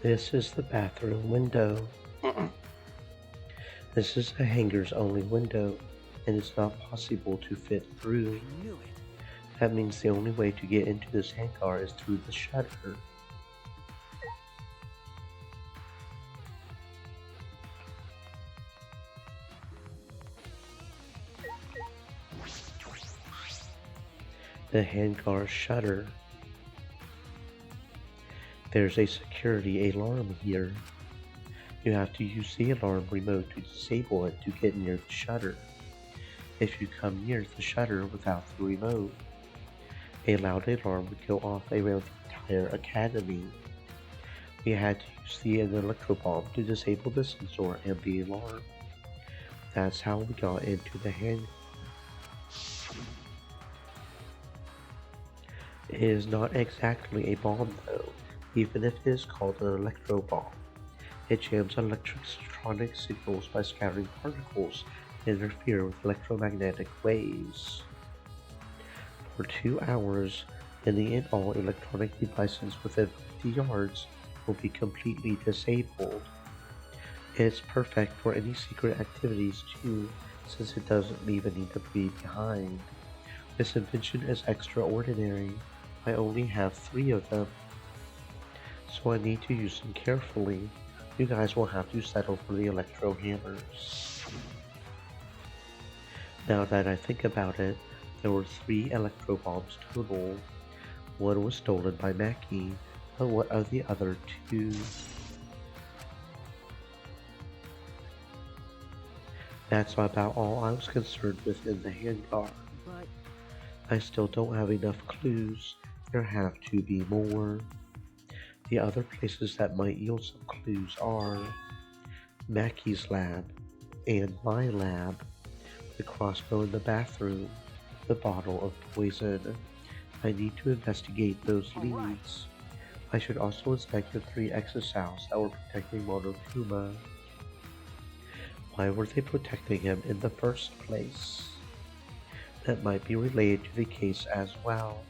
This is the bathroom window. This is a hanger's only window, and it's not possible to fit through. I knew it. That means the only way to get into this hangar is through the shutter. The hangar shutter. There's a security alarm here. You have to use the alarm remote to disable it to get near the shutter. If you come near the shutter without the remote, a loud alarm would go off around the entire academy. We had to use the electro bomb to disable the sensor and the alarm. That's how we got into the hangar. It is not exactly a bomb though, even if it is called an electro bomb. It jams electronic signals by scattering particles that interfere with electromagnetic waves. For 2 hours, any and all electronic devices within 50 yards will be completely disabled. It's perfect for any secret activities too, since it doesn't leave any debris behind. This invention is extraordinary. I only have 3 of them, so I need to use them carefully. You guys will have to settle for the electro hammers. Now that I think about it, there were 3 electro bombs total. One was stolen by Mackie, but what are the other 2? That's about all I was concerned with in the hangar. But I still don't have enough clues. There have to be more. The other places that might yield some clues are Mackie's lab and my lab, the crossbow in the bathroom, the bottle of poison. I need to investigate those leads. I should also inspect the 3 exosows that were protecting Monokuma. Why were they protecting him in the first place? That might be related to the case as well.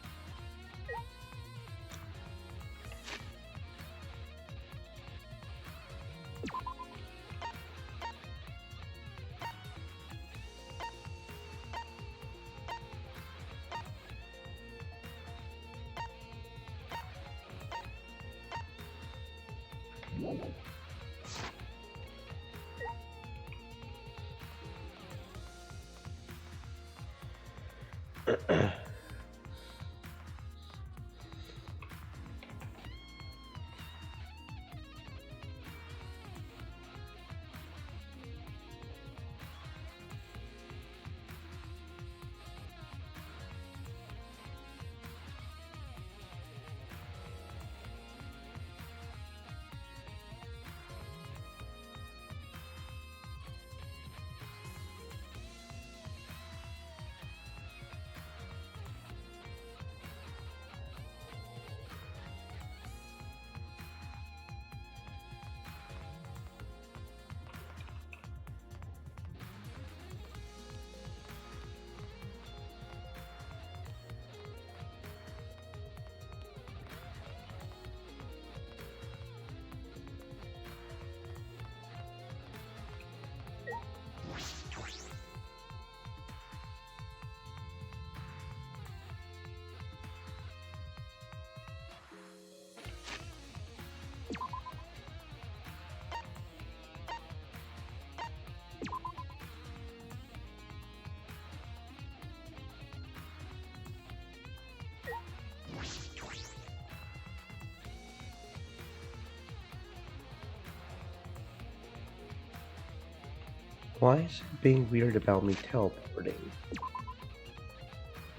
Why is it being weird about me teleporting?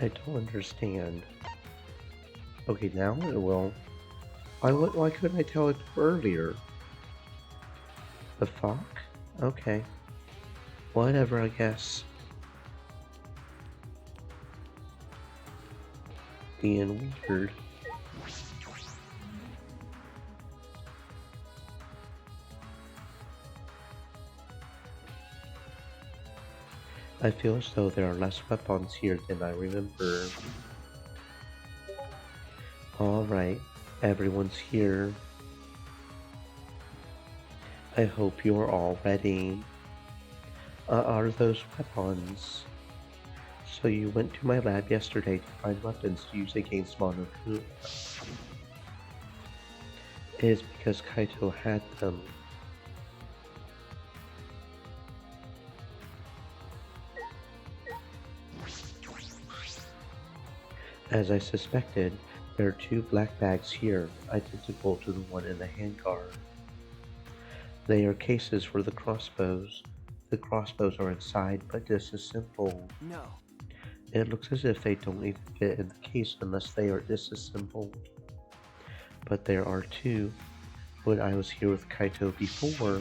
I don't understand. Okay, now it will. Why couldn't I teleport earlier? The fuck? Okay. Whatever, I guess. Being weird. I feel as though there are less weapons here than I remember. Alright, everyone's here. I hope you are all ready. Are those weapons? So you went to my lab yesterday to find weapons to use against Monokuma. It is because Kaito had them. As I suspected, there are two black bags here, identical to the one in the handguard. They are cases for the crossbows. The crossbows are inside but disassembled. No. It looks as if they don't even fit in the case unless they are disassembled. But there are two. When I was here with Kaito before,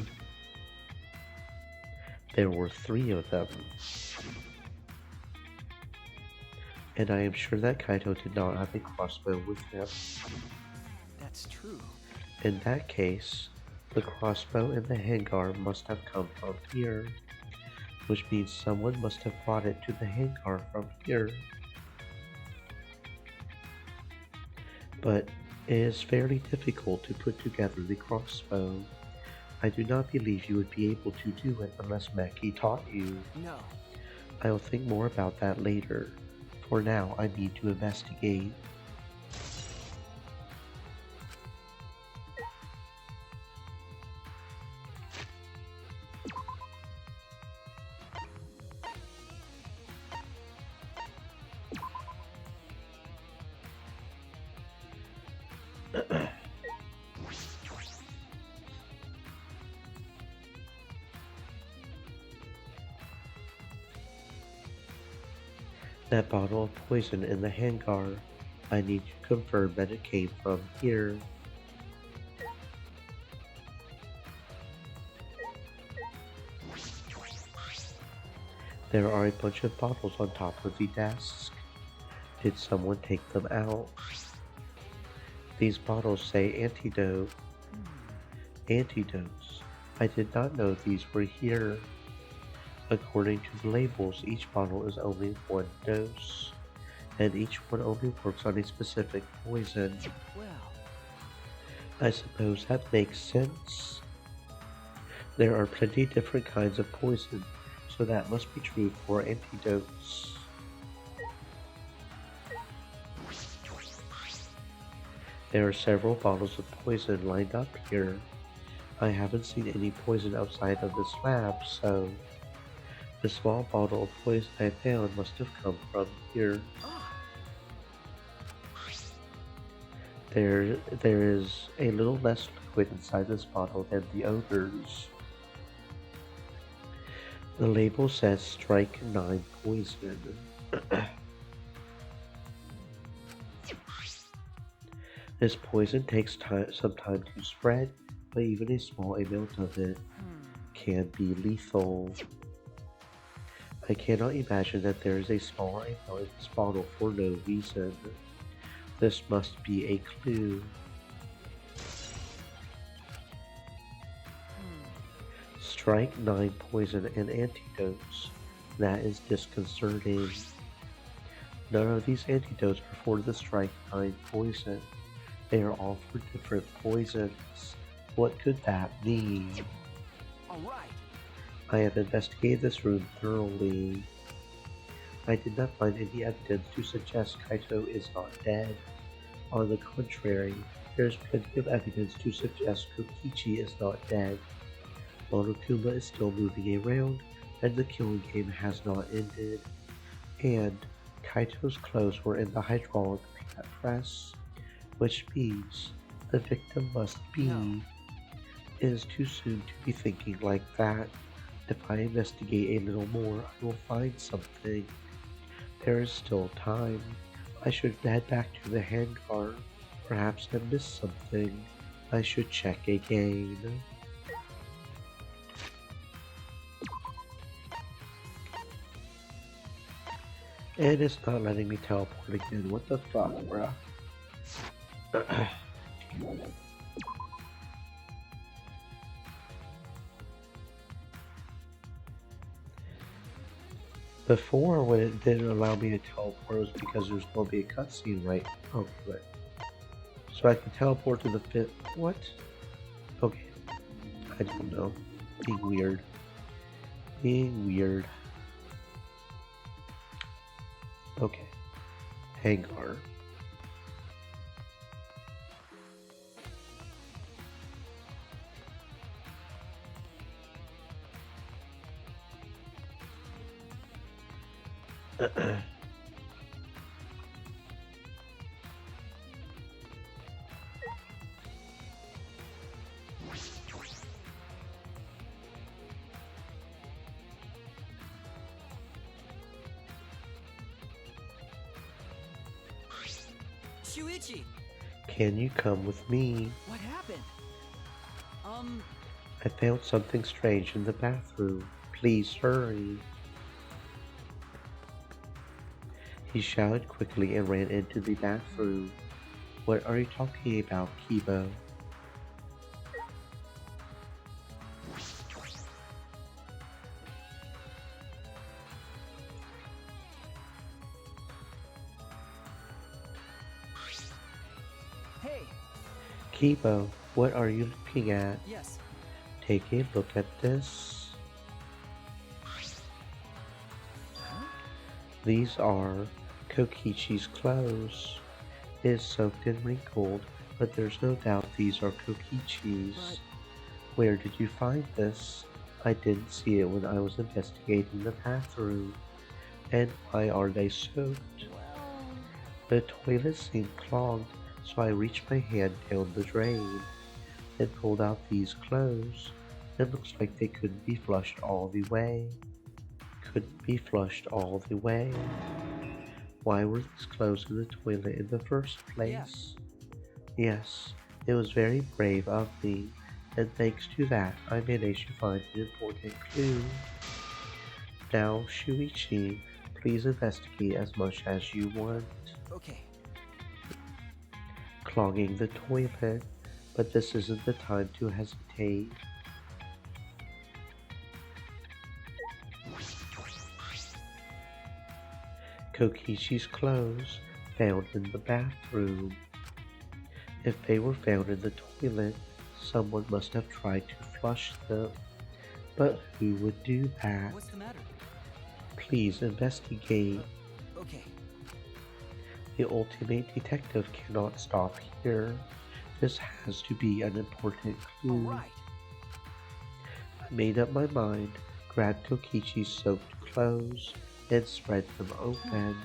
there were three of them. And I am sure that Kaito did not have a crossbow with him. That's true. In that case, the crossbow and the handguard must have come from here, which means someone must have brought it to the handguard from here. But it is fairly difficult to put together the crossbow. I do not believe you would be able to do it unless Maki taught you. No. I will think more about that later. For now, I need to investigate. That bottle of poison in the handguard, I need to confirm that it came from here. There are a bunch of bottles on top of the desk. Did someone take them out? These bottles say antidote. Antidotes. I did not know these were here. According to the labels, each bottle is only one dose, and each one only works on a specific poison. Well, I suppose that makes sense. There are plenty different kinds of poison, so that must be true for antidotes. There are several bottles of poison lined up here. I haven't seen any poison outside of this lab, so the small bottle of poison I found must have come from here. There is a little less liquid inside this bottle than the others. The label says strike 9 poison. This poison takes some time to spread, but even a small amount of it can be lethal. I cannot imagine that there is a smaller amount in this bottle for no reason. This must be a clue. Strike 9 poison and antidotes. That is disconcerting. None of these antidotes are for the strike 9 poison. They are all for different poisons. What could that mean? alright. I have investigated this room thoroughly. I did not find any evidence to suggest Kaito is not dead. On the contrary, there is plenty of evidence to suggest Kokichi is not dead. Monokuma is still moving around, and the killing game has not ended. And Kaito's clothes were in the hydraulic press, which means the victim must be. No. It is too soon to be thinking like that. If I investigate a little more, I will find something. There is still time. I should head back to the handguard. Perhaps I missed something. I should check again. And it's not letting me teleport again. What the fuck, bruh? Before, when it didn't allow me to teleport, it was because there's going to be a cutscene, right? Okay, right. So I can teleport to the fifth. What? Okay. I I don't know. Being weird. Being weird. Okay. Hangar. Shuichi! Can you come with me? What happened? I found something strange in the bathroom. Please hurry. He shouted quickly and ran into the bathroom. What are you talking about, Kibo? Hey! Kibo, what are you looking at? Yes. Take a look at this. Huh? These are Kokichi's clothes. It is soaked and wrinkled, but there's no doubt these are Kokichi's. But... Where did you find this? I didn't see it when I was investigating the bathroom. And why are they soaked? well... The toilet seemed clogged, so I reached my hand down the drain and pulled out these clothes. It looks like they couldn't be flushed all the way. Couldn't be flushed all the way. Why were these clothes in the toilet in the first place? Yes, it was very brave of me, and thanks to that, I managed to find an important clue. Now, Shuichi, please investigate as much as you want. Okay. Clogging the toilet, but this isn't the time to hesitate. Kokichi's clothes found in the bathroom. If they were found in the toilet, someone must have tried to flush them. But who would do that? What's the matter? Please investigate. Okay. The ultimate detective cannot stop here. This has to be an important clue. Alright. I made up my mind, grabbed Kokichi's soaked clothes, and spread them open.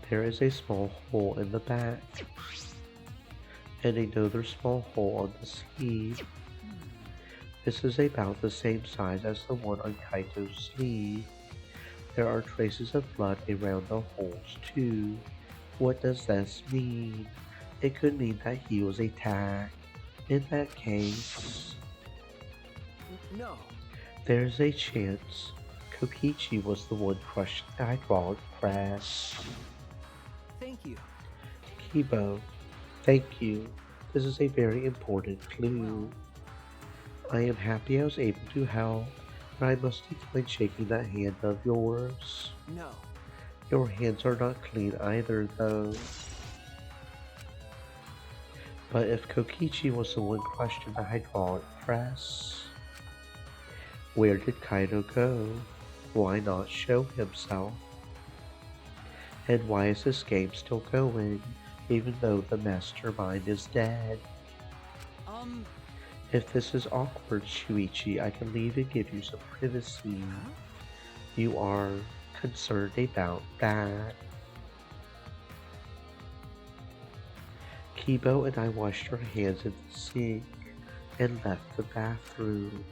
There is a small hole in the back, and another small hole on the sleeve. This is about the same size as the one on Kaito's sleeve. There are traces of blood around the holes too. What does this mean? It could mean that he was attacked. In that case, No. there's a chance Kokichi was the one crushing the hydraulic press. Thank you. Kibo, thank you. This is a very important clue. I am happy I was able to help, but I must decline shaking that hand of yours. No. Your hands are not clean either, though. But if Kokichi was the one crushed in the hydraulic press, where did Kaido go? Why not show himself? And why is this game still going, even though the mastermind is dead? If this is awkward, Shuichi, I can leave and give you some privacy. Huh? You are concerned about that. Kibo and I washed our hands in the sink and left the bathroom.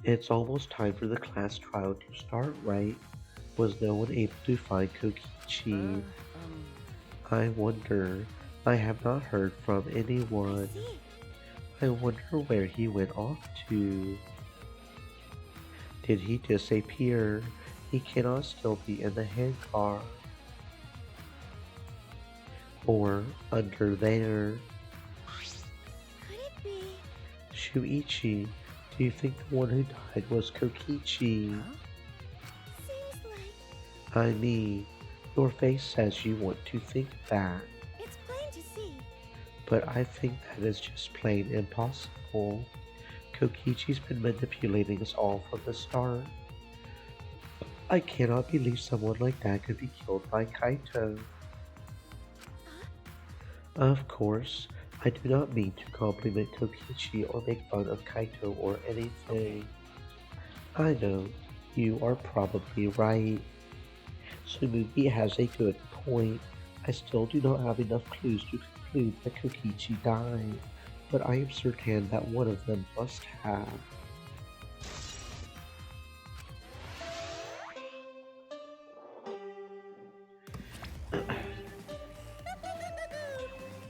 It's almost time for the class trial to start, right? Was no one able to find Kokichi? I wonder. I have not heard from anyone. I wonder where he went off to. Did he disappear? He cannot still be in the handcar. Or under there. Could it be? Shuichi, Do you think the one who died was Kokichi? Huh? Seems like I mean, your face says you want to think that, it's plain to see. but I think that is just plain impossible. Kokichi's been manipulating us all from the start. I cannot believe someone like that could be killed by Kaito. Huh? Of course, I do not mean to compliment Kokichi or make fun of Kaito or Okay. anything. I know, you are probably right. Sumugi has a good point. I still do not have enough clues to conclude that Kokichi died, but I am certain that one of them must have.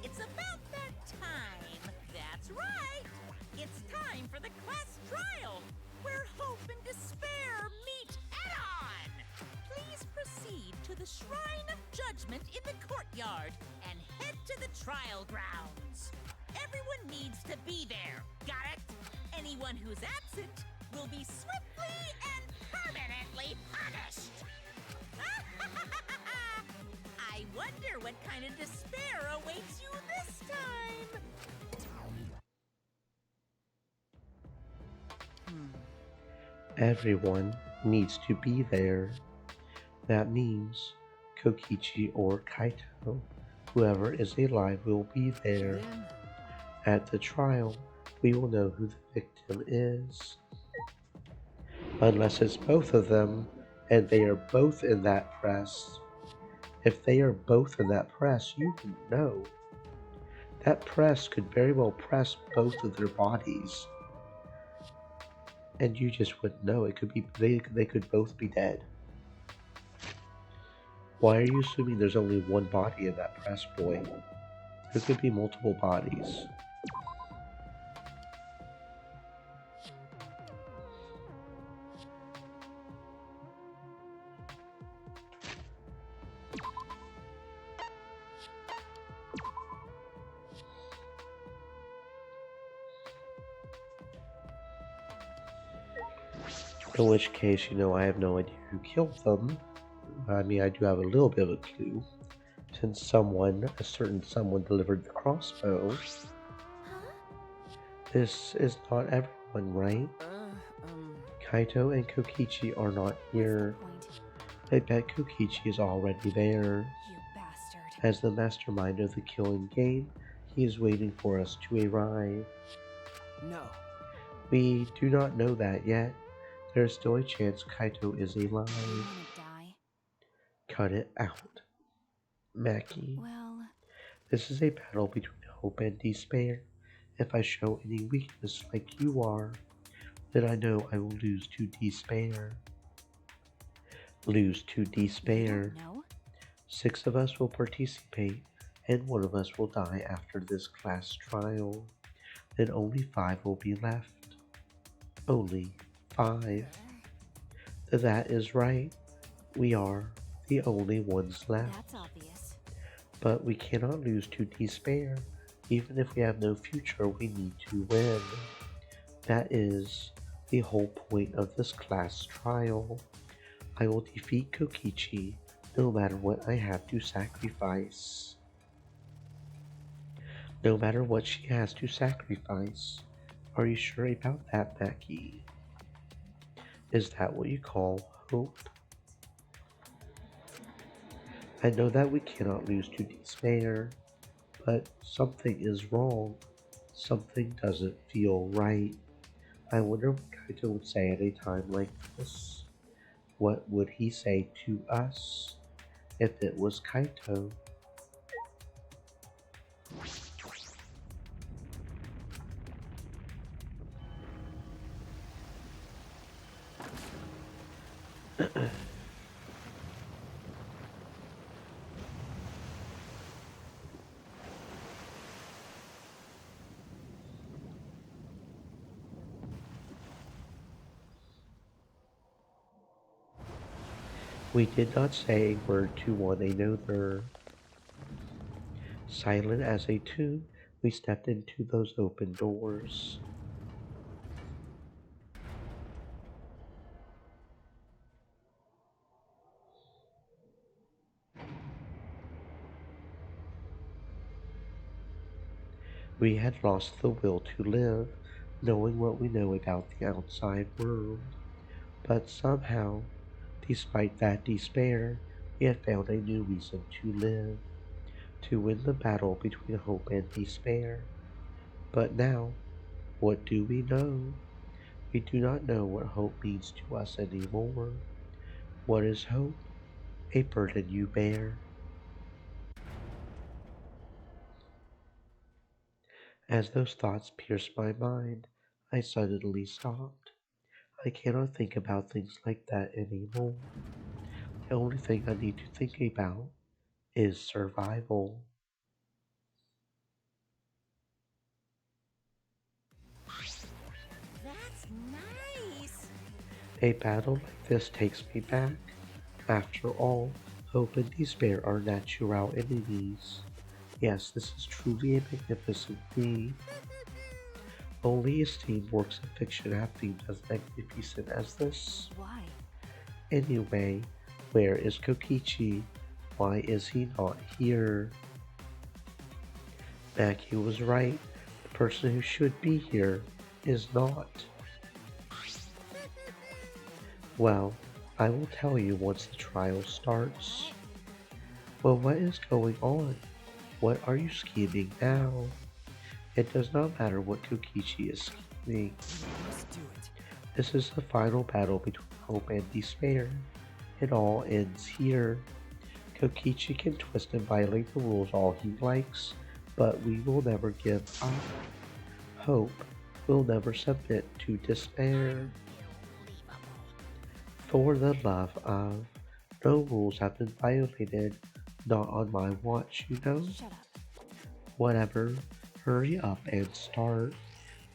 It's about that time. That's right. It's time for the class trial, where hope and despair meet head-on. Please proceed to the Shrine of Judgment in the courtyard and head to the trial grounds. Everyone needs to be there. Got it? Anyone who's absent will be swiftly and permanently punished. I wonder what kind of despair awaits you this time. Everyone needs to be there. That means Kokichi or Kaito, whoever is alive, will be there. Then, At the trial, we will know who the victim is. Unless it's both of them, and they are both in that press. If they are both in that press, you wouldn't know. That press could very well press both of their bodies, and you just wouldn't know. It could be they could both be dead. Why are you assuming there's only one body in that press, boy? There could be multiple bodies. In which case, I have no idea who killed them. I mean, I do have a little bit of a clue. Since a certain someone delivered the crossbow, Huh? this is not everyone, right? Kaito and Kokichi are not What's the here. point? I bet Kokichi is already there. You bastard. As the mastermind of the killing game, he is waiting for us to arrive. no. We do not know that yet. There is still a chance Kaito is You alive. wanna die? Cut it out. Maki, Well, this is a battle between hope and despair. If I show any weakness like you are, then I know I will lose to despair. Lose to you despair. don't know? 6 of us will participate, and 1 of us will die after this class trial. Then only 5 will be left. Only 5. That is right. We are the only ones left. That's obvious. But we cannot lose to despair. Even if we have no future, we need to win. That is the whole point of this class trial. I will defeat Kokichi no matter what I have to sacrifice. No matter what she has to sacrifice. Are you sure about that, Maki? Is that what you call hope? I know that we cannot lose to despair, but something is wrong. Something doesn't feel right. I wonder what Kaito would say at a time like this. What would he say to us if it was Kaito? We did not say a word to one another. Silent as a tomb, we stepped into those open doors. We had lost the will to live, knowing what we know about the outside world. But somehow, despite that despair, we had found a new reason to live, to win the battle between hope and despair. But now, what do we know? We do not know what hope means to us anymore. What is hope? A burden you bear. As those thoughts pierced my mind, I suddenly stopped. I cannot think about things like that anymore. The only thing I need to think about is survival. That's nice. A battle like this takes me back. After all, hope and despair are natural enemies. Yes, this is truly a magnificent theme. Only esteemed works of fiction have themes as magnificent as this. Why? Anyway, where is Kokichi? Why is he not here? Maki was right. The person who should be here is not. Well, I will tell you once the trial starts. Well, what is going on? What are you scheming now? It does not matter what Kokichi is scheming. Let's do it. This is the final battle between hope and despair. It all ends here. Kokichi can twist and violate the rules all he likes, but we will never give up. Hope will never submit to despair. For the love of, no rules have been violated, not on my watch, you know? Shut up. Whatever, hurry up and start.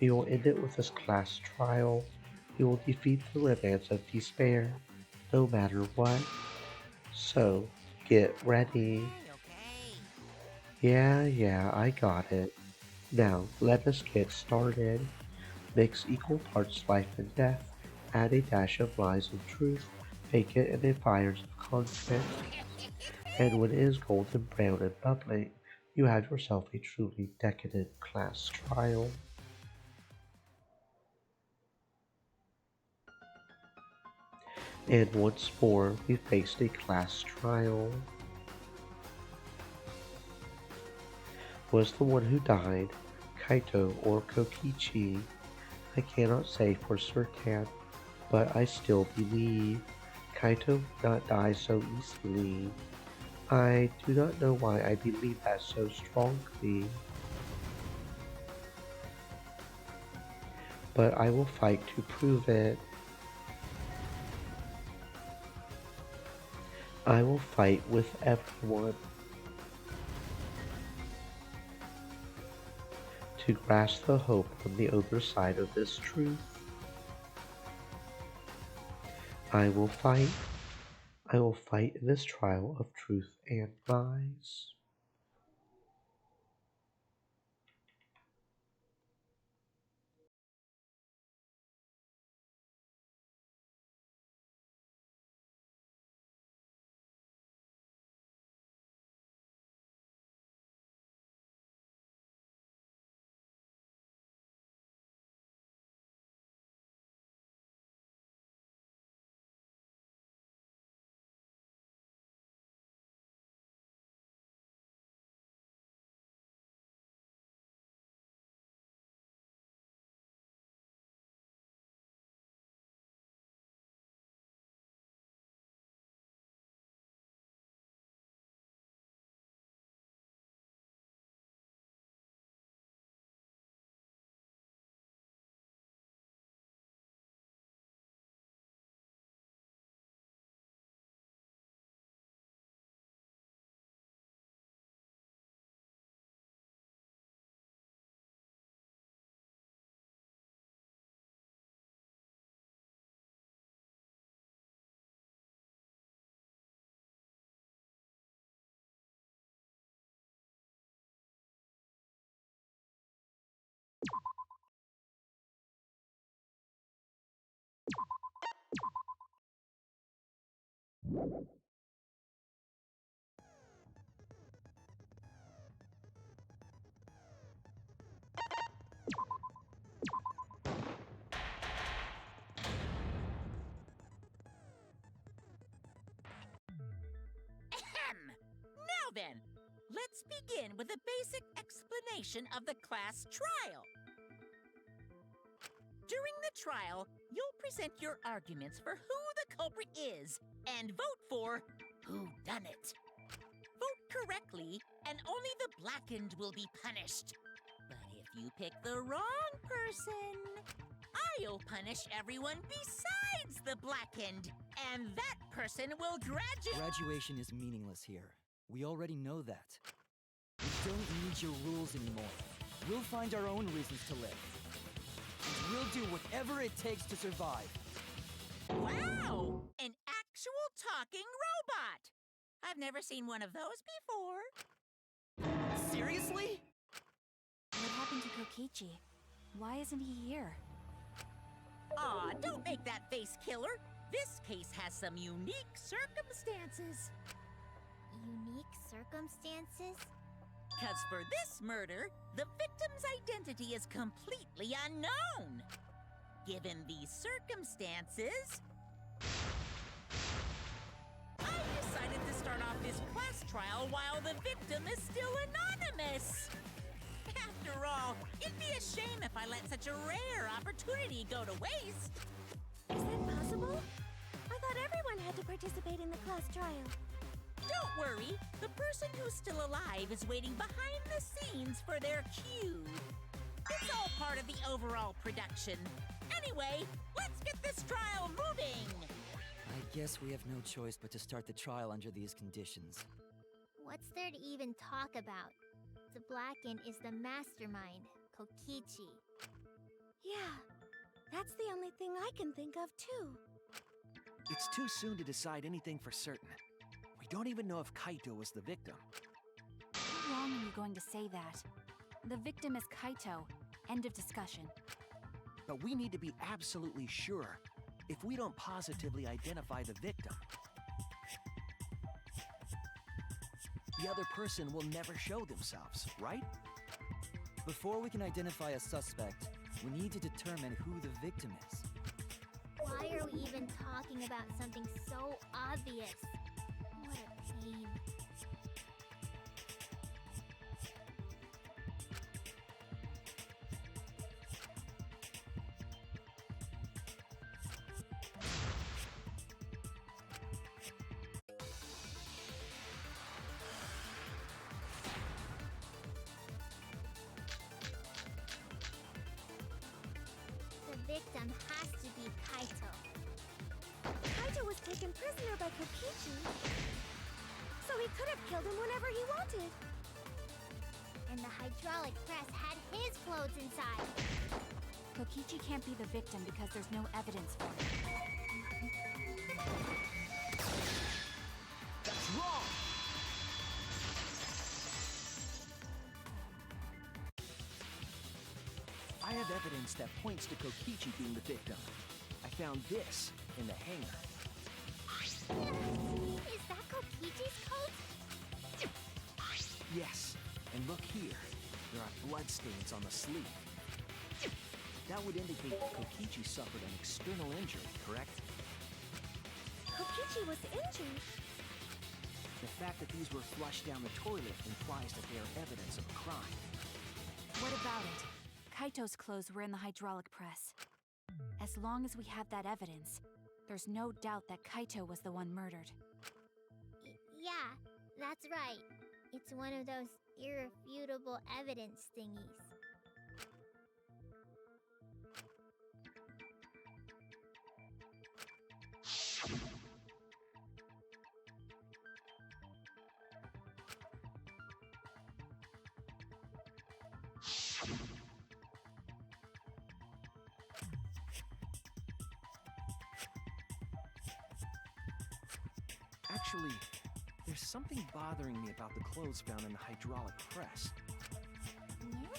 We will end it with this class trial. We will defeat the romance of despair, no matter what. So, get ready. Okay. Yeah, I got it. Now, let us get started. Mix equal parts life and death. Add a dash of lies and truth. Bake it in a fires of confidence. And when it is golden brown and bubbling, you have yourself a truly decadent class trial. And once more, we faced a class trial. Was the one who died Kaito or Kokichi? I cannot say for certain, but I still believe Kaito would not die so easily. I do not know why I believe that so strongly, but I will fight to prove it. I will fight with everyone to grasp the hope on the other side of this truth. I will fight. I will fight in this trial of truth and lies. Let's begin with a basic explanation of the class trial. During the trial, you'll present your arguments for who the culprit is and vote for who done it. Vote correctly, and only the blackened will be punished. But if you pick the wrong person, I'll punish everyone besides the blackened, and that person will graduate. Graduation is meaningless here. We already know that. We don't need your rules anymore. We'll find our own reasons to live. And we'll do whatever it takes to survive. Wow! An actual talking robot! I've never seen one of those before. Seriously? What happened to Kokichi? Why isn't he here? Aw, don't make that face, killer. This case has some unique circumstances. Unique circumstances? 'Cause for this murder, the victim's identity is completely unknown. Given these circumstances, I decided to start off this class trial while the victim is still anonymous. After all, it'd be a shame if I let such a rare opportunity go to waste. Is that possible? I thought everyone had to participate in the class trial. Don't worry, the person who's still alive is waiting behind the scenes for their cue. It's all part of the overall production. Anyway, let's get this trial moving! I guess we have no choice but to start the trial under these conditions. What's there to even talk about? The Blackened is the mastermind, Kokichi. Yeah, that's the only thing I can think of, too. It's too soon to decide anything for certain. We don't even know if Kaito was the victim. How long are you going to say that? The victim is Kaito. End of discussion. But we need to be absolutely sure. If we don't positively identify the victim, the other person will never show themselves, right? Before we can identify a suspect, we need to determine who the victim is. Why are we even talking about something so obvious? What a pain. The victim has to be Kaito. Kaito was taken prisoner by Kokichi, so he could have killed him whenever he wanted. And the hydraulic press had his clothes inside. Kokichi can't be the victim because there's no evidence for it. That's wrong! I have evidence that points to Kokichi being the victim. I found this in the hangar. Is that Kokichi's coat? Yes, and look here. There are bloodstains on the sleeve. That would indicate that Kokichi suffered an external injury, correct? Kokichi was injured. The fact that these were flushed down the toilet implies that they are evidence of a crime. What about it? Kaito's clothes were in the hydraulic press. As long as we have that evidence, there's no doubt that Kaito was the one murdered. Yeah, that's right. It's one of those irrefutable evidence thingies. Actually, there's something bothering me about the clothes found in the hydraulic press. Yeah?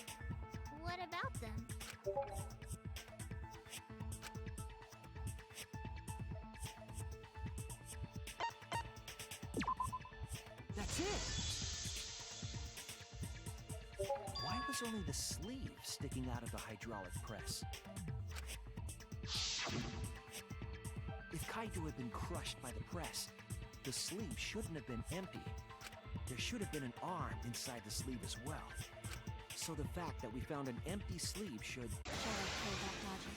What about them? That's it! Why was only the sleeve sticking out of the hydraulic press? If Kaito had been crushed by the press, the sleeve shouldn't have been empty. there should have been an arm inside the sleeve as well. So the fact that we found an empty sleeve should... Shall I play that logic?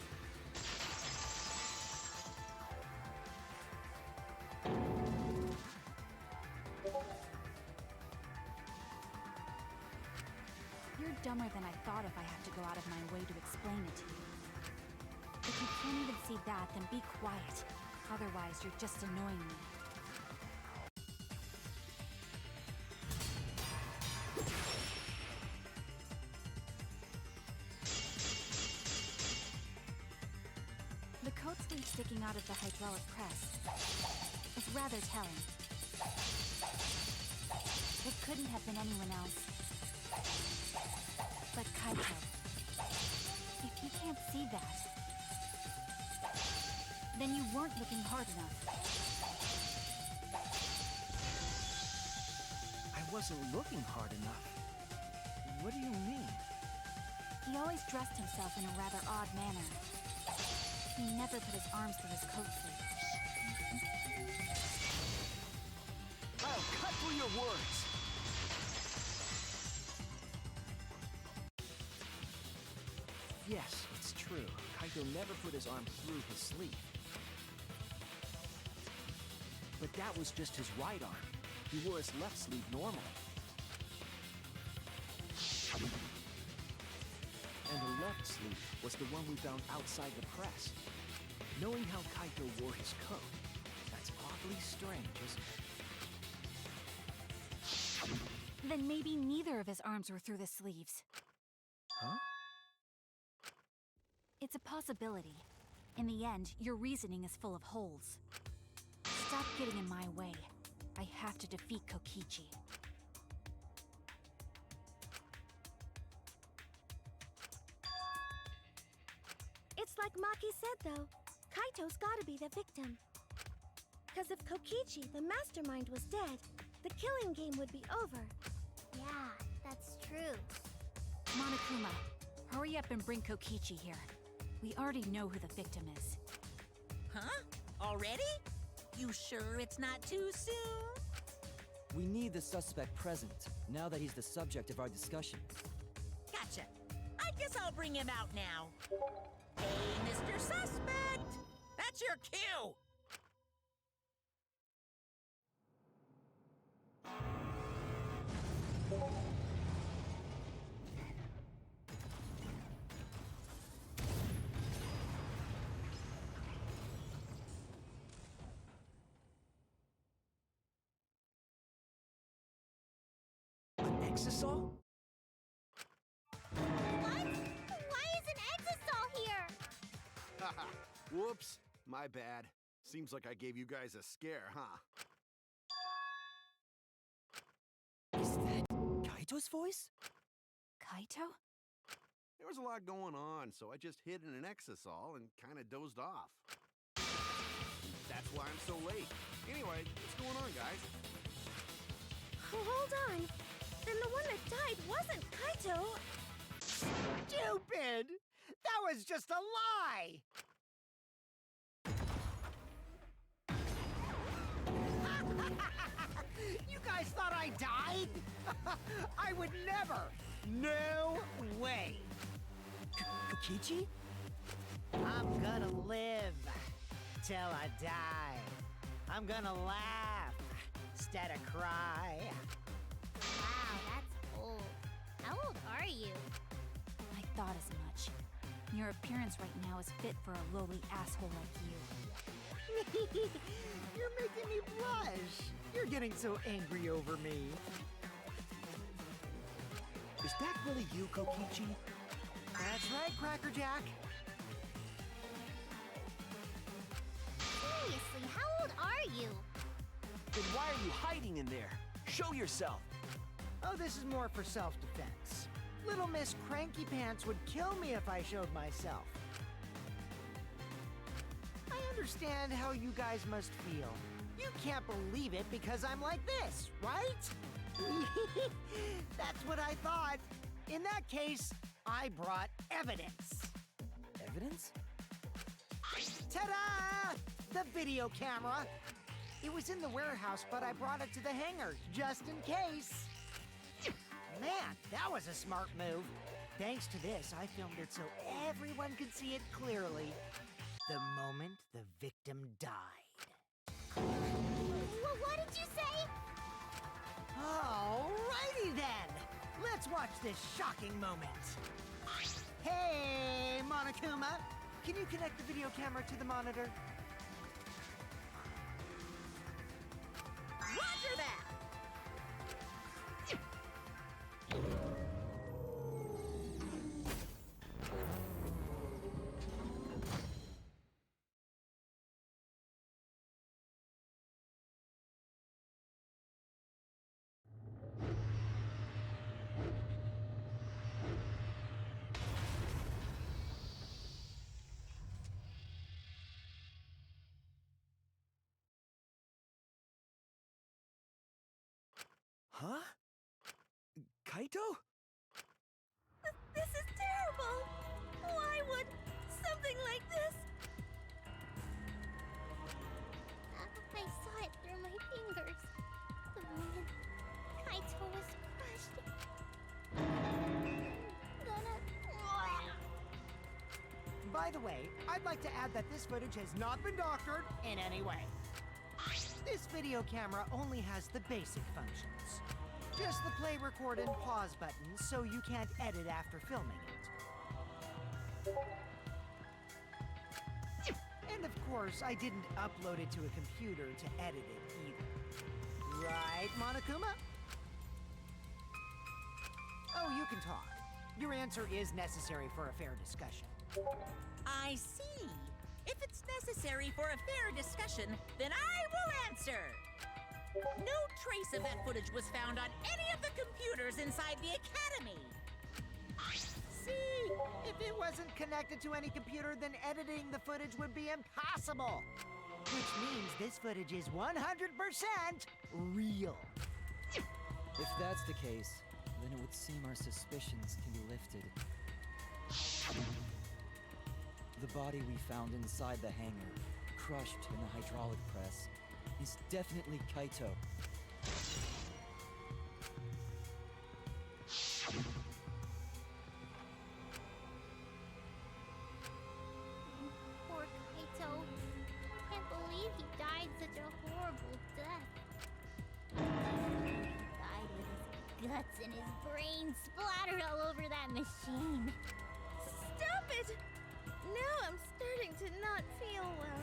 You're dumber than I thought if I have to go out of my way to explain it to you. If you can't even see that, then be quiet. Otherwise, you're just annoying me. The coat sleeve sticking out of the hydraulic press is rather telling. It couldn't have been anyone else but Kaito. If you can't see that, then you weren't looking hard enough. I wasn't looking hard enough. What do you mean? He always dressed himself in a rather odd manner. He never put his arms through his coat sleeve. I'll cut through your words! Yes, it's true. Kaito never put his arm through his sleeve. But that was just his right arm. He wore his left sleeve normally. And the left sleeve was the one we found outside the press. Knowing how Kaito wore his coat, that's oddly strange, isn't it? Then maybe neither of his arms were through the sleeves. Huh? It's a possibility. In the end, your reasoning is full of holes. Stop getting in my way. I have to defeat Kokichi. It's like Maki said, though. Kaito's gotta be the victim. Because if Kokichi, the mastermind, was dead, the killing game would be over. Yeah, that's true. Monokuma, hurry up and bring Kokichi here. We already know who the victim is. Huh? Already? You sure it's not too soon? We need the suspect present, now that he's the subject of our discussion. Gotcha. I guess I'll bring him out now. Hey, Mr. Suspect! That's your cue! Exisal? What? Why is an Exisal here? Haha, whoops, my bad. Seems like I gave you guys a scare, huh? Is that Kaito's voice? Kaito? There was a lot going on, so I just hid in an Exisal and kind of dozed off. That's why I'm so late. Anyway, what's going on, guys? Oh, hold on. Then the one that died wasn't Kaito. Stupid! That was just a lie! You guys thought I died? I would never! No way! Kokichi? I'm gonna live till I die. I'm gonna laugh instead of cry. Wow, that's old. How old are you? I thought as much. Your appearance right now is fit for a lowly asshole like you. You're making me blush. You're getting so angry over me. Is that really you, Kokichi? That's right, Crackerjack. Seriously, how old are you? Then why are you hiding in there? Show yourself! Oh, this is more for self-defense. Little Miss Cranky Pants would kill me if I showed myself. I understand how you guys must feel. You can't believe it because I'm like this, right? That's what I thought. In that case, I brought evidence. Evidence? Ta-da! The video camera. It was in the warehouse, but I brought it to the hangar, just in case. Man, that was a smart move. Thanks to this, I filmed it so everyone could see it clearly. The moment the victim died. What did you say? Alrighty then! Let's watch this shocking moment. Hey, Monokuma! Can you connect the video camera to the monitor? Roger that! Huh? Kaito? This is terrible! Why would something like this? I saw it through my fingers. The moment Kaito was crushed. By the way, I'd like to add that this footage has not been doctored in any way. This video camera only has the basic functions. Just the play, record, and pause buttons, so you can't edit after filming it. And of course, I didn't upload it to a computer to edit it either. Right, Monokuma? Oh, you can talk. Your answer is necessary for a fair discussion. I see. If it's necessary for a fair discussion, then I will answer. No trace of that footage was found on any of the computers inside the Academy. See, if it wasn't connected to any computer, then editing the footage would be impossible. Which means this footage is 100% real. If that's the case, then it would seem our suspicions can be lifted. The body we found inside the hangar, crushed in the hydraulic press, is definitely Kaito. Poor Kaito. Can't believe he died such a horrible death. He died with his guts and his brain splattered all over that machine. Stop it! Now I'm starting to not feel well.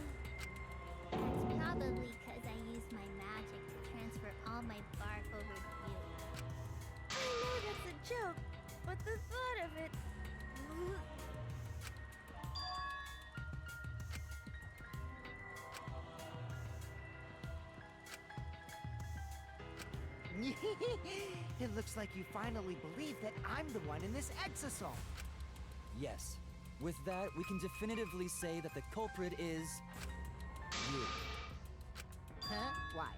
That's probably because I used my magic to transfer all my bark over to you. I know that's a joke, but the thought of it... It looks like you finally believe that I'm the one in this exasol. Yes. With that, we can definitively say that the culprit is... you. Huh? Why?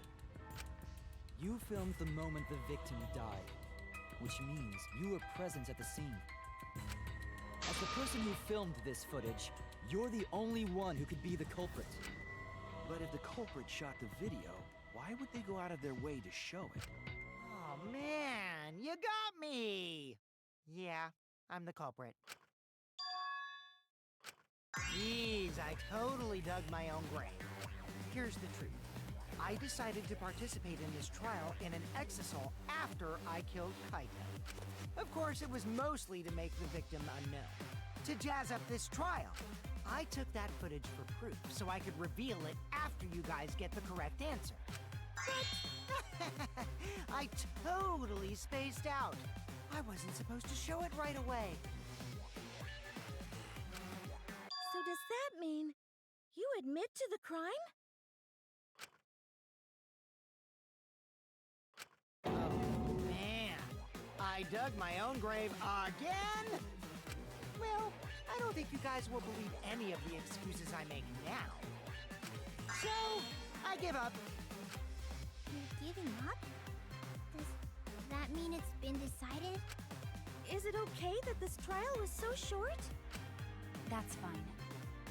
You filmed the moment the victim died, which means you were present at the scene. As the person who filmed this footage, you're the only one who could be the culprit. But if the culprit shot the video, why would they go out of their way to show it? Oh man, you got me! Yeah, I'm the culprit. Jeez, I totally dug my own grave. Here's the truth. I decided to participate in this trial in an exasol after I killed Kaito. Of course, it was mostly to make the victim unknown. To jazz up this trial, I took that footage for proof so I could reveal it after you guys get the correct answer. But I totally spaced out. I wasn't supposed to show it right away. So does that mean you admit to the crime? Oh, man. I dug my own grave again? Well, I don't think you guys will believe any of the excuses I make now. So, I give up. You're giving up? Does that mean it's been decided? Is it okay that this trial was so short? That's fine.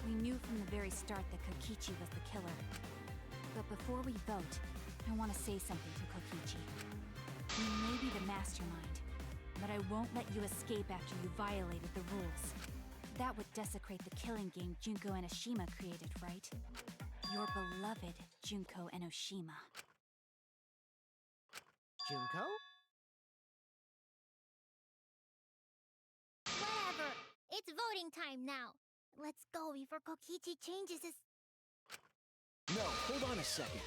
We knew from the very start that Kokichi was the killer. But before we vote, I want to say something to Kokichi. You may be the mastermind, but I won't let you escape after you violated the rules. That would desecrate the killing game Junko and Oshima created, right? Your beloved Junko and Oshima. Junko? Whatever. It's voting time now. Let's go before Kokichi changes his... No, hold on a second.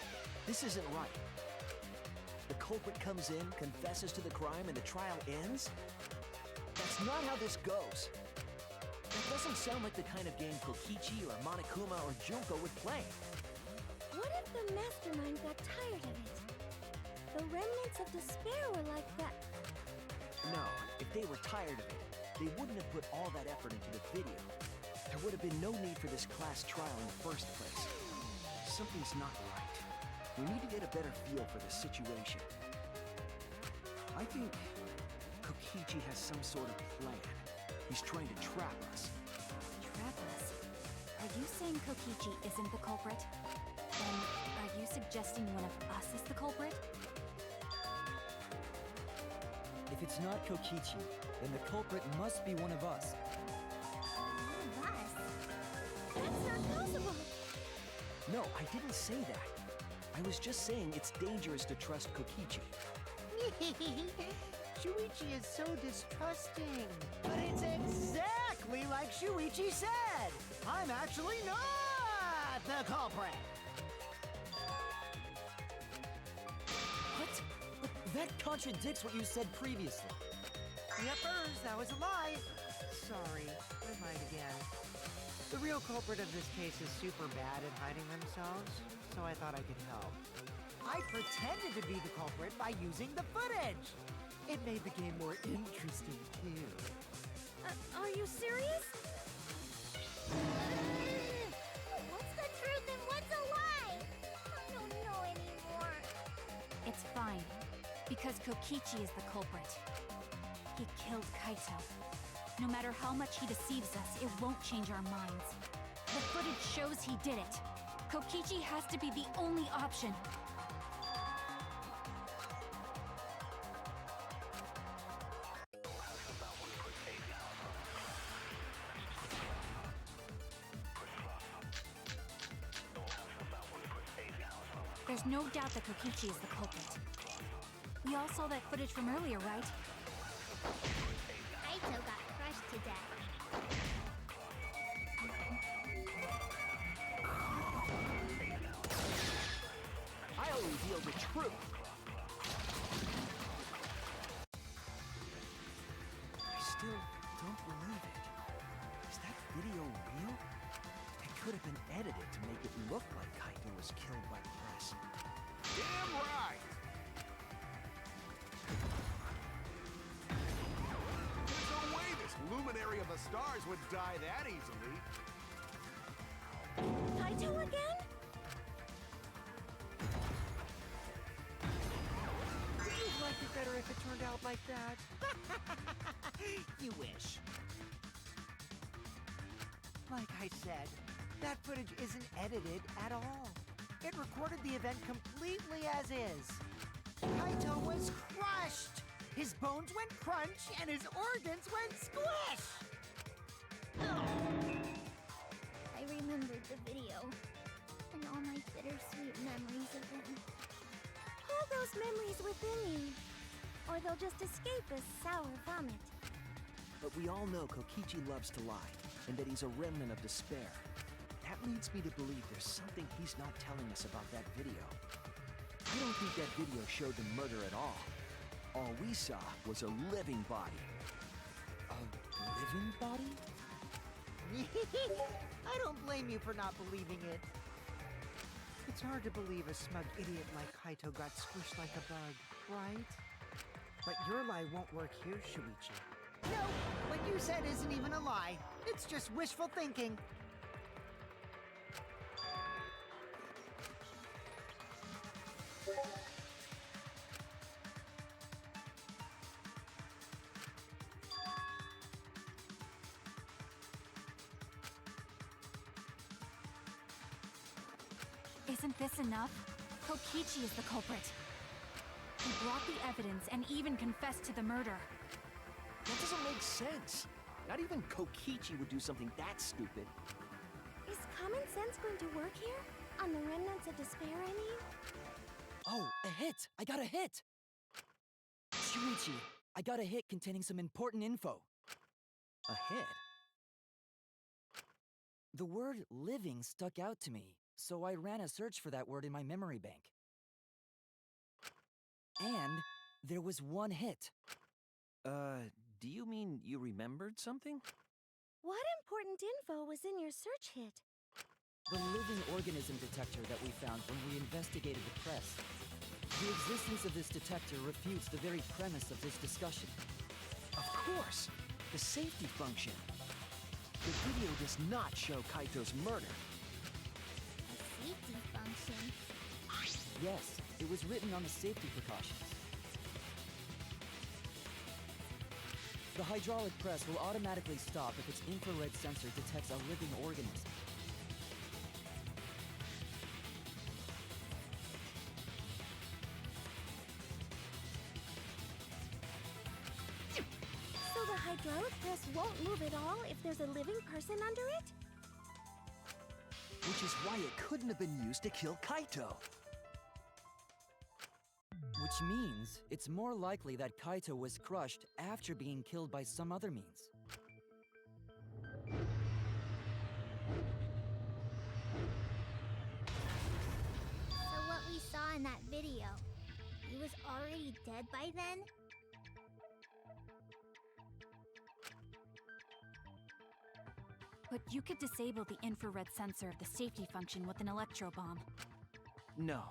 This isn't right. The culprit comes in, confesses to the crime, and the trial ends? That's not how this goes. That doesn't sound like the kind of game Kokichi or Monokuma or Junko would play. What if the mastermind got tired of it? The remnants of despair were like that. No, if they were tired of it, they wouldn't have put all that effort into the video. There would have been no need for this class trial in the first place. Something's not right. We need to get a better feel for the situation. I think Kokichi has some sort of plan. He's trying to trap us. Trap us? Are you saying Kokichi isn't the culprit? Then, are you suggesting one of us is the culprit? If it's not Kokichi, then the culprit must be one of us. One of us? That's not possible. No, I didn't say that. I was just saying it's dangerous to trust Kokichi. Shuichi is so distrusting. But it's exactly like Shuichi said. I'm actually not the culprit. What? But that contradicts what you said previously. Yippers, that was a lie. Sorry, I lied again. The real culprit of this case is super bad at hiding themselves, so I thought I could help. I pretended to be the culprit by using the footage. It made the game more interesting, too. Are you serious? What's the truth and what's a lie? I don't know anymore. It's fine, because Kokichi is the culprit. He killed Kaito. No matter how much he deceives us, it won't change our minds. The footage shows he did it. Kokichi has to be the only option. There's no doubt that Kokichi is the culprit. We all saw that footage from earlier, right? Kaito got crushed to death. I'll reveal the truth. I still don't believe it. Is that video real? It could have been edited to make it look like Kaito was killed by the press. Damn right! There's no way this luminary of the stars would die that easily. Kaito again? You'd like it better if it turned out like that. You wish. Like I said, that footage isn't edited at all. It recorded the event completely as is. Kaito was crushed! His bones went crunch and his organs went squish! I remembered the video and all my bittersweet memories of him. Hold those memories within you, or they'll just escape as sour vomit. But we all know Kokichi loves to lie, and that he's a remnant of despair. That leads me to believe there's something he's not telling us about that video. I don't think that video showed the murder at all. All we saw was a living body. A living body? I don't blame you for not believing it. It's hard to believe a smug idiot like Kaito got squished like a bug, right? But your lie won't work here, Shuichi. No, what you said isn't even a lie. It's just wishful thinking. Isn't Isn't this enough? Kokichi is the culprit. He brought the evidence and even confessed to the murder. That doesn't make sense. Not even Kokichi would do something that stupid. Is common sense going to work here? On the remnants of despair, I mean? Oh, a hit! I got a hit! Shuichi, I got a hit containing some important info. A hit? The word living stuck out to me, so I ran a search for that word in my memory bank. And there was one hit. Do you mean you remembered something? What important info was in your search hit? The living organism detector that we found when we investigated the press. The existence of this detector refutes the very premise of this discussion. Of course! The safety function. The video does not show Kaito's murder. A safety function. Yes, it was written on the safety precautions. The hydraulic press will automatically stop if its infrared sensor detects a living organism. So the hydraulic press won't move at all if there's a living person under it? Which is why it couldn't have been used to kill Kaito. Which means it's more likely that Kaito was crushed after being killed by some other means. So what we saw in that video, he was already dead by then? But you could disable the infrared sensor of the safety function with an electro bomb. No.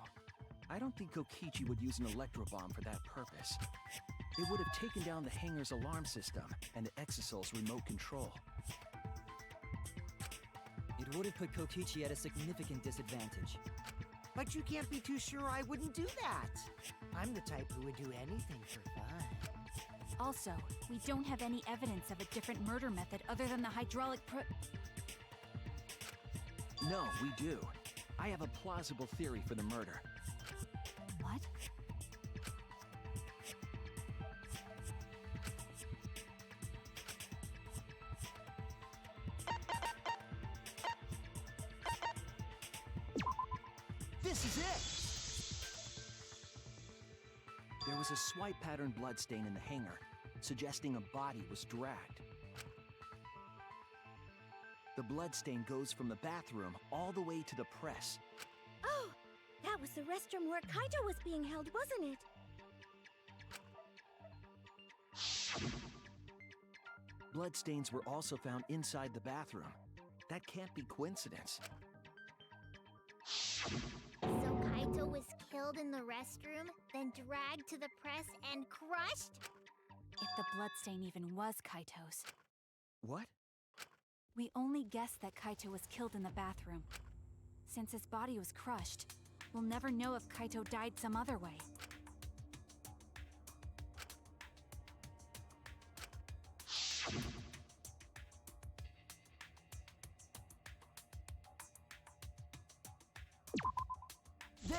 I don't think Kokichi would use an electro bomb for that purpose. It would have taken down the hangar's alarm system and the Exosoul's remote control. It would have put Kokichi at a significant disadvantage. But you can't be too sure I wouldn't do that. I'm the type who would do anything for fun. Also, we don't have any evidence of a different murder method other than the hydraulic No, we do. I have a plausible theory for the murder. What? This is it! There was a swipe pattern bloodstain in the hangar, suggesting a body was dragged. The bloodstain goes from the bathroom all the way to the press. Oh, that was the restroom where Kaito was being held, wasn't it? Bloodstains were also found inside the bathroom. That can't be coincidence. So Kaito was killed in the restroom, then dragged to the press and crushed? If the bloodstain even was Kaito's. What? We only guess that Kaito was killed in the bathroom. Since his body was crushed, we'll never know if Kaito died some other way. There!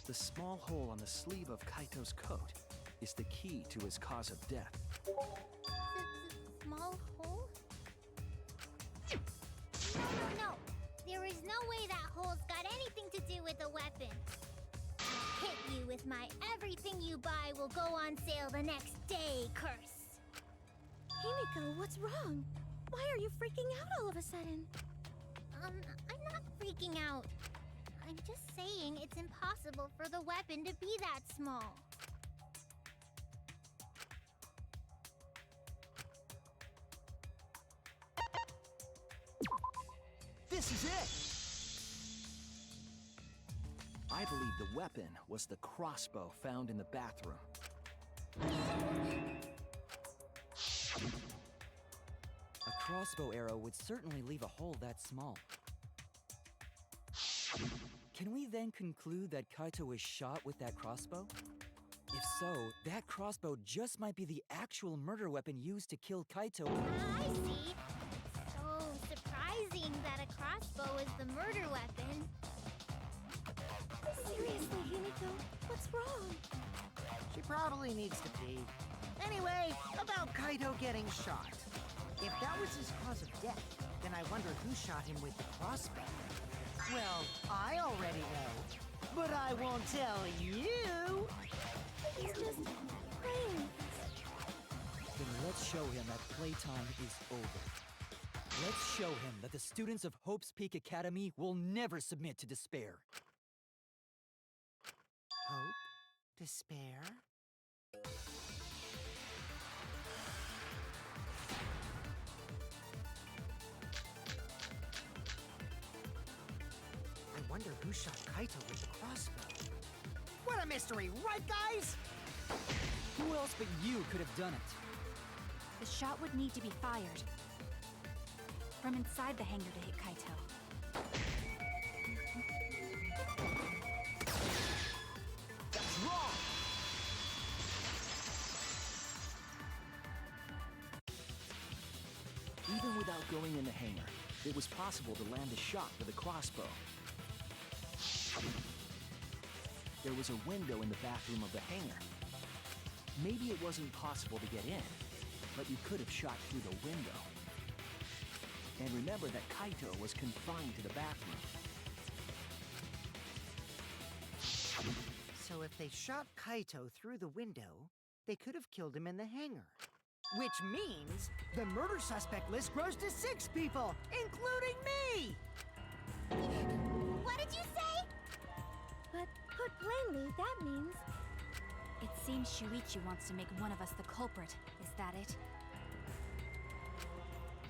The small hole on the sleeve of Kaito's coat is the key to his cause of death. Small hole? No. There is no way that hole's got anything to do with the weapon. I'll hit you with my everything you buy will go on sale the next day curse. Himiko, what's wrong? Why are you freaking out all of a sudden? I'm not freaking out. I'm just saying it's impossible for the weapon to be that small. This is it! I believe the weapon was the crossbow found in the bathroom. A crossbow arrow would certainly leave a hole that small. Can we then conclude that Kaito was shot with that crossbow? If so, that crossbow just might be the actual murder weapon used to kill Kaito. I see. So surprising that crossbow is the murder weapon. Seriously, Himiko, what's wrong? She probably needs to pee. Anyway, about Kaito getting shot. If that was his cause of death, then I wonder who shot him with the crossbow. Well, I already know, but I won't tell you. He's just playing. Then let's show him that playtime is over. Let's show him that the students of Hope's Peak Academy will never submit to despair. Hope? Despair? I wonder who shot Kaito with the crossbow. What a mystery, right, guys? Who else but you could have done it? The shot would need to be fired from inside the hangar to hit Kaito. That's wrong! Even without going in the hangar, it was possible to land a shot with a crossbow. There was a window in the bathroom of the hangar. Maybe it wasn't possible to get in, but you could have shot through the window. And remember that Kaito was confined to the bathroom. So if they shot Kaito through the window, they could have killed him in the hangar. Which means the murder suspect list grows to 6 people, including me! What did you say? But put plainly, that means It seems Shuichi wants to make one of us the culprit. Is that it?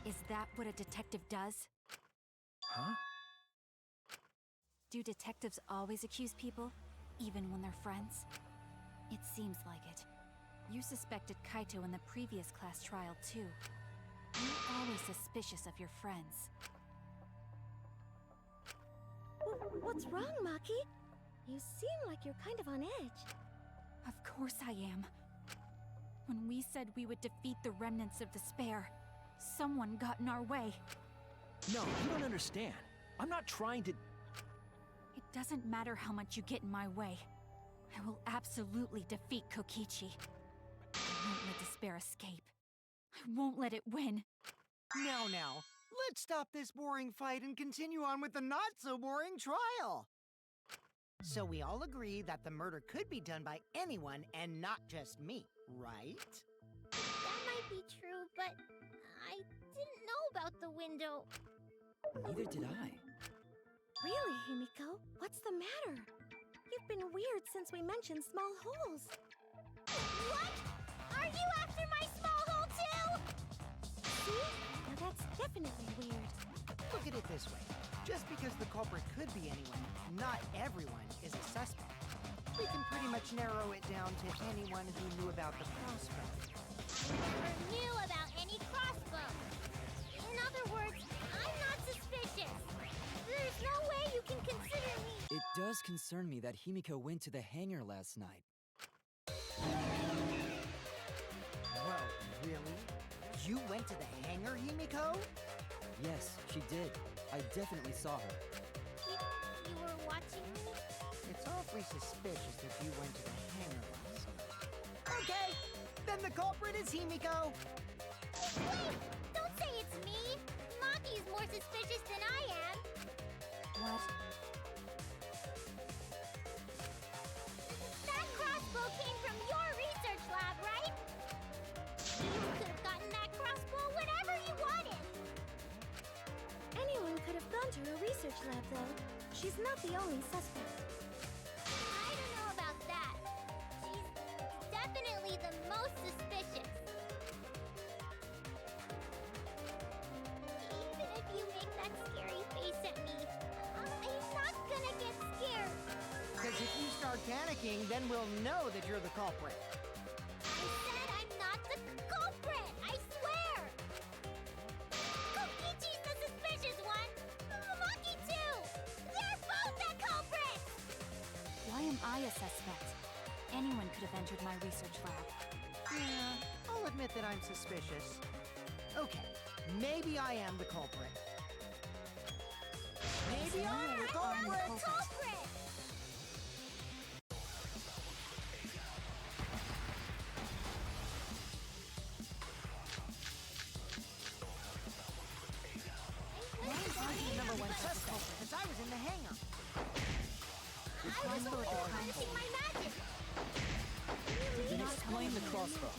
Is that what a detective does? Huh? Do detectives always accuse people, even when they're friends? It seems like it. You suspected Kaito in the previous class trial, too. You're always suspicious of your friends. What's wrong, Maki? You seem like you're kind of on edge. Of course I am. When we said we would defeat the remnants of despair, someone got in our way. No, you don't understand. I'm not trying to... It doesn't matter how much you get in my way. I will absolutely defeat Kokichi. I won't let despair escape. I won't let it win. Now, let's stop this boring fight and continue on with the not-so-boring trial. So we all agree that the murder could be done by anyone and not just me, right? That might be true, but I didn't know about the window. Neither did I. Really, Himiko? What's the matter? You've been weird since we mentioned small holes. What? Are you after my small hole too? See? Now that's definitely weird. Look at it this way. Just because the culprit could be anyone, not everyone is a suspect. We can pretty much narrow it down to anyone who knew about the crossbow. Never knew about any crossbow. In other words, I'm not suspicious. There's no way you can consider me. It does concern me that Himiko went to the hangar last night. Whoa, really? You went to the hangar, Himiko? Yes, she did. I definitely saw her. You were watching me? It's awfully suspicious that you went to the hangar last night. Okay, then the culprit is Himiko. Wait! Don't say it's me! Maki's more suspicious than I am. What? That crossbow came from your research lab, right? You could have gotten that crossbow whenever you wanted. Anyone could have gone to her research lab, though. She's not the only suspect. I don't know about that. She's definitely the most suspicious. Even if you make that scary face at me, I'm not gonna get scared. Because if you start panicking, then we'll know that you're the culprit. I said I'm not the culprit! I swear! Kokichi's the suspicious one! Maki too! They're both the culprits! Why am I a suspect? Anyone could have entered my research lab. Yeah, I'll admit that I'm suspicious. Okay, maybe I am the culprit. Maybe I'm the culprit! Culprit! I'm the number one suspect since I was in the hangar. I was only harnessing my magic. Then explain the crossbow.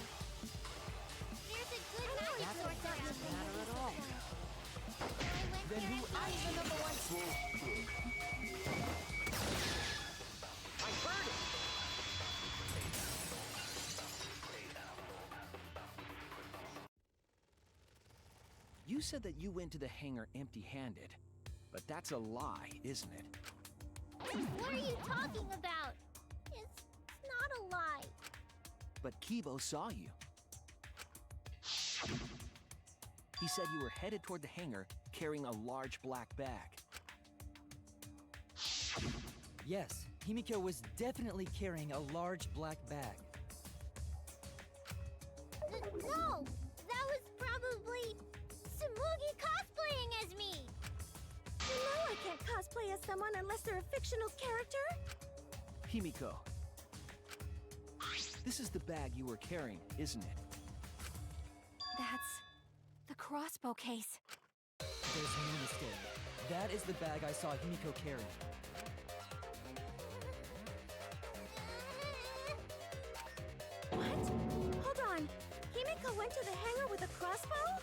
There's a good magic source around Doesn't matter at all. So I went Then there who and I'm the number one. I heard it! You said that you went to the hangar empty-handed, but that's a lie, isn't it? What are you talking about? It's not a lie. But Kibo saw you. He said you were headed toward the hangar carrying a large black bag. Yes, Himiko was definitely carrying a large black bag. No! That was probably Tsumugi cosplaying as me! You know I can't cosplay as someone unless they're a fictional character. Himiko, this is the bag you were carrying, isn't it? That's the crossbow case. There's no mistake. That is the bag I saw Himiko carrying. What? Hold on. Himiko went to the hangar with a crossbow?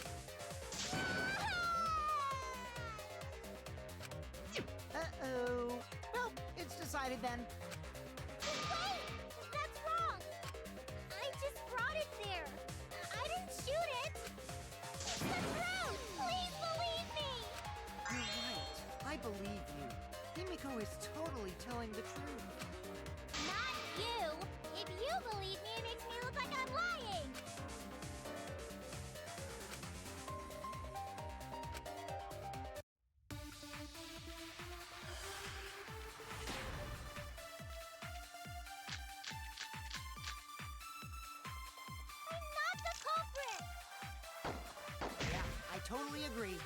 Uh-oh. Well, it's decided then. Wait! That's wrong! I just brought it there. I didn't shoot it! That's wrong! Please believe me! You're right. I believe you. Himiko is totally telling the truth. Not you! If you believe me, it makes me look like I'm lying! I'm not the culprit! Yeah, I totally agree.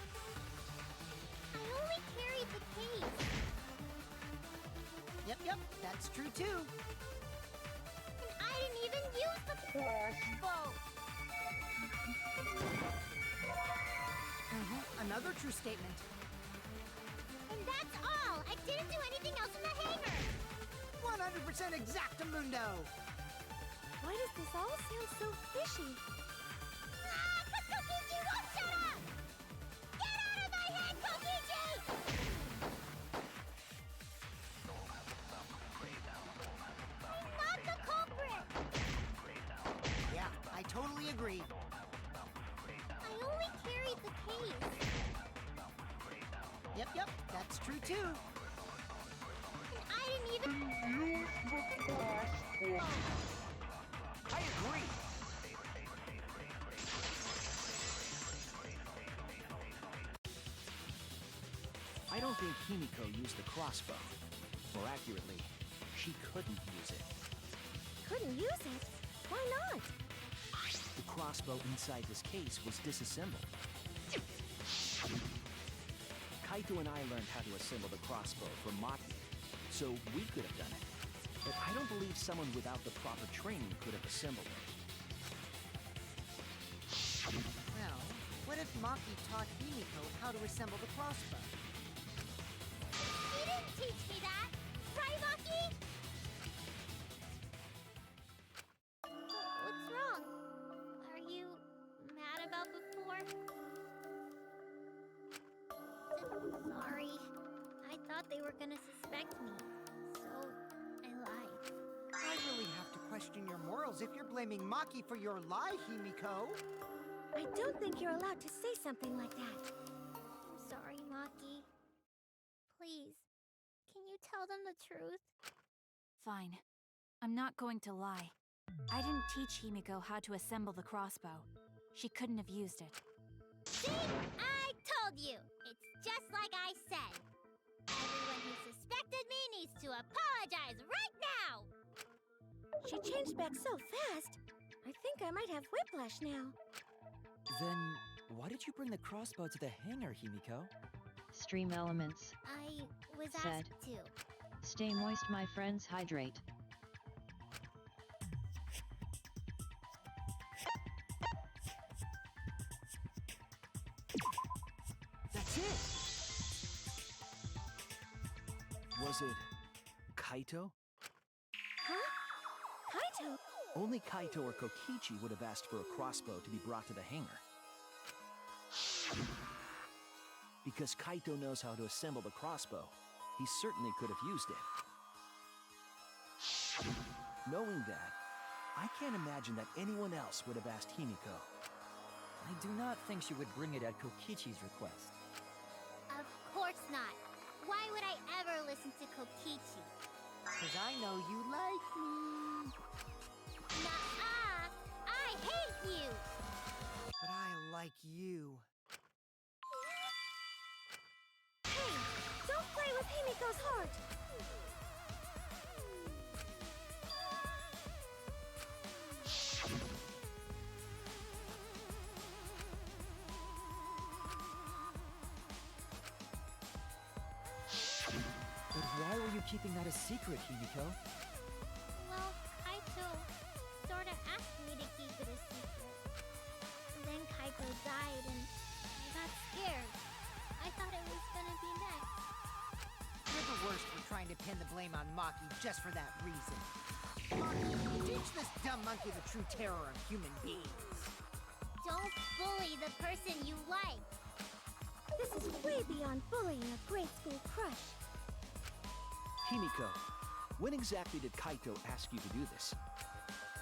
I only carried the case. Yep, that's true too. And I didn't even use the crossbow! Another true statement. And that's all! I didn't do anything else in the hangar! 100% exactamundo! Why does this all sound so fishy? Ah! Kokichi won't shut up! Get out of my head, Kokichi! I'm not the culprit! Yeah, I totally agree. I only carried the case. Yep, that's true too. And I didn't even use the crossbow. I agree! I don't think Himiko used the crossbow. More accurately, she couldn't use it. Couldn't use it? Why not? The crossbow inside this case was disassembled. Kaito and I learned how to assemble the crossbow from Maki, so we could have done it. But I don't believe someone without the proper training could have assembled it. Well, what if Maki taught Himiko how to assemble the crossbow? He didn't teach me that! Right, Maki? What's wrong? Are you mad about before? Sorry. I thought they were gonna suspect me, so I lied. I really have to question your morals if you're blaming Maki for your lie, Himiko. I don't think you're allowed to say something like that. I'm sorry, Maki. Please, can you tell them the truth? Fine. I'm not going to lie. I didn't teach Himiko how to assemble the crossbow. She couldn't have used it. See? I told you! It's just like I said. Everyone who suspected me needs to apologize right now! She changed back so fast. I think I might have whiplash now. Then, why did you bring the crossbow to the hangar, Himiko? Stream elements. I was Said. asked to. Stay moist, my friends, hydrate. That's it! Was it Kaito? Huh? Kaito? Only Kaito or Kokichi would have asked for a crossbow to be brought to the hangar. Because Kaito knows how to assemble the crossbow, he certainly could have used it. Knowing that, I can't imagine that anyone else would have asked Himiko. I do not think she would bring it at Kokichi's request. Of course not. Why would I ever listen to Kokichi? Cause I know you like me. Nuh-uh! I hate you! But I like you. Hey, don't play with Himiko's heart! But why were you keeping that a secret, Himiko? Well, Kaito sorta asked me to keep it a secret. Then Kaito died and I got scared. I thought it was gonna be next. You're the worst for trying to pin the blame on Maki just for that reason. Maki, teach this dumb monkey the true terror of human beings. Don't bully the person you like. This is way beyond bullying a grade school crush. Himiko, when exactly did Kaito ask you to do this?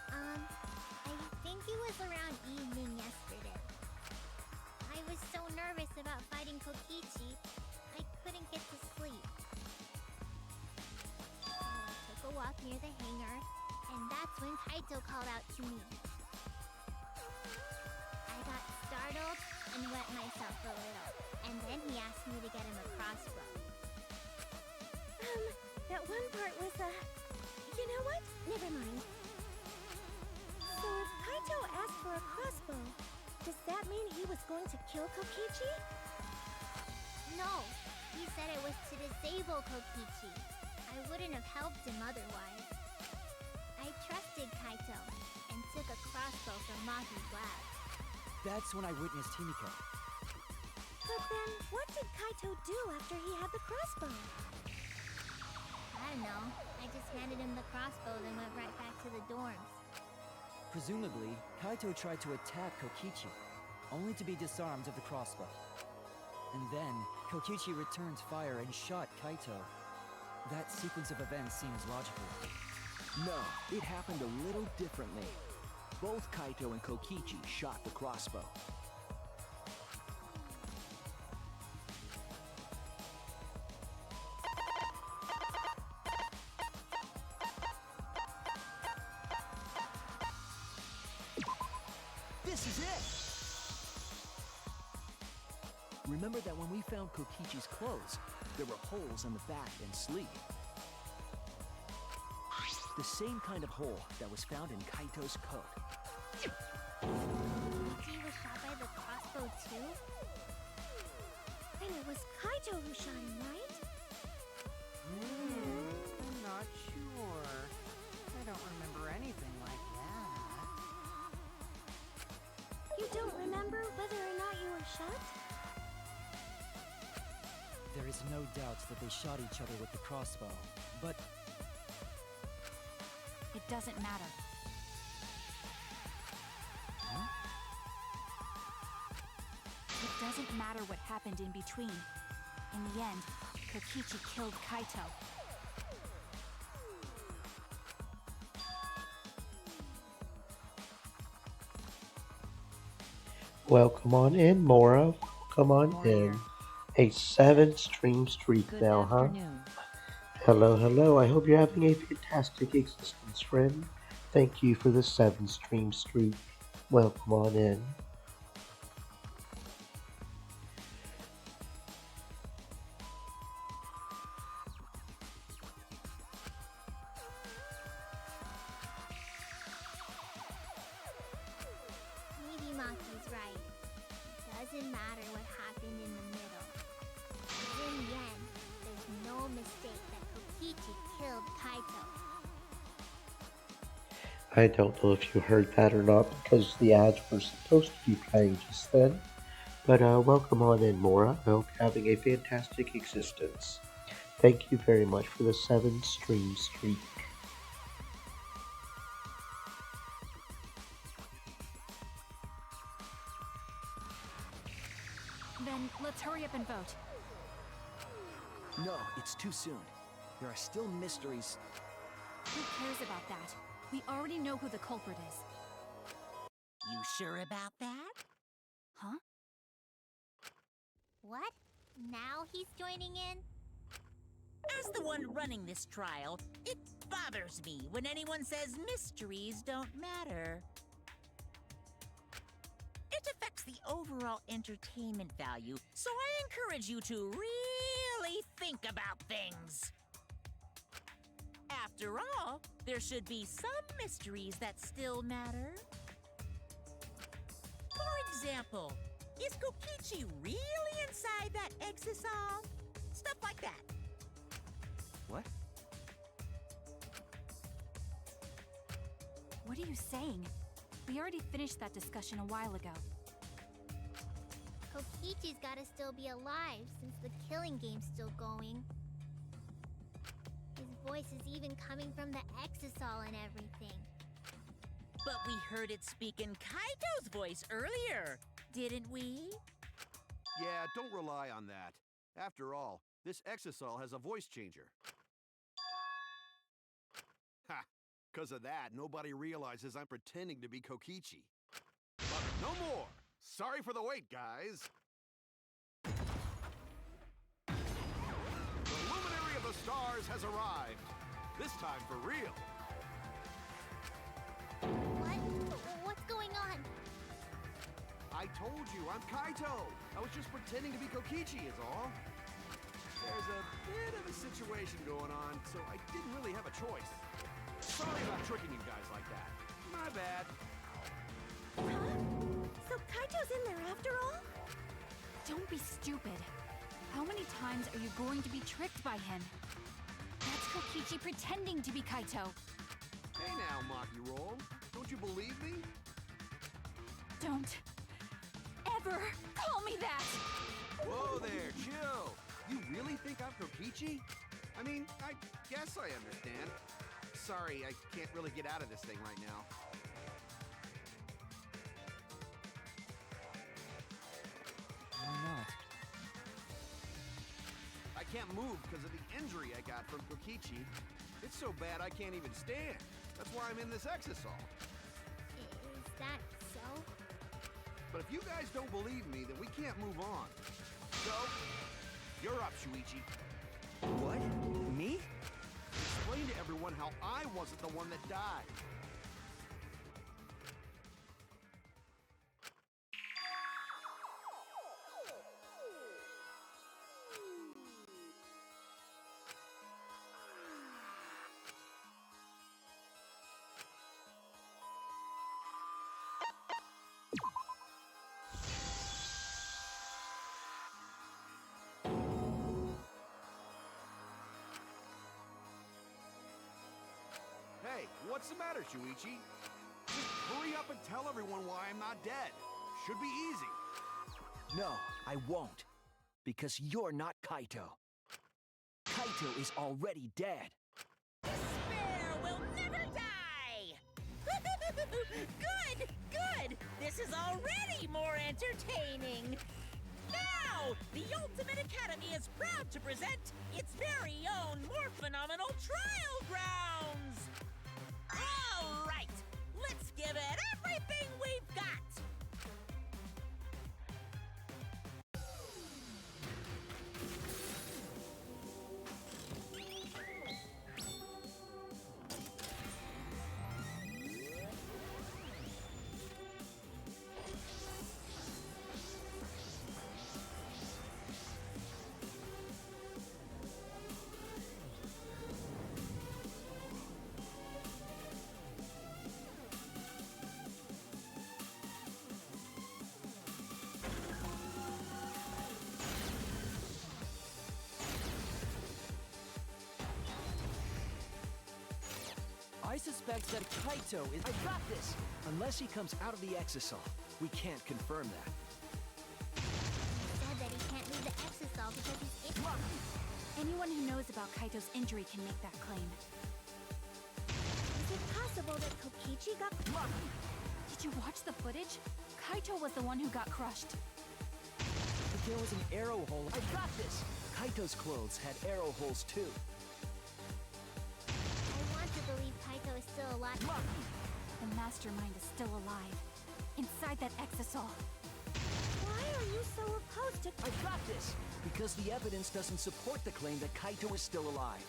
I think it was around evening yesterday. I was so nervous about fighting Kokichi, I couldn't get to sleep. So I took a walk near the hangar, and that's when Kaito called out to me. I got startled and wet myself a little, and then he asked me to get him a crossbow. That one part was, you know what? Never mind. So if Kaito asked for a crossbow, does that mean he was going to kill Kokichi? No, he said it was to disable Kokichi. I wouldn't have helped him otherwise. I trusted Kaito and took a crossbow from Maki's lab. That's when I witnessed Himiko. But then, what did Kaito do after he had the crossbow? I don't know. I just handed him the crossbow, then went right back to the dorms. Presumably, Kaito tried to attack Kokichi, only to be disarmed of the crossbow. And then, Kokichi returned fire and shot Kaito. That sequence of events seems logical. No, it happened a little differently. Both Kaito and Kokichi shot the crossbow. This is it! Remember that when we found Kokichi's clothes, there were holes in the back and sleeve. The same kind of hole that was found in Kaito's coat. Kokichi was shot by the crossbow too? And it was Kaito who shot him, right? I'm not sure. I don't remember anything like that. You don't remember whether or not you were shot? There is no doubt that they shot each other with the crossbow, but It doesn't matter. It doesn't matter what happened in between. In the end, Kokichi killed Kaito. Welcome on in, Mora. Come on Mora in. here. A 7-stream streak Good now, huh? afternoon. Hello, hello. I hope you're having a fantastic existence, friend. Thank you for the 7-stream streak. Welcome on in. Maybe Maki's right. Doesn't matter what happened in the middle. In the end, there's no mistake that Kokichi killed Kaito. I don't know if you heard that or not because the ads were supposed to be playing just then. But welcome on in, Laura. I hope you're having a fantastic existence. Thank you very much for the 7 stream streak. Then let's hurry up and vote. No, it's too soon. There are still mysteries. Who cares about that? We already know who the culprit is. You sure about that? Huh? What? Now he's joining in? As the one running this trial, it bothers me when anyone says mysteries don't matter. It affects the overall entertainment value, so I encourage you to really think about things. After all, there should be some mysteries that still matter. For example, is Kokichi really inside that exisal? Stuff like that. What? What are you saying? We already finished that discussion a while ago. Kokichi's gotta still be alive since the killing game's still going. His voice is even coming from the exisal and everything. But we heard it speak in Kaito's voice earlier, didn't we? Yeah, don't rely on that. After all, this exisal has a voice changer. Ha! 'Cause of that, nobody realizes I'm pretending to be Kokichi. But no more! Sorry for the wait, guys! The Luminary of the Stars has arrived. This time for real. What? What's going on? I told you, I'm Kaito. I was just pretending to be Kokichi is all. There's a bit of a situation going on, so I didn't really have a choice. Sorry about tricking you guys like that. My bad. Huh? So Kaito's in there after all? Don't be stupid. How many times are you going to be tricked by him? That's Kokichi pretending to be Kaito. Hey now, Maki Roll. Don't you believe me? Don't ever call me that! Whoa there, chill. You really think I'm Kokichi? I mean, I guess I understand. Sorry, I can't really get out of this thing right now. Why not? I can't move because of the injury I got from Kokichi. It's so bad I can't even stand. That's why I'm in this exisal. Is that so? But if you guys don't believe me, then we can't move on. So, you're up, Shuichi. What? Me? Explain to everyone how I wasn't the one that died. Hey, what's the matter, Shuichi? Just hurry up and tell everyone why I'm not dead. Should be easy. No, I won't. Because you're not Kaito. Kaito is already dead. Despair will never die! Good! Good! This is already more entertaining! Now, the Ultimate Academy is proud to present its very own more phenomenal trial grounds! All right, let's give it everything we've got! suspects that Kaito is... I got this! Unless he comes out of the exisal, we can't confirm that. He said that he can't leave the exisal because he's injured. Anyone who knows about Kaito's injury can make that claim. Is it possible that Kokichi got... Did you watch the footage? Kaito was the one who got crushed. But there was an arrow hole. I got this! Kaito's clothes had arrow holes too. I want to believe Kaito is still alive. The mastermind is still alive. Inside that exisal. Why are you so opposed to... I got this! Because the evidence doesn't support the claim that Kaito is still alive.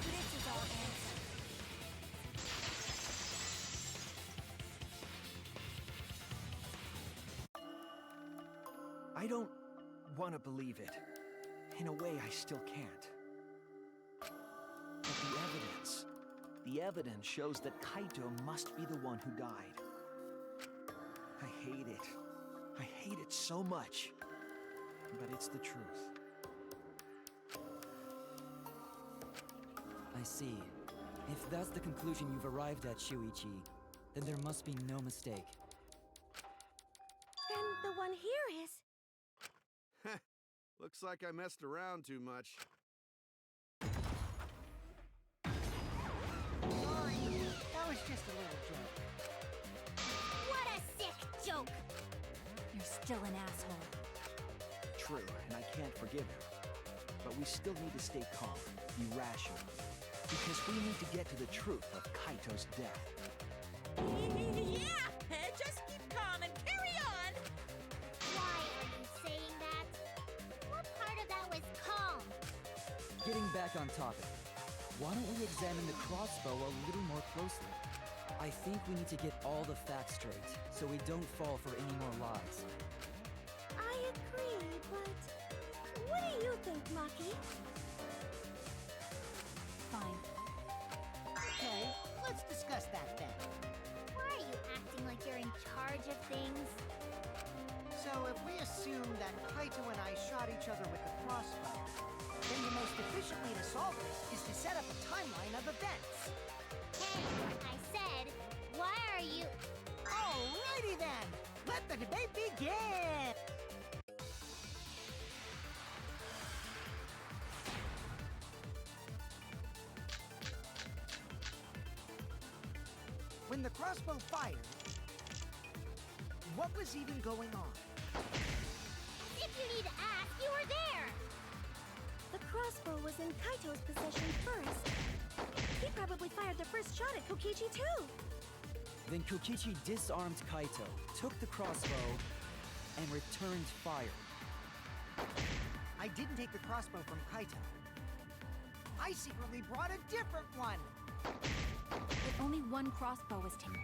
This is our answer. I don't want to believe it. In a way, I still can't. But the evidence shows that Kaito must be the one who died. I hate it. I hate it so much. But it's the truth. I see. If that's the conclusion you've arrived at, Shuichi, then there must be no mistake. Then the one here is... Looks like I messed around too much. Sorry, that was just a little joke. What a sick joke! You're still an asshole. True, and I can't forgive him. But we still need to stay calm, be rational. Because we need to get to the truth of Kaito's death. Yeah! Just keep calm and carry on! Why are you saying that? What part of that was calm? Getting back on topic, why don't we examine the crossbow a little more closely? I think we need to get all the facts straight, so we don't fall for any more lies. I agree, but... What do you think, Maki? Fine. Okay, let's discuss that then. Why are you acting like you're in charge of things? So if we assume that Kaito and I shot each other with the crossbow, then the most efficient way to solve this is to set up a timeline of events. Hey, I said, why are you... Alrighty then! Let the debate begin! When the crossbow fired, what was even going on? If you need to ask, you were there! The crossbow was in Kaito's possession first. He probably fired the first shot at Kokichi too. Then Kokichi disarmed Kaito, took the crossbow, and returned fire. I didn't take the crossbow from Kaito. I secretly brought a different one! But only one crossbow was taken.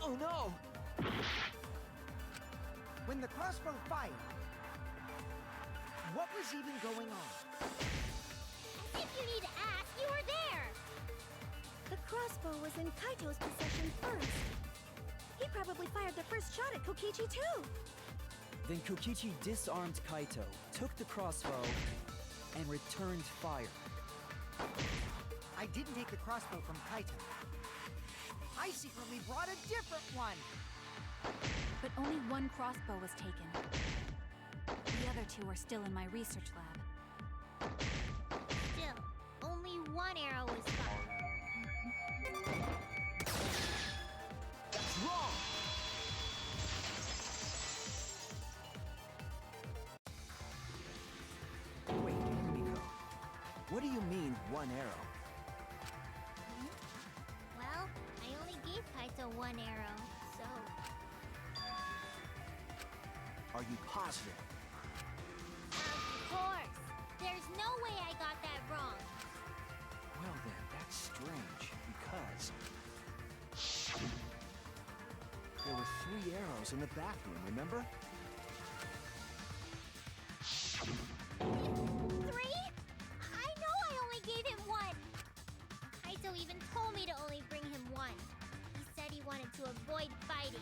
Oh no! When the crossbow fired, what was even going on? If you need to ask, you were there! The crossbow was in Kaito's possession first. He probably fired the first shot at Kokichi too. Then Kokichi disarmed Kaito, took the crossbow, and returned fire. I didn't take the crossbow from Kaito. I secretly brought a different one! But only one crossbow was taken. The other two are still in my research lab. Still, only one arrow was fired. That's wrong! Wait, Miko. What do you mean, one arrow? Well, I only gave Kaito one arrow, so... Are you positive? Of course! There's no way I got that wrong! Well then, that's strange, because because there were 3 arrows in the bathroom, remember? 3? I know I only gave him 1! Kaito even told me to only bring him 1. He said he wanted to avoid fighting.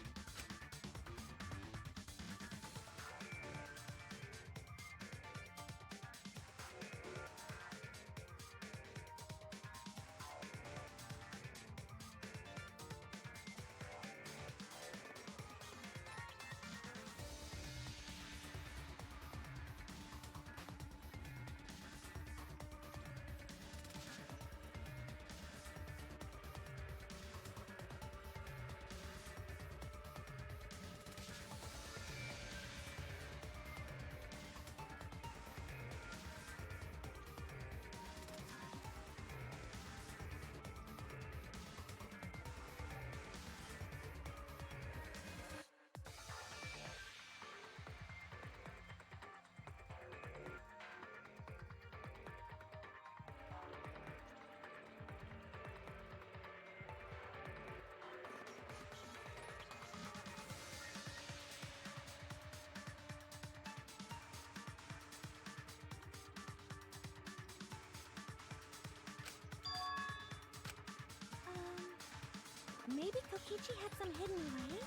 Maybe Kokichi had some hidden way?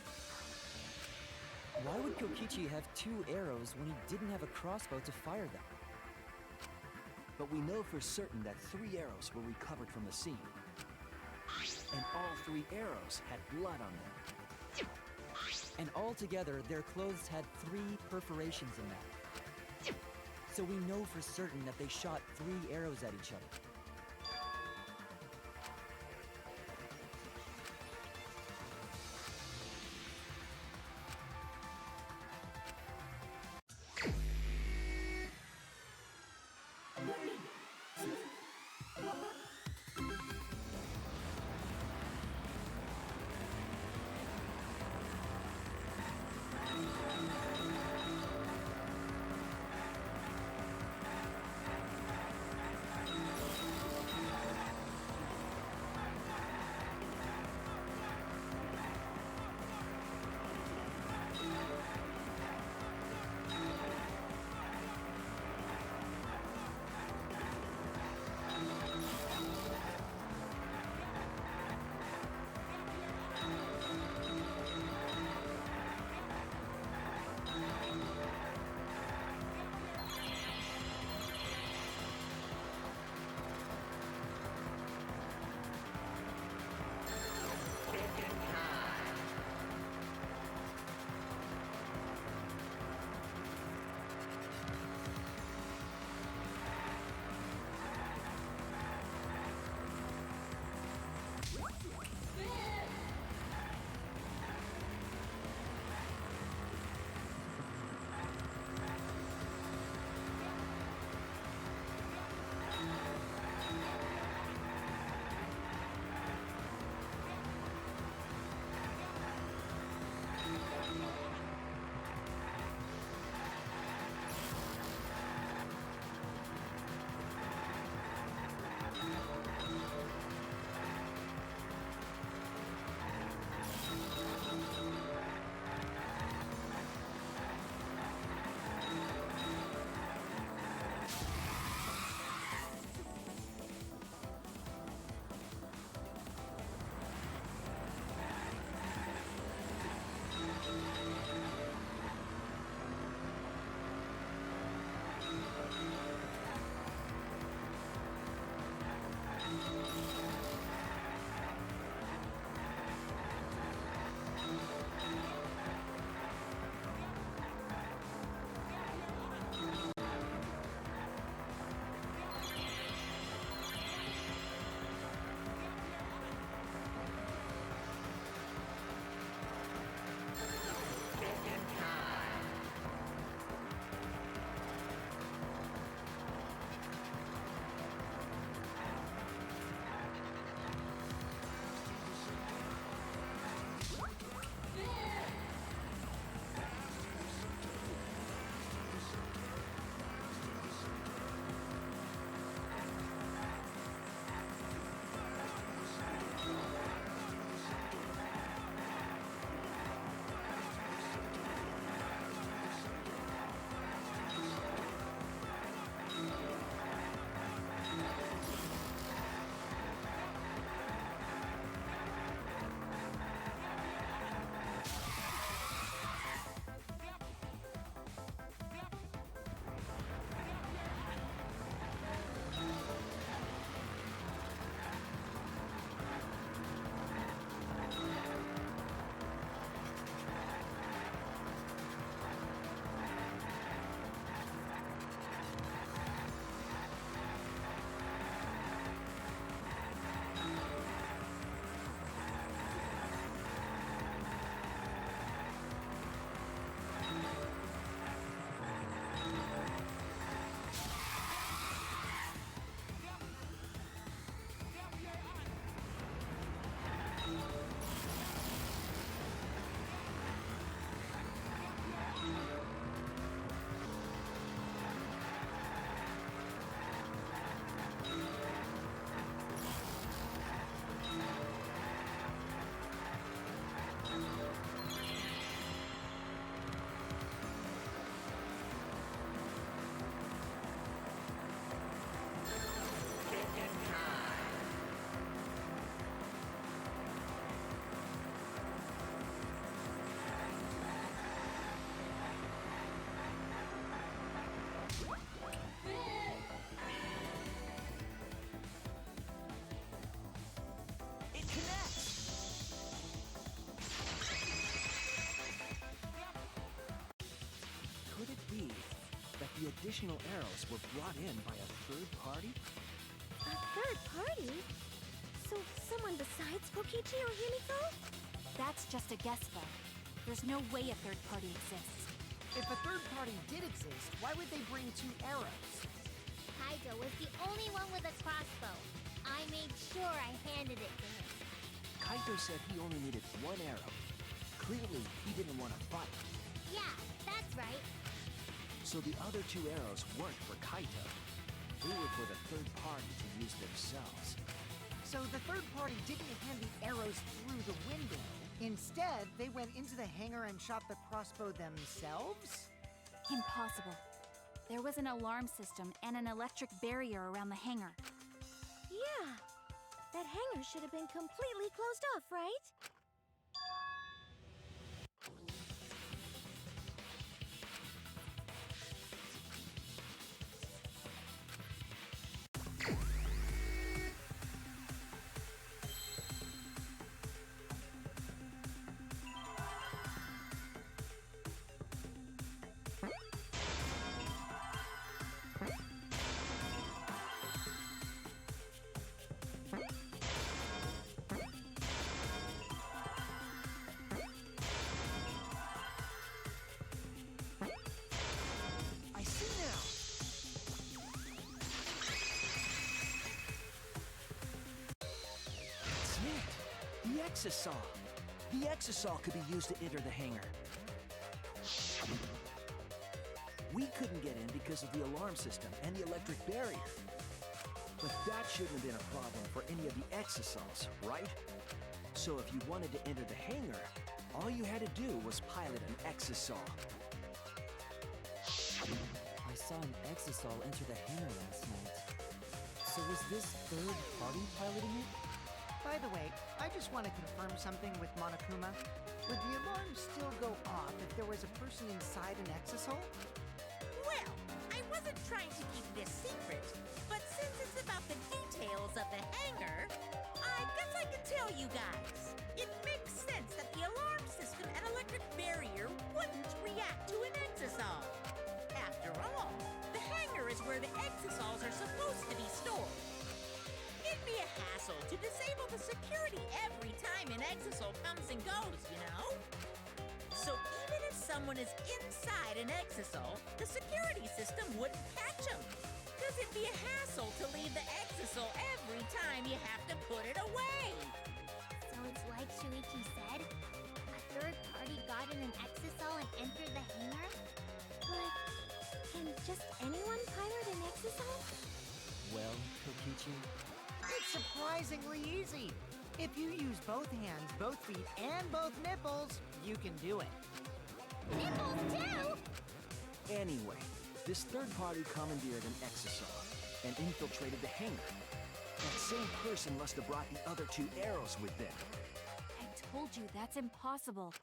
Why would Kokichi have 2 arrows when he didn't have a crossbow to fire them? But we know for certain that 3 arrows were recovered from the scene. And all 3 arrows had blood on them. And altogether, their clothes had 3 perforations in them. So we know for certain that they shot 3 arrows at each other. additional arrows were brought in by a third party? A third party? So someone besides Kokichi or Himiko? That's just a guess, though. There's no way a third party exists. If a third party did exist, why would they bring 2 arrows? Kaito was the only one with a crossbow. I made sure I handed it to him. Kaito said he only needed 1 arrow. Clearly, he didn't want to fight. Yeah, that's right. So the other 2 arrows weren't for Kaito. They were for the third party to use themselves. So the third party didn't hand the arrows through the window. Instead, they went into the hangar and shot the crossbow themselves? Impossible. There was an alarm system and an electric barrier around the hangar. Yeah. That hangar should have been completely closed off, right? I see now! That's it! The Exosaw! The Exosaw could be used to enter the hangar. We couldn't get in because of the alarm system and the electric barrier. But that shouldn't have been a problem for any of the Exosaws, right? So if you wanted to enter the hangar, all you had to do was pilot an Exosaw. I saw an Exosol enter the hangar last night. So was this third party piloting it? By the way, I just want to confirm something with Monokuma. Would the alarm still go off if there was a person inside an exosol? Well, I wasn't trying to keep this secret, but since it's about the details of the hangar, I guess I can tell you guys. It makes sense that the alarm system and electric barrier wouldn't react to an exosol. After all, the hangar is where the exosols are supposed to be stored. It'd be a hassle to disable the security every time an exosol comes and goes, you know? So even if someone is inside an exosol, the security system wouldn't catch them. Because it'd be a hassle to leave the exosol every time you have to put it away. So it's like Shuichi said? A third party got in an exosol and entered the hangar? But can just anyone pilot an exosol? Well, Kokichi, It's surprisingly easy. If you use both hands, both feet, and both nipples, you can do it. Nipples too! Anyway, this third party commandeered an Exosaw and infiltrated the hangar. That same person must have brought the other 2 arrows with them. I told you that's impossible.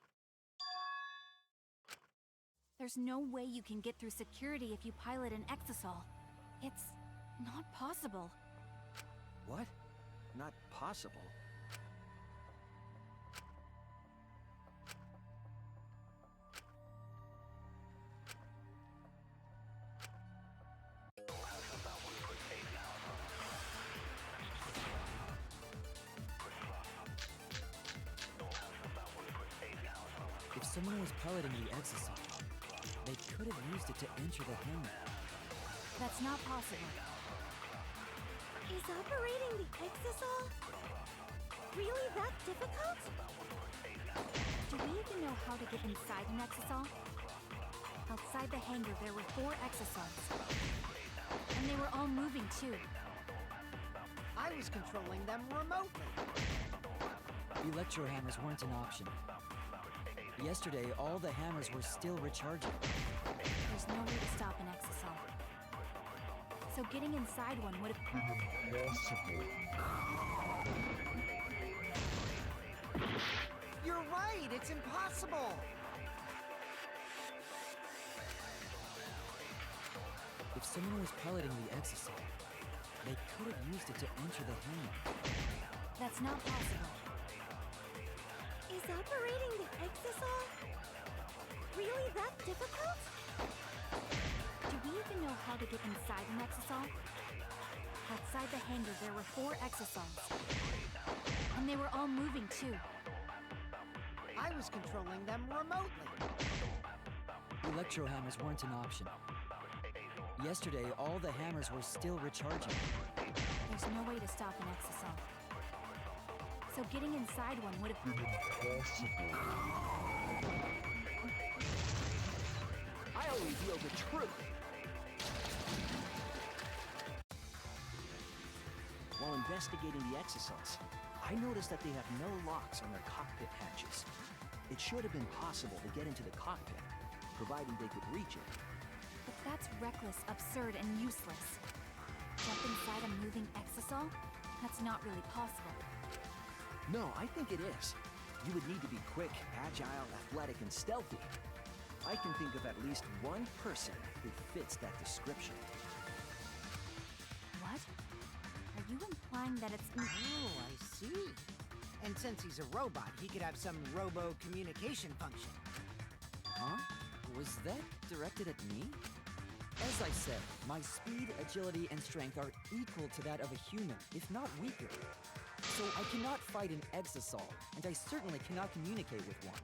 There's no way you can get through security if you pilot an exosol. It's not possible. What? Not possible. if someone was piloting the exosol, they could have used it to enter the hangar. That's not possible. Is operating the exosol really that difficult? Do we even know how to get inside an exosol? Outside the hangar, there were 4 exosols. And they were all moving, too. I was controlling them remotely. Electro hammers weren't an option. Yesterday, all the hammers were still recharging. There's no way to stop an exosol. So getting inside one would have... You're right, it's impossible. If someone was piloting the exosol, they could have used it to enter the hangar. That's not possible. Is operating the exosol really that difficult? Do we you even know how to get inside an exisal? Outside the hangar, there were 4 exisals. And they were all moving, too. I was controlling them remotely. Electro hammers weren't an option. Yesterday, all the hammers were still recharging. There's no way to stop an exisal. So getting inside one would have been impossible. I'll reveal the truth! While investigating the exisals, I noticed that they have no locks on their cockpit hatches. It should have been possible to get into the cockpit, providing they could reach it. But that's reckless, absurd, and useless. Jump inside a moving exisal? That's not really possible. No, I think it is. You would need to be quick, agile, athletic, and stealthy. I can think of at least one person who fits that description. What? Are you implying that it's... Oh, I see. And since he's a robot, he could have some robo-communication function. Huh? Was that directed at me? As I said, my speed, agility, and strength are equal to that of a human, if not weaker. So I cannot fight an exisal, and I certainly cannot communicate with one.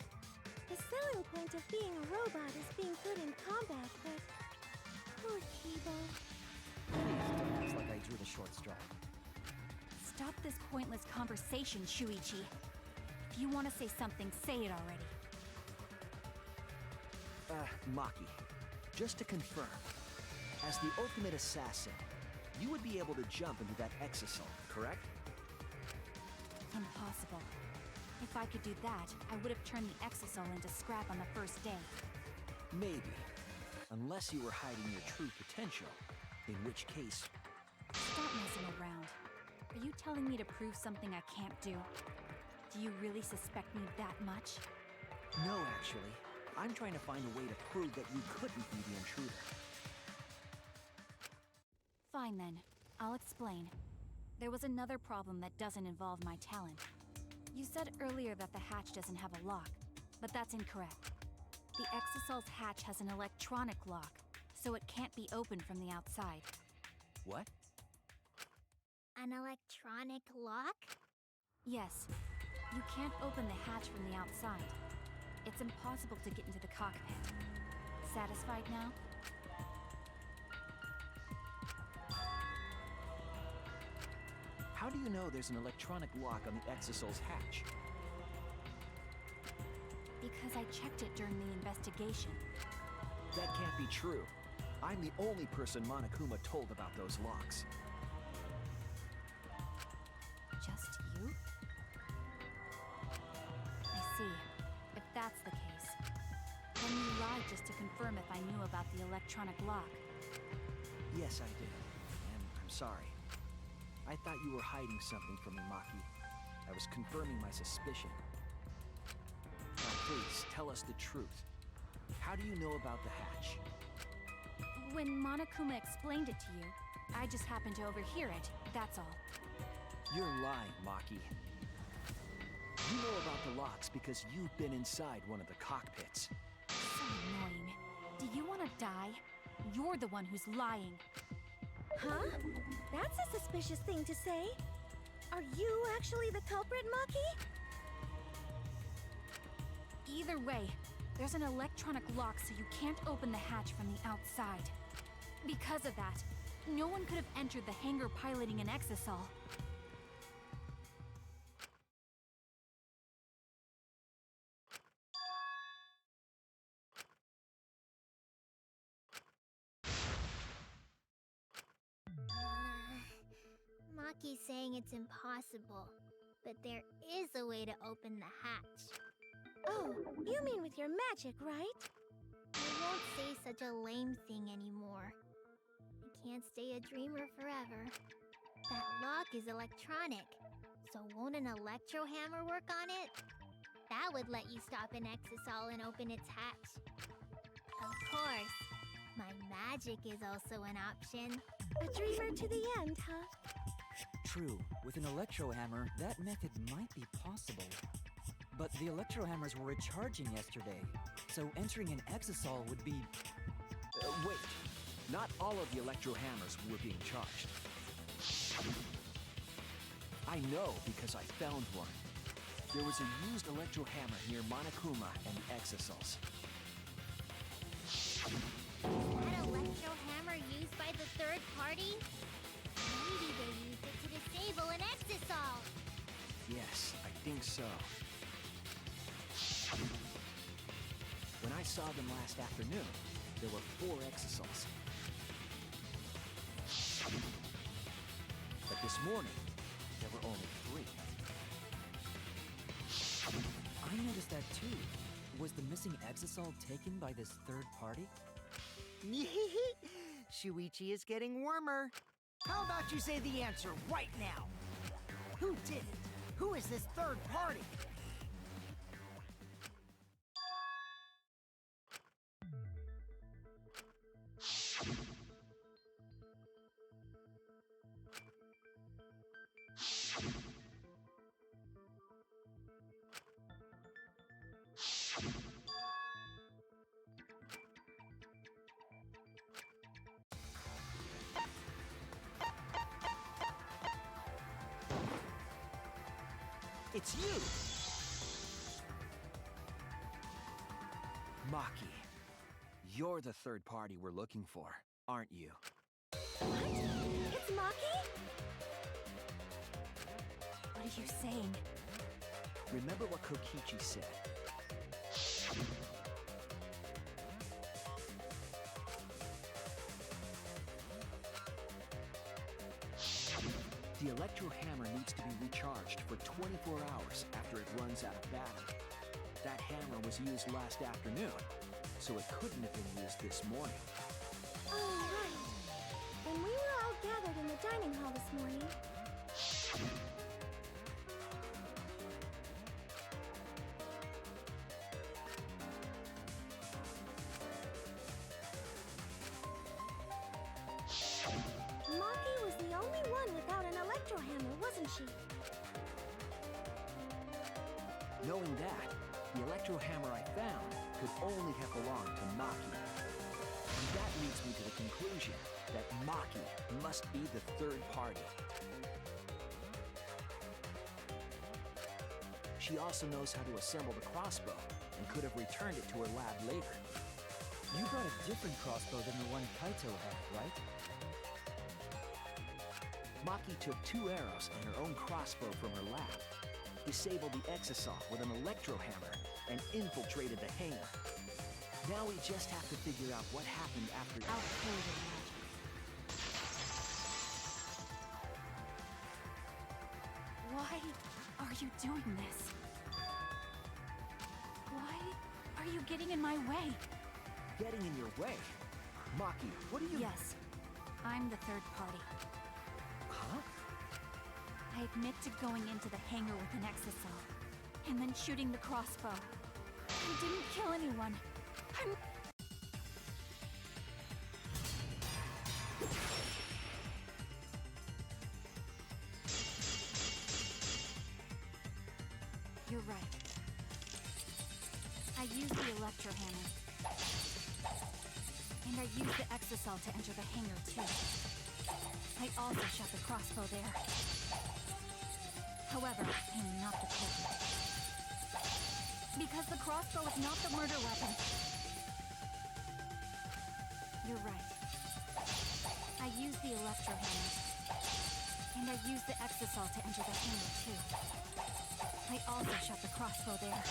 The selling point of being a robot is being good in combat, but... Poor Kibo. Please don't act like I drew the short straw. Stop this pointless conversation, Shuichi. If you want to say something, say it already. Maki, just to confirm, as the ultimate assassin, you would be able to jump into that exisal, correct? Impossible. If I could do that, I would have turned the exisal into scrap on the first day. Maybe. Unless you were hiding your true potential, in which case... Stop messing around. Are you telling me to prove something I can't do? Do you really suspect me that much? No, actually. I'm trying to find a way to prove that you couldn't be the intruder. Fine then. I'll explain. There was another problem that doesn't involve my talent. You said earlier that the hatch doesn't have a lock, but that's incorrect. The Exisal's hatch has an electronic lock, so it can't be opened from the outside. What? An electronic lock? Yes. You can't open the hatch from the outside. It's impossible to get into the cockpit. Satisfied now? How do you know there's an electronic lock on the Exisal's hatch? Because I checked it during the investigation. That can't be true. I'm the only person Monokuma told about those locks. Just you? I see. If that's the case, then you lied just to confirm if I knew about the electronic lock. Yes, I did. And I'm sorry. I thought you were hiding something from me, Maki. I was confirming my suspicion. Now please, tell us the truth. How do you know about the hatch? When Monokuma explained it to you, I just happened to overhear it, that's all. You're lying, Maki. You know about the locks because you've been inside one of the cockpits. So annoying. Do you want to die? You're the one who's lying. Huh? That's a suspicious thing to say. Are you actually the culprit, Maki? Either way, there's an electronic lock so you can't open the hatch from the outside. Because of that, no one could have entered the hangar piloting an Exisal. Maki's saying it's impossible, but there is a way to open the hatch. Oh, you mean with your magic, right? I won't say such a lame thing anymore. I can't stay a dreamer forever. That lock is electronic, so won't an electro hammer work on it? That would let you stop an Exisal and open its hatch. Of course, my magic is also an option. A dreamer to the end, huh? True, with an electro hammer, that method might be possible. But the electro hammers were recharging yesterday, so entering an exisal would be... Wait, Not all of the electro hammers were being charged. I know because I found one. There was a used electro hammer near Monokuma and the Exosols. That electro hammer used by the third party? Maybe they used it to disable an Exosol. Yes, I think so. When I saw them last afternoon, there were 4 Exosols. But this morning, there were only 3. I noticed that too. Was the missing Exosol taken by this third party? Shuichi is getting warmer. How about you say the answer right now? Who did it? Who is this third party? It's you! Maki, you're the third party we're looking for, aren't you? What? It's Maki? What are you saying? Remember what Kokichi said. The electro hammer needs to be recharged for 24 hours after it runs out of battery. That hammer was used last afternoon, so it couldn't have been used this morning. Oh, right. When we were all gathered in the dining hall this morning, Maki was the only one without an electro hammer, wasn't she? Knowing that, the electro hammer I found could only have belonged to Maki. And that leads me to the conclusion that Maki must be the third party. She also knows how to assemble the crossbow and could have returned it to her lab later. You brought a different crossbow than the one Kaito had, right? Maki took 2 arrows and her own crossbow from her lab, disabled the Exosol with an electro hammer, and infiltrated the hangar. Now we just have to figure out what happened after... I'll kill your magic. Why are you doing this? Why are you getting in my way? Getting in your way? Maki, what are you... Yes, I'm the third party. Huh? I admit to going into the hangar with an Exosol, and then shooting the crossbow. I didn't kill anyone. I'm... You're right. I used the electro hammer. And I used the Exosol to enter the hangar too. I also shot the crossbow there. However, I am not the culprit. Because the crossbow is not the murder weapon. You're right. I used the electro hammer. And I used the Exosol to enter the hangar too. I also shot the crossbow there.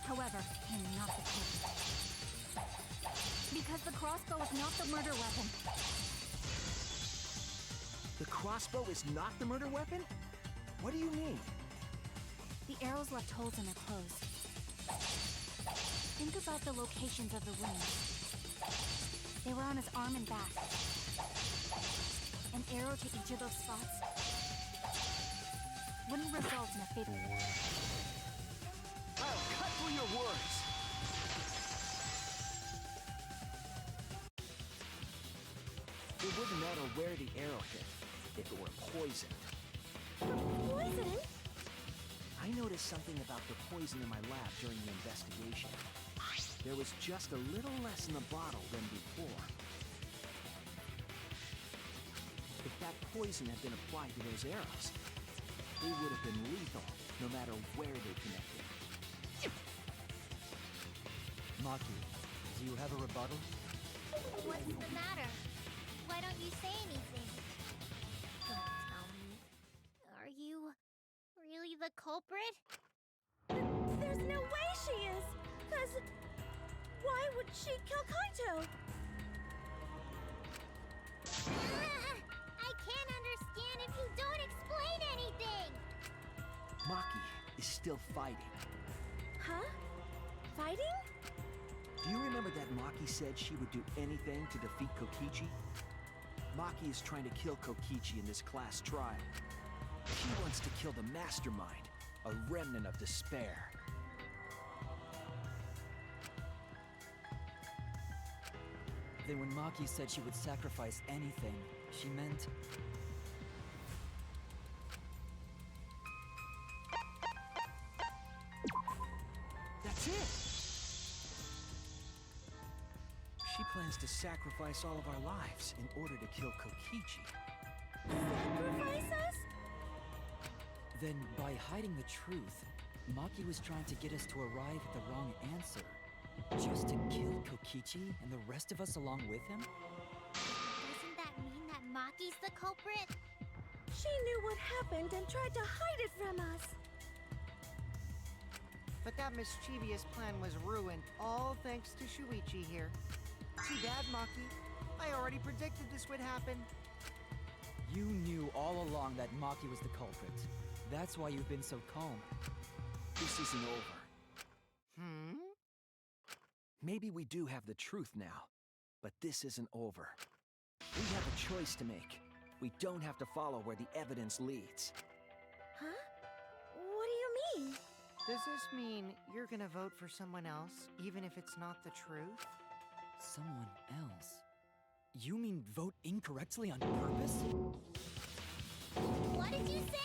However, I am not the culprit. Because the crossbow is not the murder weapon. The crossbow is not the murder weapon? What do you mean? The arrows left holes in their clothes. Think about the locations of the wounds. They were on his arm and back. An arrow to each of those spots wouldn't result in a fatal wound. I'll cut through your words! It wouldn't matter where the arrow hit, if it were poisoned. Poison? I noticed something about the poison in my lab during the investigation. There was just a little less in the bottle than before. If that poison had been applied to those arrows, they would have been lethal, no matter where they connected. Maki, do you have a rebuttal? What's the matter? Why don't you say anything? Don't tell me. Are you really the culprit? There's no way she is! Cause why would she kill Kaito? I can't understand if you don't explain anything! Maki is still fighting. Huh? Fighting? Do you remember that Maki said she would do anything to defeat Kokichi? Maki is trying to kill Kokichi in this class trial. She wants to kill the mastermind, a remnant of despair. Then when Maki said she would sacrifice anything, she meant... That's it! She plans to sacrifice all of our lives in order to kill Kokichi. Sacrifice us? Then, by hiding the truth, Maki was trying to get us to arrive at the wrong answer. Just to kill Kokichi and the rest of us along with him? Doesn't that mean that Maki's the culprit? She knew what happened and tried to hide it from us. But that mischievous plan was ruined, all thanks to Shuichi here. Too bad, Maki. I already predicted this would happen. You knew all along that Maki was the culprit. That's why you've been so calm. This isn't over. Maybe we do have the truth now, but this isn't over. We have a choice to make. We don't have to follow where the evidence leads. Huh? What do you mean? Does this mean you're gonna vote for someone else, even if it's not the truth? Someone else? You mean vote incorrectly on purpose? What did you say?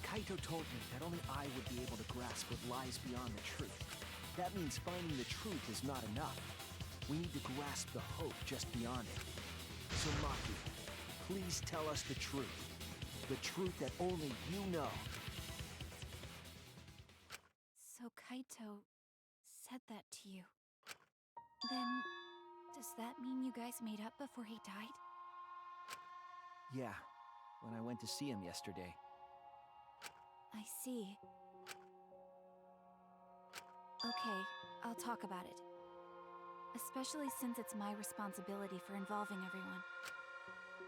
Kaito told me that only I would be able to grasp what lies beyond the truth. That means finding the truth is not enough. We need to grasp the hope just beyond it. So Maki, please tell us the truth. The truth that only you know. So Kaito said that to you. Then, does that mean you guys made up before he died? Yeah, when I went to see him yesterday. I see. Okay, I'll talk about it. Especially since it's my responsibility for involving everyone.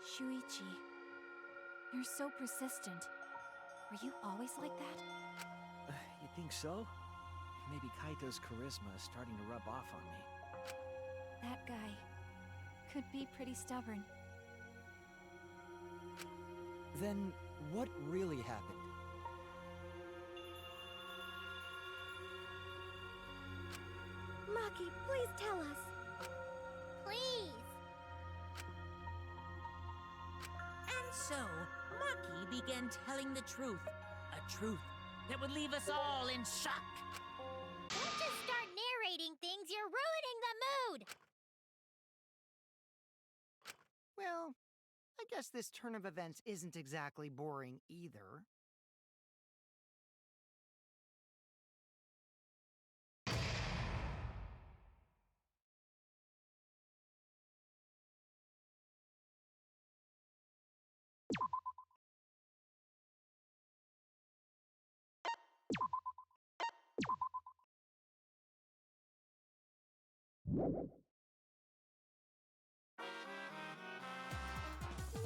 Shuichi, you're so persistent. Were you always like that? You think so? Maybe Kaito's charisma is starting to rub off on me. That guy could be pretty stubborn. Then, what really happened? Maki, please tell us. Please. And so, Maki began telling the truth. A truth that would leave us all in shock. Don't just start narrating things, you're ruining the mood! Well, I guess this turn of events isn't exactly boring either.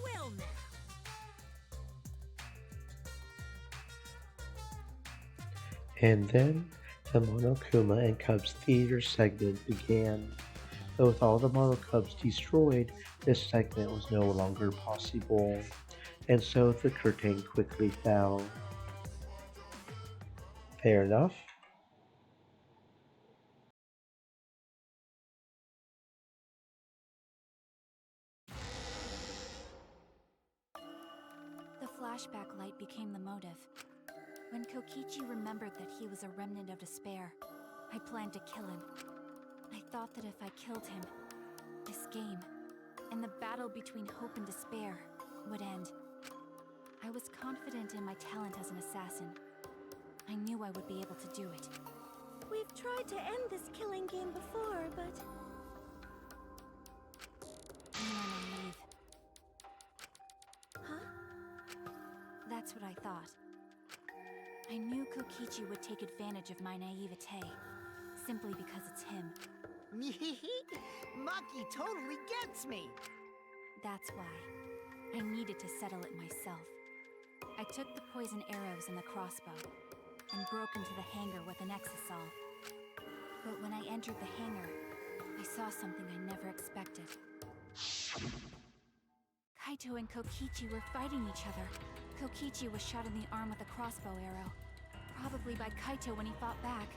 Well now. And then the Monokuma and Cubs theater segment began. But with all the Monokubs destroyed, this segment was no longer possible, and so the curtain quickly fell. Fair enough. The flashback light became the motive. When Kokichi remembered that he was a remnant of despair, I planned to kill him. I thought that if I killed him, this game, and the battle between hope and despair, would end. I was confident in my talent as an assassin. I knew I would be able to do it. We've tried to end this killing game before, but You are naive. huh? That's what I thought. I knew Kokichi would take advantage of my naivete, simply because it's him. Maki totally gets me! That's why. I needed to settle it myself. I took the poison arrows and the crossbow, and broke into the hangar with an exisal. But when I entered the hangar, I saw something I never expected. Kaito and Kokichi were fighting each other. Kokichi was shot in the arm with a crossbow arrow, probably by Kaito when he fought back.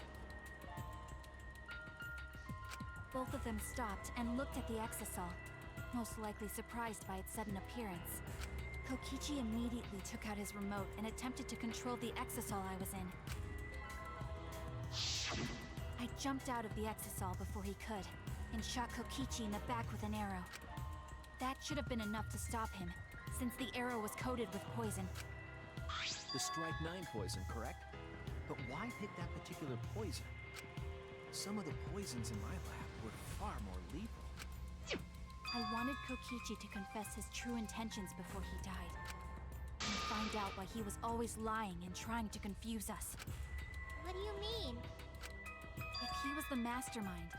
Both of them stopped and looked at the exisal, most likely surprised by its sudden appearance. Kokichi immediately took out his remote and attempted to control the exisal I was in. I jumped out of the exisal before he could, and shot Kokichi in the back with an arrow. That should have been enough to stop him, since the arrow was coated with poison. The Strike 9 poison, correct? But why pick that particular poison? Some of the poisons in my lab were far more lethal. I wanted Kokichi to confess his true intentions before he died, and find out why he was always lying and trying to confuse us. What do you mean? If he was the mastermind,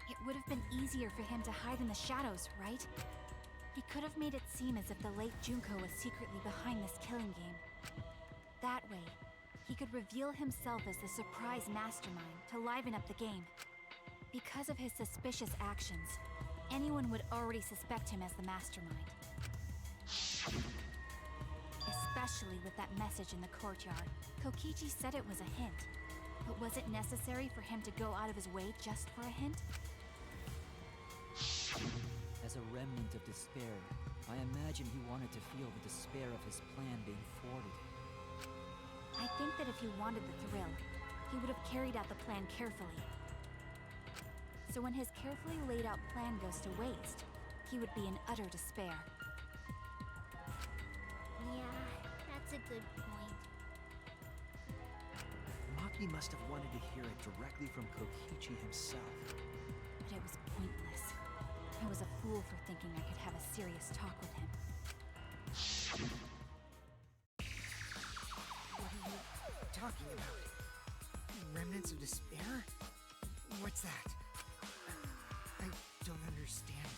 it would have been easier for him to hide in the shadows, right? He could have made it seem as if the late Junko was secretly behind this killing game. That way, he could reveal himself as the surprise mastermind to liven up the game. Because of his suspicious actions, anyone would already suspect him as the mastermind. Especially with that message in the courtyard. Kokichi said it was a hint. But was it necessary for him to go out of his way just for a hint? As a remnant of despair, I imagine he wanted to feel the despair of his plan being thwarted. I think that if he wanted the thrill, he would have carried out the plan carefully. So when his carefully laid out plan goes to waste, he would be in utter despair. Yeah, that's a good point. Maki must have wanted to hear it directly from Kokichi himself. But it was pointless. I was a fool for thinking I could have a serious talk with him. What are you talking about? Remnants of despair? What's that? I don't understand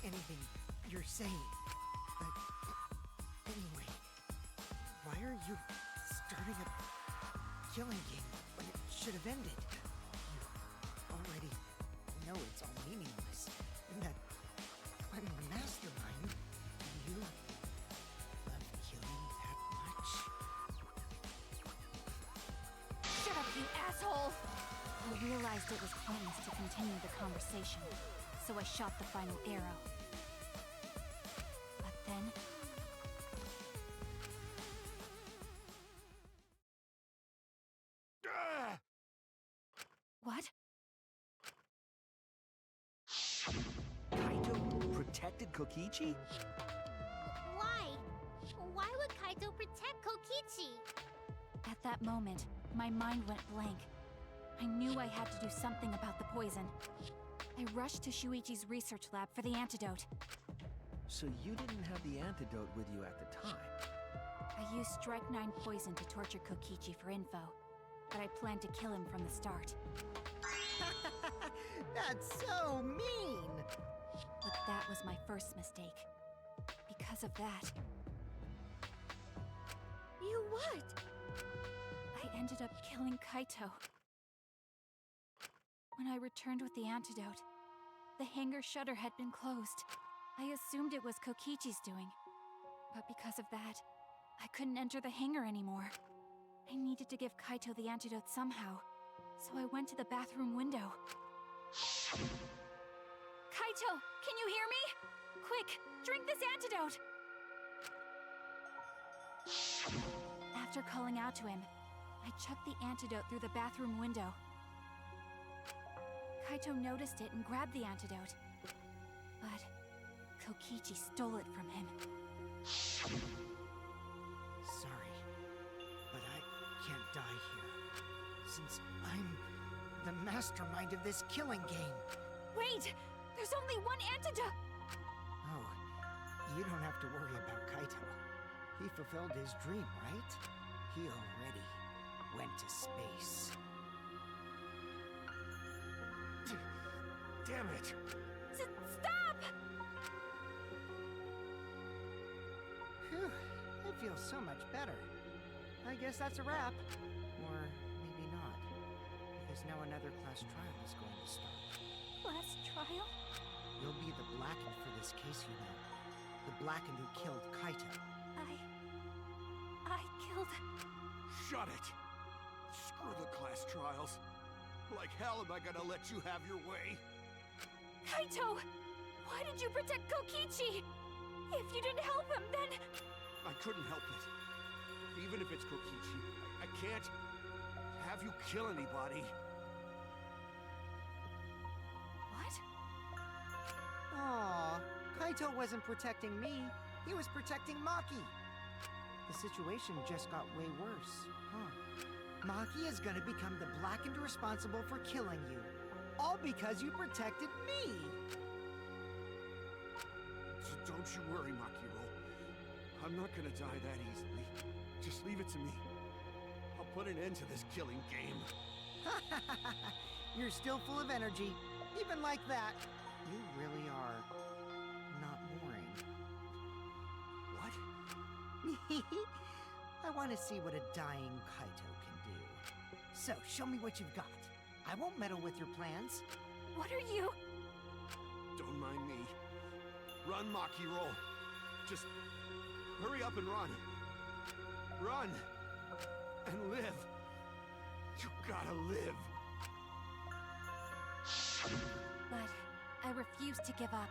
anything you're saying. But anyway, why are you starting a killing game when it should have ended? You already know it's all meaningless, and that I'm the mastermind. You love killing that much? Shut up, you asshole! I realized it was pointless to continue the conversation, so I shot the final arrow. But then... What? Kaito protected Kokichi? Why? Why would Kaito protect Kokichi? At that moment, my mind went blank. I knew I had to do something about the poison. I rushed to Shuichi's research lab for the antidote. So you didn't have the antidote with you at the time? I used Strike 9 poison to torture Kokichi for info, but I planned to kill him from the start. That's so mean! But that was my first mistake. Because of that, You what? I ended up killing Kaito. When I returned with the antidote, the hangar shutter had been closed. I assumed it was Kokichi's doing. But because of that, I couldn't enter the hangar anymore. I needed to give Kaito the antidote somehow, so I went to the bathroom window. Kaito, can you hear me? Quick, drink this antidote! After calling out to him, I chucked the antidote through the bathroom window. Kaito noticed it and grabbed the antidote. But Kokichi stole it from him. Sorry, but I can't die here, since I'm the mastermind of this killing game. Wait! There's only one antidote! Oh, you don't have to worry about Kaito. He fulfilled his dream, right? He already went to space. Damn it! Stop! Phew, it feels so much better. I guess that's a wrap. Or maybe not. Because now another class trial is going to start. Class trial? You'll be the Blackened for this case, you know. The Blackened who killed Kaito. I killed... Shut it! Screw the class trials. Like hell am I gonna let you have your way? Kaito! Why did you protect Kokichi? If you didn't help him, then... I couldn't help it. Even if it's Kokichi, I can't have you kill anybody. What? Aw, Kaito wasn't protecting me. He was protecting Maki. The situation just got way worse, huh? Maki is gonna become the Blackened responsible for killing you. All because you protected me! So don't you worry, Makiro. I'm not gonna die that easily. Just leave it to me. I'll put an end to this killing game. You're still full of energy. Even like that, you really are not boring. What? I want to see what a dying Kaito can do. So, show me what you've got. I won't meddle with your plans. What are you... Don't mind me. Run, Makiro. Just hurry up and run. Run! And live. You gotta live. But I refused to give up.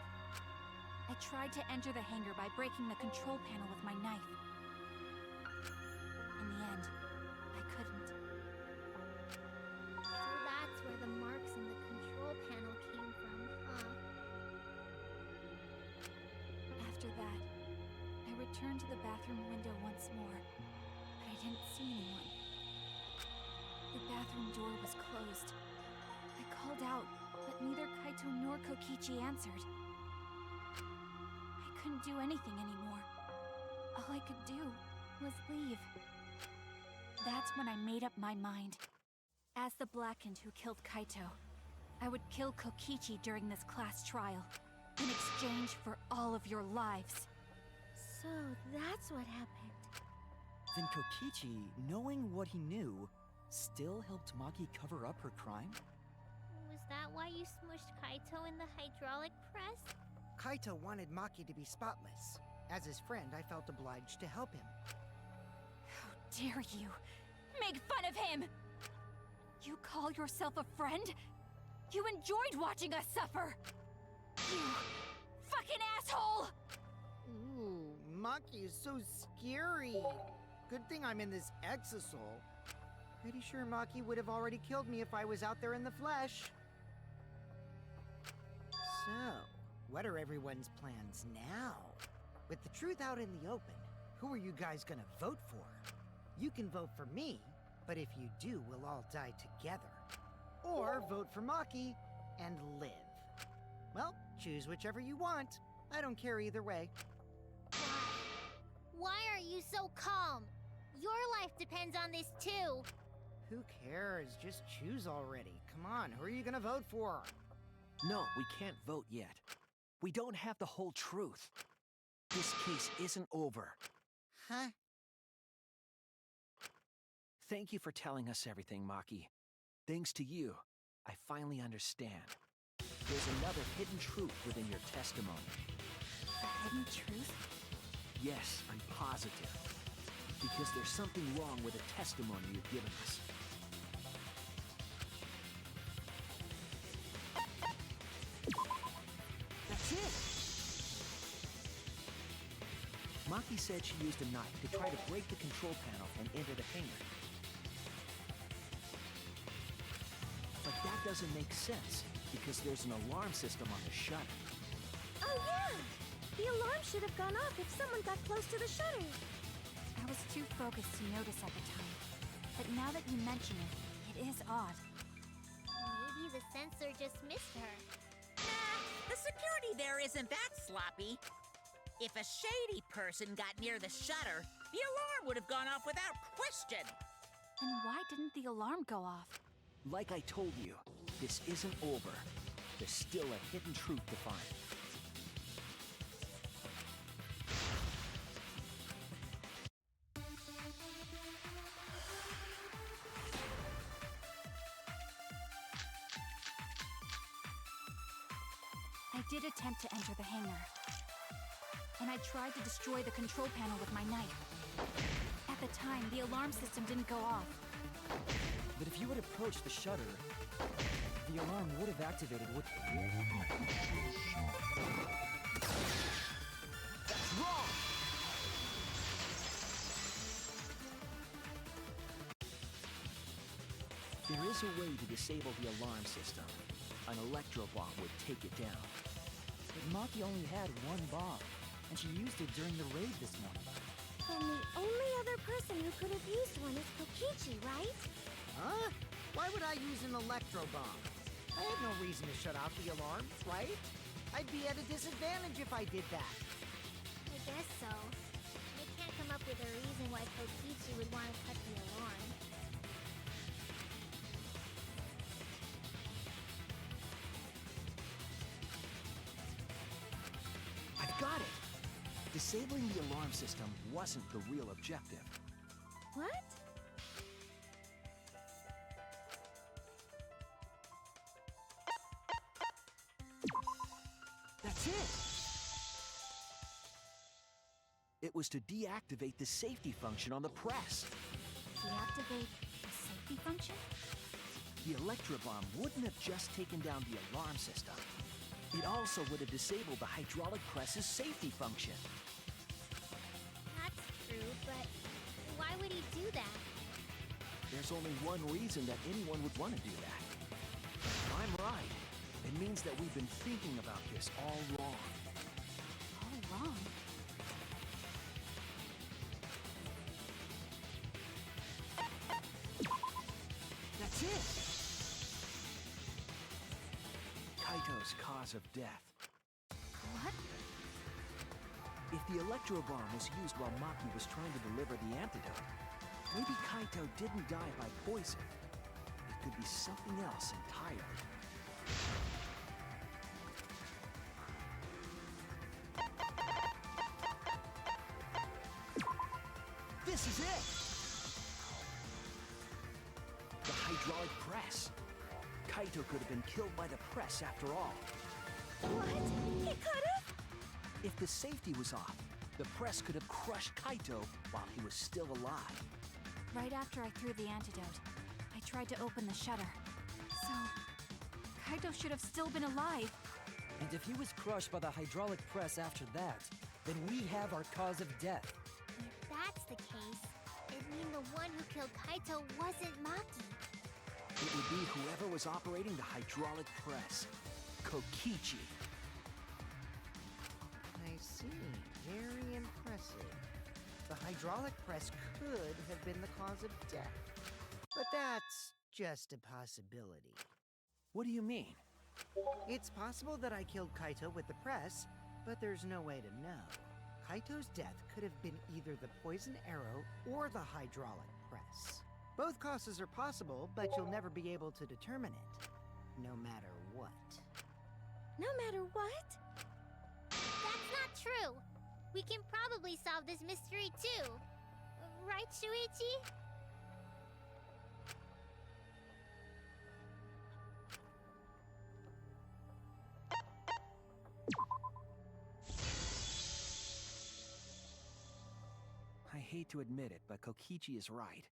I tried to enter the hangar by breaking the control panel with my knife. In the end, I couldn't. So that's where the marks in the control panel came from, huh? After that, I returned to the bathroom window once more, but I didn't see anyone. The bathroom door was closed. I called out, but neither Kaito nor Kokichi answered. I couldn't do anything anymore. All I could do was leave. That's when I made up my mind. As the Blackened who killed Kaito, I would kill Kokichi during this class trial, in exchange for all of your lives. So that's what happened. Then Kokichi, knowing what he knew, still helped Maki cover up her crime? Was that why you smushed Kaito in the hydraulic press? Kaito wanted Maki to be spotless. As his friend, I felt obliged to help him. How dare you! Make fun of him! You call yourself a friend? You enjoyed watching us suffer! You fucking asshole! Ooh, Maki is so scary. Good thing I'm in this exisal. Pretty sure Maki would have already killed me if I was out there in the flesh. So, what are everyone's plans now? With the truth out in the open, who are you guys gonna vote for? You can vote for me, but if you do, we'll all die together. Or vote for Maki and live. Well, choose whichever you want. I don't care either way. Why are you so calm? Your life depends on this too. Who cares? Just choose already. Come on, who are you gonna vote for? No, we can't vote yet. We don't have the whole truth. This case isn't over. Huh? Thank you for telling us everything, Maki. Thanks to you, I finally understand. There's another hidden truth within your testimony. The hidden truth? Yes, I'm positive. Because there's something wrong with the testimony you've given us. That's it! Maki said she used a knife to try to break the control panel and enter the hangar. doesn't make sense, because there's an alarm system on the shutter. Oh yeah! The alarm should have gone off if someone got close to the shutter. I was too focused to notice at the time. But now that you mention it, it is odd. Maybe the sensor just missed her. Nah, the security there isn't that sloppy. If a shady person got near the shutter, the alarm would have gone off without question. Then why didn't the alarm go off? Like I told you, this isn't over. There's still a hidden truth to find. I did attempt to enter the hangar. And I tried to destroy the control panel with my knife. At the time, the alarm system didn't go off. But if you had approached the shutter, the alarm would have activated with... That's wrong! There is a way to disable the alarm system. An electro bomb would take it down. But Maki only had one bomb, and she used it during the raid this morning. Then the only other person who could have used one is Kokichi, right? Huh? Why would I use an electro bomb? I had no reason to shut off the alarm, right? I'd be at a disadvantage if I did that. I guess so. I can't come up with a reason why Kokichi would want to cut the alarm. I've got it! Disabling the alarm system wasn't the real objective. What? That's it! It was to deactivate the safety function on the press. Deactivate the safety function? The Electrobomb wouldn't have just taken down the alarm system. It also would have disabled the hydraulic press's safety function. That's true, but why would he do that? There's only one reason that anyone would want to do that. If I'm right, it means that we've been thinking about this all wrong. All wrong? That's it! Kaito's cause of death. What? If the Electro Bomb was used while Maki was trying to deliver the antidote, maybe Kaito didn't die by poison. It could be something else entirely. This is it! The hydraulic press. Kaito could have been killed by the press after all. What? He could have? If the safety was off, the press could have crushed Kaito while he was still alive. Right after I threw the antidote, I tried to open the shutter. So, Kaito should have still been alive. And if he was crushed by the hydraulic press after that, then we have our cause of death. If that's the case, it'd mean the one who killed Kaito wasn't Maki. It would be whoever was operating the hydraulic press. Kokichi. I see. Very impressive. The hydraulic press could have been the cause of death. But that's just a possibility. What do you mean? It's possible that I killed Kaito with the press, but there's no way to know. Kaito's death could have been either the poison arrow or the hydraulic press. Both causes are possible, but you'll never be able to determine it, no matter what. No matter what? That's not true. We can probably solve this mystery too. Right, Shuichi? I hate to admit it, but Kokichi is right.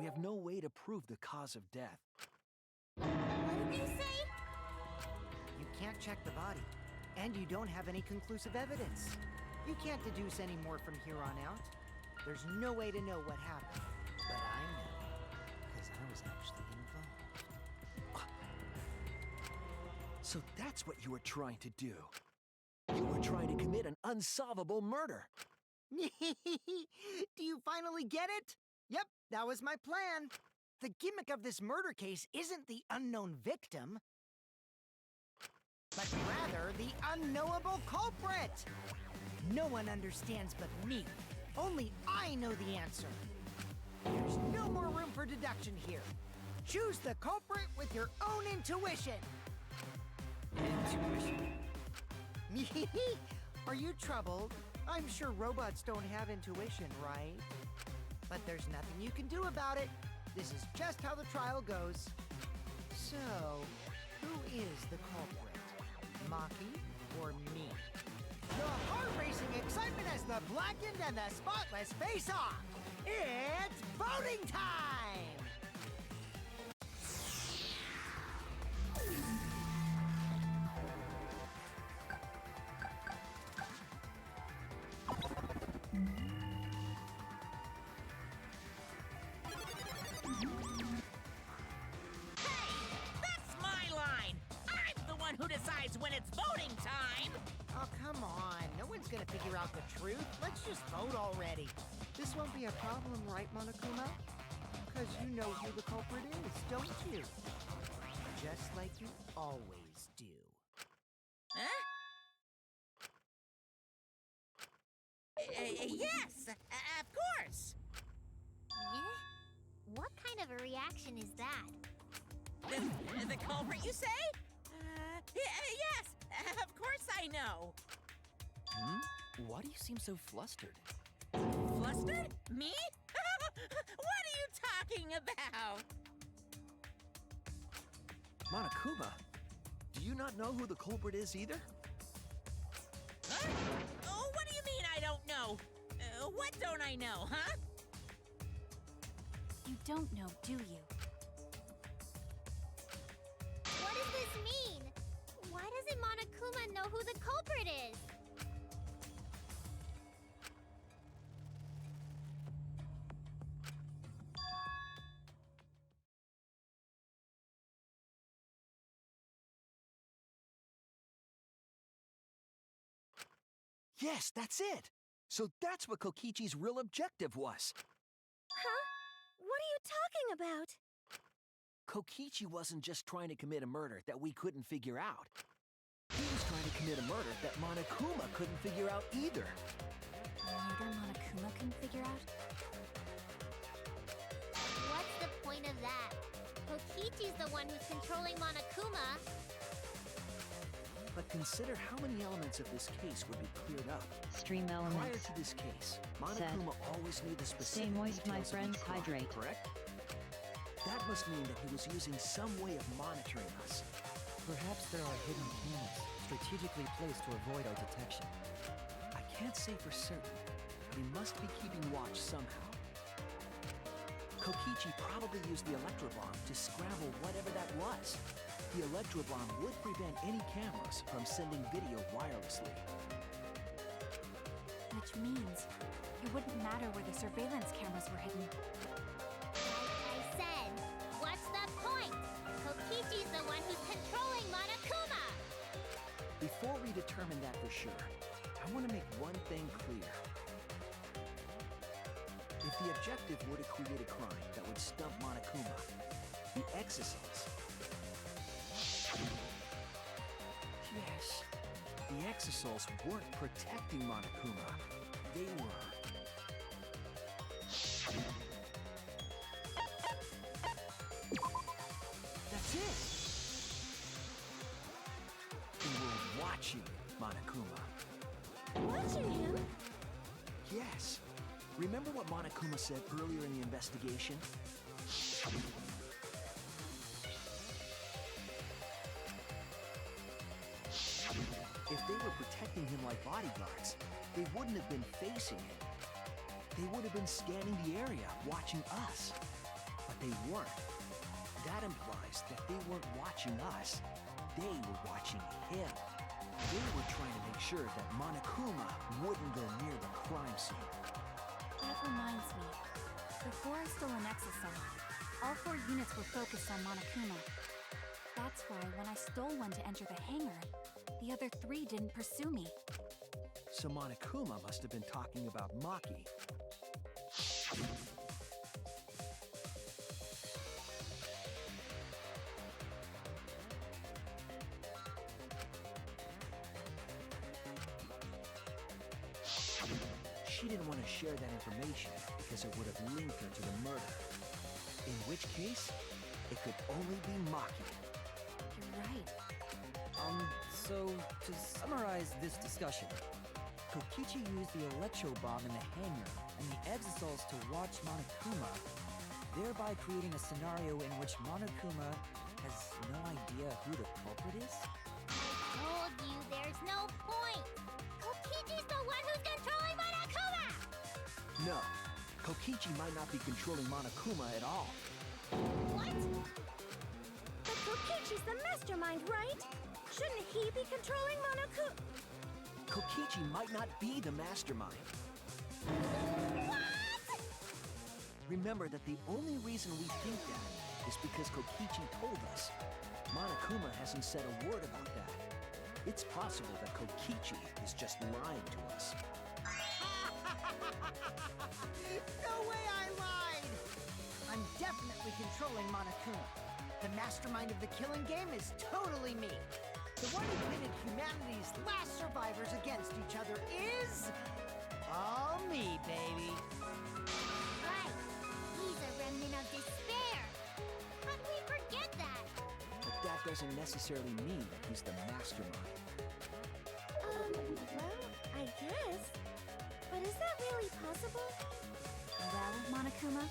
We have no way to prove the cause of death. What did you say? You can't check the body, and you don't have any conclusive evidence. You can't deduce any more from here on out. There's no way to know what happened, but I know, because I was actually involved. So that's what you were trying to do. You were trying to commit an unsolvable murder. Do you finally get it? Yep, that was my plan. The gimmick of this murder case isn't the unknown victim, but rather the unknowable culprit. No one understands but me. Only I know the answer. There's no more room for deduction here. Choose the culprit with your own intuition. Intuition? Are you troubled? I'm sure robots don't have intuition, right? But there's nothing you can do about it. This is just how the trial goes. So, who is the culprit? Maki or me? The heart-racing excitement as the blackened and the spotless face off. It's voting time! That's my line! I'm the one who decides when it's voting time! Oh, come on. No one's gonna figure out the truth. Let's just vote already. This won't be a problem, right, Monokuma? Because you know who the culprit is, don't you? Just like you always do. Huh? Yes, of course! Yeah? What kind of a reaction is that? The culprit, you say? Yes, of course I know. Why do you seem so flustered? Flustered? Me? What are you talking about? Monokuma, do you not know who the culprit is either? Huh? Oh, what do you mean I don't know? What don't I know, huh? You don't know, do you? What does this mean? Why doesn't Monokuma know who the culprit is? Yes, that's it! So that's what Kokichi's real objective was. Huh? What are you talking about? Kokichi wasn't just trying to commit a murder that we couldn't figure out. He was trying to commit a murder that Monokuma couldn't figure out either. A murder Monokuma couldn't figure out? What's the point of that? Kokichi's the one who's controlling Monokuma. But consider how many elements of this case would be cleared up. Stream Prior elements. to this case, Monokuma always knew the specific Stay moist, my details of friends, each crime, hydrate. correct? That must mean that he was using some way of monitoring us. Perhaps there are hidden cameras strategically placed to avoid our detection. I can't say for certain, but he must be keeping watch somehow. Kokichi probably used the electro bomb to scramble whatever that was. The electro bomb would prevent any cameras from sending video wirelessly. Which means it wouldn't matter where the surveillance cameras were hidden. Like I said, what's the point? Kokichi's the one who's controlling Monokuma! Before we determine that for sure, I want to make one thing clear. If the objective were to create a crime that would stump Monokuma, the exosols... Yes, the exosols weren't protecting Monokuma. They were... That's it! They were watching Monokuma. Watching him? Yes. Remember what Monokuma said earlier in the investigation? If they were protecting him like bodyguards, they wouldn't have been facing him. They would have been scanning the area, watching us. But they weren't. That implies that they weren't watching us. They were watching him. They were trying to make sure that Monokuma wouldn't go near the crime scene. That reminds me. Before I stole an exosome, all 4 units were focused on Monokuma. That's why when I stole one to enter the hangar, the other 3 didn't pursue me. So Monokuma must have been talking about Maki. She didn't want to share that information because it would have linked her to the murder. In which case, it could only be Maki. You're right. So to summarize this discussion, Kokichi used the electro bomb in the hangar and the exosols to watch Monokuma, thereby creating a scenario in which Monokuma has no idea who the culprit is? I told you there's no point. Kokichi's the one who's controlling Monokuma! No, Kokichi might not be controlling Monokuma at all. What? But Kokichi's the mastermind, right? Shouldn't he be controlling Monokuma? Kokichi might not be the mastermind. What? Remember that the only reason we think that is because Kokichi told us. Monokuma hasn't said a word about that. It's possible that Kokichi is just lying to us. No way I lied! I'm definitely controlling Monokuma. The mastermind of the killing game is totally me. The one who pitted humanity's last survivors against each other is... all me, baby. Right. He's a remnant of despair. How'd we forget that? But that doesn't necessarily mean that he's the mastermind. Well, I guess. But is that really possible? Well, Monokuma,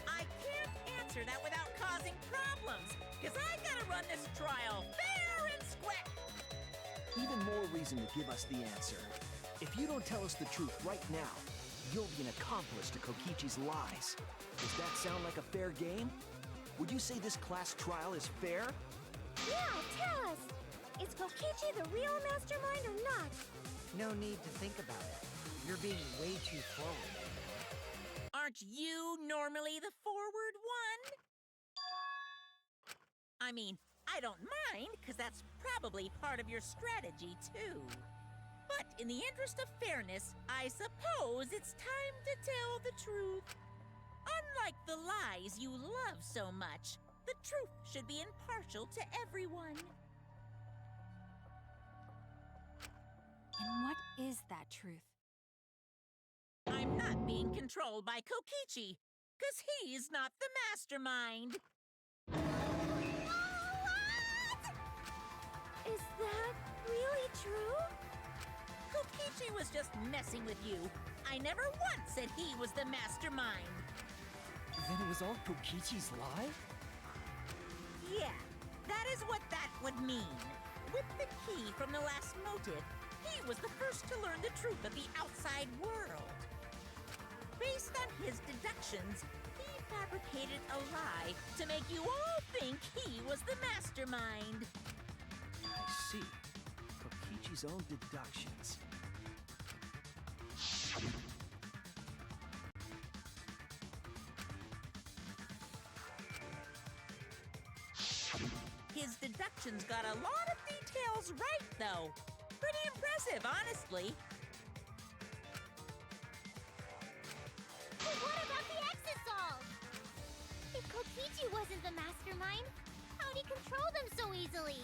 I can't answer that without causing problems, because I gotta run this trial fair and square. Even more reason to give us the answer. If you don't tell us the truth right now, you'll be an accomplice to Kokichi's lies. Does that sound like a fair game? Would you say this class trial is fair? Yeah, tell us! Is Kokichi the real mastermind or not? No need to think about it. You're being way too forward. Aren't you normally the forward one? I mean, I don't mind, because that's probably part of your strategy, too. But in the interest of fairness, I suppose it's time to tell the truth. Unlike the lies you love so much, the truth should be impartial to everyone. and what is that truth? I'm not being controlled by Kokichi, because he's not the mastermind. Is that really true? Kokichi was just messing with you. I never once said he was the mastermind. Then it was all Kokichi's lie? Yeah, that is what that would mean. With the key from the last motive, he was the first to learn the truth of the outside world. Based on his deductions, he fabricated a lie to make you all think he was the mastermind. I see. Kokichi's own deductions. His deductions got a lot of details right, though. Pretty impressive, honestly. But what about the exosols? If Kokichi wasn't the mastermind, how'd he control them so easily?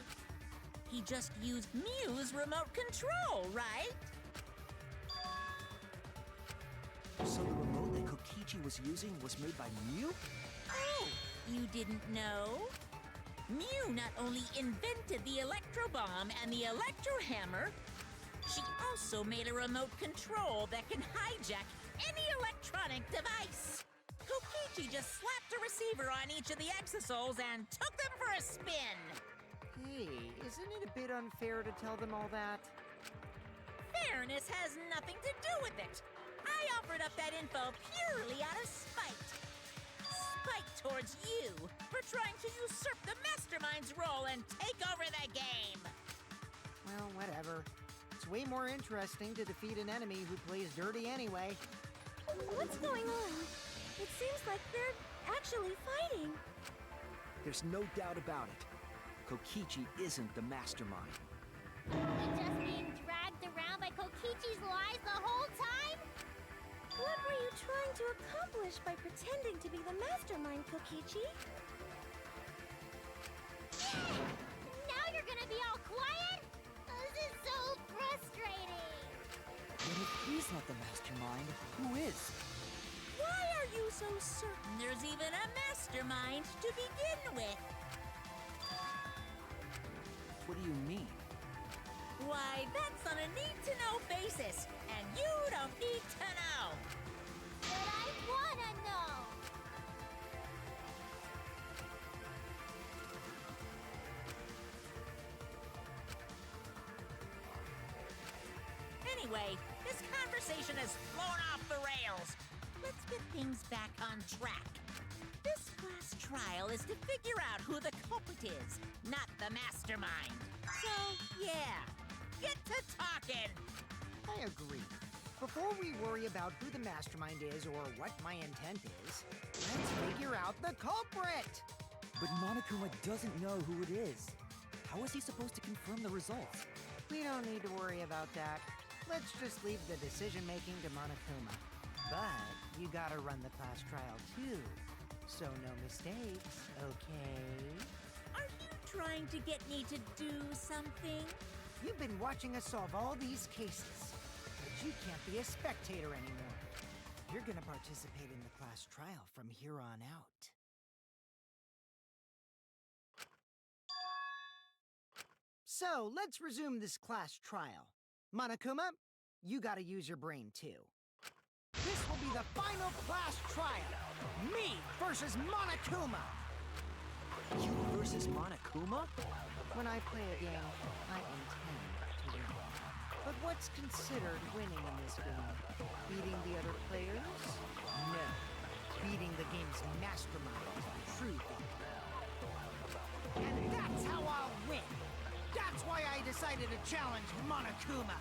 He just used Mew's remote control, right? So the remote that Kokichi was using was made by Mew? Oh, you didn't know? Mew not only invented the electro bomb and the electro hammer, she also made a remote control that can hijack any electronic device. Kokichi just slapped a receiver on each of the exosols and took them for a spin. Hey, isn't it a bit unfair to tell them all that? Fairness has nothing to do with it. I offered up that info purely out of spite. Spite towards you for trying to usurp the mastermind's role and take over the game. Well, whatever. It's way more interesting to defeat an enemy who plays dirty anyway. What's going on? It seems like they're actually fighting. There's no doubt about it. Kokichi isn't the mastermind. You just being dragged around by Kokichi's lies the whole time? What were you trying to accomplish by pretending to be the mastermind, Kokichi? Now you're gonna be all quiet? This is so frustrating. But if he's not the mastermind, who is? Why are you so certain there's even a mastermind to begin with? What do you mean? Why, that's on a need-to-know basis, and you don't need to know. But I wanna know. Anyway, this conversation has flown off the rails. Let's get things back on track. This class trial is to figure out who the culprit is, not the mastermind. So, yeah, get to talking. I agree. Before we worry about who the mastermind is or what my intent is, let's figure out the culprit! But Monokuma doesn't know who it is. How is he supposed to confirm the results? We don't need to worry about that. Let's just leave the decision-making to Monokuma. But you gotta run the class trial too. So no mistakes, okay? Are you trying to get me to do something? You've been watching us solve all these cases, but you can't be a spectator anymore. You're gonna participate in the class trial from here on out. So, let's resume this class trial. Monokuma, you gotta use your brain too. This will be the final class trial! Me versus Monokuma! You versus Monokuma? When I play a game, I intend to win. But what's considered winning in this game? Beating the other players? No. Beating the game's mastermind, True Thinker. And that's how I'll win! That's why I decided to challenge Monokuma!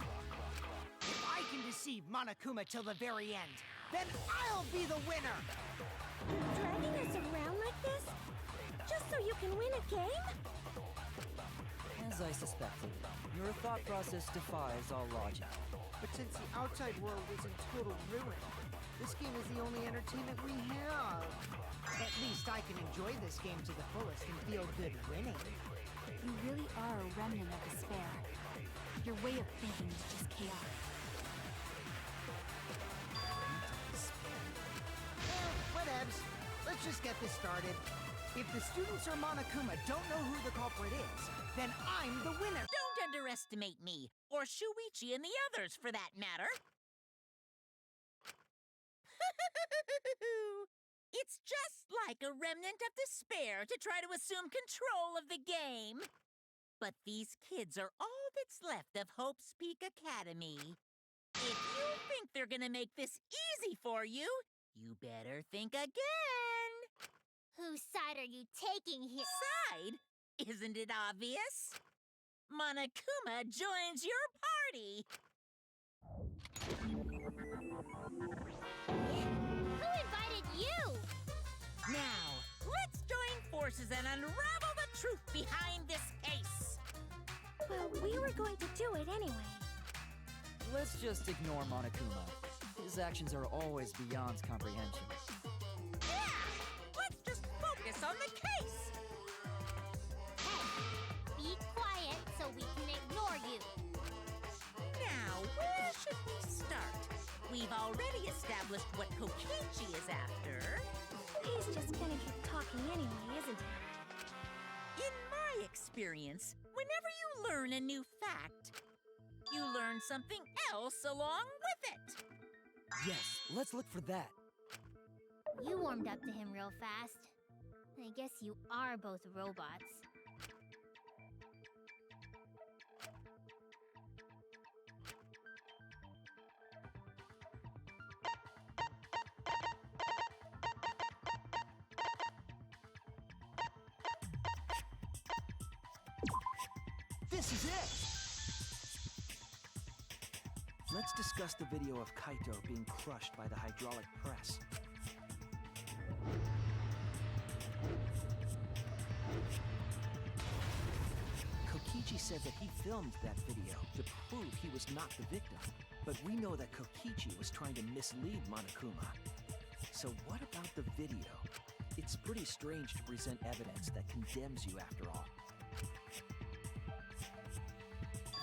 If I can deceive Monokuma till the very end, then I'll be the winner! You're dragging us around like this? Just so you can win a game? As I suspected, your thought process defies all logic. But since the outside world is in total ruin, this game is the only entertainment we have. At least I can enjoy this game to the fullest and feel good winning. You really are a remnant of despair. Your way of thinking is just chaotic. Well, whatevs. Let's just get this started. If the students or Monokuma don't know who the culprit is, then I'm the winner! Don't underestimate me, or Shuichi and the others, for that matter. It's just like a remnant of despair to try to assume control of the game. But these kids are all that's left of Hope's Peak Academy. If you think they're gonna make this easy for you, you better think again. Whose side are you taking here? Side? Isn't it obvious? Monokuma joins your party. Who invited you? Now, let's join forces and unravel the truth behind this case. Well, we were going to do it anyway. Let's just ignore Monokuma. His actions are always beyond comprehension. Yeah! Let's just focus on the case. Hey, be quiet so we can ignore you. Now, where should we start? We've already established what Kokichi is after. He's just gonna keep talking anyway, isn't he? In my experience, whenever you learn a new fact, you learn something else along with it. Yes, let's look for that. You warmed up to him real fast. I guess you are both robots. This is it! Let's discuss the video of Kaito being crushed by the hydraulic press. said that he filmed that video to prove he was not the victim. But we know that Kokichi was trying to mislead Monokuma. So what about the video? It's pretty strange to present evidence that condemns you after all.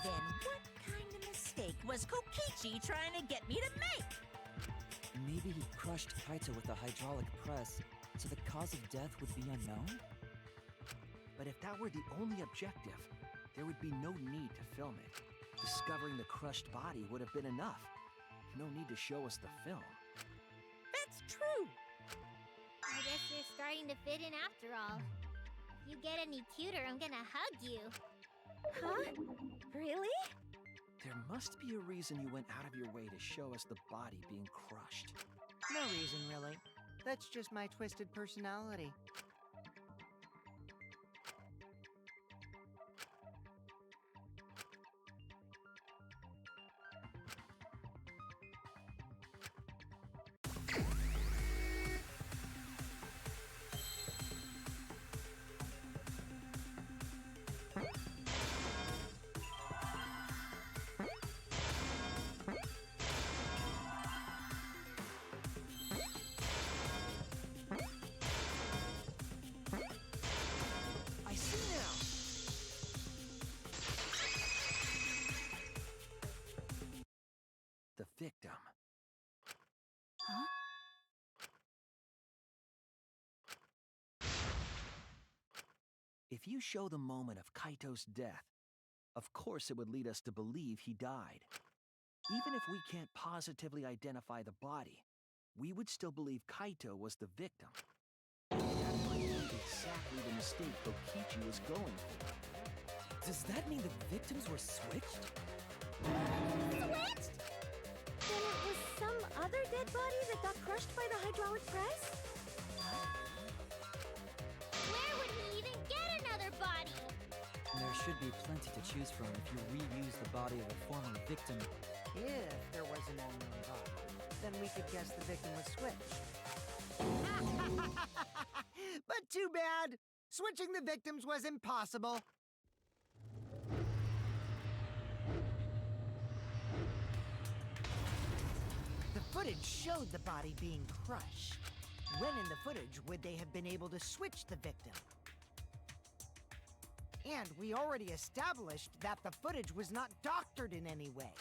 Then what kind of mistake was Kokichi trying to get me to make? Maybe he crushed Kaito with a hydraulic press, so the cause of death would be unknown? But if that were the only objective, there would be no need to film it. Discovering the crushed body would have been enough. No need to show us the film. That's true. I guess you're starting to fit in after all. If you get any cuter, I'm gonna hug you. Huh? Really? There must be a reason you went out of your way to show us the body being crushed. No reason, really. That's just my twisted personality. I see now! The victim. Huh? If you show the moment of Kaito's death, of course it would lead us to believe he died. Even if we can't positively identify the body, we would still believe Kaito was the victim. That might be exactly the mistake Kokichi was going for. Does that mean the victims were switched? Switched? Then it was some other dead body that got crushed by the hydraulic press? Where would he even get another body? There should be plenty to choose from if you reuse the body of a former victim. If there was an unknown body, then we could guess the victim was switched. But too bad! Switching the victims was impossible. The footage showed the body being crushed. When in the footage would they have been able to switch the victim? And we already established that the footage was not doctored in any way.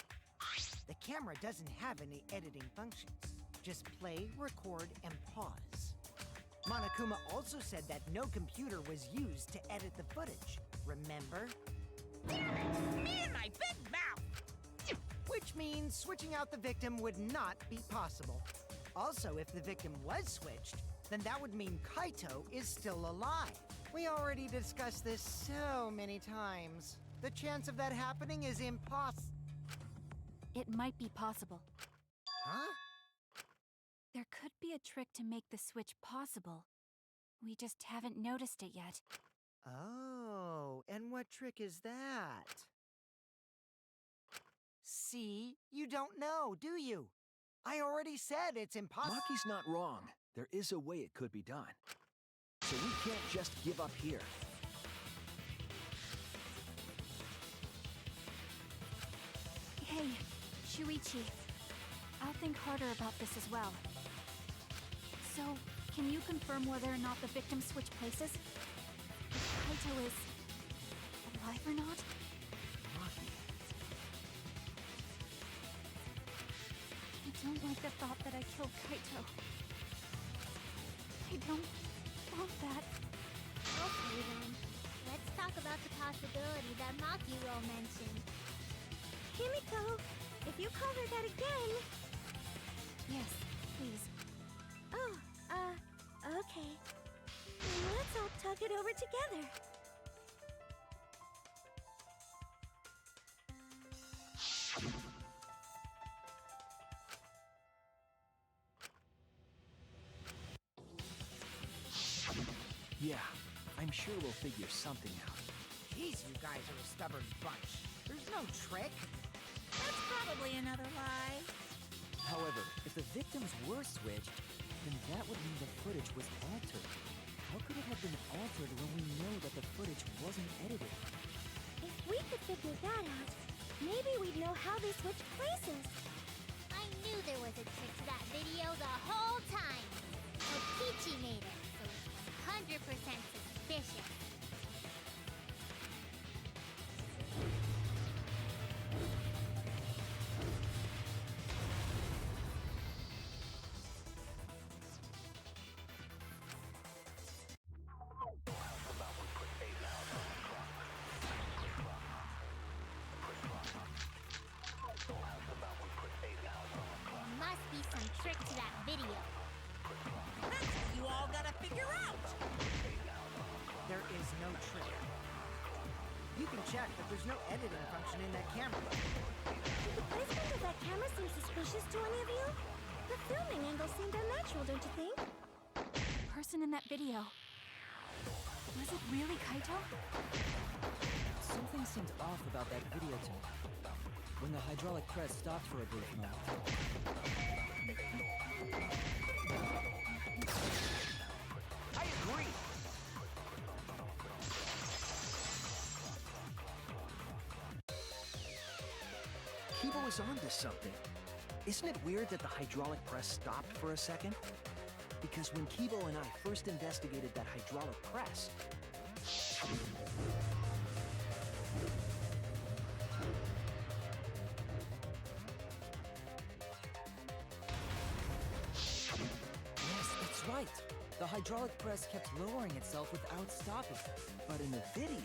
The camera doesn't have any editing functions. Just play, record, and pause. Monokuma also said that no computer was used to edit the footage. Remember? Damn it! Me and my big mouth! Which means switching out the victim would not be possible. Also, if the victim was switched, then that would mean Kaito is still alive. We already discussed this so many times. The chance of that happening is impossible. It might be possible. Huh? There could be a trick to make the switch possible. We just haven't noticed it yet. Oh, and what trick is that? See? You don't know, do you? I already said it's impossible. Maki's not wrong. There is a way it could be done. So we can't just give up here. Hey, Shuichi. I'll think harder about this as well. So, can you confirm whether or not the victims switch places? If Kaito is alive or not? Maki, I don't like the thought that I killed Kaito. I don't want that. Okay then. Let's talk about the possibility that Makiro mentioned. Himiko, if you call her that again... Yes, please. Oh, okay. Let's all talk it over together. yeah, I'm sure we'll figure something out. Jeez, you guys are a stubborn bunch. There's no trick. That's probably another lie. However, if the victims were switched, then that would mean the footage was altered. How could it have been altered when we know that the footage wasn't edited? If we could figure that out, maybe we'd know how they switched places. I knew there was a trick to that video the whole time. Kokichi made it, so it's 100% suspicious. Must be some trick to that video. That's what you all gotta figure out! There is no trick. You can check, but there's no editing function in that camera. Did the placement of that camera seem suspicious to any of you? The filming angle seemed unnatural, don't you think? The person in that video. Was it really Kaito? Something seemed off about that video to me. When the hydraulic press stopped for a brief moment. I agree. Kibo is onto something. Isn't it weird that the hydraulic press stopped for a second? Because when Kibo and I first investigated that hydraulic press, Yes, that's right. The hydraulic press kept lowering itself without stopping. but in the video,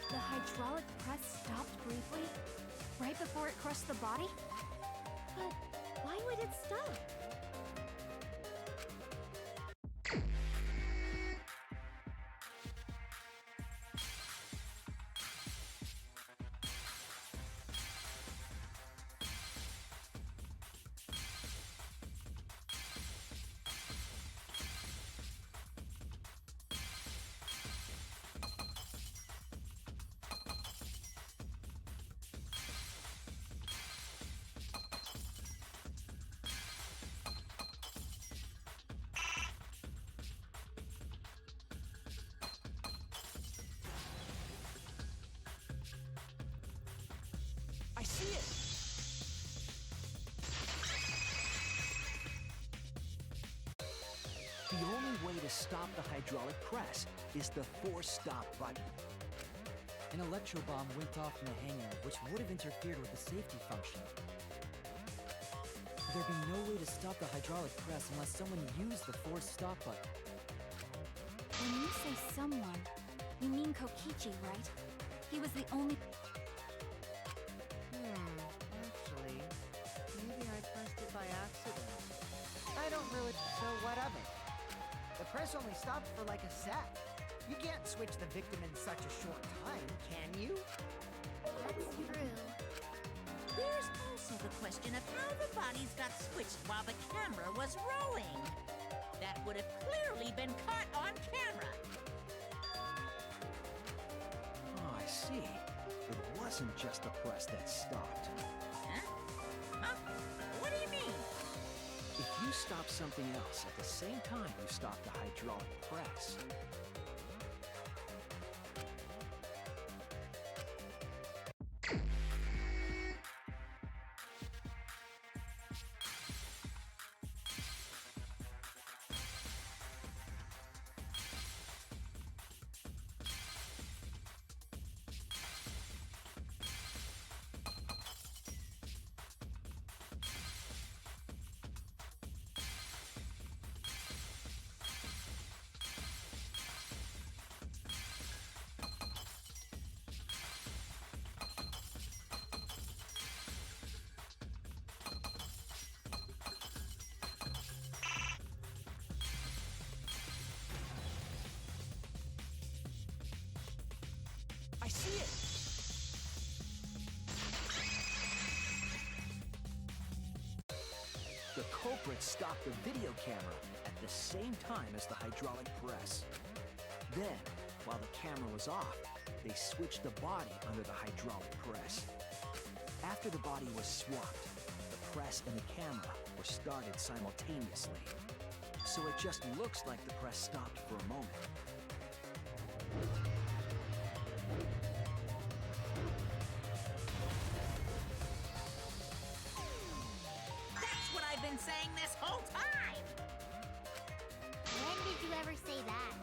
The hydraulic press stopped briefly, right before it crushed the body? But why would it stop? I see it! The only way to stop the hydraulic press is the force stop button. An electro bomb went off in the hangar, which would have interfered with the safety function. There'd be no way to stop the hydraulic press unless someone used the force stop button. When you say someone, you mean Kokichi, right? He was the only... Actually, maybe I pressed it by accident. I don't really... So what of it? The press only stopped for like a sec. You can't switch the victim in such a short time, can you? That's true. There's also the question of how the bodies got switched while the camera was rolling. That would have clearly been caught on camera. Oh, I see. It wasn't just the press that stopped. Huh? Huh? What do you mean? If you stop something else at the same time you stop the hydraulic press, I see it! The culprit stopped the video camera at the same time as the hydraulic press. Then, while the camera was off, they switched the body under the hydraulic press. After the body was swapped, the press and the camera were started simultaneously. So it just looks like the press stopped for a moment. That's what I've been saying this whole time! When did you ever say that?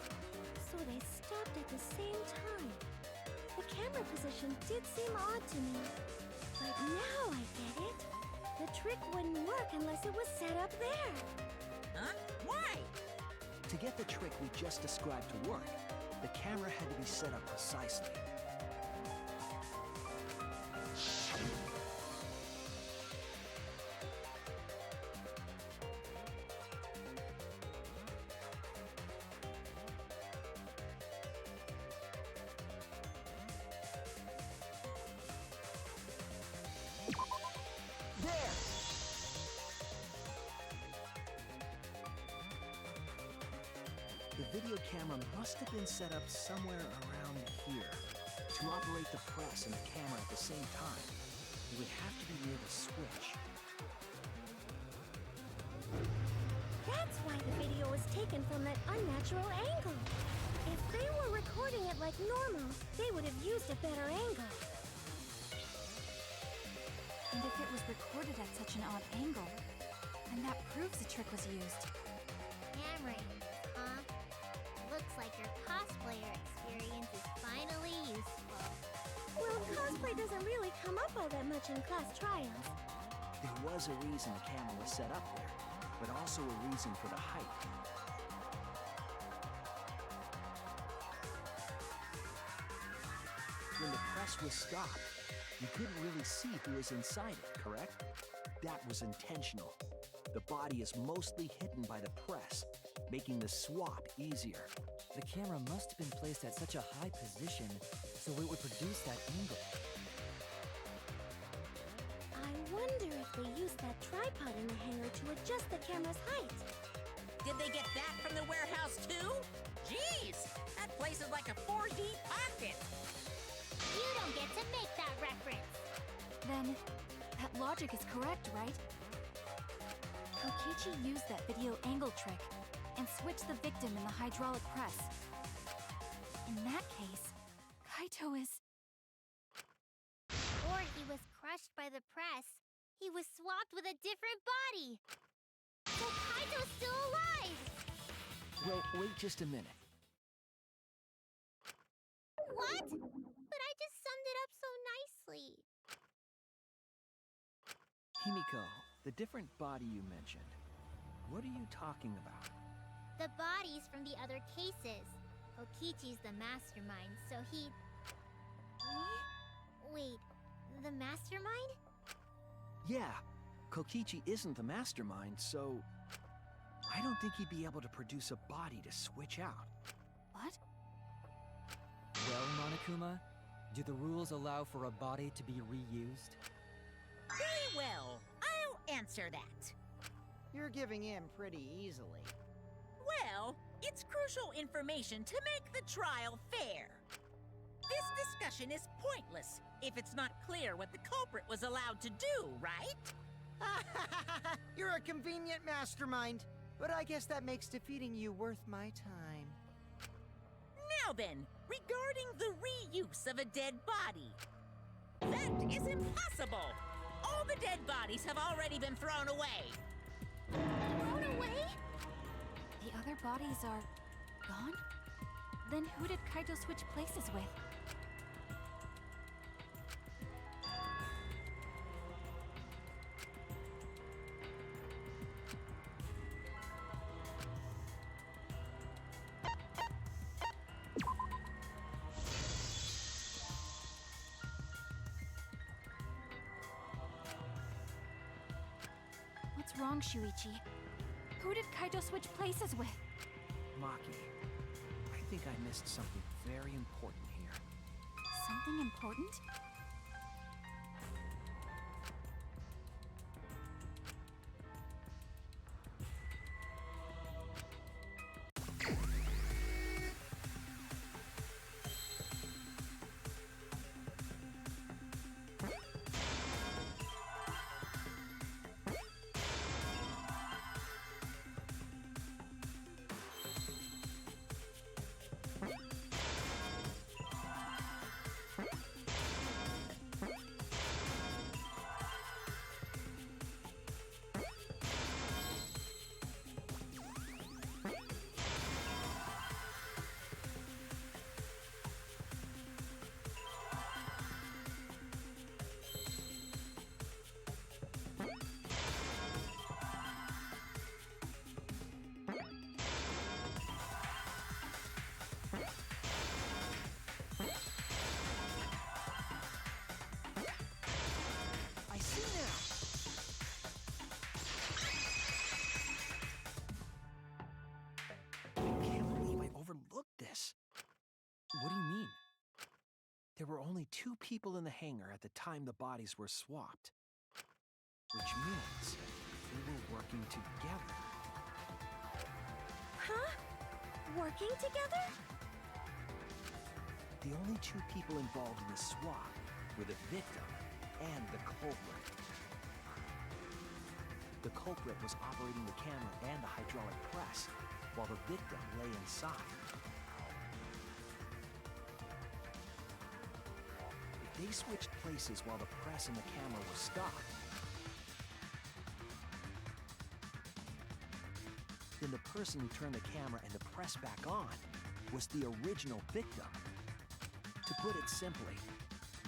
So they stopped at the same time. The camera position did seem odd to me. But now I get it. The trick wouldn't work unless it was set up there. Huh? Why? To get the trick we just described to work, the camera had to be set up precisely. The video camera must have been set up somewhere around here. To operate the press and the camera at the same time, it would have to be near the switch. That's why the video was taken from that unnatural angle. If they were recording it like normal, they would have used a better angle. And if it was recorded at such an odd angle, then that proves the trick was used. Camera use, huh? Looks like your cosplayer experience is finally useful. Well, cosplay doesn't really come up all that much in class trials. There was a reason the camera was set up there, but also a reason for the height. When the press was stopped, you couldn't really see who was inside it, correct? That was intentional. The body is mostly hidden by the press, making the swap easier. The camera must have been placed at such a high position so it would produce that angle. I wonder if they used that tripod in the hangar to adjust the camera's height. Did they get that from the warehouse too? Jeez, that place is like a 4D pocket. You don't get to make that reference. Then, that logic is correct, right? Kokichi used that video angle trick and switched the victim in the hydraulic press. In that case, Kaito is... Or he was crushed by the press. He was swapped with a different body. So Kaito's still alive! Well, wait just a minute. What? But I just summed it up so nicely. Himiko, the different body you mentioned, what are you talking about? The bodies from the other cases. Kokichi's the mastermind, so he... Wait, the mastermind? Yeah, Kokichi isn't the mastermind, so... I don't think he'd be able to produce a body to switch out. What? Well, Monokuma, do the rules allow for a body to be reused? Very well, I'll answer that. You're giving in pretty easily. Well, it's crucial information to make the trial fair. This discussion is pointless if it's not clear what the culprit was allowed to do, right? You're a convenient mastermind, but I guess that makes defeating you worth my time. Now then, regarding the reuse of a dead body. That is impossible! All the dead bodies have already been thrown away. Thrown away? The other bodies are... gone? Then who did Kaito switch places with? What's wrong, Shuichi? Who did Kaito switch places with? Maki, I think I missed something very important here. Something important? There were only 2 people in the hangar at the time the bodies were swapped. Which means they were working together. Huh? Working together? The only 2 people involved in the swap were the victim and the culprit. The culprit was operating the camera and the hydraulic press, while the victim lay inside. If they switched places while the press and the camera were stopped, then the person who turned the camera and the press back on was the original victim. To put it simply,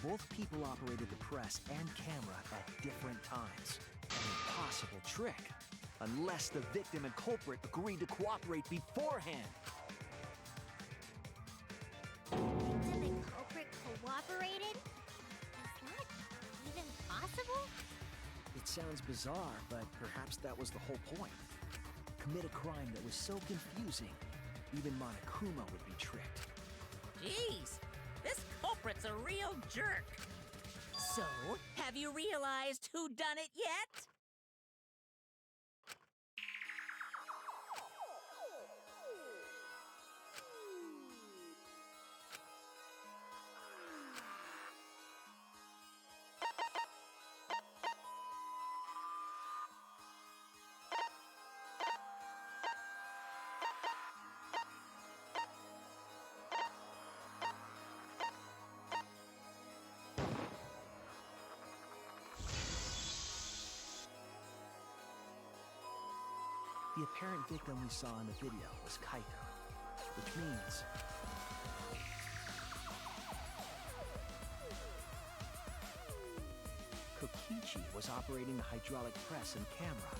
both people operated the press and camera at different times. An impossible trick, unless the victim and culprit agreed to cooperate beforehand. Victim and culprit cooperated? Is that even possible? It sounds bizarre, but perhaps that was the whole point. Commit a crime that was so confusing, even Monokuma would be tricked. Jeez, this culprit's a real jerk. So, have you realized who done it yet? The apparent victim we saw in the video was Kaito, which means Kokichi was operating the hydraulic press and camera.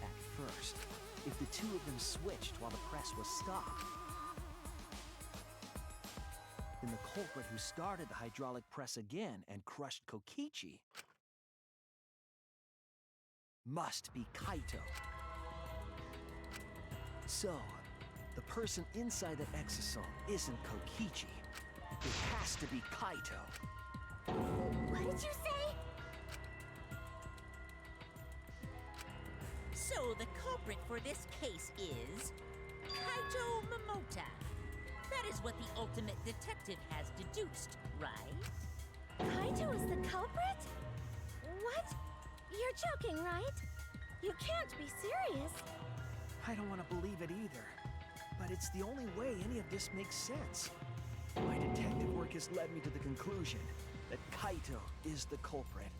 At first, if the 2 of them switched while the press was stopped, then the culprit who started the hydraulic press again and crushed Kokichi must be Kaito. So, the person inside that exosome isn't Kokichi. It has to be Kaito. What did you say? So the culprit for this case is Kaito Momota. That is what the ultimate detective has deduced, right? Kaito is the culprit? What? You're joking, right? You can't be serious. I don't want to believe it either, but it's the only way any of this makes sense. My detective work has led me to the conclusion that Kaito is the culprit.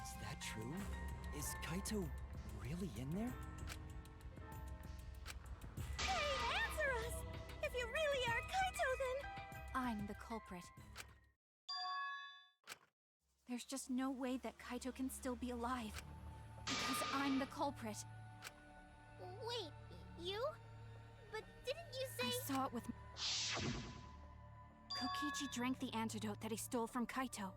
Is that true? Is Kaito really in there? Hey, answer us! If you really are Kaito, then... I'm the culprit. There's just no way that Kaito can still be alive. Because I'm the culprit. Wait, you? But didn't you say... I saw it with... Kokichi drank the antidote that he stole from Kaito.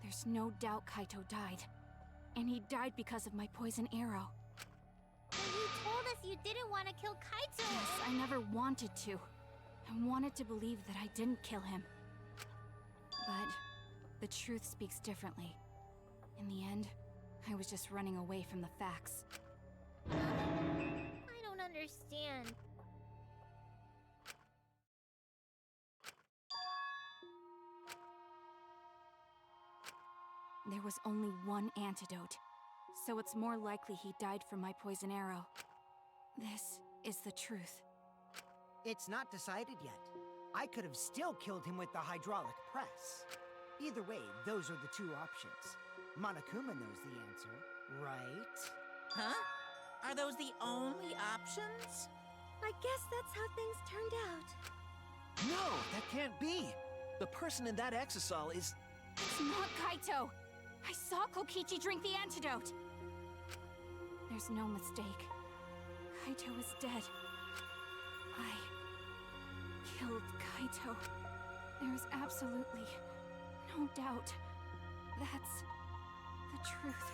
There's no doubt Kaito died. And he died because of my poison arrow. But you told us you didn't want to kill Kaito! Yes, I never wanted to. I wanted to believe that I didn't kill him. But the truth speaks differently. In the end, I was just running away from the facts. I don't understand. There was only one antidote, so it's more likely he died from my poison arrow. This is the truth. It's not decided yet. I could have still killed him with the hydraulic press. Either way, those are the 2 options. Monokuma knows the answer, right? Huh? Are those the only options? I guess that's how things turned out. No, that can't be! The person in that exosol is... It's not Kaito! I saw Kokichi drink the antidote! There's no mistake. Kaito is dead. I killed Kaito. There's absolutely no doubt. That's the truth.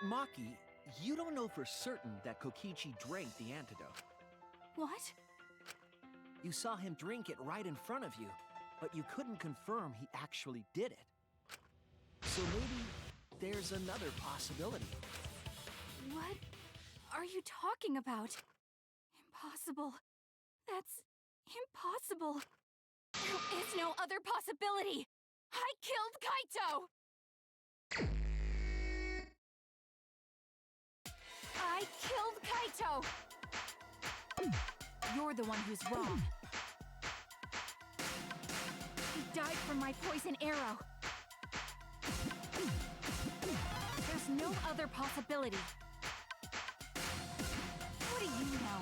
Maki, you don't know for certain that Kokichi drank the antidote. What? You saw him drink it right in front of you, but you couldn't confirm he actually did it. So maybe there's another possibility. What are you talking about? Impossible. That's impossible. There is no other possibility. I killed Kaito! I killed Kaito! You're the one who's wrong. He died from my poison arrow. There's no other possibility. What do you know?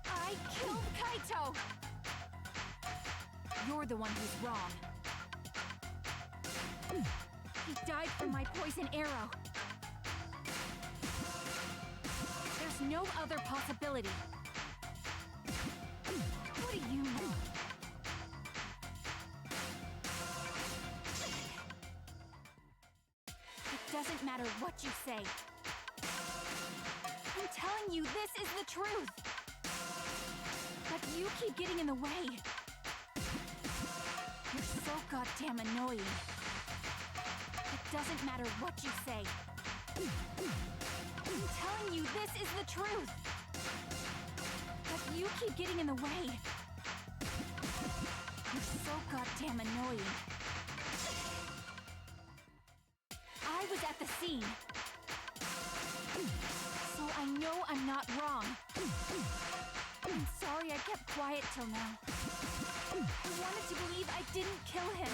I killed Kaito! You're the one who's wrong. He died from my poison arrow. There's no other possibility. What do you know? It doesn't matter what you say. I'm telling you, this is the truth. But you keep getting in the way. You're so goddamn annoying. It doesn't matter what you say. I'm telling you, this is the truth. But you keep getting in the way. You're so goddamn annoying. I was at the scene. So I know I'm not wrong. I'm sorry I kept quiet till now. I wanted to believe I didn't kill him.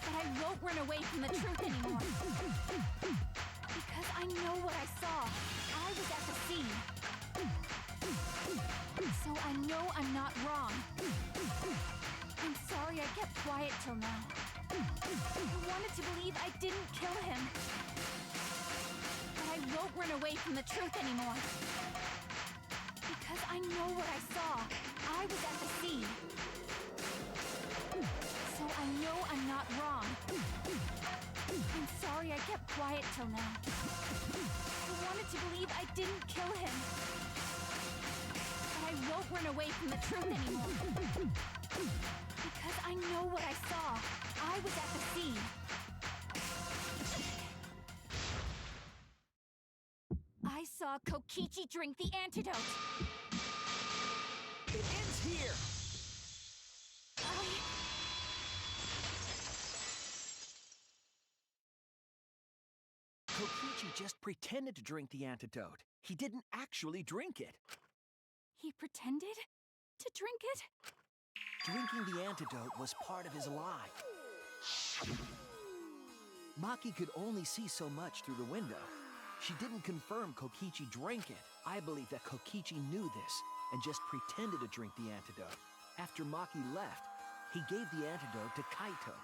But I won't run away from the truth anymore. Because I know what I saw. I was at the scene. So I know I'm not wrong. I'm sorry I kept quiet till now. I wanted to believe I didn't kill him. But I won't run away from the truth anymore. Because I know what I saw. I was at the scene. So I know I'm not wrong. I'm sorry I kept quiet till now. I wanted to believe I didn't kill him. But I won't run away from the truth anymore. Because I know what I saw. I was at the scene. I saw Kokichi drink the antidote. It ends here! Kokichi just pretended to drink the antidote. He didn't actually drink it. He pretended to drink it? Drinking the antidote was part of his lie. Maki could only see so much through the window. She didn't confirm Kokichi drank it. I believe that Kokichi knew this and just pretended to drink the antidote. After Maki left, he gave the antidote to Kaito.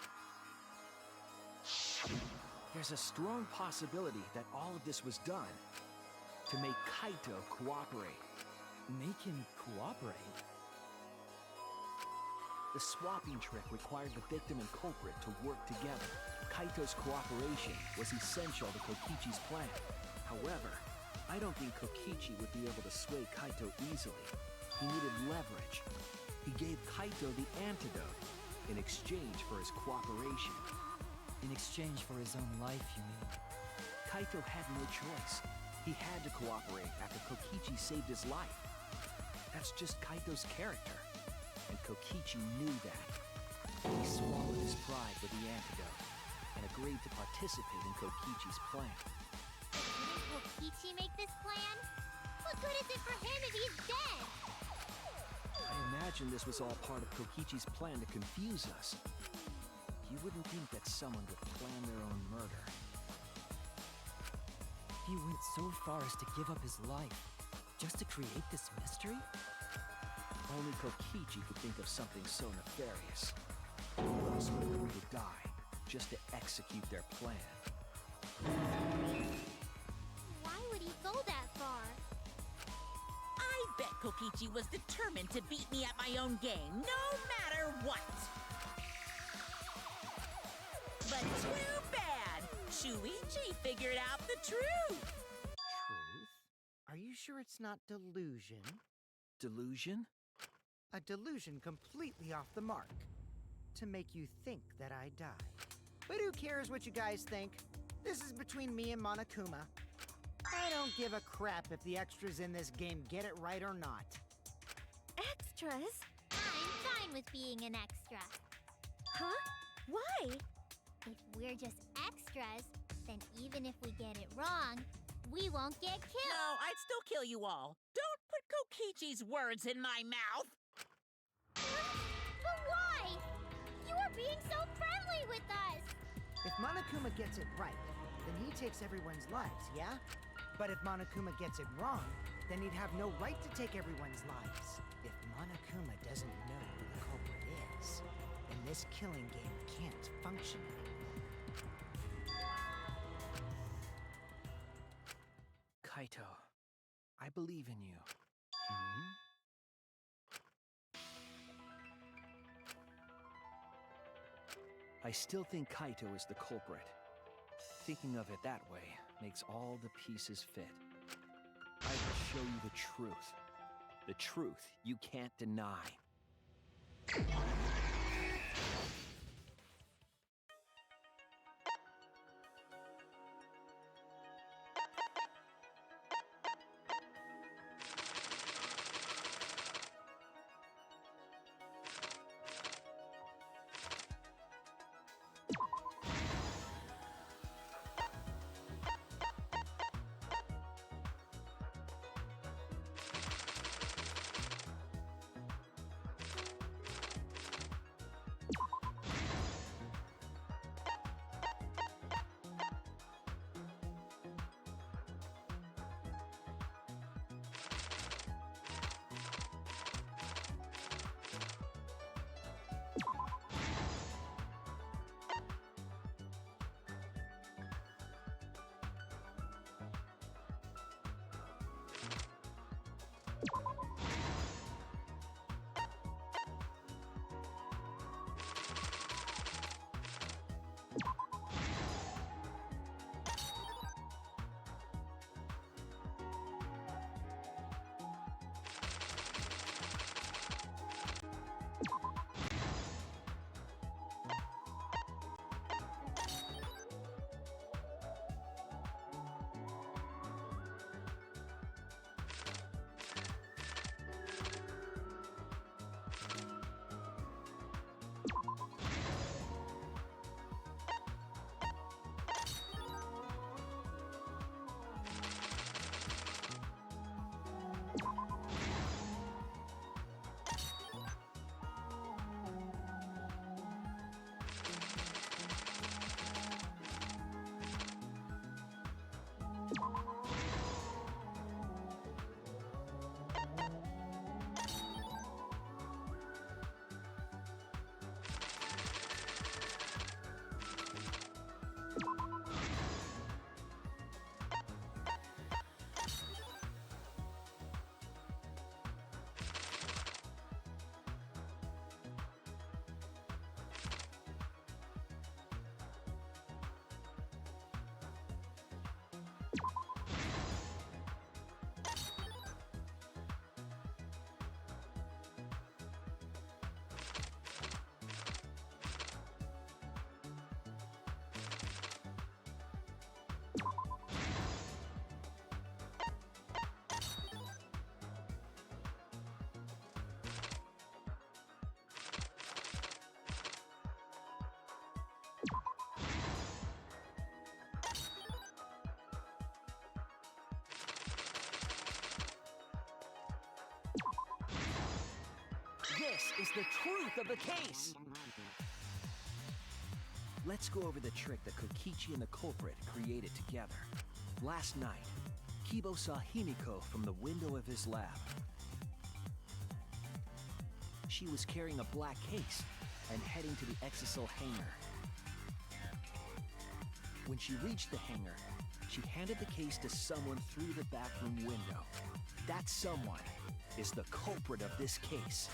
There's a strong possibility that all of this was done to make Kaito cooperate. Make him cooperate? The swapping trick required the victim and culprit to work together. Kaito's cooperation was essential to Kokichi's plan. However, I don't think Kokichi would be able to sway Kaito easily. He needed leverage. He gave Kaito the antidote in exchange for his cooperation. In exchange for his own life, you mean? Kaito had no choice. He had to cooperate after Kokichi saved his life. That's just Kaito's character. And Kokichi knew that. He swallowed his pride with the antidote and agreed to participate in Kokichi's plan. Didn't Kokichi make this plan? What good is it for him if he's dead? I imagine this was all part of Kokichi's plan to confuse us. You wouldn't think that someone would plan their own murder. He went so far as to give up his life, just to create this mystery? Only Kokichi could think of something so nefarious. Who else would agree to die, just to execute their plan? Why would he go that far? I bet Kokichi was determined to beat me at my own game, no matter what. But too bad! Shuichi figured out the truth! Truth? Are you sure it's not delusion? Delusion? A delusion completely off the mark. To make you think that I died. But who cares what you guys think? This is between me and Monokuma. I don't give a crap if the extras in this game get it right or not. Extras? I'm fine with being an extra. Huh? Why? If we're just extras, then even if we get it wrong, we won't get killed. No, I'd still kill you all. Don't put Kokichi's words in my mouth! But why? You are being so friendly with us. If Monokuma gets it right, then he takes everyone's lives, yeah? But if Monokuma gets it wrong, then he'd have no right to take everyone's lives. If Monokuma doesn't know who the culprit is, then this killing game can't function anymore. Kaito, I believe in you. I still think Kaito is the culprit. Thinking of it that way makes all the pieces fit. I will show you the truth. The truth you can't deny. This is the truth of the case! Let's go over the trick that Kokichi and the culprit created together. Last night, Kibo saw Himiko from the window of his lab. She was carrying a black case and heading to the Exisal hangar. When she reached the hangar, she handed the case to someone through the bathroom window. That someone is the culprit of this case.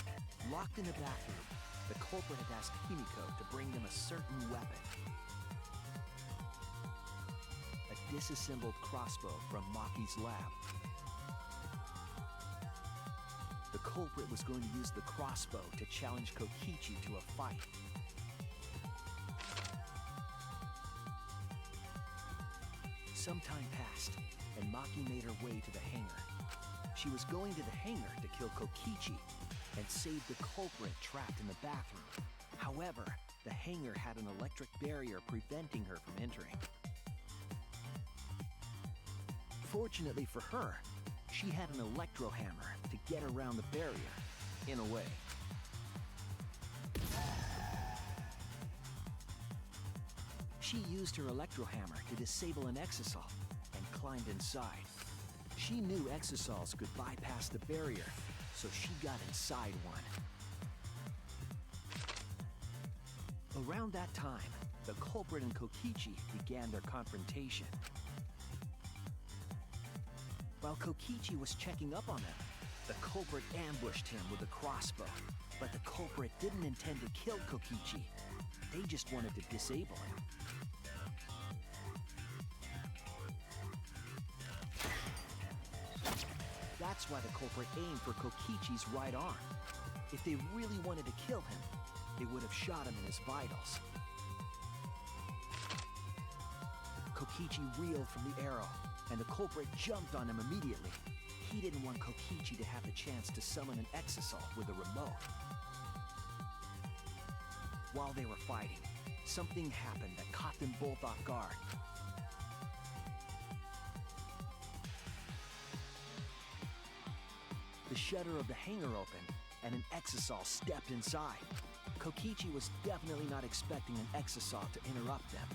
Locked in the bathroom, the culprit had asked Himiko to bring them a certain weapon. disassembled crossbow from Maki's lab. The culprit was going to use the crossbow to challenge Kokichi to a fight. Some time passed, and Maki made her way to the hangar. She was going to the hangar to kill Kokichi and save the culprit trapped in the bathroom. However, the hangar had an electric barrier preventing her from entering. Fortunately for her, she had an electro hammer to get around the barrier, in a way. She used her electro hammer to disable an exisal and climbed inside. She knew exisals could bypass the barrier, so she got inside one. Around that time, the culprit and Kokichi began their confrontation. While Kokichi was checking up on them, the culprit ambushed him with a crossbow. But the culprit didn't intend to kill Kokichi. They just wanted to disable him. That's why the culprit aimed for Kokichi's right arm. If they really wanted to kill him, they would have shot him in his vitals. Kokichi reeled from the arrow, and the culprit jumped on him immediately. He didn't want Kokichi to have the chance to summon an exisal with a remote. While they were fighting, something happened that caught them both off guard. The shutter of the hangar opened, and an exisal stepped inside. Kokichi was definitely not expecting an exisal to interrupt them.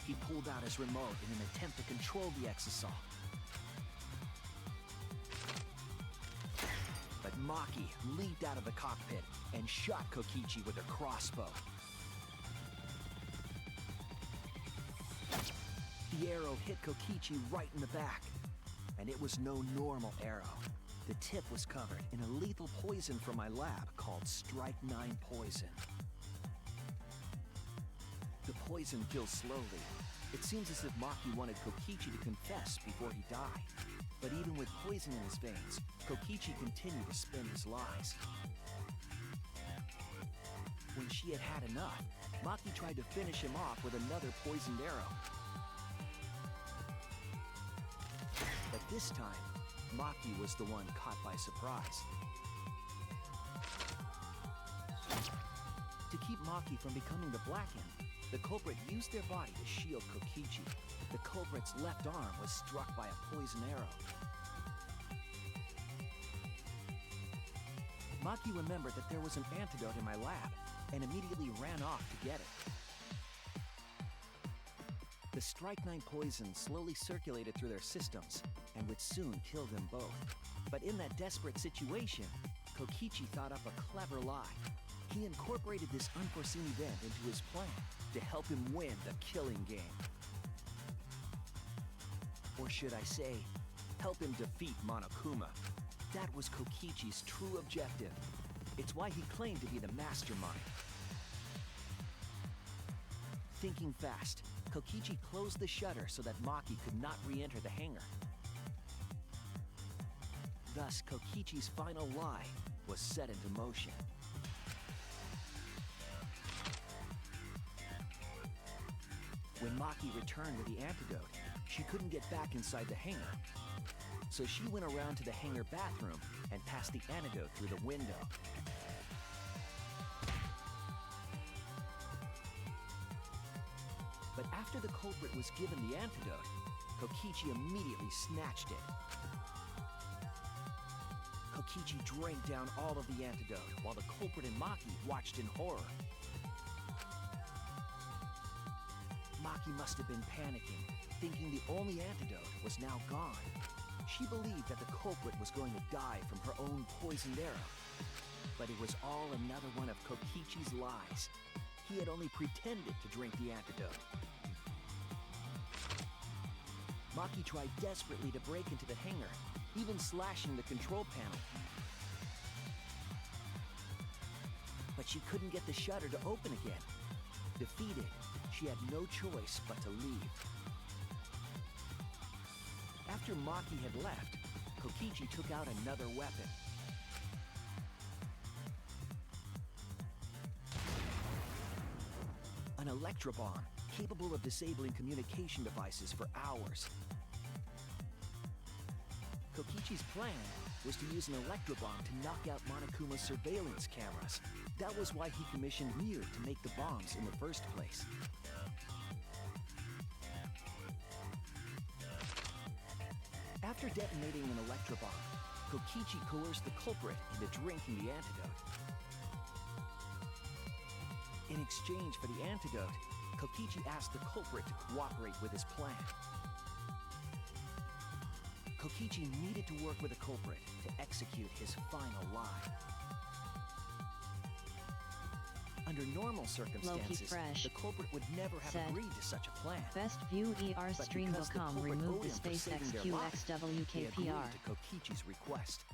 He pulled out his remote in an attempt to control the exisal. But Maki leaped out of the cockpit and shot Kokichi with her crossbow. The arrow hit Kokichi right in the back, and it was no normal arrow. The tip was covered in a lethal poison from my lab called Strike 9 poison. The poison kills slowly. It seems as if Maki wanted Kokichi to confess before he died. But even with poison in his veins, Kokichi continued to spin his lies. When she had had enough, Maki tried to finish him off with another poisoned arrow. But this time, Maki was the one caught by surprise. To keep Maki from becoming the Blackened, the culprit used their body to shield Kokichi. The culprit's left arm was struck by a poison arrow. Maki remembered that there was an antidote in my lab and immediately ran off to get it. The Strike 9 poison slowly circulated through their systems and would soon kill them both. But in that desperate situation, Kokichi thought up a clever lie. He incorporated this unforeseen event into his plan to help him win the killing game. Or should I say, help him defeat Monokuma. That was Kokichi's true objective. It's why he claimed to be the mastermind. Thinking fast, Kokichi closed the shutter so that Maki could not re-enter the hangar. Thus, Kokichi's final lie was set into motion. When Maki returned with the antidote, she couldn't get back inside the hangar. So she went around to the hangar bathroom and passed the antidote through the window. But after the culprit was given the antidote, Kokichi immediately snatched it. Kokichi drank down all of the antidote while the culprit and Maki watched in horror. Maki must have been panicking, thinking the only antidote was now gone. She believed that the culprit was going to die from her own poisoned arrow. But it was all another one of Kokichi's lies. He had only pretended to drink the antidote. Maki tried desperately to break into the hangar, even slashing the control panel. But she couldn't get the shutter to open again. Defeated, She had no choice but to leave. After Maki had left, Kokichi took out another weapon. An electrobomb, capable of disabling communication devices for hours. Kokichi's plan was to use an electrobomb to knock out Monokuma's surveillance cameras. That was why he commissioned Miu to make the bombs in the first place. After detonating an electrobomb, Kokichi coerced the culprit into drinking the antidote. In exchange for the antidote, Kokichi asked the culprit to cooperate with his plan. Kokichi needed to work with the culprit to execute his final lie. Under normal circumstances, Fresh the culprit would never have said, agreed to such a plan. Best view ER But stream because the become culprit remove owed the him for space saving their lives, he agreed XQXWKPR. to Kokichi's request.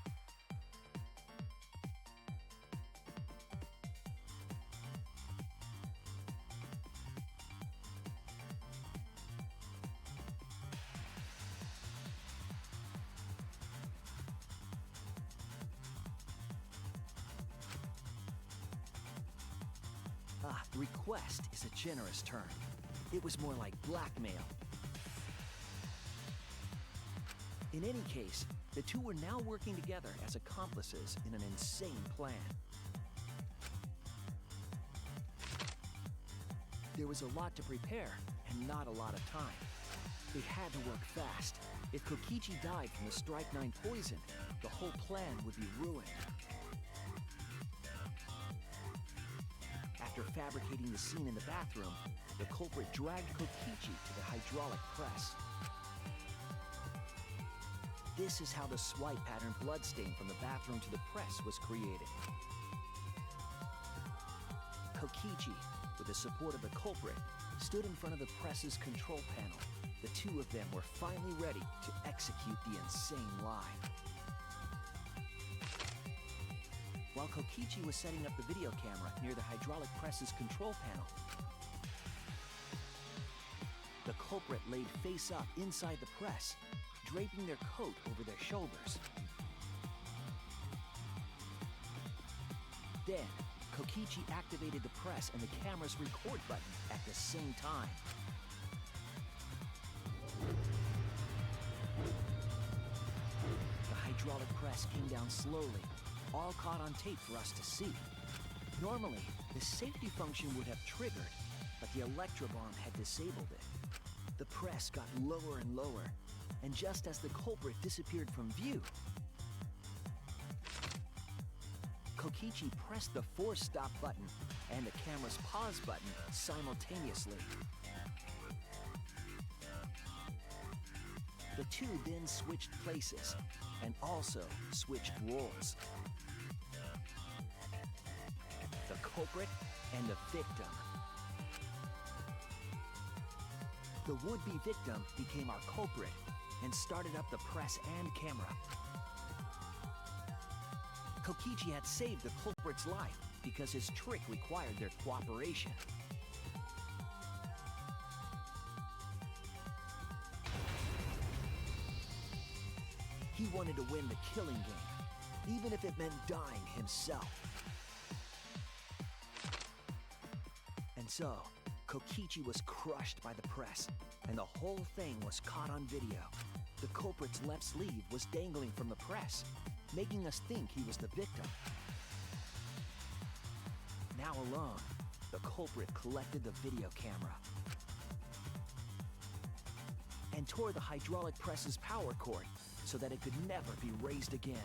Request is a generous term. It was more like blackmail. In any case, the two were now working together as accomplices in an insane plan. There was a lot to prepare and not a lot of time. They had to work fast. If Kokichi died from the Strike 9 poison, the whole plan would be ruined. After fabricating the scene in the bathroom, the culprit dragged Kokichi to the hydraulic press. This is how the swipe pattern bloodstain from the bathroom to the press was created. Kokichi, with the support of the culprit, stood in front of the press's control panel. The two of them were finally ready to execute the insane lie. While Kokichi was setting up the video camera near the hydraulic press's control panel, the culprit laid face up inside the press, draping their coat over their shoulders. Then, Kokichi activated the press and the camera's record button at the same time. The hydraulic press came down slowly, all caught on tape for us to see. Normally, the safety function would have triggered, but the electrobomb had disabled it. The press got lower and lower, and just as the culprit disappeared from view, Kokichi pressed the force stop button and the camera's pause button simultaneously. The two then switched places and also switched roles. The culprit and the victim. The would-be victim became our culprit and started up the press and camera. Kokichi had saved the culprit's life because his trick required their cooperation. He wanted to win the killing game, even if it meant dying himself. And so, Kokichi was crushed by the press, and the whole thing was caught on video. The culprit's left sleeve was dangling from the press, making us think he was the victim. Now alone, the culprit collected the video camera and tore the hydraulic press's power cord so that it could never be raised again.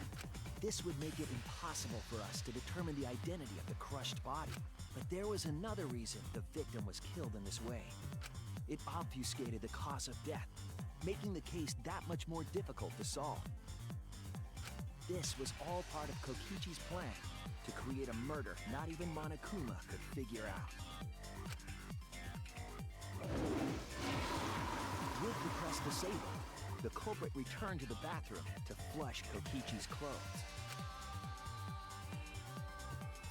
This would make it impossible for us to determine the identity of the crushed body. But there was another reason the victim was killed in this way. It obfuscated the cause of death, making the case that much more difficult to solve. This was all part of Kokichi's plan to create a murder not even Monokuma could figure out. With the press disabled, the culprit returned to the bathroom to flush Kokichi's clothes.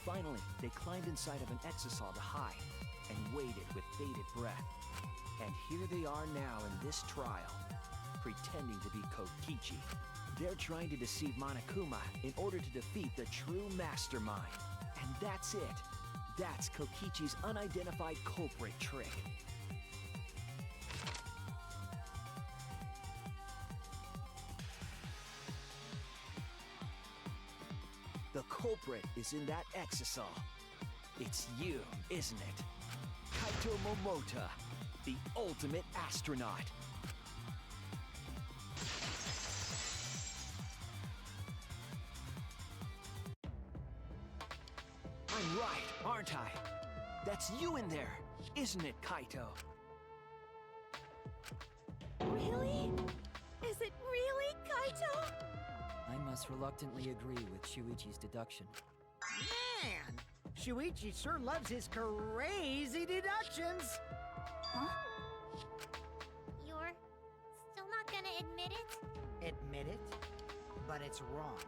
Finally, they climbed inside of an exisal to hide and waited with bated breath. And here they are now in this trial, pretending to be Kokichi. They're trying to deceive Monokuma in order to defeat the true mastermind. And that's it. That's Kokichi's unidentified culprit trick. The culprit is in that exisal. It's you, isn't it? Kaito Momota, the ultimate astronaut. I'm right, aren't I? That's you in there, isn't it, Kaito? Really? Is it really Kaito? I must reluctantly agree with Shuichi's deduction. Man! Shuichi sure loves his crazy deductions! Huh? You're still not gonna admit it? Admit it? But it's wrong.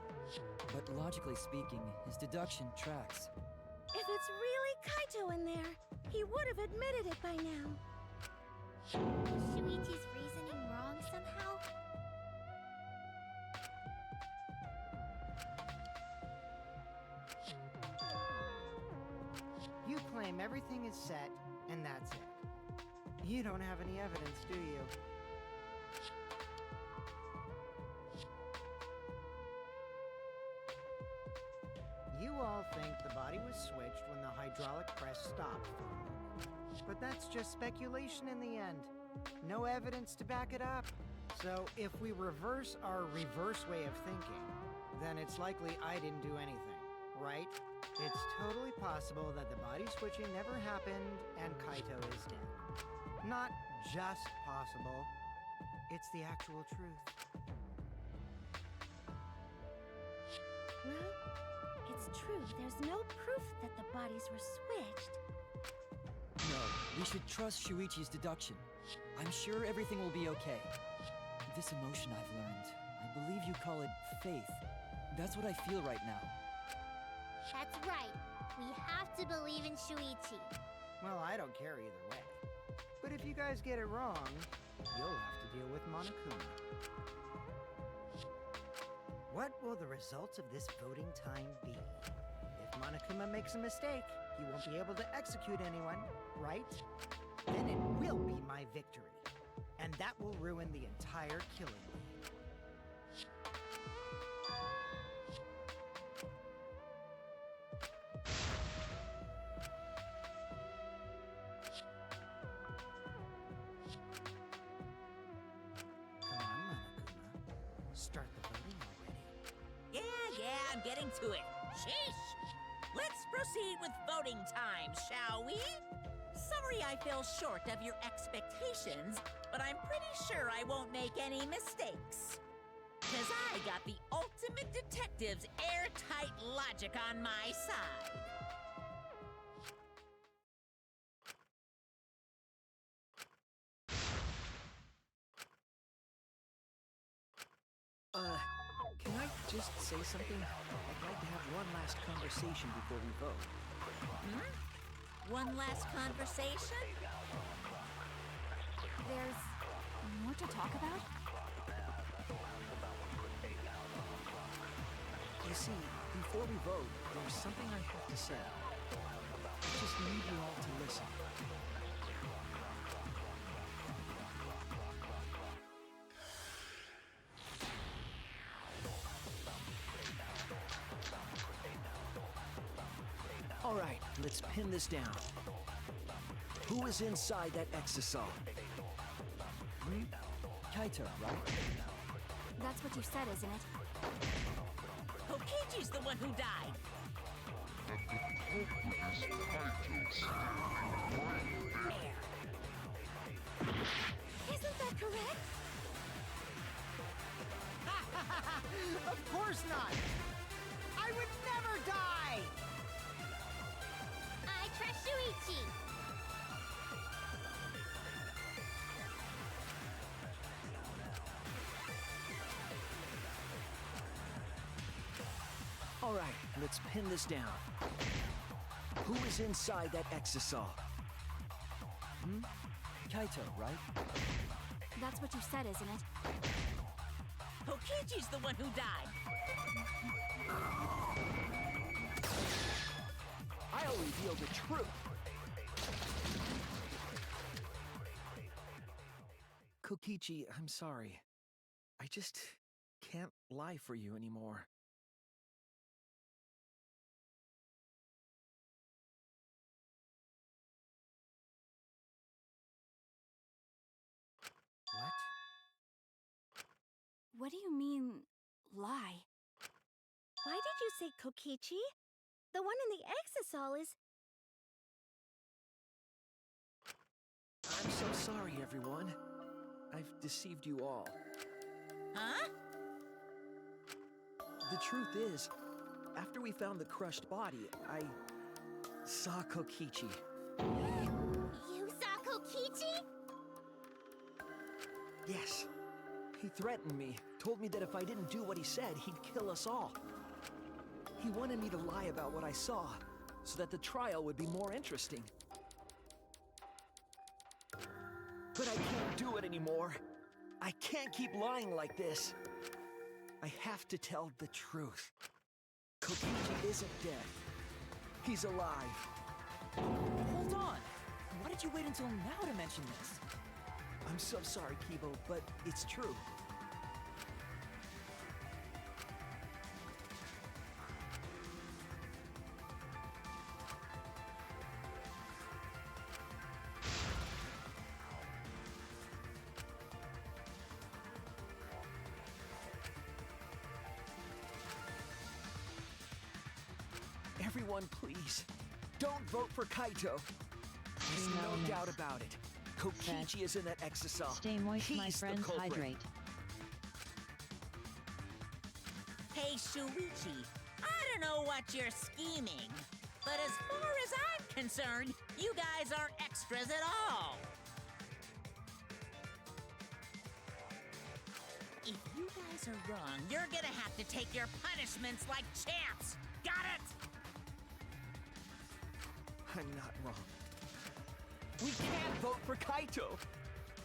But logically speaking, his deduction tracks. If it's really Kaito in there, he would have admitted it by now. Is Shuichi's reasoning wrong somehow? You claim everything is set, and that's it. You don't have any evidence, do you? You all think the body was switched when the hydraulic press stopped for a moment. But that's just speculation in the end. No evidence to back it up. So if we reverse our reverse way of thinking, then it's likely I didn't do anything, right? It's totally possible that the body switching never happened and Kaito is dead. Not just possible, it's the actual truth. Well, it's true. There's no proof that the bodies were switched. No, we should trust Shuichi's deduction. I'm sure everything will be okay. This emotion I've learned, I believe you call it faith. That's what I feel right now. That's right. We have to believe in Shuichi. Well, I don't care either way. But if you guys get it wrong, you'll have to deal with Monokuma. What will the results of this voting time be? If Monokuma makes a mistake, he won't be able to execute anyone, right? Then it will be my victory. And that will ruin the entire killing league. Come on, Monokuma. Start the voting already. Yeah, I'm getting to it. Sheesh! Let's proceed with voting time, shall we? Sorry I fell short of your expectations, but I'm pretty sure I won't make any mistakes. 'Cause I got the ultimate detective's airtight logic on my side. Can I just say something? I'd like to have one last conversation before we vote. One last conversation? There's more to talk about? You see, before we vote, there's something I have to say. I just need you all to listen. All right, let's pin this down. Who is inside that exisal? Kaito, right? That's what you said, isn't it? Kokichi's the one who died. Isn't that correct? Of course not! I would never die! I trust Shuichi. All right, let's pin this down. Who is inside that exisal? Kaito, right? That's what you said, isn't it? Kokichi's the one who died. I'll reveal the truth. Kokichi, I'm sorry. I just can't lie for you anymore. What? What do you mean, lie? Why did you say Kokichi? The one in the exisal is... I'm so sorry, everyone. I've deceived you all. Huh? The truth is, after we found the crushed body, I saw Kokichi. You saw Kokichi? Yes. He threatened me, told me that if I didn't do what he said, he'd kill us all. He wanted me to lie about what I saw, so that the trial would be more interesting. But I can't do it anymore. I can't keep lying like this. I have to tell the truth. Kokichi isn't dead. He's alive. Hold on! Why did you wait until now to mention this? I'm so sorry, Kibo, but it's true. Everyone, please, don't vote for Kaito. There's no elements. doubt about it. Kokichi is in that exisal. Stay moist, my He's the friends, culprit. hydrate. Hey, Shuichi, I don't know what you're scheming, but as far as I'm concerned, you guys aren't extras at all. If you guys are wrong, you're gonna have to take your punishments like champs. Got it? I'm not wrong. We can't vote for Kaito!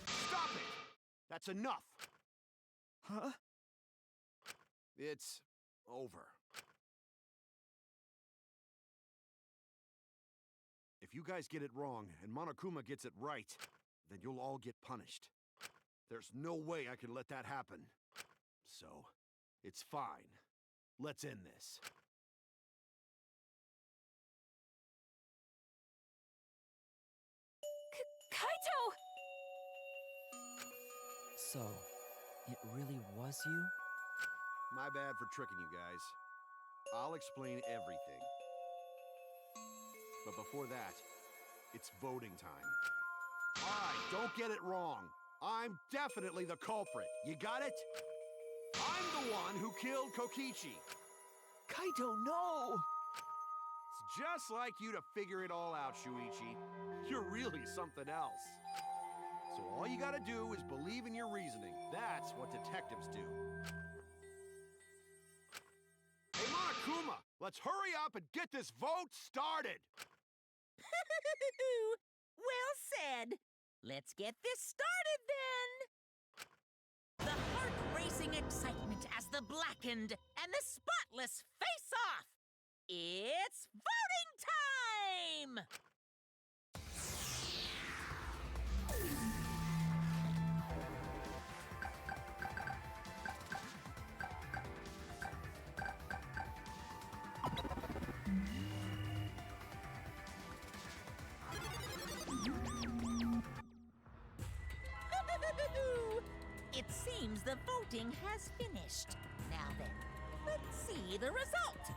Stop it! That's enough! Huh? It's over. If you guys get it wrong and Monokuma gets it right, then you'll all get punished. There's no way I can let that happen. So, it's fine. Let's end this. Kaito! So, it really was you? My bad for tricking you guys. I'll explain everything. But before that, it's voting time. Alright, don't get it wrong. I'm definitely the culprit. You got it? I'm the one who killed Kokichi. Kaito, no! It's just like you to figure it all out, Shuichi. You're really something else. So all you gotta do is believe in your reasoning. That's what detectives do. Hey, Monokuma, let's hurry up and get this vote started! Well said. Let's get this started then. The heart-racing excitement as the blackened and the spotless face off. It's voting time! It seems the voting has finished. Now then, let's see the result.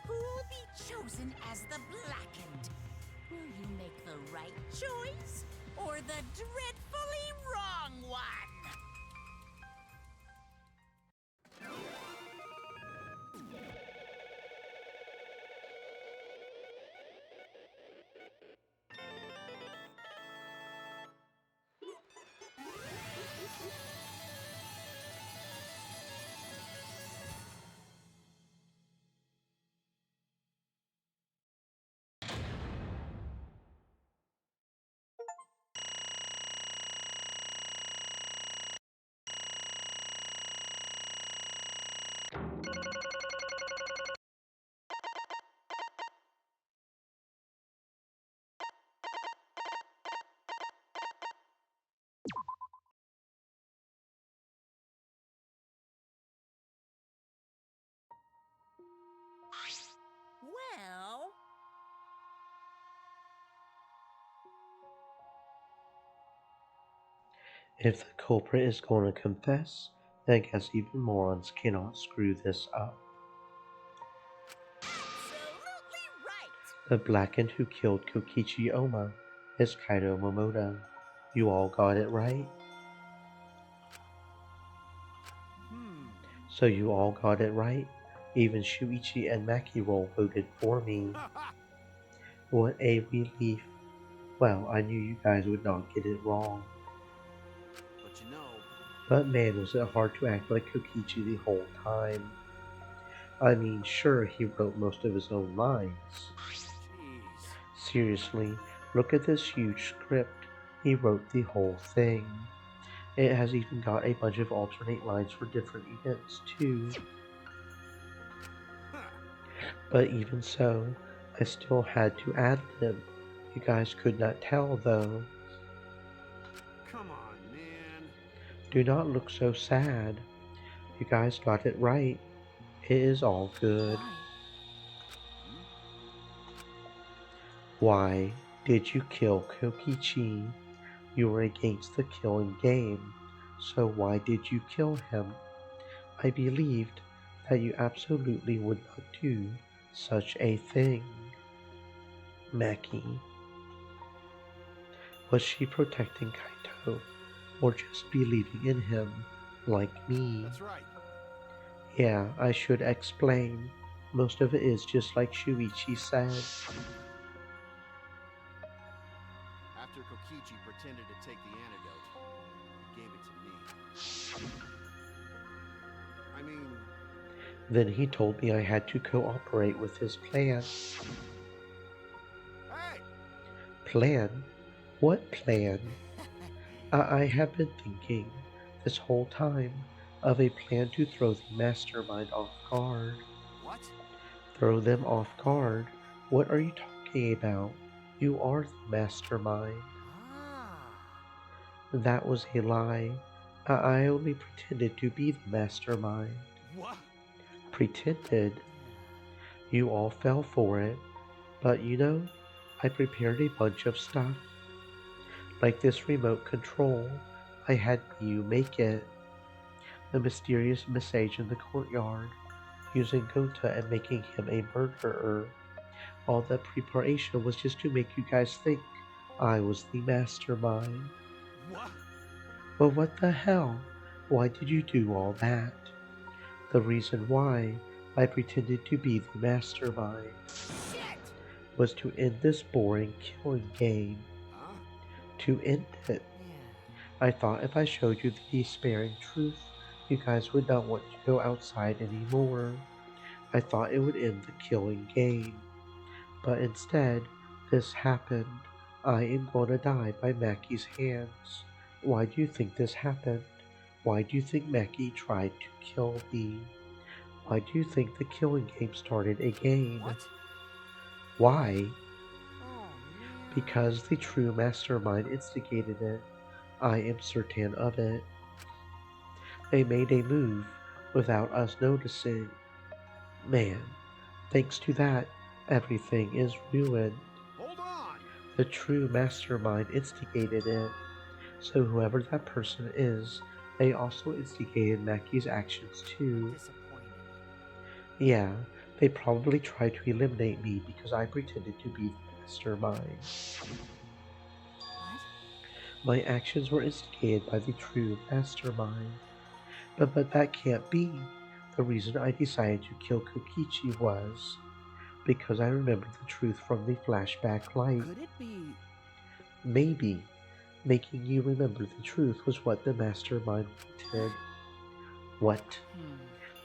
Who'll be chosen as the blackened? Will you make the right choice or the dreadfully wrong one? If the culprit is going to confess, then I guess even morons cannot screw this up. Absolutely right! The blackened who killed Kokichi Oma is Kaido Momoda. You all got it right? So you all got it right? Even Shuichi and Makiro voted for me. What a relief. Well, I knew you guys would not get it wrong. But you know, But man, was it hard to act like Kokichi the whole time. I mean, sure, he wrote most of his own lines. jeez. Seriously, look at this huge script. He wrote the whole thing. It has even got a bunch of alternate lines for different events, too. But even so, I still had to ad lib. You guys could not tell, though. Come on, man. Do not look so sad. You guys got it right. It is all good. Why did you kill Kokichi? You were against the killing game, so why did you kill him? I believed that you absolutely would not do such a thing. Maki. Was she protecting Kaito, or just believing in him, like me? That's right. Yeah, I should explain. Most of it is just like Shuichi said. After Kokichi pretended to take the antidote, he gave it to me. I mean, Then he told me I had to cooperate with his plan. hey! Plan? What plan? I have been thinking, this whole time, of a plan to throw the mastermind off guard. What? Throw them off guard? What are you talking about? You are the mastermind. That was a lie. I only pretended to be the mastermind. What? Pretended? You all fell for it. But you know, I prepared a bunch of stuff. Like this remote control. I had you make it. The mysterious message in the courtyard. Using Gota and making him a murderer. All that preparation was just to make you guys think I was the mastermind. What? But what the hell? Why did you do all that? The reason why I pretended to be the mastermind was to end this boring killing game. Huh? To end it. I thought if I showed you the despairing truth, you guys would not want to go outside anymore. I thought it would end the killing game. But instead, this happened. I am gonna die by Mackie's hands. Why do you think this happened? Why do you think Mackie tried to kill me? Why do you think the killing game started again? What? Why? Oh, man. Because the true mastermind instigated it. I am certain of it. They made a move without us noticing. Man, thanks to that, everything is ruined. Hold on! The true mastermind instigated it. So whoever that person is, they also instigated Mackie's actions too. Disappointed. Yeah, they probably tried to eliminate me because I pretended to be the mastermind. My actions were instigated by the true mastermind. But that can't be. The reason I decided to kill Kokichi was because I remembered the truth from the flashback light. Could it be? Maybe. Making you remember the truth was what the mastermind wanted. What?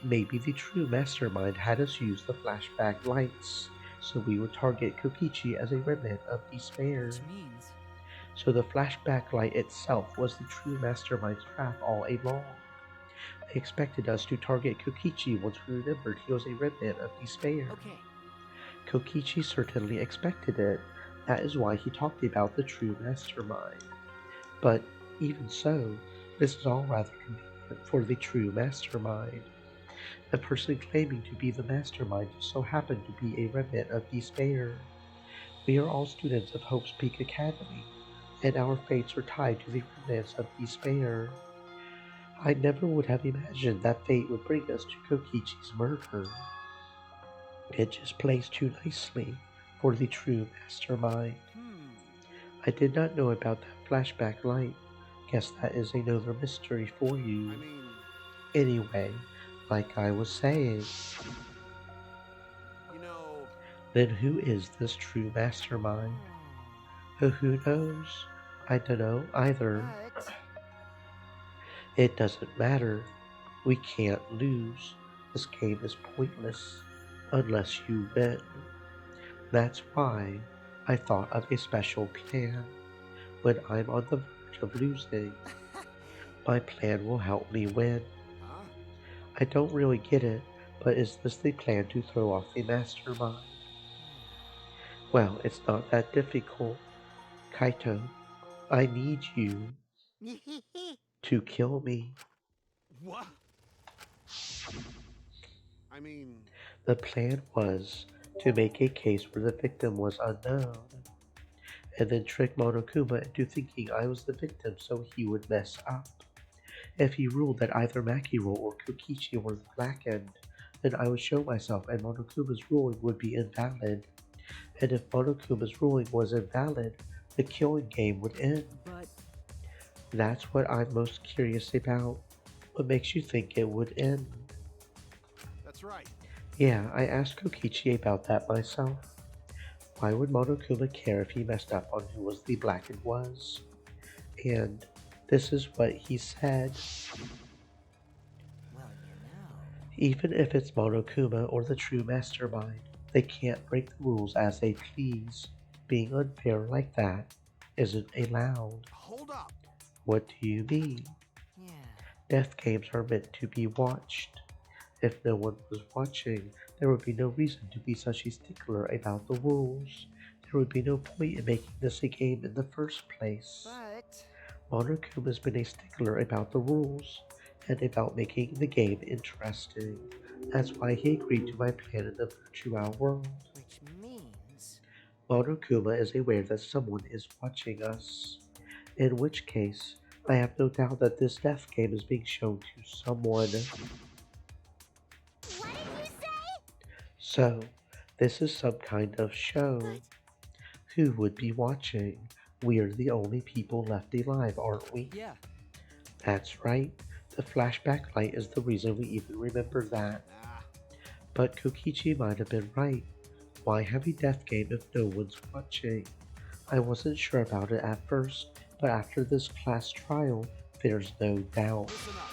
Maybe the true mastermind had us use the flashback lights, so we would target Kokichi as a remnant of despair. Which means So the flashback light itself was the true mastermind's trap all along. They expected us to target Kokichi once we remembered he was a remnant of despair. okay. Kokichi certainly expected it. That is why he talked about the true mastermind. But even so, this is all rather convenient for the true mastermind. The person claiming to be the mastermind just so happened to be a remnant of despair. We are all students of Hope's Peak Academy. and our fates are tied to the remnants of despair. I never would have imagined that fate would bring us to Kokichi's murder. It just plays too nicely for the true mastermind. I did not know about that flashback light. Guess that is another mystery for you. I mean, Anyway, like I was saying, you know, then who is this true mastermind? Who knows? I don't know either. But It doesn't matter. We can't lose. This game is pointless unless you win. That's why I thought of a special plan. When I'm on the verge of losing, my plan will help me win. huh? I don't really get it, but is this the plan to throw off the mastermind? Well, it's not that difficult. Kaito, I need you to kill me. What? I mean, The plan was to make a case where the victim was unknown, and then trick Monokuma into thinking I was the victim so he would mess up. If he ruled that either Makiro or Kokichi were the blackened, then I would show myself and Monokuma's ruling would be invalid. And if Monokuma's ruling was invalid, the killing game would end. But That's what I'm most curious about. What makes you think it would end? that's right. Yeah, I asked Kokichi about that myself. Why would Monokuma care if he messed up on who was the blackened was? And this is what he said. well, Even if it's Monokuma or the true mastermind, they can't break the rules as they please. Being unfair like that isn't allowed. Hold up. What do you mean? yeah. Death games are meant to be watched. If no one was watching, there would be no reason to be such a stickler about the rules. There would be no point in making this a game in the first place. but Monokuma's been a stickler about the rules and about making the game interesting. That's why he agreed to my plan in the virtual world. which means Monokuma is aware that someone is watching us, in which case I have no doubt that this death game is being shown to someone. What did you say? So, this is some kind of show. Who would be watching? We're the only people left alive, aren't we? Yeah. That's right. The flashback light is the reason we even remember that. Nah. But Kokichi might have been right. Why have a death game if no one's watching? I wasn't sure about it at first, but after this class trial, there's no doubt. Listen up.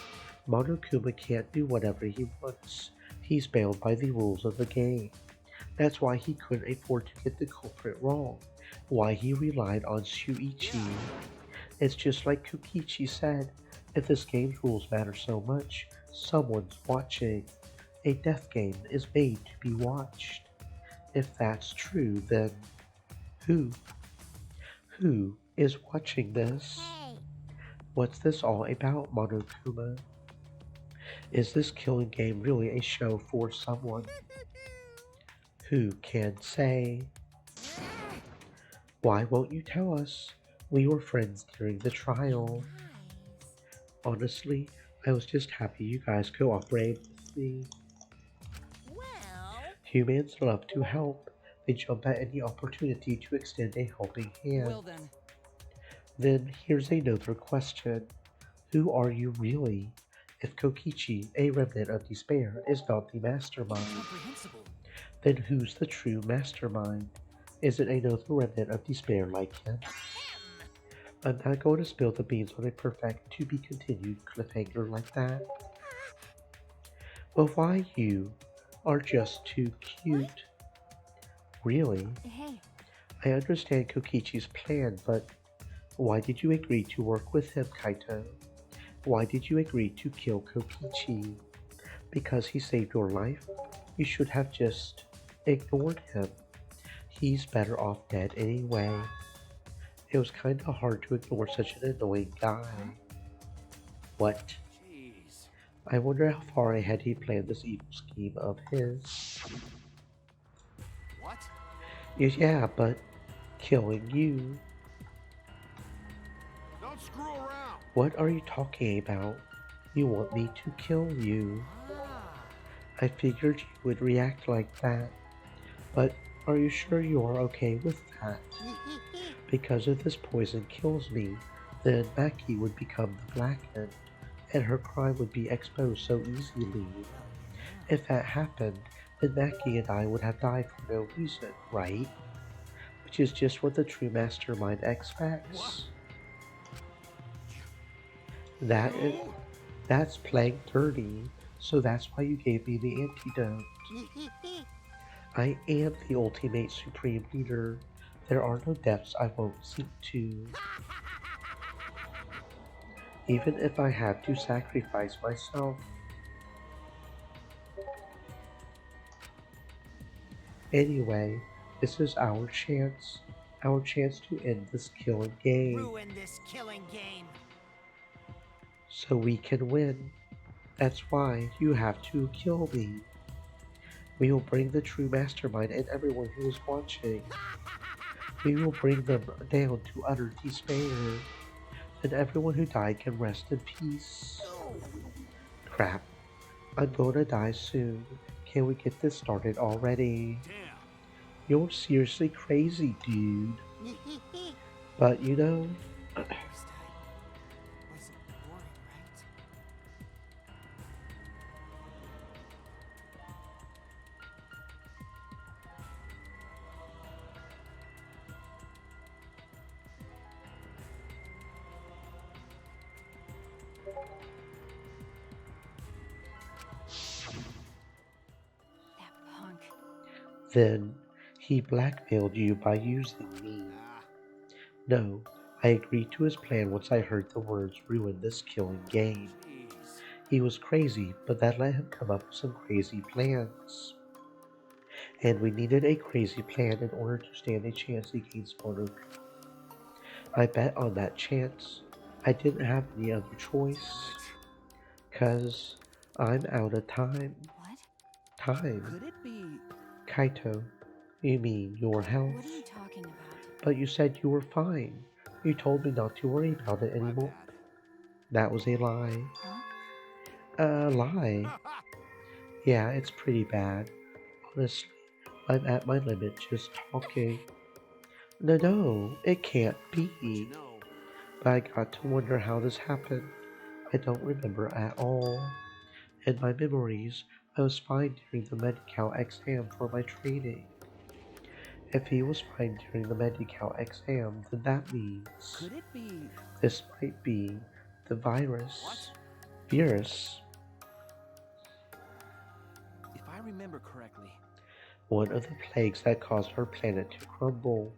Monokuma can't do whatever he wants. He's bound by the rules of the game. That's why he couldn't afford to get the culprit wrong. Why he relied on Shuichi. It's just like Kokichi said, if this game's rules matter so much, someone's watching. A death game is made to be watched. If that's true, then who? Who is watching this? Hey, What's this all about, Monokuma? Is this killing game really a show for someone? Who can say? Why won't you tell us? We were friends during the trial. Honestly, I was just happy you guys cooperated with me. Well, Humans love to help. They jump at any opportunity to extend a helping hand. Well then, Then here's another question. Who are you really? If Kokichi, a remnant of despair, is not the mastermind, incomprehensible. then who's the true mastermind? Is it another remnant of despair like him? I'm not going to spill the beans on a perfect to be continued cliffhanger like that. Well, why you are just too cute. Really? Hey, I understand Kokichi's plan, but why did you agree to work with him, Kaito? Why did you agree to kill Kokichi? Because he saved your life? You should have just ignored him. He's better off dead anyway. It was kinda hard to ignore such an annoying guy. What? Jeez. I wonder how far ahead he planned this evil scheme of his. What? Yeah, but killing you. What are you talking about? You want me to kill you. I figured you would react like that. But are you sure you are okay with that? Because if this poison kills me, then Maki would become the Blackened, and her crime would be exposed so easily. If that happened, then Maki and I would have died for no reason, right? Which is just what the true mastermind expects. That is, that's playing dirty, so that's why you gave me the antidote. I am the ultimate supreme leader. There are no depths I won't sink to. Even if I had to sacrifice myself. Anyway, this is our chance. Our chance to end this killing game. Ruin this killing game. So we can win. That's why you have to kill me. We will bring the true mastermind and everyone who is watching. We will bring them down to utter despair. And everyone who died can rest in peace. Crap. I'm gonna die soon. Can we get this started already? Damn. You're seriously crazy, dude. But you know, Wasn't boring, right? That punk. then he blackmailed you by using me. No, I agreed to his plan once I heard the words ruin this killing game. Jeez. He was crazy, but that let him come up with some crazy plans. And we needed a crazy plan in order to stand a chance against Mono. I bet on that chance. I didn't have any other choice. 'Cause I'm out of time. What? Time. Could it be... Kaito, you mean your health? What are you talking about? But you said you were fine. You told me not to worry about it My anymore. bad. That was a lie. Huh? A lie? Yeah, it's pretty bad. Honestly, I'm at my limit just talking. No, it can't be. You know, But I got to wonder how this happened. I don't remember at all. In my memories, I was fine during the Medi-Cal exam for my training. If he was fine during the Medi-Cal exam, then that means Could it be... this might be the virus. What? Virus. If I remember correctly, One of the plagues that caused our planet to crumble.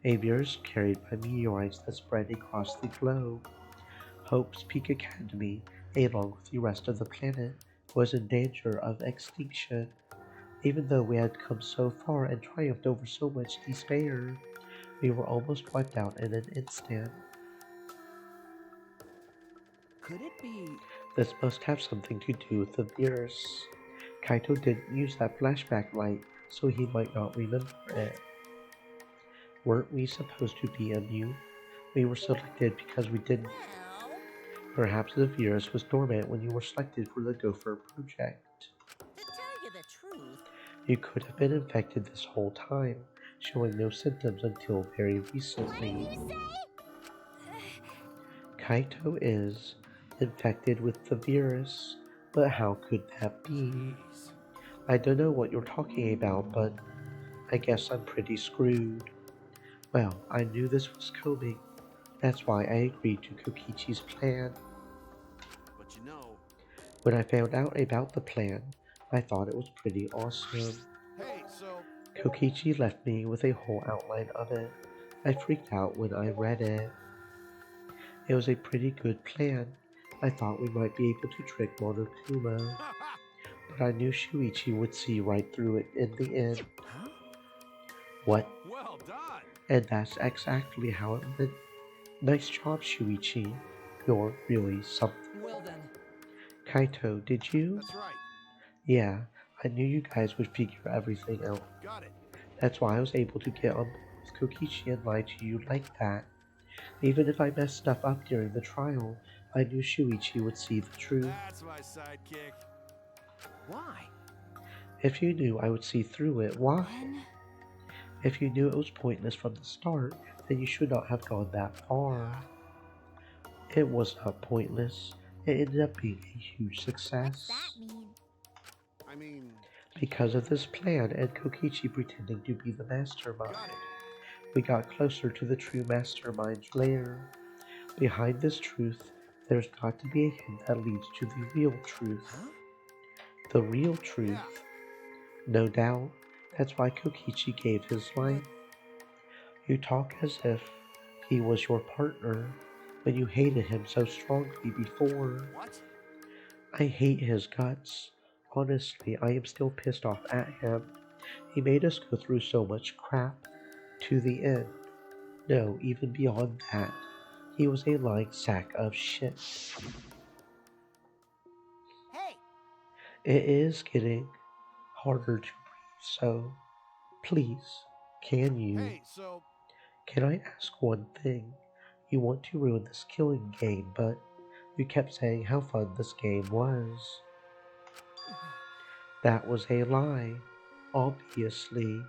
A virus carried by meteorites that spread across the globe. Hope's Peak Academy, along with the rest of the planet, was in danger of extinction. Even though we had come so far and triumphed over so much despair, we were almost wiped out in an instant. could it be... This must have something to do with the virus. Kaito didn't use that flashback light, so he might not remember it. Weren't we supposed to be immune? We were selected because we didn't. Well, Perhaps the virus was dormant when you were selected for the Gopher project. to tell you the truth, You could have been infected this whole time, showing no symptoms until very What did recently. you say? Kaito is infected with the virus, but how could that be? jeez. I don't know what you're talking about, but I guess I'm pretty screwed. Well, I knew this was coming. That's why I agreed to Kokichi's plan. But you know... When I found out about the plan, I thought it was pretty awesome. Hey, so... Kokichi left me with a whole outline of it. I freaked out when I read it. It was a pretty good plan. I thought we might be able to trick Monokuma, but I knew Shuichi would see right through it in the end. Huh? What? Well done! And that's exactly how it went. Nice job, Shuichi. You're really something. Well then, Kaito, did you? That's right. Yeah, I knew you guys would figure everything out. Got it. That's why I was able to get on board with Kokichi and lie to you like that. Even if I messed stuff up during the trial, I knew Shuichi would see the truth. That's my sidekick. Why? If you knew I would see through it, why? Ben? If you knew it was pointless from the start, then you should not have gone that far. It was not pointless. It ended up being a huge What's that success. mean? I mean, Because of this plan and Kokichi pretending to be the mastermind, got it. we got closer to the true mastermind's lair. Behind this truth, there's got to be a hint that leads to the real truth. Huh? The real Yeah. truth. No doubt, that's why Kokichi gave his life. You talk as if he was your partner when you hated him so strongly before. What? I hate his guts. Honestly, I am still pissed off at him. He made us go through so much crap to the end. No, even beyond that. He was a lying sack of shit. Hey, It is getting harder to breathe, so please, can you? Hey, so Can I ask one thing? You want to ruin this killing game, but you kept saying how fun this game was. That was a lie. Obviously.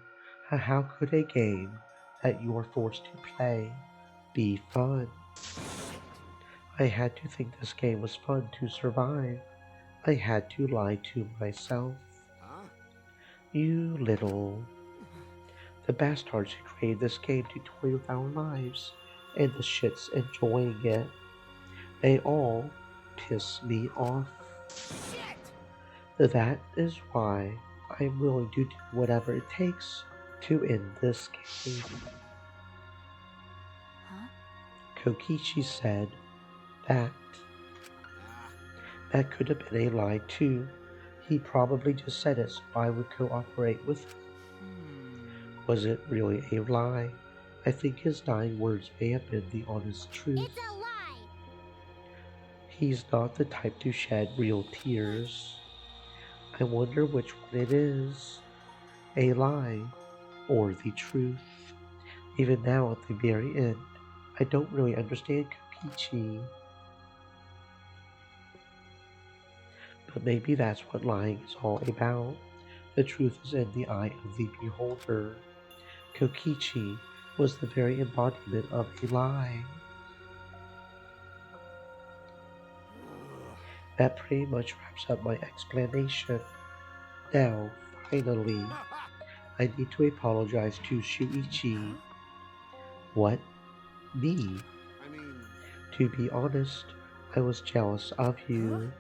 How could a game that you are forced to play be fun? I had to think this game was fun to survive. I had to lie to myself. huh? You little. The bastards who created this game to toy with our lives, and the shits enjoying it. They all piss me off. That is why I'm willing to do whatever it takes to end this game. Huh? Kokichi said that. Ah, That could have been a lie too. He probably just said it so I would cooperate with him. Was it really a lie? I think his dying words may have been the honest truth. It's a lie! He's not the type to shed real tears. I wonder which one it is. A lie or the truth. Even now at the very end, I don't really understand Kokichi. But maybe that's what lying is all about. The truth is in the eye of the beholder. Kokichi was the very embodiment of a lie. That pretty much wraps up my explanation. Now, finally, I need to apologize to Shuichi. What? Me? I mean, To be honest, I was jealous of you.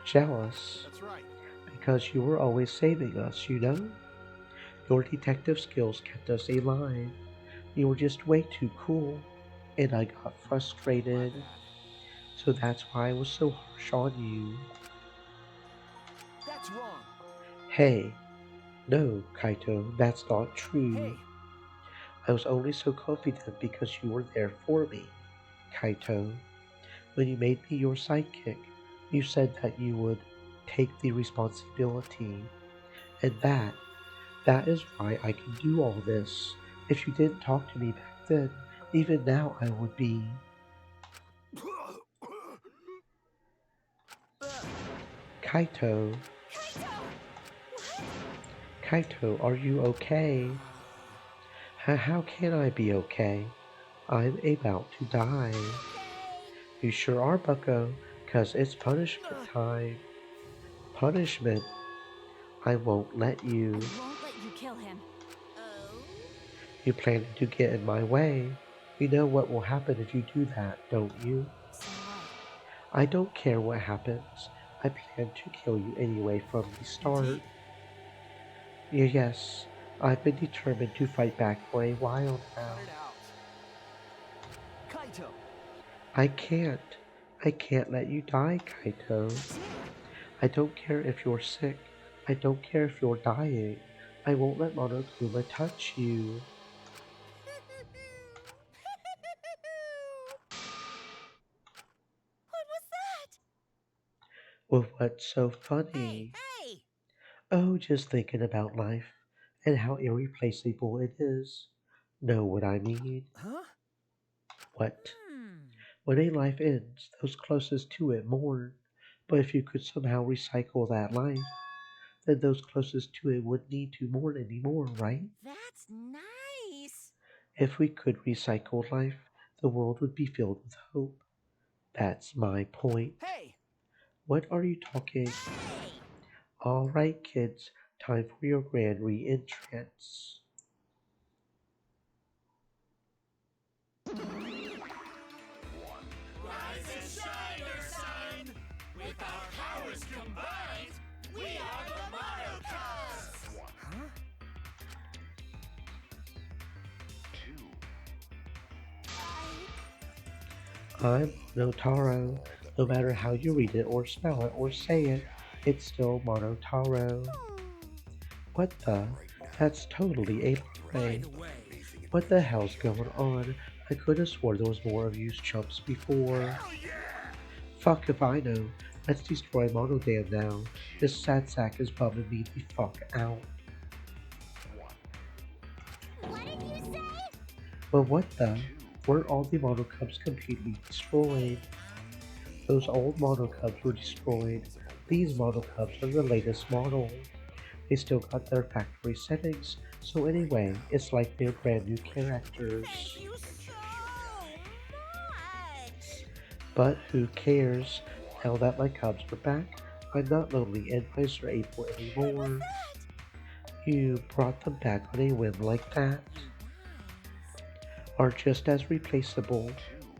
Jealous that's right. because you were always saving us, you know? Your detective skills kept us alive. You were just way too cool, and I got My frustrated. bad. So that's why I was so harsh on you. That's wrong. Hey, no, Kaito, that's not true. Hey, I was only so confident because you were there for me, Kaito. When you made me your sidekick, you said that you would take the responsibility. And that is why I can do all this. If you didn't talk to me back then, even now I would be. Kaito, Kaito, are you okay? How can I be okay? I'm about to die. You sure are, bucko, 'cause it's punishment time. Punishment? I won't let you. I won't let you kill him. Oh? You plan to get in my way. You know what will happen if you do that, don't you? So what? I don't care what happens. I plan to kill you anyway from the start. Yes, I've been determined to fight back for a while now. cut it out. Kaito, I can't. I can't let you die, Kaito. I don't care if you're sick. I don't care if you're dying. I won't let Monokuma touch you. What was that? Well, what's so Hey, funny? hey! Oh, just thinking about life and how irreplaceable it is. Know what I mean? huh? What? Hmm. When a life ends, those closest to it mourn. But if you could somehow recycle that life, then those closest to it wouldn't need to mourn anymore, right? That's nice. If we could recycle life, the world would be filled with hope. That's my point. Hey! What are you talking? Hey! All right, kids, time for your grand re-entrance. Rise and shine, Earth sign! With our powers combined, we are the Monocubs! Huh? I'm Notaro. No matter how you read it or spell it or say it, it's still Monotaro. What the? That's totally a lie. What the hell's going on? I could have swore there was more of you chumps before. Fuck if I know. Let's destroy Monodam now. This sad sack is bumming me the fuck out. What did you say? But what the? Weren't all the Monocubs completely destroyed? Those old Monocubs were destroyed. These Monocubs are the latest model. They still got their factory settings, so anyway, it's like they're brand new characters. Thank you so much. But who cares? Now that my cubs are back, I'm not lonely and miserable anymore. You brought them back on a whim like that. Are just as replaceable,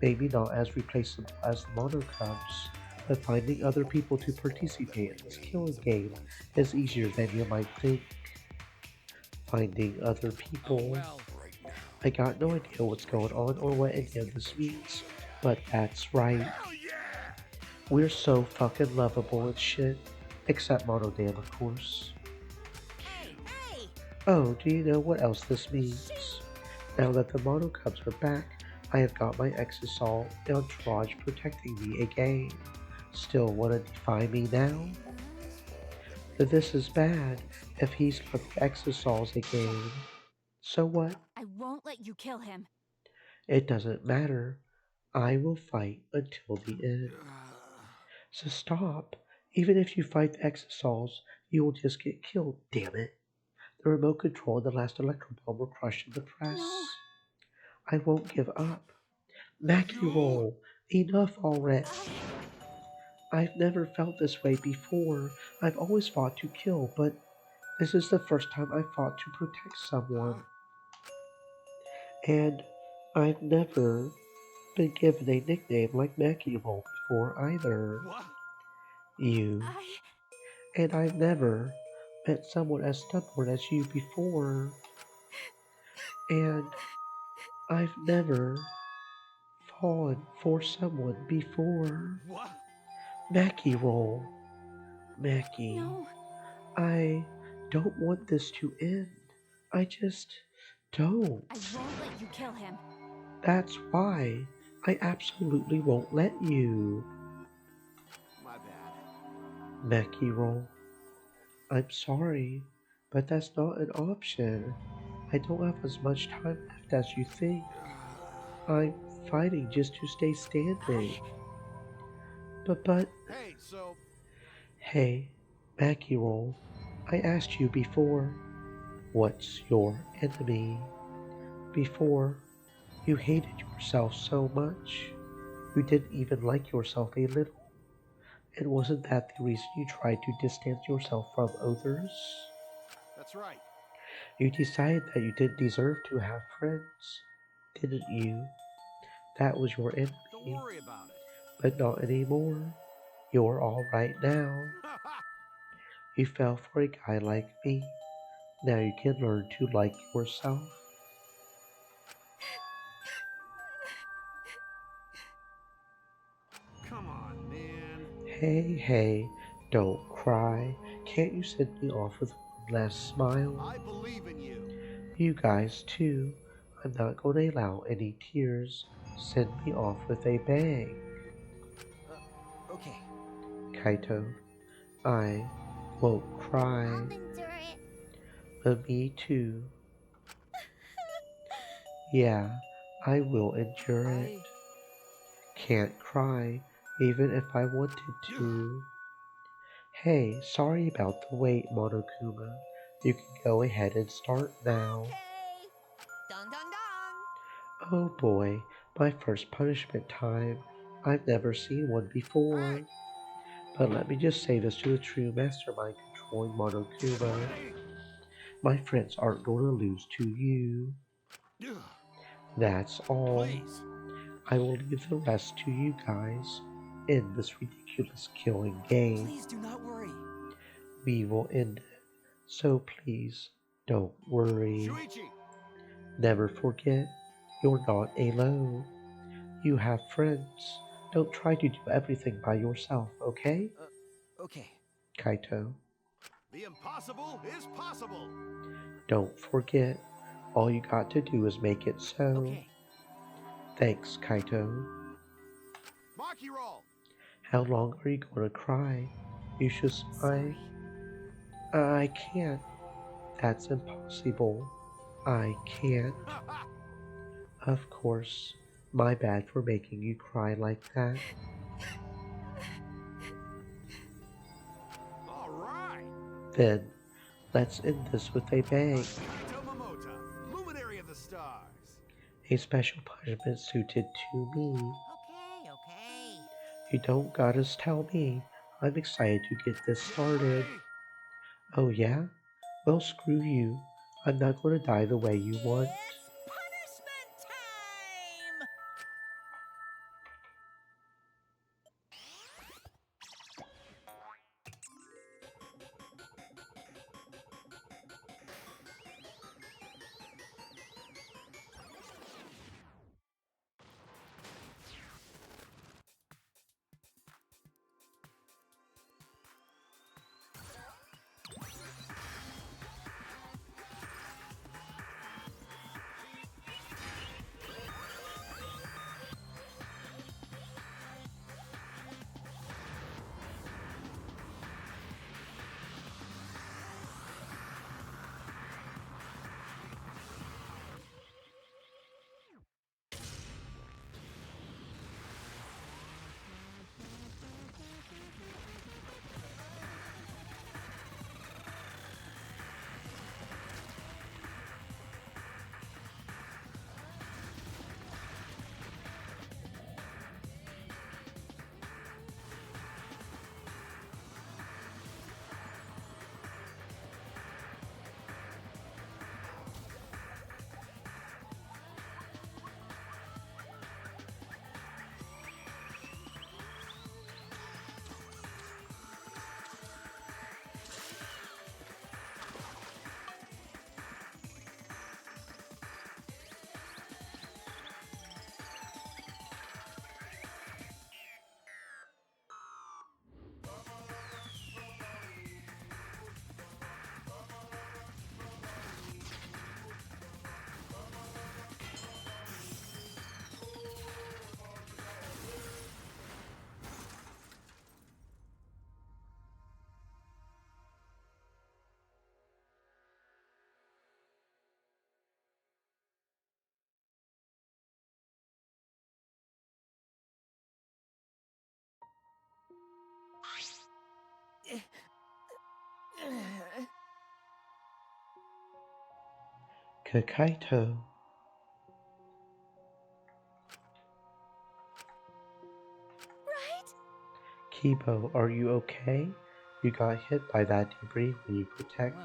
maybe not as replaceable as the Mono Cubs, but finding other people to participate in this killing game is easier than you might think. Finding other people. I got no idea what's going on or what any of this means, but that's right. We're so fucking lovable and shit. Except Monodam, of course. Hey, hey! Oh, do you know what else this means? Now that the Mono Cubs are back, I have got my Exisal entourage protecting me again. Still wanna defy me now? But this is bad if he's got the Exisals again. So what? I won't let you kill him. It doesn't matter. I will fight until the end. So stop. Even if you fight the Exisals, you will just get killed, damn it. The remote control and the last electro bomb were crushed in the press. No. I won't give up. Mackie roll. Enough already. I've never felt this way before. I've always fought to kill, but this is the first time I've fought to protect someone. And I've never been given a nickname like Mackie roll before either. You. And I've never met someone as stubborn as you before. And I've never fallen for someone before. Mackie roll. Mackie. No. I don't want this to end. I just don't. I won't let you kill him. That's why I absolutely won't let you. My bad. Mackie roll. I'm sorry, but that's not an option. I don't have as much time left as you think. I'm fighting just to stay standing. But, Hey, so hey, Mackie roll. I asked you before, what's your enemy? Before, you hated yourself so much. You didn't even like yourself a little. And wasn't that the reason you tried to distance yourself from others? that's right. You decided that you didn't deserve to have friends, didn't you? That was your enemy. Don't worry about it. But not anymore. You're alright now. You fell for a guy like me. Now you can learn to like yourself. Come on, man. Hey, don't cry. Can't you send me off with one last smile? I believe in you. You guys too. I'm not going to allow any tears. Send me off with a bang. Okay. Kaito, I won't cry. I'll endure it. But me too. Yeah, I will endure it. can't cry, even if I wanted to. Hey, sorry about the wait, Monokuma. You can go ahead and start now. Okay. Dong dong dong. Oh boy, my first punishment time. I've never seen one before. But let me just say this to the true mastermind controlling Monokuma. My friends aren't going to lose to you. That's all. Please. I will leave the rest to you guys in this ridiculous killing game. Please do not worry. We will end it. So please, don't worry. Shuichi! Never forget, you're not alone. You have friends. Don't try to do everything by yourself, okay? Okay. Kaito. The impossible is possible! Don't forget, all you got to do is make it so. Okay. Thanks, Kaito. Maki roll! How long are you gonna cry? You should smile. I can't. That's impossible. I can't. Of course. My bad for making you cry like that. Alright! Then, let's end this with a bang. Kaito Momota, luminary of the stars. A special punishment suited to me. Okay, okay. You don't gotta tell me. I'm excited to get this started. Oh yeah? Well, screw you. I'm not gonna die the way you want. It's punishment time! Kakaito. Right? Kibo, are you okay? You got hit by that debris when you protect.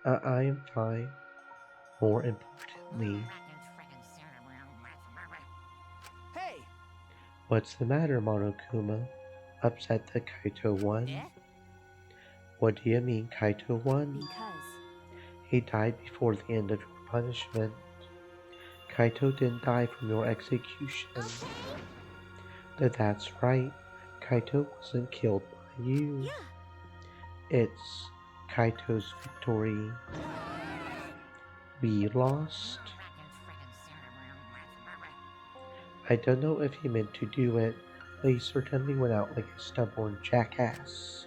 Well, I am fine. More importantly, hey! what's the matter, Monokuma? Upset that Kaito won? Eh? What do you mean Kaito won? Because He died before the end of your punishment. Kaito didn't die from your execution. That's right. Kaito wasn't killed by you. Yeah. It's Kaito's victory. We lost. I don't know if he meant to do it, but he certainly went out like a stubborn jackass.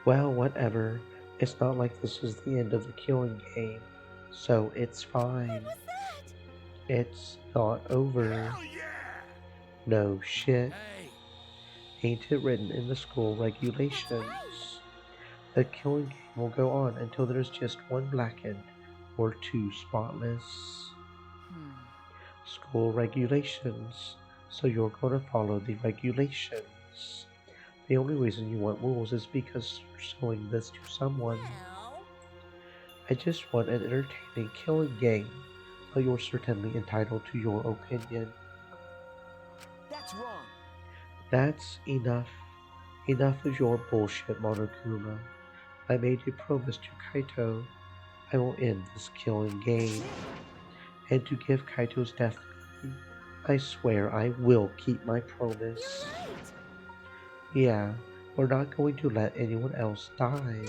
Well, whatever. It's not like this is the end of the killing game, so it's fine. What was that? It's not over. Hell yeah! No shit. Hey! Ain't it written in the school regulations? The killing game will go on until there's just one blackened or two spotless. School regulations. So you're gonna follow the regulations. The only reason you want rules is because you're showing this to someone. Well, I just want an entertaining killing game, but you're certainly entitled to your opinion. That's wrong. That's enough. Enough of your bullshit, Monokuma. I made a promise to Kaito. I will end this killing game. And to give Kaito's death meaning, I swear I will keep my promise. You're right! Yeah, we're not going to let anyone else die.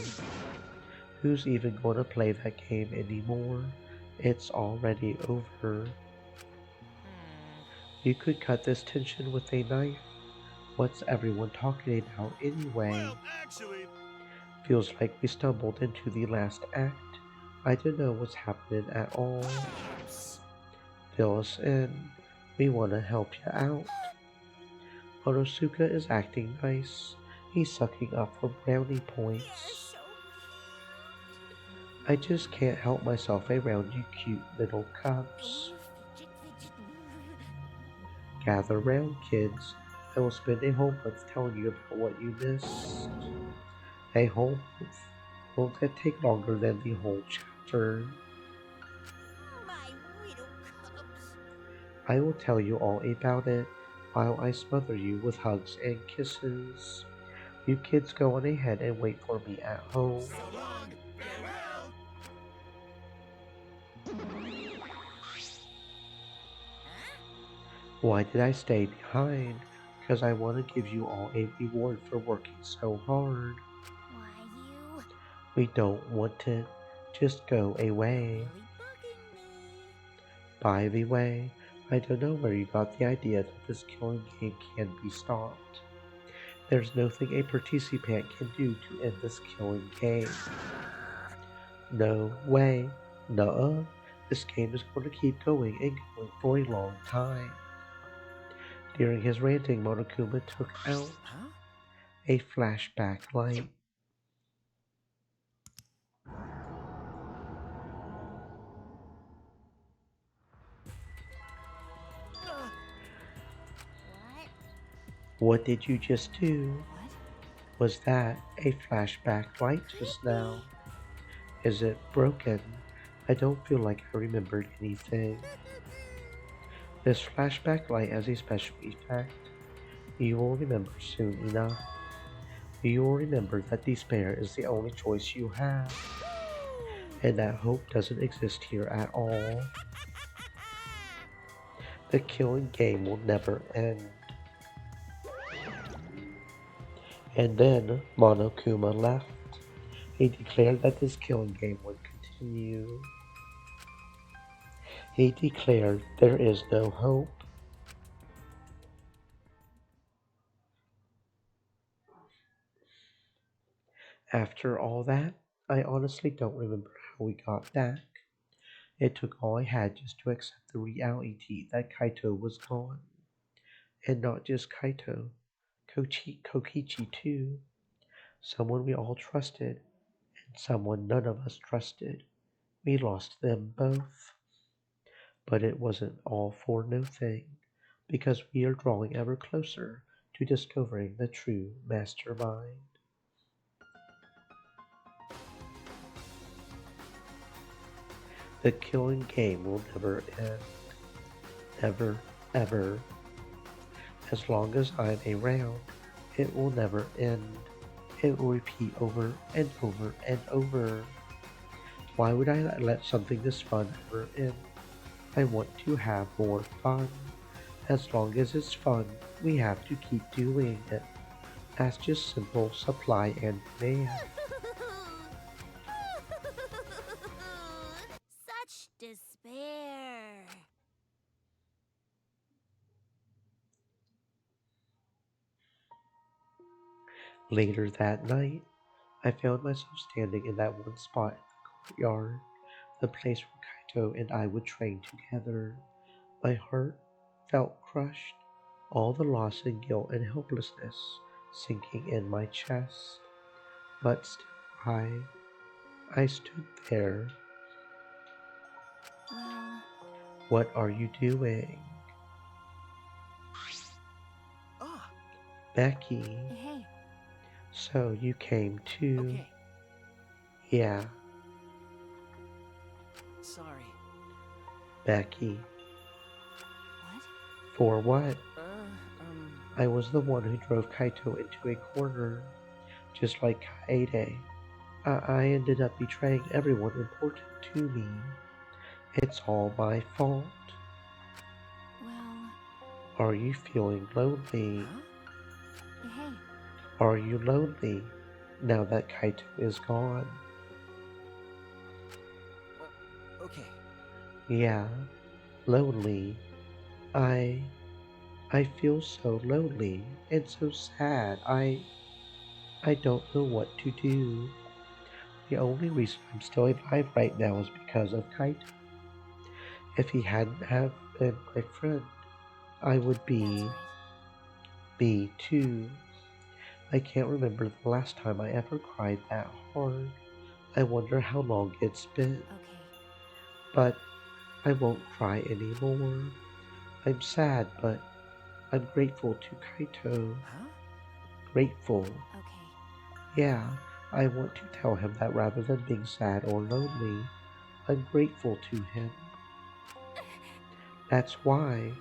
Who's even going to play that game anymore? It's already over. You could cut this tension with a knife. What's everyone talking about anyway? Well, actually, Feels like we stumbled into the last act. I don't know what's happening at all. Fill us in. We want to help you out. Monosuke is acting nice. He's sucking up for brownie they're points. so I just can't help myself around you cute little cute. cups. Fidget, fidget. Gather round, kids. I will spend a whole month telling you about what you missed. A whole month? Won't that take longer than the whole chapter? My widow cubs. I will tell you all about it while I smother you with hugs and kisses. You kids go on ahead and wait for me at home. so long, farewell! Why did I stay behind? Because I want to give you all a reward for working so hard. Why, you... We don't want it. Just go away. Really bugging me. By the way, I don't know where you got the idea that this killing game can be stopped. There's nothing a participant can do to end this killing game. No way. Nuh-uh. This game is going to keep going and going for a long time. During his ranting, Monokuma took out a flashback light. What? What did you just do? Was that a flashback light just now? Is it broken? I don't feel like I remembered anything. This flashback light has a special effect. You will remember soon enough. You will remember that despair is the only choice you have, and that hope doesn't exist here at all. The killing game will never end. And then Monokuma left. He declared that this killing game would continue. He declared there is no hope. After all that, I honestly don't remember how we got back. It took all I had just to accept the reality that Kaito was gone. And not just Kaito, Kokichi too. Someone we all trusted, and someone none of us trusted. We lost them both. But it wasn't all for nothing, because we are drawing ever closer to discovering the true mastermind. The killing game will never end. Never, ever. As long as I'm around, it will never end. It will repeat over and over and over. Why would I let something this fun ever end? I want to have more fun. As long as it's fun, we have to keep doing it. That's just simple supply and demand. Such despair. Later that night, I found myself standing in that one spot in the courtyard, the place where Kaito and I would train together. My heart felt crushed. all the loss and guilt and helplessness sinking in my chest. But still I stood there. Well, What are you doing? Ah, Becky, hey, so you came too. okay. Yeah, Sorry. Becky. what? For what? Uh, um, I was the one who drove Kaito into a corner, just like Kaede. I ended up betraying everyone important to me. It's all my fault. Well, Are you feeling lonely? huh? hey, Are you lonely now that Kaito is gone? Okay. Yeah, lonely. I I feel so lonely and so sad. I don't know what to do. The only reason I'm still alive right now is because of Kaito. If he hadn't have been my friend, I would that's be right. me too. I can't remember the last time I ever cried that hard. I wonder how long it's been. Okay. But I won't cry anymore. I'm sad, but I'm grateful to Kaito. Huh? Grateful. Okay. Yeah, I want to tell him that rather than being sad or lonely, I'm grateful to him. That's why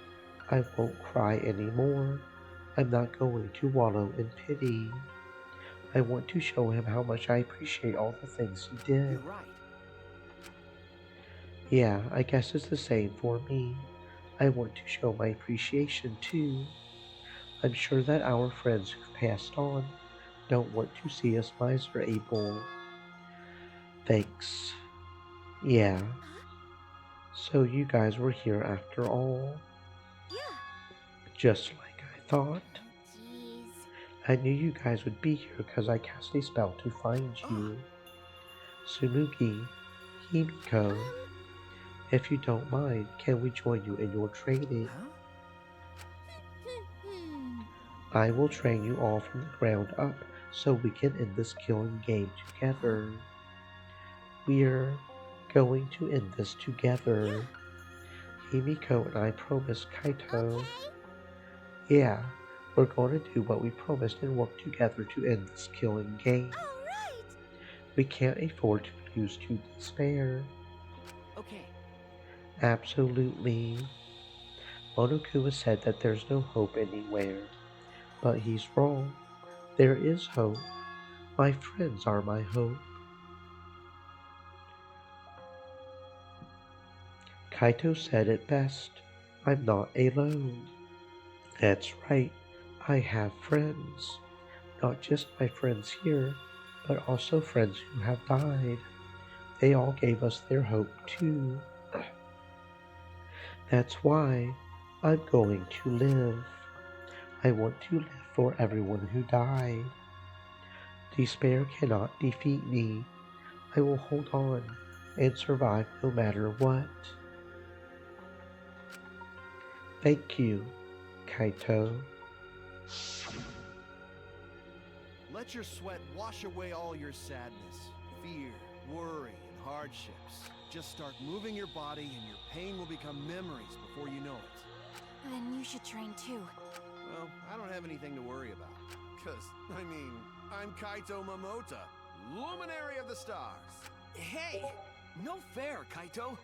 I won't cry anymore. I'm not going to wallow in pity. I want to show him how much I appreciate all the things he did. You're right. Yeah, I guess it's the same for me. I want to show my appreciation too. I'm sure that our friends who've passed on don't want to see us miserable. Thanks. Yeah, Huh? so you guys were here after all, Yeah. just like I thought. Jeez. I knew you guys would be here because I cast a spell to find Ah, you. Tsumugi, Himiko, Um, if you don't mind, can we join you in your training? huh? I will train you all from the ground up so we can end this killing game Huh? together. We're going to end this together. yeah. Himiko and I promised Kaito. Okay. Yeah, we're going to do what we promised and work together to end this killing game. All right. We can't afford to lose to despair. Okay. Absolutely. Monokuma said that there's no hope anywhere, but he's wrong. There is hope. My friends are my hope. Kaito said it best. I'm not alone. That's right. I have friends. Not just my friends here, but also friends who have died. They all gave us their hope too. That's why I'm going to live. I want to live for everyone who died. Despair cannot defeat me. I will hold on and survive no matter what. Thank you, Kaito. Let your sweat wash away all your sadness, fear, worry, and hardships. Just start moving your body and your pain will become memories before you know it. Then you should train too. Well, I don't have anything to worry about. Cause, I mean, I'm Kaito Momota, luminary of the stars. Hey! No fair, Kaito.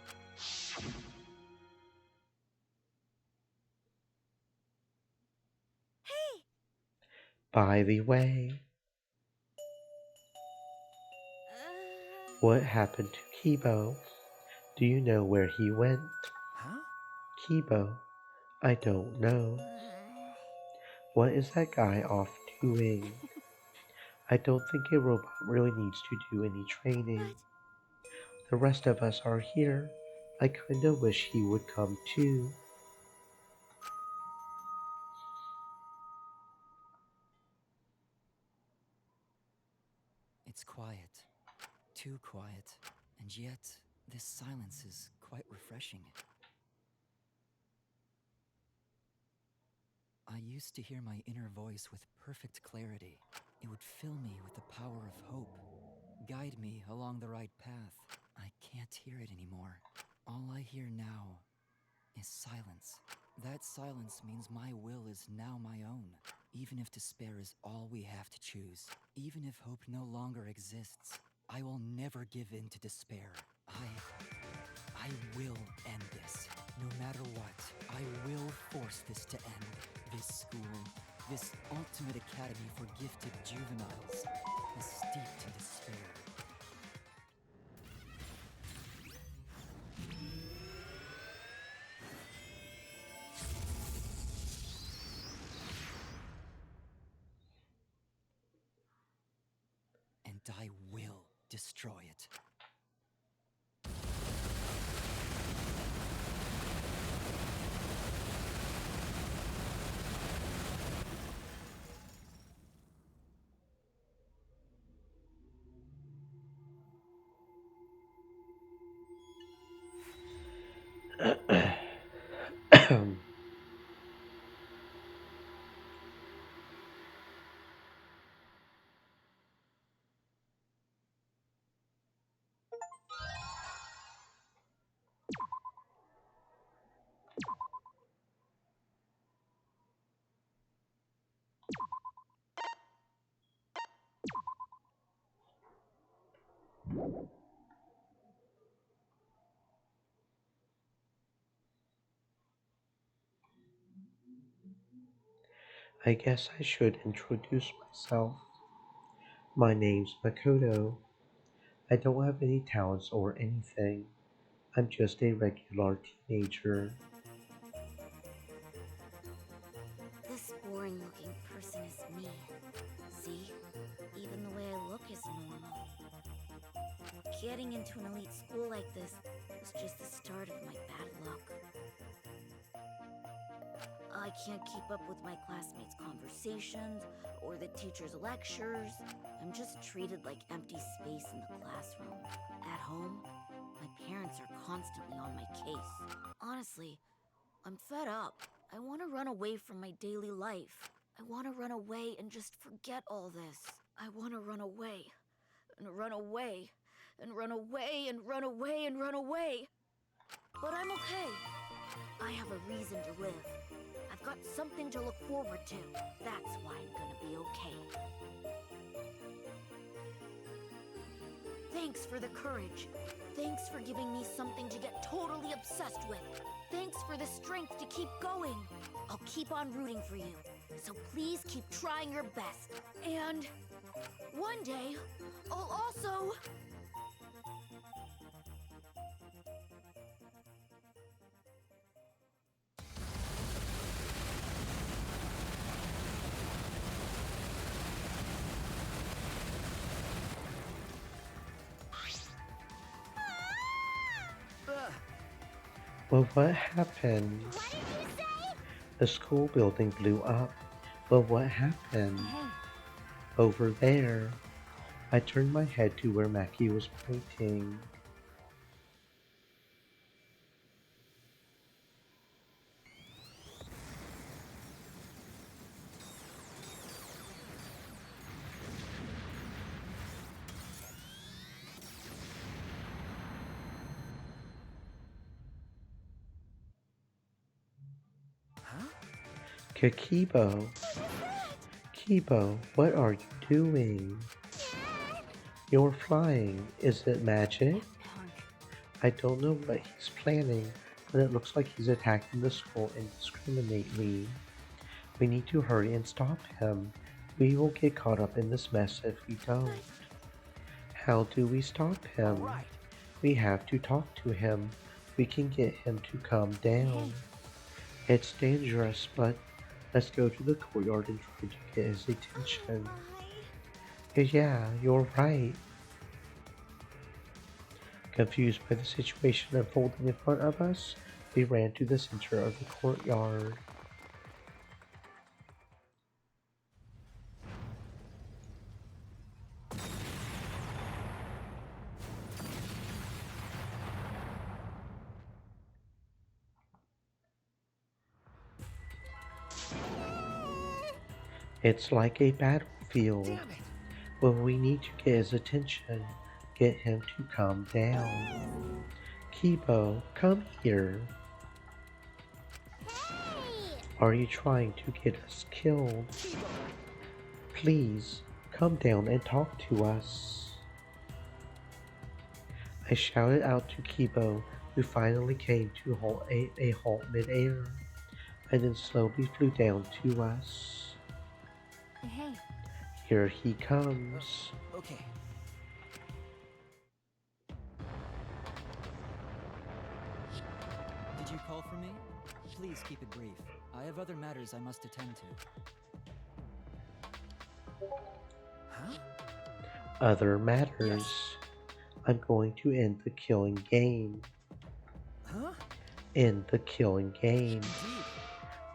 Hey. By the way, what happened to Kibo? Do you know where he went? Huh? Kibo, I don't know. What is that guy off doing? I don't think a robot really needs to do any training. But The rest of us are here. I kinda wish he would come too. It's quiet. Too quiet. And yet, this silence is quite refreshing. I used to hear my inner voice with perfect clarity. It would fill me with the power of hope, guide me along the right path. I can't hear it anymore. All I hear now is silence. That silence means my will is now my own. Even if despair is all we have to choose, even if hope no longer exists, I will never give in to despair. I will end this. No matter what, I will force this to end. This school, this ultimate academy for gifted juveniles, is steeped in despair. And I will destroy it. I guess I should introduce myself. My name's Makoto. I don't have any talents or anything. I'm just a regular teenager. This boring looking person is me. See? Even the way I look is normal. Getting into an elite school like this was just the start of my bad luck. I can't keep up with my classmates' conversations or the teachers' lectures. I'm just treated like empty space in the classroom. At home, my parents are constantly on my case. Honestly, I'm fed up. I want to run away from my daily life. I want to run away and just forget all this. I want to run away and run away and run away and run away and run away. But I'm okay. I have a reason to live. I've got something to look forward to. That's why I'm gonna be okay. Thanks for the courage. Thanks for giving me something to get totally obsessed with. Thanks for the strength to keep going. I'll keep on rooting for you. So please keep trying your best. And one day, I'll also... Well, what happened? What did you say? The school building blew up. Well, what happened? Over there. I turned my head to where Mackie was pointing. Huh? Kibo. Kibo, what are you doing? You're flying. Is it magic? I don't know what he's planning, but it looks like he's attacking the school indiscriminately. We need to hurry and stop him. We will get caught up in this mess if we don't. How do we stop him? Right. We have to talk to him. We can get him to calm down. It's dangerous, but let's go to the courtyard and try to get his attention. Yeah, you're right. Confused by the situation unfolding in front of us, we ran to the center of the courtyard. It's like a battlefield. Damn it! When we need to get his attention, get him to calm down. Kibo, come here. Hey! Are you trying to get us killed? Please, come down and talk to us. I shouted out to Kibo, who finally came to a halt midair, and then slowly flew down to us. Hey, Here he comes. Okay. Did you call for me? Please keep it brief. I have other matters I must attend to. Huh? Other matters. Yes. I'm going to end the killing game. Huh? End the killing game. Indeed.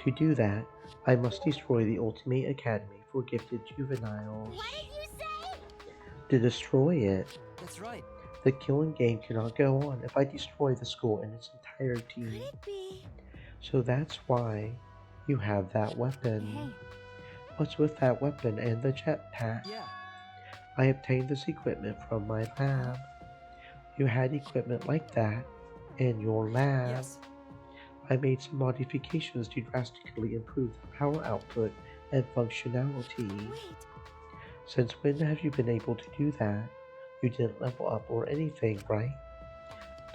To do that, I must destroy the Ultimate Academy for Gifted Juveniles. What did you say? To destroy it, That's right. the killing game cannot go on if I destroy the school in its entirety. Could it be? So that's why you have that hey, weapon. What's with that weapon and the jetpack? Yeah. I obtained this equipment from my lab. You had equipment like that in your lab. Yes. I made some modifications to drastically improve the power output and functionality. Wait, Since when have you been able to do that? You didn't level up or anything, right?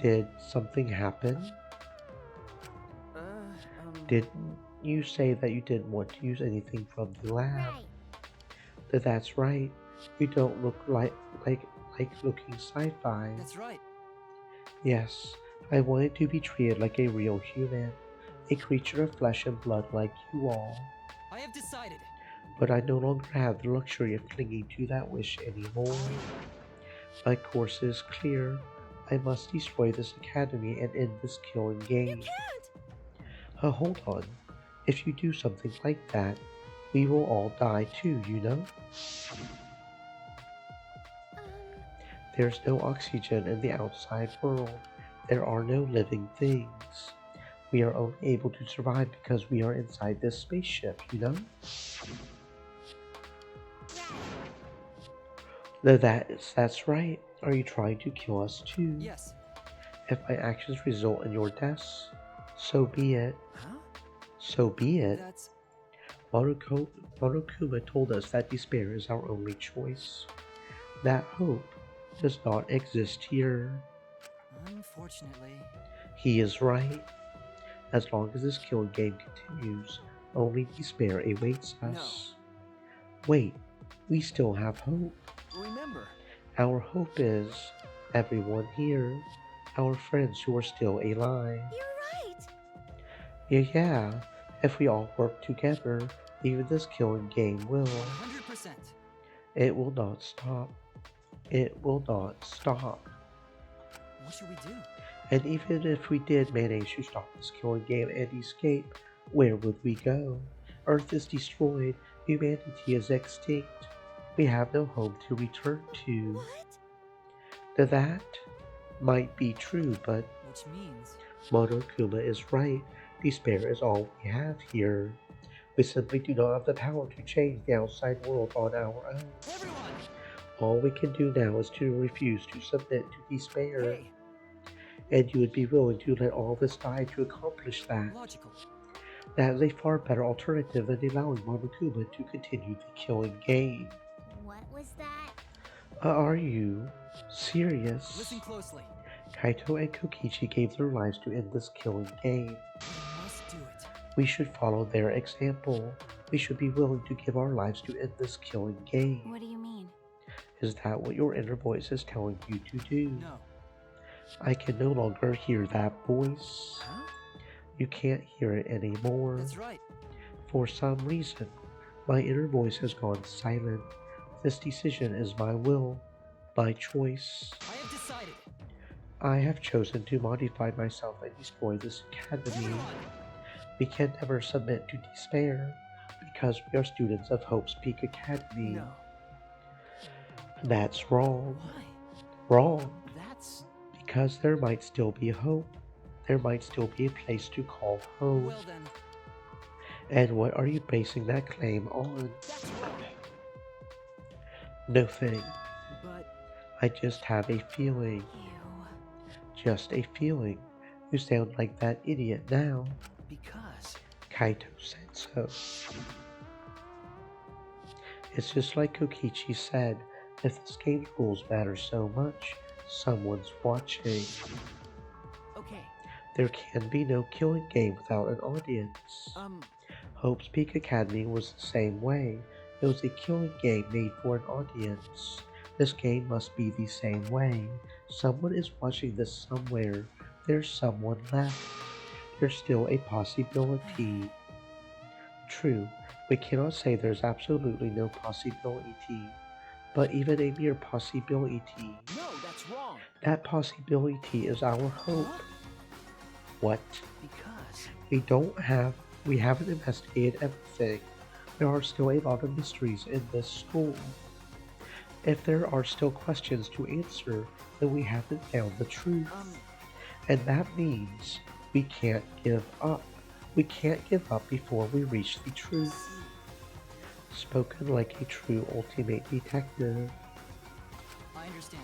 Did something happen? Didn't you say that you didn't want to use anything from the lab? Right. That's right. You don't look like looking sci-fi. That's right. Yes, I wanted to be treated like a real human, a creature of flesh and blood like you all. I have decided. But I no longer have the luxury of clinging to that wish anymore. My course is clear. I must destroy this academy and end this killing game. can't! Hold on. If you do something like that, we will all die too, you know? There's no oxygen in the outside world. There are no living things. We are only able to survive because we are inside this spaceship, you know? That's right. Are you trying to kill us too? Yes. If my actions result in your deaths, so be it. Huh? So be it. That's... Monokuma told us that despair is our only choice. That hope does not exist here. Unfortunately... He is right. As long as this killing game continues, only despair awaits us. Wait, we still have hope. Remember. Our hope is everyone here, our friends who are still alive. You're right! Yeah, if we all work together, even this killing game will. 100%. It will not stop. It will not stop. What should we do? And even if we did manage to stop this killing game and escape, where would we go? Earth is destroyed, humanity is extinct. We have no home to return to. What? That might be true, but Which means... Monokuma is right. Despair is all we have here. We simply do not have the power to change the outside world on our own. Everyone! All we can do now is to refuse to submit to despair. Hey. And you would be willing to let all of us die to accomplish that. Logical. That is a far better alternative than allowing Monokuma to continue the killing game. What was that? Are you serious? Listen closely. Kaito and Kokichi gave their lives to end this killing game. We must do it. We should follow their example. We should be willing to give our lives to end this killing game. what do you mean? Is that what your inner voice is telling you to do? No. I can no longer hear that voice. Huh? You can't hear it anymore. That's right. For some reason, my inner voice has gone silent. This decision is my will, my choice. I have decided. I have chosen to modify myself and destroy this academy. Everyone! We can never submit to despair because we are students of Hope's Peak Academy. No. That's wrong. Why? Wrong. That's... Because there might still be hope. There might still be a place to call home. Well then... And what are you basing that claim on? That's wrong. Nothing. But I just have a feeling. Just a feeling. You sound like that idiot now. because Kaito said so. It's just like Kokichi said, if this game's rules matter so much, someone's watching. okay, There can be no killing game without an audience. Hope's Peak Academy was the same way. It was a killing game made for an audience. This game must be the same way. Someone is watching this somewhere. There's someone left. There's still a possibility. True, we cannot say there's absolutely no possibility, but even a mere possibility, no, that's wrong. that possibility is our hope. What? Because We haven't investigated everything. There are still a lot of mysteries in this school. If there are still questions to answer, then we haven't found the truth. And that means we can't give up. We can't give up before we reach the truth. Spoken like a true ultimate detective. I understand.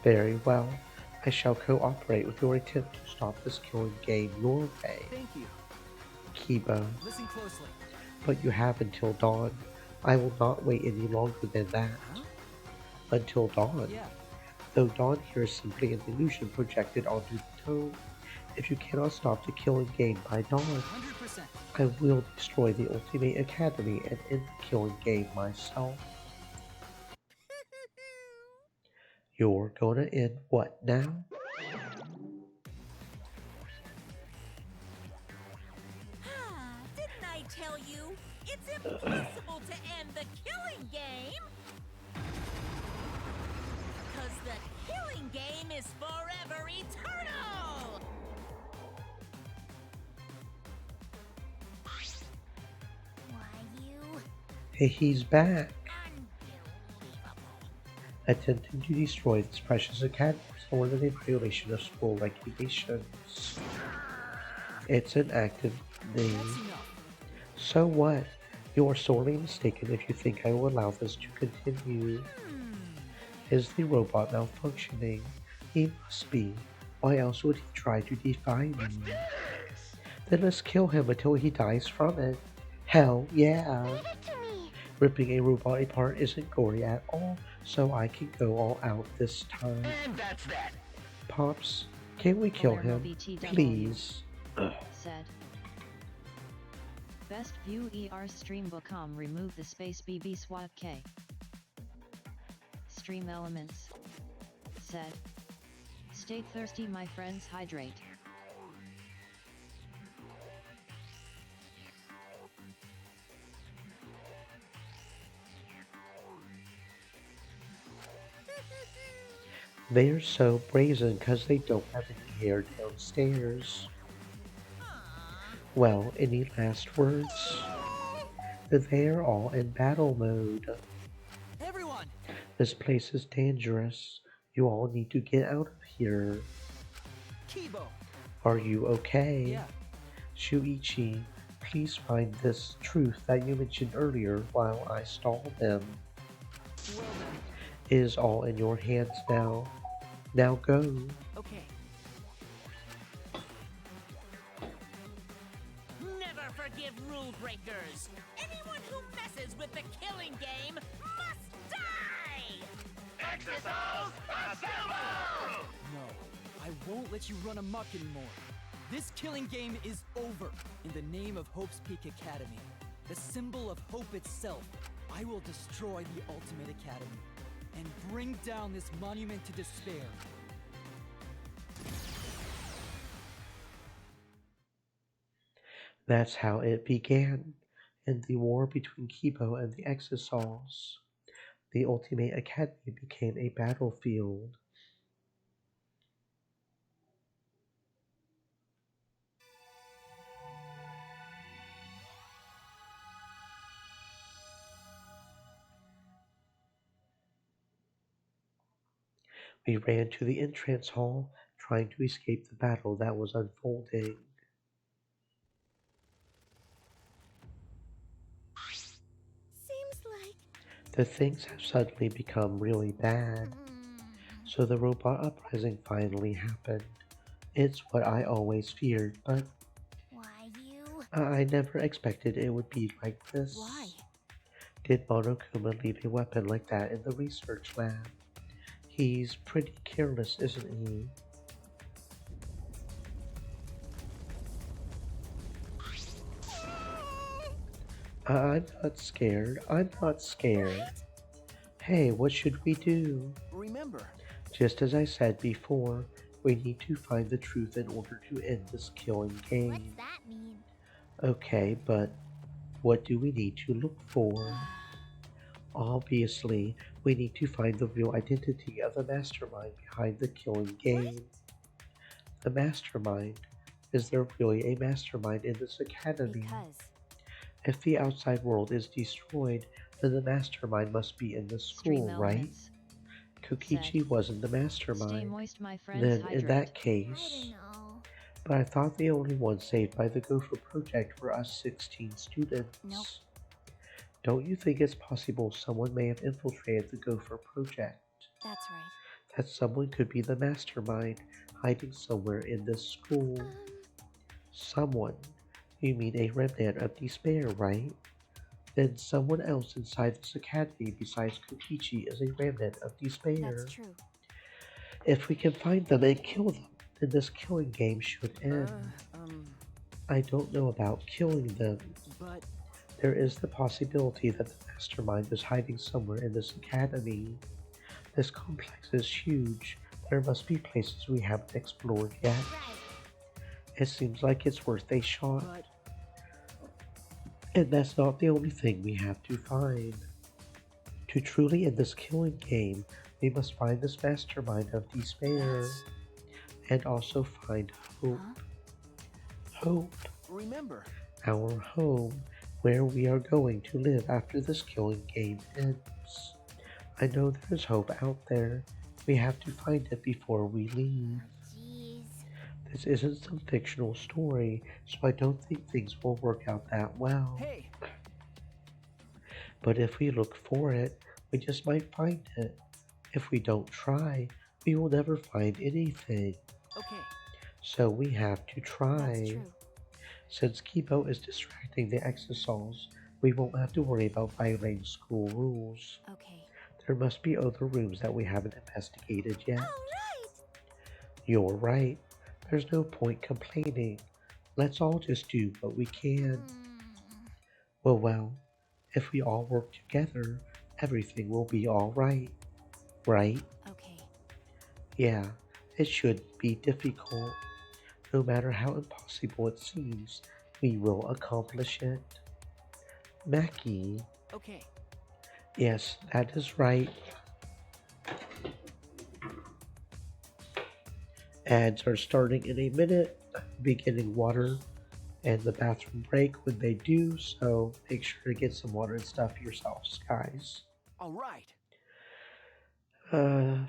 Very well. I shall cooperate with your attempt to stop this killing game your way. Thank you. Kiba. Listen closely. But you have until dawn. I will not wait any longer than that. Until dawn. Yeah. Though dawn here is simply an illusion projected onto the tone. If you cannot stop the killing game by dawn, 100%. I will destroy the Ultimate Academy and end the killing game myself. You're gonna end what now? Didn't I tell you? It's impossible to end the killing game! Because the killing game is forever eternal! Why you? Hey, he's back. Unbelievable. Attempting to destroy this precious academy is more than a violation of school regulations. It's an active name. That's enough. So what? You are sorely mistaken if you think I will allow this to continue. Is the robot malfunctioning? He must be. Why else would he try to defy me? Then let's kill him until he dies from it. Hell yeah! Give it to me. Ripping a robot apart isn't gory at all, so I can go all out this time. And that's that. Pops, can we kill Palermo him? BTW. Please. Said. Best view stream.com remove the space BB swat K. Stream elements. Said. Stay thirsty my friends, hydrate. They're so brazen because they don't have any hair downstairs. Well, any last words? They're all in battle mode. Everyone! This place is dangerous. You all need to get out of here. Kibo! Are you okay? Yeah. Shuichi, please find this truth that you mentioned earlier while I stall them. Well then. It is all in your hands now. Now go. Okay. Never forgive rule breakers! Anyone who messes with the killing game must die! Exercise assemble! No, I won't let you run amok anymore. This killing game is over. In the name of Hope's Peak Academy, the symbol of hope itself, I will destroy the Ultimate Academy and bring down this monument to despair. That's how it began, in the war between Kibo and the Exisals. The Ultimate Academy became a battlefield. We ran to the entrance hall, trying to escape the battle that was unfolding. The things have suddenly become really bad. So the robot uprising finally happened. It's what I always feared, but Why you? I never expected it would be like this. Why? Did Monokuma leave a weapon like that in the research lab? He's pretty careless, isn't he? I'm not scared. I'm not scared. Hey, what should we do? Remember, Just as I said before, we need to find the truth in order to end this killing What's game. that mean? Okay, but what do we need to look for? Obviously, we need to find the real identity of the mastermind behind the killing game. The mastermind. Is there really a mastermind in this academy? Because If the outside world is destroyed, then the mastermind must be in the Stream school, right? elements. Kokichi wasn't the Stay mastermind. moist, my friends. Then, Hydrate. in that I case, don't know. but I thought the only ones saved by the Gopher Project were us 16 students. Nope. Don't you think it's possible someone may have infiltrated the Gopher Project? that's right. That someone could be the mastermind hiding somewhere in this school? Someone? You mean a remnant of despair, right? Then someone else inside this academy besides Kokichi is a remnant of despair. That's true. If we can find them and kill them, then this killing game should end. I don't know about killing them. but There is the possibility that the mastermind is hiding somewhere in this academy. This complex is huge. There must be places we haven't explored yet. Right. It seems like it's worth a shot. but And that's not the only thing we have to find. To truly end this killing game, we must find this mastermind of despair. And also find hope. Hope. remember, Our home, where we are going to live after this killing game ends. I know there's hope out there. We have to find it before we leave. Jeez. This isn't some fictional story, so I don't think things will work out that well. hey, But if we look for it, we just might find it. If we don't try, we will never find anything. okay, So we have to try. That's true. Since Kibo is distracting the exosols, we won't have to worry about violating school rules. Okay. There must be other rooms that we haven't investigated yet. Alright! You're right. There's no point complaining. Let's all just do what we can. Well, if we all work together, everything will be alright. Right? Okay. Yeah, it should be difficult. No matter how impossible it seems, we will accomplish it. Mackie. okay. Yes, that is right. Ads are starting in a minute. Be getting water and the bathroom break when they do, so make sure to get some water and stuff yourselves, guys. All right.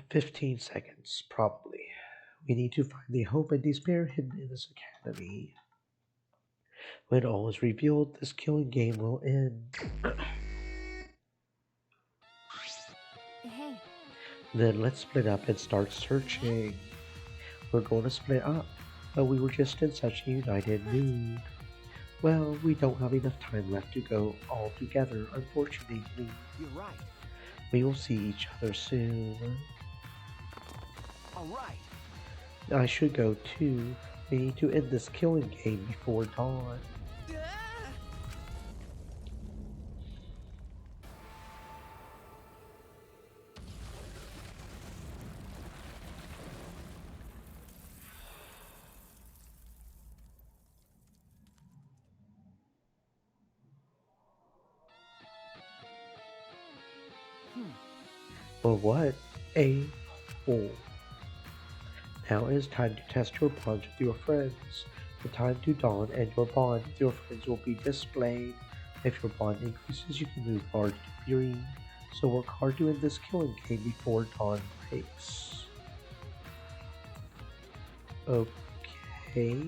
15 seconds, probably. We need to find the hope and despair hidden in this academy. When all is revealed, this killing game will end. Hey, Then let's split up and start searching. We're going to split up, but we were just in such a united mood. Well, we don't have enough time left to go all together, unfortunately. You're right. We will see each other soon. All right. I should go too. We need to end this killing game before dawn. Well, what a hole. Now it is time to test your bond with your friends. The time to dawn and your bond with your friends will be displayed. If your bond increases, you can move hard to green. So work hard to end this killing game before dawn breaks. Okay.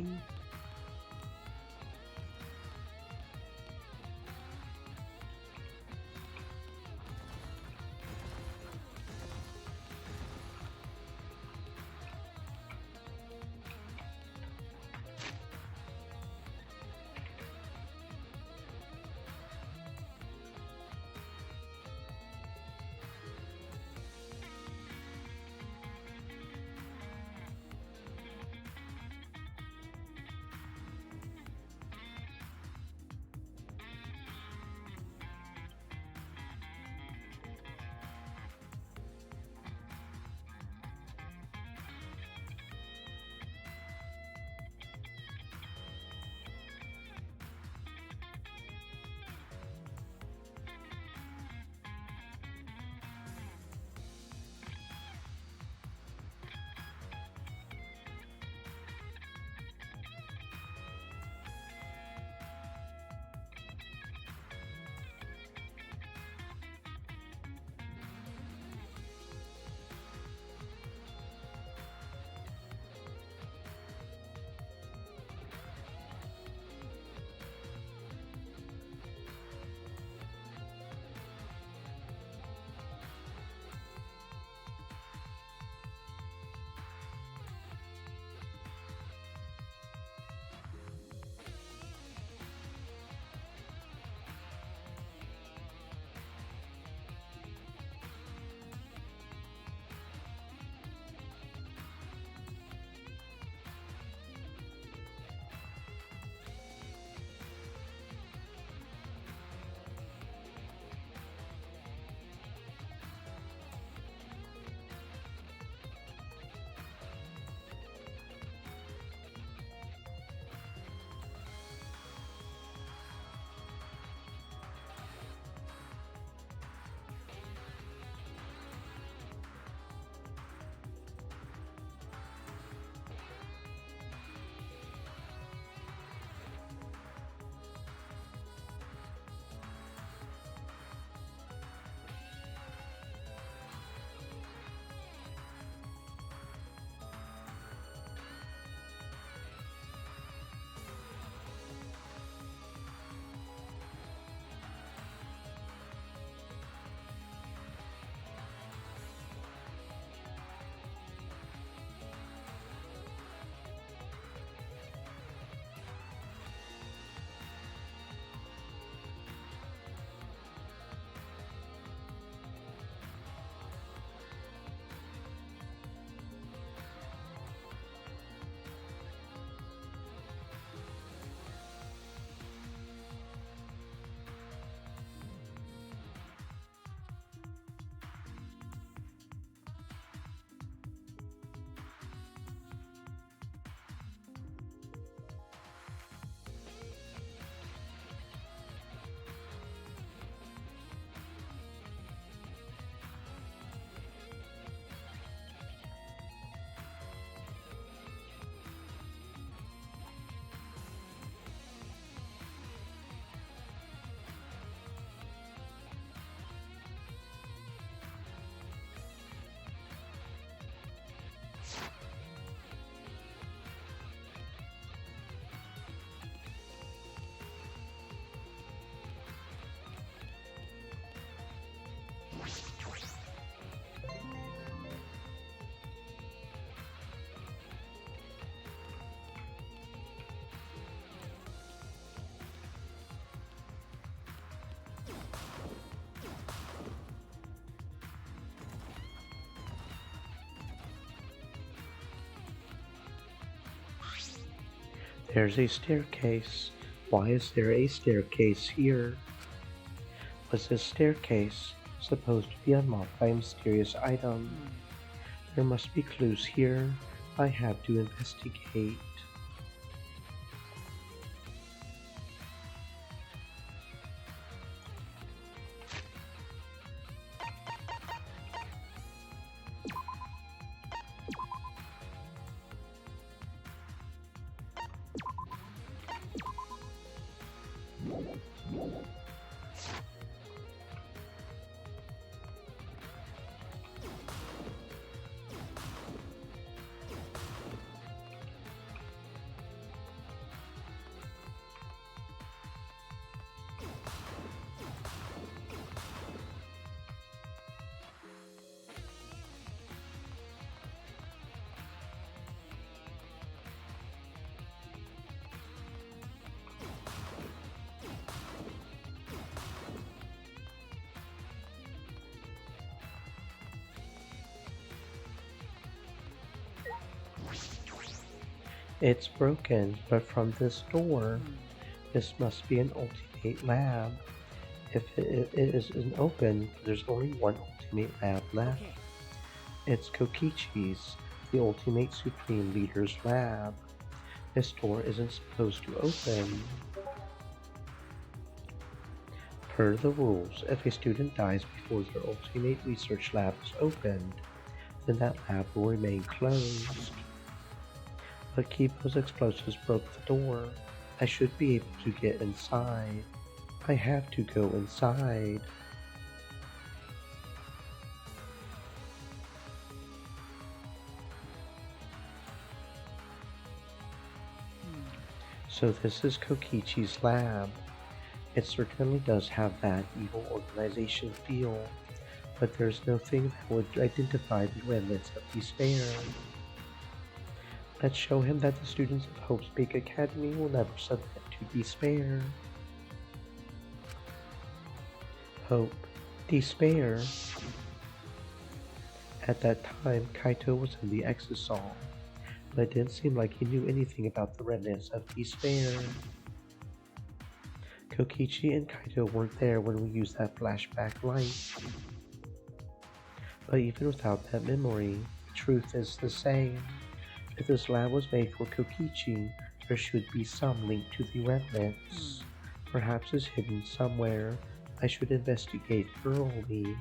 There's a staircase. Why is there a staircase here? Was this staircase supposed to be unlocked by a mysterious item? There must be clues here. I have to investigate. It's broken, but from this door. This must be an ultimate lab. If it isn't open, there's only one ultimate lab left. Okay. It's Kokichi's, the ultimate supreme leader's lab. This door isn't supposed to open. Per the rules, if a student dies before their ultimate research lab is opened, then that lab will remain closed. But Kipo's explosives broke the door. I should be able to get inside. I have to go inside. So this is Kokichi's lab. It certainly does have that evil organization feel, but there's nothing that would identify the remnants of despair. Let's show him that the students of Hope's Peak Academy will never submit to despair. Hope, despair. At that time, Kaito was in the exisal, but it didn't seem like he knew anything about the remnants of despair. Kokichi and Kaito weren't there when we used that flashback light. But even without that memory, the truth is the same. If this lab was made for Kokichi, there should be some link to the remnants. Perhaps it's hidden somewhere. I should investigate thoroughly.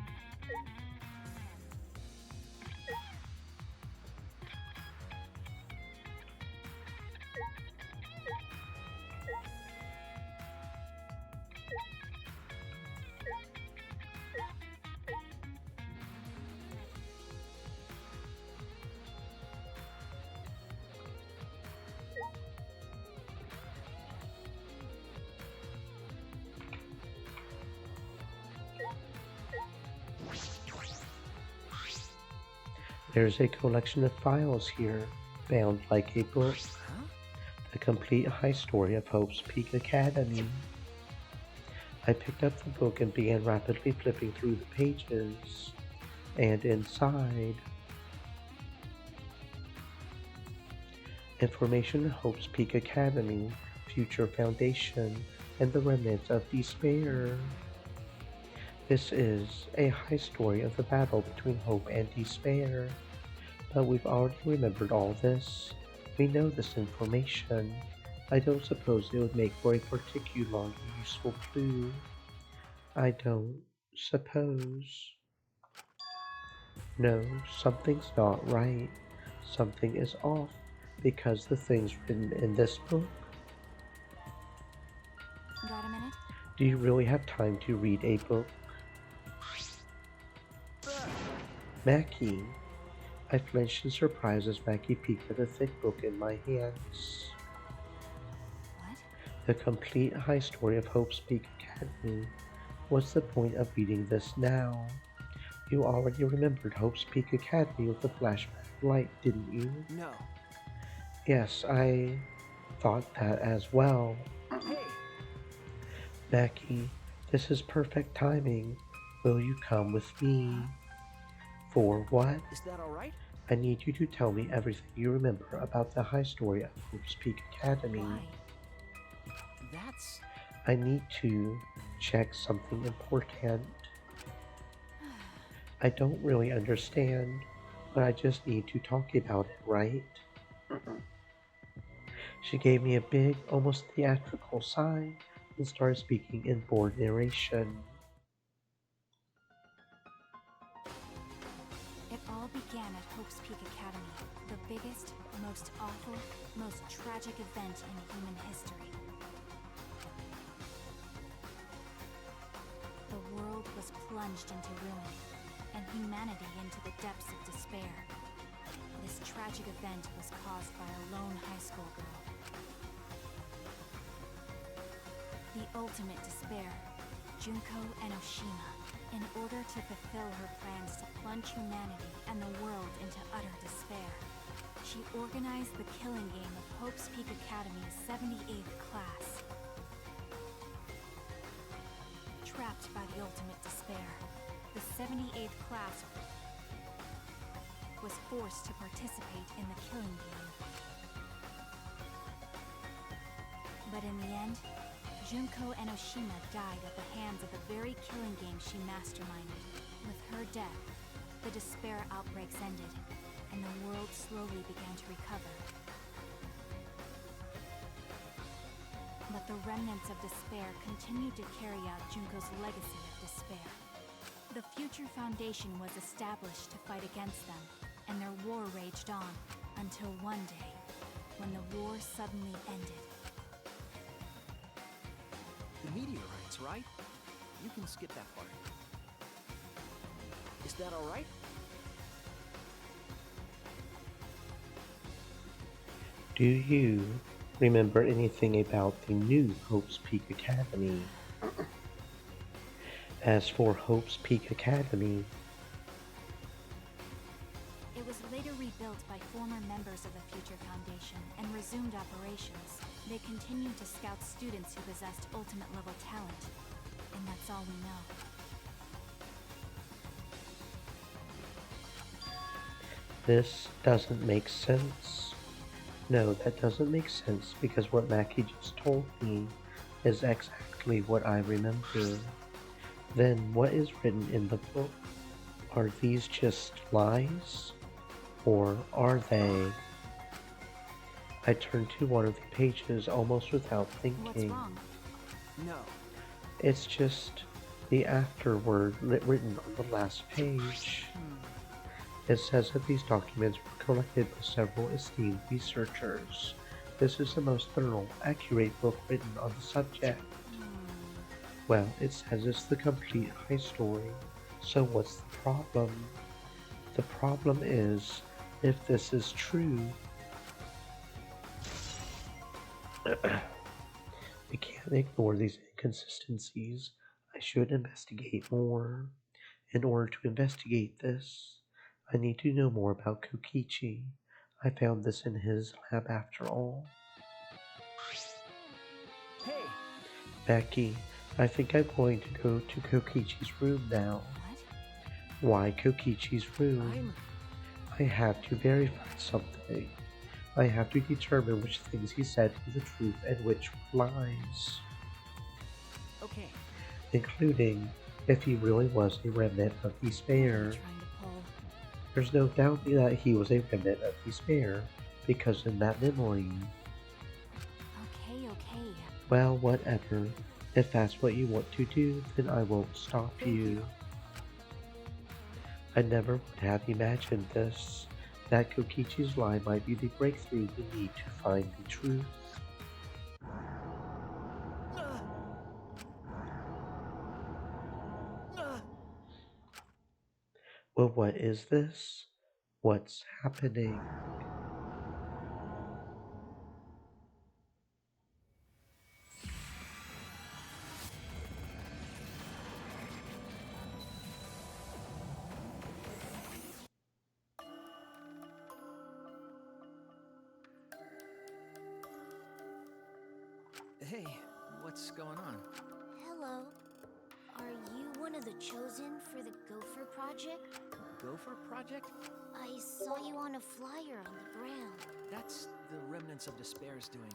There's a collection of files here, bound like a book. The complete high story of Hope's Peak Academy. I picked up the book and began rapidly flipping through the pages. And inside, information on Hope's Peak Academy, Future Foundation, and the remnants of despair. This is a high story of the battle between hope and despair. But we've already remembered all this. We know this information. I don't suppose it would make for a particularly useful clue. I don't suppose. No, something's not right. Something is off, because the things written in this book. Got a minute? Do you really have time to read a book? Mackie. I flinched in surprise as Mackie peeked at the thick book in my hands. What? The complete high story of Hope's Peak Academy. What's the point of reading this now? You already remembered Hope's Peak Academy with the flashback light, didn't you? No. Yes, I thought that as well. Hey! Mackie, this is perfect timing. Will you come with me? For what? Is that alright? I need you to tell me everything you remember about the high story of Hope's Peak Academy. Why? That's... I need to check something important. I don't really understand, but I just need to talk about it, right? She gave me a big, almost theatrical sigh and started speaking in bored narration. It all began at Hope's Peak Academy, the biggest, most awful, most tragic event in human history. The world was plunged into ruin, and humanity into the depths of despair. This tragic event was caused by a lone high school girl. The ultimate despair, Junko Enoshima, in order to fulfill her plans to plunge humanity and the world into utter despair. She organized the killing game of Hope's Peak Academy's 78th class. Trapped by the ultimate despair, the 78th class was forced to participate in the killing game. But in the end, Junko Enoshima died at the hands of the very killing game she masterminded. With her death, the despair outbreaks ended, and the world slowly began to recover. But the remnants of despair continued to carry out Junko's legacy of despair. The Future Foundation was established to fight against them, and their war raged on, until one day, when the war suddenly ended. The meteorites, right? You can skip that part. Is that alright? Do you remember anything about the new Hope's Peak Academy? As for Hope's Peak Academy, It was later rebuilt by former members of the Future Foundation and resumed operations. They continued to scout students who possessed ultimate level talent, and that's all we know. this doesn't make sense. No, that doesn't make sense because what Mackie just told me is exactly what I remember. Then what is written in the book? Are these just lies? Or are they? I turned to one of the pages almost without What's thinking. wrong? No. It's just the afterword written on the last page. It says that these documents were collected by several esteemed researchers. This is the most thorough, accurate book written on the subject. Well, it says it's the complete high story. So what's the problem? The problem is, if this is true, I can't ignore these inconsistencies. I should investigate more. In order to investigate this, I need to know more about Kokichi. I found this in his lab after all. Hey! Becky, I think I'm going to go to Kokichi's room now. What? Why Kokichi's room? I have to verify something. I have to determine which things he said were the truth and which were lies. Okay. Including if he really was a remnant of despair. Trying to pull. There's no doubt that he was a remnant of despair, because in that memory. Okay. Well, whatever. If that's what you want to do, then I won't stop you. I never would have imagined this, that Kokichi's lie might be the breakthrough we need to find the truth. Well, what is this? What's happening? Hey, what's going on? Hello. Are you one of the chosen for the Gopher Project? Gopher Project? I saw you on a flyer on the ground. That's the Remnants of Despair's doing.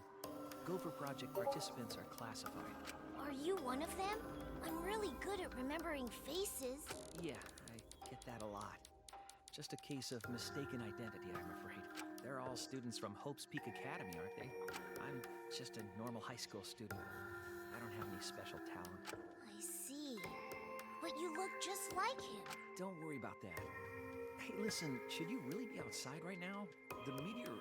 Gopher Project participants are classified. Are you one of them? I'm really good at remembering faces. Yeah, I get that a lot. Just a case of mistaken identity, I'm afraid. They're all students from Hope's Peak Academy, aren't they? I'm just a normal high school student. I don't have any special talent. I see. But you look just like him. Don't worry about that. Hey, listen, should you really be outside right now? The meteor...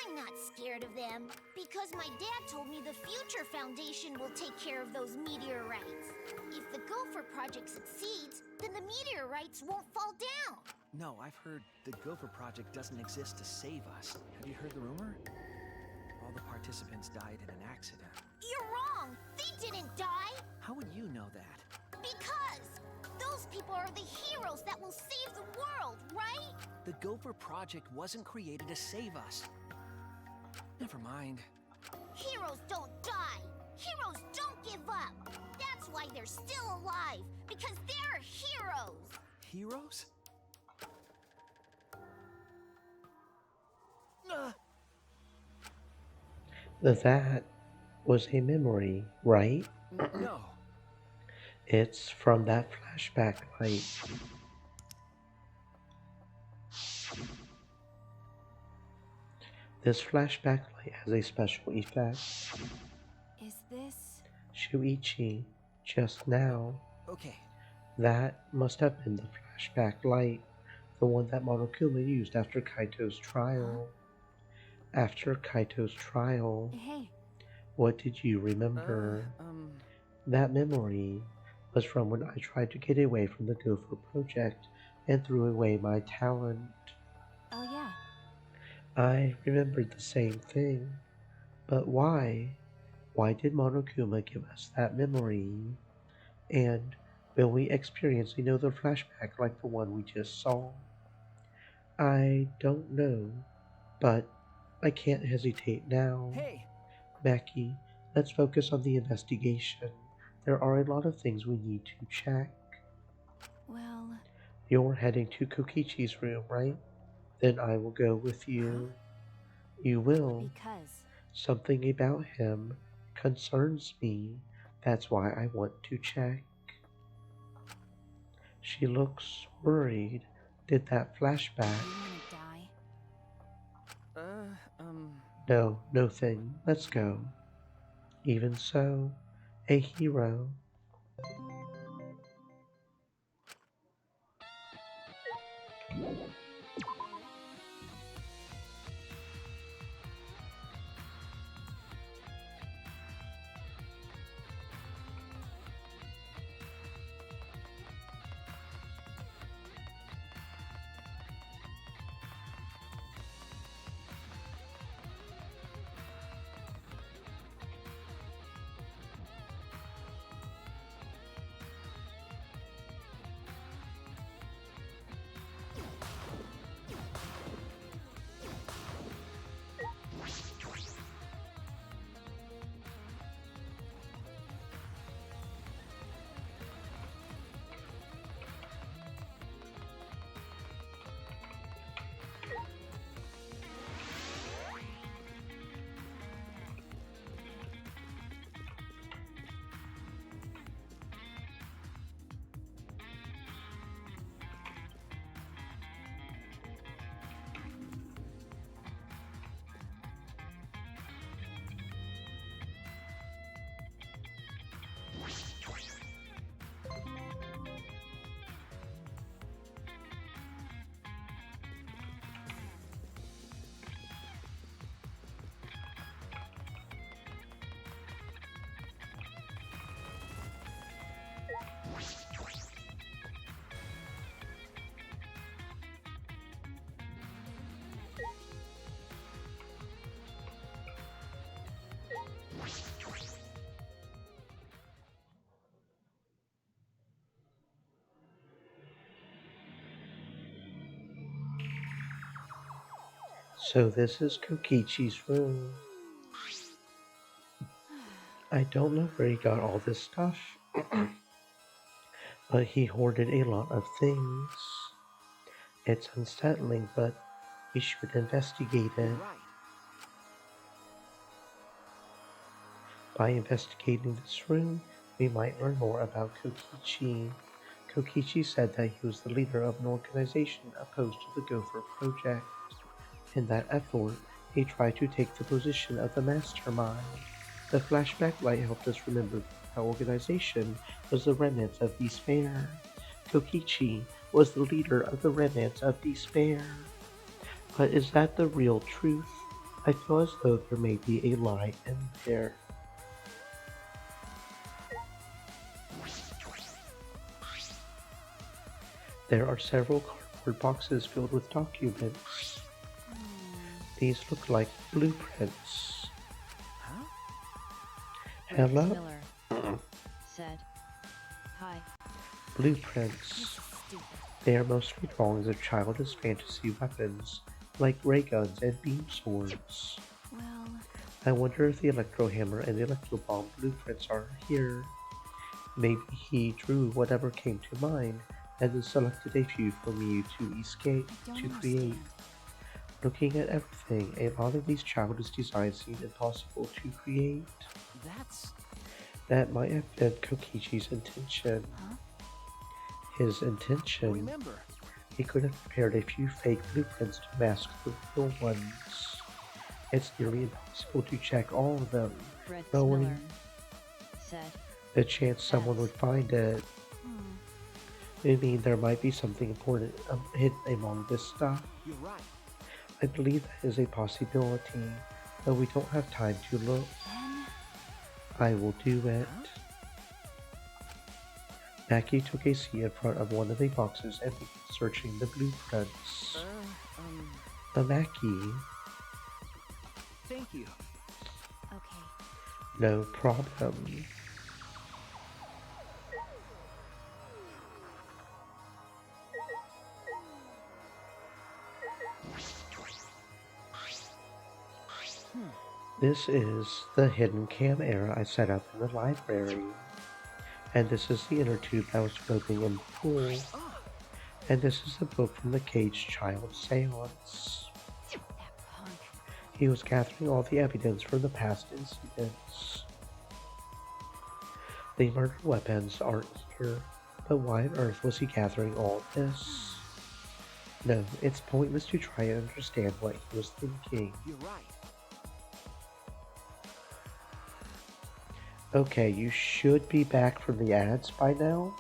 I'm not scared of them, because my dad told me the Future Foundation will take care of those meteorites. If the Gopher Project succeeds, then the meteorites won't fall down. No, I've heard the Gopher Project doesn't exist to save us. Have you heard the rumor? All the participants died in an accident. You're wrong! They didn't die! How would you know that? Because those people are the heroes that will save the world, right? The Gopher Project wasn't created to save us. Never mind. Heroes don't die. Heroes don't give up. That's why they're still alive, because they're heroes. Heroes? That was a memory, right? No. It's from that flashback light. This flashback light has a special effect. Is this... Shuichi, just now. Okay. That must have been the flashback light, the one that Monokuma used after Kaito's trial. After Kaito's trial, Hey. what did you remember? That memory was from when I tried to get away from the Gopher Project and threw away my talent. Oh yeah. I remembered the same thing. But why? Why did Monokuma give us that memory? And will we experience another flashback like the one we just saw? I don't know, but I can't hesitate now. Hey! Becky, let's focus on the investigation. There are a lot of things we need to check. Well... You're heading to Kokichi's room, right? Then I will go with you. You will. Because... Something about him concerns me. That's why I want to check. She looks worried. Did that flashback... You wanna die? No, no thing. Let's go. Even so, a hero. So this is Kokichi's room. I don't know where he got all this stuff, but he hoarded a lot of things. It's unsettling, but we should investigate You're it. right. By investigating this room, we might learn more about Kokichi. Kokichi said that he was the leader of an organization opposed to the Gopher Project. In that effort, he tried to take the position of the mastermind. The flashback light helped us remember that organization was the Remnants of Despair. Kokichi was the leader of the Remnants of Despair. But is that the real truth? I feel as though there may be a lie in there. There are several cardboard boxes filled with documents. These look like blueprints. Huh? Rex Hello? Miller said, "Hi." Blueprints. They are mostly drawings of childish fantasy weapons, like ray guns and beam swords. Well, I wonder if the electro hammer and the electro bomb blueprints are here. Maybe he drew whatever came to mind and then selected a few for me to escape, I to don't create. understand. Looking at everything, a lot of these childish designs seem impossible to create. That's... That might have been Kokichi's intention. Huh? His intention. Remember, He could have prepared a few fake blueprints to mask the real ones. It's nearly impossible to check all of them, Rex knowing Miller said, the chance someone would find it. I mean, there might be something important hidden among this stuff. You're right. I believe that is a possibility, but we don't have time to look. Then... I will do it. Mackie took a seat in front of one of the boxes and began searching the blueprints. Mackie, Thank you. Okay. no problem. This is the hidden camera I set up in the library. And this is the inner tube I was floating in the pool. And this is the book from the Caged Child Seance. That punk. He was gathering all the evidence from the past incidents. The murder weapons aren't here, but why on earth was he gathering all this? No, it's pointless to try and understand what he was thinking. You're right. Okay, you should be back from the ads by now.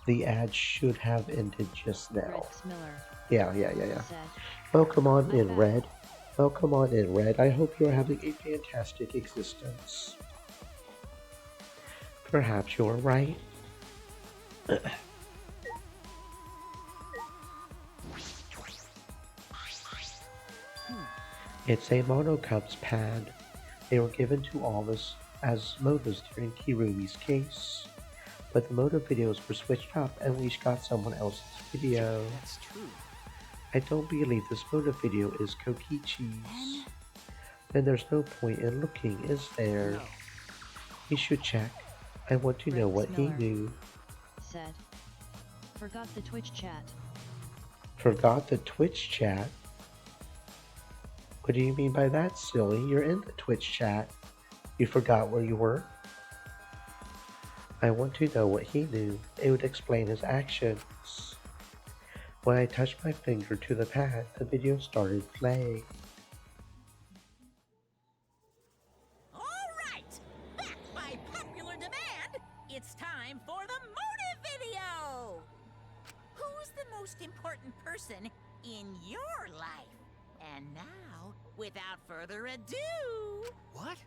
The ads should have ended just now. Rex Miller Yeah. said, Welcome on My in, bad. Red. Welcome on in, Red. I hope you're having a fantastic existence. Perhaps you're right. It's a Monocubs pad. They were given to all of us as motives during Kirumi's case. But the motive videos were switched up and we each got someone else's video. That's true. I don't believe this motive video is Kokichi's. Then there's no point in looking, is there? No. We should check. I want to know what Rex he Miller. knew. said, "Forgot the Twitch chat." Forgot the Twitch chat? What do you mean by that, silly? You're in the Twitch chat. You forgot where you were? I want to know what he knew. It would explain his actions. When I touched my finger to the pad, the video started playing. All right, back by popular demand, it's time for the motive video. Who's the most important person in your life? And now, without further ado, What?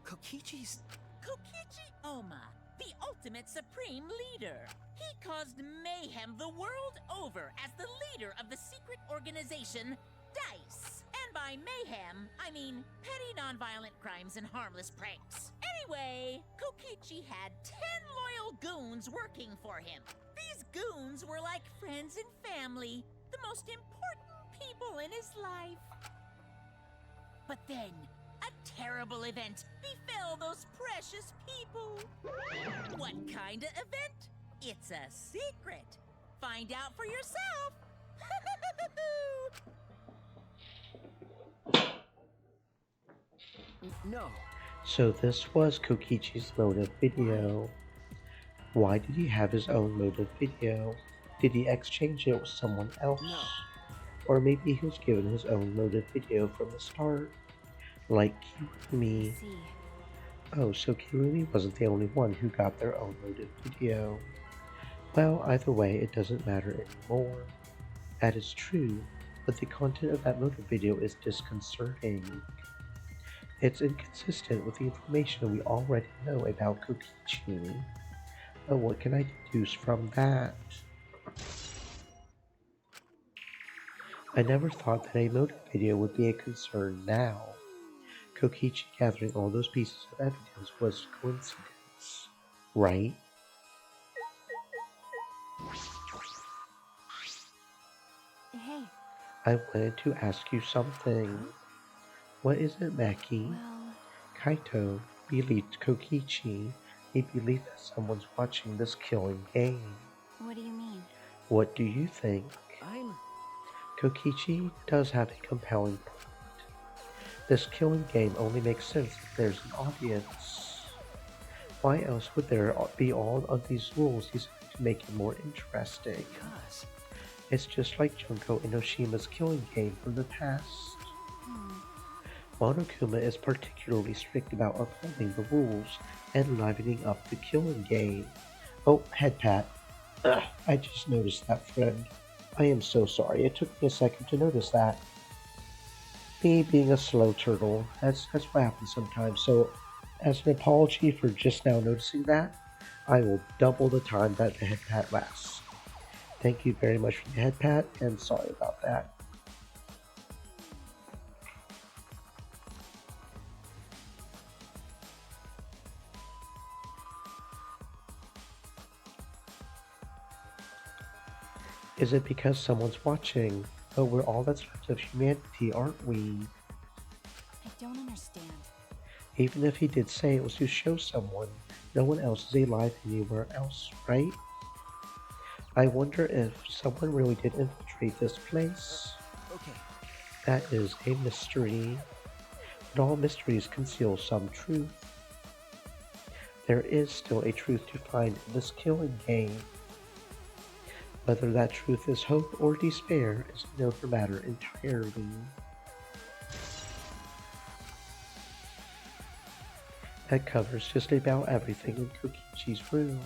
Kokichi's... Kokichi Oma, the ultimate supreme leader. He caused mayhem the world over as the leader of the secret organization, DICE. And by mayhem, I mean petty nonviolent crimes and harmless pranks. Anyway, Kokichi had 10 loyal goons working for him. These goons were like friends and family, the most important people in his life. But then, a terrible event befell those precious people. What kind of event? It's a secret. Find out for yourself. No. So this was Kokichi's motive video. Why did he have his own motive video? Did he exchange it with someone else? No. Or maybe he was given his own motive video from the start? Like Kirumi. See. Oh, so Kirumi wasn't the only one who got their own motive video. Well, either way, it doesn't matter anymore. That is true, but the content of that motive video is disconcerting. It's inconsistent with the information we already know about Kokichi. But what can I deduce from that? I never thought that a motive video would be a concern now. Kokichi gathering all those pieces of evidence was coincidence, right? Hey. I wanted to ask you something. What is it, Maki? Well, Kaito believed Kokichi. He believed that someone's watching this killing game. what do you mean? What do you think? Kokichi does have a compelling point. This killing game only makes sense if there's an audience. Why else would there be all of these rules designed to make it more interesting? It's just like Junko Enoshima's killing game from the past. Monokuma is particularly strict about upholding the rules and livening up the killing game. Oh, head pat. Ugh, I just noticed that, friend. I am so sorry. It took me a second to notice that. Me being a slow turtle, that's what happens sometimes. So, as an apology for just now noticing that, I will double the time that the head pat lasts. Thank you very much for the head pat, and sorry about that. Is it because someone's watching? Oh, we're all that's left of humanity, aren't we? I don't understand. Even if he did say it was to show someone, no one else is alive anywhere else, right? I wonder if someone really did infiltrate this place. Okay. That is a mystery. But all mysteries conceal some truth. There is still a truth to find in this killing game. Whether that truth is hope or despair is another matter entirely. That covers just about everything in Kokichi's room.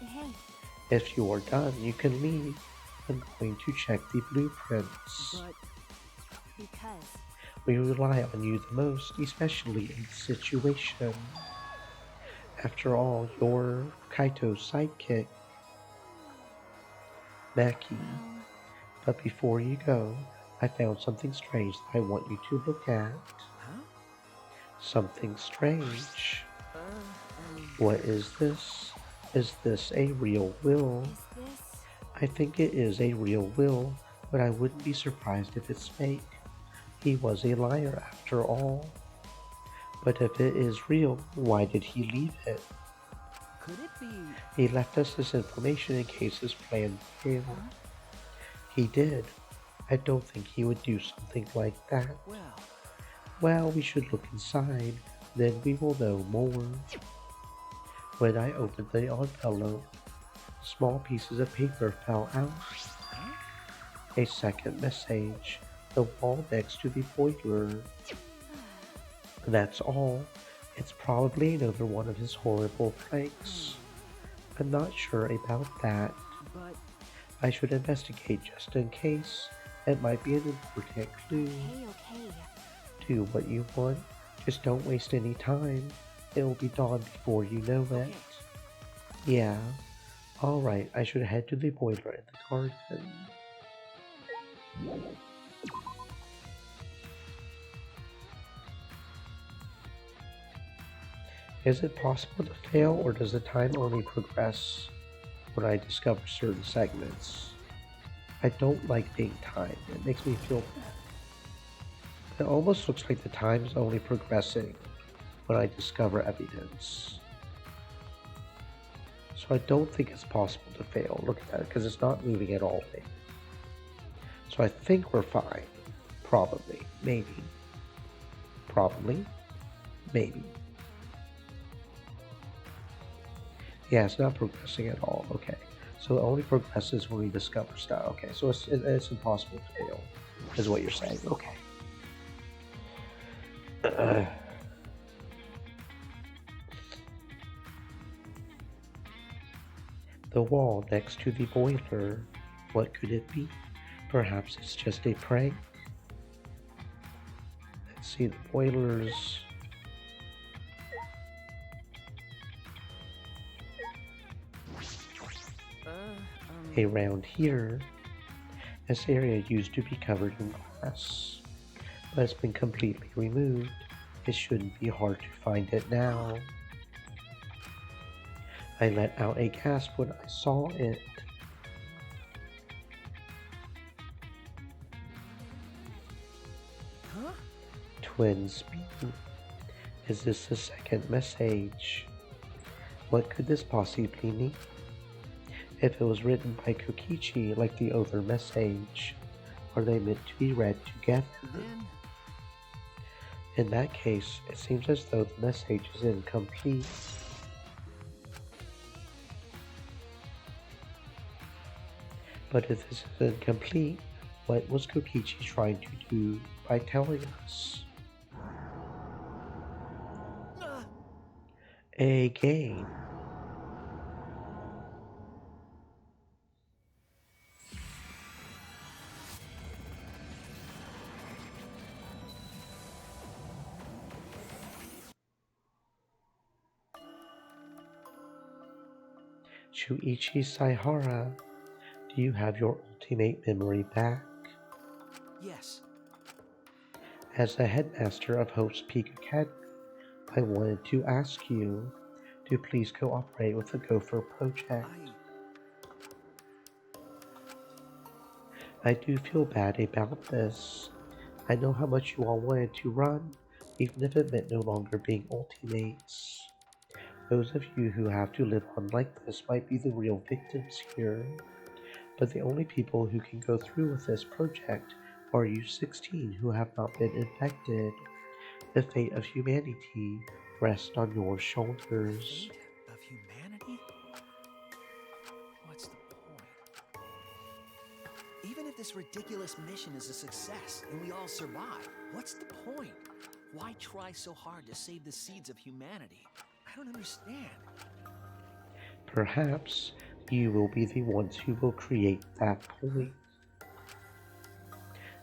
Hey. If you are done, you can leave. I'm going to check the blueprints. But Because. We rely on you the most, especially in this situation. After all, you're Kaito's sidekick, Maki. But before you go, I found something strange that I want you to look at. Huh? Something strange. What is this? Is this a real will? Is this? I think it is a real will, but I wouldn't be surprised if it's fake. He was a liar after all. But if it is real, why did he leave it? Could it be? He left us this information in case his plan failed. He did. I don't think he would do something like that. Well, we should look inside, then we will know more. When I opened the envelope, small pieces of paper fell out. A second message, the wall next to the boiler. That's all. It's probably another one of his horrible pranks. I'm not sure about that. But I should investigate just in case. It might be an important clue. Okay. Do what you want. Just don't waste any time. It will be dawn before you know it. Yeah. Alright, I should head to the boiler in the garden. Is it possible to fail, or does the time only progress when I discover certain segments? I don't like being timed. It makes me feel bad. It almost looks like the time is only progressing when I discover evidence. So I don't think it's possible to fail. Look at that, because it's not moving at all. So I think we're fine. Probably. Maybe. Probably. Maybe. Yeah, it's not progressing at all. Okay. So it only progresses when we discover stuff. Okay, so it's impossible to fail, is what you're saying. Okay. The wall next to the boiler. What could it be? Perhaps it's just a prank? Let's see, the boilers. Around here, this area used to be covered in glass, but it's been completely removed. It shouldn't be hard to find it now. I let out a gasp when I saw it. Huh? Twin speed. Is this the second message? What could this possibly mean? If it was written by Kokichi like the other message, are they meant to be read together? In that case, it seems as though the message is incomplete. But if this is incomplete, what was Kokichi trying to do by telling us? A game. Shuichi Saihara, do you have your ultimate memory back? Yes. As the headmaster of Hope's Peak Academy, I wanted to ask you to please cooperate with the Gopher project. I do feel bad about this. I know how much you all wanted to run, even if it meant no longer being ultimates. Those of you who have to live on like this might be the real victims here. But the only people who can go through with this project are you 16 who have not been infected. The fate of humanity rests on your shoulders. Fate of humanity? What's the point? Even if this ridiculous mission is a success and we all survive, what's the point? Why try so hard to save the seeds of humanity? I don't understand. Perhaps you will be the ones who will create that point.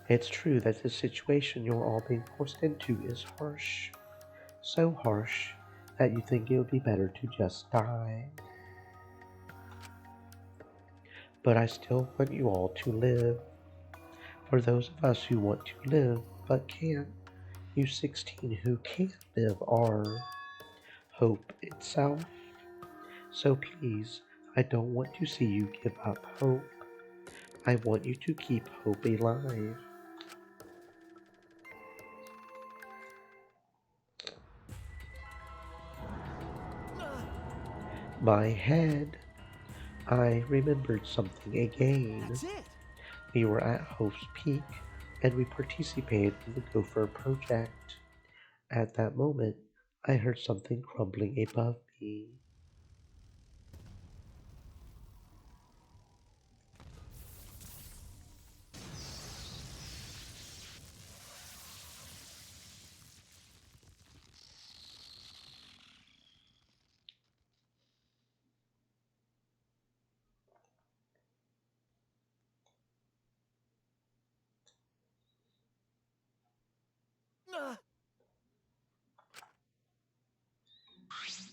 It's true that the situation you're all being forced into is harsh. So harsh that you think it would be better to just die. But I still want you all to live. For those of us who want to live but can't, you 16 who can't live are hope itself. So please, I don't want to see you give up hope. I want you to keep hope alive. My head. I remembered something again. That's it. We were at Hope's Peak and we participated in the Gopher project. At that moment, I heard something crumbling above me.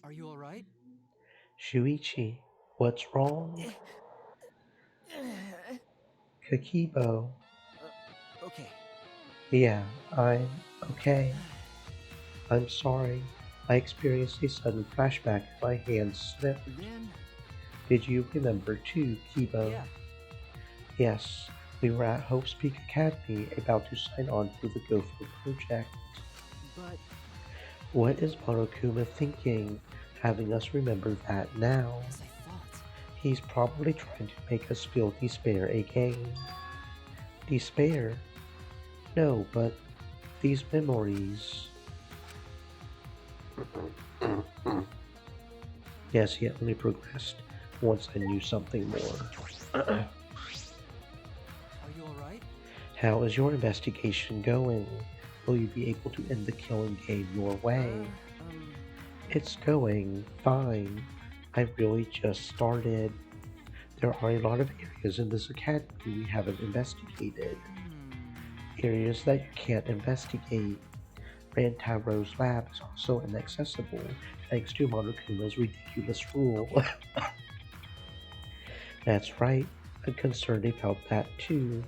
Are you alright? Shuichi, what's wrong? Kakibo. Okay. Yeah, I'm okay. I'm sorry. I experienced a sudden flashback and my hands slipped. Then? Did you remember too, Kibo? Yeah. Yes, we were at Hope's Peak Academy about to sign on for the Gopher project. But What is Monokuma thinking, having us remember that now? as I thought, He's probably trying to make us feel despair again. Despair? No, but these memories. Yes, he only progressed once I knew something more. Are you alright? How is your investigation going? Will you be able to end the killing game your way? It's going fine. I really just started. There are a lot of areas in this academy we haven't investigated. Areas that you can't investigate. Rantaro's lab is also inaccessible thanks to Monokuma's ridiculous rule. That's right, I'm concerned about that too.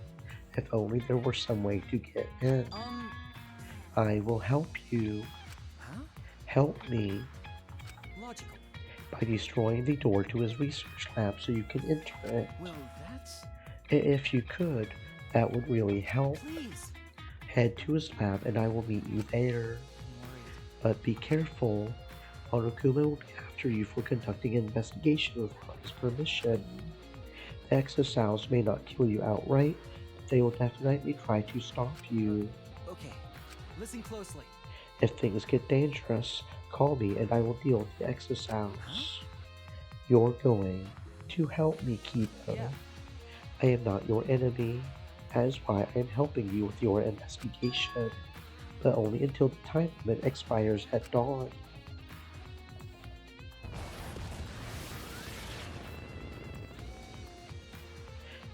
If only there were some way to get in. I will help you. Huh? Help me. Logical. By destroying the door to his research lab so you can enter it. Well, that's... If you could, that would really help. Please. Head to his lab and I will meet you there. But be careful. Monokuma will be after you for conducting an investigation without his permission. The exosounds may not kill you outright, but they will definitely try to stop you. Okay, listen closely. If things get dangerous, call me and I will deal with the exosounds. You're going to help me, Kipo. Yeah. I am not your enemy. That is why I am helping you with your investigation, but only until the time limit expires at dawn.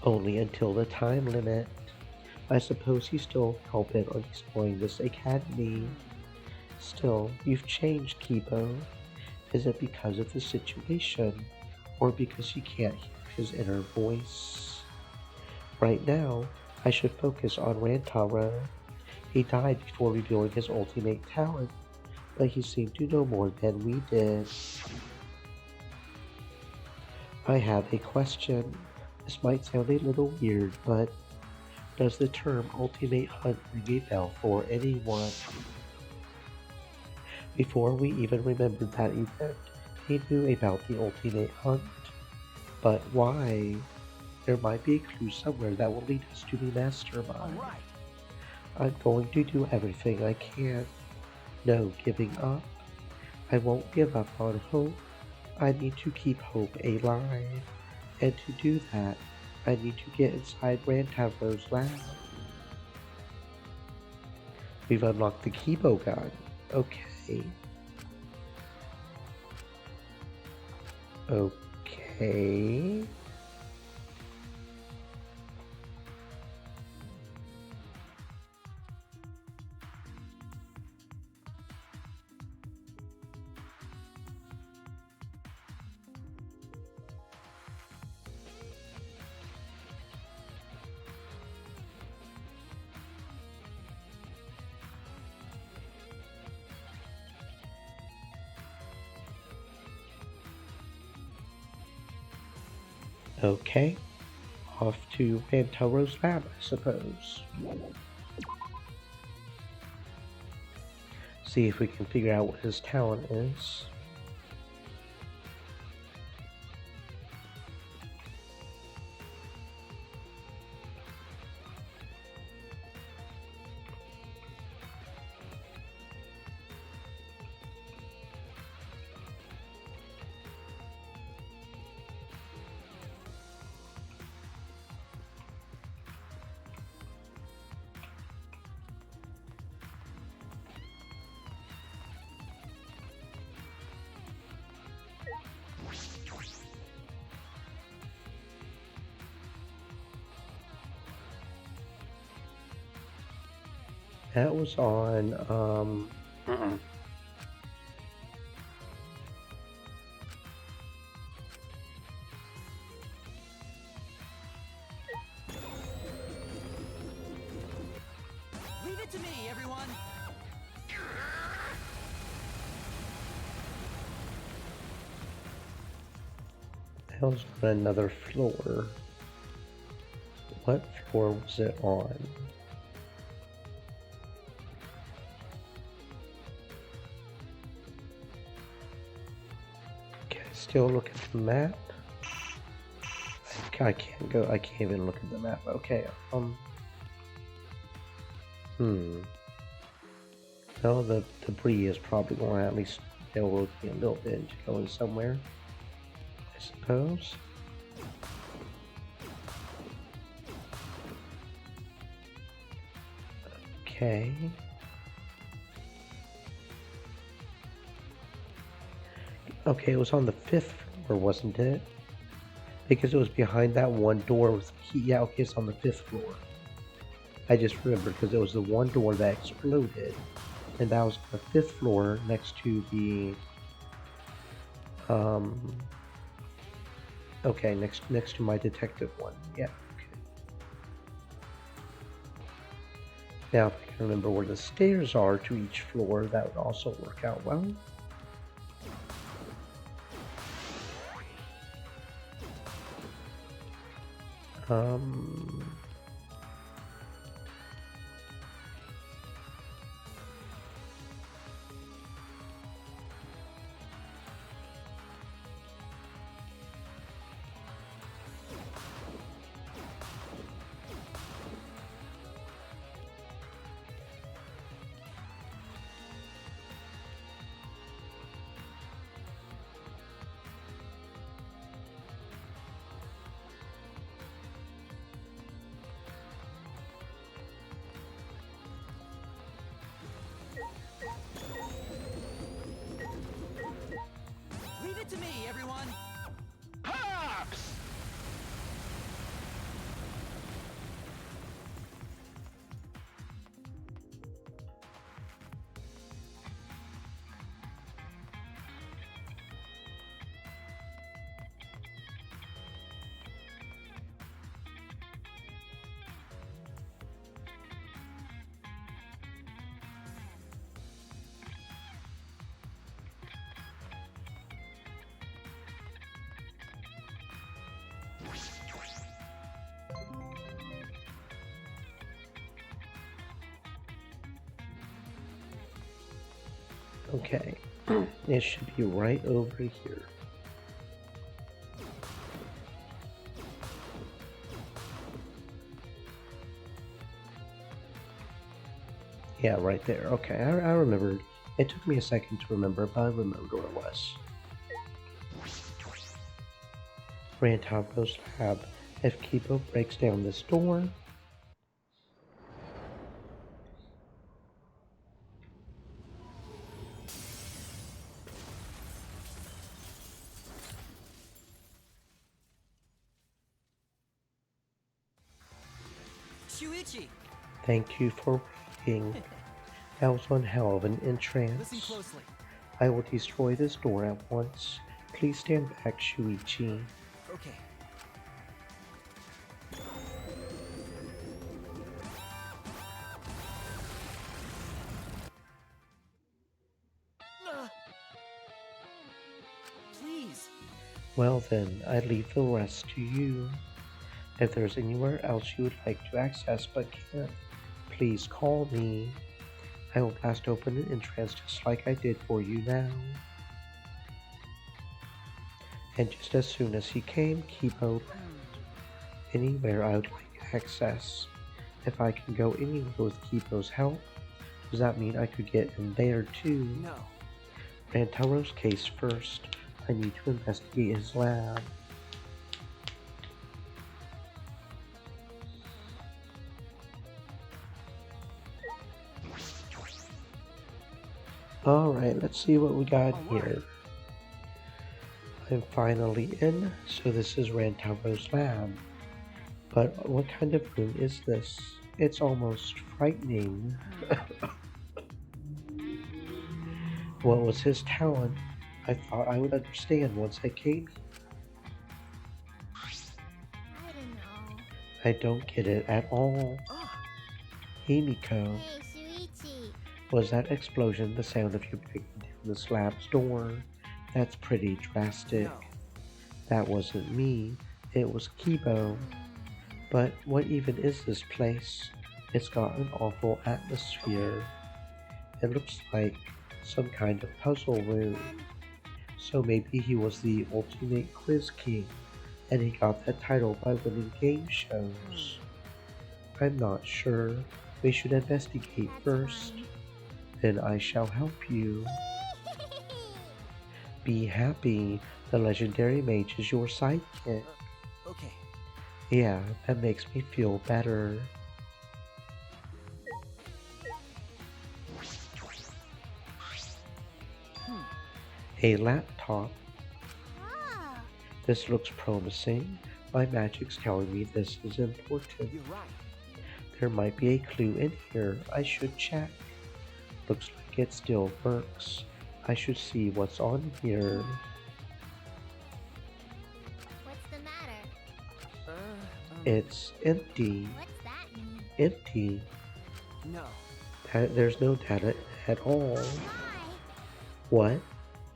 Only until the time limit. I suppose he's still hell-bent on destroying this academy. Still, you've changed, Kipo. Is it because of the situation, or because you can't hear his inner voice? Right now, I should focus on Rantaro. He died before revealing his ultimate talent, but he seemed to know more than we did. I have a question. This might sound a little weird, but does the term Ultimate Hunt ring a bell for anyone? Before we even remembered that event, he knew about the Ultimate Hunt. But why? There might be a clue somewhere that will lead us to the mastermind. Alright. I'm going to do everything I can. No giving up. I won't give up on hope. I need to keep hope alive. And to do that, I need to get inside Rantaro's lab. We've unlocked the Kibo gun. Okay. Okay. Okay, off to Rantaro's lab, I suppose. See if we can figure out what his talent is. That was on, Leave it to me, everyone! that was on another floor. What floor was it on? Okay, still look at the map. I can't go. I can't even look at the map. Okay. Well, the debris is probably going to at least railroad me a little bit into going somewhere, I suppose. Okay. Okay, it was on the 5th floor, wasn't it? Because it was behind that one door with the key. Yeah, okay, it's on the 5th floor. I just remembered because it was the one door that exploded. And that was on the 5th floor next to the... Okay, next to my detective one. Yeah, okay. Now, if I can remember where the stairs are to each floor, that would also work out well. Leave it to me, everyone! Pops! Okay, it should be right over here. Yeah, right there. Okay, I remembered. It took me a second to remember, but I remembered where it was. Rantaro's lab. If Kipo breaks down this door... Shuichi! Thank you for waiting. That was one hell of an Listen entrance. closely. I will destroy this door at once. Please stand back, Shuichi. Okay. Please. Well then, I leave the rest to you. If there's anywhere else you would like to access but can't, please call me. I will blast open an entrance just like I did for you now. And just as soon as he came, Kipo left. Anywhere I would like access. If I can go anywhere with Kipo's help, does that mean I could get in there too? No. Rantaro's case first. I need to investigate his lab. Alright, let's see what we got here. I'm finally in, so this is Rantaro's lab. But what kind of room is this? It's almost frightening. What was his talent? I thought I would understand once I came here. I don't know. I don't get it at all. Hey Miko, Hey, Shuichi. was that explosion the sound of you breaking down the slab's door? That's pretty drastic. No. That wasn't me, it was Kibo. But what even is this place? It's got an awful atmosphere. It looks like some kind of puzzle room. So maybe he was the ultimate quiz king and he got that title by winning game shows. I'm not sure. We should investigate first. Fine. Then I shall help you. Be happy. The legendary mage is your sidekick. Okay. Yeah, that makes me feel better. A laptop. Ah, This looks promising. My magic's telling me this is important. You're right. There might be a clue in here. I should check. Looks like it still works. I should see what's on here. what's the matter? It's empty. What's that mean? Empty. No. There's no data at all. Why? What?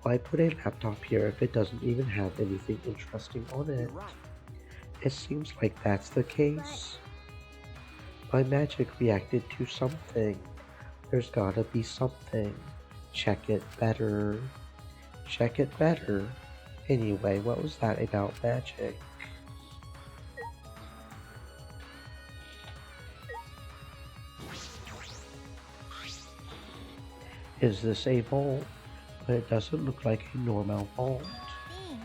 Why put a laptop here if it doesn't even have anything interesting on it? You're right. It seems like that's the case. My magic reacted to something. There's gotta be something. Check it better. Check it better. Anyway, what was that about magic? Is this a vault? But it doesn't look like a normal vault. Thing.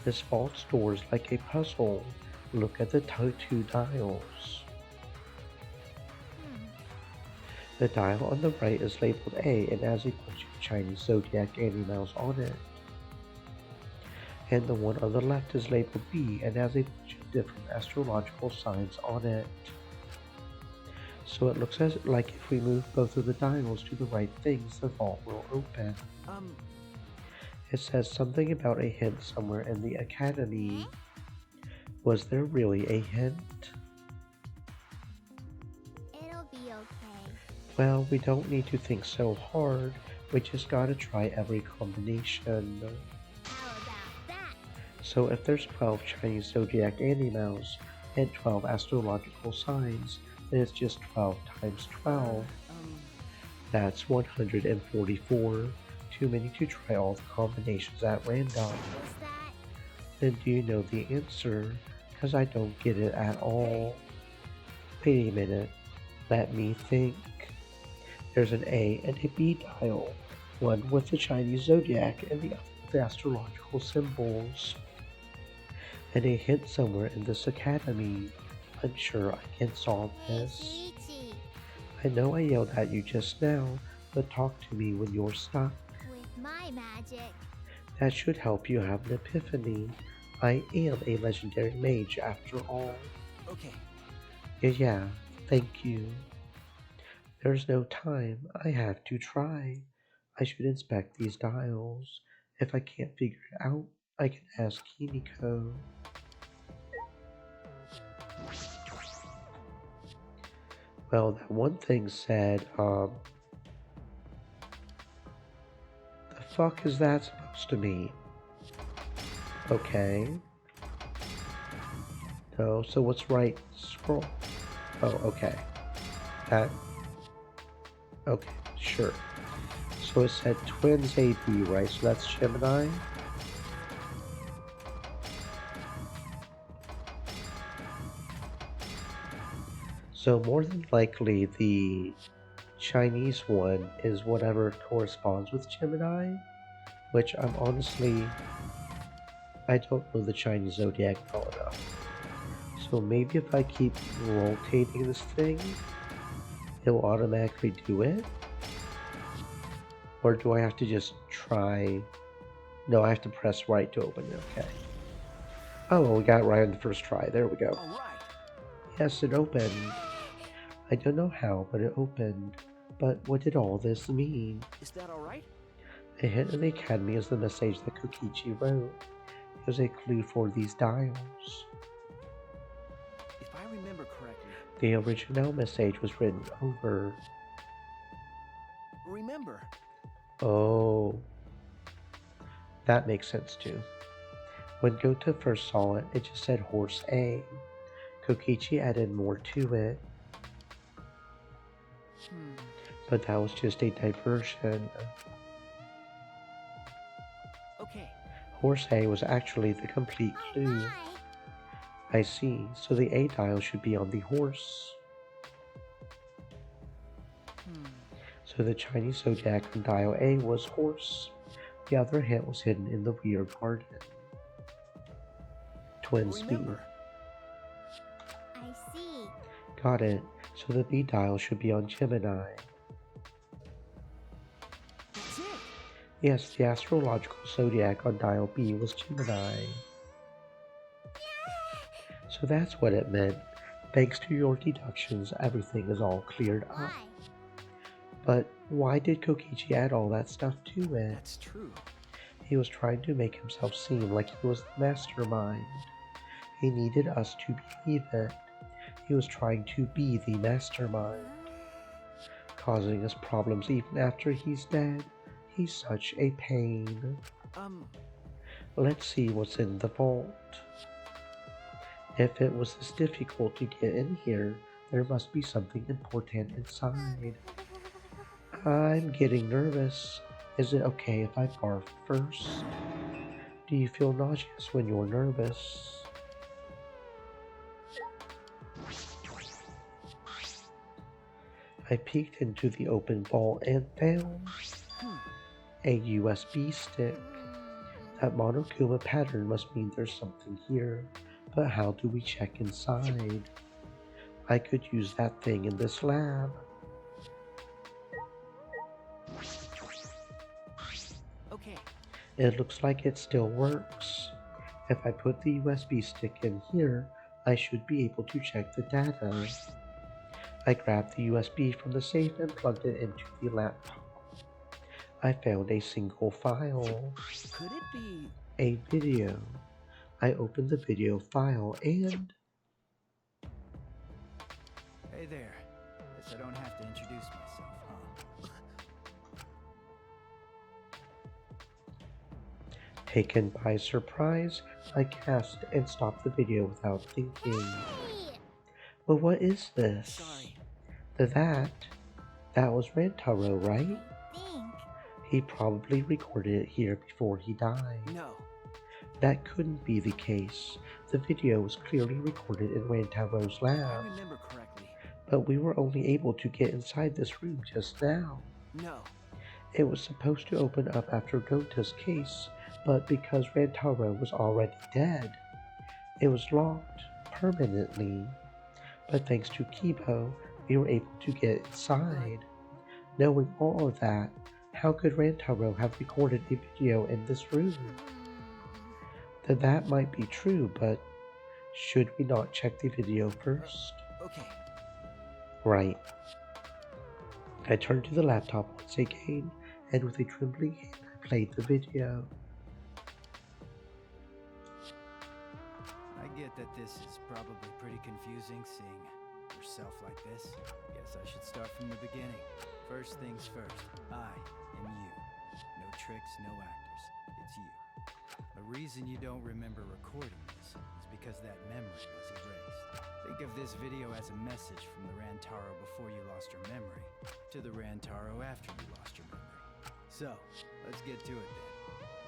This vault stores like a puzzle. Look at the two dials. The dial on the right is labeled A and has a bunch of Chinese zodiac animals on it. And the one on the left is labeled B and has a bunch of different astrological signs on it. So it looks like if we move both of the dials to the right things, the vault will open. It says something about a hint somewhere in the academy. Was there really a hint? It'll be okay. Well, we don't need to think so hard. We just gotta try every combination. How about that? So if there's 12 Chinese zodiac animals and 12 astrological signs, then it's just 12 times 12. That's 144. Too many to try all the combinations at random. What's that? Then do you know the answer? Because I don't get it at all. Wait a minute. Let me think. There's an A and a B dial. One with the Chinese zodiac and the other with the astrological symbols. And a hint somewhere in this academy. I'm sure I can solve this. Chi-Chi. I know I yelled at you just now, but talk to me when you're stuck. With my magic. That should help you have an epiphany. I am a legendary mage after all. Okay. Yeah, thank you. There's no time. I have to try. I should inspect these dials. If I can't figure it out, I can ask Kimiko. Well, that one thing said, the fuck is that supposed to mean? Okay. No, so what's right? Scroll. Oh, okay. That. Okay, sure. So it said twins AB, right? So that's Gemini. So more than likely the Chinese one is whatever corresponds with Gemini, which I'm honestly, I don't know the Chinese zodiac well enough. So maybe if I keep rotating this thing, it will automatically do it? Or do I have to just try? No, I have to press right to open it, okay. Oh, well, we got it right on the first try, there we go. All right. Yes, it opened. I don't know how, but it opened. But what did all this mean? Is that all right? A hint in the academy is the message that Kokichi wrote. It was a clue for these dials. If I remember correctly. The original message was written over. Remember. Oh. That makes sense too. When Gota first saw it, it just said horse A. Kokichi added more to it. But that was just a diversion. Okay. Horse A was actually the complete clue. I see, so the A dial should be on the horse. So the Chinese zodiac on dial A was horse. The other hint was hidden in the rear garden. Twin speed. Remember. I see. Got it. So the B dial should be on Gemini. That's it. Yes, the astrological zodiac on dial B was Gemini. So that's what it meant. Thanks to your deductions, everything is all cleared up. Why? But why did Kokichi add all that stuff to it? That's true. He was trying to make himself seem like he was the mastermind. He needed us to believe it. He was trying to be the mastermind, causing us problems even after he's dead. He's such a pain. Let's see what's in the vault. If it was this difficult to get in here, there must be something important inside. I'm getting nervous. Is it okay if I barf first? Do you feel nauseous when you're nervous? I peeked into the open vault and found a USB stick. That Monokuma pattern must mean there's something here, but how do we check inside? I could use that thing in this lab. Okay. It looks like it still works. If I put the USB stick in here, I should be able to check the data. I grabbed the USB from the safe and plugged it into the laptop. I found a single file. Could it be a video? I opened the video file and... Hey there. Guess I don't have to introduce myself, huh? Taken by surprise, I cast and stopped the video without thinking. Hey! Well, what is this? Sorry. That was Rantaro, right? I think. He probably recorded it here before he died. No. That couldn't be the case. The video was clearly recorded in Rantaro's I lab, remember correctly. but we were only able to get inside this room just now. No. It was supposed to open up after Gota's case, but because Rantaro was already dead, it was locked permanently. But thanks to Kibo, we were able to get inside. Knowing all of that, how could Rantaro have recorded a video in this room? That might be true, but should we not check the video first? Okay. Right. I turned to the laptop once again, and with a trembling hand, I played the video. I get that this is probably pretty confusing seeing yourself like this. Guess I should start from the beginning. First things first, I am you. No tricks, no actors. It's you. The reason you don't remember recording this is because that memory was erased. Think of this video as a message from the Rantaro before you lost your memory to the Rantaro after you lost your memory. So, let's get to it then.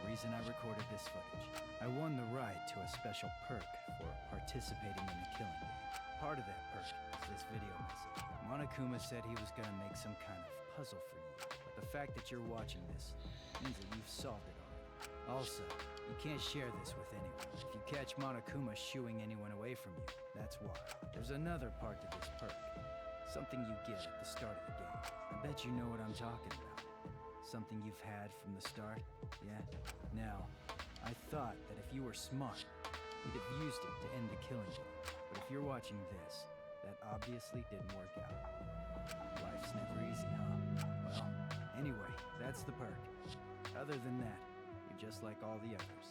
The reason I recorded this footage. I won the right to a special perk for participating in the killing game. Part of that perk is this video message. Monokuma said he was gonna make some kind of puzzle for you, but the fact that you're watching this means that you've solved it already. Also, you can't share this with anyone. If you catch Monokuma shooing anyone away from you, that's why. There's another part to this perk. Something you get at the start of the game. I bet you know what I'm talking about. Something you've had from the start, yeah? Now, I thought that if you were smart, you'd have used it to end the killing game. But if you're watching this, that obviously didn't work out. Life's never easy, huh? Well, anyway, that's the perk. Other than that, you're just like all the others.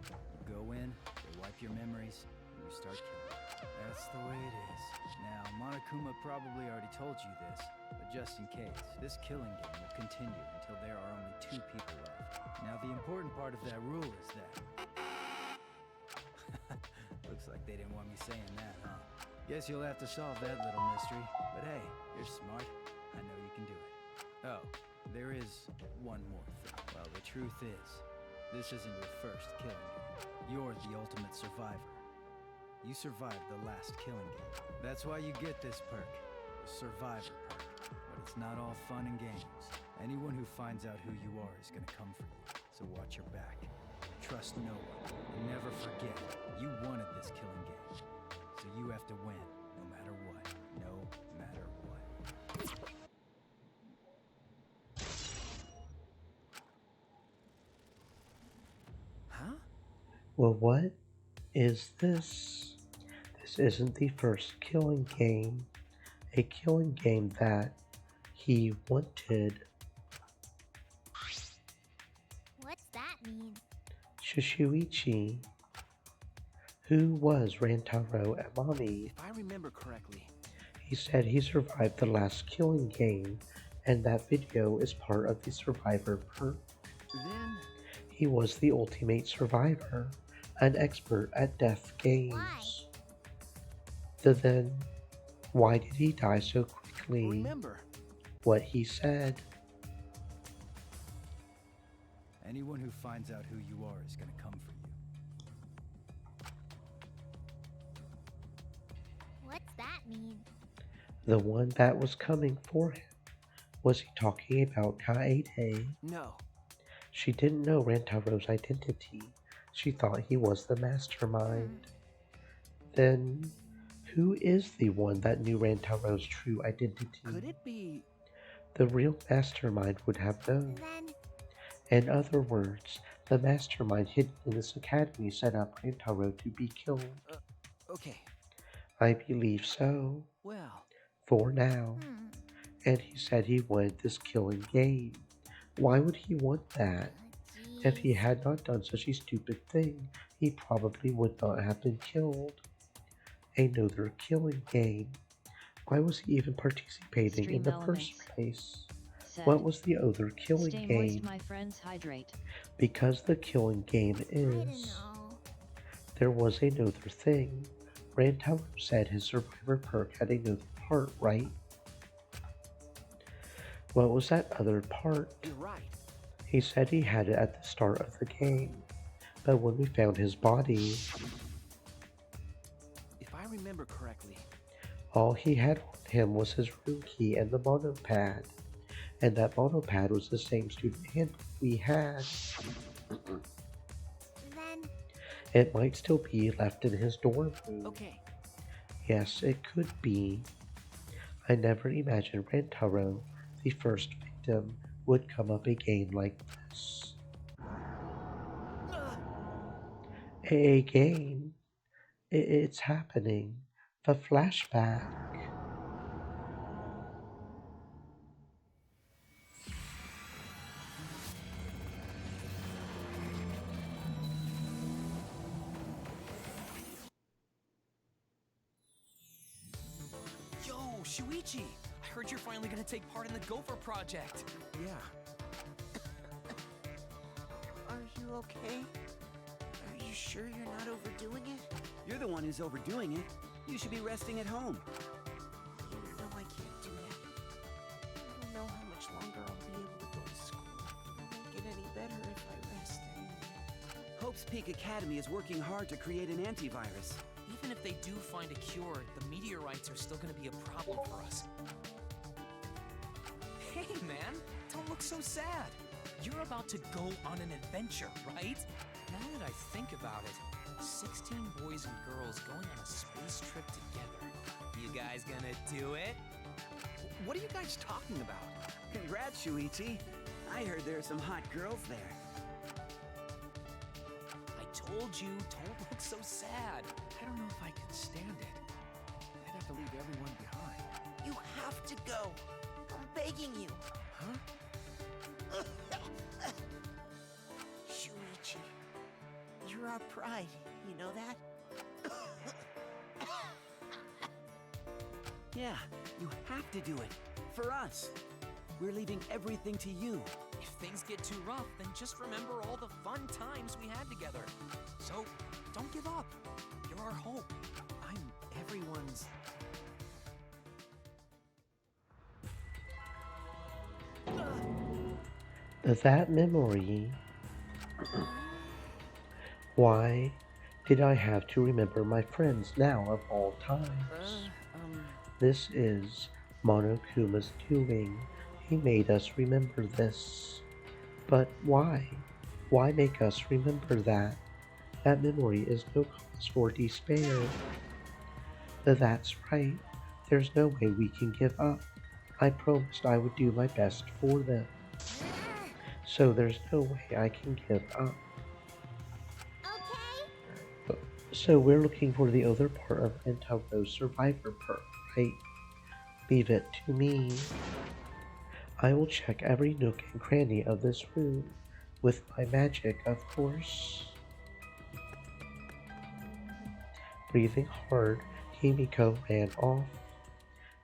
You go in, they wipe your memories, and you start killing. That's the way it is. Now, Monokuma probably already told you this, but just in case, this killing game will continue until there are only 2 people left. Now, the important part of that rule is that... Looks like they didn't want me saying that, huh? Guess you'll have to solve that little mystery. But hey, you're smart. I know you can do it. Oh, there is one more thing. Well, the truth is, this isn't your first killing game. You're the ultimate survivor. You survived the last killing game. That's why you get this perk, the Survivor perk. But it's not all fun and games. Anyone who finds out who you are is gonna come for you, so watch your back. Trust no one, and never forget, you wanted this killing game. So you have to win, no matter what. No matter what. Huh? Well, what is this? This isn't the first killing game. A killing game that he wanted. What's that mean? Shishuichi. Who was Rantaro Amami? If I remember correctly, He said he survived the last killing game, and that video is part of the Survivor perk. then He was the ultimate survivor, an expert at death games. Then, why did he die so quickly? remember. What he said. Anyone who finds out who you are is gonna come for you. What's that mean? The one that was coming for him. Was he talking about Kaede? No. She didn't know Rantaro's identity. She thought he was the mastermind. Then, who is the one that knew Rantaro's true identity? Could it be? The real mastermind would have known. Then, In other words, the mastermind hidden in this academy set up Rantaro to be killed. Okay. I believe so. Well, For now. And he said he wanted this killing game. Why would he want that? If he had not done such a stupid thing, he probably would not have been killed. Another killing game. Why was he even participating in Stream the elements. first place? Said, What was the other killing Stay game? moist, my friends, hydrate. Because the killing game I don't is. know. There was another thing. Rantaro said his survivor perk had another part, right? What was that other part? you're right. He said he had it at the start of the game, but when we found his body, If I remember correctly, all he had on him was his room key and the monopad, and that monopad was the same student handbook we had. Then, It might still be left in his dorm room. okay. Yes, it could be. I never imagined Rantaro, the first victim, would come up again like this. A game. It's happening. The flashback. Yo, Shuichi! I heard you're finally gonna take part in the Gopher project. Yeah. Are you okay? Are you sure you're not overdoing it? You're the one who's overdoing it. You should be resting at home. You know I can't do that. I don't know how much longer I'll be able to go to school. It won't get any better if I rest anymore. Hope's Peak Academy is working hard to create an antivirus. Even if they do find a cure, the meteorites are still gonna be a problem for us. Hey, man! Don't look so sad! You're about to go on an adventure, right? Now that I think about it, 16 boys and girls going on a space trip together. You guys gonna do it? What are you guys talking about? Congrats, Shuichi. I heard there are some hot girls there. I told you, don't look so sad. I don't know if I could stand it. I'd have to leave everyone behind. You have to go. I'm begging you. Huh? Shuichi, you're our pride. You know that? Yeah, you have to do it. For us. We're leaving everything to you. If things get too rough, then just remember all the fun times we had together. So, don't give up. You're our hope. I'm everyone's... That memory. Why Did I have to remember my friends now of all times? This is Monokuma's doing. He made us remember this. But why? Why make us remember that? That memory is no cause for despair. That's right. There's no way we can give up. I promised I would do my best for them. So there's no way I can give up. Okay? So we're looking for the other part of Antogo's survivor perk, right? Leave it to me. I will check every nook and cranny of this room. With my magic, of course. Breathing hard, Himiko ran off.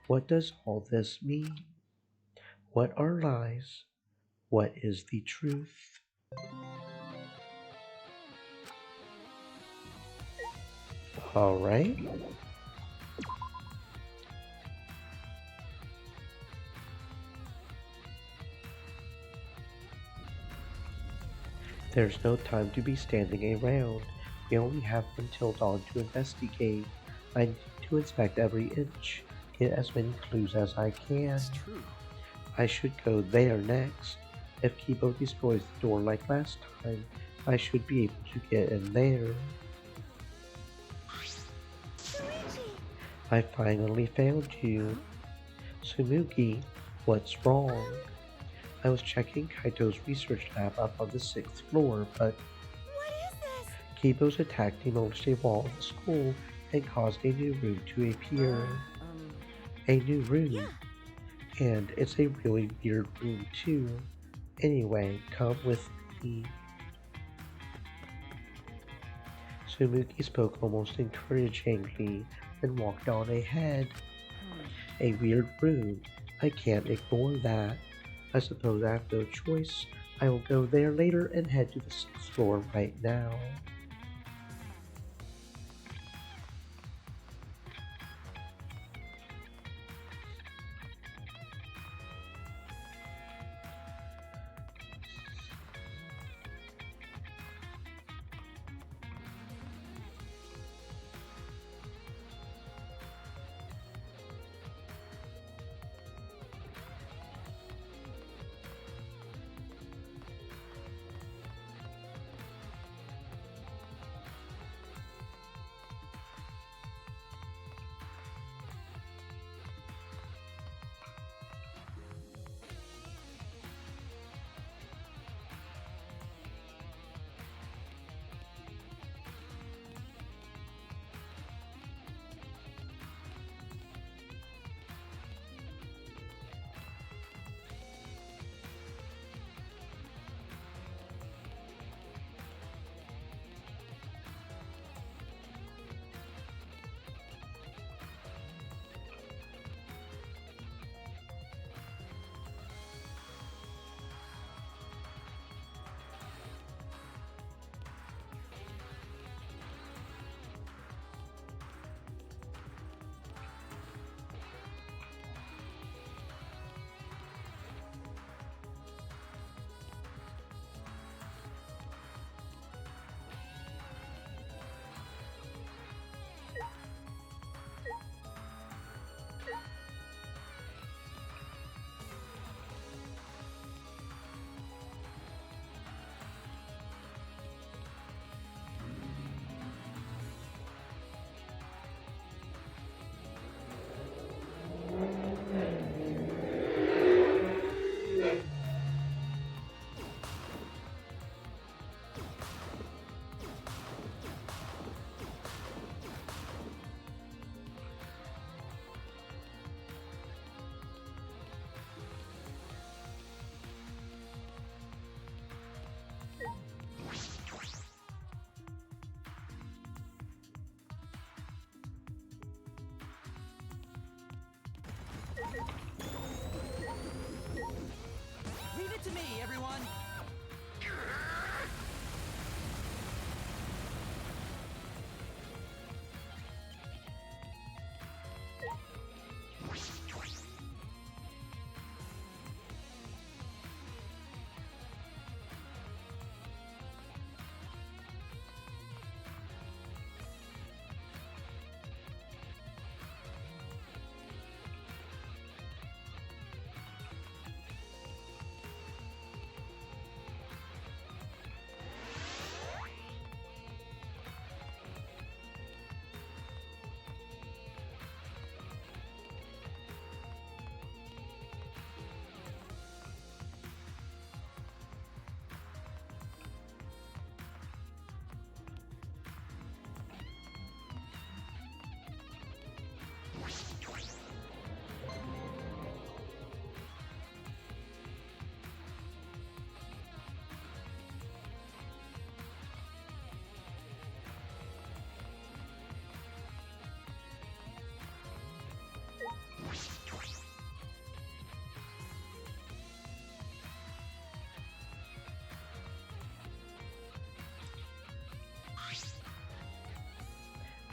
What does all this mean? What are lies? What is the truth? Alright. There's no time to be standing around. We only have until dawn to investigate. I need to inspect every inch, get as many clues as I can. It's true. I should go there next. If Kibo destroys the door like last time, I should be able to get in there. I finally found you. Tsumugi, what's wrong? I was checking Kaito's research lab up on the 6th floor, but What is this? Kibo's attack demolished a wall of the school and caused a new room to appear. A new room. And it's a really weird room too. Anyway, come with me. Tsumugi spoke almost encouragingly, then walked on ahead. A weird room. I can't ignore that. I suppose I have no choice. I will go there later and head to the 6th floor right now.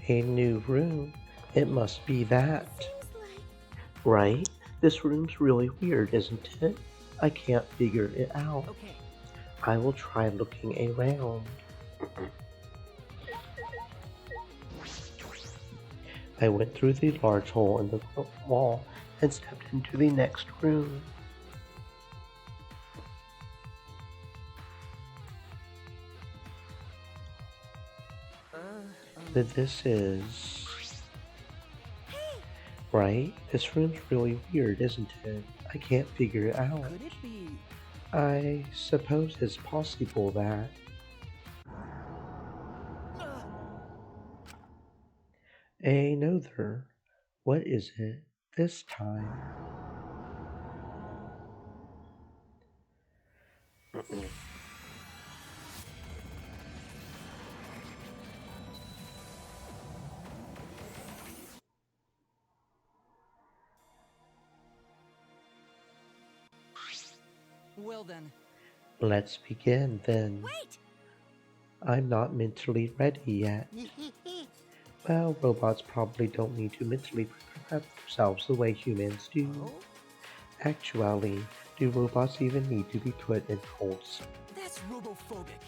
A new room? It must be that. Seems like... Right? This room's really weird, isn't it? I can't figure it out. Okay, I will try looking around. I went through the large hole in the wall and stepped into the next room. This is... Right? This room's really weird, isn't it? I can't figure it out. could it be... I suppose it's possible that... Another. What is it this time? Well then, Let's begin then. Wait! I'm not mentally ready yet. Well, robots probably don't need to mentally prepare themselves the way humans do. Actually, do robots even need to be put in cold sleep? that's robophobic.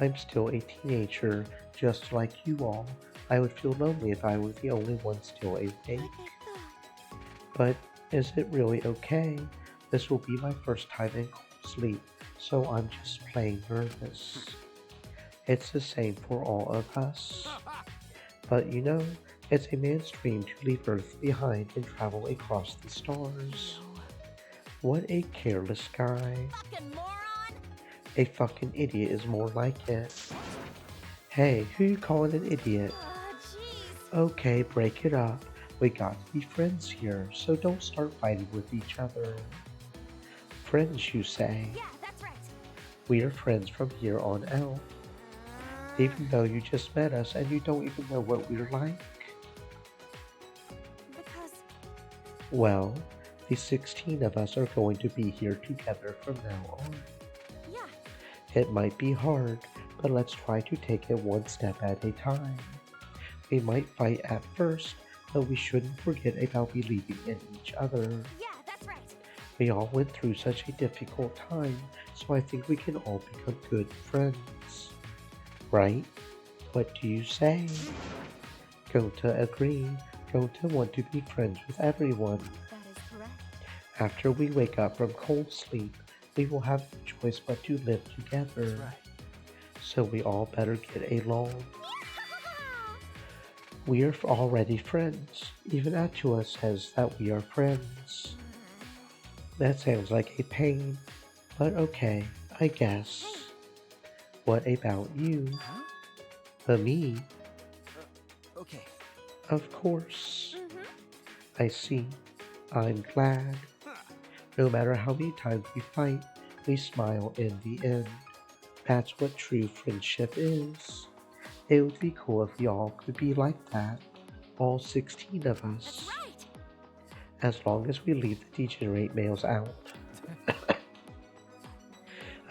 I'm still a teenager, just like you all. I would feel lonely if I were the only one still awake. Like I thought. But is it really okay? This will be my first time in cold sleep, so I'm just plain nervous. It's the same for all of us. But you know, it's a man's dream to leave Earth behind and travel across the stars. What a careless guy. Fucking moron! A fucking idiot is more like it. Hey, who you calling an idiot? Aw, jeez. Okay, break it up. We got to be friends here, so don't start fighting with each other. Friends, you say? Yeah, that's right. We are friends from here on out. Even though you just met us and you don't even know what we're like? Because... Well, the 16 of us are going to be here together from now on. Yeah, It might be hard, but let's try to take it one step at a time. We might fight at first, but we shouldn't forget about believing in each other. yeah, that's right. We all went through such a difficult time, so I think we can all become good friends. Right? What do you say? Gota agreed. Gota want to be friends with everyone. That is correct. After we wake up from cold sleep, we will have no choice but to live together. Right. So we all better get along. We are already friends. Even Atua says that we are friends. That sounds like a pain, but okay, I guess. What about you? Huh? Me? Okay. Of course. I see. I'm glad. No matter how many times we fight, we smile in the end. That's what true friendship is. It would be cool if we all could be like that. All 16 of us. Right. As long as we leave the degenerate males out.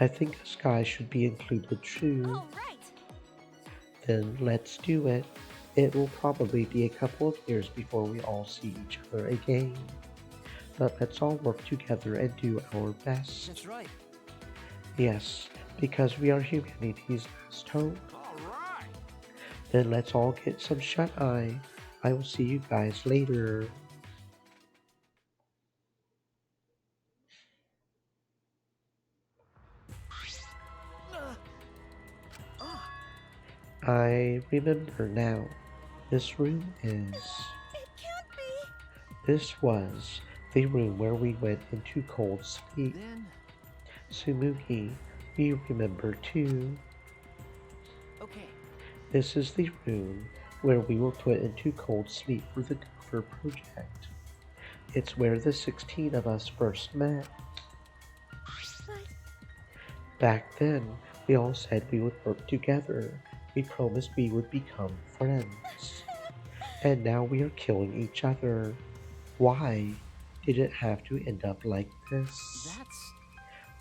I think a sky should be included too. All right. Then let's do it. It will probably be a couple of years before we all see each other again. But let's all work together and do our best. That's right. Yes, because we are humanity's last hope. Alright! Then let's all get some shut-eye. I will see you guys later. I remember now. This room is... It can't be. This was the room where we went into cold sleep. Then... Sumugi, we remember too. Okay. This is the room where we were put into cold sleep for the Gopher project. It's where the 16 of us first met. But... Back then, we all said we would work together. We promised we would become friends. And now we are killing each other. Why did it have to end up like this? That's...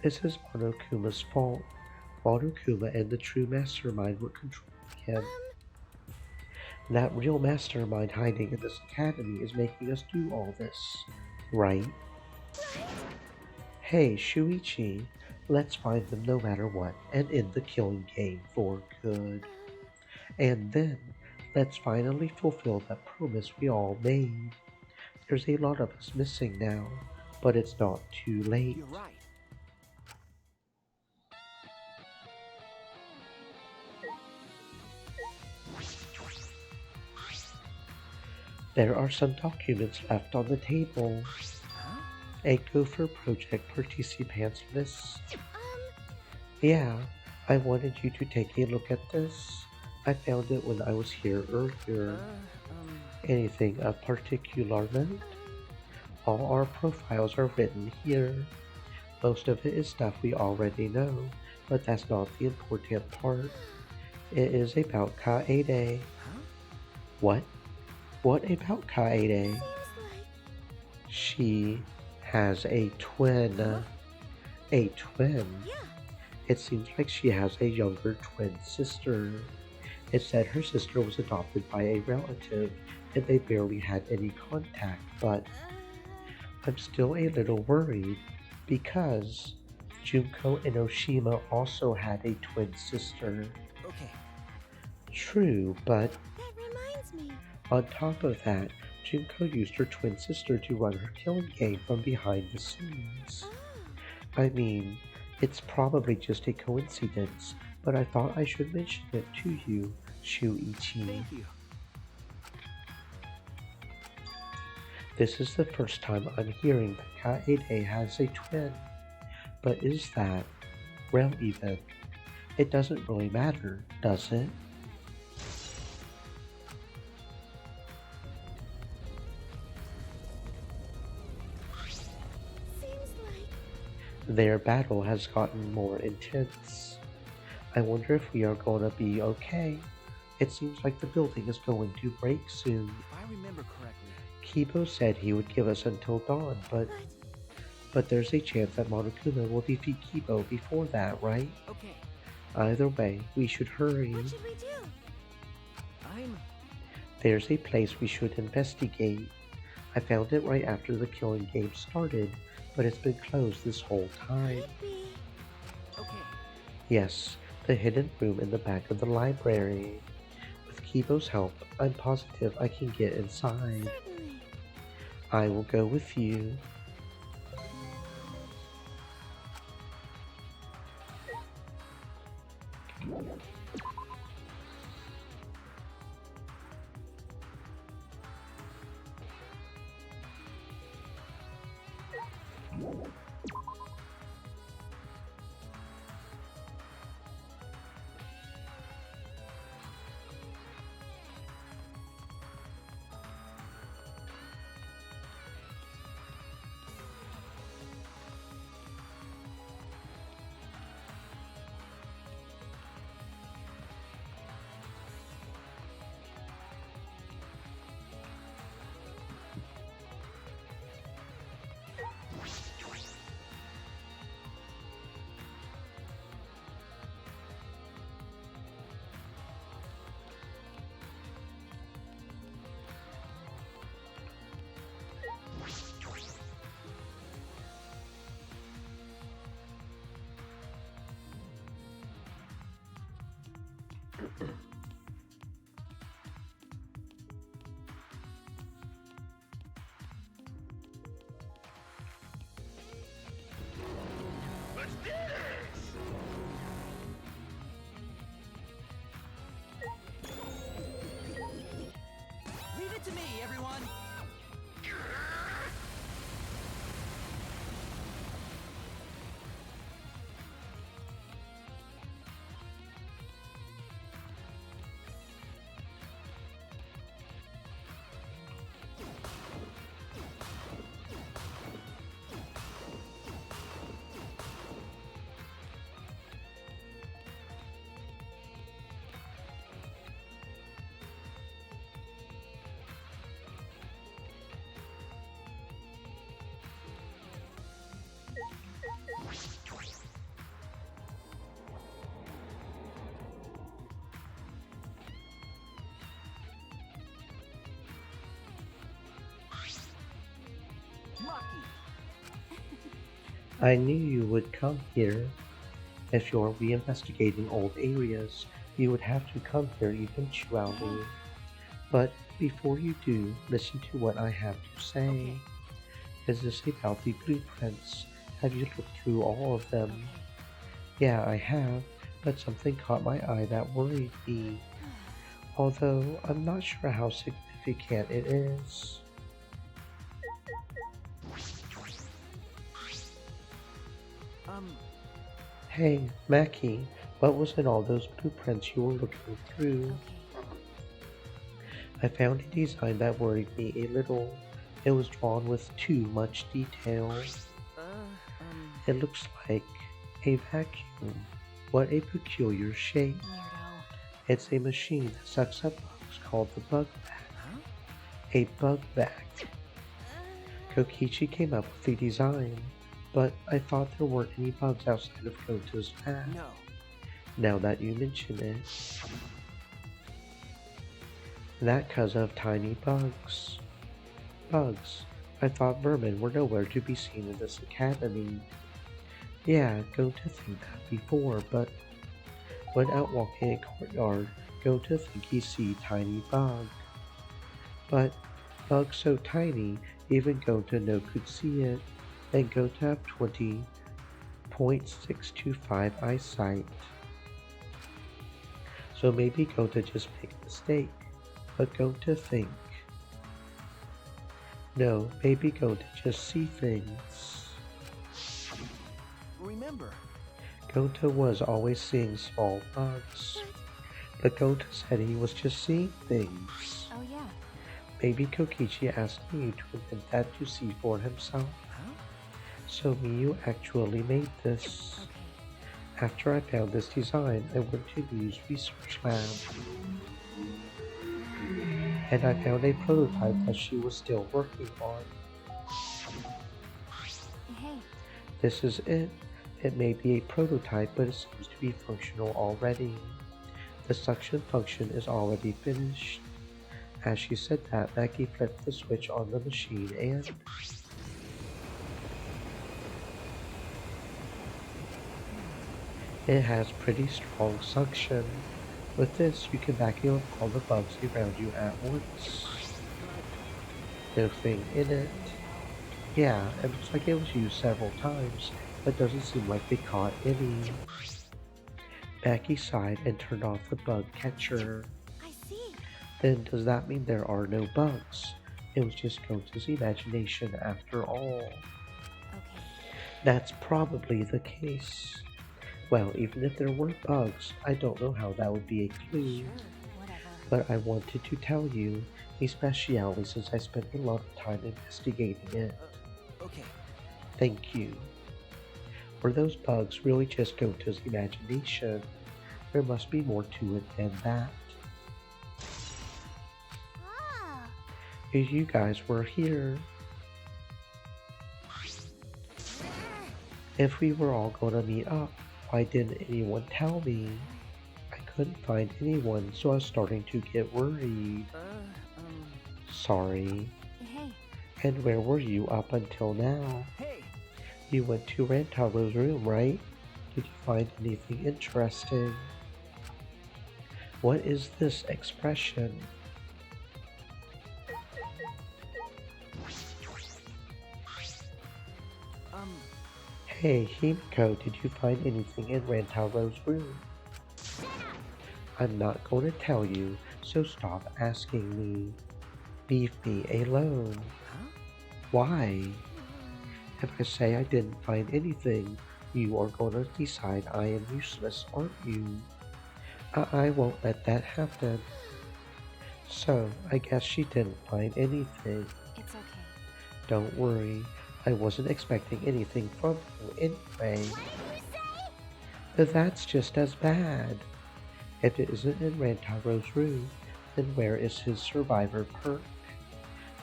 This is Monokuma's fault. Monokuma and the true mastermind were controlling him. That real mastermind hiding in this academy is making us do all this, right? Hey, Shuichi, let's find them no matter what and end the killing game for good. And then, let's finally fulfill that promise we all made. There's a lot of us missing now, but it's not too late. You're right. There are some documents left on the table. Huh? A Gopher Project participants list. Yeah, I wanted you to take a look at this. I found it when I was here earlier. Anything of particular note? All our profiles are written here. Most of it is stuff we already know, but that's not the important part. It is about Kaede. Huh? What? What about Kaede? Seems like... She has a twin. A twin? Yeah. It seems like she has a younger twin sister. It said her sister was adopted by a relative and they barely had any contact, but I'm still a little worried because Junko and Oshima also had a twin sister. Okay. True, but That reminds me. on top of that, Junko used her twin sister to run her killing game from behind the scenes. I mean, it's probably just a coincidence, but I thought I should mention it to you, Shuichi. Thank you. This is the first time I'm hearing that Kaede has a twin. But is that, well even, it doesn't really matter, does it? Seems like... Their battle has gotten more intense. I wonder if we are gonna be okay. It seems like the building is going to break soon. If I remember correctly... Kibo said he would give us until dawn, but there's a chance that Monokuma will defeat Kibo before that, right? Okay. Either way, we should hurry. What should we do? There's a place we should investigate. I found it right after the killing game started, but it's been closed this whole time. Okay. Yes, the hidden room in the back of the library. With Kibo's help, I'm positive I can get inside. Certainly. I will go with you. Let's do this! Leave it to me, everyone! I knew you would come here. If you're reinvestigating old areas, you would have to come here eventually. But before you do, listen to what I have to say. Is this about the blueprints? Have you looked through all of them? Yeah, I have, but something caught my eye that worried me. Although I'm not sure how significant it is. Hey, Mackie, what was in all those blueprints you were looking through? I found a design that worried me a little. It was drawn with too much detail. It looks like a vacuum. What a peculiar shape. It's a machine that sucks up bugs called the bug vac. A bug vac. Kokichi came up with the design, but I thought there weren't any bugs outside of Kota's vac. No. Now that you mention it. That 'cause of tiny bugs. Bugs. I thought vermin were nowhere to be seen in this academy. Yeah, go to think that before, but when out walking a courtyard, go to think he see tiny bug. But bug so tiny, even go to no could see it, and go to have 20.625 eyesight. So maybe go to just make a mistake, but go to think. No, maybe go to just see things. Remember, Gota was always seeing small bugs, but Gota said he was just seeing things. Oh yeah. Maybe Kokichi asked me to invent that to see for himself. So Miyu actually made this. After I found this design, I went to Miyu's research lab. And I found a prototype that she was still working on. Hey. This is it. It may be a prototype, but it seems to be functional already. The suction function is already finished. As she said that, Maggie flipped the switch on the machine and... It has pretty strong suction. With this, you can vacuum up all the bugs around you at once. No thing in it. Yeah, it looks like it was used several times, but doesn't seem like they caught any. Becky sighed and turned off the bug catcher. I see. Then does that mean there are no bugs? It was just Gota's imagination after all. Okay. That's probably the case. Well, even if there were bugs, I don't know how that would be a clue. Sure, whatever. But I wanted to tell you, especially since I spent a lot of time investigating it. okay. Thank you. Were those bugs really just Gota's imagination? There must be more to it than that. Ah, If you guys were here. If we were all gonna meet up, why didn't anyone tell me? I couldn't find anyone, so I was starting to get worried. Sorry. Hey. And where were you up until now? Hey, You went to Rantaro's room, right? Did you find anything interesting? What is this expression? Hey, Himiko, did you find anything in Rantaro's room? I'm not going to tell you, so stop asking me. Leave me alone. Why? If I say I didn't find anything, you are going to decide I am useless, aren't you? I won't let that happen. So, I guess she didn't find anything. It's okay. Don't worry, I wasn't expecting anything from you anyway. That's just as bad. If it isn't in Rantaro's room, then where is his survivor perk?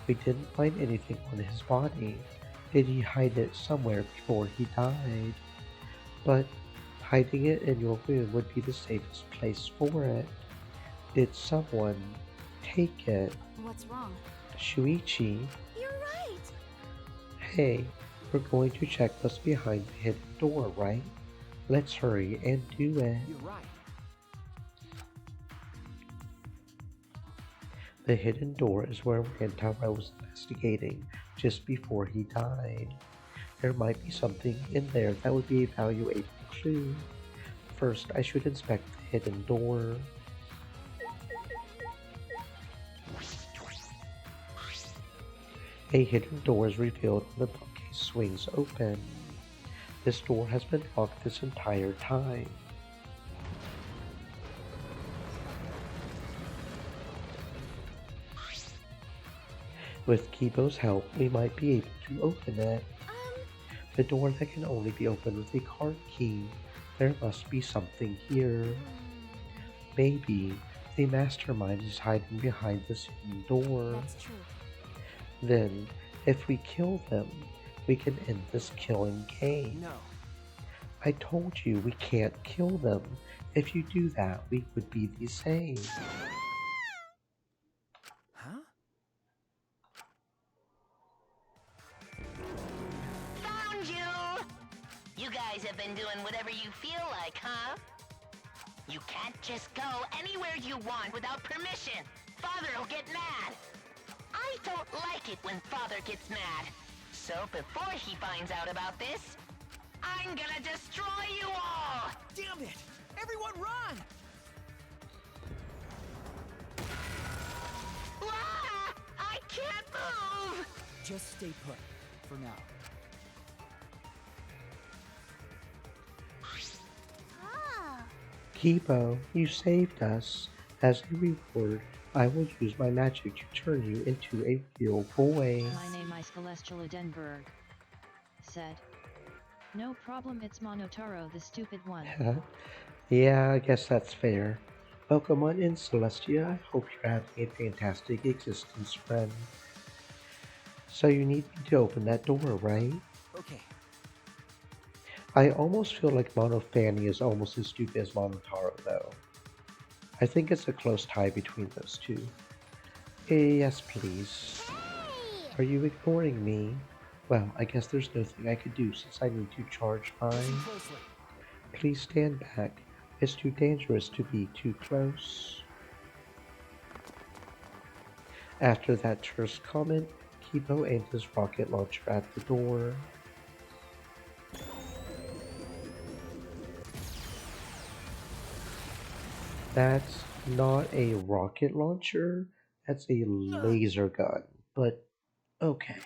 We didn't find anything on his body. Did he hide it somewhere before he died? But hiding it in your room would be the safest place for it. Did someone take it? What's wrong? Shuichi? You're right. Hey, We're going to check what's behind the hidden door, right? Let's hurry and do it. You're right. The hidden door is where Rantaro was investigating just before he died. There might be something in there that would be a valuable clue. First, I should inspect the hidden door. A hidden door is revealed when the bookcase swings open. This door has been locked this entire time. With Kibo's help, we might be able to open it. The door that can only be opened with a card key. There must be something here. Maybe the mastermind is hiding behind this hidden door. That's true. Then, if we kill them, we can end this killing game. No. I told you we can't kill them. If you do that, we would be the same. Huh? Found you! You guys have been doing whatever you feel like, huh? You can't just go anywhere you want without permission. Father'll get mad. I don't like it when Father gets mad. So before he finds out about this, I'm gonna destroy you all! Damn it! Everyone run! Ah! I can't move! Just stay put, for now. Ah, Kibo, you saved us. As a reward, I will use my magic to turn you into a real boy. My name is Celestial Edenberg. Said. No problem, it's Monotaro, the stupid one. Yeah, I guess that's fair. Welcome on in, Celestia. I hope you're having a fantastic existence, friend. So you need me to open that door, right? Okay. I almost feel like Monofani is almost as stupid as Monotaro, though. I think it's a close tie between those two. Yes, please. Are you ignoring me? Well, I guess there's nothing I could do since I need to charge mine. Listen closely. Please stand back. It's too dangerous to be too close. After that terse comment, Kibo aimed his rocket launcher at the door. That's not a rocket launcher, that's a laser gun, but okay.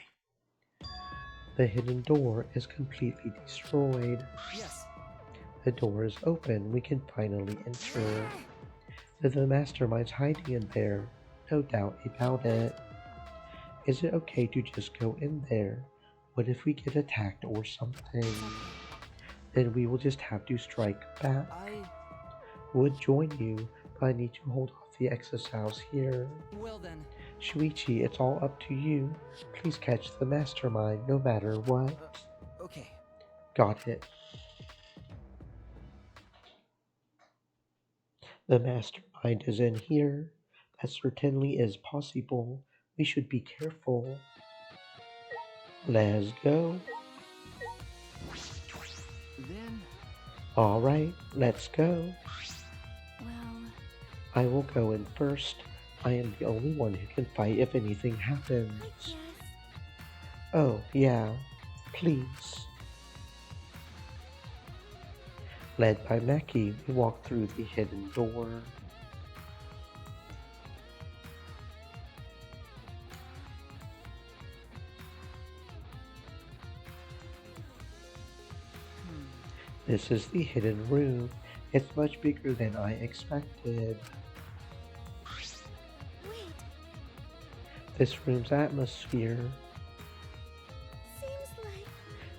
The hidden door is completely destroyed. Yes. The door is open, we can finally enter. The mastermind's hiding in there, no doubt about it. Is it okay to just go in there? What if we get attacked or something? Then we will just have to strike back. Would join you, but I need to hold off the exosows here. Well then. Shuichi, it's all up to you. Please catch the mastermind no matter what. Okay. Got it. The mastermind is in here. That certainly is possible. We should be careful. Let's go. Then... Alright, let's go. Well, I will go in first. I am the only one who can fight if anything happens. yes. Oh, yeah. Please. Led by Maki, we walk through the hidden door. This is the hidden room. It's much bigger than I expected. Wait, This room's atmosphere, seems like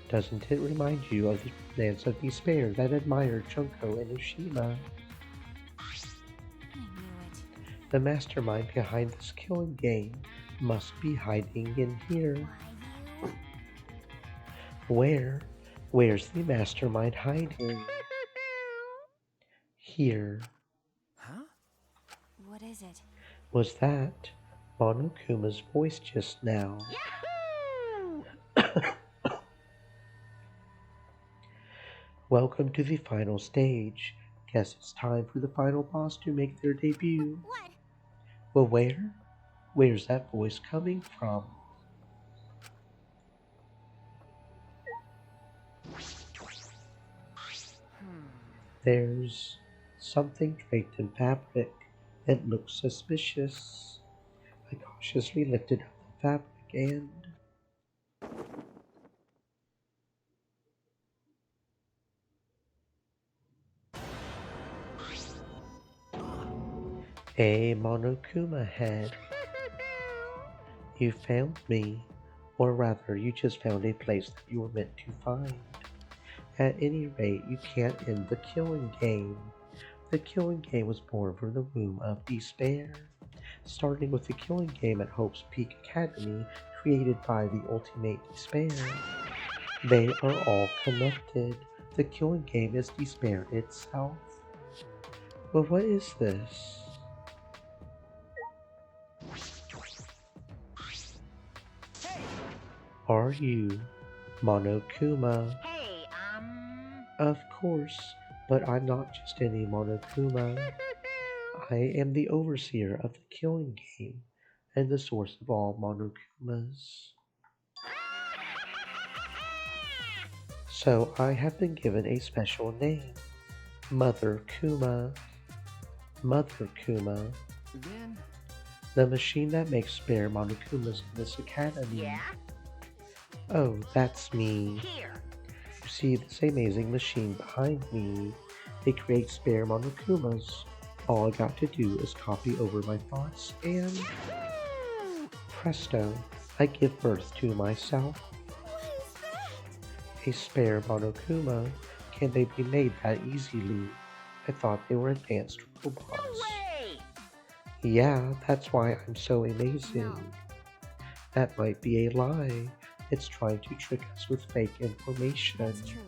doesn't it remind you of the Lance of Despair that admired Junko and Ushima? I knew it. The mastermind behind this killing game must be hiding in here. why you? Where? Where's the mastermind hiding? Here. Huh? What is it? Was that Monokuma's voice just now? Yahoo! Welcome to the final stage. Guess it's time for the final boss to make their debut. What? Well, where's that voice coming from? There's something draped in fabric. It looks suspicious. I cautiously lifted up the fabric and a Monokuma head. You found me. Or rather, you just found a place that you were meant to find. At any rate, you can't end the killing game. The killing game was born from the womb of despair, starting with the killing game at Hope's Peak Academy, created by the Ultimate Despair. They are all connected. The killing game is despair itself. But what is this? Are you Monokuma? Hey, Of course, but I'm not just any Monokuma. I am the overseer of the killing game and the source of all Monokumas. So I have been given a special name, Mother Kuma. Mother Kuma, Then, the machine that makes spare Monokumas in this academy. yeah? Oh, that's me. Here. You see this amazing machine behind me. It creates spare Monokumas. All I got to do is copy over my thoughts and presto, I give birth to myself. What is that? A spare Monokuma. Can they be made that easily? I thought they were advanced robots. Way! Yeah, that's why I'm so amazing. No. That might be a lie. It's trying to trick us with fake information. That's true.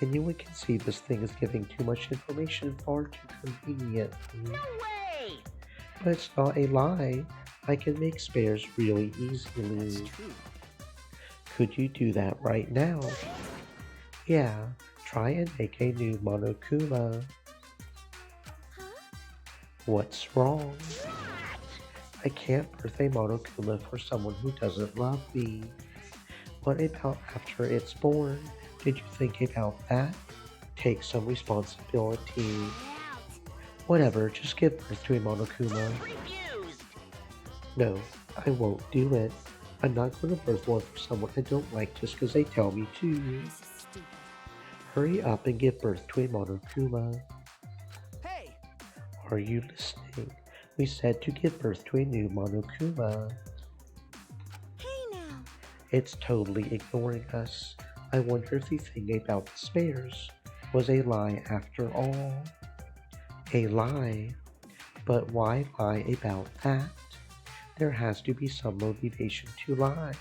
Anyone can see this thing is giving too much information far too conveniently. No way! But it's not a lie. I can make spares really easily. that's true. Could you do that right now? Yeah, try and make a new Monokuma. Huh? What's wrong? I can't birth a Monokuma for someone who doesn't love me. What about after it's born? Did you think about that? Take some responsibility. Whatever, just give birth to a Monokuma. Refused! No, I won't do it. I'm not going to birth one for someone I don't like just because they tell me to. This is stupid. Hurry up and give birth to a Monokuma. Hey! Are you listening? We said to give birth to a new Monokuma. Hey now. It's totally ignoring us. I wonder if the thing about the spares was a lie after all. A lie? But why lie about that? There has to be some motivation to lie.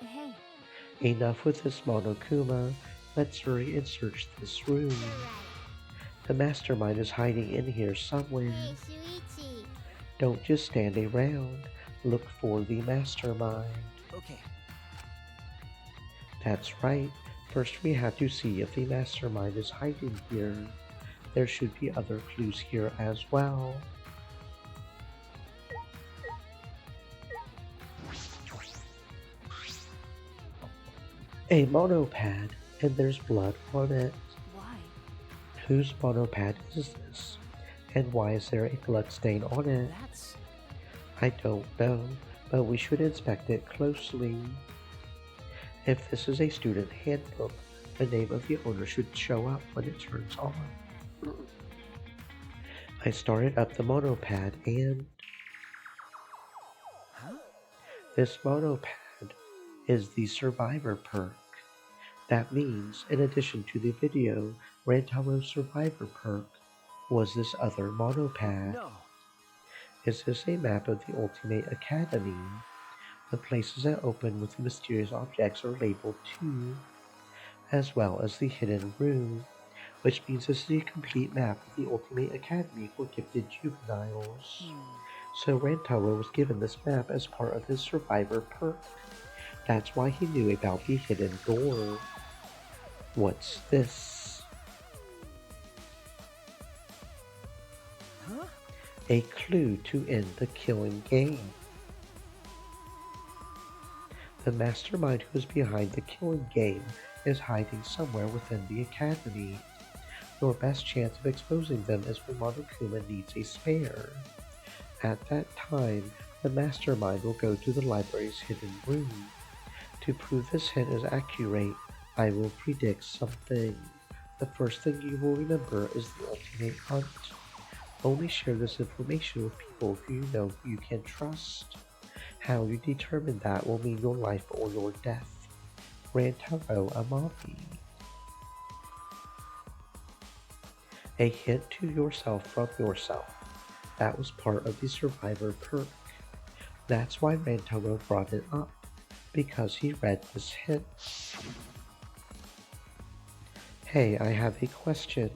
Hey, Enough with this Monokuma. Let's hurry and search this room. The mastermind is hiding in here somewhere. Hey, Shuichi. Don't just stand around. Look for the mastermind. Okay, That's right. First we have to see if the mastermind is hiding here. There should be other clues here as well. A monopad, and there's blood on it. why? Whose monopad is this? And why is there a blood stain on it? that's... I don't know, but we should inspect it closely. If this is a student handbook, the name of the owner should show up when it turns on. I started up the monopad and this monopad is the survivor perk. That means, in addition to the video, Rantaro's survivor perk was this other monopad. No. Is this a map of the Ultimate Academy? The places that open with the mysterious objects are labeled too, as well as the hidden room, which means this is a complete map of the Ultimate Academy for gifted juveniles. So Rantaro was given this map as part of his survivor perk. That's why he knew about the hidden door. What's this? Huh? A clue to end the killing game. The mastermind who is behind the killing game is hiding somewhere within the academy. Your best chance of exposing them is when Monokuma needs a spare. At that time, the mastermind will go to the library's hidden room. To prove this hint is accurate, I will predict something. The first thing you will remember is the ultimate hunt. Only share this information with people who you know you can trust. How you determine that will mean your life or your death. Rantaro Amavi. A hint to yourself from yourself. That was part of the survivor perk. That's why Rantaro brought it up, because he read this hint. Hey, I have a question.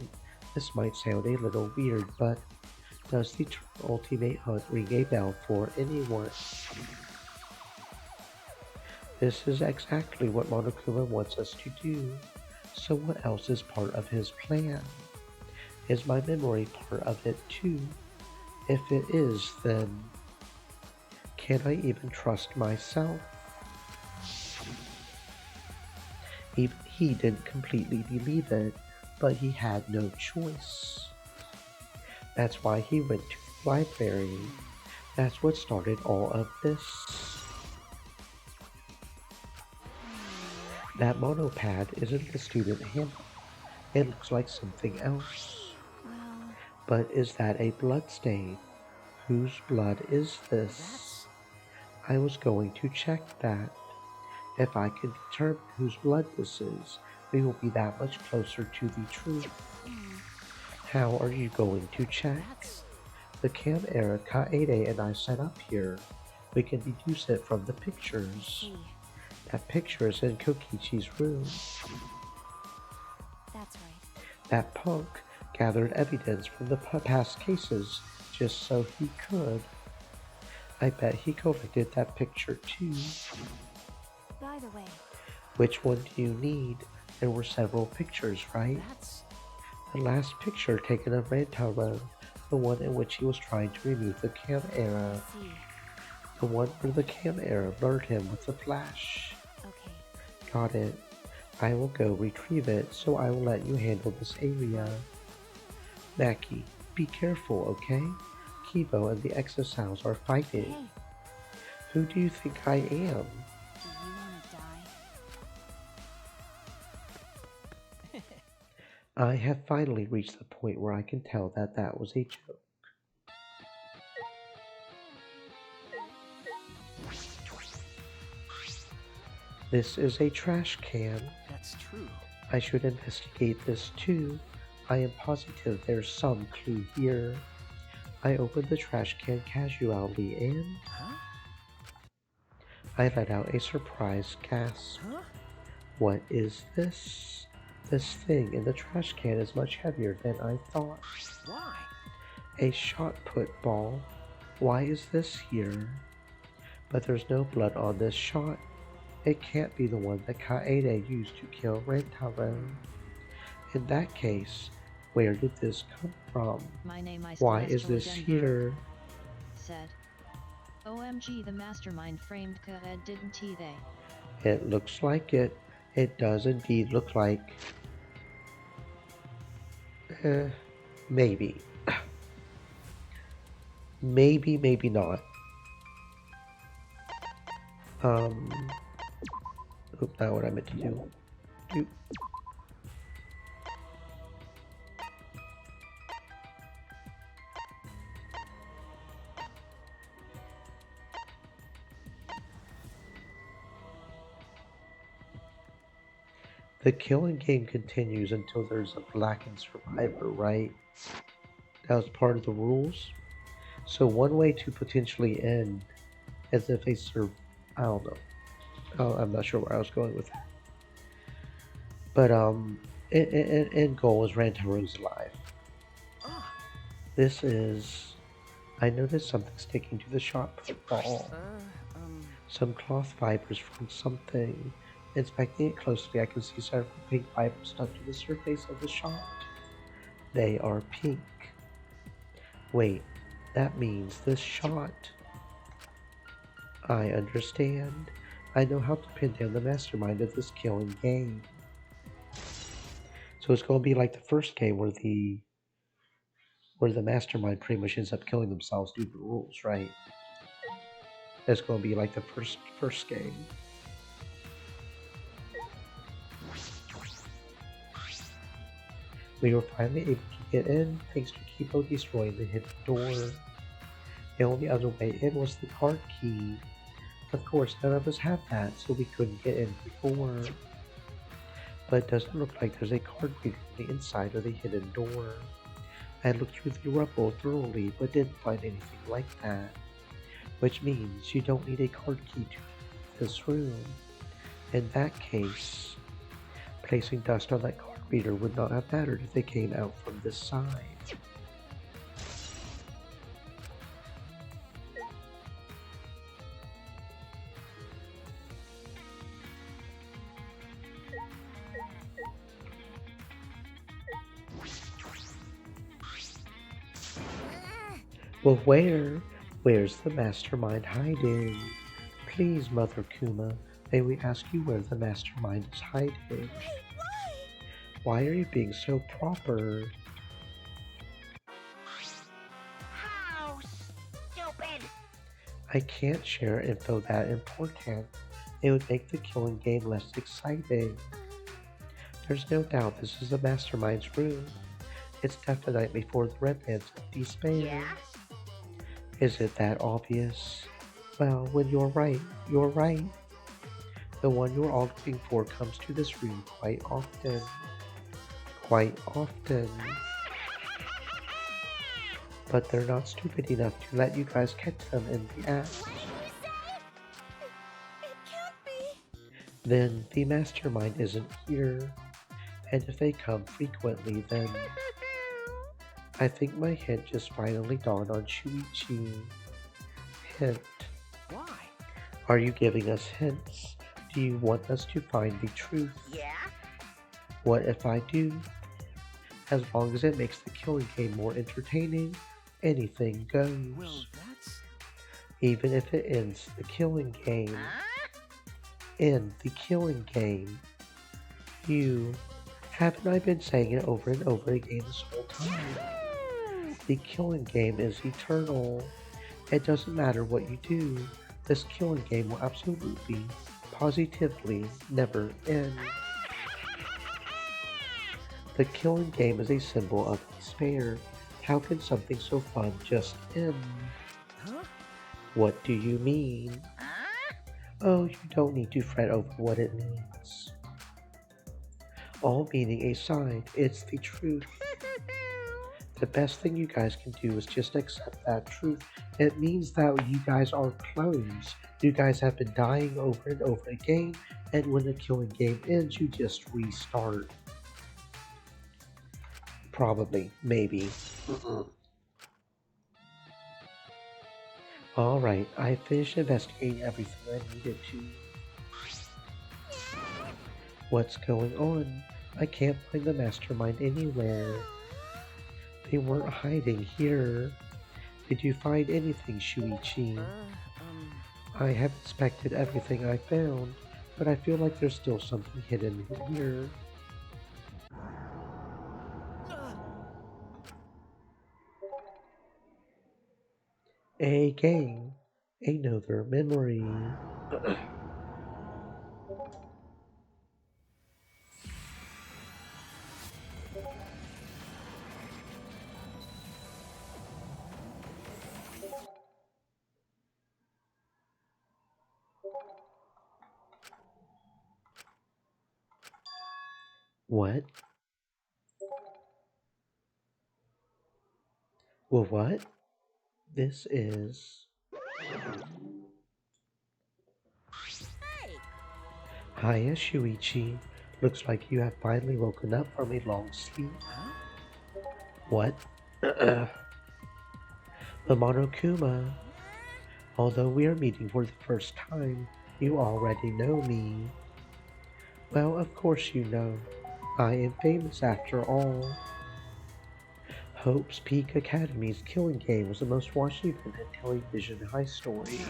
This might sound a little weird, but does the term ultimate hunt ring a bell for anyone? This is exactly what Monokuma wants us to do. So what else is part of his plan? Is my memory part of it too? If it is, then can I even trust myself? Even he didn't completely believe it, but he had no choice. That's why he went to the library. That's what started all of this. That monopad isn't the student handbook. It looks like something else. But is that a blood stain? Whose blood is this? I was going to check that. If I can determine whose blood this is, we will be that much closer to the truth. How are you going to check? The camera Kaede and I set up here. We can deduce it from the pictures. That picture is in Kokichi's room. That's right. That punk gathered evidence from the past cases just so he could. I bet he collected that picture too. By the way, which one do you need? There were several pictures, right? The last picture taken of Rantaro, the one in which he was trying to remove the camera. The one where the camera blurred him with the flash. Okay. Got it. I will go retrieve it, so I will let you handle this area. Maki, be careful, okay? Kibo and the Exosounds are fighting. Hey. Who do you think I am? Do you want to die? I have finally reached the point where I can tell that that was a joke. This is a trash can. That's true. I should investigate this too. I am positive there's some clue here. I opened the trash can casually and I let out a surprised gasp. What is this? This thing in the trash can is much heavier than I thought. Why? A shot put ball. Why is this here? But there's no blood on this shot. It can't be the one that Kaede used to kill Rantaro. In that case, where did this come from? Why is this here? Said. OMG, the mastermind framed Kaed, didn't he? It looks like it. It does indeed look like. Maybe. Maybe not. Oop, not what I meant to do. The killing game continues until there's a blackened survivor, right? That was part of the rules. So one way to potentially end is if a I don't know. Oh, I'm not sure where I was going with that. But end goal is Rantaro's alive. This is. I noticed something sticking to the shot ball. Some cloth fibers from something. Inspecting it closely, I can see several pink fibers stuck to the surface of the shot. They are pink. Wait, that means this shot. I understand. I know how to pin down the mastermind of this killing game. So it's going to be like the first game where the mastermind pretty much ends up killing themselves due to the rules, right? It's going to be like the first game. We were finally able to get in thanks to Kipo destroying the hidden door. The only other way in was the card key. Of course, none of us have that, so we couldn't get in before. But it doesn't look like there's a card reader on the inside of the hidden door. I looked through the rubble thoroughly, but didn't find anything like that. Which means you don't need a card key to this room. In that case, placing dust on that card reader would not have mattered if they came out from this side. Well, where's the mastermind hiding? Please, Mother Kuma, may we ask you where the mastermind is hiding? Why are you being so proper? How stupid! I can't share info that important. It would make the killing game less exciting. There's no doubt this is the mastermind's room. It's definitely for the red man's despair. Yeah? Is it that obvious? Well, when you're right, you're right. The one you're all looking for comes to this room quite often. Quite often. But they're not stupid enough to let you guys catch them in the act. It can't be. Then the mastermind isn't here. And if they come frequently, then I think my hint just finally dawned on Shuichi. Hint. Why? Are you giving us hints? Do you want us to find the truth? Yeah? What if I do? As long as it makes the killing game more entertaining, anything goes. Well, that's... Even if it ends the killing game. End the killing game. Haven't I been saying it over and over again this whole time? The killing game is eternal. It doesn't matter what you do, this killing game will absolutely, positively never end. The killing game is a symbol of despair. How can something so fun just end? Huh? What do you mean? Oh, you don't need to fret over what it means. All meaning aside, it's the truth. The best thing you guys can do is just accept that truth. It means that you guys are clones. You guys have been dying over and over again, and when the killing game ends, you just restart. Probably, maybe. Alright, I finished investigating everything I needed to. What's going on? I can't find the mastermind anywhere. They weren't hiding here. Did you find anything, Shuichi? I have inspected everything I found, but I feel like there's still something hidden here. A game. Another memory. What? Well, what? This is... Hiya, Shuichi. Looks like you have finally woken up from a long sleep. What? The Monokuma. Although we are meeting for the first time, you already know me. Well, of course you know. I am famous after all. Hope's Peak Academy's Killing Game was the most watched event in television history.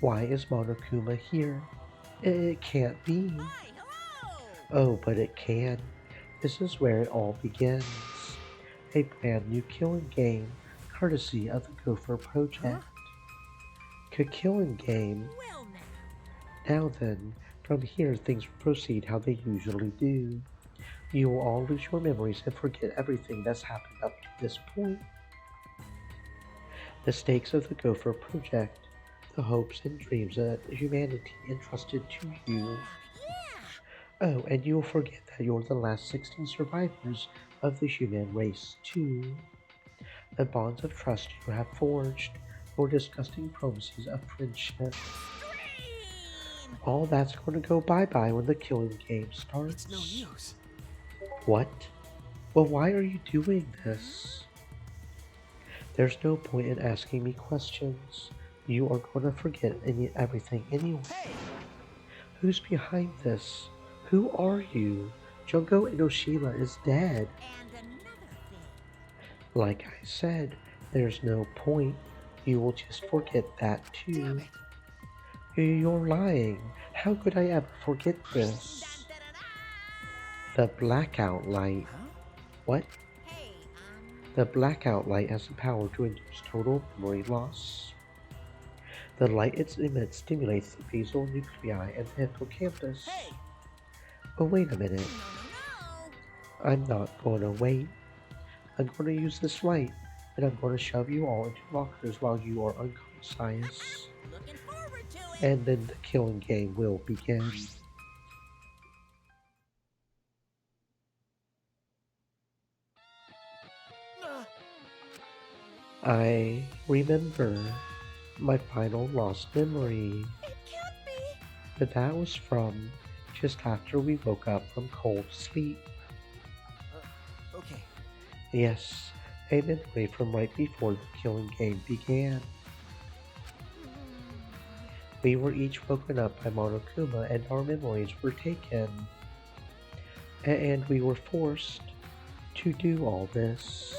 Why is Monokuma here? It can't be. Hi, hello! Oh, but it can. This is where it all begins. A brand new killing game, courtesy of the Gopher Project. Killing game. Well now. Now then, from here things will proceed how they usually do. You will all lose your memories and forget everything that's happened up to this point. The stakes of the Gopher Project, the hopes and dreams that humanity entrusted to you. Oh, and you will forget that you're the last 16 survivors of the human race, too. The bonds of trust you have forged, your disgusting promises of friendship. All that's going to go bye-bye when the killing game starts. It's no use. What? Well, why are you doing this? There's no point in asking me questions. You are going to forget everything anyway. Hey! Who's behind this? Who are you? Junko Enoshima is dead. And another thing. Like I said, there's no point. You will just forget that too. You're lying. How could I ever forget this? The blackout light. Huh? Hey, What? The blackout light has the power to induce total memory loss. The light it emits stimulates the basal nuclei and the hippocampus. Hey! Oh, wait a minute. no. I'm not going to wait. I'm going to use this light, and I'm going to shove you all into lockers while you are unconscious. Looking forward to it. And then the killing game will begin. I remember my final lost memory. It can't be. But that was from just after we woke up from cold sleep. Okay. Yes, a memory from right before the killing game began. We were each woken up by Monokuma and our memories were taken. And we were forced to do all this.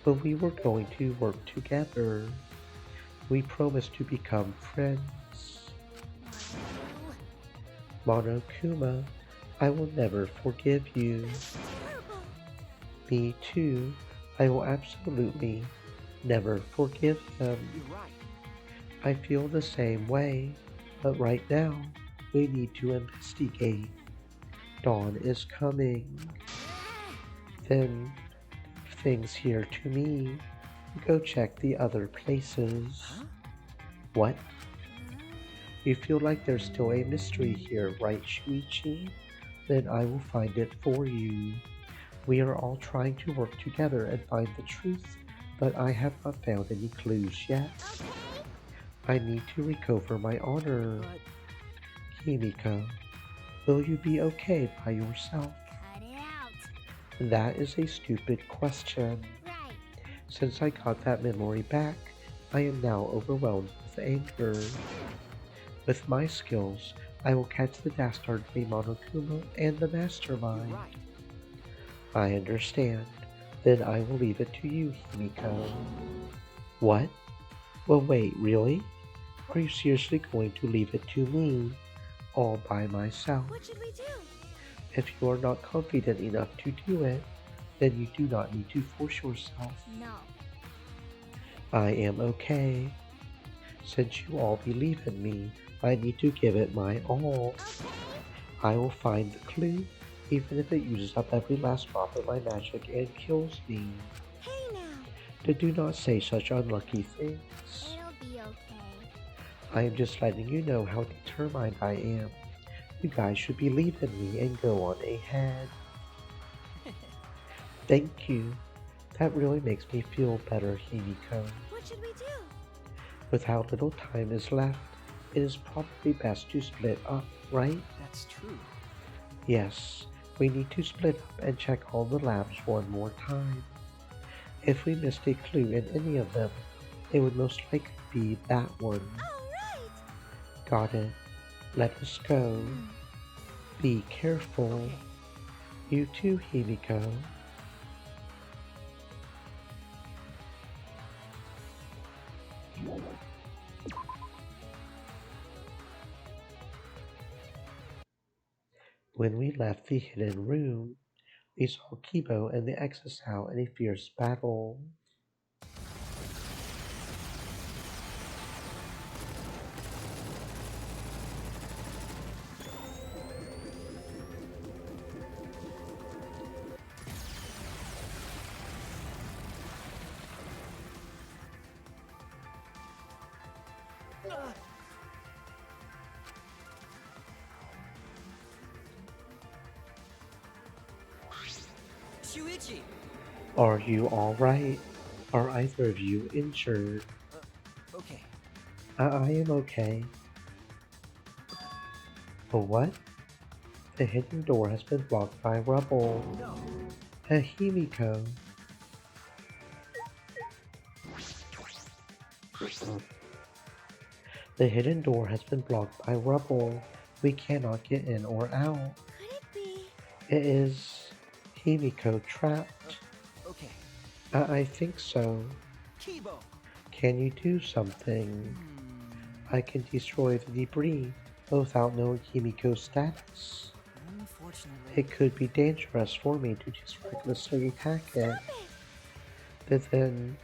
But we were going to work together. We promised to become friends. Monokuma, I will never forgive you. Me too. I will absolutely never forgive him. You're right. I feel the same way, but right now we need to investigate. Dawn is coming. Then things here to me. Go check the other places. Huh? What? You feel like there's still a mystery here, right, Shuichi? Then I will find it for you. We are all trying to work together and find the truth, but I have not found any clues yet. I need to recover my honor. But Himiko, will you be okay by yourself? Cut it out. That is a stupid question. Right. Since I got that memory back, I am now overwhelmed with anger. With my skills, I will catch the dastardly Monokuma and the mastermind. you're right. I understand. Then I will leave it to you, Himiko. What? Well, wait, really? Are you seriously going to leave it to me, all by myself? What should we do? If you are not confident enough to do it, then you do not need to force yourself. No. I am okay. Since you all believe in me, I need to give it my all. I will find the clue, even if it uses up every last drop of my magic and kills me. Hey now. But do not say such unlucky things. It'll be okay. I am just letting you know how determined I am. You guys should believe in me and go on ahead. Thank you. That really makes me feel better, Himiko. What should we do? With how little time is left, it is probably best to split up, right? That's true. Yes, we need to split up and check all the labs one more time. If we missed a clue in any of them, It would most likely be that one. Alright! Got it. Let us go. Be careful. Okay. You too, Himiko. When we left the hidden room, we saw Kibo and the Exisal in a fierce battle. Shuichi! Are you alright? Are either of you injured? Okay. I am okay. Oh, what? The hidden door has been blocked by rubble. No. Himiko. The hidden door has been blocked by rubble. We cannot get in or out. Could it be? It is Himiko trapped. Okay. I think so. Kibo! Can you do something? I can destroy the debris without knowing Himiko's status. Unfortunately. It could be dangerous for me to just recklessly attack it. But then,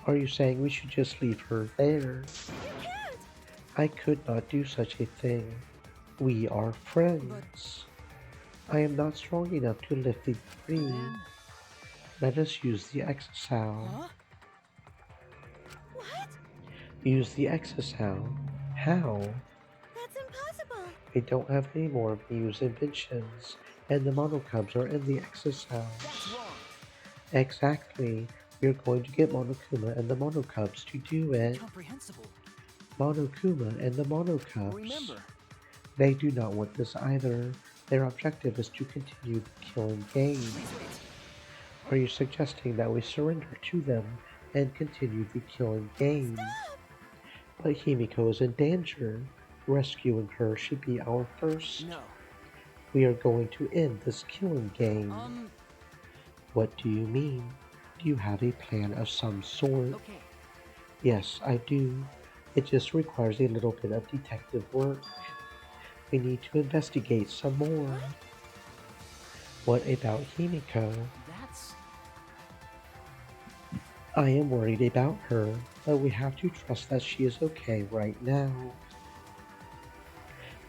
are you saying we should just leave her there? You can't! I could not do such a thing. We are friends. I am not strong enough to lift the debris. Then... Let us use the exisal. Huh? What? Use the exisal. How? That's impossible! We don't have any more of Miyu's inventions, and the monocubs are in the exisal. That's wrong! Exactly. We're going to get Monokuma and the monocubs to do it. Incomprehensible. Monokuma and the monocubs. Remember. They do not want this either. Their objective is to continue the killing game. Wait. Are you suggesting that we surrender to them and continue the killing game? Stop! But Himiko is in danger. Rescuing her should be our first. No. We are going to end this killing game. What do you mean? Do you have a plan of some sort? Okay. Yes, I do. It just requires a little bit of detective work. We need to investigate some more. What about Himiko? That's... I am worried about her, but we have to trust that she is okay right now.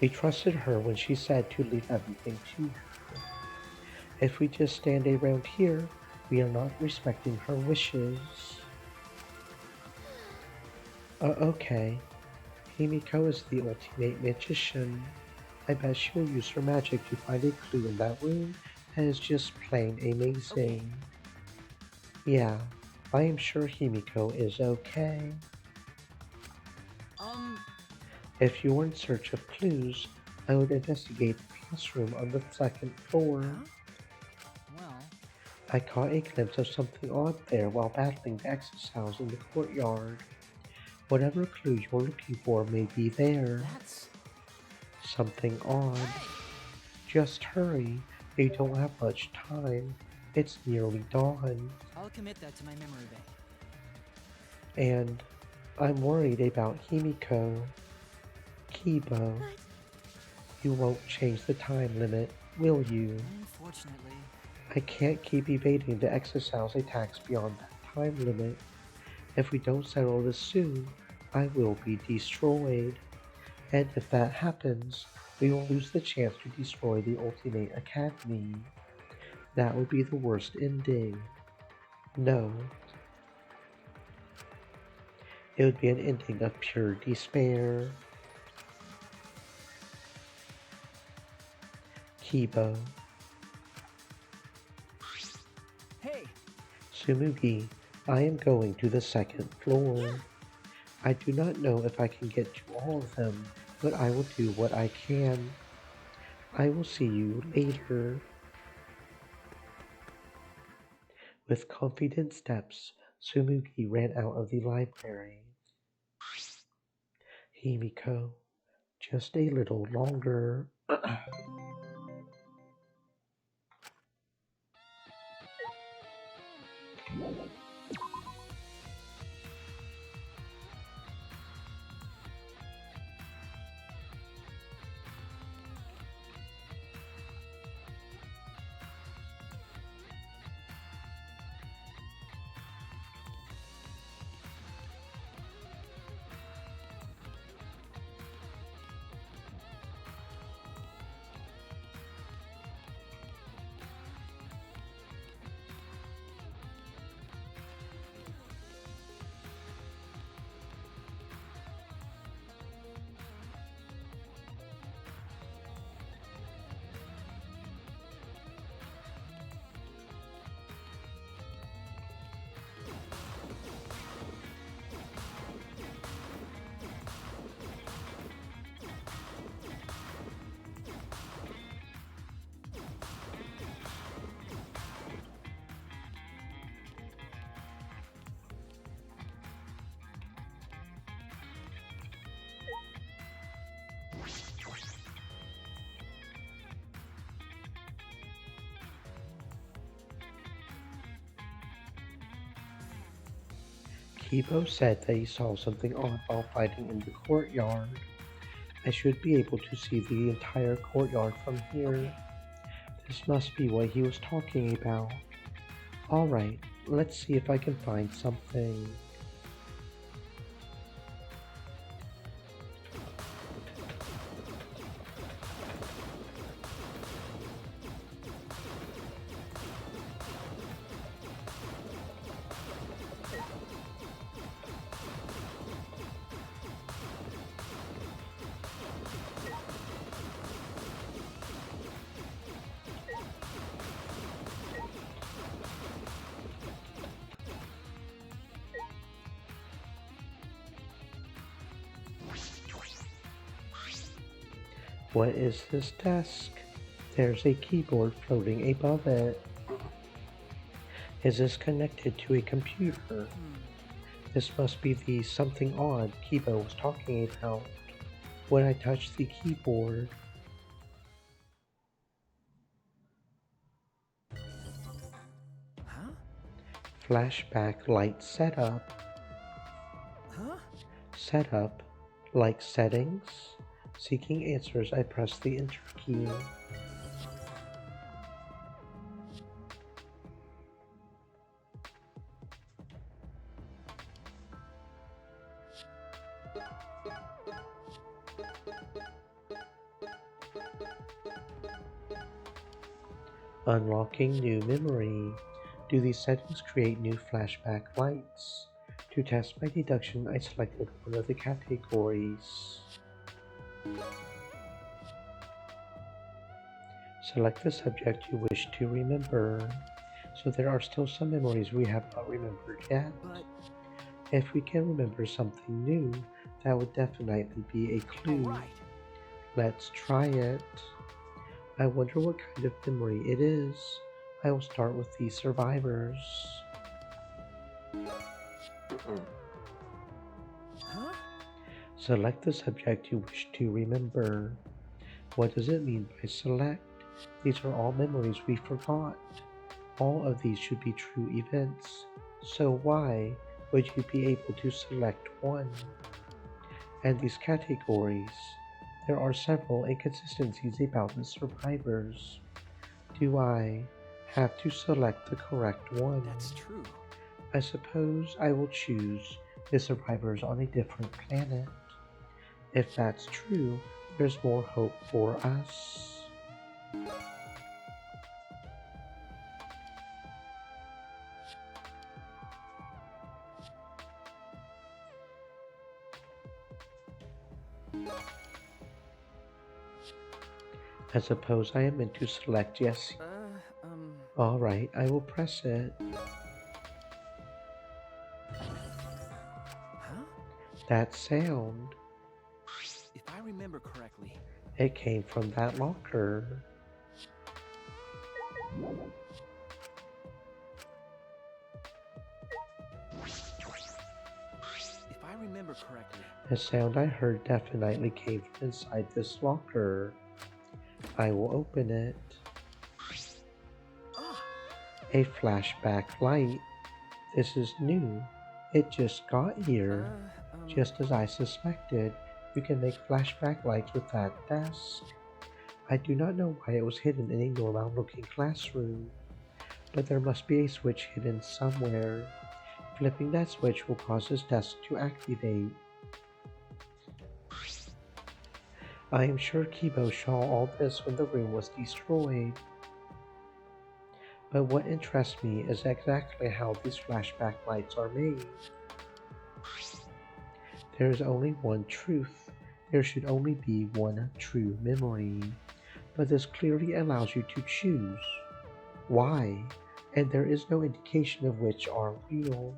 We trusted her when she said to leave everything to her. If we just stand around here, we are not respecting her wishes. Okay. Himiko is the ultimate magician. I bet she'll use her magic to find a clue in that room that is just plain amazing. Yeah, I am sure Himiko is okay. If you were in search of clues, I would investigate the classroom on the second floor. Well... I caught a glimpse of something odd there while battling the exisals in the courtyard. Whatever clue you're looking for may be there. That's... Something odd. Just hurry. You don't have much time. It's nearly dawn. I'll commit that to my memory bank. And I'm worried about Himiko. Kibo. But... You won't change the time limit, will you? Unfortunately... I can't keep evading the exisals attacks beyond that time limit. If we don't settle this soon, I will be destroyed. And if that happens, we will lose the chance to destroy the Ultimate Academy. That would be the worst ending. No. It would be an ending of pure despair. Kibo. Hey! Tsumugi, I am going to the second floor. I do not know if I can get to all of them, but I will do what I can. I will see you later. With confident steps, Sumugi ran out of the library. Himiko, just a little longer. Kibo said that he saw something odd while fighting in the courtyard. I should be able to see the entire courtyard from here. This must be what he was talking about. Alright, let's see if I can find something. What is this desk? There's a keyboard floating above it. Is this connected to a computer? This must be the something odd Kibo was talking about. When I touch the keyboard, Huh? flashback light setup. Huh? Setup, like settings. Seeking answers, I press the enter key. Unlocking new memory. Do these settings create new flashback lights? To test my deduction, I selected one of the categories. Select the subject you wish to remember. So there are still some memories we have not remembered yet. But If we can remember something new, that would definitely be a clue. alright. Let's try it. I wonder what kind of memory it is. I will start with the survivors. Huh? Select the subject you wish to remember. What does it mean by select? These are all memories we forgot. All of these should be true events. So why would you be able to select one? And these categories, there are several inconsistencies about the survivors. Do I have to select the correct one? That's true. I suppose I will choose the survivors on a different planet. If that's true, there's more hope for us. I suppose I am meant to select yes. Alright, I will press it. Huh? That sound, If I remember correctly, it came from that locker. remember correctly. The sound I heard definitely came from inside this locker. I will open it. Ah, A flashback light. This is new. It just got here. Just as I suspected, you can make flashback lights with that desk. I do not know why it was hidden in a normal looking classroom, but there must be a switch hidden somewhere. Flipping that switch will cause this desk to activate. I am sure Kibo saw all this when the room was destroyed. But what interests me is exactly how these flashback lights are made. There is only one truth. There should only be one true memory. But this clearly allows you to choose. Why? And there is no indication of which are real.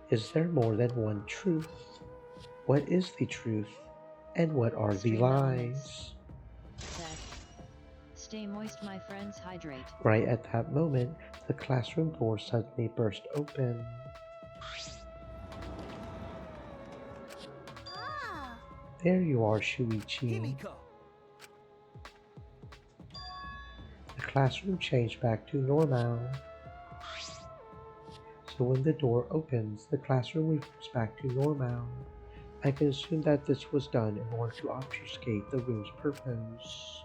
Is there more than one truth? What is the truth? And what are the Stream lies? Said, stay moist, my friends, hydrate. Right at that moment, the classroom door suddenly burst open. Ah, There you are, Shuichi. Himiko! The classroom changed back to normal. So when the door opens, the classroom reverts back to normal. I can assume that this was done in order to obfuscate the room's purpose.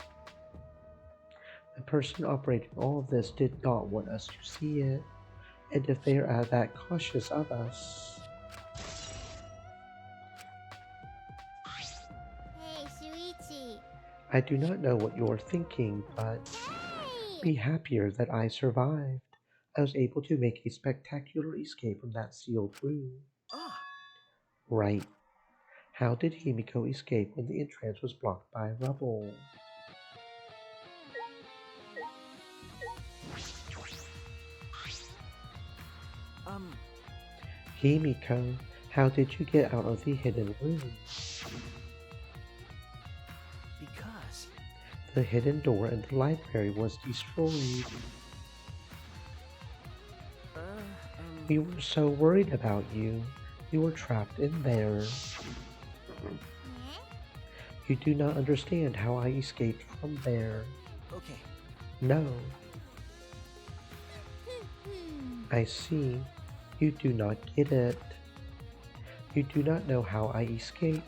The person operating all of this did not want us to see it, and if they are that cautious of us, hey, Shuichi. I do not know what you are thinking, but be happier that I survived. I was able to make a spectacular escape from that sealed room. Ah, Right. How did Himiko escape when the entrance was blocked by rubble? Himiko, how did you get out of the hidden room? because... The hidden door in the library was destroyed. We were so worried about you. You were trapped in there. You do not understand how I escaped from there. Okay, No. I see. You do not get it. You do not know how I escaped.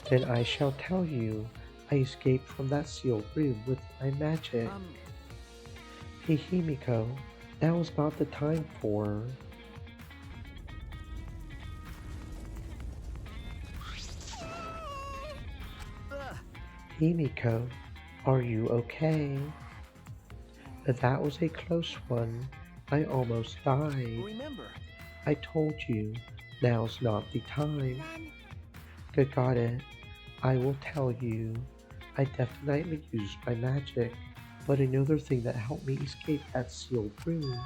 Then I shall tell you. I escaped from that sealed room with my magic. Hey Himiko, now is not the time for... Himiko, are you okay? That was a close one. I almost died. remember, I told you, now's not the time. Got it. I will tell you. I definitely used my magic, but another thing that helped me escape that sealed room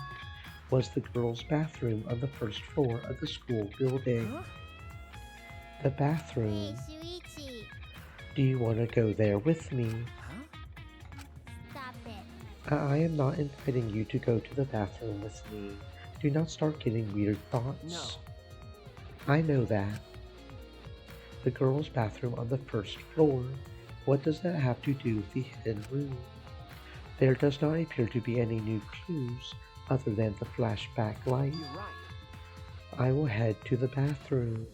was the girls' bathroom on the first floor of the school building. The Hey, bathroom. Shuichi. Do you want to go there with me? Stop it. I am not inviting you to go to the bathroom with me. Do not start getting weird thoughts. No. I know that. The girls' bathroom on the first floor. What does that have to do with the hidden room? There does not appear to be any new clues other than the flashback light. you're right. I will head to the bathroom.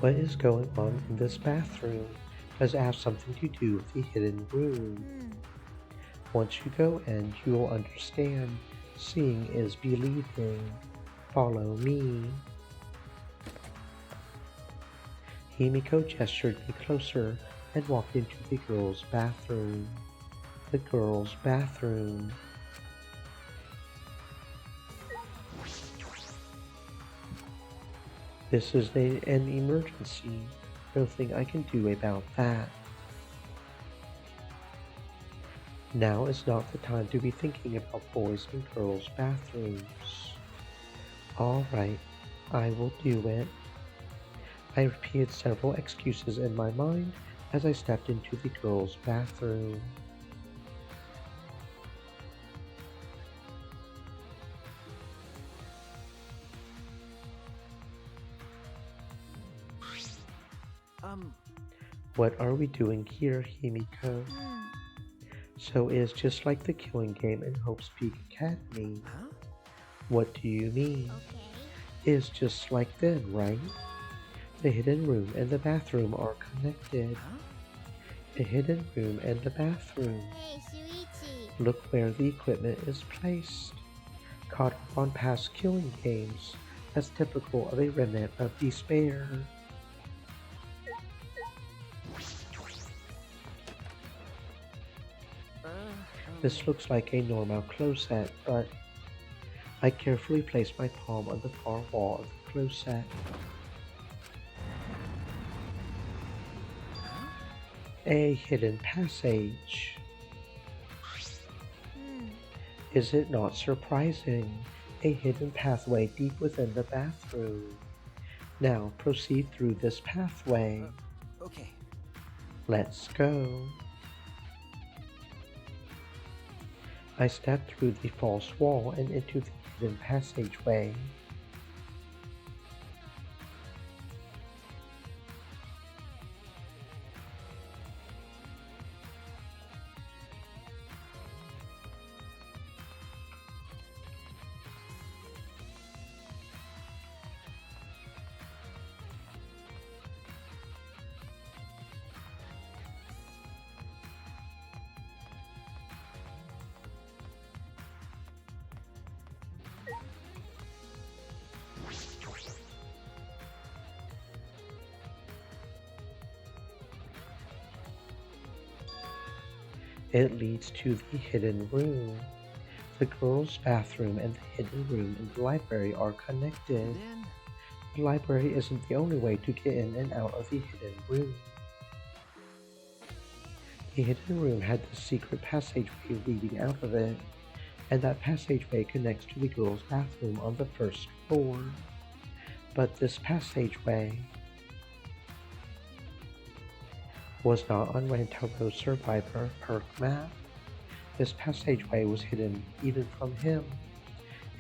What is going on in this bathroom? Does it have something to do with the hidden room? Once you go in, you will understand. Seeing is believing. Follow me. Himiko gestured me closer and walked into the girls' bathroom. The girls' bathroom. This is an emergency. Nothing I can do about that. Now is not the time to be thinking about boys and girls' bathrooms. All right, I will do it. I repeated several excuses in my mind as I stepped into the girls' bathroom. What are we doing here, Himiko? So it's just like the killing game in Hope's Peak Academy. Huh? What do you mean? Okay. It's just like then, right? The hidden room and the bathroom are connected. Huh? The hidden room and the bathroom. Hey, Shuichi. Look where the equipment is placed. Caught up on past killing games. That's typical of a remnant of despair. This looks like a normal closet, but I carefully place my palm on the far wall of the closet. A hidden passage. Is it not surprising? A hidden pathway deep within the bathroom. Now proceed through this pathway. Okay. Let's go. I stepped through the false wall and into the hidden passageway. It leads to the hidden room. The girls' bathroom and the hidden room in the library are connected. Then The library isn't the only way to get in and out of the hidden room. The hidden room had the secret passageway leading out of it, and that passageway connects to the girls' bathroom on the first floor. But this passageway was not on Rantaro's Survivor perk map. This passageway was hidden even from him.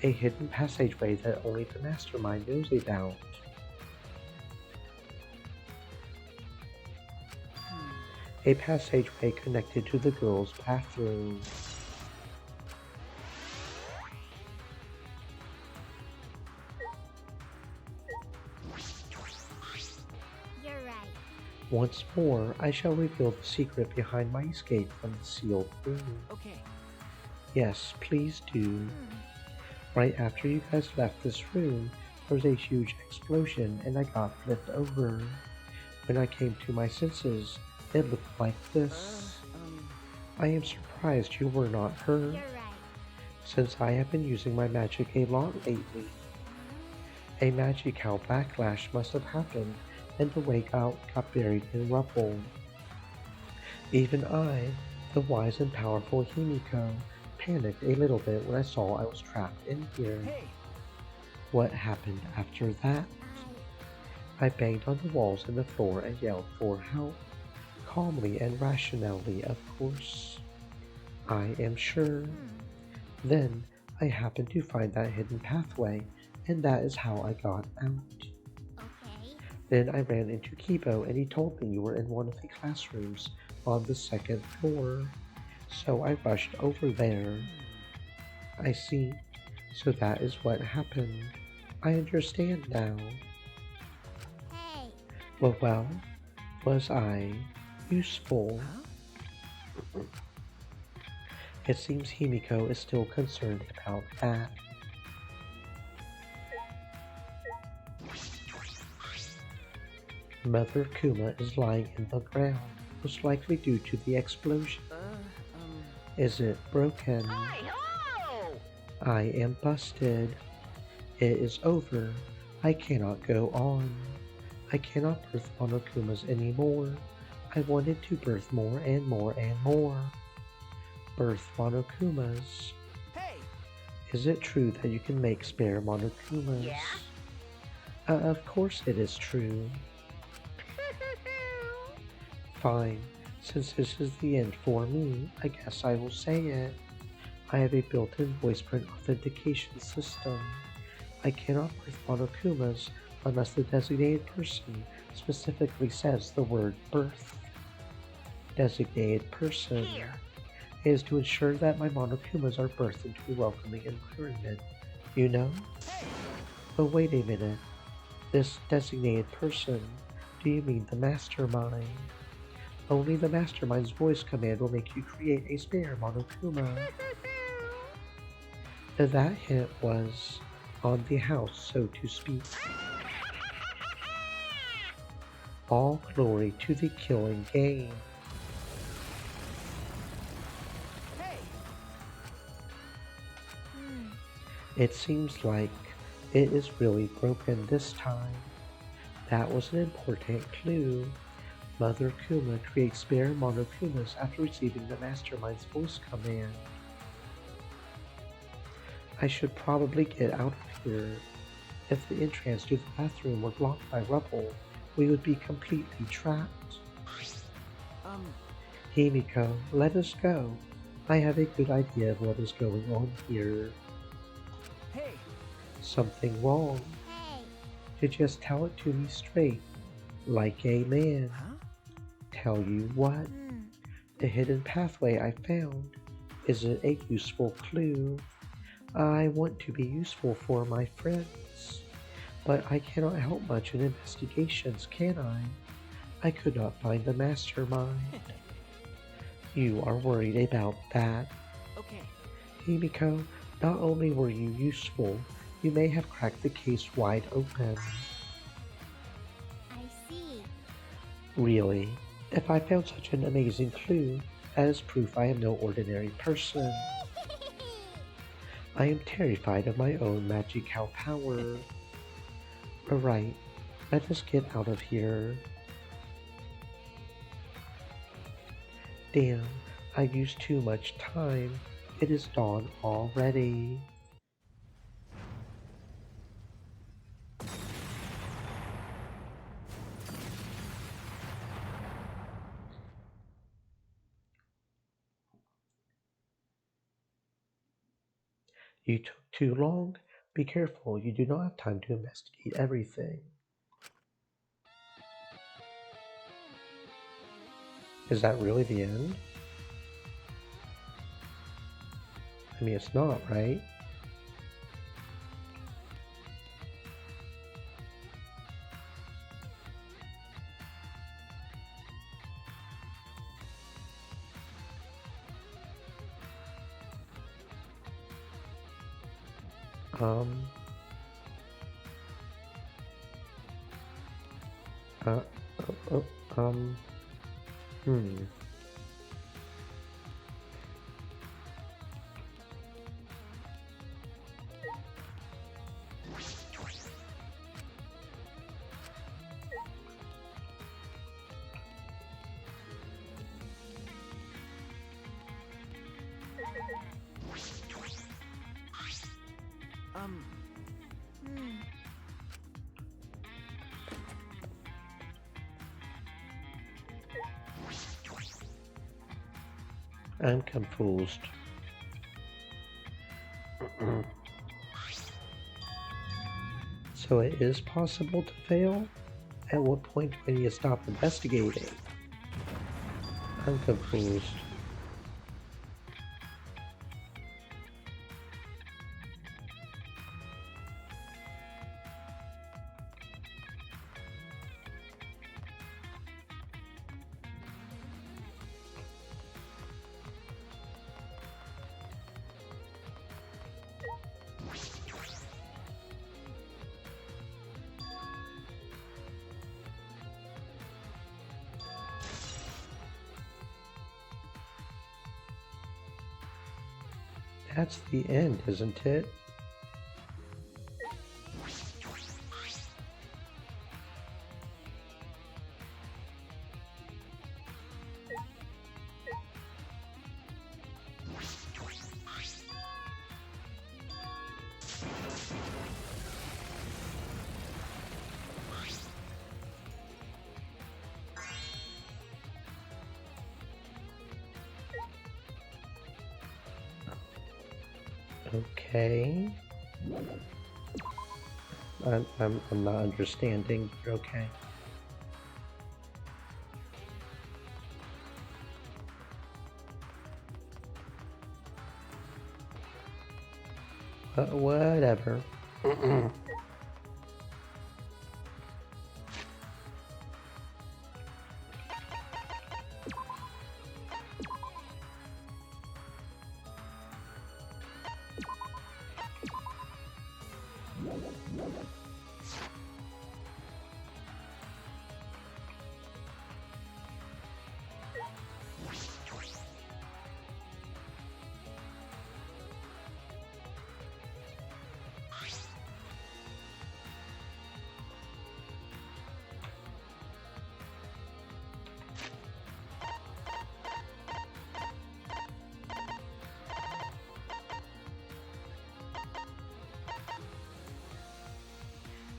A hidden passageway that only the mastermind knows about. A passageway connected to the girls' bathroom. You're right. Once more, I shall reveal the secret behind my escape from the sealed room. okay. Yes, please do. Right after you guys left this room, there was a huge explosion and I got flipped over. When I came to my senses, it looked like this. I am surprised you were not hurt, You're right. since I have been using my magic a lot lately. A magical backlash must have happened, and the way out got buried in rubble. Even I, the wise and powerful Himiko, panicked a little bit when I saw I was trapped in here. Hey, What happened after that? I banged on the walls and the floor and yelled for help. Calmly and rationally, of course. I am sure. Then I happened to find that hidden pathway, and that is how I got out. Okay. Then I ran into Kibo and he told me you were in one of the classrooms on the second floor. So I rushed over there. I see. So that is what happened. I understand now. Hey. Well, was I useful? It seems Himiko is still concerned about that. Mother Kuma is lying in the ground, most likely due to the explosion. Is it broken? Hi-ho! I am busted. It is over. I cannot go on. I cannot birth Monokumas anymore. I wanted to birth more and more and more. Birth Monokumas. Hey! Is it true that you can make spare Monokumas? Yeah? Of course it is true. Fine. Since this is the end for me, I guess I will say it. I have a built-in voice print authentication system. I cannot birth Monokumas unless the designated person specifically says the word birth. Designated person. Here. It is to ensure that my Monokumas are birthed into a welcoming environment, you know? Oh, wait a minute. This designated person, do you mean the mastermind? Only the mastermind's voice command will make you create a spare Monokuma. That hint was on the house, so to speak. All glory to the killing game. Hey! It seems like it is really broken this time. That was an important clue. Mother Kuma creates spare Monokumas after receiving the mastermind's voice command. I should probably get out of here. If the entrance to the bathroom were blocked by rubble, we would be completely trapped. Himiko, let us go. I have a good idea of what is going on here. Hey! Something wrong. Hey, To just tell it to me straight, like a man. Huh? Tell you what, the hidden pathway I found isn't a useful clue. I want to be useful for my friends, but I cannot help much in investigations, can I? I could not find the mastermind. You are worried about that. Okay. Himiko, not only were you useful, you may have cracked the case wide open. I see. Really? If I found such an amazing clue, that is proof I am no ordinary person. I am terrified of my own magical power. Alright, let us get out of here. Damn, I used too much time. It is dawn already. You took too long? Be careful, you do not have time to investigate everything. Is that really the end? I mean, it's not, right? Um, uh, oh, hmm. I'm confused. So it is possible to fail? At what point do I need to stop investigating? I'm confused. That's the end, isn't it? Okay. I'm not understanding, but okay. Whatever.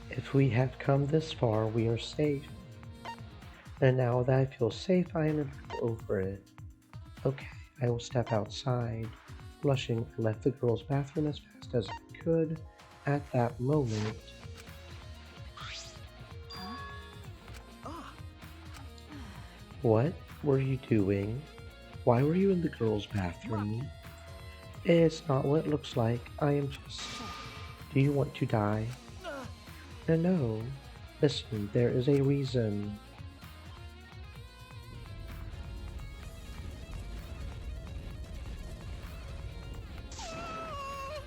If we have come this far, we are safe. And now that I feel safe, I am a little over it. Okay, I will step outside. Blushing, I left the girls' bathroom as fast as I could. At that moment, what were you doing? Why were you in the girls' bathroom? It's not what it looks like. I am just... Do you want to die? No. Listen, there is a reason.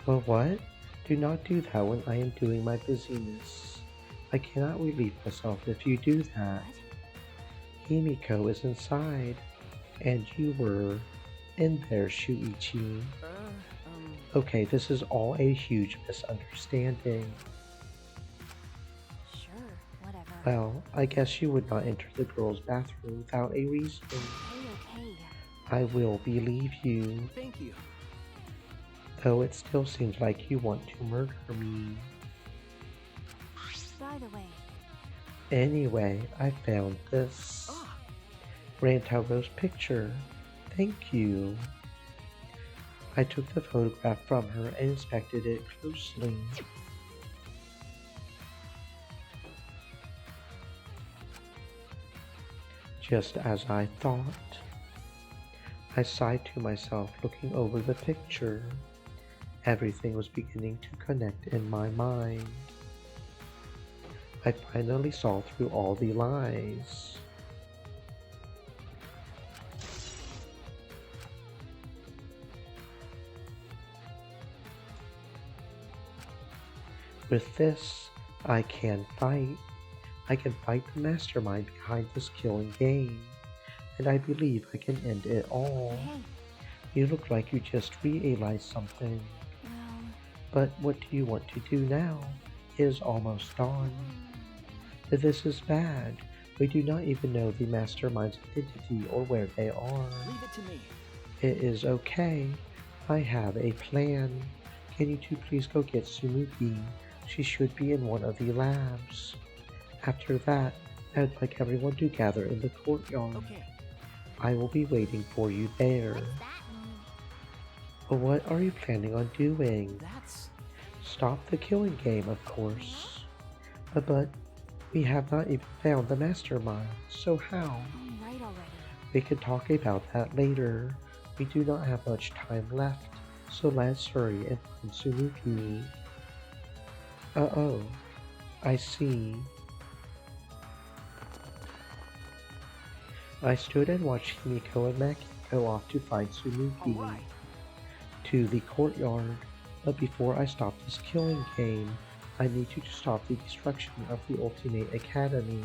Well, what? Do not do that when I am doing my business. I cannot relieve myself if you do that. Himiko is inside, and you were in there, Shuichi. Okay, this is all a huge misunderstanding. Sure, whatever. Well, I guess you would not enter the girls' bathroom without a reason. Okay. I will believe you. Thank you. Though it still seems like you want to murder me. By the way. Anyway, I found this. Rantaro's picture. Thank you. I took the photograph from her and inspected it closely. Just as I thought. I sighed to myself looking over the picture. Everything was beginning to connect in my mind. I finally saw through all the lies. With this, I can fight. I can fight the mastermind behind this killing game. And I believe I can end it all. Hey. You look like you just realized something. Well... But what do you want to do now? It is almost dawn. This is bad. We do not even know the mastermind's identity or where they are. Leave it to me. It is okay. I have a plan. Can you two please go get Sumuki? She should be in one of the labs. After that, I would like everyone to gather in the courtyard. Okay. I will be waiting for you there. What's that mean? What are you planning on doing? That's... Stop the killing game, of course. But we have not even found the mastermind, so how? I'm right already. We can talk about that later. We do not have much time left, so let's hurry and find Sumuki. Oh, I see. I stood and watched Himiko and Maki go off to find Sumuki. Alright. To the courtyard. But before I stop this killing game, I need to stop the destruction of the Ultimate Academy.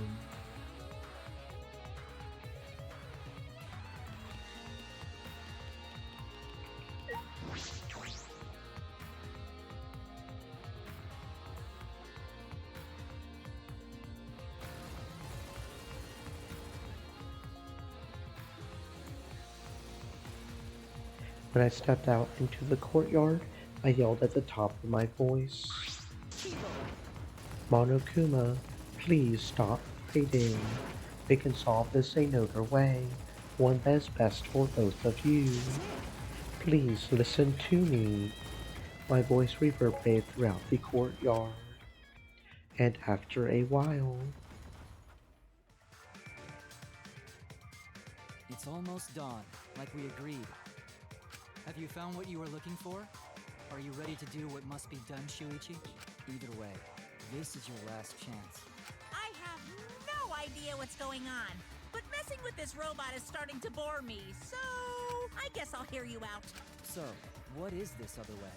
When I stepped out into the courtyard, I yelled at the top of my voice. Monokuma, please stop fighting. We can solve this another way, one that is best for both of you. Please listen to me. My voice reverberated throughout the courtyard. And after a while, It's almost dawn, like we agreed. Have you found what you were looking for? Are you ready to do what must be done, Shuichi? Either way, this is your last chance. I have no idea what's going on, but messing with this robot is starting to bore me, so I guess I'll hear you out. So, what is this other way?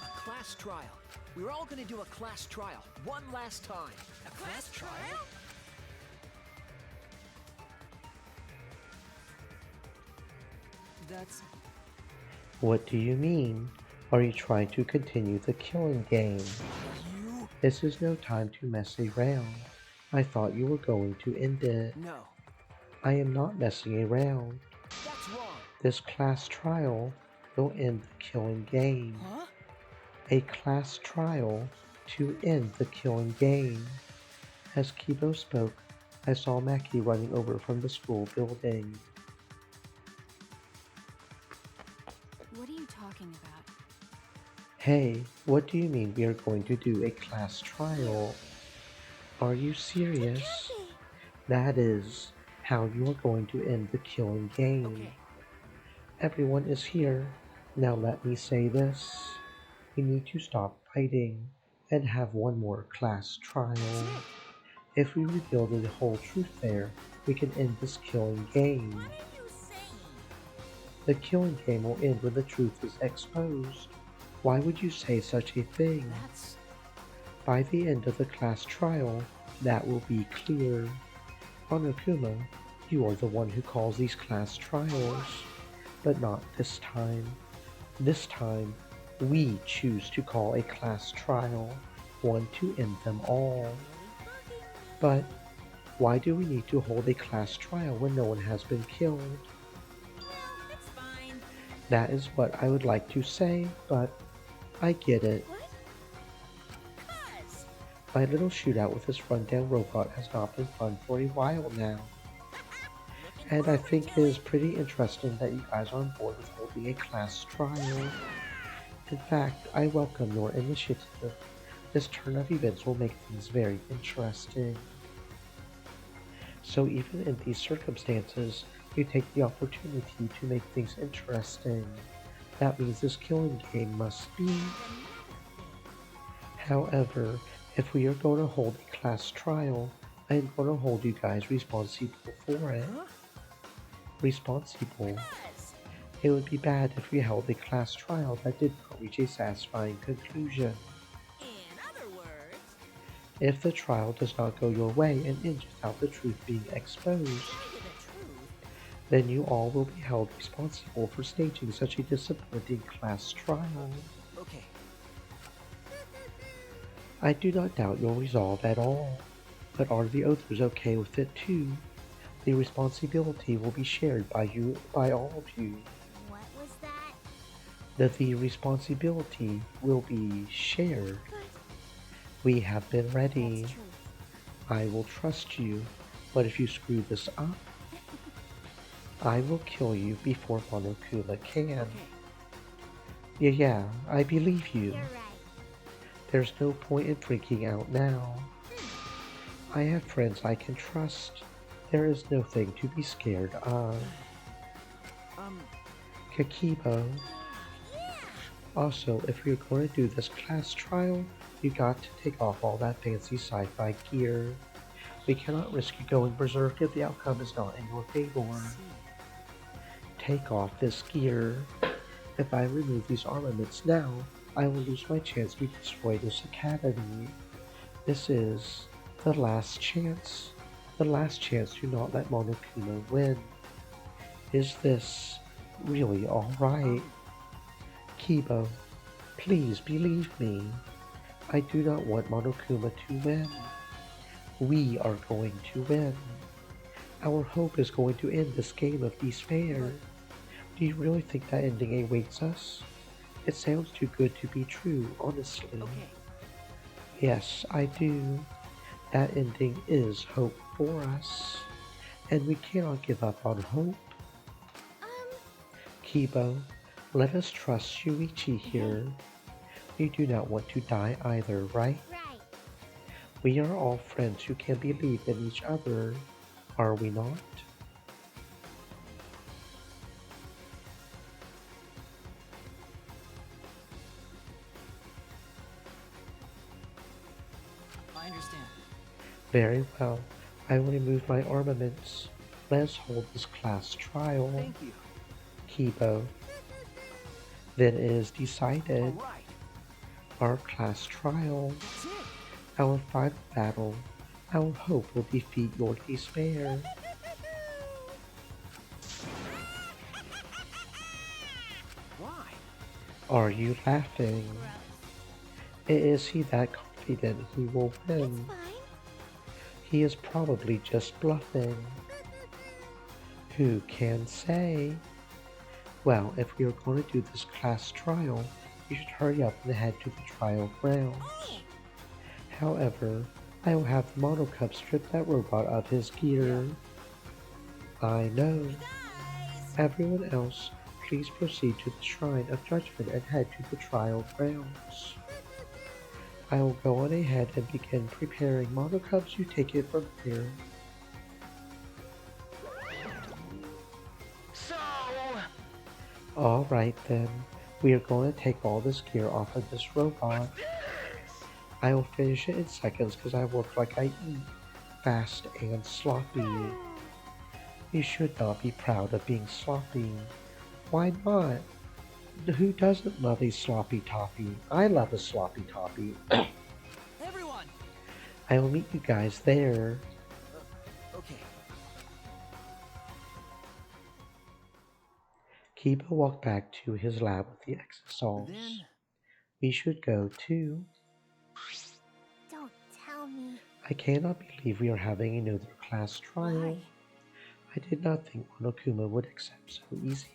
A class trial. We're all gonna do a class trial, one last time. A class trial? That's... what do you mean? Are you trying to continue the killing game? This is no time to mess around. I thought you were going to end it. No, I am not messing around. that's wrong. This class trial will end the killing game. Huh? A class trial to end the killing game. As Kibo spoke, I saw Maki running over from the school building. What are you talking about? Hey, what do you mean we are going to do a class trial? Are you serious? That is how you are going to end the killing game. Okay. Everyone is here. Now let me say this. We need to stop fighting and have one more class trial. If we reveal the whole truth there, we can end this killing game. What are you saying? The killing game will end when the truth is exposed. Why would you say such a thing? That's... By the end of the class trial, that will be clear. Monokuma, you are the one who calls these class trials. But not this time. This time, we choose to call a class trial, one to end them all. But why do we need to hold a class trial when no one has been killed? Well, it's fine. That is what I would like to say, but I get it. Cuz. My little shootout with this rundown robot has not been fun for a while now. And I think it is pretty interesting that you guys are on board with holding a class trial. In fact, I welcome your initiative. This turn of events will make things very interesting. So even in these circumstances, you take the opportunity to make things interesting. That means this killing game must be. However, if we are going to hold a class trial, I am going to hold you guys responsible for it. Responsible. It would be bad if we held a class trial that did not reach a satisfying conclusion. In other words, If the trial does not go your way and ends without the truth being exposed, tell you the truth. then you all will be held responsible for staging such a disappointing class trial. okay. I do not doubt your resolve at all, but are the others okay with it too? The responsibility will be shared by all of you. What was that? That the responsibility will be shared. We have been ready. That's true. I will trust you, but if you screw this up, I will kill you before Monokuma can. Yeah, I believe you. You're right. There's no point in freaking out now. I have friends I can trust. There is nothing to be scared of. Kakibo. Also, if you're going to do this class trial, you got to take off all that fancy sci-fi gear. We cannot risk you going berserk if the outcome is not in your favor. Take off this gear. If I remove these armaments now, I will lose my chance to destroy this academy. This is the last chance. The last chance to not let Monokuma win. Is this really alright? Kibo, please believe me. I do not want Monokuma to win. We are going to win. Our hope is going to end this game of despair. Do you really think that ending awaits us? It sounds too good to be true, honestly. Yes, I do. That ending is hope for us. And we cannot give up on hope. Kibo, Let us trust Shuichi here. You do not want to die either, right? Right. We are all friends who can believe in each other, are we not? I understand. Very well. I will remove my armaments. Let us hold this class trial. Thank you. Kibo. Then it is decided. All right. Our class trial. That's it. Our final battle. Our hope will defeat your despair. Why? Are you laughing? Is he that confident he will win? Fine. He is probably just bluffing. Who can say? Well, if we are going to do this class trial, you should hurry up and head to the trial grounds. However, I will have the Monocub strip that robot of his gear. I know. Everyone else, please proceed to the Shrine of Judgment and head to the trial grounds. I will go on ahead and begin preparing Monocubs. You take it from here. So, Alright then, we are going to take all this gear off of this robot. I will finish it in seconds because I work like I eat, fast and sloppy. You should not be proud of being sloppy. Why not? Who doesn't love a sloppy toppy? I love a sloppy toppy. Everyone! I will meet you guys there. Okay. Kiba walked back to his lab with the exosols. Then We should go too. Don't tell me. I cannot believe we are having another class trial. Why? I did not think Monokuma would accept so easy.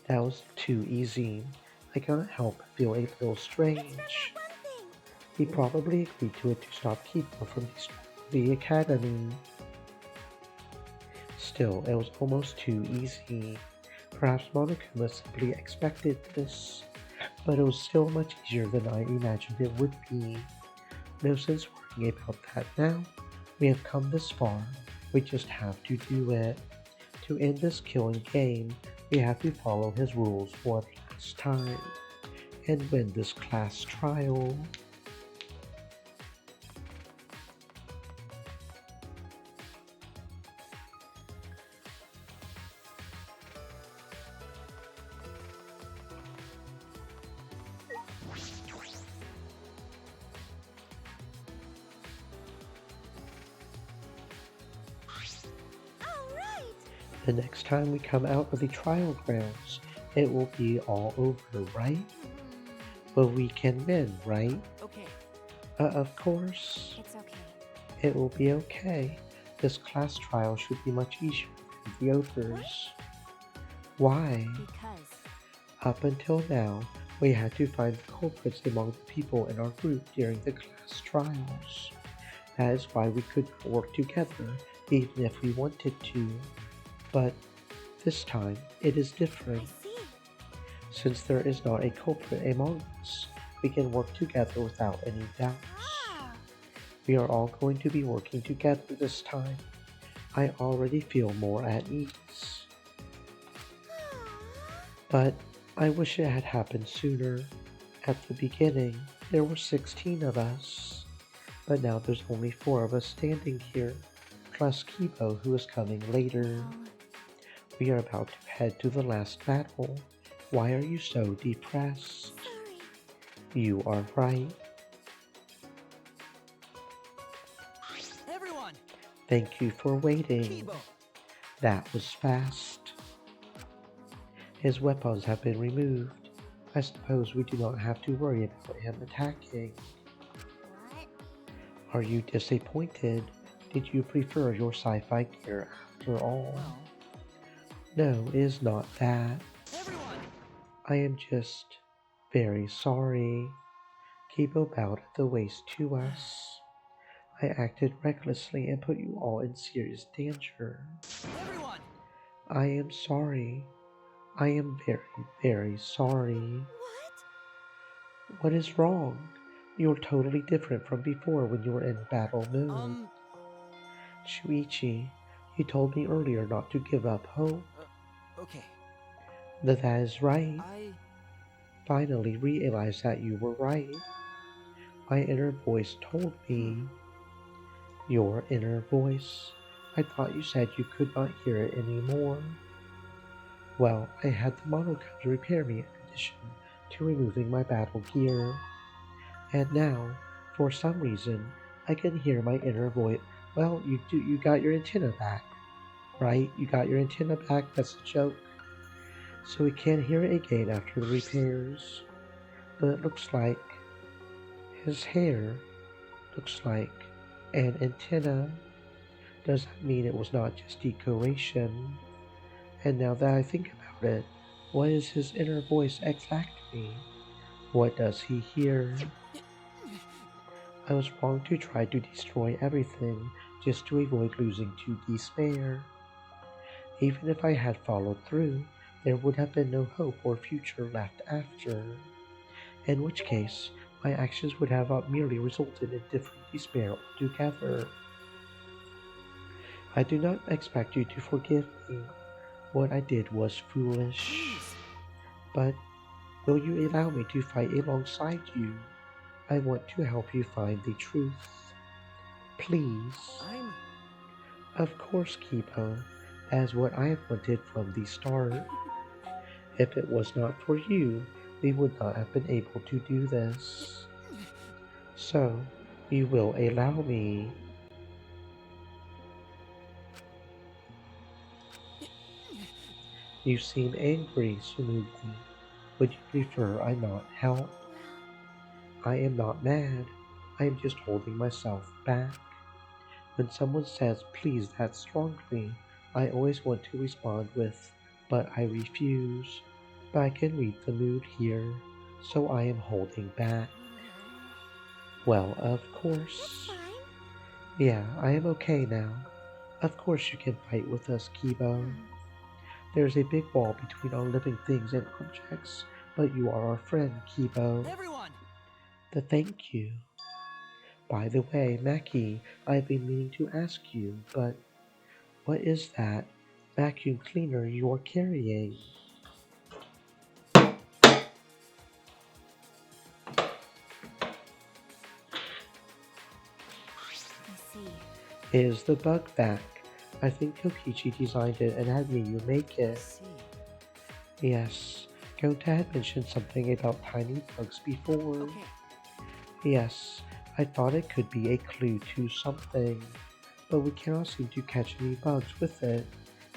That was too easy. I cannot help but feel a little strange. He probably agreed to it to stop Kiba from destroying the academy. Still, it was almost too easy. Perhaps Monokuma simply expected this, but it was still much easier than I imagined it would be. No sense worrying about that now. We have come this far. We just have to do it. To end this killing game, we have to follow his rules one last time and win this class trial. The next time we come out of the trial grounds, it will be all over, right? But we can win, right? Okay. Of course. It's okay. It will be okay. This class trial should be much easier than the others. Why? Because Up until now, we had to find the culprits among the people in our group during the class trials. That is why we couldn't work together, even if we wanted to. But this time, it is different. Since there is not a culprit among us, we can work together without any doubts. We are all going to be working together this time. I already feel more at ease. But I wish it had happened sooner. At the beginning, there were 16 of us. But now there's only 4 of us standing here, plus Kibo who is coming later. We are about to head to the last battle. Why are you so depressed? You are right. Everyone! Thank you for waiting. Kibo! That was fast. His weapons have been removed. I suppose we do not have to worry about him attacking. What? Are you disappointed? Did you prefer your sci-fi gear after all? Well, No, it is not that. everyone! I am just very sorry. Kibo bowed at the waist to us. I acted recklessly and put you all in serious danger. Everyone! I am sorry. I am very, very sorry. What is wrong? You're totally different from before when you were in battle mode. Shuichi, you told me earlier not to give up hope. Okay. That is right. I... Finally realized that you were right. My inner voice told me. Your inner voice. I thought you said you could not hear it anymore. Well, I had the monocode to repair me in addition to removing my battle gear. And now, for some reason, I can hear my inner voice. Well, you got your antenna back, right? You got your antenna back, that's a joke. So we can't hear it again after the repairs. But it looks like his hair looks like an antenna. Does that mean it was not just decoration? And now that I think about it, what is his inner voice exactly? What does he hear? I was wrong to try to destroy everything just to avoid losing to despair. Even if I had followed through, there would have been no hope or future left after. In which case, my actions would have merely resulted in different despair altogether. I do not expect you to forgive me. What I did was foolish. But will you allow me to fight alongside you? I want to help you find the truth. Please. Of course, Kipo. As what I have wanted from the start. If it was not for you, we would not have been able to do this. So, you will allow me. You seem angry, Sumugi. Would you prefer I not help? I am not mad. I am just holding myself back. When someone says please that strongly, I always want to respond with, but I refuse. But I can read the mood here, so I am holding back. Well, of course. Yeah, I am okay now. Of course you can fight with us, Kibo. There's a big wall between our living things and objects, but you are our friend, Kibo. Everyone! Thank you. By the way, Maki, I've been meaning to ask you, but what is that vacuum cleaner you're carrying? It is the bug vac. I think Kokichi designed it and had Miyu make it. Yes, Gota had mentioned something about tiny bugs before. Yes, I thought it could be a clue to something, but we cannot seem to catch any bugs with it.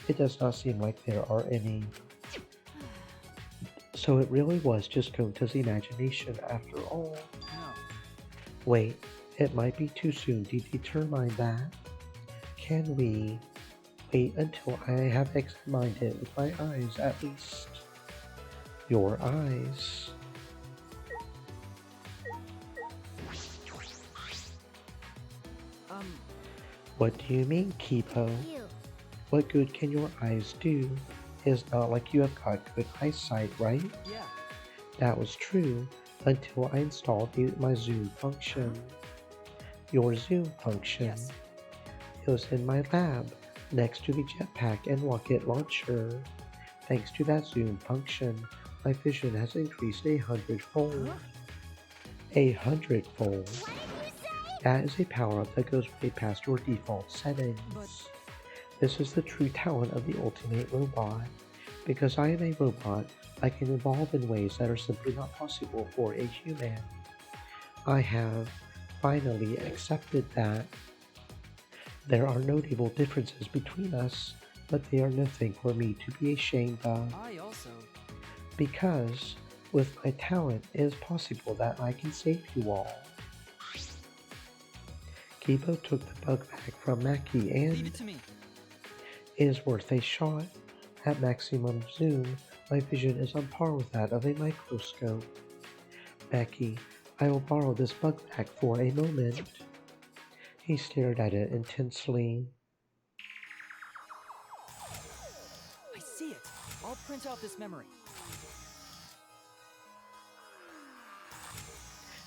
It does not seem like there are any. So it really was just Gota's imagination after all. Wait, it might be too soon to determine that. Can we wait until I have examined it with my eyes at least? Your eyes. What do you mean, Kipo? What good can your eyes do? It's not like you have got good eyesight, right? Yeah. That was true until I installed my zoom function. Your zoom function? Yes. It was in my lab, next to the jetpack and rocket launcher. Thanks to that zoom function, my vision has increased 100-fold. 100-fold. That is a power-up that goes way past your default settings. This is the true talent of the ultimate robot. Because I am a robot, I can evolve in ways that are simply not possible for a human. I have finally accepted that. There are notable differences between us, but they are nothing for me to be ashamed of. I also... Because, with my talent, it is possible that I can save you all. Kibo took the bug back from Maki and... Leave it to me. It is worth a shot. At maximum zoom, my vision is on par with that of a microscope. Maki, I will borrow this bug back for a moment. He stared at it intensely. I see it. I'll print out this memory.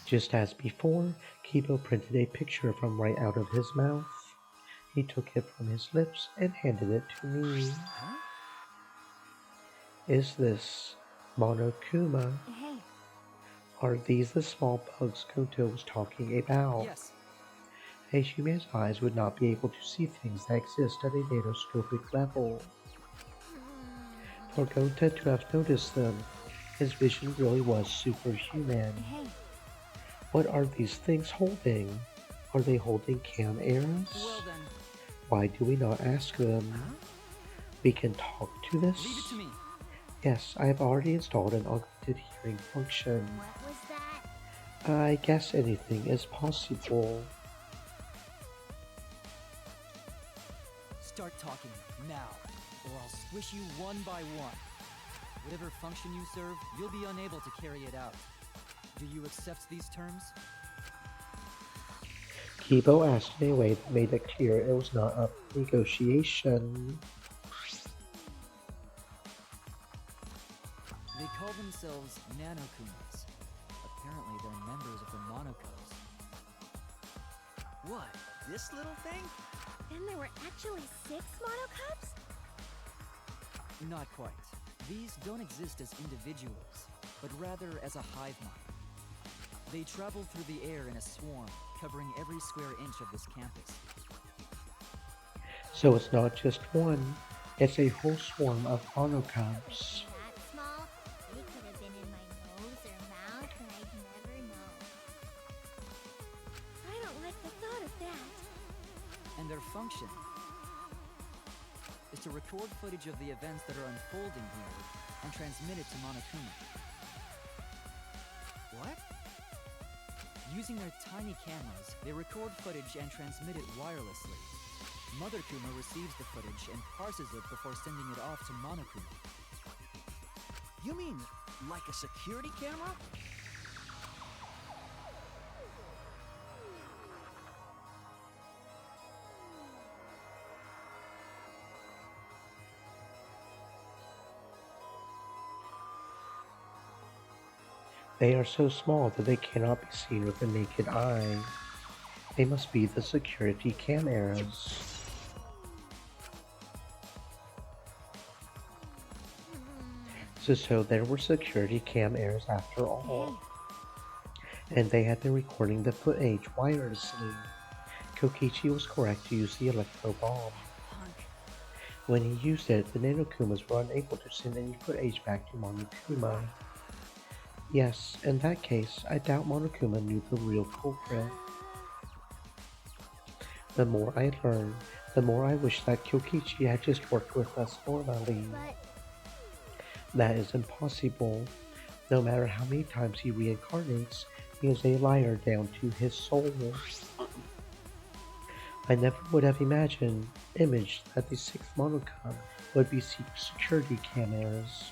Just as before, Kibo printed a picture from right out of his mouth. He took it from his lips and handed it to me. Huh? Is this Monokuma? Hey, Are these the small bugs Koto was talking about? Yes. A human's eyes would not be able to see things that exist at a nanoscopic level. For Koto to have noticed them, his vision really was superhuman. hey. What are these things holding? Are they holding cam arrows? Well then, Why do we not ask them? We can talk to this? leave it to me. Yes, I have already installed an augmented hearing function. What was that? I guess anything is possible. Start talking now, or I'll squish you one by one. Whatever function you serve, you'll be unable to carry it out. Do you accept these terms? Kibo asked in a way that made it clear it was not up for negotiation. They call themselves Nanokumas. Apparently they're members of the Monokos. What? This little thing? Then there were actually 6 monocups? Not quite. These don't exist as individuals, but rather as a hive mind. They travel through the air in a swarm, covering every square inch of this campus. So it's not just one, it's a whole swarm of monocubs. That small? They could have been in my nose or mouth and I'd never know. I don't like the thought of that. And their function is to record footage of the events that are unfolding here and transmit it to Monokuma. What? Using their tiny cameras, they record footage and transmit it wirelessly. Mother Kuma receives the footage and parses it before sending it off to Monokuma. You mean like a security camera? They are so small that they cannot be seen with the naked eye. They must be the security cameras. So there were security cameras after all. And they had been recording the footage wirelessly. Kokichi was correct to use the electro bomb. When he used it, the Nanokumas were unable to send any footage back to Monokuma. Yes, in that case, I doubt Monokuma knew the real culprit. The more I learn, the more I wish that Kyokichi had just worked with us normally. But That is impossible. No matter how many times he reincarnates, he is a liar down to his soul. I never would have imagined, that the 6th Monokuma would be security cameras.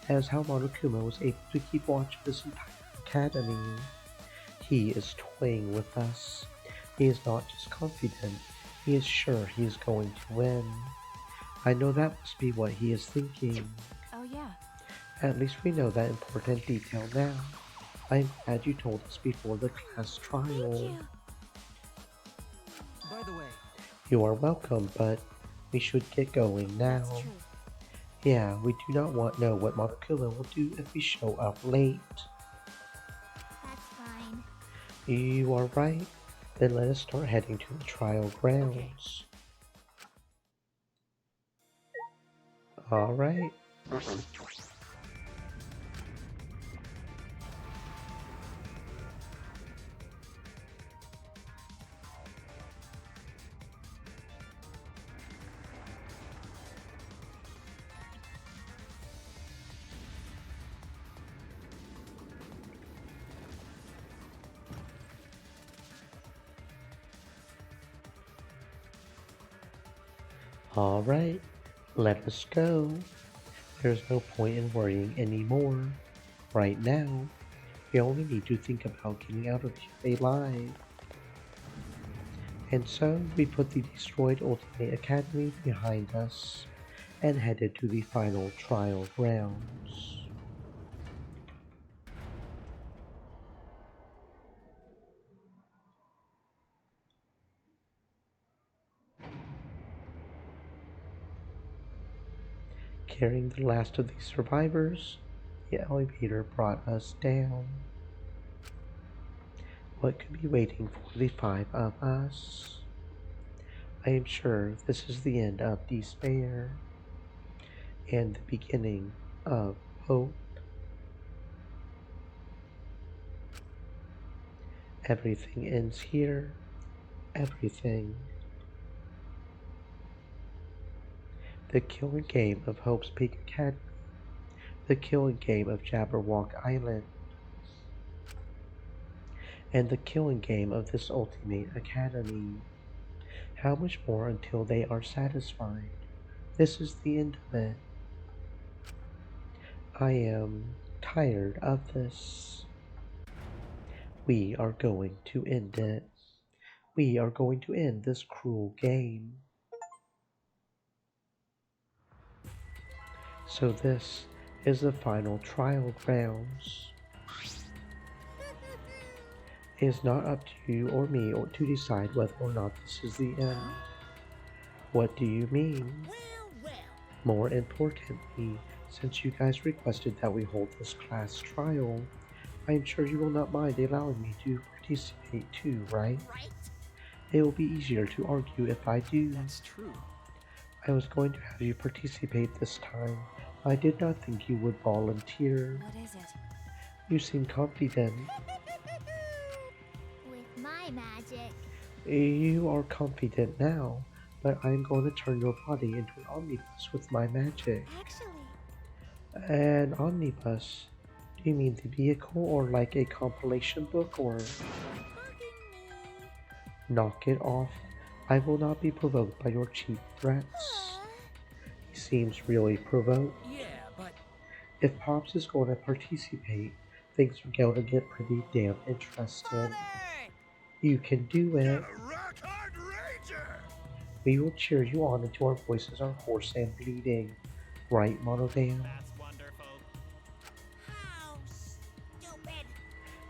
That is how Monokuma was able to keep watch of this entire academy. He is toying with us. He is not just confident, he is sure he is going to win. I know that must be what he is thinking. Oh yeah. At least we know that important detail now. I am glad you told us before the class trial. Thank you. By the way, You are welcome, but we should get going now. That's true. Yeah, we do not know what Monokuma will do if we show up late. that's fine. You are right. Then let us start heading to the trial grounds. Alright. Alright, let us go. There's no point in worrying anymore. Right now, we only need to think about getting out of here alive. And so, we put the destroyed Ultimate Academy behind us. and headed to the final trial grounds. Carrying the last of the survivors, the elevator brought us down. What could be waiting for the five of us? I am sure this is the end of despair and the beginning of hope. Everything ends here. Everything. The killing game of Hope's Peak Academy. The killing game of Jabberwock Island. And the killing game of this Ultimate Academy. How much more until they are satisfied? This is the end of it. I am tired of this. We are going to end it. We are going to end this cruel game. So this is the final trial grounds. It is not up to you or me to decide whether or not this is the end. What do you mean? More importantly, since you guys requested that we hold this class trial, I am sure you will not mind allowing me to participate too, right? It will be easier to argue if I do. That's true. I was going to have you participate this time. I did not think you would volunteer. What is it? You seem confident. With my magic. You are confident now, but I am going to turn your body into an omnibus with my magic. Actually, An omnibus? Do you mean the vehicle or like a compilation book or... Knock it off. I will not be provoked by your cheap threats. He seems really provoked. Yeah, but If Pops is going to participate, things are going to get pretty damn interesting. You can do it. Rock hard rager! We will cheer you on until our voices are hoarse and bleeding. Right, Monodam? That's wonderful. How stupid.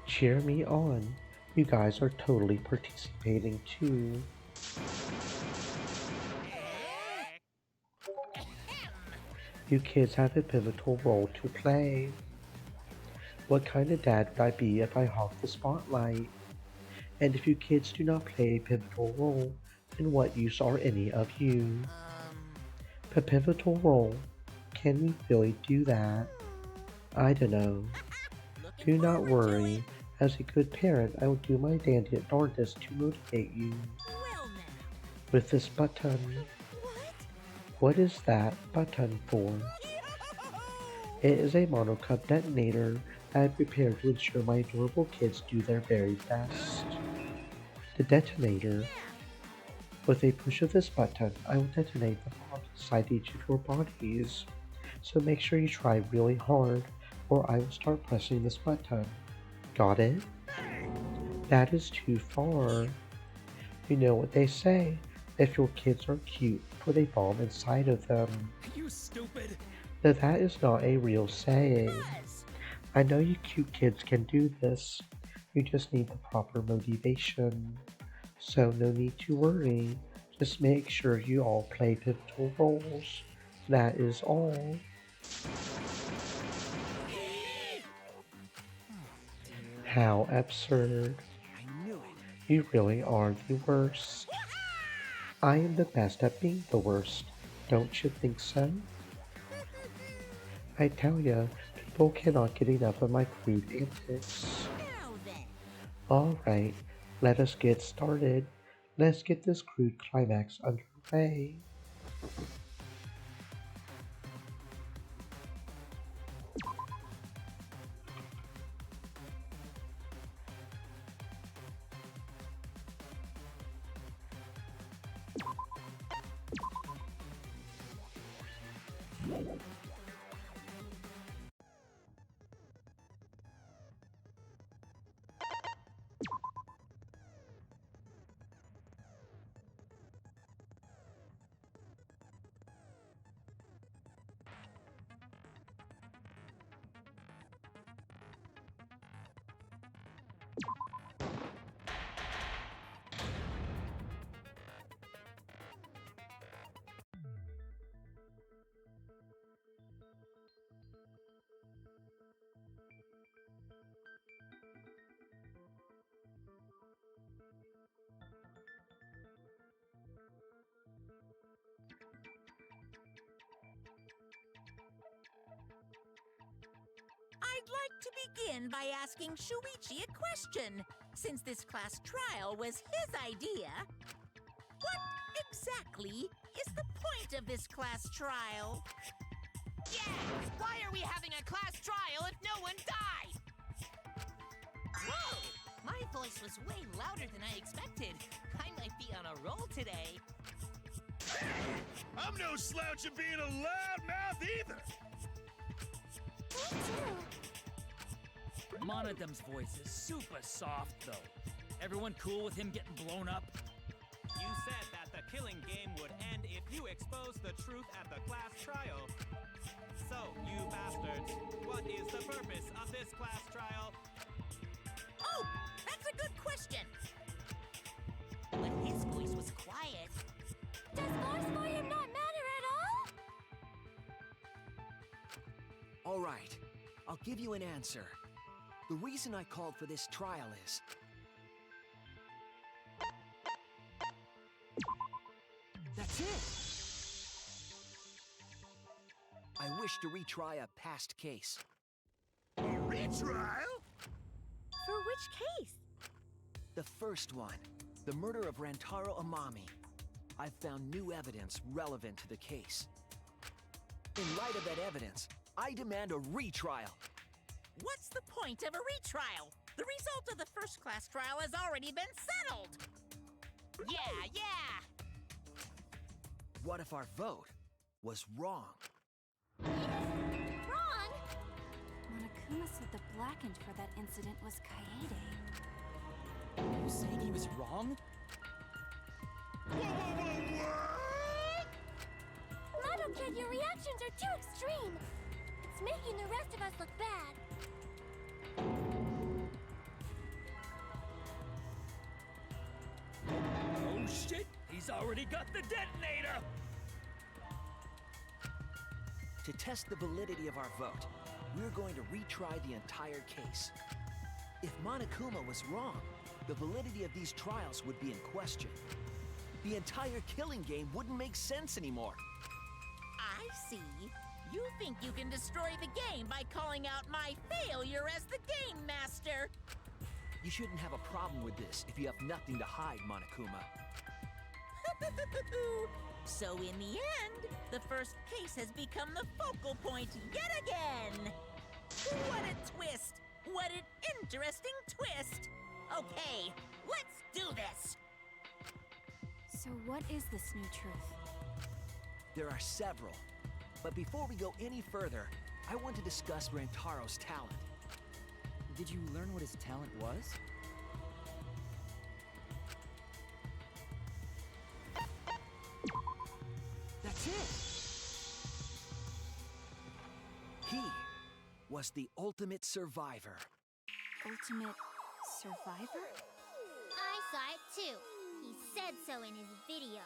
Cheer me on. You guys are totally participating too. You kids have a pivotal role to play. What kind of dad would I be if I hogged the spotlight? And if you kids do not play a pivotal role, then what use are any of you? A pivotal role? Can we really do that? I don't know. Do not worry. As a good parent, I will do my darndest to motivate you. With this button. What is that button for? It is a monocup detonator that I prepared to ensure my adorable kids do their very best. The detonator. With a push of this button, I will detonate the bomb inside each of your bodies. So make sure you try really hard, or I will start pressing this button. Got it? That is too far. You know what they say. If your kids are cute, put a bomb inside of them. you stupid. Now that is not a real saying. I know you cute kids can do this. You just need the proper motivation. So no need to worry. Just make sure you all play pivotal roles. That is all. How absurd. I knew it. You really are the worst. I am the best at being the worst. Don't you think so? I tell ya, people cannot get enough of my crude antics. Alright, let us get started. Let's get this crude climax underway. I'd like to begin by asking Shuichi a question. Since this class trial was his idea, what exactly is the point of this class trial? Yeah! Why are we having a class trial if no one died? Whoa! My voice was way louder than I expected. I might be on a roll today. I'm no slouch at being a loudmouth either. Me too. Monodem's voice is super soft, though. Everyone cool with him getting blown up? You said that the killing game would end if you exposed the truth at the class trial. So, you bastards, what is the purpose of this class trial? Oh, that's a good question. But his voice was quiet. Does Force volume not matter at all? All right, I'll give you an answer. The reason I called for this trial is... That's it! I wish to retry a past case. A retrial? For which case? The first one, the murder of Rantaro Amami. I've found new evidence relevant to the case. In light of that evidence, I demand a retrial. What's the point of a retrial? The result of the first class trial has already been settled. Yeah! What if our vote was wrong? Wrong? Monokuma said the blackened for that incident was Kaede. You saying he was wrong? Model Kid, your reactions are too extreme. It's making the rest of us look bad. Oh shit! He's already got the detonator! To test the validity of our vote, we're going to retry the entire case. If Monokuma was wrong, the validity of these trials would be in question. The entire killing game wouldn't make sense anymore. I see. You think you can destroy the game by calling out my failure as the game master. You shouldn't have a problem with this if you have nothing to hide, Monokuma. So in the end, the first case has become the focal point yet again. What a twist! What an interesting twist! Okay, let's do this! So what is this new truth? There are several. But before we go any further, I want to discuss Rantaro's talent. Did you learn what his talent was? That's it! He was the ultimate survivor. Ultimate survivor? I saw it too. He said so in his video.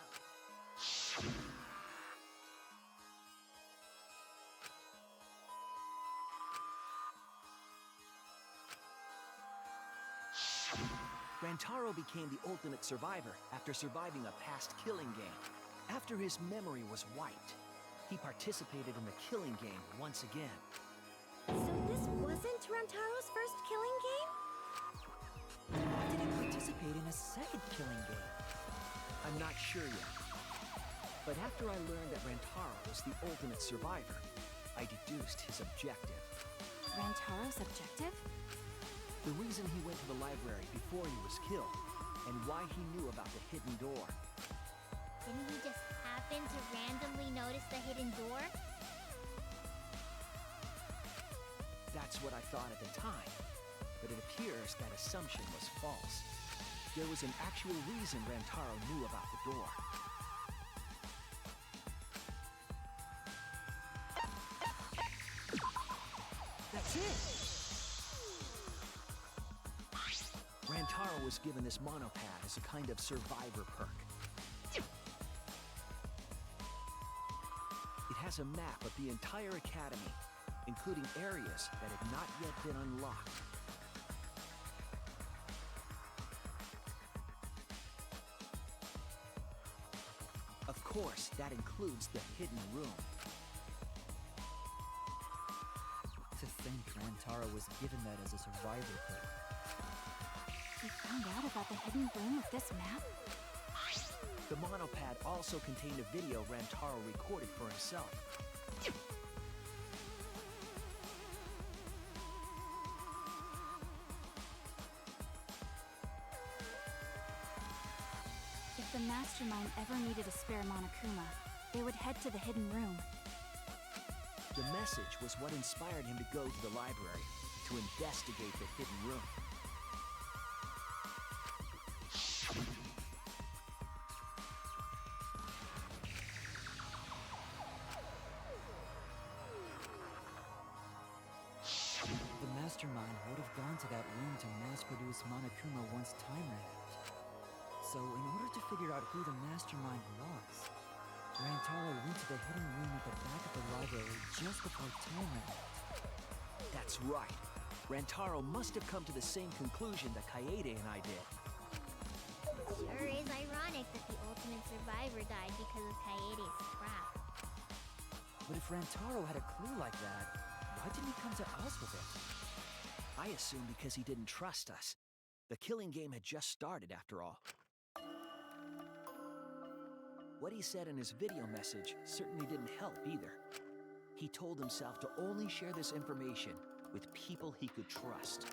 Rantaro became the ultimate survivor after surviving a past killing game. After his memory was wiped, he participated in the killing game once again. So this wasn't Rantaro's first killing game? Why did he participate in a second killing game? I'm not sure yet. But after I learned that Rantaro was the ultimate survivor, I deduced his objective. Rantaro's objective? The reason he went to the library before he was killed, and why he knew about the hidden door. Didn't he just happen to randomly notice the hidden door? That's what I thought at the time, but it appears that assumption was false. There was an actual reason Rantaro knew about the door. That's it! Rantaro was given this monopad as a kind of survivor perk. It has a map of the entire academy, including areas that have not yet been unlocked. Of course, that includes the hidden room. To think Rentaro was given that as a survivor perk. You found out about the hidden room with this map? The monopad also contained a video Rantaro recorded for himself. If the Mastermind ever needed a spare Monokuma, they would head to the hidden room. The message was what inspired him to go to the library to investigate the hidden room. The Mastermind would have gone to that room to mass-produce Monokuma once time ran out. So, in order to figure out who the Mastermind was, Rantaro went to the hidden room at the back of the library just before time ran out. That's right. Rantaro must have come to the same conclusion that Kaede and I did. Sure is ironic that the ultimate survivor died because of Kaede's trap. But if Rantaro had a clue like that, why didn't he come to us with it? I assume because he didn't trust us. The killing game had just started, after all. What he said in his video message certainly didn't help either. He told himself to only share this information with people he could trust.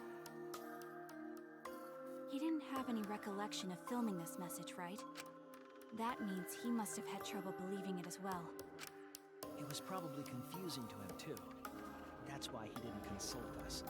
He didn't have any recollection of filming this message, right? That means he must have had trouble believing it as well. It was probably confusing to him, too. That's why he didn't consult us.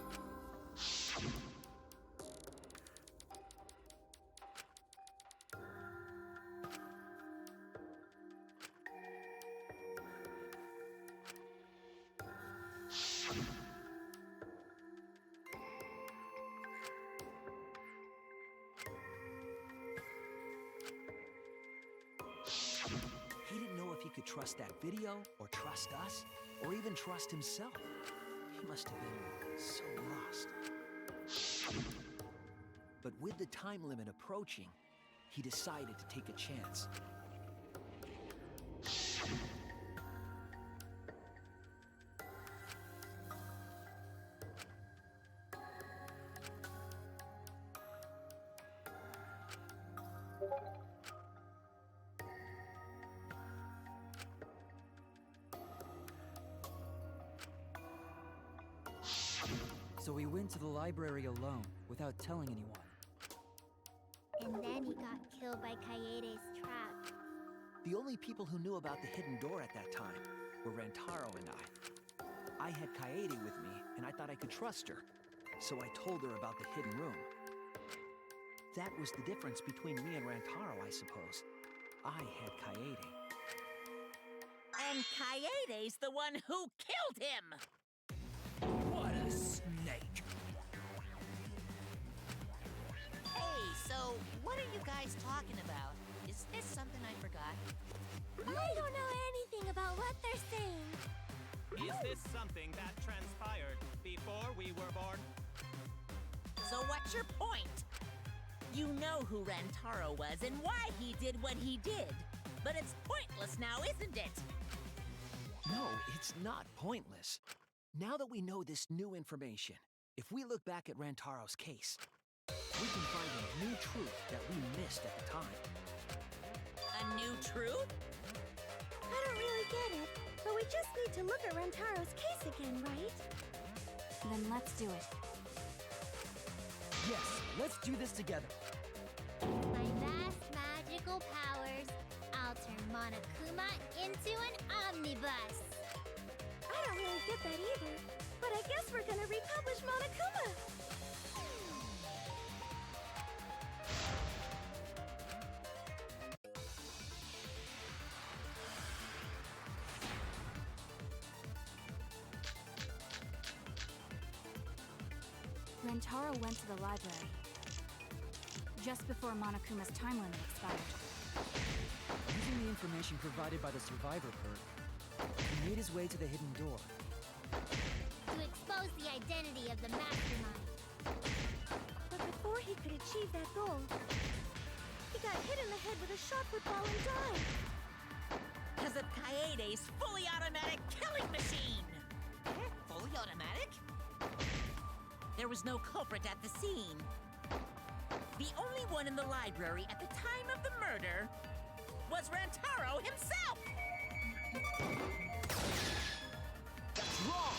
He didn't know if he could trust that video, or trust us, or even trust himself. He must have been so lost. But with the time limit approaching, he decided to take a chance. So he went to the library alone, without telling anyone. And then he got killed by Kaede's trap. The only people who knew about the hidden door at that time were Rantaro and I. I had Kaede with me, and I thought I could trust her. So I told her about the hidden room. That was the difference between me and Rantaro, I suppose. I had Kaede. And Kaede's the one who killed him! What a snake! Hey, so what are you guys talking about? Is this something I forgot? I don't know anything about what they're saying. Is this something that transpired before we were born? So what's your point? You know who Rantaro was and why he did what he did. But it's pointless now, isn't it? No, it's not pointless. Now that we know this new information, if we look back at Rantaro's case, we can find a new truth that we missed at the time. A new truth? I don't really get it, but we just need to look at Rantaro's case again, right? Then let's do it. Yes, let's do this together. My vast magical powers, I'll turn Monokuma into an omnibus. I don't really get that either, but I guess we're gonna republish Monokuma. Rantaro went to the library just before Monokuma's time limit expired. Using the information provided by the survivor perk, he made his way to the hidden door. To expose the identity of the mastermind. But before he could achieve that goal, he got hit in the head with a shot football and died. Because of Kaede's fully automatic killing machine! Fully automatic? there was no culprit at the scene. The only one in the library at the time of the murder was Rantaro himself! That's wrong!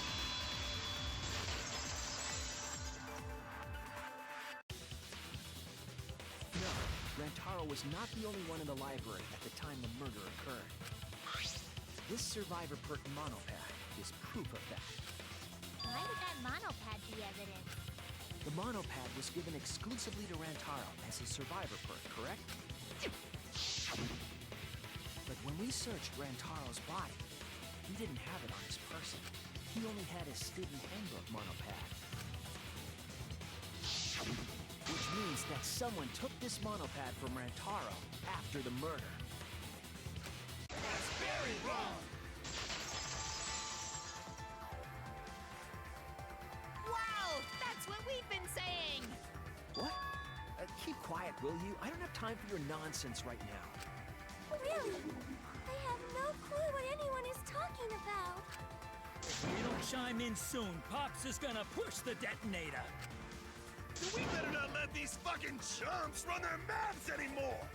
No, Rantaro was not the only one in the library at the time the murder occurred. This survivor perk monopad is proof of that. Why would that monopad be evidence? The monopad was given exclusively to Rantaro as his survivor perk, correct? But when we searched Rantaro's body, he didn't have it on his person. He only had his student handbook monopad. Which means that someone took this monopad from Rantaro after the murder. That's very wrong! Wow! That's what we've been saying! What? Keep quiet, will you? I don't have time for your nonsense right now. Really? I have no clue what anyone is talking about. If we don't chime in soon, Pops is gonna push the detonator. We better not let these fucking chumps run their mouths anymore!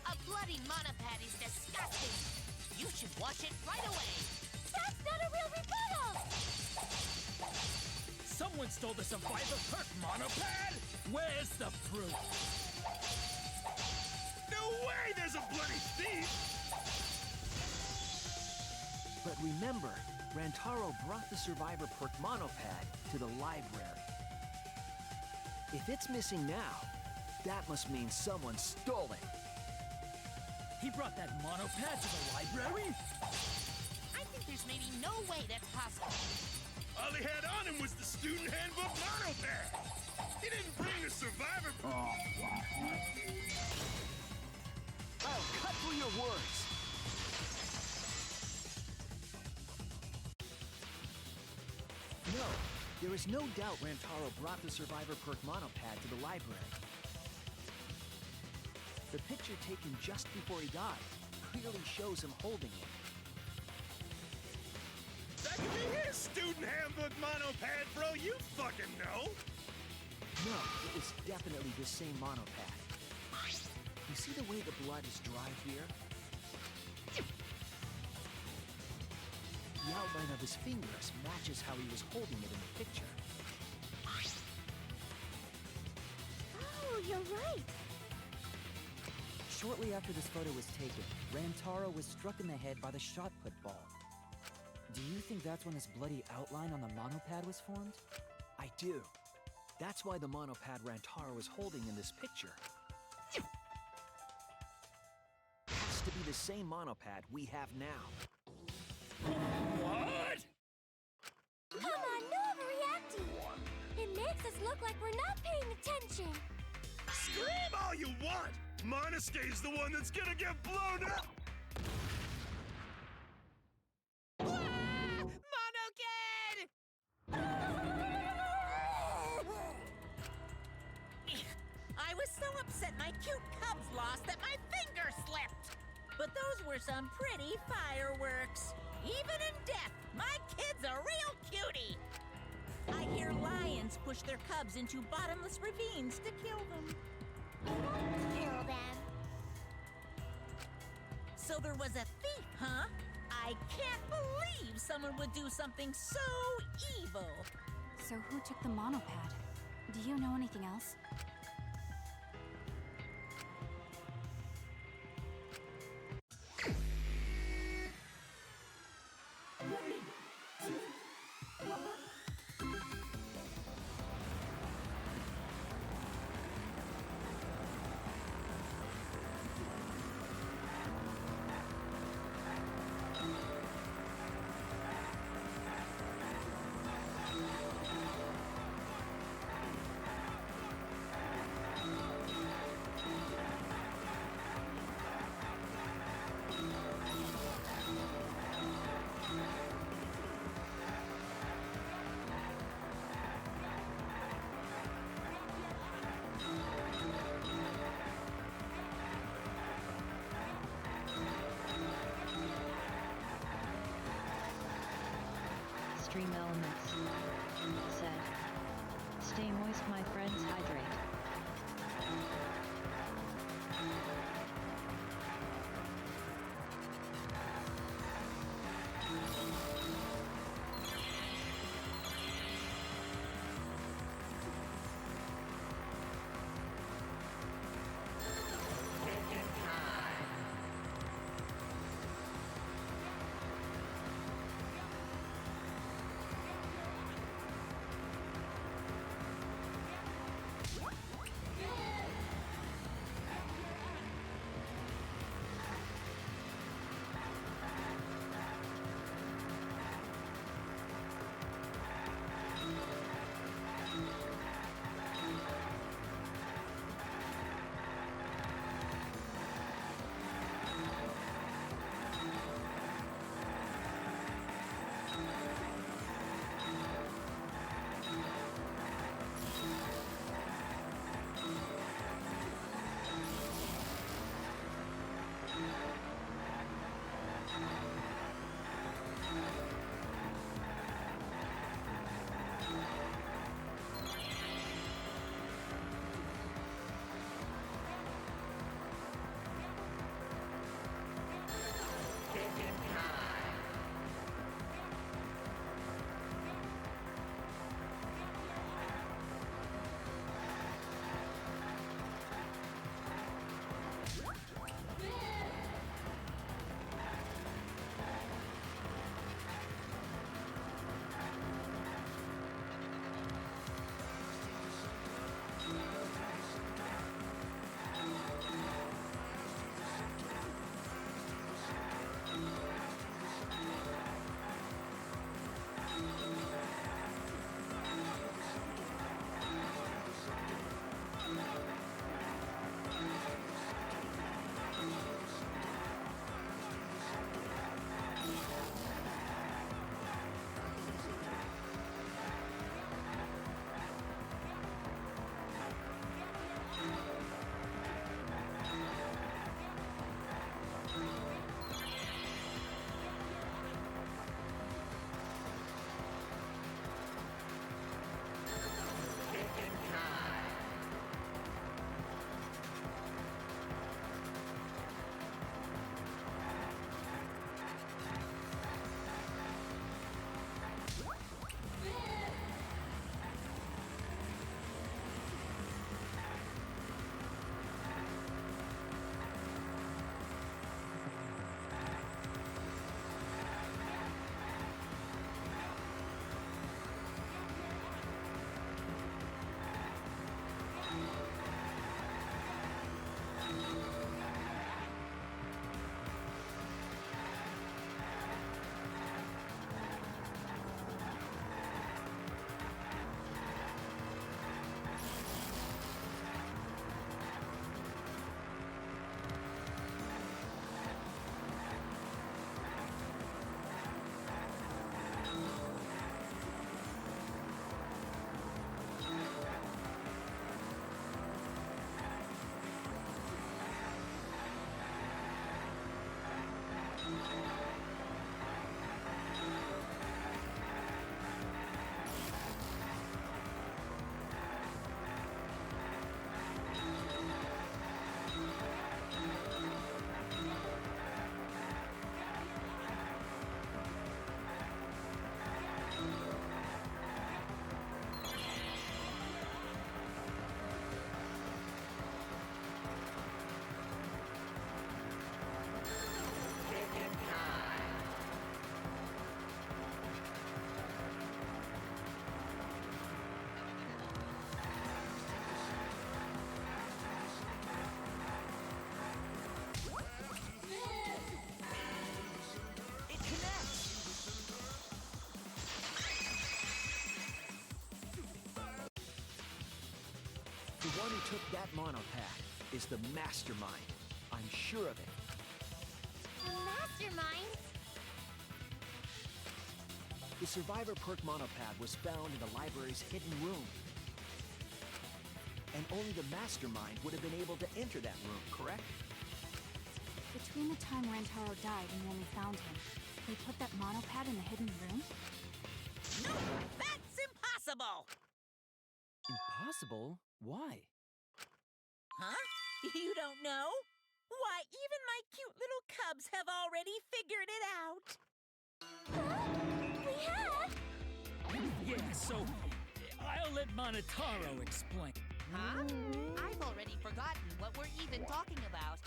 A bloody monopad is disgusting! You should wash it right away! That's not a real rebuttal! Someone stole the survivor perk monopad? Where's the proof? No way there's a bloody thief! But remember, Rantaro brought the survivor perk monopad to the library. If it's missing now, that must mean someone stole it. He brought that monopad to the library? I think there's maybe no way that's possible. All he had on him was the student handbook monopad! He didn't bring the survivor... I'll cut through your words! No, there is no doubt Rantaro brought the survivor perk monopad to the library. The picture taken just before he died clearly shows him holding it. That could be his student handbook monopad, bro! You fucking know! No, it was definitely the same monopad. You see the way the blood is dry here? The outline of his fingers matches how he was holding it in the picture. Oh, you're right. Shortly after this photo was taken, Rantaro was struck in the head by the shot put ball. Do you think that's when this bloody outline on the monopad was formed? I do. That's why the monopad Rantaro is holding in this picture has to be the same monopad we have now. What? Come on, no overreacting. It makes us look like we're not paying attention. Scream all you want! Monosuke's the one that's gonna get blown up! Monokid! I was so upset my cute cubs lost that my finger slipped. But those were some pretty fireworks. Even in death, my kid's a real cutie. I hear lions push their cubs into bottomless ravines to kill them. Kill them. So there was a thief, huh? I can't believe someone would do something so evil. So who took the monopad? Do you know anything else? extreme elements, said. Stay moist, my friends, hydrate. The one who took that monopad is the mastermind. I'm sure of it. The mastermind? The Survivor Perk monopad was found in the library's hidden room. And only the mastermind would have been able to enter that room, correct? Between the time Rentaro died and when we found him, they put that monopad in the hidden room? No, that's impossible! Impossible? Why? Huh? You don't know? Why, even my cute little cubs have already figured it out. We have? Yeah, so I'll let Monotaro explain. Huh? I've already forgotten what we're even talking about.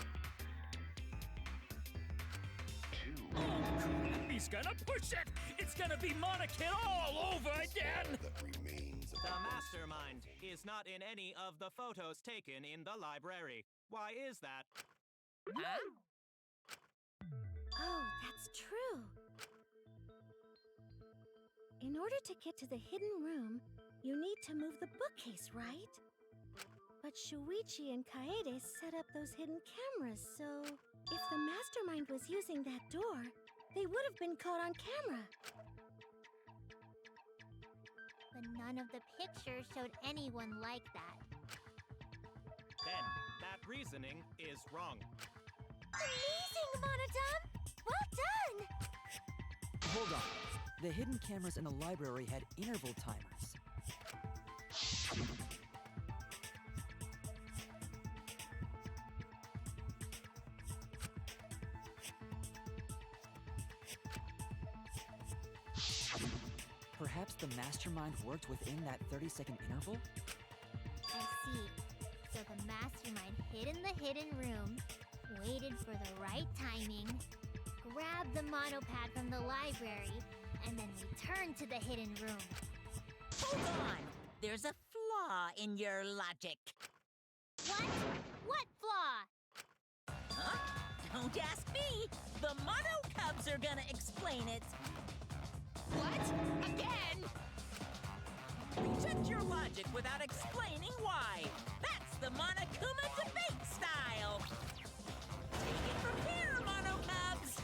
Oh, crap, he's gonna push it! It's gonna be Monokid all over again! The mastermind is not in any of the photos taken in the library. Why is that? Huh? Oh, that's true. In order to get to the hidden room, you need to move the bookcase, right? But Shuichi and Kaede set up those hidden cameras, so if the mastermind was using that door, they would have been caught on camera. But none of the pictures showed anyone like that. Then, that reasoning is wrong. Amazing, Monodam! Well done! Hold on. The hidden cameras in the library had interval timers. Perhaps the mastermind worked within that 30-second interval? I see. So the mastermind hid in the hidden room, waited for the right timing, grabbed the monopad from the library, and then returned to the hidden room. Hold on! There's a flaw in your logic. What? What flaw? Huh? Don't ask me! The Mono Cubs are gonna explain it! What? Again? Reject your logic without explaining why! That's the Monokuma debate style! Take it from here, Mono Cubs!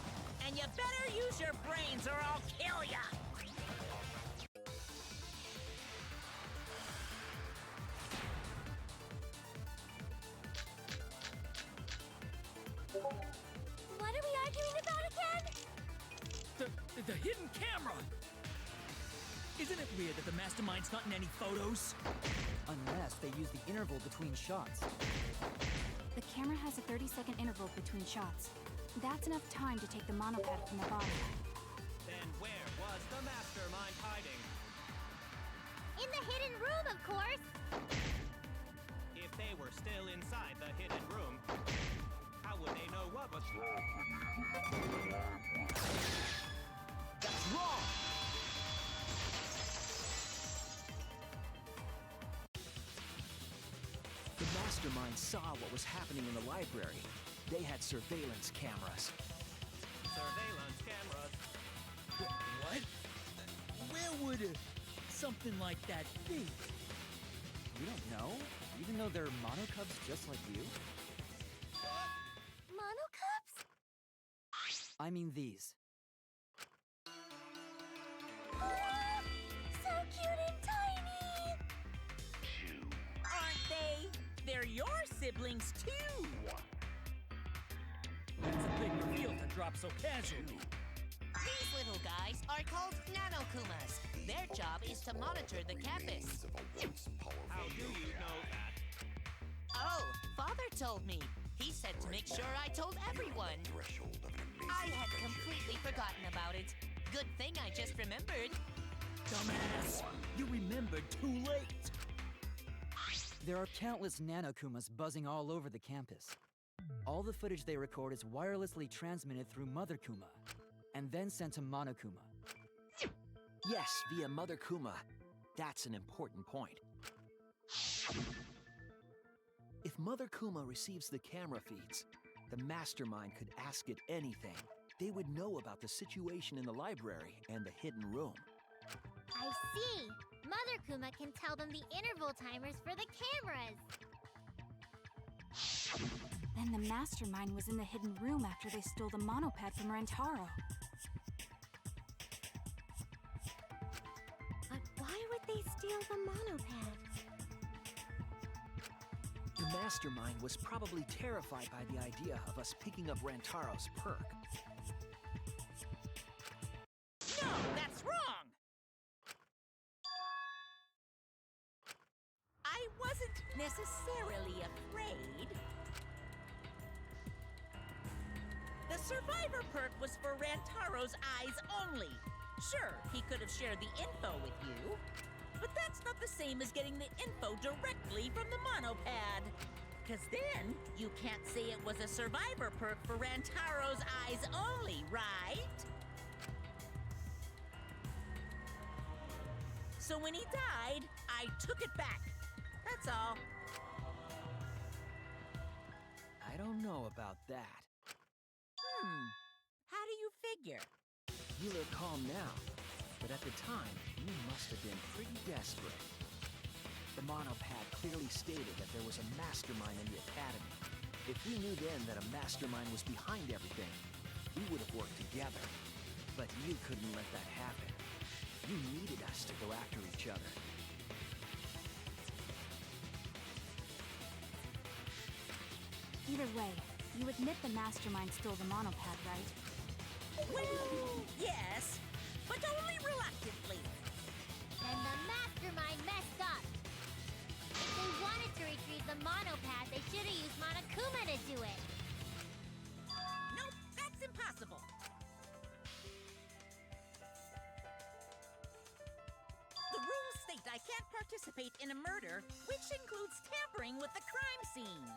And you better use your brains or I'll kill ya! What are we arguing about again? The hidden camera! Isn't it weird that the mastermind's not in any photos? Unless they use the interval between shots. The camera has a 30-second interval between shots. That's enough time to take the monopad from the bottom. Then where was the mastermind hiding? In the hidden room, of course! If they were still inside the hidden room, how would they know what was wrong? That's wrong! The mastermind saw what was happening in the library. They had surveillance cameras. Surveillance cameras. What? Where would something like that be? You don't know? Even though they're monocubs just like you? Monocubs? I mean these. Ah, so cute and tiny! Aren't they? They're your siblings, too! That's a big reveal to drop so casually. These little guys are called Nanokumas. Their job is to monitor the campus. How do you know that? Oh, Father told me. He said to make sure I told everyone. I had completely forgotten about it. Good thing I just remembered. Dumbass! You remembered too late! There are countless Nanokumas buzzing all over the campus. All the footage they record is wirelessly transmitted through Mother Kuma, and then sent to Monokuma. Yes, via Mother Kuma. That's an important point. If Mother Kuma receives the camera feeds, the mastermind could ask it anything. They would know about the situation in the library and the hidden room. I see! Mother Kuma can tell them the interval timers for the cameras! Then the mastermind was in the hidden room after they stole the monopad from Rentaro. But why would they steal the monopad? The mastermind was probably terrified by the idea of us picking up Rantaro's perk. No, that's wrong! really afraid. The survivor perk was for Rantaro's eyes only. Sure, he could have shared the info with you, but that's not the same as getting the info directly from the monopad. Because then, you can't say it was a survivor perk for Rantaro's eyes only, right? So when he died, I took it back. That's all. I don't know about that. How do you figure? You look calm now, but at the time, you must have been pretty desperate. The monopad clearly stated that there was a mastermind in the academy. If we knew then that a mastermind was behind everything, we would have worked together. But you couldn't let that happen. You needed us to go after each other. Either way, you admit the mastermind stole the monopad, right? Well, yes, but only reluctantly. And the mastermind messed up. If they wanted to retrieve the monopad, they should have used Monokuma to do it. Nope, that's impossible. The rules state I can't participate in a murder, which includes tampering with the crime scene.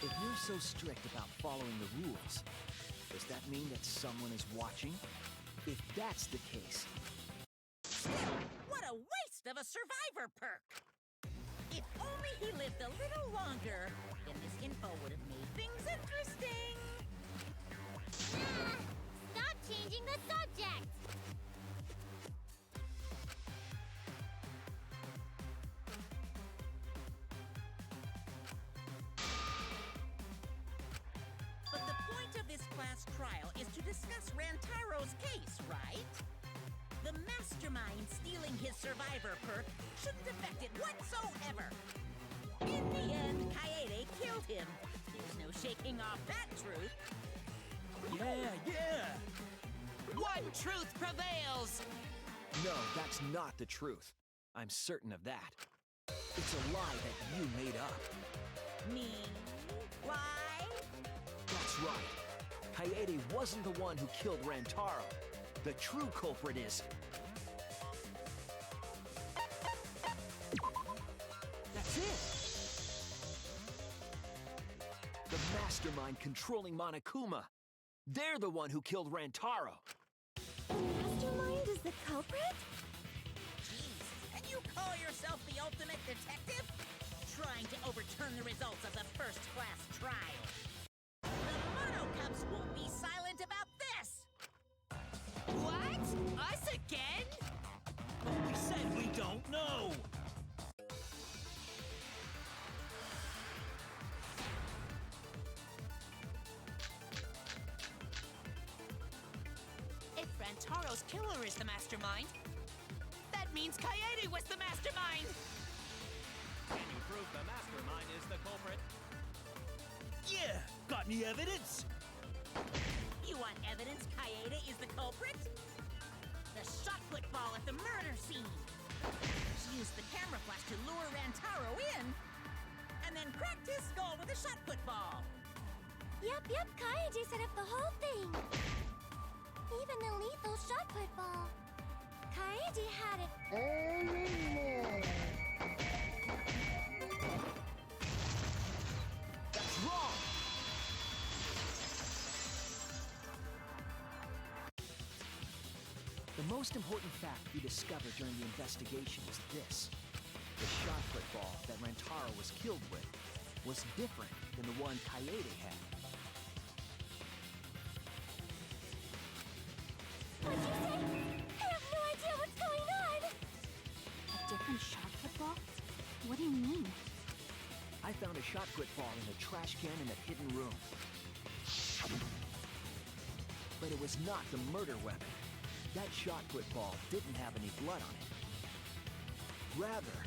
If you're so strict about following the rules, does that mean that someone is watching? If that's the case... Still, what a waste of a survivor perk! If only he lived a little longer, then this info would have made things interesting. Ah! Stop changing the subject! But the point of this class trial is to discuss Rantaro's case, right? The mastermind stealing his survivor perk shouldn't affect it whatsoever. In the end, Kaede killed him. There's no shaking off that truth. Yeah! One truth prevails! No, that's not the truth. I'm certain of that. It's a lie that you made up. Me? Why? That's right. Kaede wasn't the one who killed Rantaro. The true culprit is... That's it! The mastermind controlling Monokuma. They're the one who killed Rantaro. The mastermind is the culprit? Jeez, and you call yourself the ultimate detective? Trying to overturn the results of the first-class trial. The Mono Cubs won't be silent about this! What? Us again? We said we don't know! If Rantaro's killer is the mastermind, that means Kaede was the mastermind! Can you prove the mastermind is the culprit? Yeah! Got any evidence? You want evidence Kaede is the culprit? The shot put ball at the murder scene! She used the camera flash to lure Rantaro in, and then cracked his skull with a shot put ball! Yep, Kaede set up the whole thing. Even the lethal shot put ball. Kaede had it all along. That's wrong! The most important fact we discovered during the investigation is this. The shot put ball that Rantaro was killed with was different than the one Kaede had. What'd you say? I have no idea what's going on! A different shot put ball? What do you mean? I found a shot put ball in a trash can in a hidden room. But it was not the murder weapon. That shot put ball didn't have any blood on it. Rather,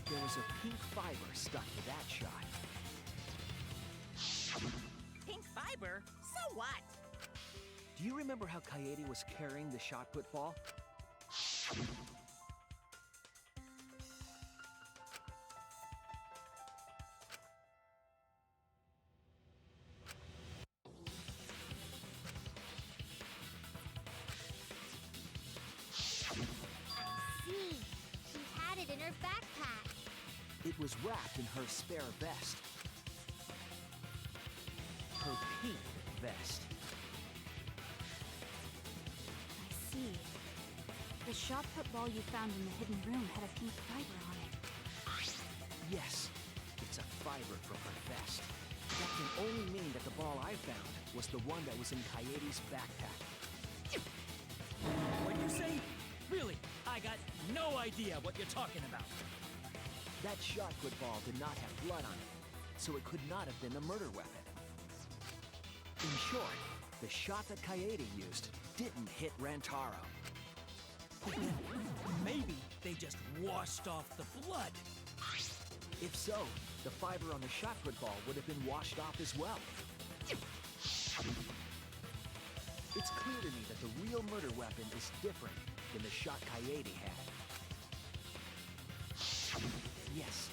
there was a pink fiber stuck to that shot. Pink fiber? So what? Do you remember how Kaede was carrying the shot put ball? her backpack. It was wrapped in her spare vest. Her pink vest. I see. The shot put ball you found in the hidden room had a pink fiber on it. Yes, it's a fiber from her vest. That can only mean that the ball I found was the one that was in Coyote's backpack. What'd you say? Really? I got no idea what you're talking about. That shot put ball did not have blood on it, so it could not have been a murder weapon. In short, the shot that Coyote used didn't hit Rantaro. Maybe they just washed off the blood. If so, the fiber on the shot put ball would have been washed off as well. It's clear to me that the real murder weapon is different than the shot Coyote had. Yes,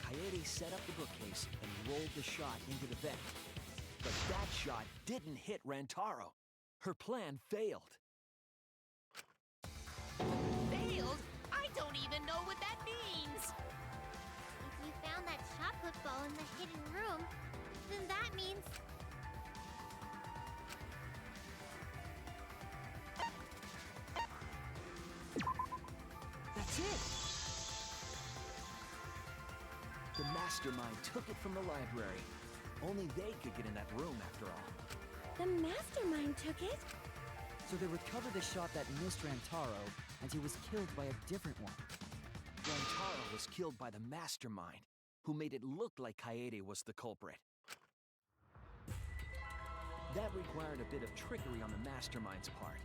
Coyote set up the bookcase and rolled the shot into the vent. But that shot didn't hit Rantaro. Her plan failed. Failed? I don't even know what that means! If you found that shot put ball in the hidden room, then that means... That's it! The mastermind took it from the library. Only they could get in that room after all. The mastermind took it? So they recovered the shot that missed Rantaro, and he was killed by a different one. Rantaro was killed by the mastermind, who made it look like Coyote was the culprit. That required a bit of trickery on the mastermind's part.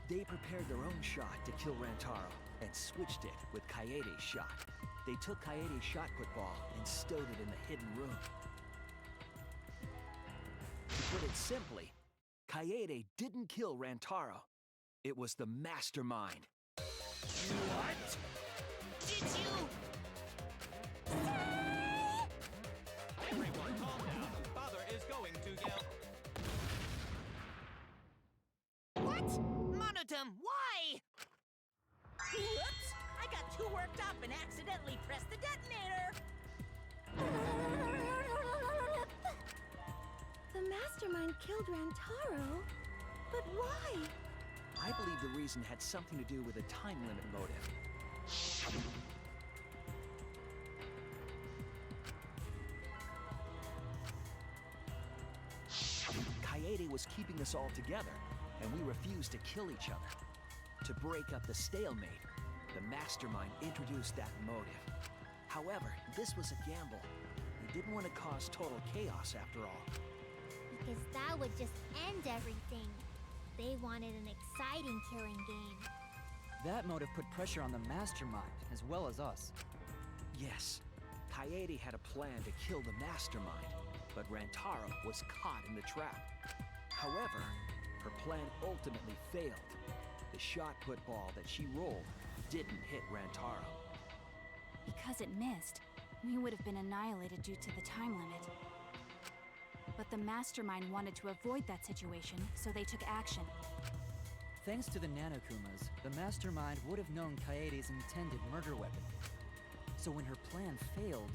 They prepared their own shot to kill Rantaro and switched it with Coyote's shot. They took Coyote's shot put ball and stowed it in the hidden room. To put it simply, Coyote didn't kill Rantaro. It was the mastermind. What? Did you... Everyone calm down. Father is going to yell. What? Monodum, why? Whoops! I got too worked up and accidentally pressed the detonator! The mastermind killed Rantaro? But why? I believe the reason had something to do with a time limit motive. Coyote was keeping us all together, and we refused to kill each other. To break up the stalemate, the mastermind introduced that motive. However, this was a gamble. They didn't want to cause total chaos after all. Because that would just end everything. They wanted an exciting killing game. That motive put pressure on the mastermind, as well as us. Yes, Coyote had a plan to kill the mastermind, but Rantaro was caught in the trap. However, her plan ultimately failed. The shot put ball that she rolled didn't hit Rantaro. Because it missed, we would have been annihilated due to the time limit. But the mastermind wanted to avoid that situation, so they took action. Thanks to the Nanokumas, the mastermind would have known Coyote's intended murder weapon. So when her plan failed,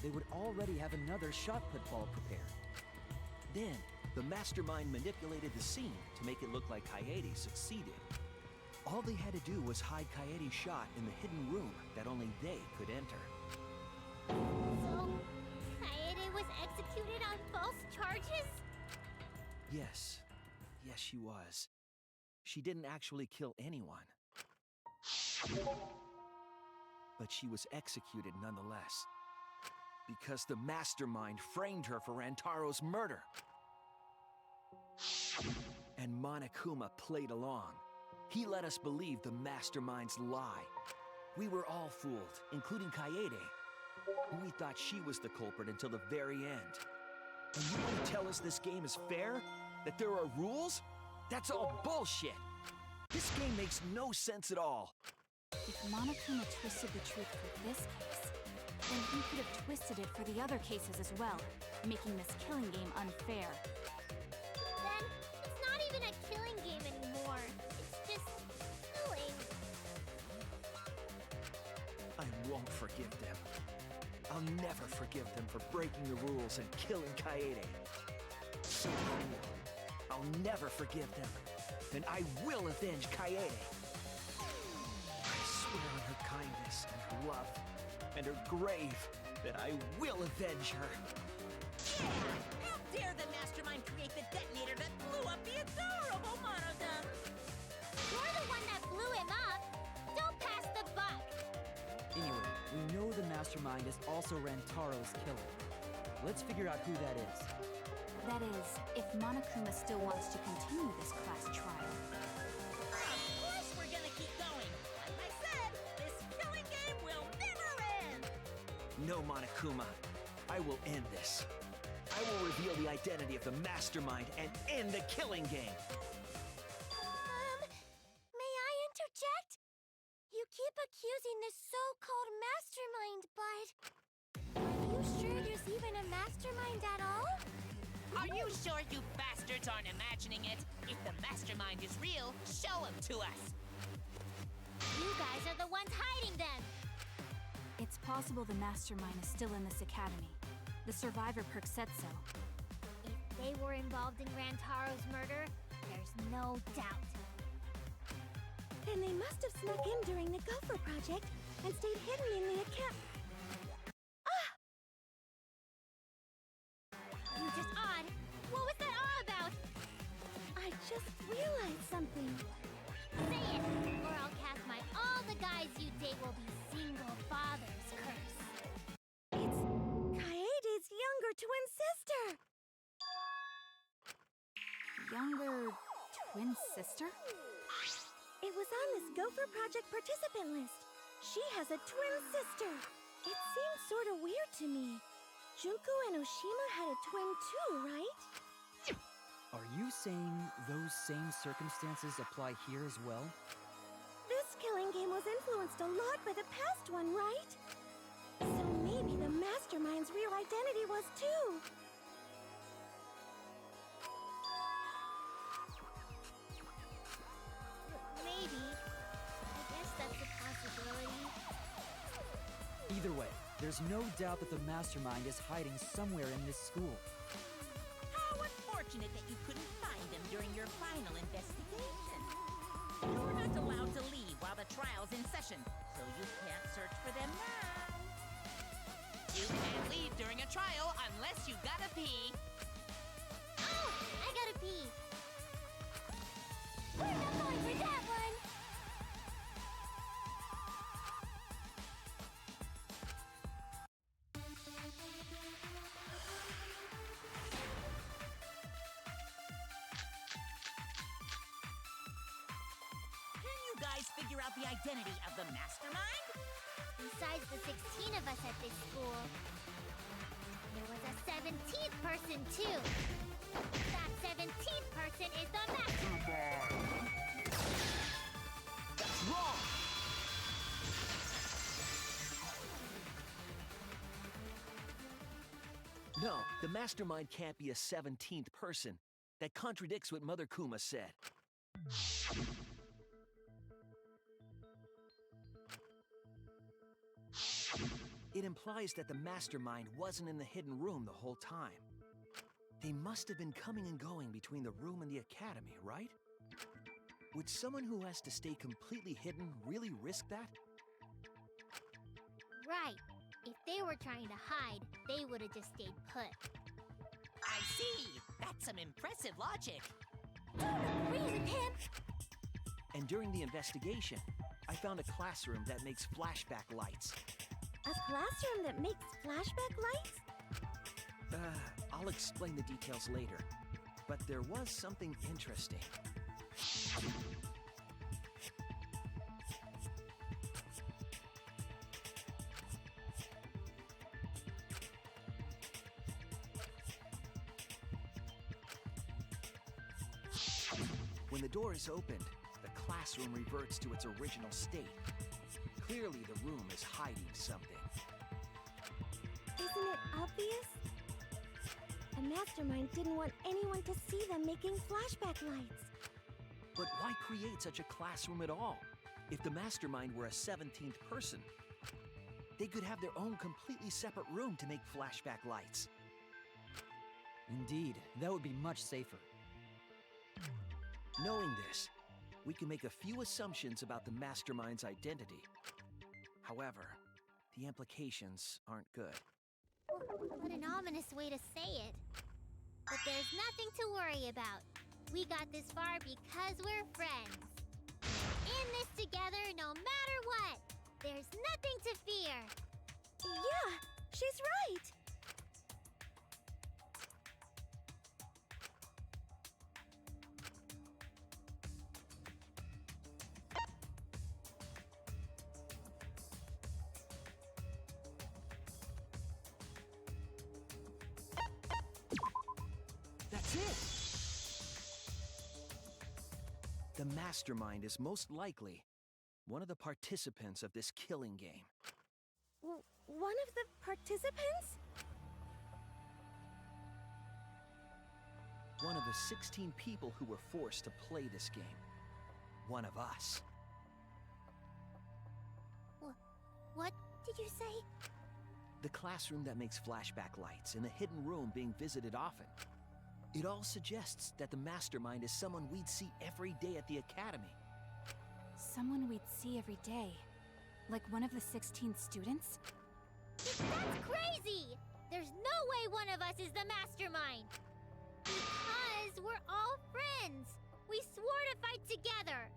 they would already have another shot put ball prepared. Then, the mastermind manipulated the scene to make it look like Coyote succeeded. All they had to do was hide Coyote's shot in the hidden room that only they could enter. So, Kaede was executed on false charges? Yes. Yes, she was. She didn't actually kill anyone. But she was executed nonetheless. Because the mastermind framed her for Rantaro's murder. And Monokuma played along. He let us believe the mastermind's lie. We were all fooled, including Coyote. We thought she was the culprit until the very end. And you want to tell us this game is fair? That there are rules? That's all bullshit! This game makes no sense at all. If Monokuma twisted the truth for this case, then he could have twisted it for the other cases as well, making this killing game unfair. Then, it's not even a killing game anymore. It's just killing. I'm won't forgive them. I'll never forgive them for breaking the rules and killing Kaede. So cruel. I'll never forgive them. And I will avenge Kaede. I swear on her kindness and her love and her grave that I will avenge her. Yeah! How dare the mastermind create the detonator that blew up the adorable Monodum? You're the one that blew him up. Don't pass the buck. Anyway, we know the mastermind is also Rantaro's killer. Let's figure out who that is. That is, if Monokuma still wants to continue this class trial. Of course we're gonna keep going. Like I said, this killing game will never end. No, Monokuma. I will end this. I will reveal the identity of the mastermind and end the killing game. May I interject? You keep accusing this so-called mastermind, but... Are you sure there's even a mastermind at all? Are you sure you bastards aren't imagining it? If the mastermind is real, show him to us. You guys are the ones hiding them. It's possible the mastermind is still in this academy. The survivor perk said so. If they were involved in Rantaro's murder, there's no doubt. Then they must have snuck in during the Gopher Project and stayed hidden in the academy. You just odd. What was that all about? I just realized something. Say it, or I'll cast my all the guys you date will be single fathers curse. It's Kaede's younger twin sister. Younger twin sister? It was on this Gopher Project participant list. She has a twin sister. It seems sort of weird to me. Junko and Oshima had a twin too, right? Are you saying those same circumstances apply here as well? This killing game was influenced a lot by the past one, right? So maybe the mastermind's real identity was too. Maybe. I guess that's a possibility. Either way, there's no doubt that the mastermind is hiding somewhere in this school. How unfortunate that you couldn't find them during your final investigation. You're not allowed to leave while the trial's in session, so you can't search for them now. You can't leave during a trial unless you gotta pee. Oh, I gotta pee. We're not going for that one. Can you guys figure out the identity of the mastermind? Besides the 16 of us at this school, there was a 17th person too. That 17th person is the mastermind. That's wrong! No, the mastermind can't be a 17th person. That contradicts what Mother Kuma said. It implies that the mastermind wasn't in the hidden room the whole time. They must have been coming and going between the room and the academy, right? Would someone who has to stay completely hidden really risk that? Right. If they were trying to hide, they would have just stayed put. I see. That's some impressive logic. Don't agree with him. And during the investigation, I found a classroom that makes flashback lights. A classroom that makes flashback lights? I'll explain the details later. But there was something interesting. When the door is opened, the classroom reverts to its original state. Clearly, the room is hiding something. Isn't it obvious? The mastermind didn't want anyone to see them making flashback lights. But why create such a classroom at all? If the mastermind were a 17th person, They could have their own completely separate room to make flashback lights. Indeed, that would be much safer. Knowing this, we can make a few assumptions about the mastermind's identity. However, the implications aren't good. What an ominous way to say it. But there's nothing to worry about. We got this far because we're friends. In this together no matter what. There's nothing to fear. Yeah, she's right. That's it! The mastermind is most likely one of the participants of this killing game. One of the participants? One of the 16 people who were forced to play this game. One of us. What did you say? The classroom that makes flashback lights and a hidden room being visited often. It all suggests that the mastermind is someone we'd see every day at the academy. Someone we'd see every day. Like one of the 16 students? That's crazy! There's no way one of us is the mastermind! Because we're all friends! We swore to fight together!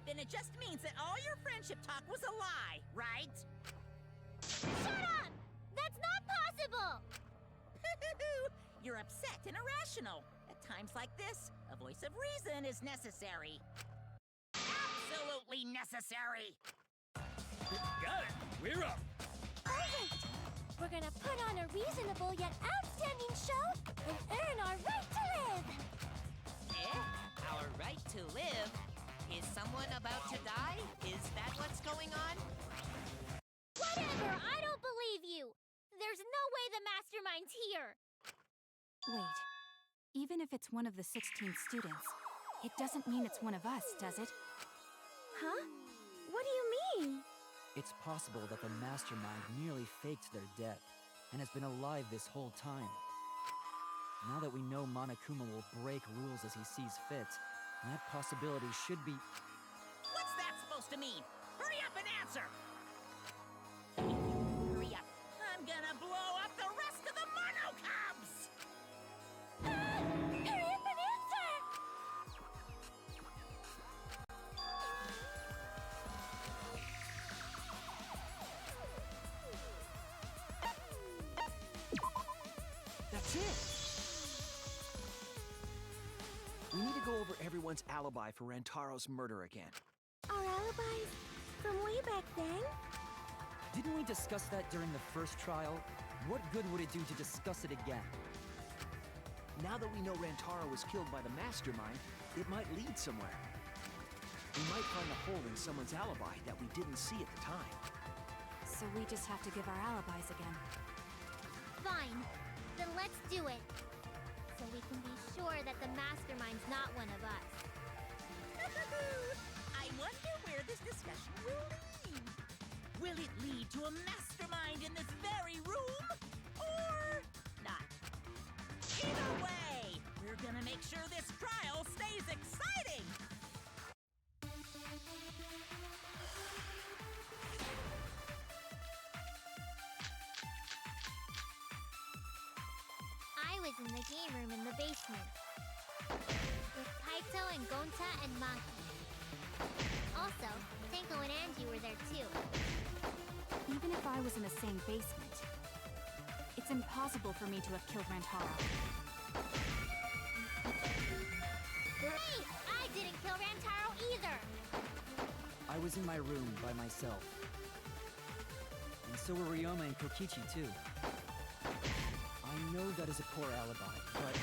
Then it just means that all your friendship talk was a lie, right? Shut up! That's not possible! You're upset and irrational. At times like this, a voice of reason is necessary. Absolutely necessary! Got it! We're up! Alright! We're gonna put on a reasonable yet outstanding show and earn our right to live! Our right to live? Is someone about to die? Is that what's going on? Whatever! I don't believe you! There's no way the mastermind's here! Wait. Even if it's one of the 16 students, it doesn't mean it's one of us, does it? Huh? What do you mean? It's possible that the mastermind merely faked their death and has been alive this whole time. Now that we know Monokuma will break rules as he sees fit, that possibility should be... What's that supposed to mean? Hurry up and answer! Hurry up. I'm gonna blow up the rest of the Monocubs! Hurry up and answer! That's it! We need to go over everyone's alibi for Rantaro's murder again. Our alibis from way back then? Didn't we discuss that during the first trial? What good would it do to discuss it again? Now that we know Rantaro was killed by the mastermind, it might lead somewhere. We might find a hole in someone's alibi that we didn't see at the time. So we just have to give our alibis again. Fine. Then let's do it. So we can be sure that the mastermind's not one of us. I wonder where this discussion will lead. Will it lead to a mastermind in this very room? Or not? Either way, we're gonna make sure this trial stays exciting! I was in the game room in the basement. With Kaito and Gonta and Maki. Also, Tenko and Angie were there too. Even if I was in the same basement, it's impossible for me to have killed Rantaro. Hey! I didn't kill Rantaro either! I was in my room by myself. And so were Ryoma and Kokichi too. I know that is a poor alibi, but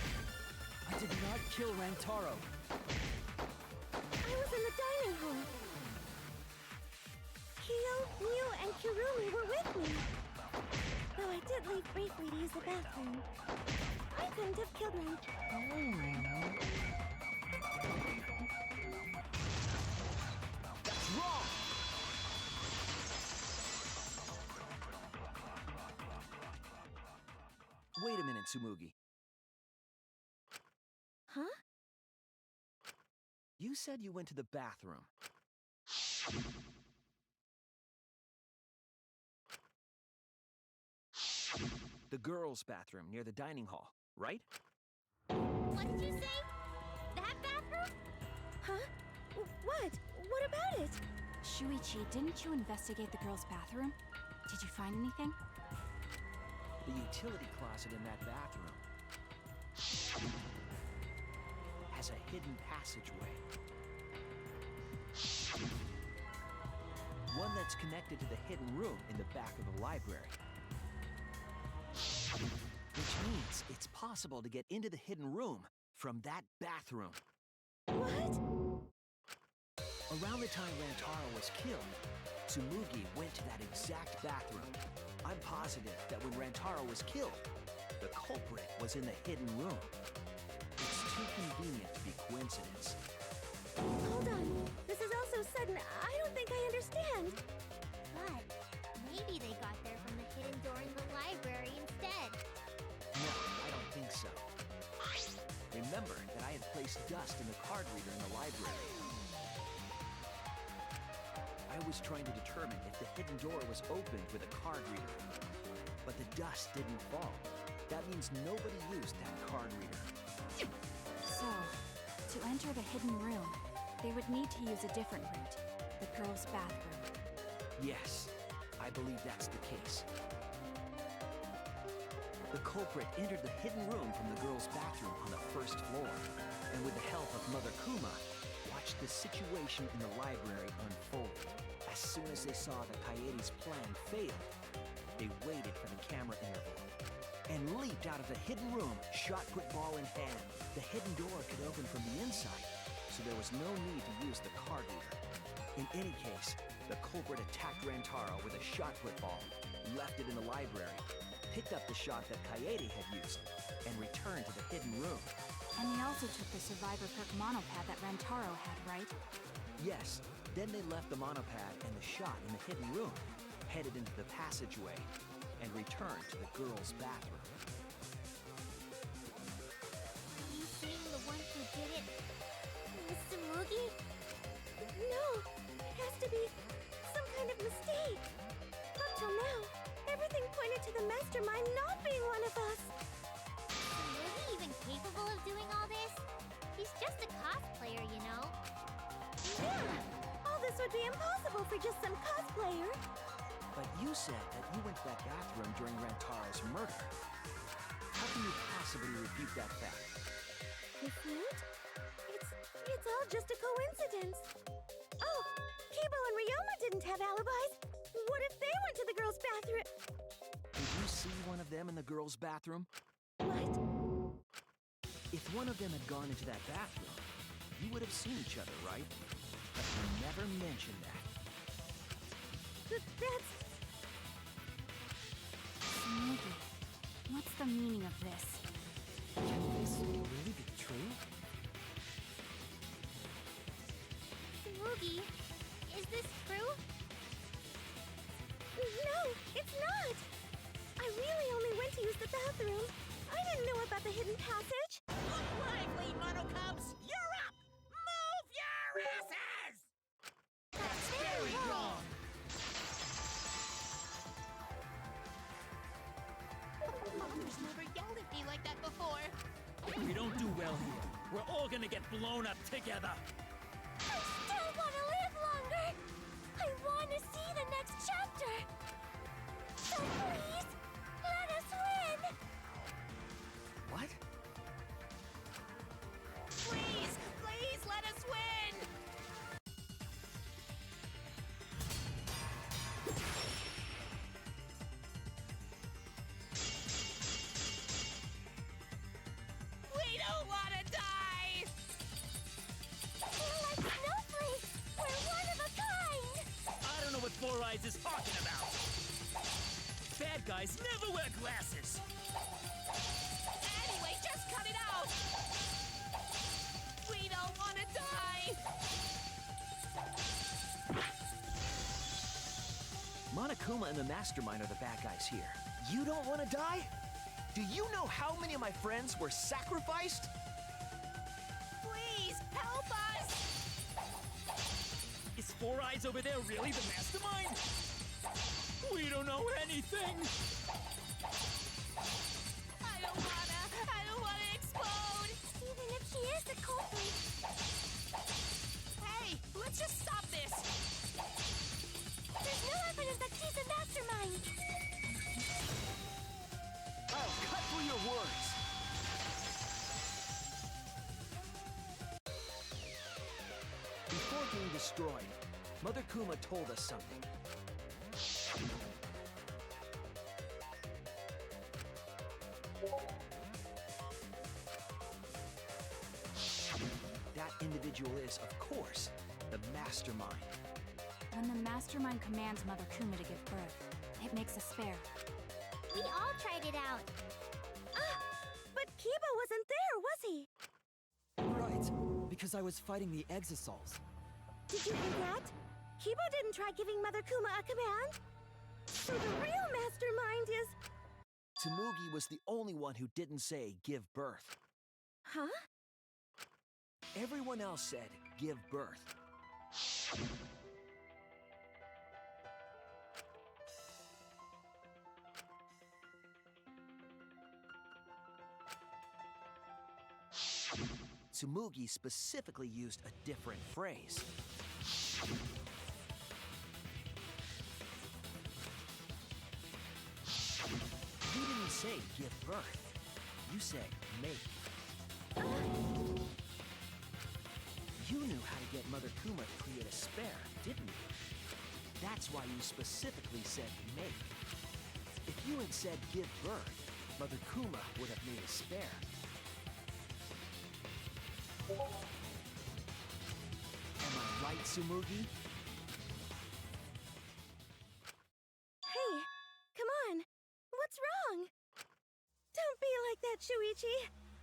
I did not kill Rantaro. I was in the dining hall. Kyo, Miu, and Kirumi were with me. Though I did leave briefly to use the bathroom. I couldn't have killed Rantaro. Tsumugi? Huh? You said you went to the bathroom. The girls' bathroom near the dining hall, right? What did you say? That bathroom? Huh? What? What about it? Shuichi, didn't you investigate the girls' bathroom? Did you find anything? The utility closet in that bathroom has a hidden passageway. One that's connected to the hidden room in the back of the library. Which means it's possible to get into the hidden room from that bathroom. What? Around the time Rantaro was killed, Tsumugi went to that exact bathroom. I'm positive that when Rantaro was killed, the culprit was in the hidden room. It's too convenient to be coincidence. Hold on. This is all so sudden. I don't think I understand. But maybe they got there from the hidden door in the library instead. No, I don't think so. Remember that I had placed dust in the card reader in the library. I was trying to determine if the hidden door was opened with a card reader. But the dust didn't fall. That means nobody used that card reader. So, to enter the hidden room, they would need to use a different route, the girls' bathroom. Yes, I believe that's the case. The culprit entered the hidden room from the girls' bathroom on the first floor, and with the help of Mother Kuma, watched the situation in the library unfold. As soon as they saw that Kaede's plan failed, they waited for the camera interval and leaped out of the hidden room, shot put ball in hand. The hidden door could open from the inside, so there was no need to use the card reader. In any case, the culprit attacked Rantaro with a shot put ball, left it in the library, picked up the shot that Kaede had used, and returned to the hidden room. And they also took the survivor perk monopad that Rantaro had, right? Yes, then they left the monopad and the shot in the hidden room, headed into the passageway, and returned to the girls' bathroom. Are you saying the one who did it was Tsumugi? No, it has to be some kind of mistake. Up till now, everything pointed to the mastermind not being one of us. Tsumugi even capable of doing all this? He's just a cosplayer, you know. Yeah, all this would be impossible for just some cosplayer. But you said that you went to that bathroom during Rantaro's murder. How can you possibly refute that fact? Refute? It's all just a coincidence. Oh, Kibo and Ryoma didn't have alibis. What if they went to the girls' bathroom? Did you see one of them in the girls' bathroom? What? If one of them had gone into that bathroom, you would have seen each other, right? But you never mentioned that. That's... Tsumugi, what's the meaning of this? Can this really be true? Tsumugi, is this true? No, it's not. I really only went to use the bathroom. I didn't know about the hidden passage. Look lively, Mono Cubs! You're up! Move your asses! That's very wrong. Mother's never yelled at me like that before. We don't do well here. We're all gonna get blown up together. I still want to live longer. I want to see the next chapter. So please, let us win. What? Please, please let us win! We don't want to die! We're like snowflakes. We're one of a kind. I don't know what Four Eyes is talking about. Bad guys never wear glasses. Anyway, just cut it out! We don't want to die! Monokuma and the Mastermind are the bad guys here. You don't want to die? Do you know how many of my friends were sacrificed? Please, help us! Is Four Eyes over there really the mastermind? We don't know anything! I don't wanna explode! Even if she is the culprit. Hey, let's just stop this! There's no evidence that she's a mastermind. I'll cut through your words. Before being destroyed, Mother Kuma told us something. That individual is, of course, the mastermind. When the mastermind commands Mother Kuma to give birth, it makes a spare. We all tried it out. But Kiba wasn't there, was he? Right, because I was fighting the Exisals. Did you hear that? Kiba didn't try giving Mother Kuma a command. So the real mastermind is... Tsumugi was the only one who didn't say give birth. Huh? Everyone else said give birth. Tsumugi specifically used a different phrase. You didn't say give birth. You said make. You knew how to get Mother Kuma to create a spare, didn't you? That's why you specifically said make. If you had said give birth, Mother Kuma would have made a spare. Am I right, Tsumugi? Hey, come on. What's wrong? Don't be like that, Shuichi.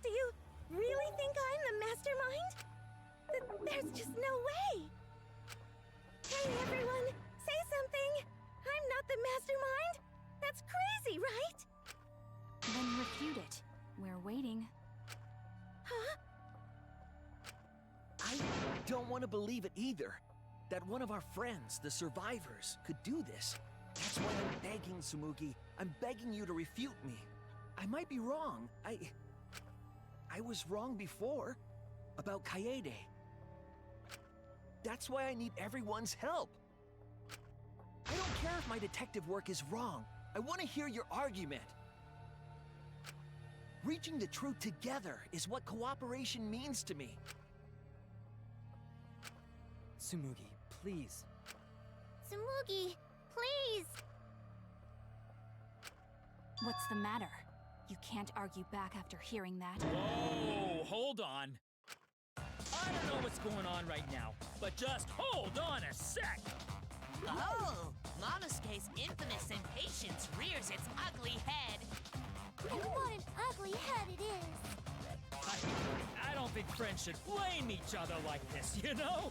Do you really think I'm the mastermind? There's just no way. Hey, everyone, say something. I'm not the mastermind. That's crazy, right? Then refute it. We're waiting. Huh? I don't want to believe it either. That one of our friends, the survivors, could do this. That's why I'm begging, Tsumugi. I'm begging you to refute me. I might be wrong. I was wrong before. About Kaede. That's why I need everyone's help. I don't care if my detective work is wrong. I want to hear your argument. Reaching the truth together is what cooperation means to me. Tsumugi, please. Tsumugi, please! What's the matter? You can't argue back after hearing that. Whoa, hold on. I don't know what's going on right now, but just hold on a sec. Oh, Momosuke's infamous impatience rears its ugly head. And what an ugly head it is! I don't think friends should blame each other like this, you know?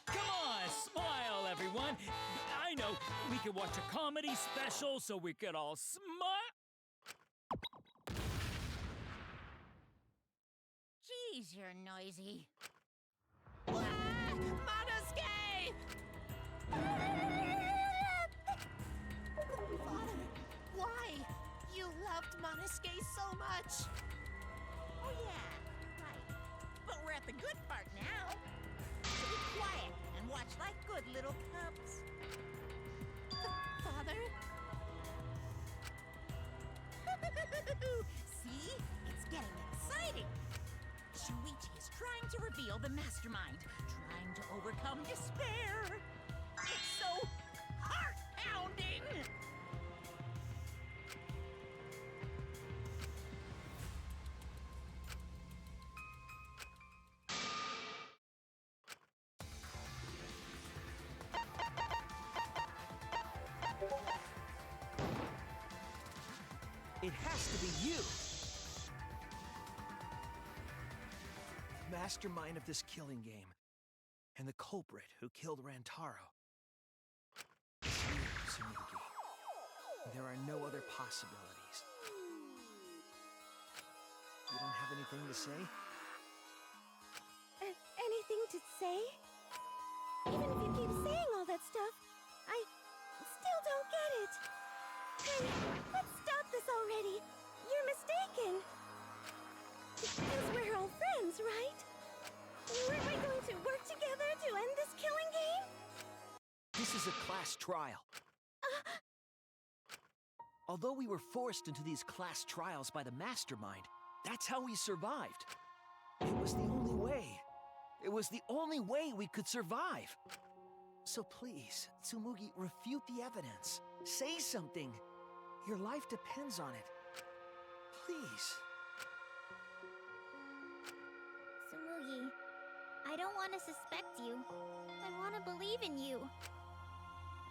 Come on, smile, everyone. I know, we could watch a comedy special so we could all smile. Jeez, you're noisy. Ah, Momosuke! Father, why? You loved Momosuke so much. Oh yeah, right. But we're at the good part now. So be quiet and watch like good little cubs. Father? See? It's getting exciting. Shuichi is trying to reveal the mastermind, trying to overcome despair. It's so heart-pounding! It has to be you! Mastermind of this killing game, and the culprit who killed Rantaro. It's you, Tsumugi. There are no other possibilities. You don't have anything to say? Anything to say? Even if you keep saying all that stuff, I still don't get it. Hey, let's stop this already. You're mistaken. Because we're all friends, right? Weren't we going to work together to end this killing game? This is a class trial. Although we were forced into these class trials by the mastermind, that's how we survived. It was the only way. It was the only way we could survive. So please, Tsumugi, refute the evidence. Say something. Your life depends on it. Please. Tsumugi, I don't want to suspect you. I want to believe in you.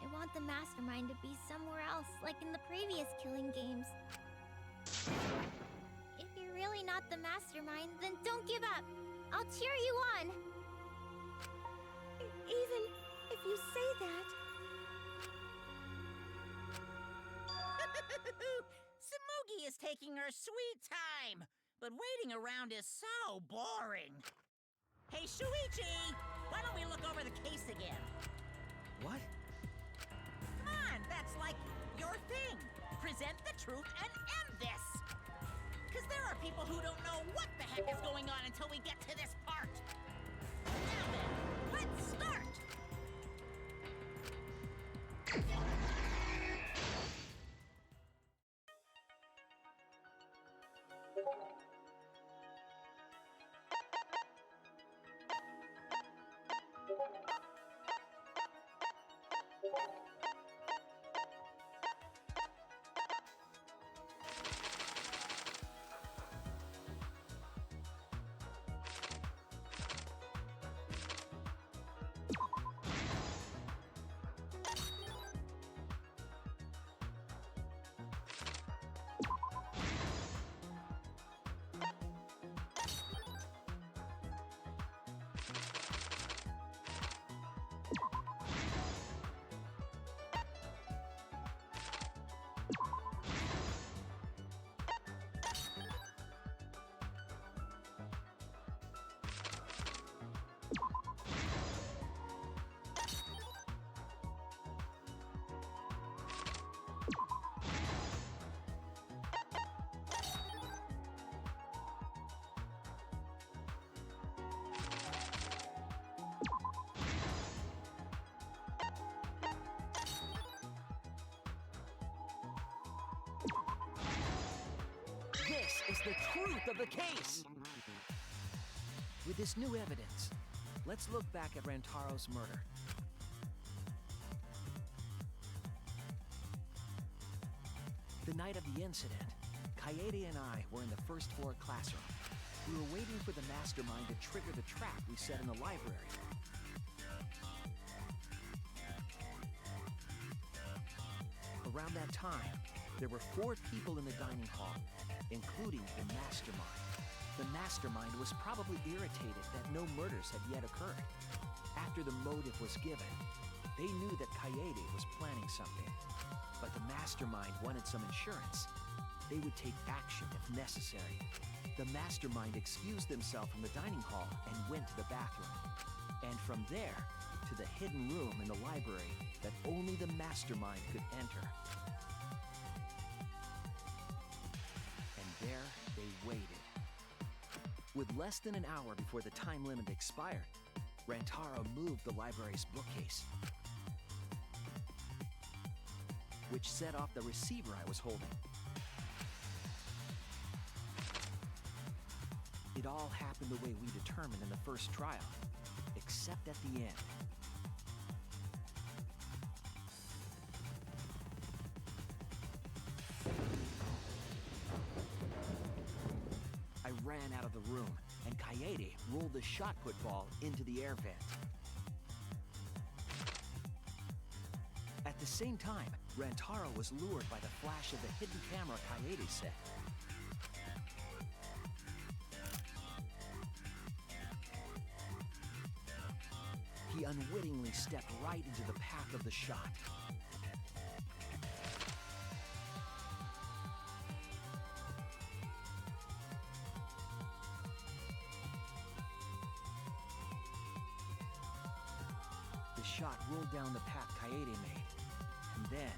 I want the mastermind to be somewhere else, like in the previous killing games. If you're really not the mastermind, then don't give up. I'll cheer you on. Even if you say that... Tsumugi is taking her sweet time, but waiting around is so boring. Hey, Shuichi! Why don't we look over the case again? What? Come on, that's like your thing. Present the truth and end this. Because there are people who don't know what the heck is going on until we get to this part. Now then, let's start! This is the truth of the case! With this new evidence, let's look back at Rantaro's murder. The night of the incident, Kaede and I were in the first floor classroom. We were waiting for the mastermind to trigger the trap we set in the library. Around that time, there were 4 people in the dining hall, including the mastermind. The mastermind was probably irritated that no murders had yet occurred. After the motive was given, they knew that Kaede was planning something. But the mastermind wanted some insurance. They would take action if necessary. The mastermind excused themselves from the dining hall and went to the bathroom. And from there, to the hidden room in the library that only the mastermind could enter. And there they waited. With less than an hour before the time limit expired, Rantaro moved the library's bookcase, which set off the receiver I was holding. It all happened the way we determined in the first trial, except at the end. I ran out of the room, and Kaede rolled the shot put ball into the air vent. At the same time, Rantaro was lured by the flash of the hidden camera Kaede set. He unwittingly stepped right into the path of the shot. shot rolled down the path Kaede made, and then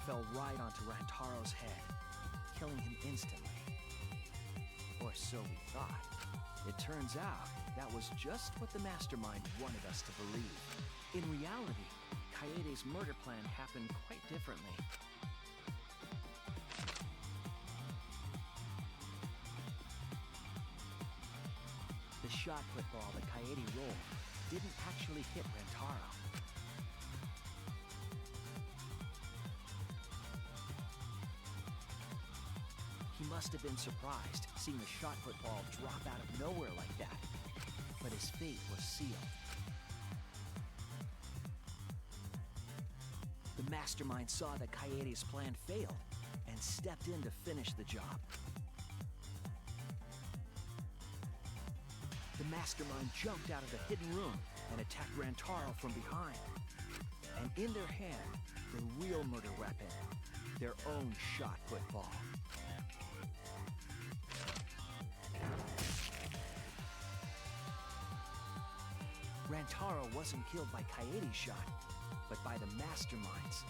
fell right onto Rantaro's head, killing him instantly. Or so we thought. It turns out that was just what the mastermind wanted us to believe. In reality, Kaede's murder plan happened quite differently. The shot put ball that Kaede rolled didn't actually hit Rantaro. He must have been surprised seeing the shot put ball drop out of nowhere like that. But his fate was sealed. The mastermind saw that Kaede's plan failed and stepped in to finish the job. The mastermind jumped out of the hidden room and attacked Rantaro from behind. And in their hand, the real murder weapon, their own shot put ball. Rantaro wasn't killed by Kaede's shot, but by the mastermind's.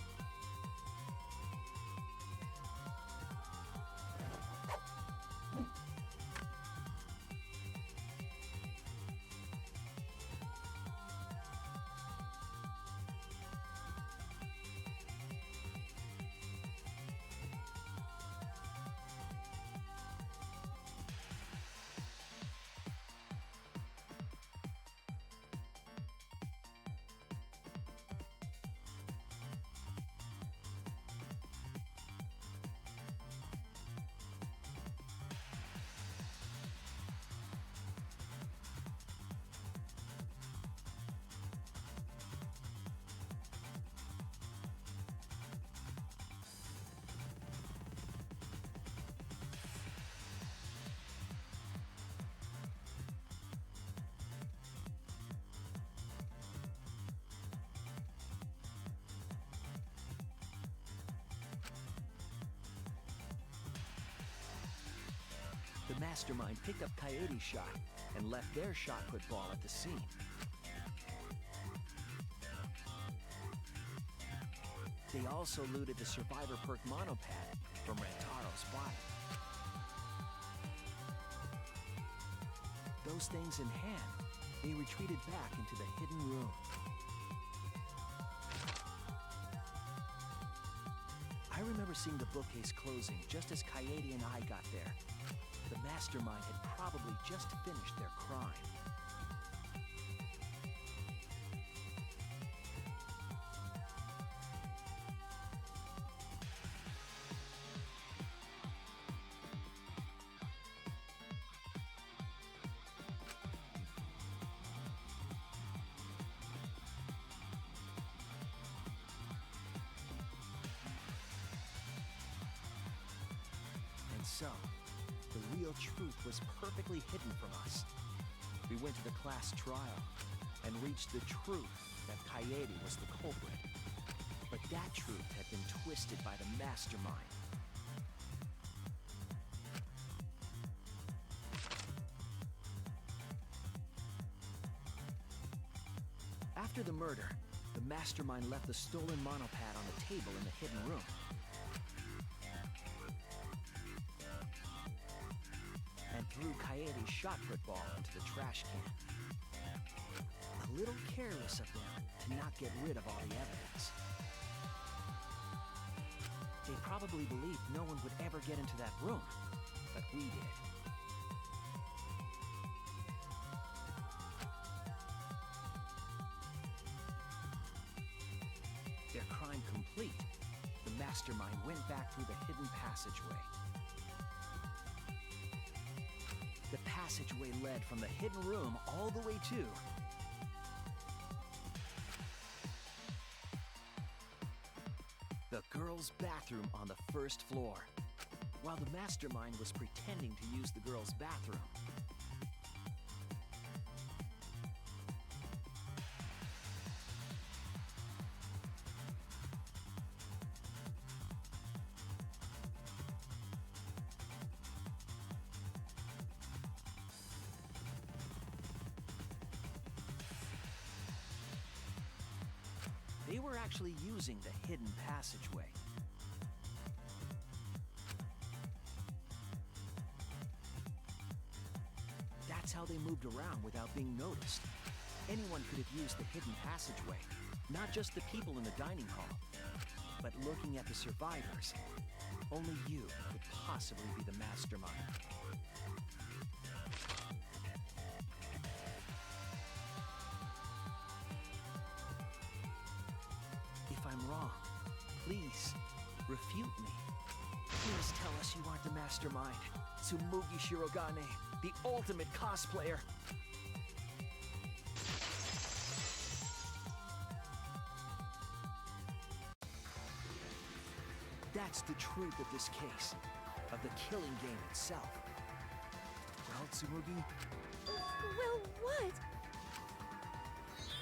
The mastermind picked up Kaede's shot and left their shot put ball at the scene. They also looted the survivor perk monopad from Rantaro's body. Those things in hand, they retreated back into the hidden room. I remember seeing the bookcase closing just as Kaede and I got there. The mastermind had probably just finished their crime. And so, the real truth was perfectly hidden from us. We went to the class trial and reached the truth that Kaede was the culprit. But that truth had been twisted by the mastermind. After the murder, the mastermind left the stolen monopad on the table in the hidden room. And threw Kaede's shot put ball into the trash can. A little careless of them to not get rid of all the evidence. They probably believed no one would ever get into that room, but we did. Their crime complete, the mastermind went back through the hidden passageway. The passageway led from the hidden room all the way to the girls' bathroom on the first floor, while the mastermind was pretending to use the girls' bathroom. were actually using the hidden passageway. That's how they moved around without being noticed. Anyone could have used the hidden passageway, not just the people in the dining hall. But looking at the survivors, only you could possibly be the mastermind. If I'm wrong, please, refute me. Please tell us you aren't the mastermind. Tsumugi Shirogane, the ultimate cosplayer. That's the truth of this case, of the killing game itself. Well, Tsumugi? Well, what?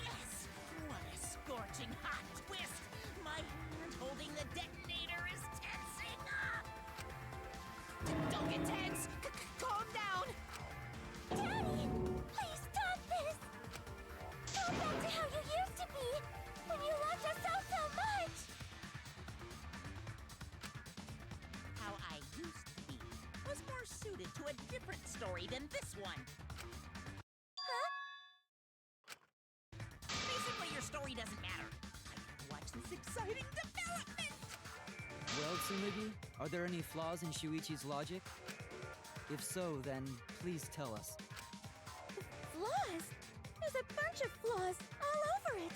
Yes! What a scorching hot twist! My hand holding the detonator is tensing up! Don't get tense! Calm down! Daddy! Please stop this! Go back to how you used to be! When you loved us so much! How I used to be was more suited to a different story than this one. Huh? Basically, your story doesn't matter. I gotta watch this exciting development! Well, Tsumugi, are there any flaws in Shuichi's logic? If so, then please tell us. Flaws? There's a bunch of flaws all over it.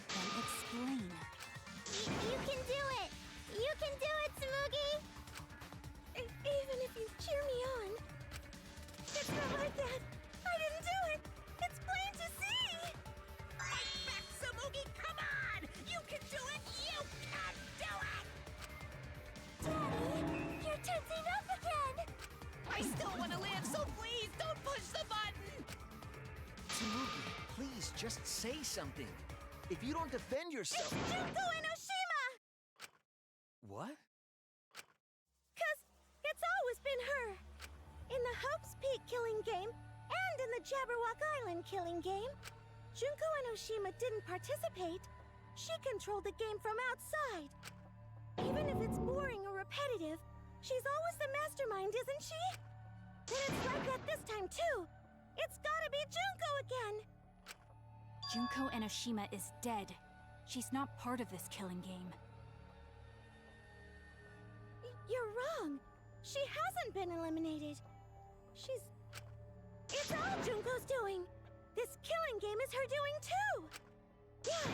Then explain. You can do it! You can do it, Tsumugi! Even if you cheer me on. It's not like that. I didn't do it. It's plain to see. Fight back, Tsumugi! Come on! You can do it! You can do it! Daddy, you're tensing up again! I still want to live, so please don't push the button! Tsumugi, please just say something. If you don't defend yourself... It's Junko Enoshima! What? 'Cause it's always been her. In the Hope's Peak killing game and in the Jabberwock Island killing game, Junko Enoshima didn't participate. She controlled the game from outside. Even if it's boring or repetitive, she's always the mastermind, isn't she? Then it's like that this time too. It's gotta be Junko again. Junko Enoshima is dead. She's not part of this killing game. You're wrong. She hasn't been eliminated. It's all Junko's doing. This killing game is her doing too. Yeah,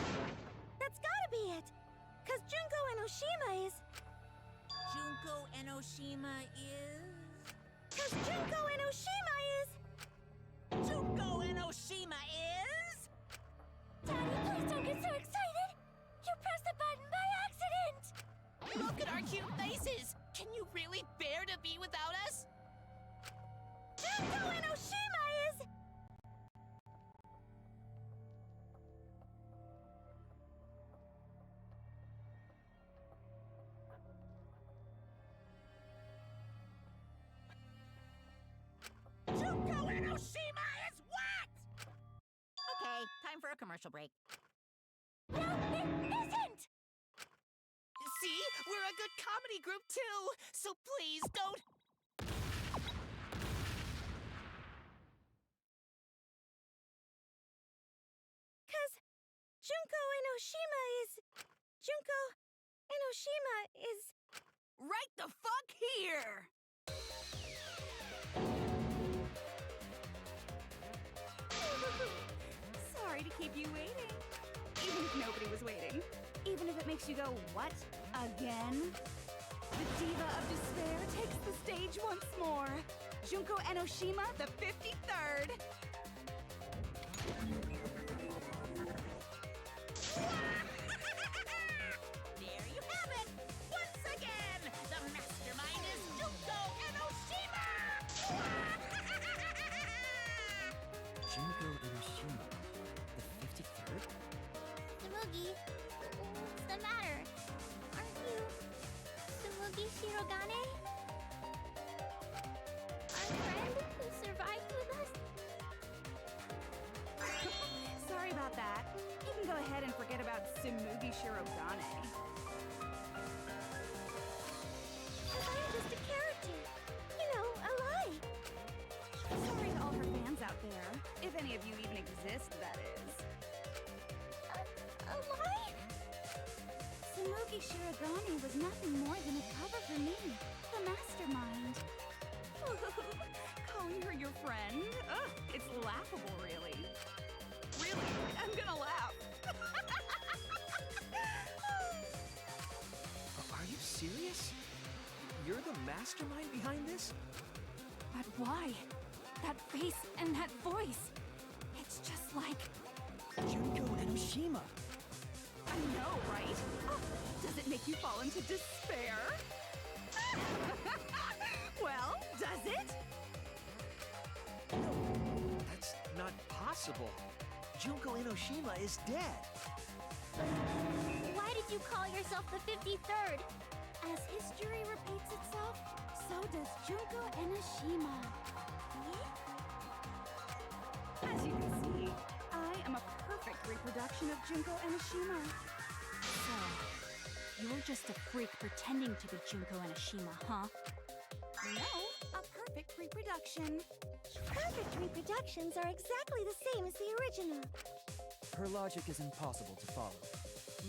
that's gotta be it. 'Cause Junko Enoshima is... Junko Enoshima is... 'Cause Junko Enoshima is... Junko Enoshima is... Daddy, please don't get so excited! You pressed the button by accident! Look at our cute faces! Can you really bear to be without us? Junko Enoshima is... Junko Enoshima is what? Okay, time for a commercial break. No, it isn't! See? We're a good comedy group too, so please don't... Junko Enoshima is... Junko Enoshima is... Right the fuck here! Sorry to keep you waiting. Even if nobody was waiting. Even if it makes you go, what? Again? The Diva of Despair takes the stage once more. Junko Enoshima, the 53rd. There you have it! Once again, the mastermind is Junko Enoshima! Junko Enoshima, the 53rd? Tsumugi, what's the matter? Aren't you Tsumugi Shirogane? Our friend who survived with us? Sorry about that. You can go ahead and forget about Tsumugi Shirogane. I'm just a character. You know, a lie. Sorry to all her fans out there. If any of you even exist, that is. A lie? Tsumugi Shirogane was nothing more than a cover for me, the mastermind. Calling her your friend? Ugh, it's laughable, really. Really, I'm gonna laugh. Are you serious? You're the mastermind behind this? But why? That face and that voice. It's just like... Junko Enoshima. I know, right? Oh, does it make you fall into despair? Well, does it? No, that's not possible. Junko Enoshima is dead. Why did you call yourself the 53rd? As history repeats itself, so does Junko Enoshima. As you can see, I am a perfect reproduction of Junko Enoshima. So, you're just a freak pretending to be Junko Enoshima, huh? No, a perfect reproduction. Perfect reproductions are exactly the same as the original. Her logic is impossible to follow,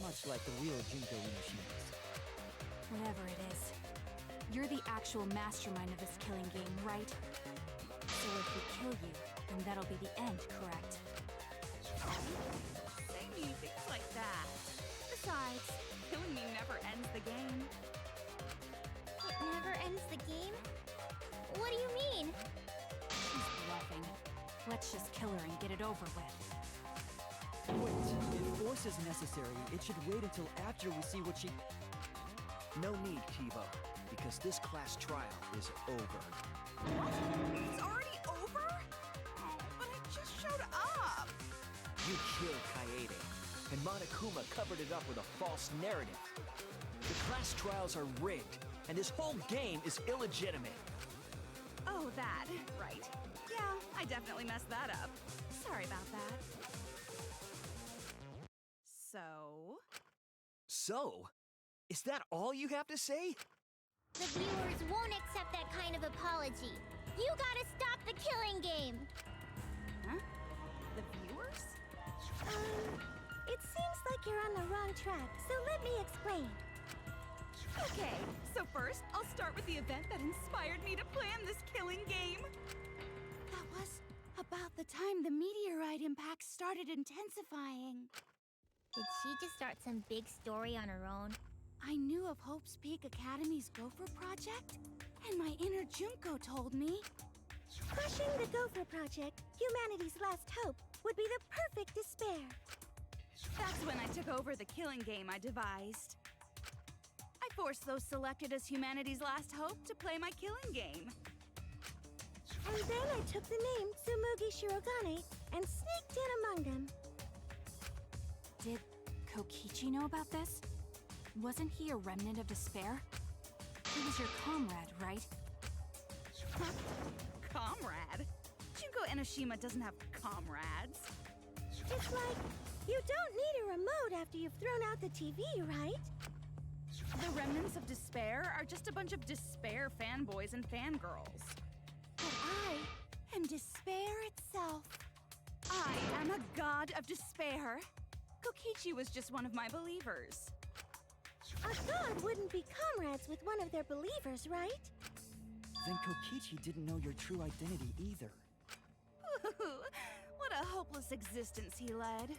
much like the real Junko Enoshima's. Whatever it is, you're the actual mastermind of this killing game, right? So if we kill you, then that'll be the end, correct? Say me things like that. Besides, killing me never ends the game. It never ends the game? What do you mean? She's bluffing. Let's just kill her and get it over with. Wait, if force is necessary, it should wait until after we see what she... No need, Kibo, because this class trial is over. What? It's already over? Oh, but I just showed up. You killed Kaede, and Monokuma covered it up with a false narrative. The class trials are rigged, and this whole game is illegitimate. Oh, that. Right. Yeah, I definitely messed that up. Sorry about that. So? So? Is that all you have to say? The viewers won't accept that kind of apology. You gotta stop the killing game! Huh? The viewers? It seems like you're on the wrong track, so let me explain. Okay, so first, I'll start with the event that inspired me to plan this killing game. That was about the time the meteorite impact started intensifying. Did she just start some big story on her own? I knew of Hope's Peak Academy's Gopher Project, and my inner Junko told me... Crushing the Gopher Project, humanity's last hope, would be the perfect despair. That's when I took over the killing game I devised. I forced those selected as humanity's last hope to play my killing game. And then I took the name Tsumugi Shirogane and sneaked in among them. Did Kokichi know about this? Wasn't he a remnant of despair? He was your comrade, right? Comrade? Junko Enoshima doesn't have comrades. It's like, you don't need a remote after you've thrown out the TV, right? The remnants of despair are just a bunch of despair fanboys and fangirls. But I am despair itself. I am a god of despair. Kokichi was just one of my believers. A god wouldn't be comrades with one of their believers, right? Then Kokichi didn't know your true identity either. What a hopeless existence he led.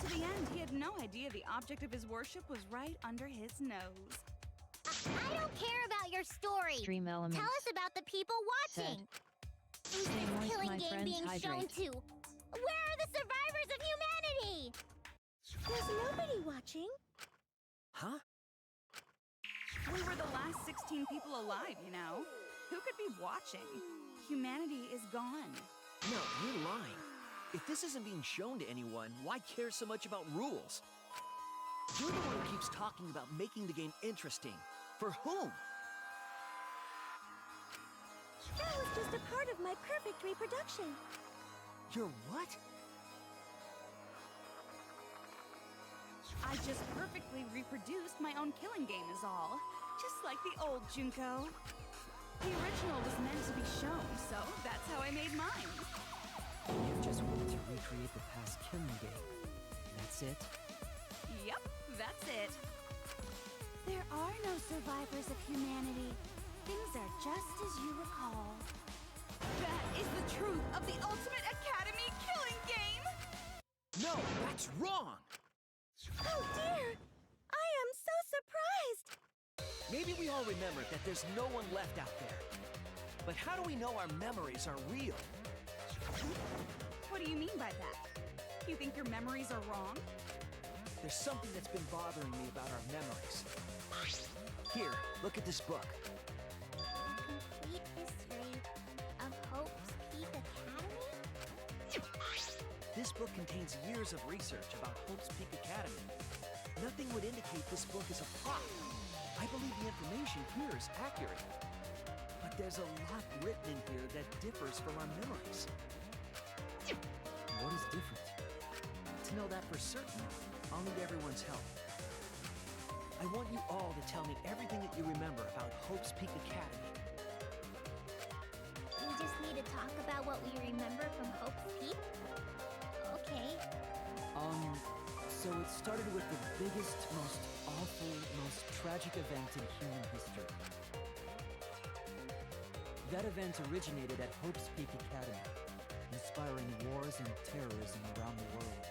To the end, he had no idea the object of his worship was right under his nose. I don't care about your story. Dream elements. Tell us about the people watching. Who's Stay this moist, killing my game friends, being shown hydrate. to? Where are the survivors of humanity? There's nobody watching. Huh? We were the last 16 people alive, you know? Who could be watching? Humanity is gone. No, you're lying. If this isn't being shown to anyone, why care so much about rules? You're the one who keeps talking about making the game interesting. For whom? That was just a part of my perfect reproduction. Your what? I just perfectly reproduced my own killing game is all. Just like the old Junko. The original was meant to be shown, so that's how I made mine. You just wanted to recreate the past killing game. That's it? Yep, that's it. There are no survivors of humanity. Things are just as you recall. That is the truth of the Ultimate Academy killing game! No, that's wrong! Oh dear! I am so surprised! Maybe we all remember that there's no one left out there. But how do we know our memories are real? What do you mean by that? You think your memories are wrong? There's something that's been bothering me about our memories. Here, look at this book. Complete history of Hope's Peak Academy? This book contains years of research about Hope's Peak Academy. Nothing would indicate this book is a plot. I believe the information here is accurate. But there's a lot written in here that differs from our memories. What is different? To know that for certain, I'll need everyone's help. I want you all to tell me everything that you remember about Hope's Peak Academy. We just need to talk about what we remember from Hope's Peak? Okay. So it started with the biggest, most awful, most tragic event in human history. That event originated at Hope's Peak Academy, inspiring wars and terrorism around the world.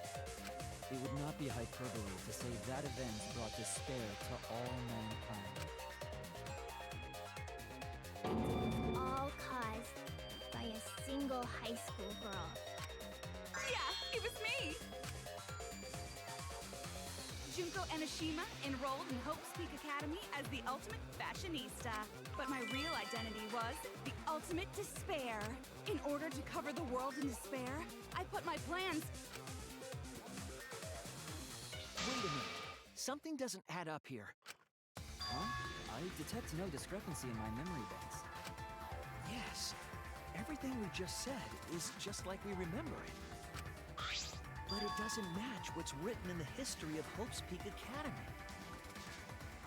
It would not be hyperbole to say that event brought despair to all mankind. All caused by a single high school girl. Yeah, it was me! Junko Enoshima enrolled in Hope's Peak Academy as the ultimate fashionista. But my real identity was the ultimate despair. In order to cover the world in despair, I put my plans... Wait a minute. Something doesn't add up here. Huh? I detect no discrepancy in my memory banks. Yes. Everything we just said is just like we remember it. But it doesn't match what's written in the history of Hope's Peak Academy.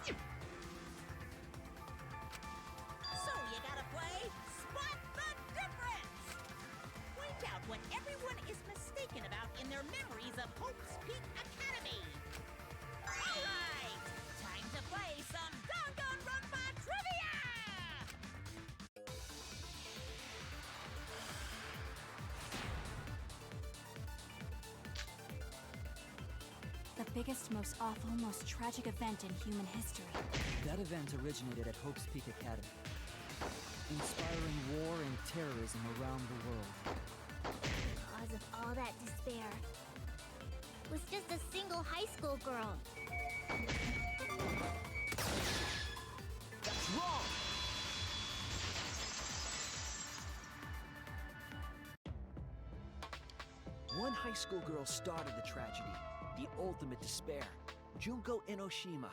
So you gotta play Spot the Difference! Point out what everyone is mistaken about in their memories of Hope's Peak Academy. Alright! Time to play some Danganronpa trivia! The biggest, most awful, most tragic event in human history. That event originated at Hope's Peak Academy, inspiring war and terrorism around the world. The cause of all that despair was just a single high school girl. That's wrong! One high school girl started the tragedy, the ultimate despair, Junko Enoshima.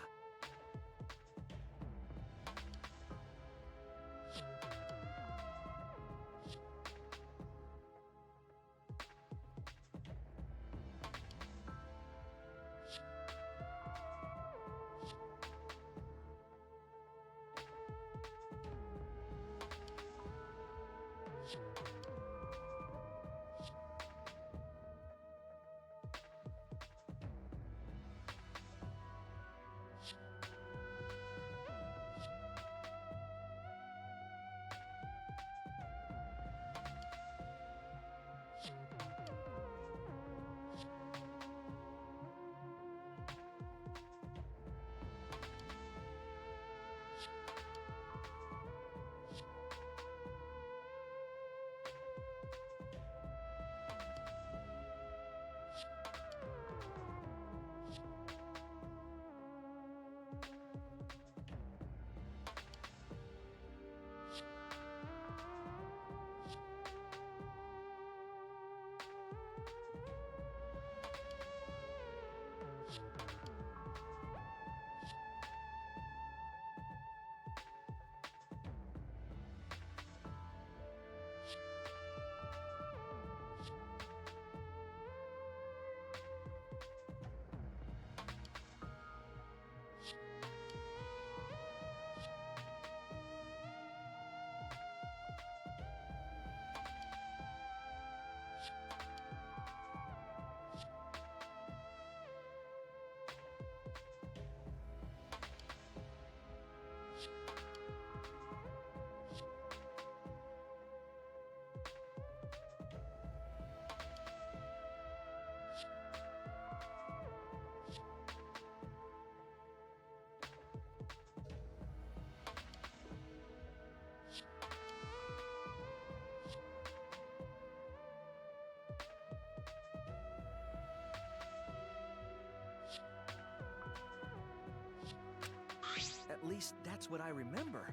least that's what I remember.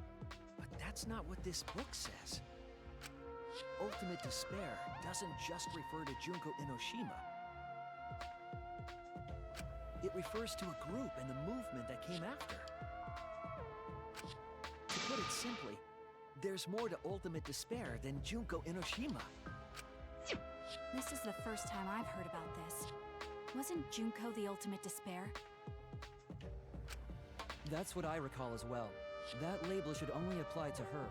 But that's not what this book says. Ultimate despair doesn't just refer to Junko Enoshima. It refers to a group and the movement that came after. To put it simply, there's more to ultimate despair than Junko Enoshima. This is the first time I've heard about this. Wasn't Junko the ultimate despair? That's what I recall as well. That label should only apply to her.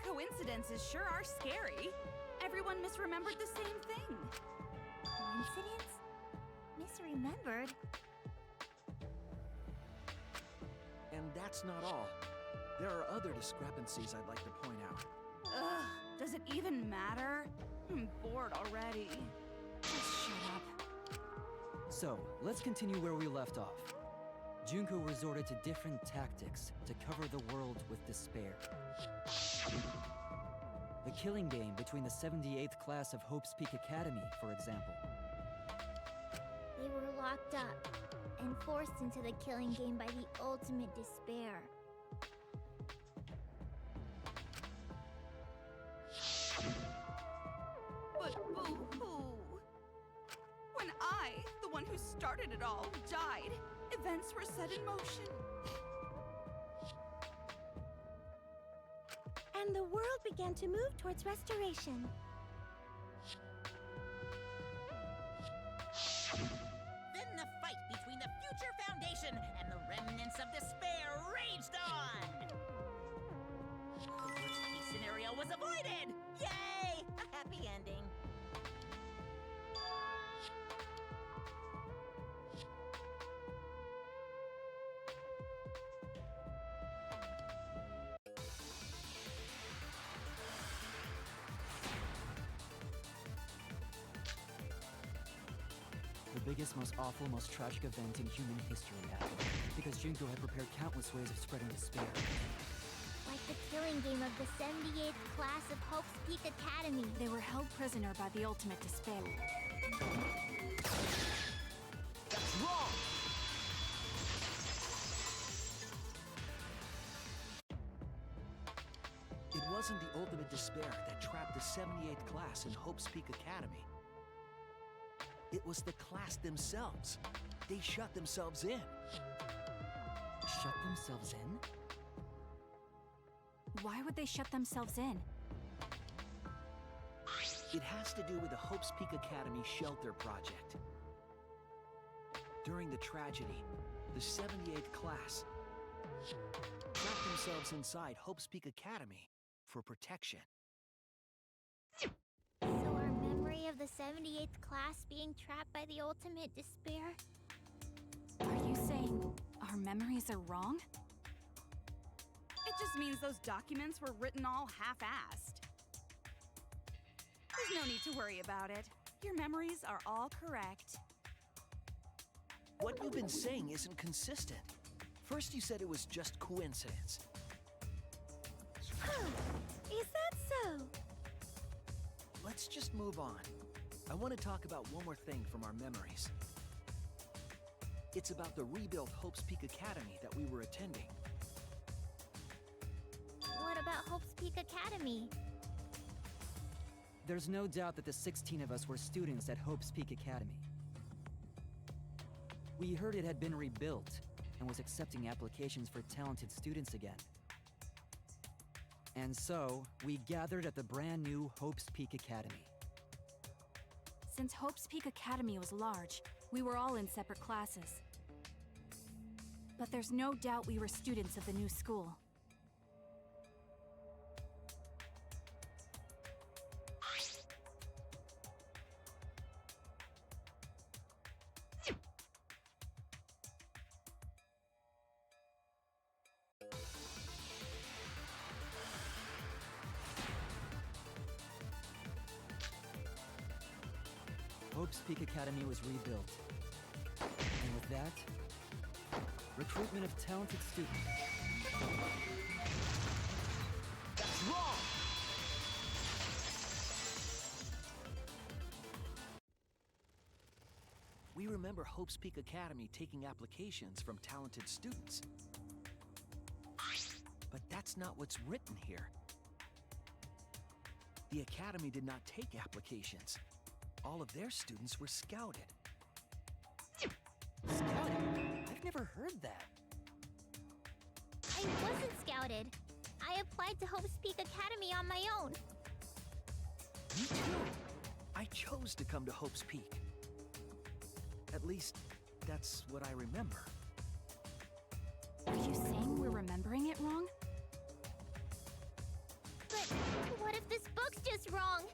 Coincidences sure are scary. Everyone misremembered the same thing. Coincidence? Misremembered? And that's not all. There are other discrepancies I'd like to point out. Ugh, does it even matter? I'm bored already. Just shut up. So, let's continue where we left off. Junko resorted to different tactics to cover the world with despair. The killing game between the 78th class of Hope's Peak Academy, for example. They were locked up and forced into the killing game by the ultimate despair. But boo-hoo! When I, the one who started it all, died, events were set in motion. And the world began to move towards restoration. Then the fight between the Future Foundation and the remnants of despair raged on! The worst-case scenario was avoided! Yay! A happy ending. The biggest, most awful, most tragic event in human history happened, because Junko had prepared countless ways of spreading despair. Like the killing game of the 78th class of Hope's Peak Academy. They were held prisoner by the ultimate despair. That's wrong! It wasn't the ultimate despair that trapped the 78th class in Hope's Peak Academy. It was the class themselves. They shut themselves in. Shut themselves in? Why would they shut themselves in? It has to do with the Hope's Peak Academy shelter project. During the tragedy, the 78th class trapped themselves inside Hope's Peak Academy for protection. So our memory of the 78th class being trapped by the ultimate despair? Are you saying our memories are wrong? It just means those documents were written all half-assed. There's no need to worry about it. Your memories are all correct. What you've been saying isn't consistent. First you said it was just coincidence. Is that so? Let's just move on. I want to talk about one more thing from our memories. It's about the rebuilt Hope's Peak Academy that we were attending. What about Hope's Peak Academy? There's no doubt that the 16 of us were students at Hope's Peak Academy. We heard it had been rebuilt and was accepting applications for talented students again. And so, we gathered at the brand new Hope's Peak Academy. Since Hope's Peak Academy was large, we were all in separate classes. But there's no doubt we were students of the new school. Hope's Peak Academy was rebuilt. And with that, recruitment of talented students. That's wrong! We remember Hope's Peak Academy taking applications from talented students. But that's not what's written here. The Academy did not take applications. All of their students were scouted. Scouting? I've never heard that. I wasn't scouted. I applied to Hope's Peak Academy on my own. Me too. I chose to come to Hope's Peak. At least, that's what I remember. Are you saying we're remembering it wrong? But what if this book's just wrong?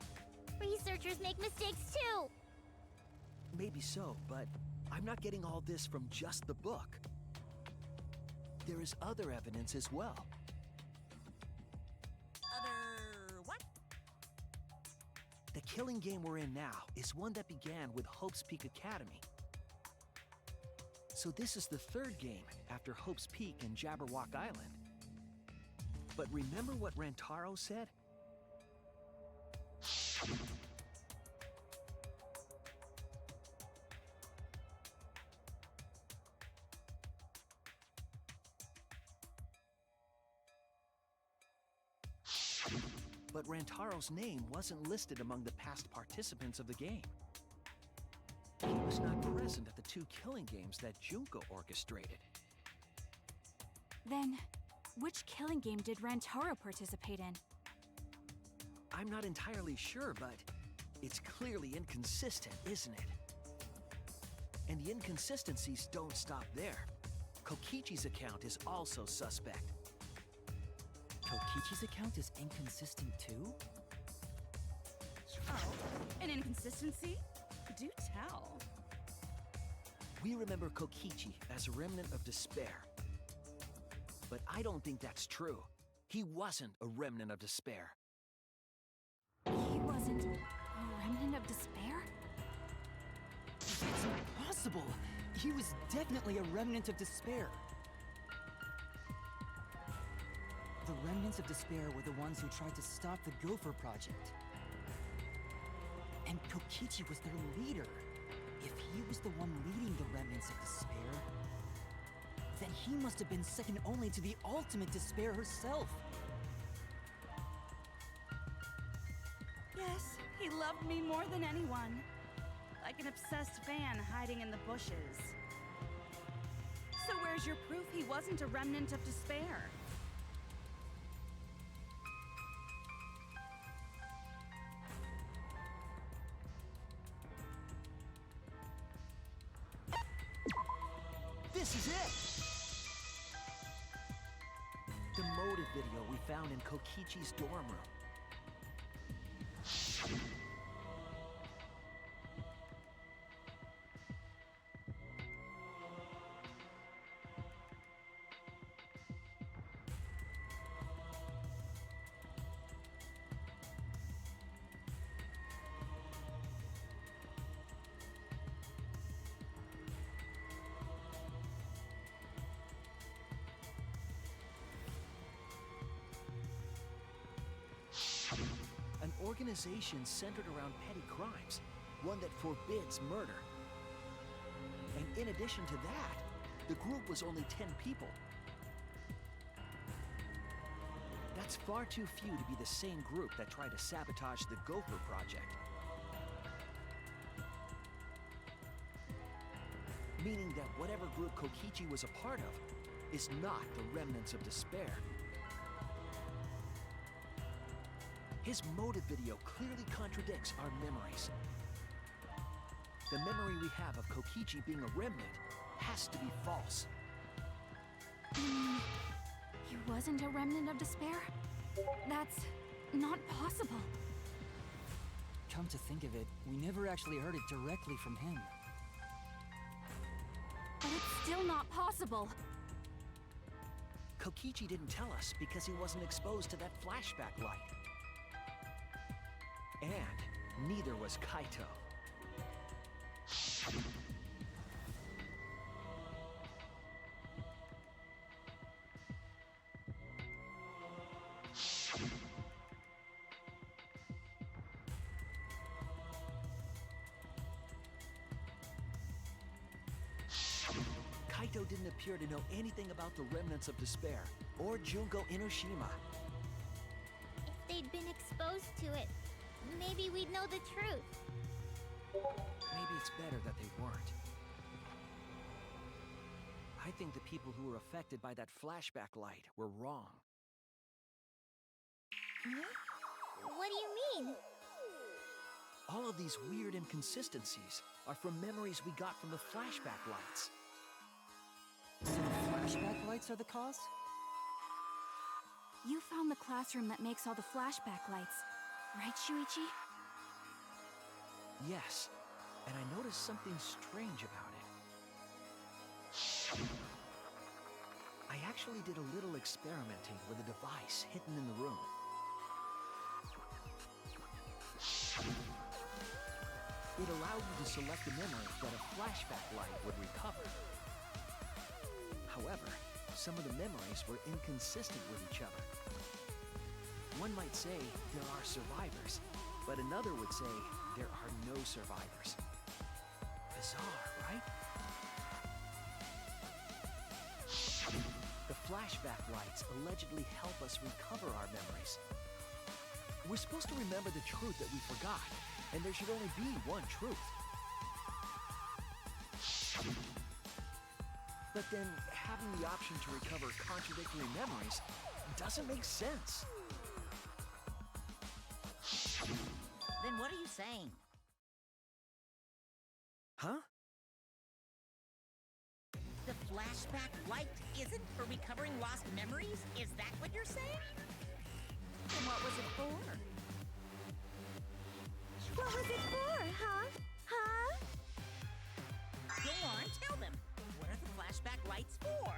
Researchers make mistakes too. Maybe so, but I'm not getting all this from just the book. There is other evidence as well. Other what? The killing game we're in now is one that began with Hope's Peak Academy. So this is the third game after Hope's Peak and Jabberwock Island. But remember what Rantaro said? But Rantaro's name wasn't listed among the past participants of the game. He was not present at the two killing games that Junko orchestrated. Then, which killing game did Rantaro participate in? I'm not entirely sure, but it's clearly inconsistent, isn't it? And the inconsistencies don't stop there. Kokichi's account is also suspect. Kokichi's account is inconsistent too? Oh, an inconsistency? Do tell. We remember Kokichi as a remnant of despair. But I don't think that's true. He wasn't a remnant of despair. He wasn't a remnant of despair? That's impossible! He was definitely a remnant of despair. The remnants of despair were the ones who tried to stop the Gopher Project. And Kokichi was their leader. If he was the one leading the remnants of despair, then he must have been second only to the ultimate despair herself. Yes, he loved me more than anyone. Like an obsessed fan hiding in the bushes. So where's your proof he wasn't a remnant of despair? This is it! The motive video we found in Kokichi's dorm room. An organization centered around petty crimes, one that forbids murder. And in addition to that, the group was only 10 people. That's far too few to be the same group that tried to sabotage the Gopher Project. Meaning that whatever group Kokichi was a part of is not the remnants of despair. His motive video clearly contradicts our memories. The memory we have of Kokichi being a remnant has to be false. He wasn't a remnant of despair? That's not possible. Come to think of it, we never actually heard it directly from him. But it's still not possible. Kokichi didn't tell us because he wasn't exposed to that flashback light. And neither was Kaito. Kaito didn't appear to know anything about the remnants of despair, or Junko Inoshima. If they'd been exposed to it, maybe we'd know the truth. Maybe it's better that they weren't. I think the people who were affected by that flashback light were wrong. What do you mean? All of these weird inconsistencies are from memories we got from the flashback lights. So the flashback lights are the cause? You found the classroom that makes all the flashback lights, right, Shuichi? Yes, and I noticed something strange about it. I actually did a little experimenting with a device hidden in the room. It allowed you to select the memories that a flashback light would recover. However, some of the memories were inconsistent with each other. One might say there are survivors, but another would say there are no survivors. Bizarre, right? The flashback lights allegedly help us recover our memories. We're supposed to remember the truth that we forgot, and there should only be one truth. But then, having the option to recover contradictory memories doesn't make sense. Then what are you saying? Huh? The flashback light isn't for recovering lost memories? Is that what you're saying? Then what was it for? What was it for, huh? Huh? Go on, tell them. What are the flashback lights for?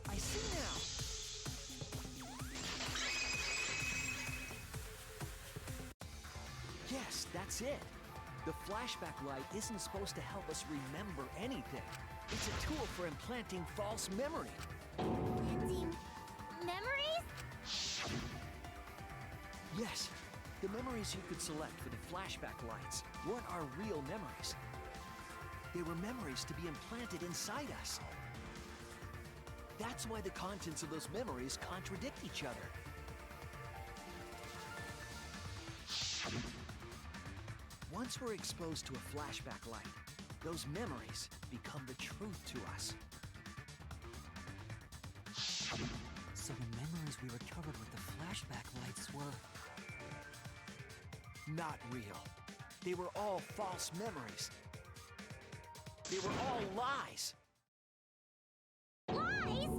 I see now! Yes, that's it. The flashback light isn't supposed to help us remember anything. It's a tool for implanting false memory. Planting memories? Yes, the memories you could select for the flashback lights weren't our real memories. They were memories to be implanted inside us. That's why the contents of those memories contradict each other. Once we're exposed to a flashback light, those memories become the truth to us. So the memories we recovered with the flashback lights were... Not real. They were all false memories. They were all lies. Lies?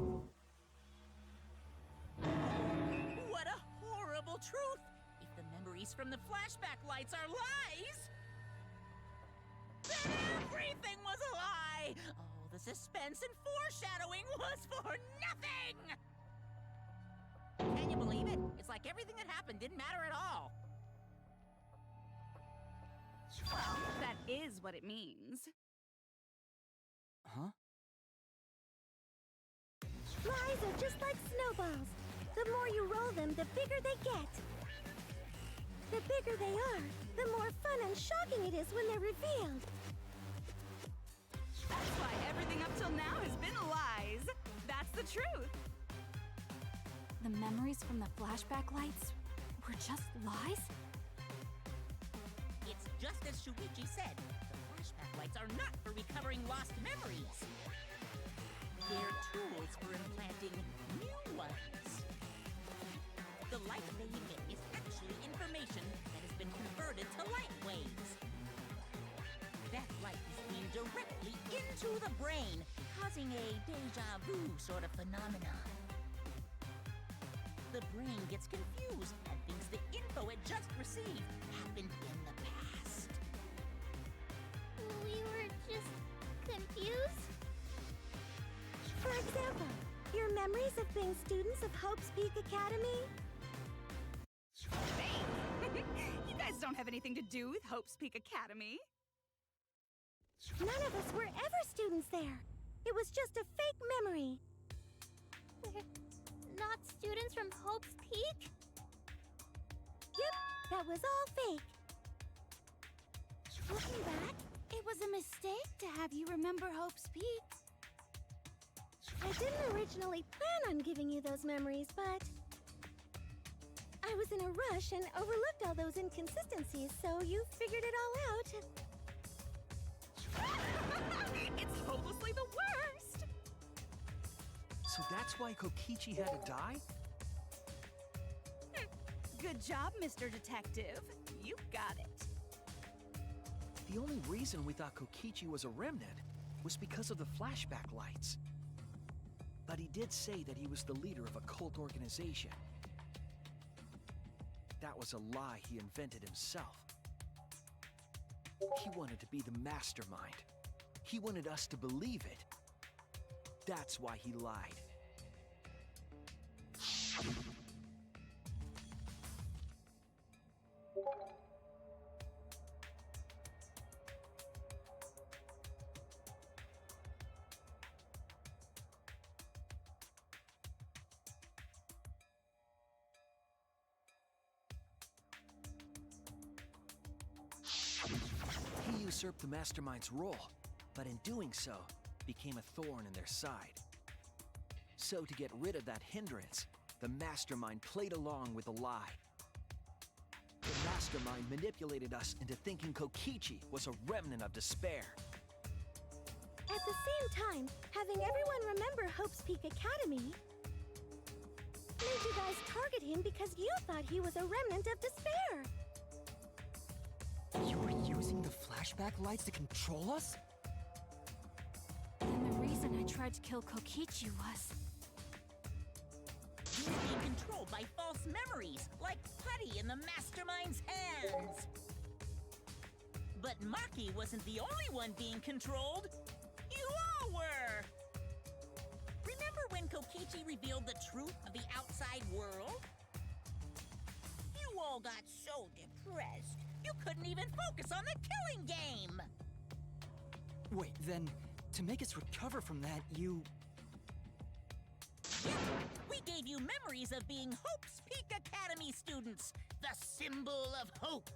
What a horrible truth! If the memories from the flashback lights are lies, then everything was a lie! All the suspense and foreshadowing was for nothing! Can you believe it? It's like everything that happened didn't matter at all. Well, that is what it means. Huh? Lies are just like snowballs. The more you roll them, the bigger they get. The bigger they are, the more fun and shocking it is when they're revealed. That's why everything up till now has been lies. That's the truth. The memories from the flashback lights were just lies? It's just as Shuichi said. The flashback lights are not for recovering lost memories. They're tools for implanting new ones. The light they emit is actually information that has been converted to light waves. directly into the brain, causing a deja vu sort of phenomenon. The brain gets confused and thinks the info it just received happened in the past. We were just confused? For example, your memories of being students of Hope's Peak Academy? Hey! You guys don't have anything to do with Hope's Peak Academy. None of us were ever students there. It was just a fake memory. We're not students from Hope's Peak? Yep, that was all fake. Looking back, it was a mistake to have you remember Hope's Peak. I didn't originally plan on giving you those memories, but I was in a rush and overlooked all those inconsistencies, so you figured it all out. It's hopelessly the worst! So that's why Kokichi had to die? Good job, Mr. Detective. You got it. The only reason we thought Kokichi was a remnant was because of the flashback lights. But he did say that he was the leader of a cult organization. That was a lie he invented himself. He wanted to be the mastermind. He wanted us to believe it. That's why he lied. He usurped the mastermind's role, but in doing so, became a thorn in their side. So to get rid of that hindrance, the mastermind played along with the lie. The mastermind manipulated us into thinking Kokichi was a remnant of despair. At the same time, having everyone remember Hope's Peak Academy made you guys target him because you thought he was a remnant of despair. You were using the flashback lights to control us? And the reason I tried to kill Kokichi was... He was being controlled by false memories, like putty in the mastermind's hands. But Maki wasn't the only one being controlled. You all were! Remember when Kokichi revealed the truth of the outside world? You all got so depressed, you couldn't even focus on the killing game! Wait, then, to make us recover from that, you... Yep, we gave you memories of being Hope's Peak Academy students, the symbol of hope.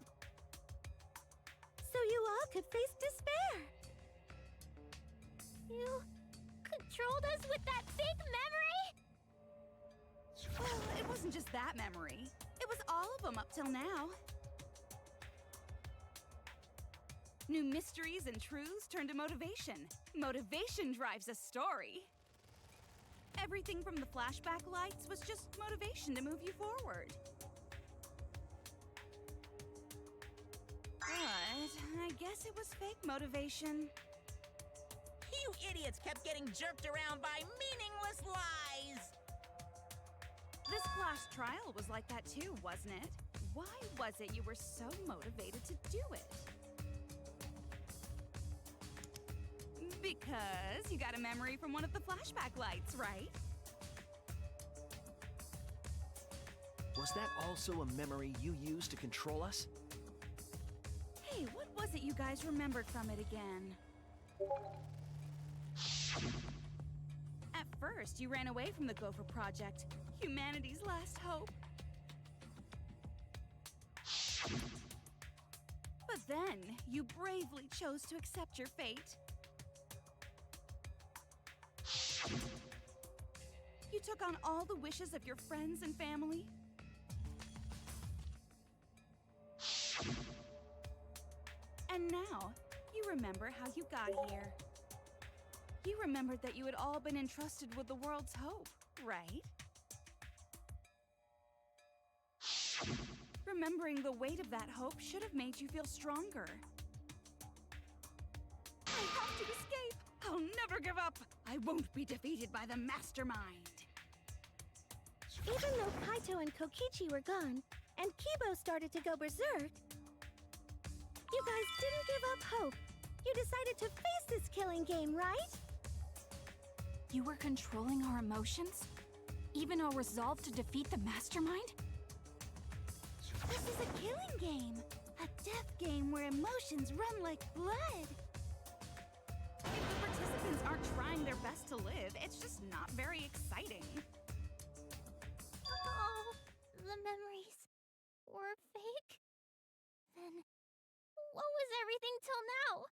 So you all could face despair. You controlled us with that fake memory? Well, it wasn't just that memory. It was all of them up till now. New mysteries and truths turn to motivation. Motivation drives a story. Everything from the flashback lights was just motivation to move you forward. But I guess it was fake motivation. You idiots kept getting jerked around by meaningless lies! This class trial was like that too, wasn't it? Why was it you were so motivated to do it? Because you got a memory from one of the flashback lights, right? Was that also a memory you used to control us? Hey, what was it you guys remembered from it again? At first, you ran away from the Gopher Project, humanity's last hope. But then, you bravely chose to accept your fate. You took on all the wishes of your friends and family. And now, you remember how you got here. You remembered that you had all been entrusted with the world's hope, right? Remembering the weight of that hope should have made you feel stronger. I have to never give up! I won't be defeated by the mastermind! Even though Kaito and Kokichi were gone, and Kibo started to go berserk, you guys didn't give up hope. You decided to face this killing game, right? You were controlling our emotions? Even our resolve to defeat the mastermind? This is a killing game. A death game where emotions run like blood. If the participants aren't trying their best to live, it's just not very exciting. Oh, the memories were fake? Then what was everything till now?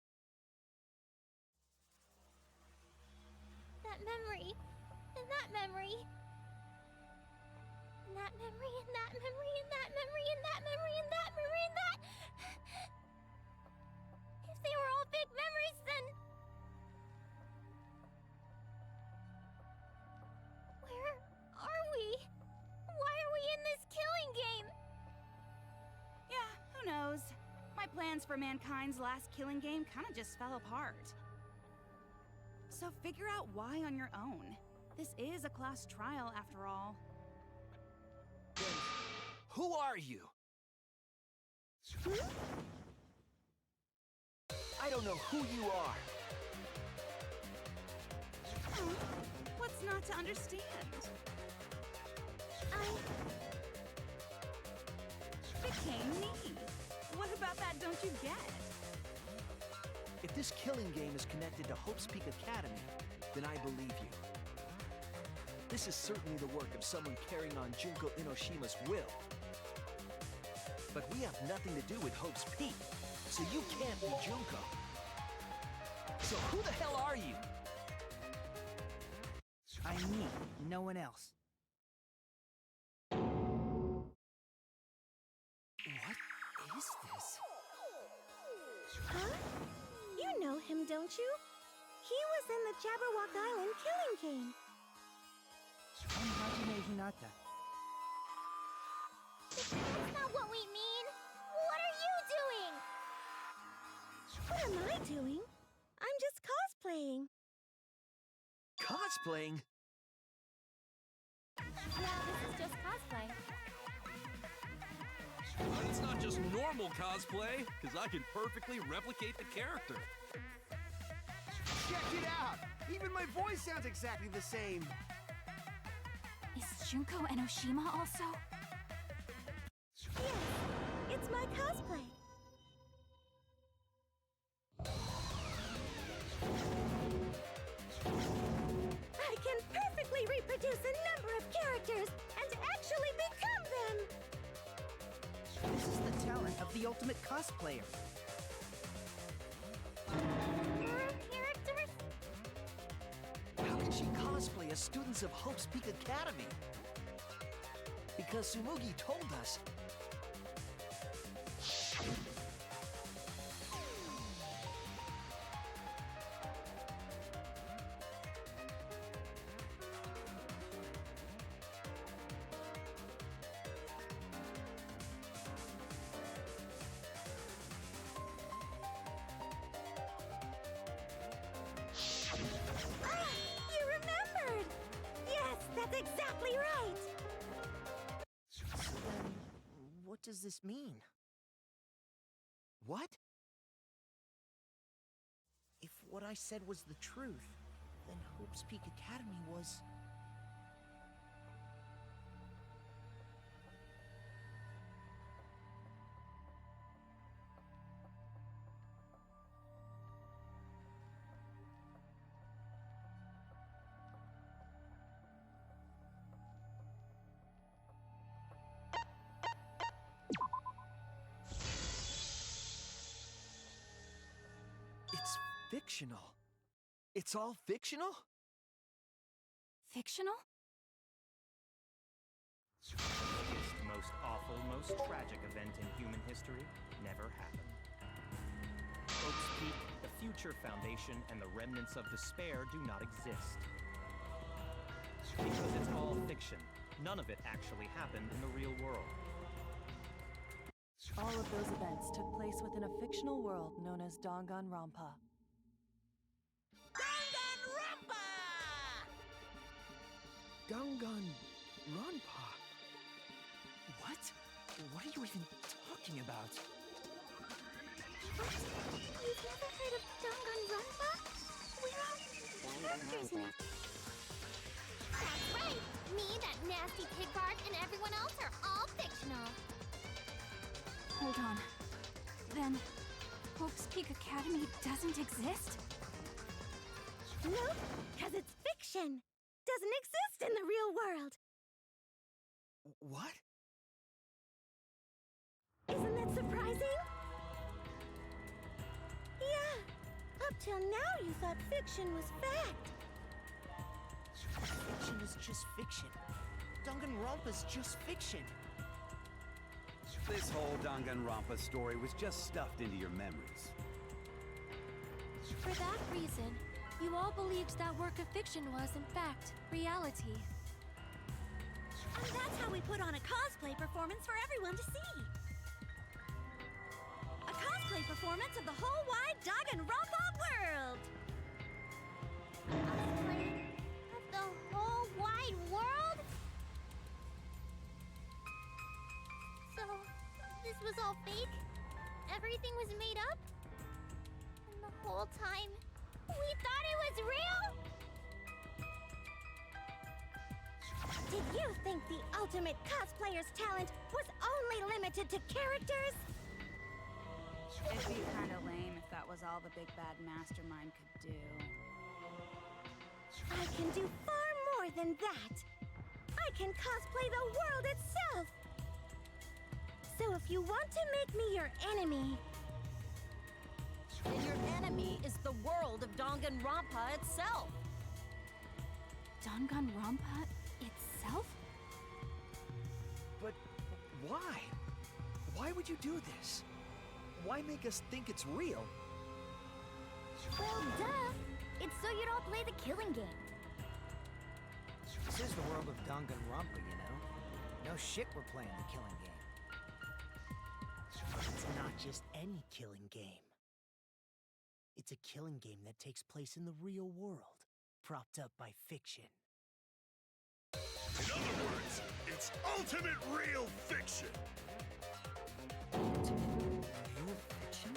That memory, and that memory, and that memory, and that memory, and that memory, and that memory, and that memory, and that... If they were all fake memories, then... Where are we? Why are we in this killing game? Yeah, who knows? My plans for mankind's last killing game kinda just fell apart. So figure out why on your own. This is a class trial after all. Then, who are you? I don't know who you are. What's not to understand? Became me. What about that don't you get? If this killing game is connected to Hope's Peak Academy, then I believe you. This is certainly the work of someone carrying on Junko Inoshima's will. But we have nothing to do with Hope's Peak, so you can't be Junko. So who the hell are you? I'm me, no one else. What is this? Huh? You know him, don't you? He was in the Jabberwock Island killing game. I'm Hajime Hinata. That's not what we mean! What are you doing? What am I doing? I'm just cosplaying. Cosplaying? Yeah, this is just cosplay. But it's not just normal cosplay, because I can perfectly replicate the character. Check it out! Even my voice sounds exactly the same. Is Junko Enoshima also? Yes, it's my cosplay. I can perfectly reproduce a number of characters and actually become them! This is the talent of the ultimate cosplayer. Characters? How can she cosplay as students of Hope's Peak Academy? Because Tsumugi told us. You remembered! Yes, that's exactly right! So then, what does this mean? What? If what I said was the truth, then Hope's Peak Academy was... It's fictional. It's all fictional? Fictional? The biggest, most awful, most tragic event in human history never happened. Hope's Peak, the future foundation, and the remnants of despair do not exist. Because it's all fiction. None of it actually happened in the real world. All of those events took place within a fictional world known as Danganronpa. Danganronpa! Danganronpa. What? What are you even talking about? What? You've never heard of Danganronpa? We're all characters in it. That's right! Me, that nasty pig Bart, and everyone else are all fictional. Hold on. Then, Hope's Peak Academy doesn't exist? Nope, because it's fiction. Doesn't exist in the real world. What? Isn't that surprising? Yeah. Up till now, you thought fiction was fact. Fiction is just fiction. Danganronpa's just fiction. This whole Danganronpa story was just stuffed into your memories. For that reason, you all believed that work of fiction was, in fact, reality. And that's how we put on a cosplay performance for everyone to see. A cosplay performance of the whole wide Danganronpa world. Cosplay of the whole wide world? So, this was all fake? Everything was made up? And the whole time, we thought it was real? Did you think the ultimate cosplayer's talent was only limited to characters? It'd be kinda lame if that was all the big bad mastermind could do. I can do far more than that. I can cosplay the world itself. So if you want to make me your enemy... Then your enemy is the world of Danganronpa itself. Danganronpa itself? But why? Why would you do this? Why make us think it's real? Well, duh! It's so you don't play the killing game. This is the world of Danganronpa, you know? No shit we're playing the killing game. But it's not just any killing game. It's a killing game that takes place in the real world, propped up by fiction. In other words, it's ultimate real fiction. Real fiction?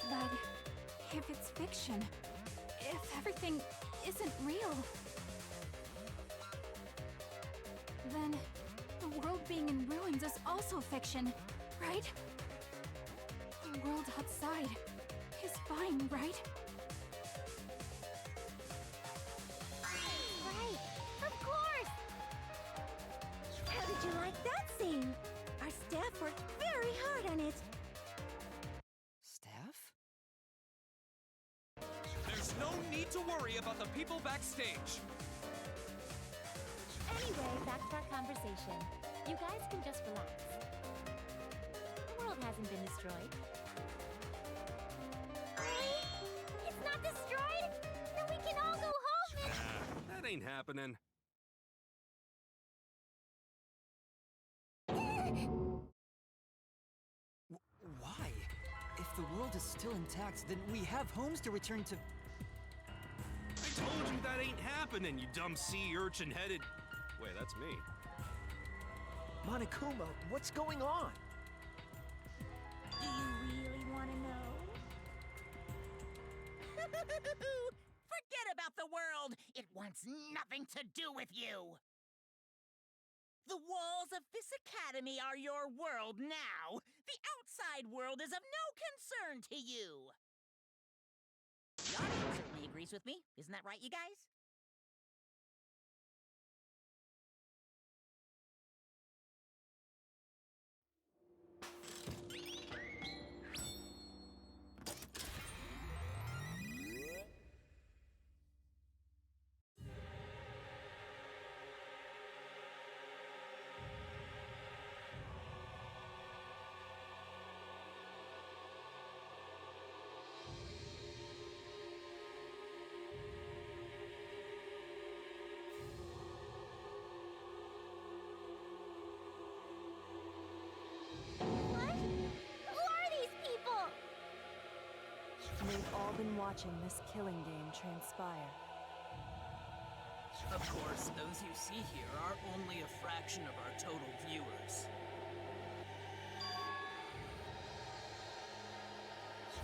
But if it's fiction, if everything isn't real, then the world being in ruins is also fiction, right? The world outside is fine, right? Right, of course! How did you like that scene? Our staff worked very hard on it. Staff? There's no need to worry about the people backstage. Anyway, back to our conversation. You guys can just relax. The world hasn't been destroyed. Right? It's not destroyed? Then we can all go home and... That ain't happening. Why? If the world is still intact, then we have homes to return to. I told you that ain't happening, you dumb sea urchin-headed... Wait, that's me. Monokuma, what's going on? Do you really want to know? Forget about the world! It wants nothing to do with you! The walls of this academy are your world now! The outside world is of no concern to you! The audience certainly agrees with me. Isn't that right, you guys? What? Who are these people? They've all been watching this killing game transpire. Of course, those you see here are only a fraction of our total viewers.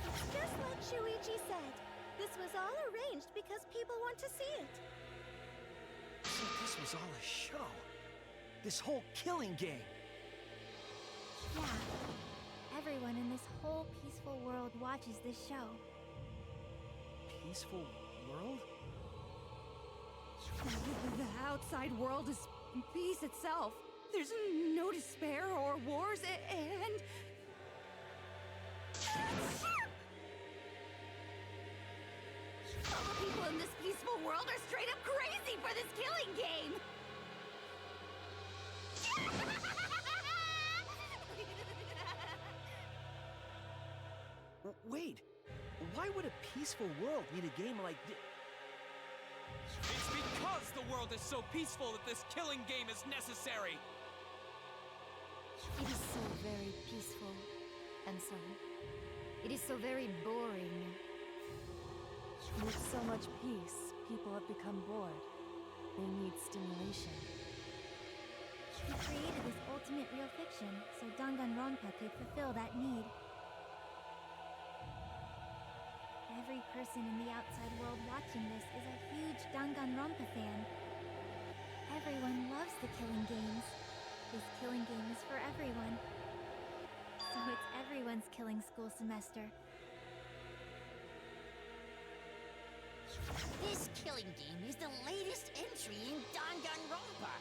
It's just like Shuichi said. This was all arranged because people want to see it. So this was all a show. This whole killing game. Yeah. Everyone in this whole peaceful world watches this show. Peaceful world? The outside world is peace itself. There's no despair or wars, and... All the people in this peaceful world are straight up crazy for this killing game! Wait, why would a peaceful world need a game like this? It's because the world is so peaceful that this killing game is necessary! It is so very peaceful. And so, it is so very boring. With so much peace, people have become bored. They need stimulation. He created this ultimate real fiction so Danganronpa could fulfill that need. Every person in the outside world watching this is a huge Danganronpa fan. Everyone loves the killing games. This killing game is for everyone. So it's everyone's killing school semester. This killing game is the latest entry in Danganronpa.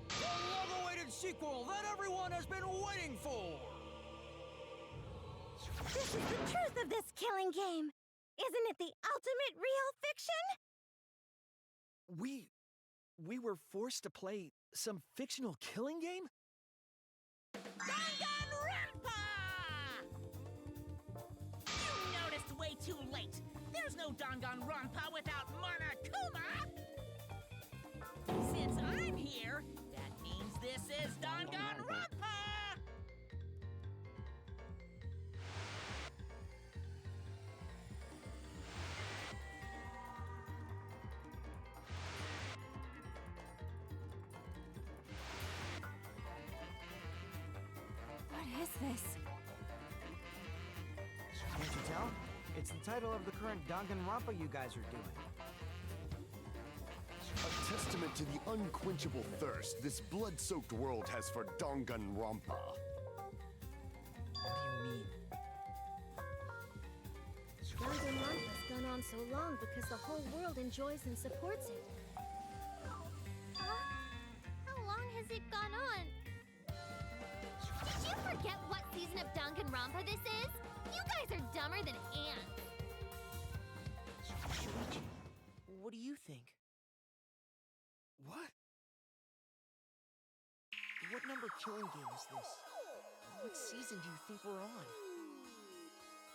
The long-awaited sequel that everyone has been waiting for! This is the truth of this killing game. Isn't it the ultimate real fiction? We were forced to play some fictional killing game? Danganronpa! You noticed way too late. There's no Danganronpa without Monokuma! Since I'm here, that means this is Danganronpa! What is this? Can't you tell? It's the title of the current Danganronpa you guys are doing. A testament to the unquenchable thirst this blood-soaked world has for Danganronpa. What do you mean? Danganronpa's gone on so long because the whole world enjoys and supports it. How long has it gone on? Did you forget what season of Danganronpa this is? You guys are dumber than ants. Shuichi, what do you think? What? What number killing game is this? What season do you think we're on?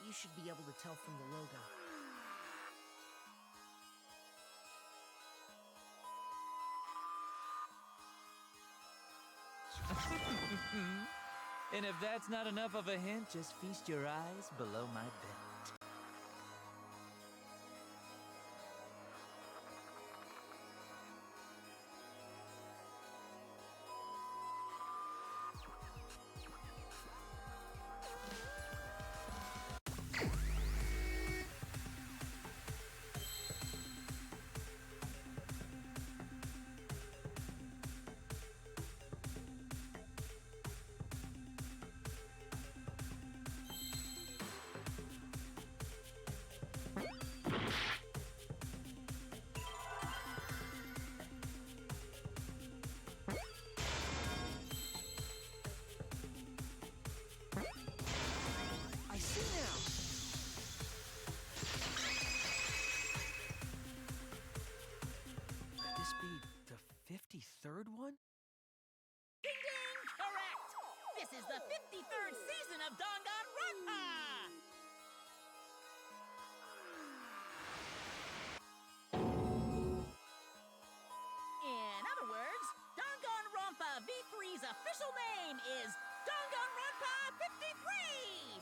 You should be able to tell from the logo. And if that's not enough of a hint, just feast your eyes below my belt. I see now! Could this be the 53rd one? Ding ding! Correct! This is the 53rd season of Danganronpa! In other words, Danganronpa V3's official name is Danganronpa 53!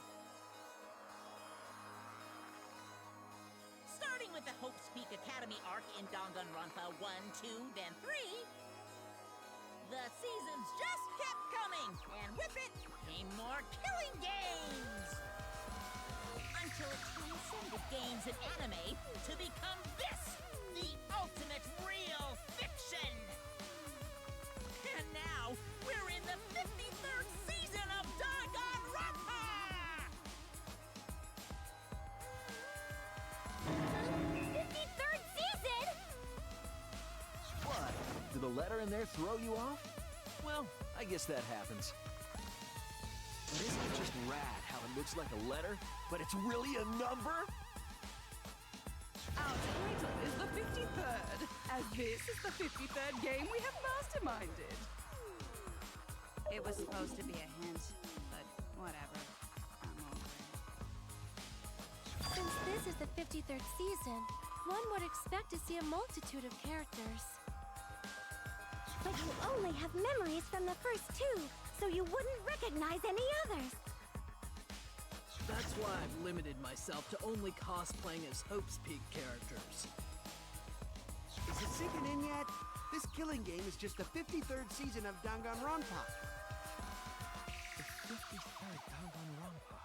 Starting with the Hope's Peak Academy arc in Danganronpa 1, 2, then 3, the seasons just kept coming, and with it came more killing games! Until it transcended games and anime to become this, the ultimate real fiction! And now, we're in the 53rd season of Danganronpa! 53rd season? What? Did the letter in there throw you off? Well, I guess that happens. But isn't it just rad how it looks like a letter, but it's really a number? Our title is the 53rd, as this is the 53rd game we have masterminded. It was supposed to be a hint, but whatever. I'm over it. Since this is the 53rd season, one would expect to see a multitude of characters. But you only have memories from the first two, so you wouldn't recognize any others. That's why I've limited myself to only cosplaying as Hope's Peak characters. Is it sinking in yet? This killing game is just the 53rd season of Danganronpa. The 53rd Danganronpa.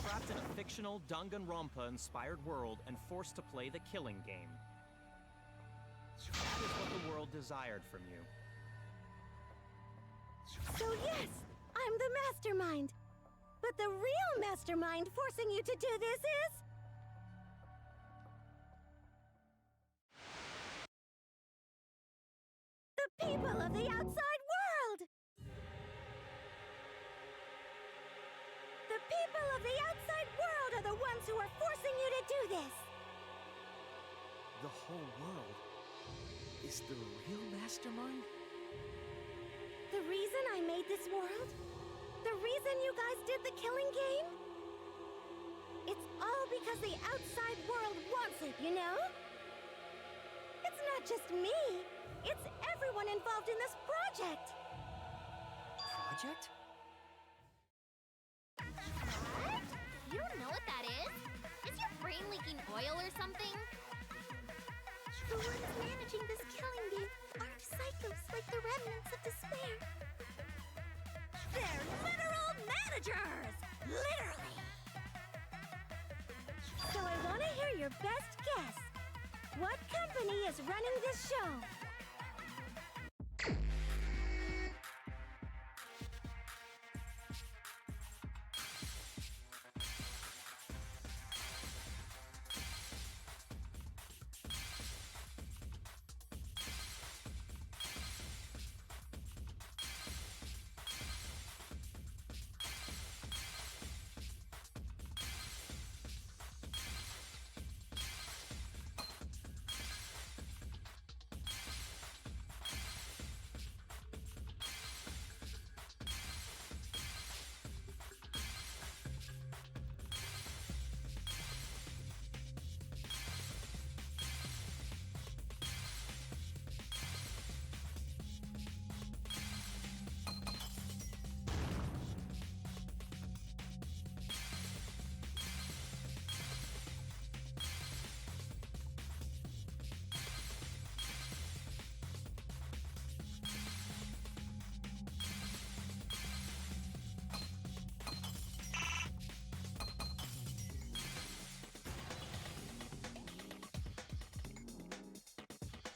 Trapped in a fictional Danganronpa-inspired world and forced to play the killing game. That is what the world desired from you. So yes, I'm the mastermind. But the real mastermind forcing you to do this is... the people of the outside world! The people of the outside world are the ones who are forcing you to do this! The whole world is the real mastermind? The reason I made this world? The reason you guys did the killing game? It's all because the outside world wants it, you know? It's not just me. It's everyone involved in this project. Project? What? You don't know what that is? Is your brain leaking oil or something? The ones managing this killing game aren't psychos like the remnants of despair. They're literal managers! Literally! So I want to hear your best guess. What company is running this show?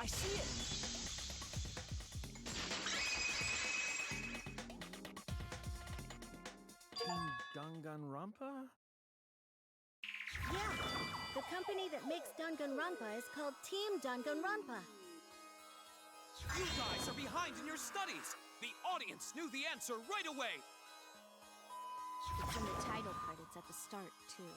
I see it! Team Danganronpa? Yeah, the company that makes Danganronpa is called Team Danganronpa. You guys are behind in your studies! The audience knew the answer right away! It's in the title credits at the start, too.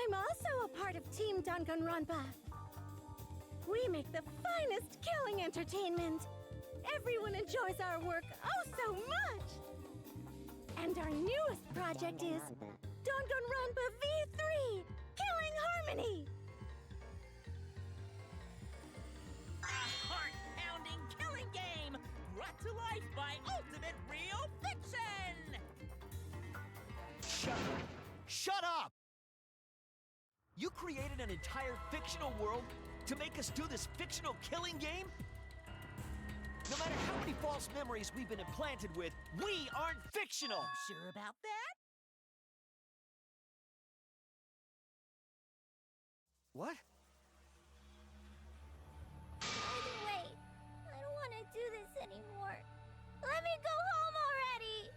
I'm also a part of Team Danganronpa. We make the finest killing entertainment. Everyone enjoys our work oh so much. And our newest project is Danganronpa V3, Killing Harmony. A heart-pounding killing game brought to life by Ultimate Real Fiction! Shut up! You created an entire fictional world to make us do this fictional killing game? No matter how many false memories we've been implanted with, we aren't fictional! Sure about that? What? Anyway, I don't want to do this anymore. Let me go home already!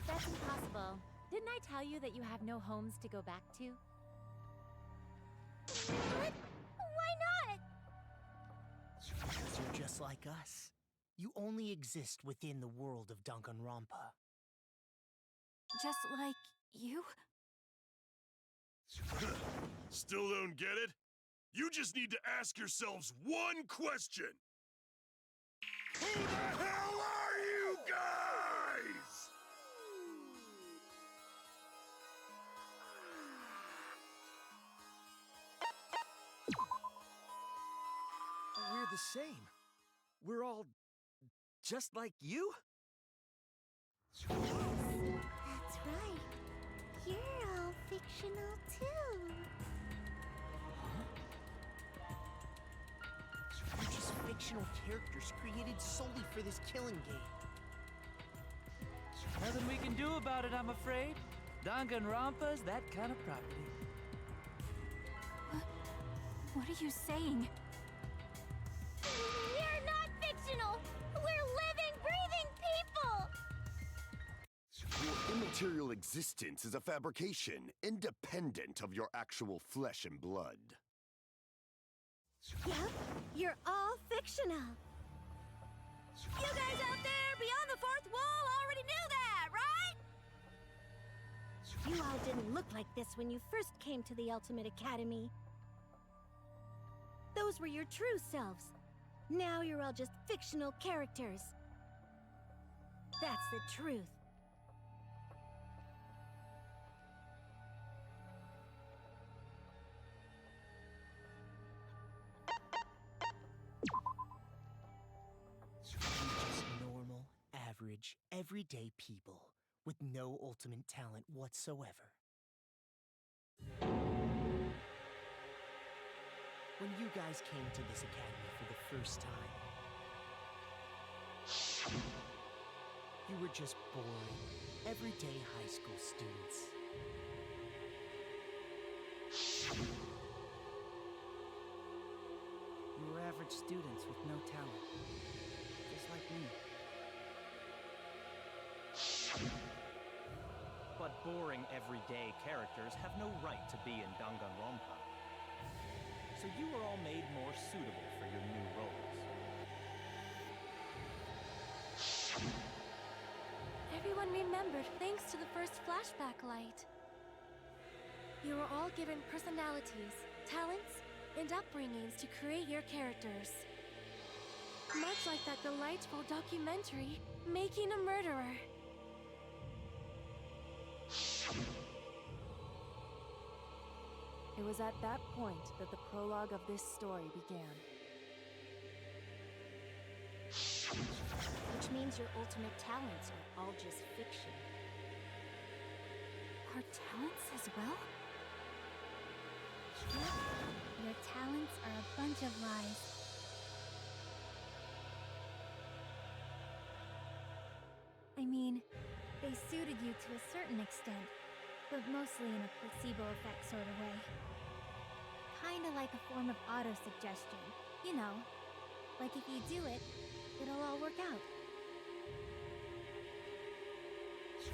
That's impossible. Didn't I tell you that you have no homes to go back to? What? Why not? Because you're just like us. You only exist within the world of Danganronpa. Just like you? Still don't get it? You just need to ask yourselves one question. Who the hell are you guys? We're the same. We're all just like you? That's right. You're all fictional too. We're just fictional characters created solely for this killing game. Nothing we can do about it, I'm afraid. Danganronpa's that kind of property. What are you saying? We're not fictional! We're living, breathing people! Your immaterial existence is a fabrication, independent of your actual flesh and blood. Yep, you're all fictional. You guys out there beyond the fourth wall already knew that, right? You all didn't look like this when you first came to the Ultimate Academy. Those were your true selves. Now you're all just fictional characters. That's the truth. We're just normal, average, everyday people with no ultimate talent whatsoever. When you guys came to this academy for the first time, you were just boring, everyday high school students. You were average students with no talent. Just like me. But boring everyday characters have no right to be in Danganronpa. So you were all made more suitable for your new roles. Everyone remembered thanks to the first flashback light. You were all given personalities, talents, and upbringings to create your characters. Much like that delightful documentary, Making a Murderer. It was at that point that the prologue of this story began. Which means your ultimate talents are all just fiction. Our talents as well? Yep, your talents are a bunch of lies. I mean, they suited you to a certain extent, but mostly in a placebo effect sort of way. Kinda like a form of auto-suggestion. You know, like if you do it, it'll all work out.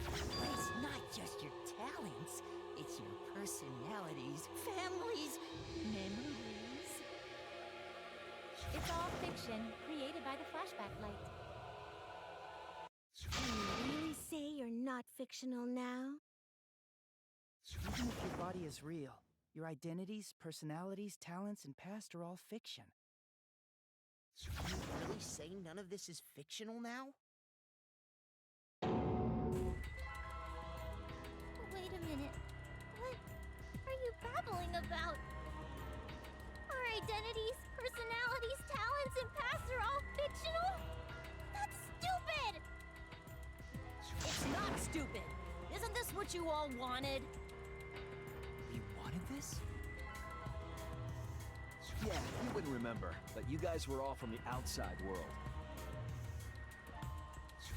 But it's not just your talents, it's your personalities, families, memories. It's all fiction, created by the flashback light. Can you really say you're not fictional now? Even if your body is real, your identities, personalities, talents, and past are all fiction. You really say none of this is fictional now? Wait a minute. What are you babbling about? Our identities, personalities, talents, and pasts are all fictional? That's stupid! It's not stupid. Isn't this what you all wanted? You wanted this? Yeah, you wouldn't remember, but you guys were all from the outside world.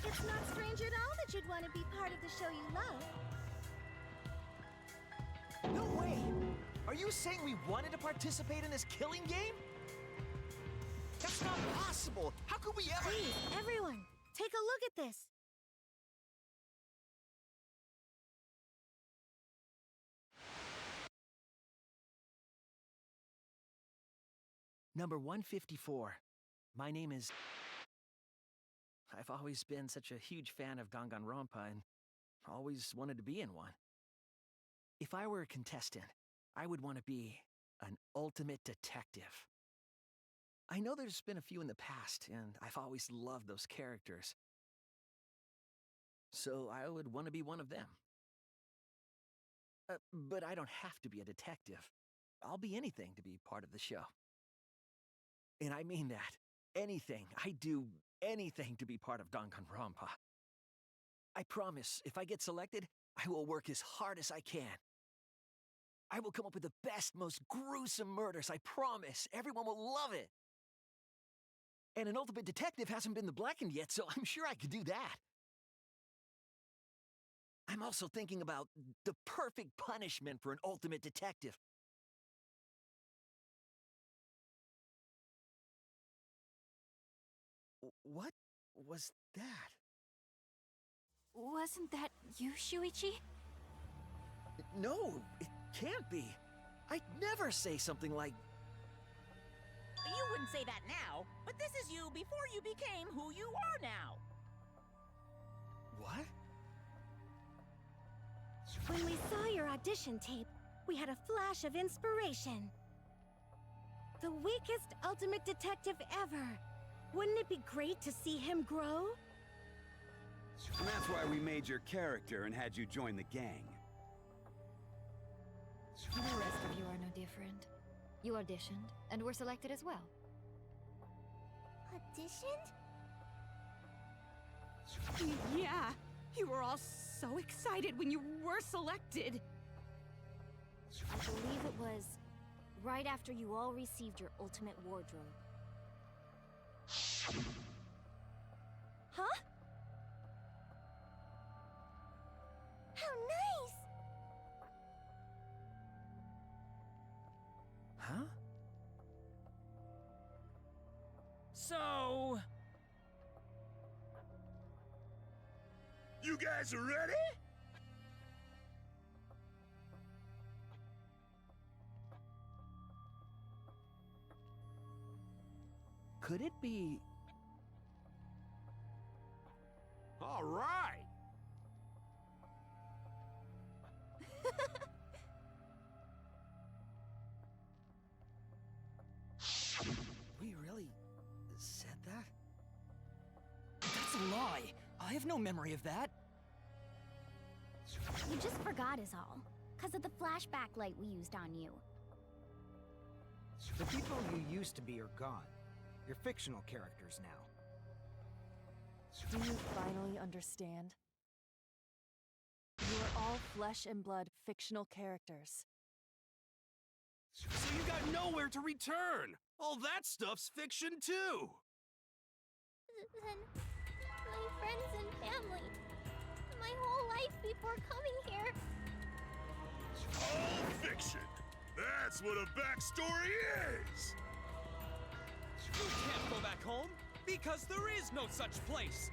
It's not strange at all that you'd want to be part of the show you love. No way! Are you saying we wanted to participate in this killing game? That's not possible! How could we ever— Please, everyone, take a look at this. Number 154. My name is... I've always been such a huge fan of Danganronpa and always wanted to be in one. If I were a contestant, I would want to be an ultimate detective. I know there's been a few in the past, and I've always loved those characters. So I would want to be one of them. But I don't have to be a detective. I'll be anything to be part of the show. And I mean that. Anything. I do anything to be part of Danganronpa. I promise, if I get selected, I will work as hard as I can. I will come up with the best, most gruesome murders, I promise. Everyone will love it. And an ultimate detective hasn't been the blackened yet, so I'm sure I could do that. I'm also thinking about the perfect punishment for an ultimate detective. What was that? Wasn't that you, Shuichi? No, it can't be. I'd never say something like... You wouldn't say that now, but this is you before you became who you are now. What? When we saw your audition tape, we had a flash of inspiration. The weakest ultimate detective ever. Wouldn't it be great to see him grow? And that's why we made your character and had you join the gang. The rest of you are no different. You auditioned, and were selected as well. Auditioned? Yeah, you were all so excited when you were selected. I believe it was right after you all received your ultimate wardrobe. Huh? How nice! Huh? So... You guys are ready? Could it be... All right! We really said that? That's a lie! I have no memory of that. You just forgot is all. 'Cause of the flashback light we used on you. The people you used to be are gone. You're fictional characters now. Do you finally understand? You are all flesh and blood fictional characters. So you got nowhere to return! All that stuff's fiction too! Then my friends and family. My whole life before coming here. All fiction! That's what a backstory is! You can't go back home, because there is no such place!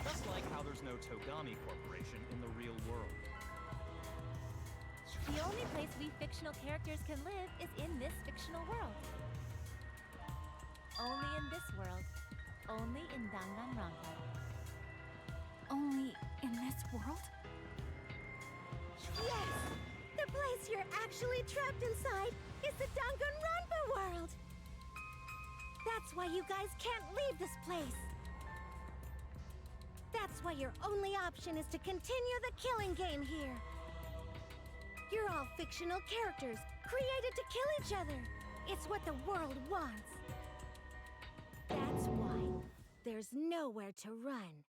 Just like how there's no Togami Corporation in the real world. The only place we fictional characters can live is in this fictional world. Only in this world. Only in Danganronpa. Only in this world? Yes! The place you're actually trapped inside is the Danganronpa world! That's why you guys can't leave this place! That's why your only option is to continue the killing game here! You're all fictional characters, created to kill each other! It's what the world wants! That's why there's nowhere to run.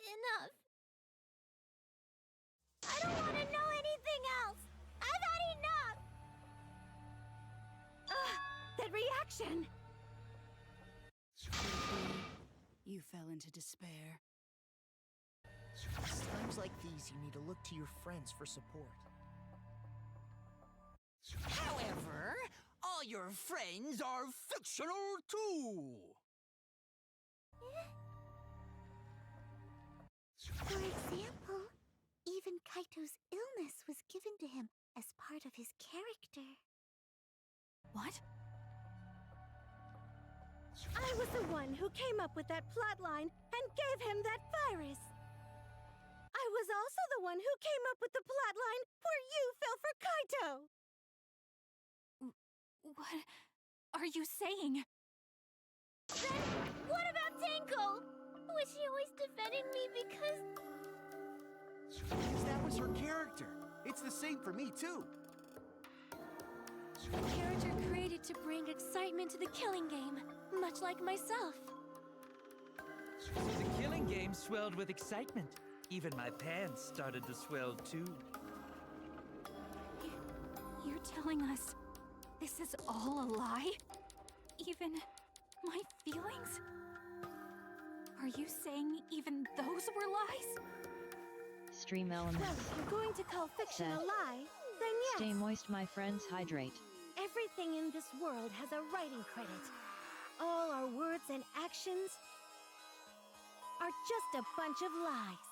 Enough. I don't want to know anything else. I've had enough. Ugh, that reaction! You fell into despair. It's times like these you need to look to your friends for support. However, all your friends are fictional too. For example, even Kaito's illness was given to him as part of his character. What? I was the one who came up with that plotline and gave him that virus. I was also the one who came up with the plotline where you fell for Kaito. What are you saying? Then what about Tenko? Was she always defending me because that was her character. It's the same for me, too. A character created to bring excitement to the killing game, much like myself. So the killing game swelled with excitement. Even my pants started to swell too. You're telling us this is all a lie? Even my feelings? Are you saying even those were lies? Stream elements. Well, if you're going to call fiction a lie, then yes. Stay moist, my friends. Hydrate. Everything in this world has a writing credit. All our words and actions are just a bunch of lies.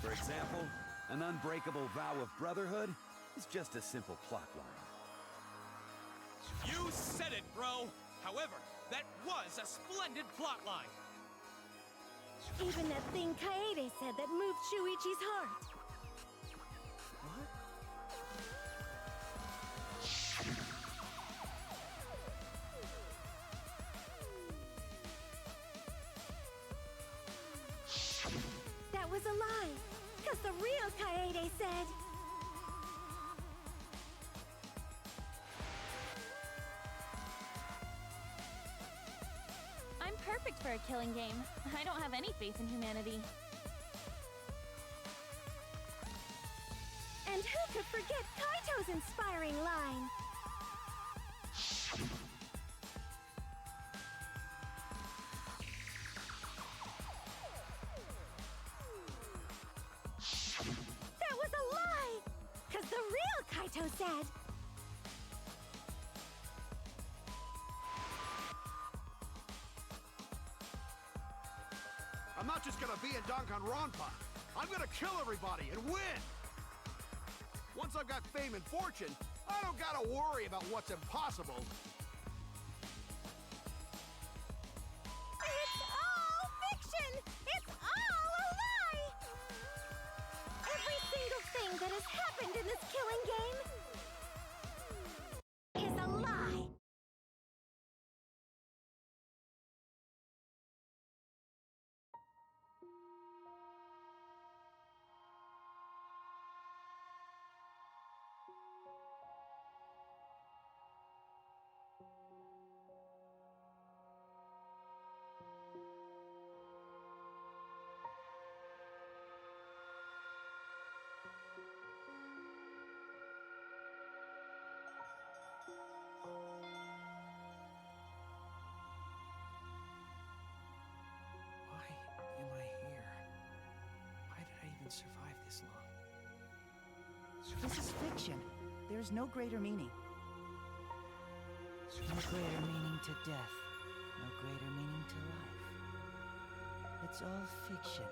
For example, an unbreakable vow of brotherhood is just a simple plotline. You said it, bro! However, that was a splendid plotline! Even that thing Kaede said that moved Shuichi's heart. That was a lie, because the real Kaede said... I'm perfect for a killing game. I don't have any faith in humanity. And who could forget Kaito's inspiring line? That was a lie! Because the real Kaito said... I'm not just gonna be in Danganronpa. I'm gonna kill everybody and win! Once I've got fame and fortune, I don't gotta worry about what's impossible. It's all fiction! It's all a lie! Every single thing that has happened in this killing game is a lie! Why am I here? Why did I even survive this long? This is fiction. There's no greater meaning. No greater meaning to death. No greater meaning to life. It's all fiction.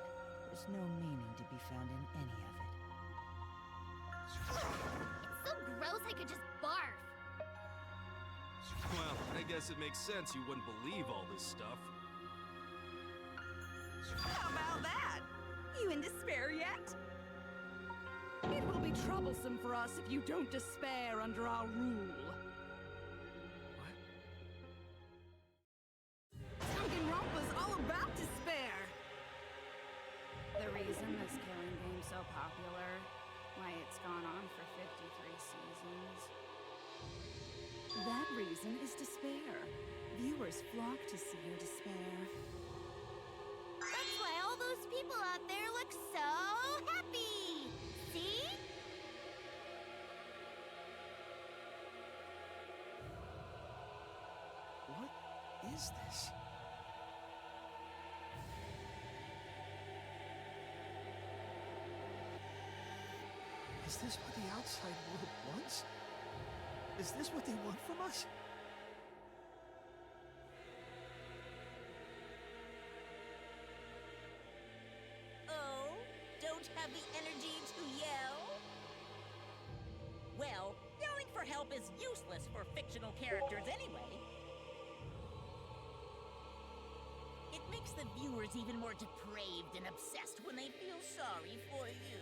There's no meaning to be found in any of it. It's so gross I could just barf. Well, I guess it makes sense you wouldn't believe all this stuff. How about that? You in despair yet? It will be troublesome for us if you don't despair under our rule. Danganronpa's all about despair! The reason this killing game's so popular, why it's gone on for 53 seasons. That reason is despair. Viewers flock to see your despair. That's why all those people out there look so happy! See? What is this? Is this what the outside world wants? Is this what they want from us? Oh, don't have the energy to yell? Well, yelling for help is useless for fictional characters anyway. It makes the viewers even more depraved and obsessed when they feel sorry for you.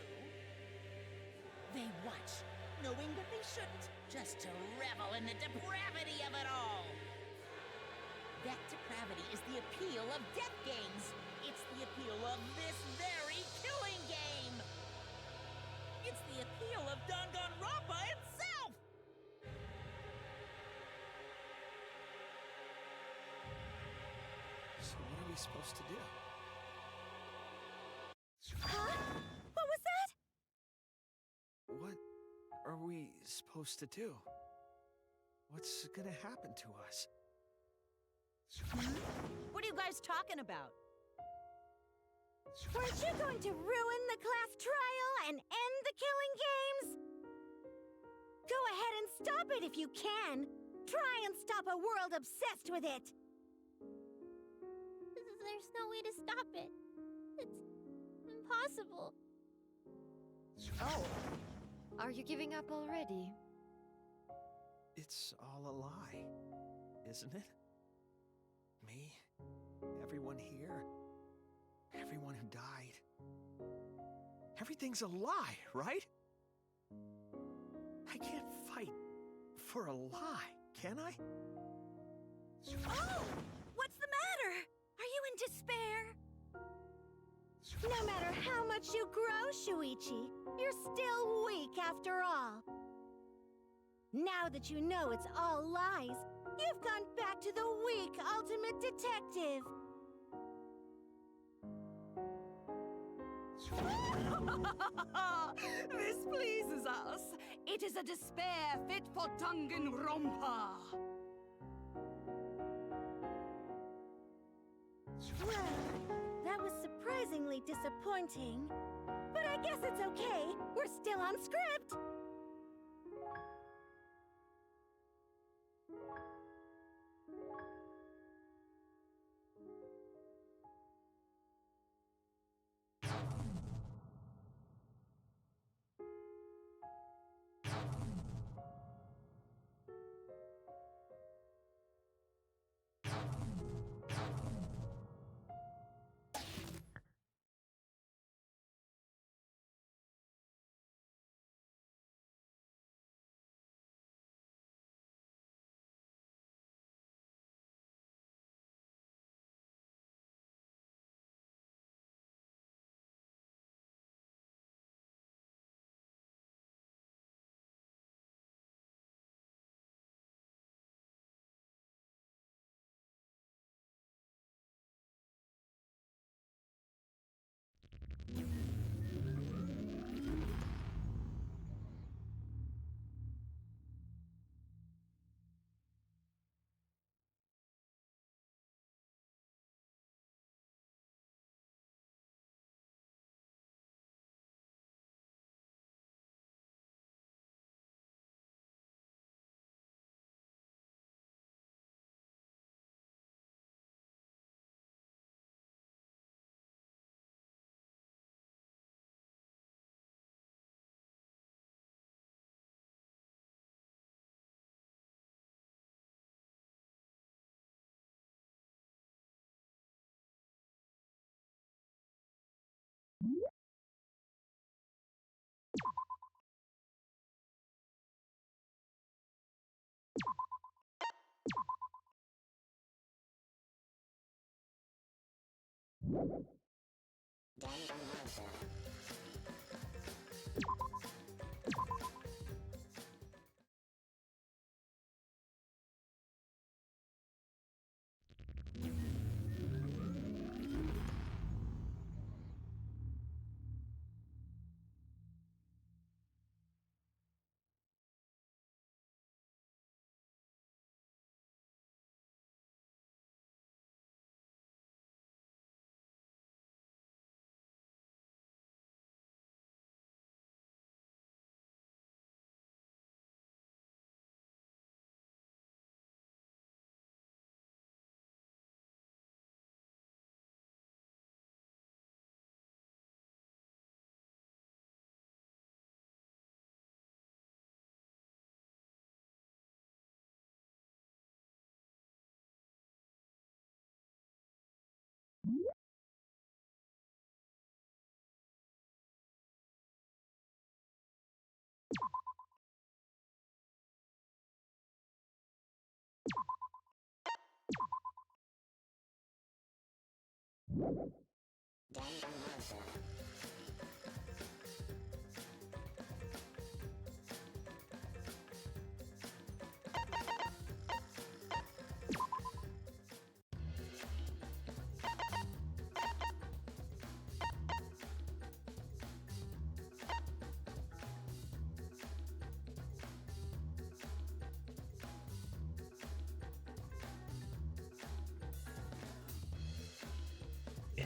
They watch, knowing that they shouldn't, just to revel in the depravity of it all. That depravity is the appeal of death games. It's the appeal of this very killing game. It's the appeal of Danganronpa itself! So what are we supposed to do? Huh? What was that? What are we supposed to do? What's gonna happen to us? What are you guys talking about? Weren't you going to ruin the class trial and end the killing games? Go ahead and stop it if you can. Try and stop a world obsessed with it. There's no way to stop it. It's impossible. Oh, are you giving up already? It's all a lie, isn't it? Me, everyone here, everyone who died. Everything's a lie, right? I can't fight for a lie, can I? Oh! What's the matter? Are you in despair? No matter how much you grow, Shuichi, you're still weak after all. Now that you know it's all lies, you've gone back to the weak ultimate detective. This pleases us. It is a despair fit for Danganronpa. Well, that was surprisingly disappointing. But I guess it's okay. We're still on script.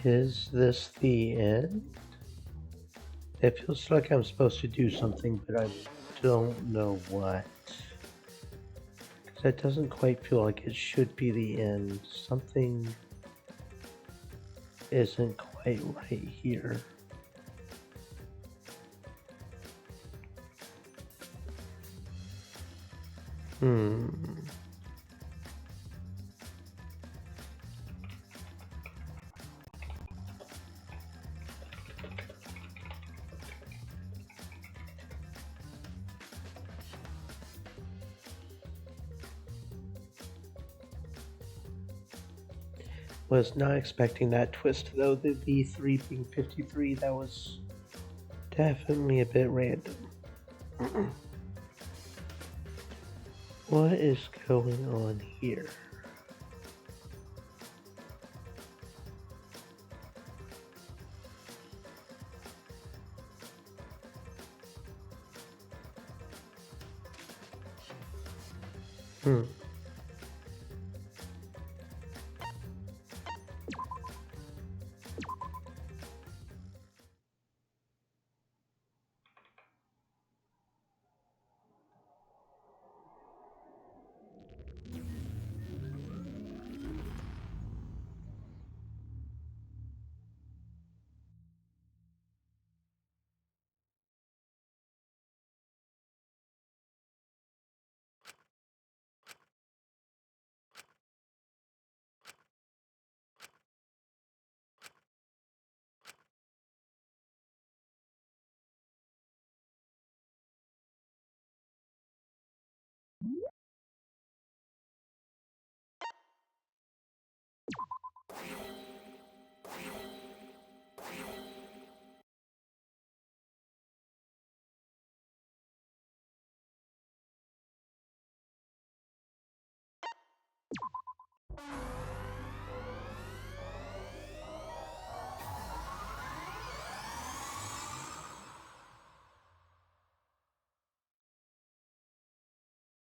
Is this the end? It feels like I'm supposed to do something, but I don't know what. Because that doesn't quite feel like it should be the end. Something isn't quite right here. Was not expecting that twist though, the V3 being 53, that was definitely a bit random. What is going on here?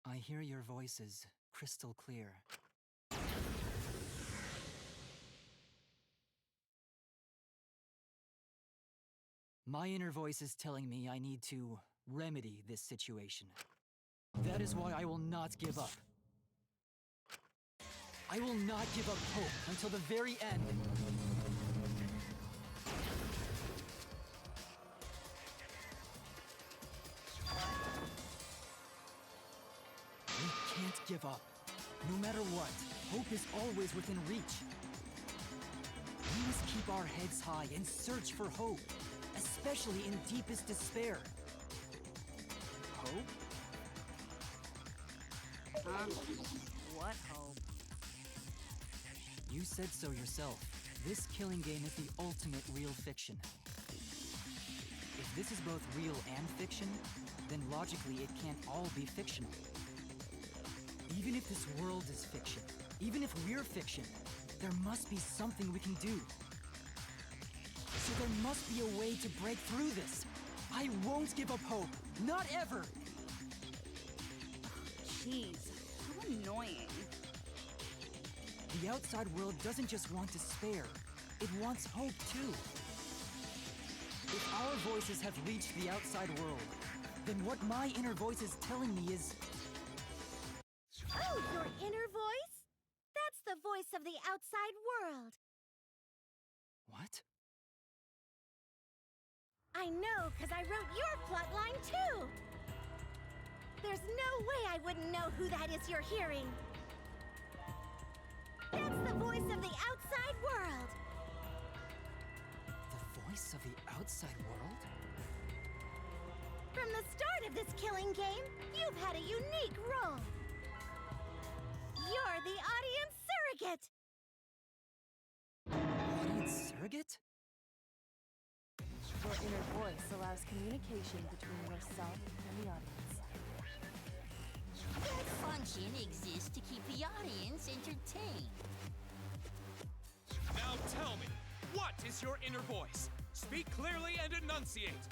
I hear your voices crystal clear. My inner voice is telling me I need to remedy this situation. That is why I will not give up. I will not give up hope until the very end. We can't give up. No matter what, hope is always within reach. We must keep our heads high and search for hope, especially in deepest despair. Hope? What hope? You said so yourself. This killing game is the ultimate real fiction. If this is both real and fiction, then logically it can't all be fictional. Even if this world is fiction, even if we're fiction, there must be something we can do. So there must be a way to break through this. I won't give up hope. Not ever! Jeez, how annoying. The outside world doesn't just want despair. It wants hope, too. If our voices have reached the outside world, then what my inner voice is telling me is... Oh, your inner voice? That's the voice of the outside world. What? I know, because I wrote your plotline, too! There's no way I wouldn't know who that is you're hearing. That's the voice of the outside world! The voice of the outside world? From the start of this killing game, you've had a unique role. You're the audience surrogate! Audience surrogate? Your inner voice allows communication between yourself and the audience. That function exists to keep the audience entertained. Now tell me, what is your inner voice? Speak clearly and enunciate.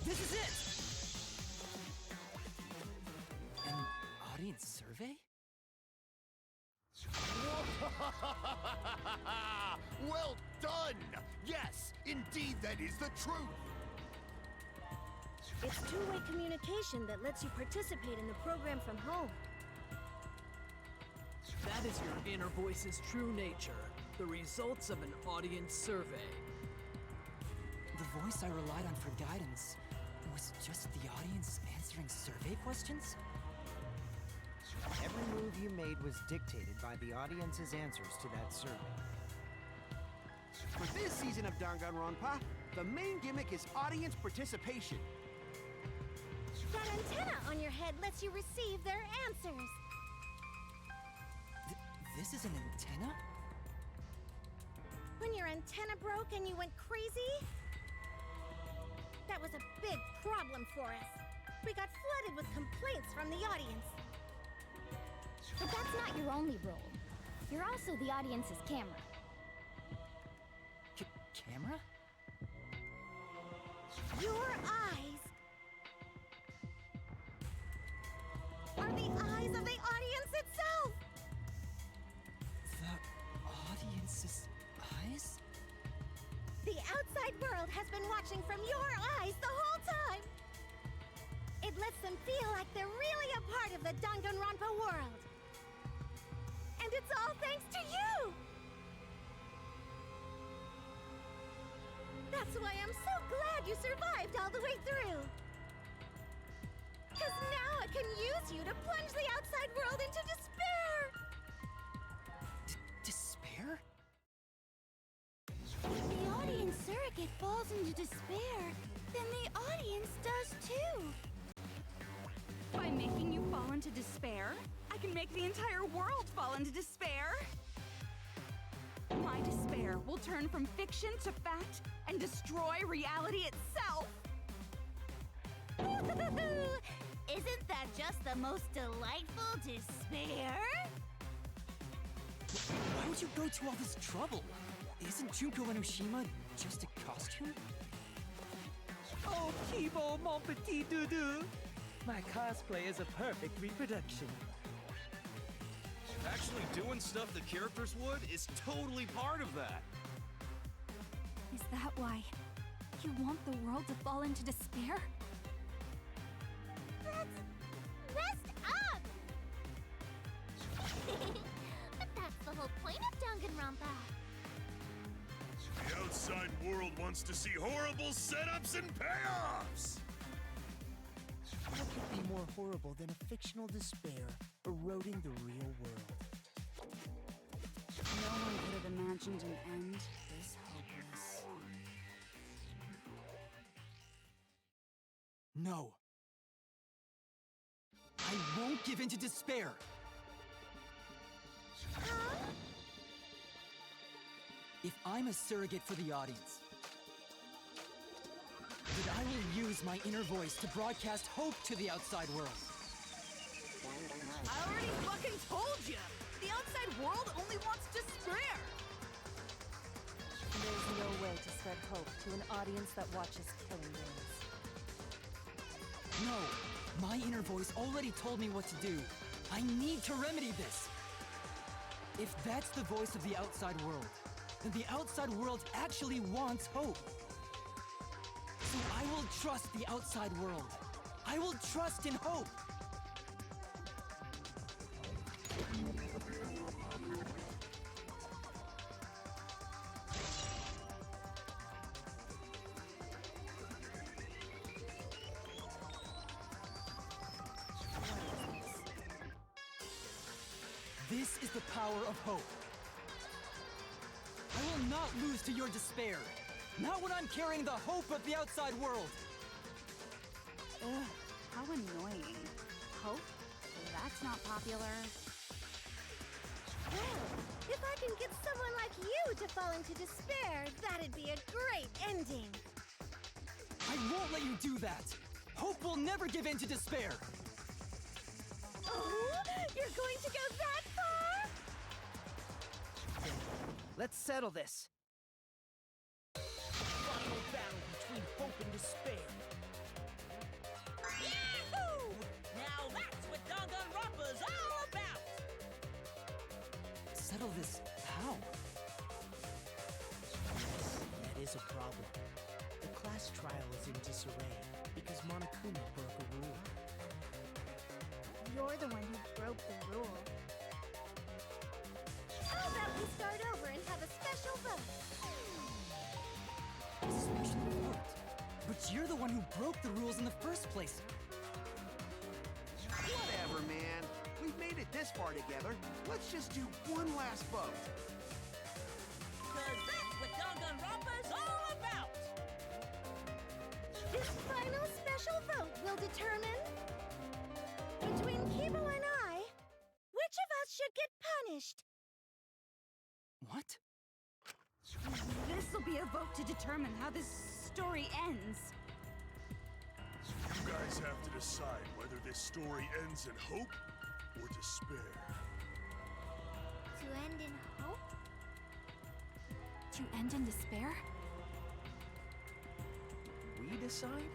This is it! An audience survey? Well done! Yes, indeed that is the truth! It's two-way communication that lets you participate in the program from home. That is your inner voice's true nature. The results of an audience survey. The voice I relied on for guidance was just the audience answering survey questions? Every move you made was dictated by the audience's answers to that survey. For this season of Danganronpa, the main gimmick is audience participation. That antenna on your head lets you receive their answers. This is an antenna? When your antenna broke and you went crazy, that was a big problem for us. We got flooded with complaints from the audience. But that's not your only role. You're also the audience's camera. Camera? Your eyes are the eyes of the audience itself! The audience's eyes? The outside world has been watching from your eyes the whole time! It lets them feel like they're really a part of the Danganronpa world. And it's all thanks to you! That's why I'm so glad you survived all the way through! Because now I can use you to plunge the outside world into despair! Despair? If the audience surrogate falls into despair, then the audience does too! By making you fall into despair, I can make the entire world fall into despair! My despair will turn from fiction to fact and destroy reality itself! Isn't that just the most delightful despair? Why would you go to all this trouble? Isn't Junko Enoshima just a costume? Oh, Kibo, mon petit doudou! My cosplay is a perfect reproduction. Actually doing stuff the characters would is totally part of that. Is that why you want the world to fall into despair? That's messed up! But that's the whole point of Danganronpa. The outside world wants to see horrible setups and payoffs! What could be more horrible than a fictional despair eroding the real world? No one could have imagined an end this hopeless. No. I won't give in to despair. If I'm a surrogate for the audience, then I will use my inner voice to broadcast hope to the outside world. I already fucking told you! The outside world only wants despair! There's no way to spread hope to an audience that watches killing games. No, my inner voice already told me what to do. I need to remedy this. If that's the voice of the outside world, then the outside world actually wants hope. So I will trust the outside world. I will trust in hope. This is the power of hope. I will not lose to your despair. Not when I'm carrying the hope of the outside world. Ugh, how annoying. Hope? That's not popular. Well, if I can get someone like you to fall into despair, that'd be a great ending. I won't let you do that. Hope will never give in to despair. Oh, you're going to go that far? Let's settle this. Final battle between hope and despair. Yahoo! Now that's what Danganronpa's all about! Settle this how? Yes, that is a problem. The class trial is in disarray because Monokuma broke a rule. You're the one who broke the rule. How about we start over and have a special vote? Special vote? But you're the one who broke the rules in the first place. Whatever, man. We've made it this far together. Let's just do one last vote. Cause that's what Danganronpa's all about! This final special vote will determine, between Kibo and I, which of us should get punished. What? This'll be a vote to determine how this story ends. You guys have to decide whether this story ends in hope or despair. To end in hope? To end in despair? We decide?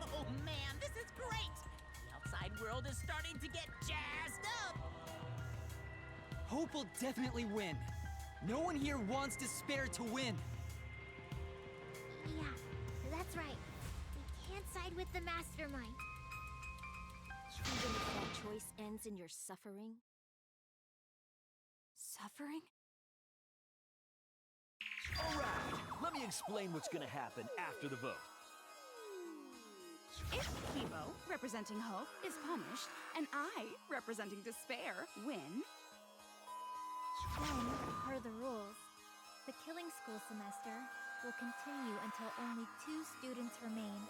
Oh man, this is great! The outside world is starting to get jazzed up! Hope will definitely win. No one here wants despair to win. Yeah, that's right. We can't side with the mastermind. Even if that choice ends in your suffering? Suffering? Alright, let me explain what's gonna happen after the vote. If Kibo, representing hope, is punished, and I, representing despair, win, Then, per the rules, the killing school semester will continue until only 2 students remain.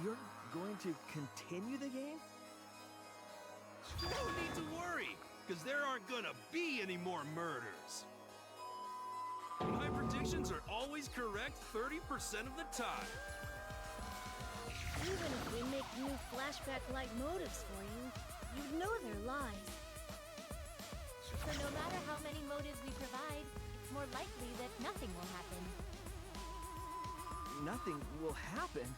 You're going to continue the game? No need to worry, because there aren't gonna be any more murders. My predictions are always correct 30% of the time. Even if we make new flashback-like motives for you, you'd know they're lies. So no matter how many motives we provide, it's more likely that nothing will happen. Nothing will happen.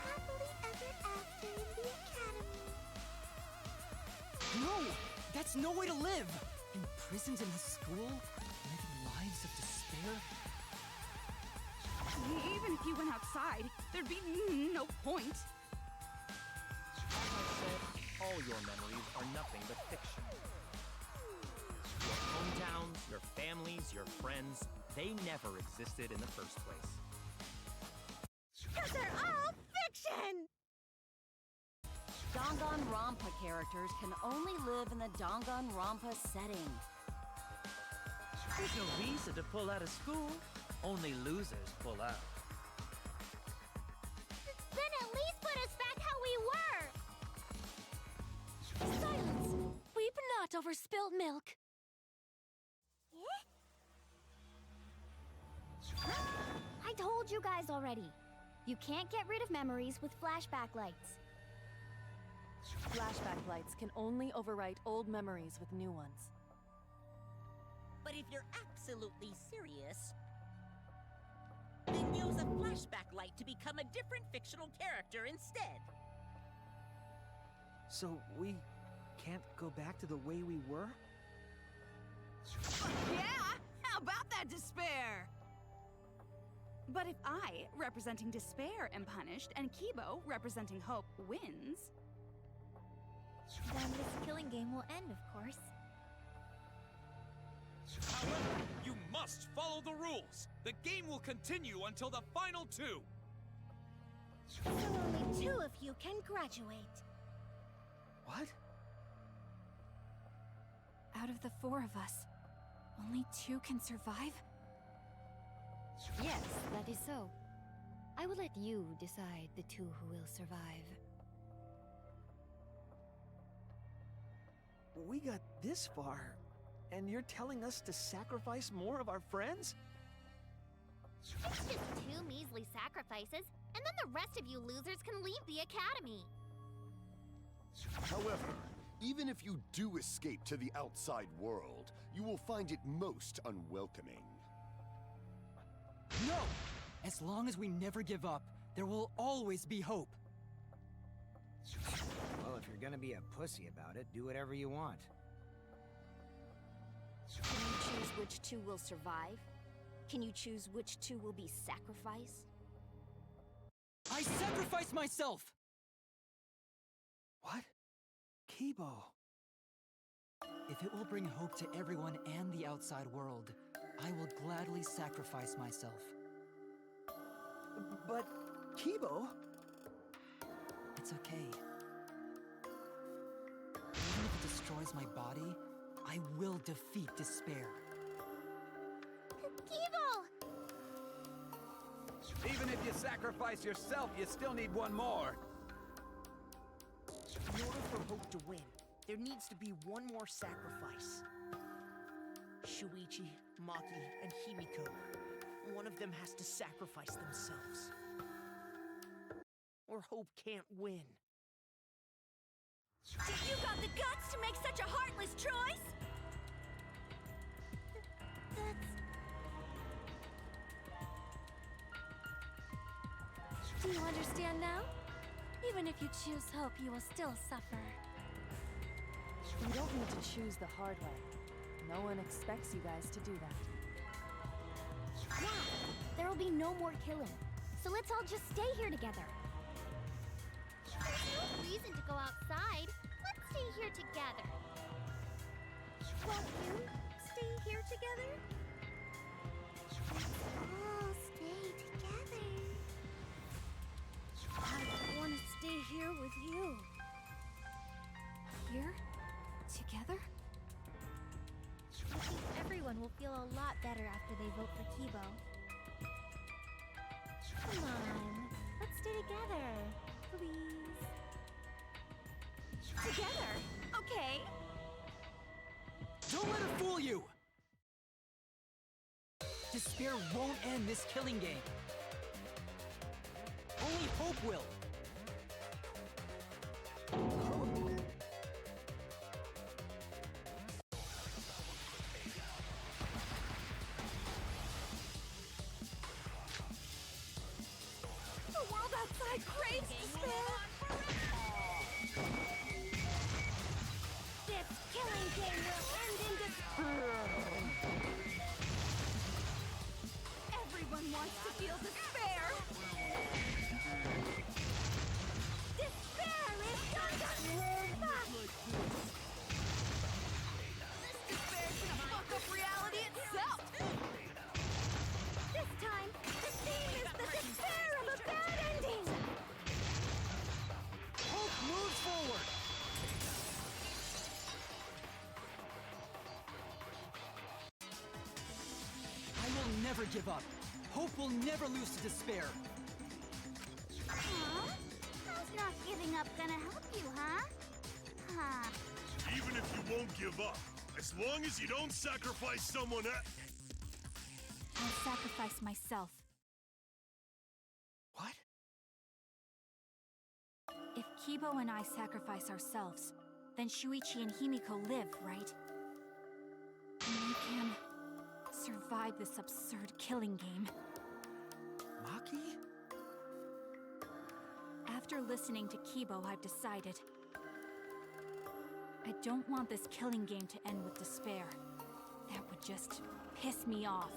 Happily ever after in the academy. No! That's no way to live! Imprisoned in a school? Living lives of despair? even if you went outside, there'd be no point. As I said, all your memories are nothing but fiction. Your hometowns, your families, your friends, they never existed in the first place. 'Cause they're all fiction! Danganronpa characters can only live in the Danganronpa setting. There's no reason to pull out of school. Only losers pull out. Then at least put us back how we were! Silence! Weep not over spilt milk. I told you guys already. You can't get rid of memories with flashback lights. Flashback lights can only overwrite old memories with new ones. But if you're absolutely serious, then use a flashback light to become a different fictional character instead. So we can't go back to the way we were? Yeah! How about that despair? But if I, representing despair, am punished, and Kibo, representing hope, wins... Then this killing game will end, of course. However, you must follow the rules. The game will continue until the final two. So only 2 of you can graduate. What? Out of the 4 of us, only 2 can survive? Yes, that is so. I will let you decide the 2 who will survive. We got this far, and you're telling us to sacrifice more of our friends? It's just 2 measly sacrifices, and then the rest of you losers can leave the academy. However, even if you do escape to the outside world, you will find it most unwelcoming. No! As long as we never give up, there will always be hope. Well, if you're gonna be a pussy about it, do whatever you want. Can you choose which 2 will survive? Can you choose which 2 will be sacrificed? I sacrifice myself! What? Kibo. If it will bring hope to everyone and the outside world, I will gladly sacrifice myself. But, Kibo... It's okay. Even if it destroys my body, I will defeat despair. Kibo! Even if you sacrifice yourself, you still need one more. In order for hope to win, there needs to be one more sacrifice. Shuichi, Maki, and Himiko. One of them has to sacrifice themselves. Or hope can't win. You got the guts to make such a heartless choice? Do you understand now? Even if you choose hope, you will still suffer. You don't need to choose the hard way. No one expects you guys to do that. Yeah, there will be no more killing. So let's all just stay here together. There's no reason to go outside. Let's stay here together. Won't you stay here together? Let's all stay together. I want to stay here with you. Here? Together? I think everyone will feel a lot better after they vote for Kibo. Come on, let's stay together, please. Together? Okay. Don't let her fool you! Despair won't end this killing game. Only hope will. The world outside craves despair. This killing game will end in despair. Everyone wants to feel despair. Despair is Danganronpa! This despair is gonna fuck up reality itself. This time, the theme is the despair of a bad ending! Hope moves forward! will never give up. Hope will never lose to despair. Huh? How's not giving up gonna help you, huh? Huh. Even if you won't give up, as long as you don't sacrifice someone else. I'll sacrifice myself. What? If Kibo and I sacrifice ourselves, then Shuichi and Himiko live, right? And we can survive this absurd killing game. Maki? After listening to Kibo, I've decided. I don't want this killing game to end with despair. That would just piss me off.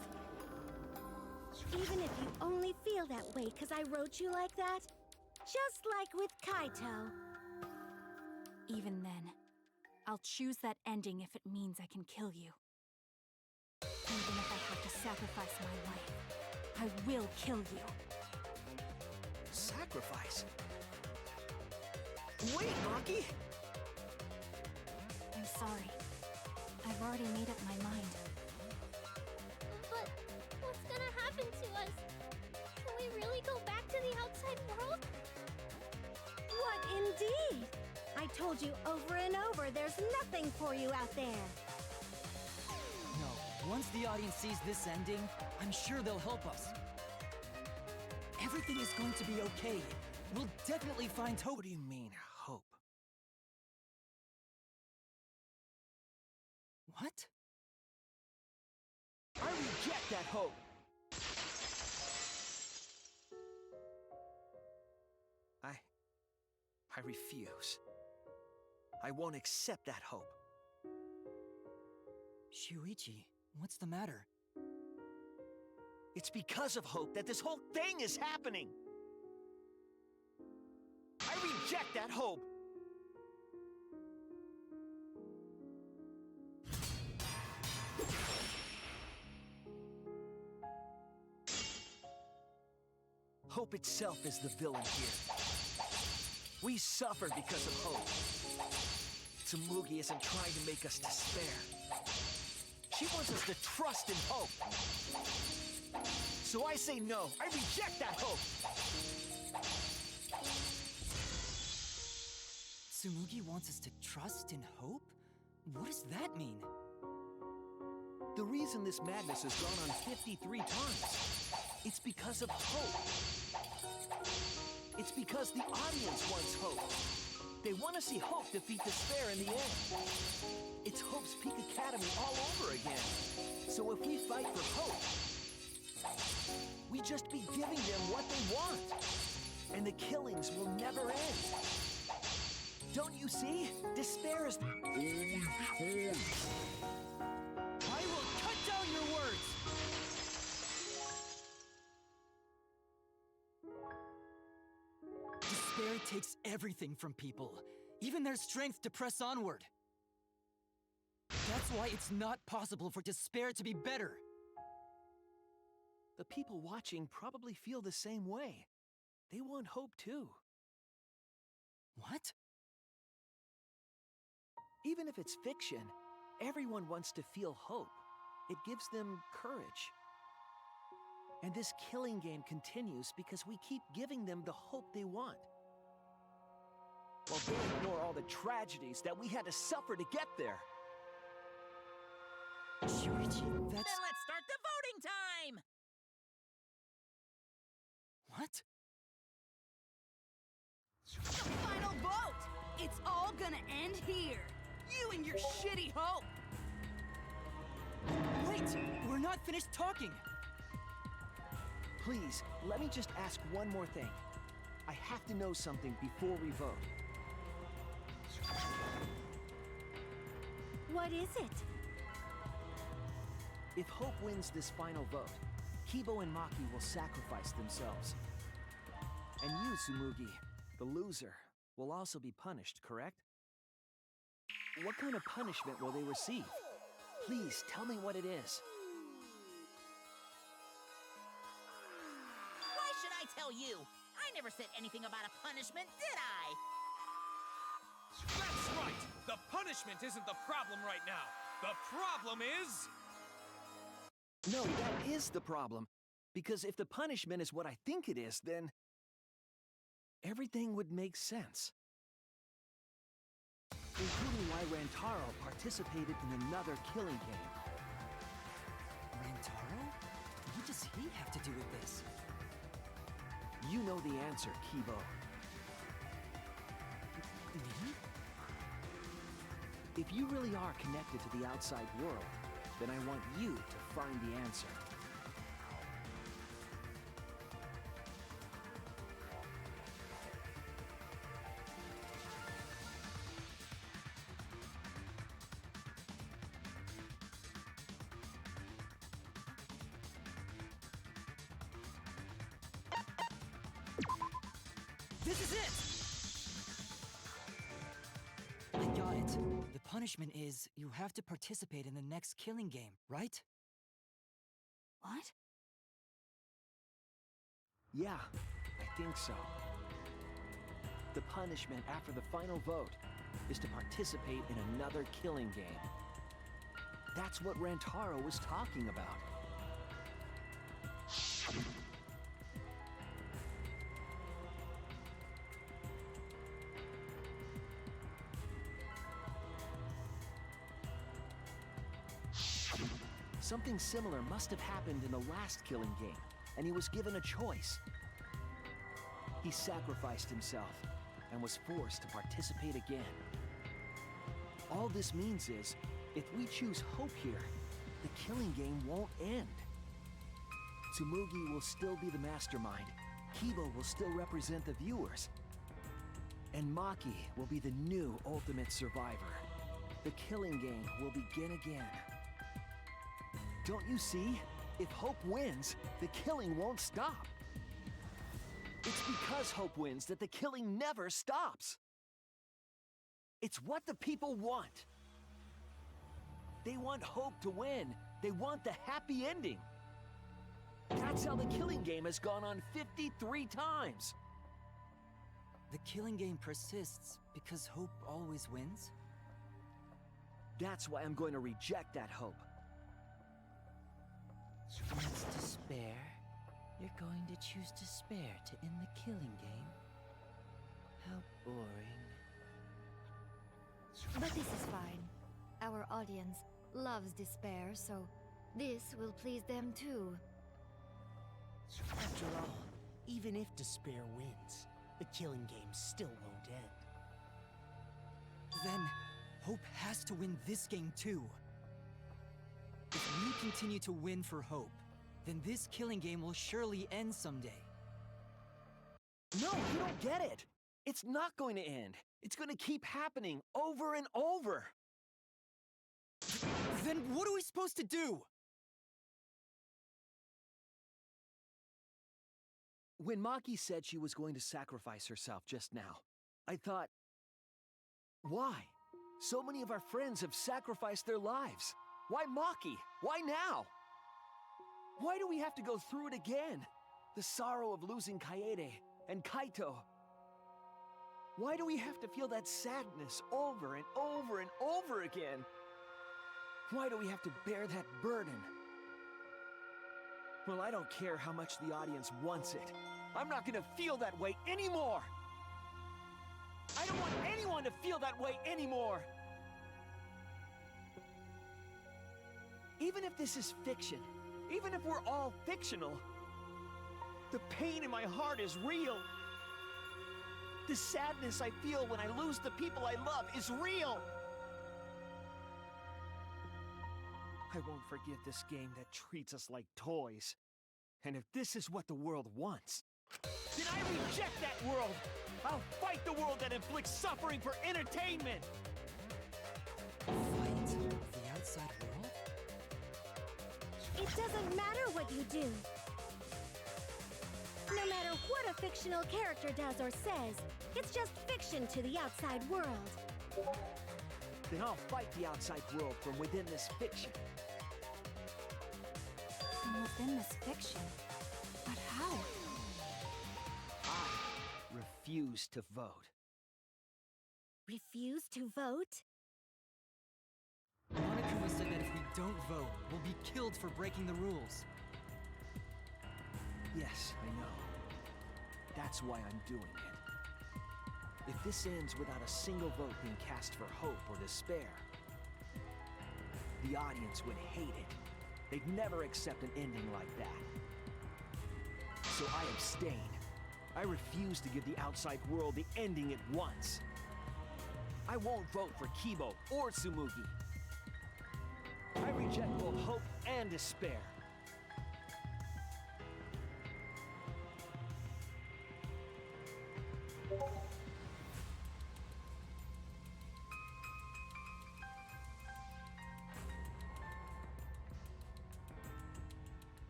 Even if you only feel that way because I wrote you like that, just like with Kaito. Even then, I'll choose that ending if it means I can kill you. Even if I have to sacrifice my life, I will kill you. Sacrifice? Wait, Maki! I'm sorry. I've already made up my mind. But what's gonna happen to us? Can we really go back to the outside world? What indeed? I told you over and over there's nothing for you out there. No, once the audience sees this ending, I'm sure they'll help us. Everything is going to be okay. We'll definitely find hope. What do you mean, hope? What? I reject that hope! I refuse. I won't accept that hope. Shuichi, what's the matter? It's because of hope that this whole thing is happening! I reject that hope! Hope itself is the villain here. We suffer because of hope. Tsumugi isn't trying to make us despair. She wants us to trust in hope. So I say no. I reject that hope. Tsumugi wants us to trust in hope? What does that mean? The reason this madness has gone on 53 times, it's because of hope. It's because the audience wants hope. They want to see hope defeat despair in the end. It's Hope's Peak Academy all over again. So if we fight for hope, we just be giving them what they want. And the killings will never end. Don't you see? Despair is the only choice. I will cut down your words! Despair takes everything from people, even their strength to press onward. That's why it's not possible for despair to be better. The people watching probably feel the same way. They want hope too. What? Even if it's fiction, everyone wants to feel hope. It gives them courage. And this killing game continues because we keep giving them the hope they want. While they ignore all the tragedies that we had to suffer to get there. Shuichi, that's... Then let's start the voting time! What? The final vote! It's all gonna end here! You and your shitty hope! Wait! We're not finished talking! Please, let me just ask one more thing. I have to know something before we vote. What is it? If Hope wins this final vote, Kibo and Maki will sacrifice themselves. And you, Tsumugi, the loser, will also be punished, correct? What kind of punishment will they receive? Please, tell me what it is. Why should I tell you? I never said anything about a punishment, did I? That's right! The punishment isn't the problem right now. The problem is... No, that is the problem. Because if the punishment is what I think it is, then everything would make sense. Including why Rantaro participated in another killing game. Rantaro? What does he have to do with this? You know the answer, Kibo. Me? If you really are connected to the outside world, then I want you to find the answer. This is it! I got it. The punishment is you have to participate in the next killing game, right? What? Yeah, I think so. The punishment after the final vote is to participate in another killing game. That's what Rantaro was talking about. Something similar must have happened in the last killing game, and he was given a choice. He sacrificed himself and was forced to participate again. All this means is, if we choose hope here, the killing game won't end. Tsumugi will still be the mastermind, Kibo will still represent the viewers, and Maki will be the new ultimate survivor. The killing game will begin again. Don't you see? If Hope wins, the killing won't stop. It's because Hope wins that the killing never stops. It's what the people want. They want Hope to win. They want the happy ending. That's how the killing game has gone on 53 times. The killing game persists because hope always wins? That's why I'm going to reject that hope. That's despair. You're going to choose despair to end the killing game? How boring. But this is fine. Our audience loves despair, so this will please them too. After all, even if despair wins, the killing game still won't end. Then, Hope has to win this game too. If we continue to win for Hope, then this killing game will surely end someday. No, you don't get it! It's not going to end. It's going to keep happening over and over. Then what are we supposed to do? When Maki said she was going to sacrifice herself just now, I thought, why? So many of our friends have sacrificed their lives. Why Maki? Why now? Why do we have to go through it again? The sorrow of losing Kaede and Kaito. Why do we have to feel that sadness over and over and over again? Why do we have to bear that burden? Well, I don't care how much the audience wants it. I'm not gonna feel that way anymore! I don't want anyone to feel that way anymore! Even if this is fiction, even if we're all fictional, the pain in my heart is real. The sadness I feel when I lose the people I love is real. I won't forgive this game that treats us like toys. And if this is what the world wants, then I reject that world! I'll fight the world that inflicts suffering for entertainment! Fight the outside world? It doesn't matter what you do. No matter what a fictional character does or says, it's just fiction to the outside world. Then I'll fight the outside world from within this fiction. From within this fiction? But how? I refuse to vote. Refuse to vote? Monokuma said that if we don't vote will be killed for breaking the rules. Yes, I know. That's why I'm doing it. If this ends without a single vote being cast for hope or despair, the audience would hate it. They'd never accept an ending like that. So I abstain. I refuse to give the outside world the ending it wants. I won't vote for Kibo or Tsumugi. I reject both hope and despair.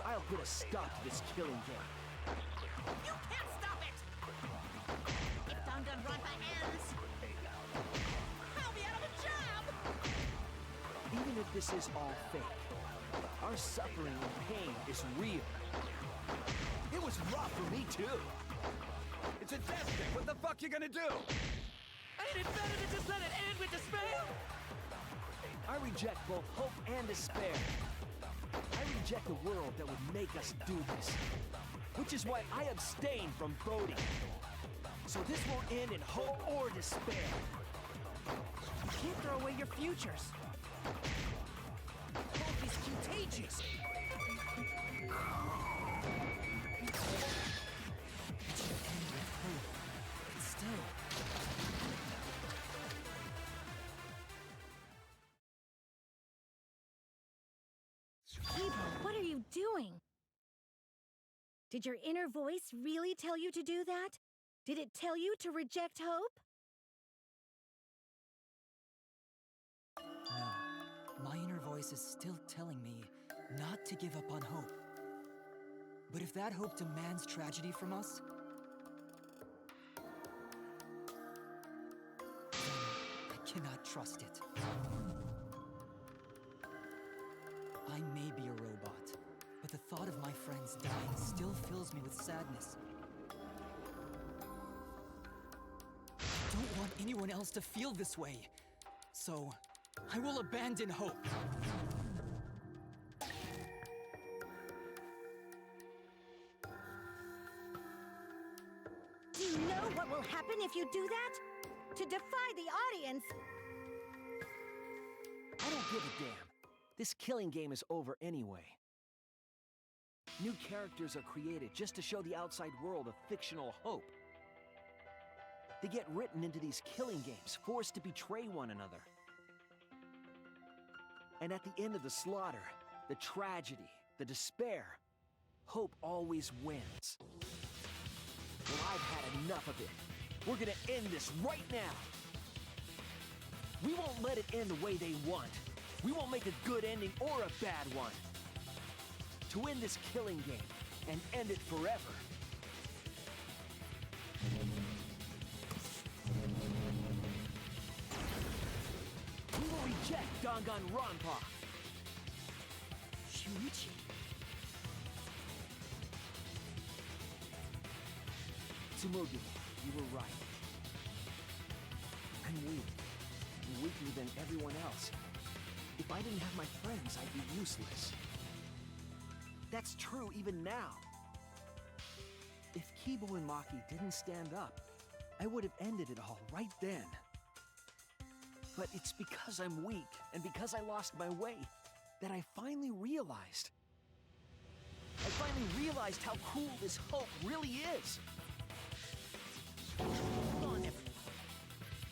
I'll put a stop to this killing game. You can't stop it! If Danganronpa ends, I'll be out of a job! Even if this is all fake, our suffering and pain is real. It was rough for me too. It's a death thing. What the fuck you gonna do? Ain't it better to just let it end with despair? I reject both hope and despair. I reject the world that would make us do this. Which is why I abstain from voting. So this won't end in hope or despair. You can't throw away your futures. Hope is contagious! But still... Kibo, what are you doing? Did your inner voice really tell you to do that? Did it tell you to reject hope? No. My inner voice is still telling me not to give up on hope. But if that hope demands tragedy from us, then I cannot trust it. I may be a robot, but the thought of my friends dying still fills me with sadness. I don't want anyone else to feel this way, so I will abandon hope. Do you know what will happen if you do that? To defy the audience! I don't give a damn. This killing game is over anyway. New characters are created just to show the outside world a fictional hope. They get written into these killing games, forced to betray one another. And at the end of the slaughter, the tragedy, the despair, hope always wins. Well, I've had enough of it. We're gonna end this right now. We won't let it end the way they want. We won't make a good ending or a bad one. To end this killing game and end it forever. We will reject Danganronpa. Shuichi. Tsumugi, you were right. I'm weak. I'm weaker than everyone else. If I didn't have my friends, I'd be useless. That's true even now. If Kibo and Maki didn't stand up, I would have ended it all right then. But it's because I'm weak, and because I lost my way, that I finally realized. I finally realized how cool this hope really is. Hold on, everyone.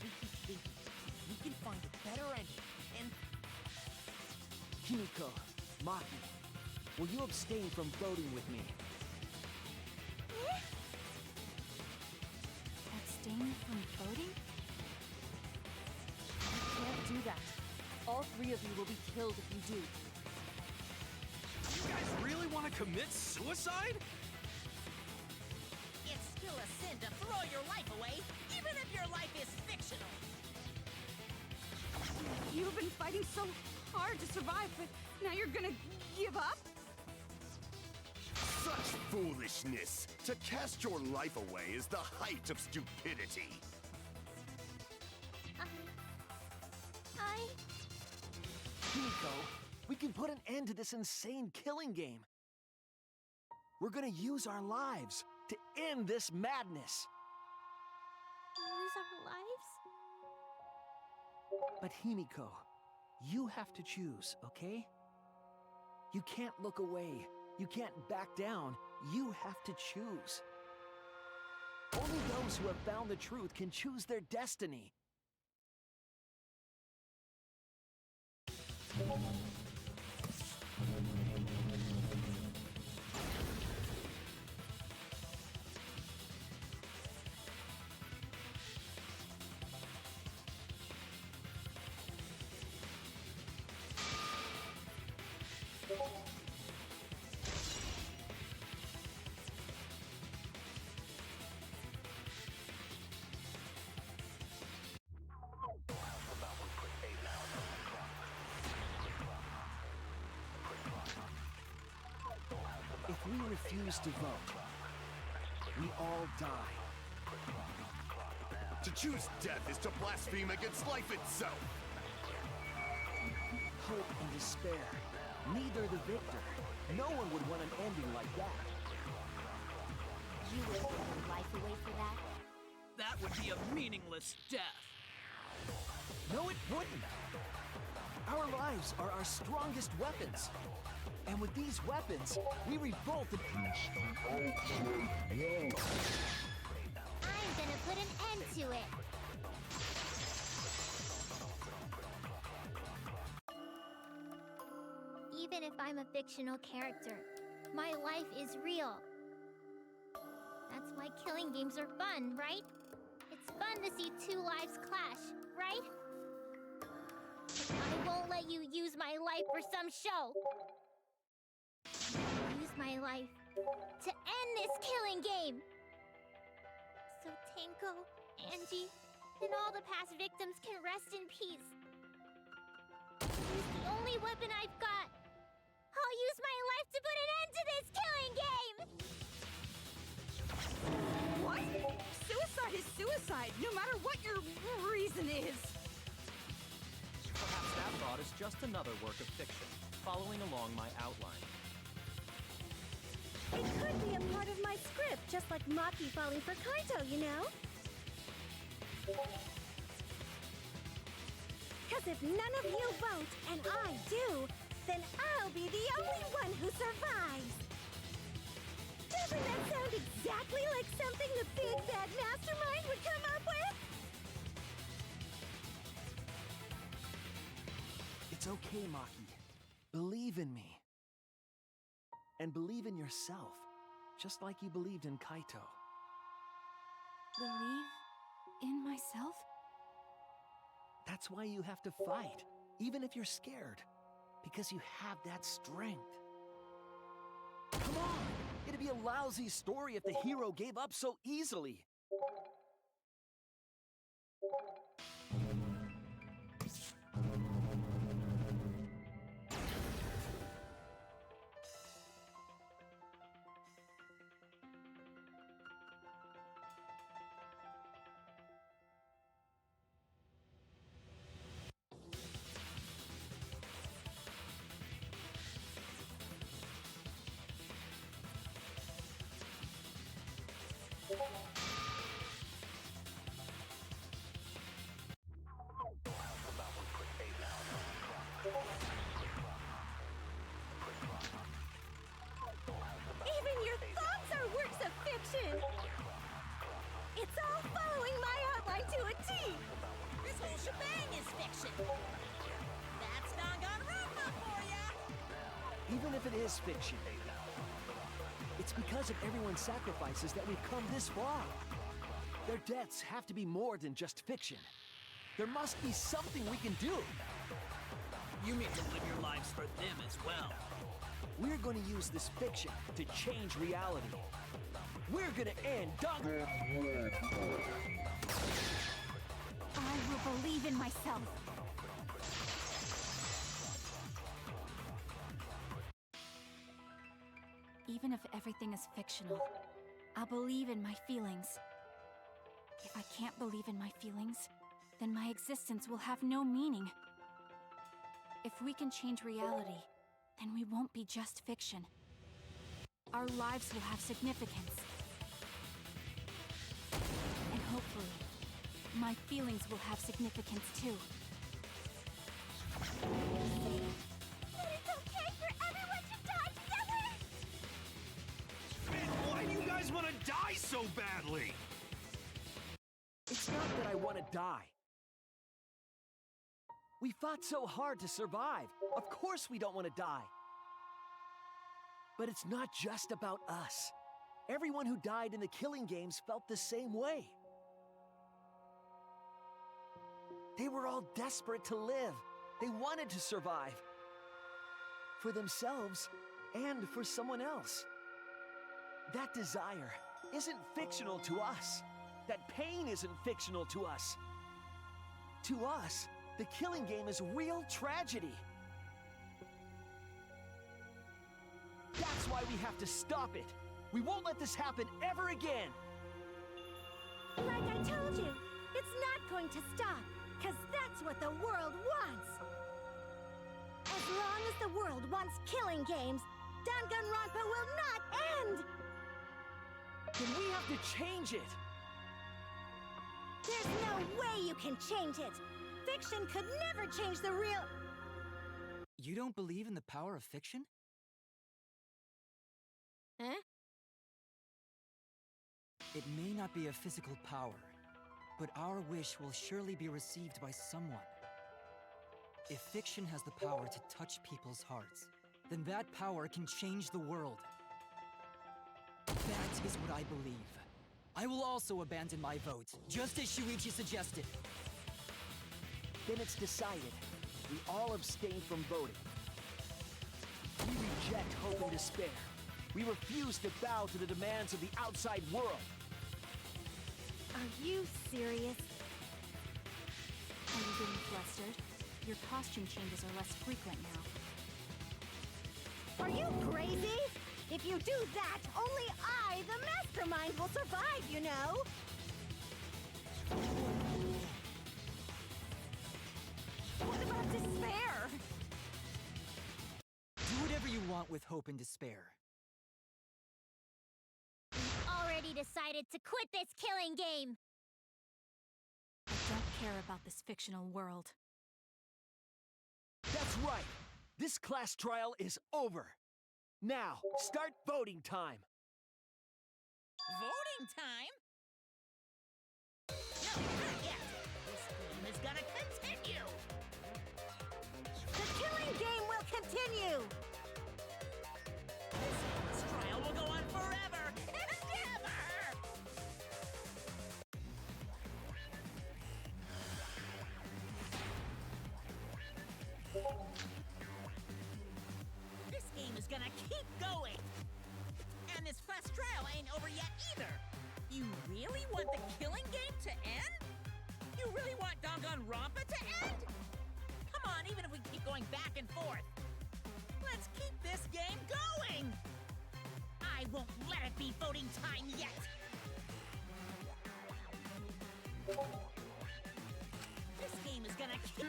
We keep thinking. We can find a better ending, and... Kimiko, Maki, will you abstain from voting with me? Abstain from voting? You can't do that. All three of you will be killed if you do. You guys really want to commit suicide? It's still a sin to throw your life away, even if your life is fictional. You've been fighting so hard to survive, but now you're gonna give up? Son Such foolishness! To cast your life away is the height of stupidity. Himiko, we can put an end to this insane killing game. We're gonna use our lives to end this madness. Use our lives? But Himiko, you have to choose, okay? You can't look away. You can't back down. You have to choose. Only those who have found the truth can choose their destiny. If we refuse to vote, we all die. To choose death is to blaspheme against life itself. Hope and despair. Neither the victor. No one would want an ending like that. You would give your life away for that? That would be a meaningless death. No, it wouldn't. Our lives are our strongest weapons. And with these weapons, we revolt against the outside world. I'm gonna put an end to it. Even if I'm a fictional character, my life is real. That's why killing games are fun, right? It's fun to see two lives clash, right? I won't let you use my life for some show. Use my life to end this killing game. So Tenko, Angie, and all the past victims can rest in peace. It's the only weapon I've got. I'll use my life to put an end to this killing game! What? Suicide is suicide, no matter what your reason is. Perhaps that thought is just another work of fiction, following along my outline. It could be a part of my script, just like Maki falling for Kaito, you know? Because if none of you vote, and I do, then I'll be the only one who survives! Doesn't that sound exactly like something the big bad mastermind would come up with? It's okay, Maki. Believe in me. And believe in yourself, just like you believed in Kaito. Believe in myself? That's why you have to fight, even if you're scared. Because you have that strength. Come on! It'd be a lousy story if the hero gave up so easily. Even your thoughts are works of fiction! It's all following my outline to a T! This whole shebang is fiction. That's Danganronpa for ya! Even if it is fiction, it's because of everyone's sacrifices that we've come this far. Their deaths have to be more than just fiction. There must be something we can do. You mean to live your lives for them as well? We're going to use this fiction to change reality. We're going to end Danganronpa. I will believe in myself. Even if everything is fictional, I'll believe in my feelings. If I can't believe in my feelings, then my existence will have no meaning. If we can change reality, then we won't be just fiction. Our lives will have significance. And hopefully, my feelings will have significance too. That it's okay for everyone to die together! Man, why do you guys want to die so badly? It's not that I want to die. We fought so hard to survive. Of course we don't want to die. But it's not just about us. Everyone who died in the killing games felt the same way. They were all desperate to live. They wanted to survive. For themselves and for someone else. That desire isn't fictional to us. That pain isn't fictional to us. To us, the killing game is real tragedy. That's why we have to stop it. We won't let this happen ever again. Like I told you, it's not going to stop, because that's what the world wants. As long as the world wants killing games, Danganronpa will not end! Then we have to change it. There's no way you can change it! Fiction could never change the real... You don't believe in the power of fiction? Huh? It may not be a physical power, but our wish will surely be received by someone. If fiction has the power to touch people's hearts, then that power can change the world. That is what I believe. I will also abandon my vote, just as Shuichi suggested. Then it's decided. We all abstain from voting. We reject hope and despair. We refuse to bow to the demands of the outside world. Are you serious? Are you getting flustered? Your costume changes are less frequent now. Are you crazy? If you do that, only I, the mastermind, will survive, you know? What about despair? Do whatever you want with hope and despair. Already decided to quit this killing game! I don't care about this fictional world. That's right. This class trial is over. Now, start voting time. Voting time? No, not yet. This game is gonna continue. The killing game will continue! This trial will go on forever and ever! This game is gonna keep going! And this class trial ain't over yet either! You really want the killing game to end? You really want Danganronpa to end? Come on, even if we keep going back and forth! Let's keep this game going! I won't let it be voting time yet! This game is gonna keep...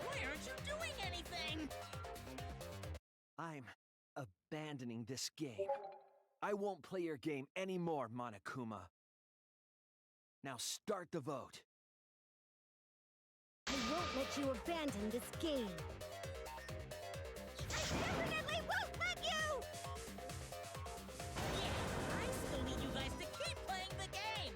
Why aren't you doing anything? I'm abandoning this game. I won't play your game anymore, Monokuma. Now start the vote. I won't let you abandon this game. I definitely won't let you! Yeah, I still need you guys to keep playing the game!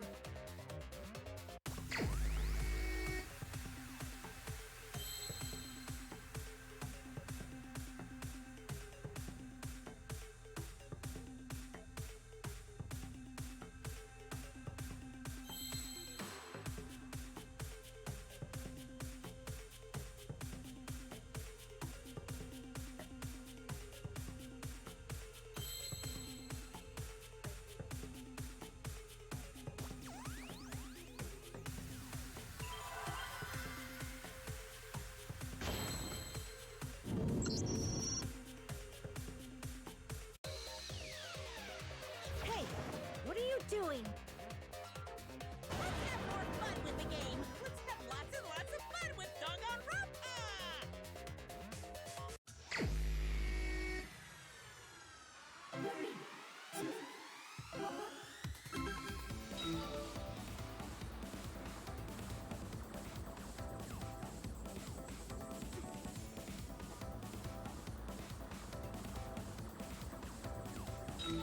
Do the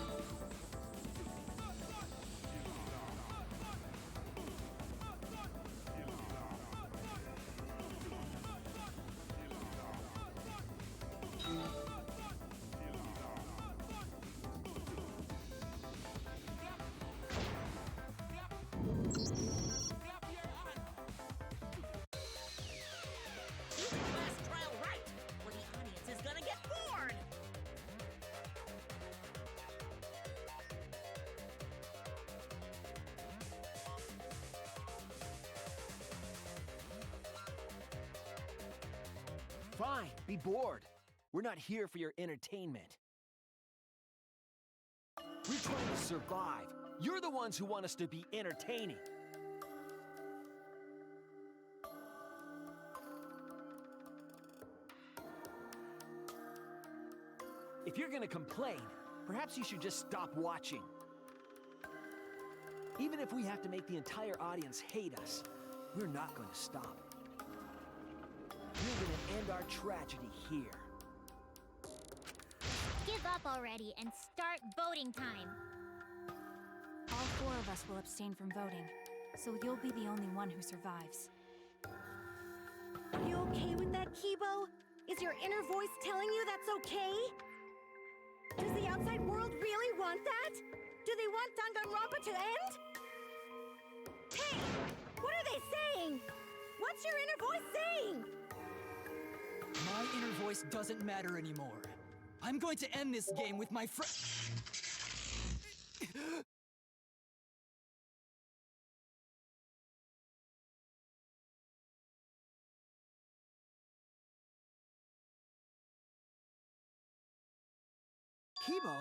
class trial right, or the audience is gonna get bored! Fine, be bored. We're not here for your entertainment. We're trying to survive. You're the ones who want us to be entertaining. If you're gonna complain, perhaps you should just stop watching. Even if we have to make the entire audience hate us, we're not going to stop. We're gonna end our tragedy here. Give up already and start voting time. All 4 of us will abstain from voting, so you'll be the only one who survives. Are you okay with that, Kibo? Is your inner voice telling you that's okay? Does the outside world really want that? Do they want Danganronpa to end? Hey! What are they saying? What's your inner voice saying? My inner voice doesn't matter anymore. I'm going to end this game with my friend. Kibo?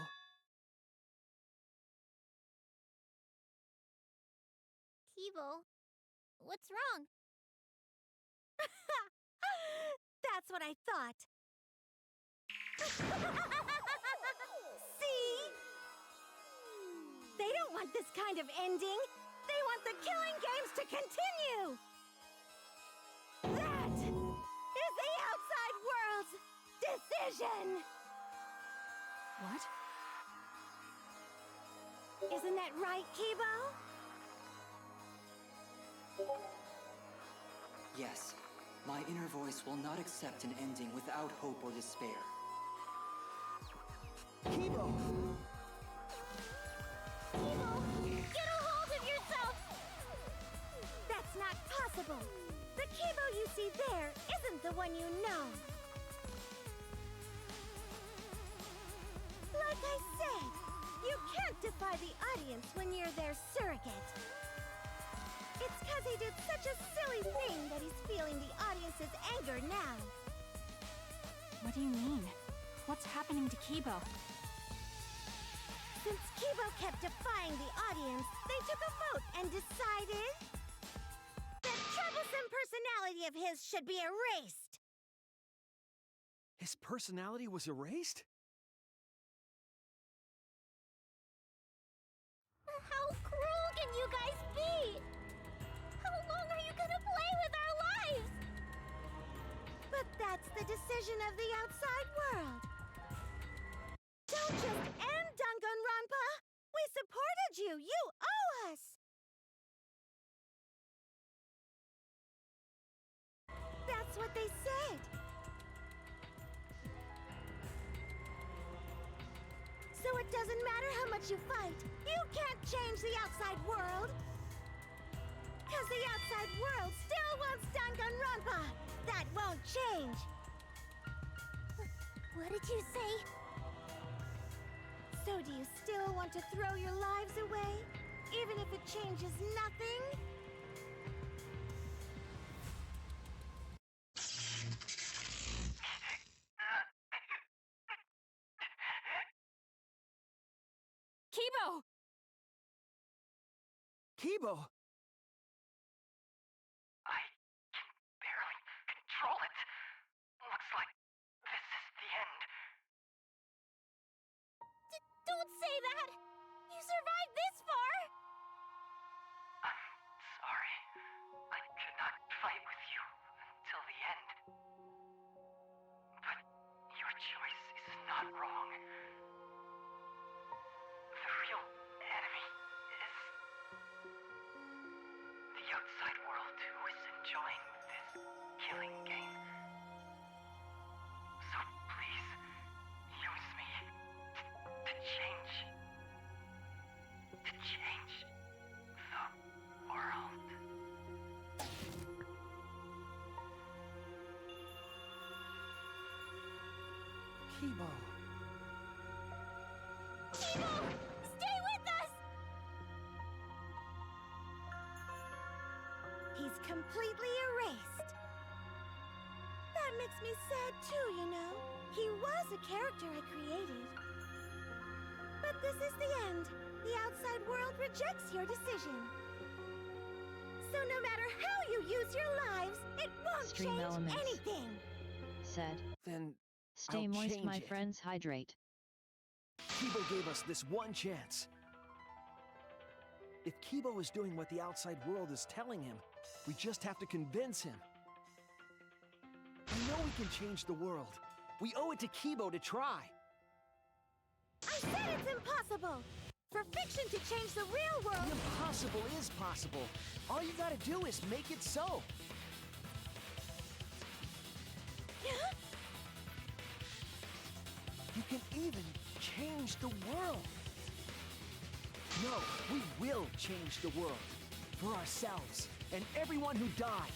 Kibo, what's wrong? That's what I thought. See? They don't want this kind of ending. They want the killing games to continue. That is the outside world's decision. What? Isn't that right, Kibo? Yes, my inner voice will not accept an ending without hope or despair. Kibo! Kibo, get a hold of yourself! That's not possible. The Kibo you see there isn't the one you know. Like I said, you can't defy the audience when you're their surrogate. It's because he did such a silly thing that he's feeling the audience's anger now. What do you mean? What's happening to Kibo? Since Kibo kept defying the audience, they took a vote and decided that troublesome personality of his should be erased. His personality was erased? How cruel can you guys be? How long are you gonna play with our lives? But that's the decision of the outside world. Don't just end Danganronpa! We supported you! You owe us! That's what they said. So it doesn't matter how much you fight, you can't change the outside world! Because the outside world still wants Danganronpa! That won't change! What did you say? So do you still want to throw your lives away? Even if it changes nothing? Kibo! Kibo! I can barely control it. Looks like this is the end. Don't say that! You survived this far! I'm sorry. I could not fight with you until the end. But your choice is not wrong. outside world too is enjoying this killing game. So please, use me to change the world. Kibo. Kibo! Stay with us! He's completely erased. That makes me sad too, you know. He was a character I created. But this is the end. The outside world rejects your decision. So no matter how you use your lives, it won't Stream change elements. anything. Said. Then Stay I'll moist, change my it. friends, hydrate. Kibo gave us this one chance. If Kibo is doing what the outside world is telling him, we just have to convince him. We know we can change the world. We owe it to Kibo to try. I said it's impossible! For fiction to change the real world... The impossible is possible. All you gotta do is make it so. You can even change the world. No, we will change the world. For ourselves and everyone who died.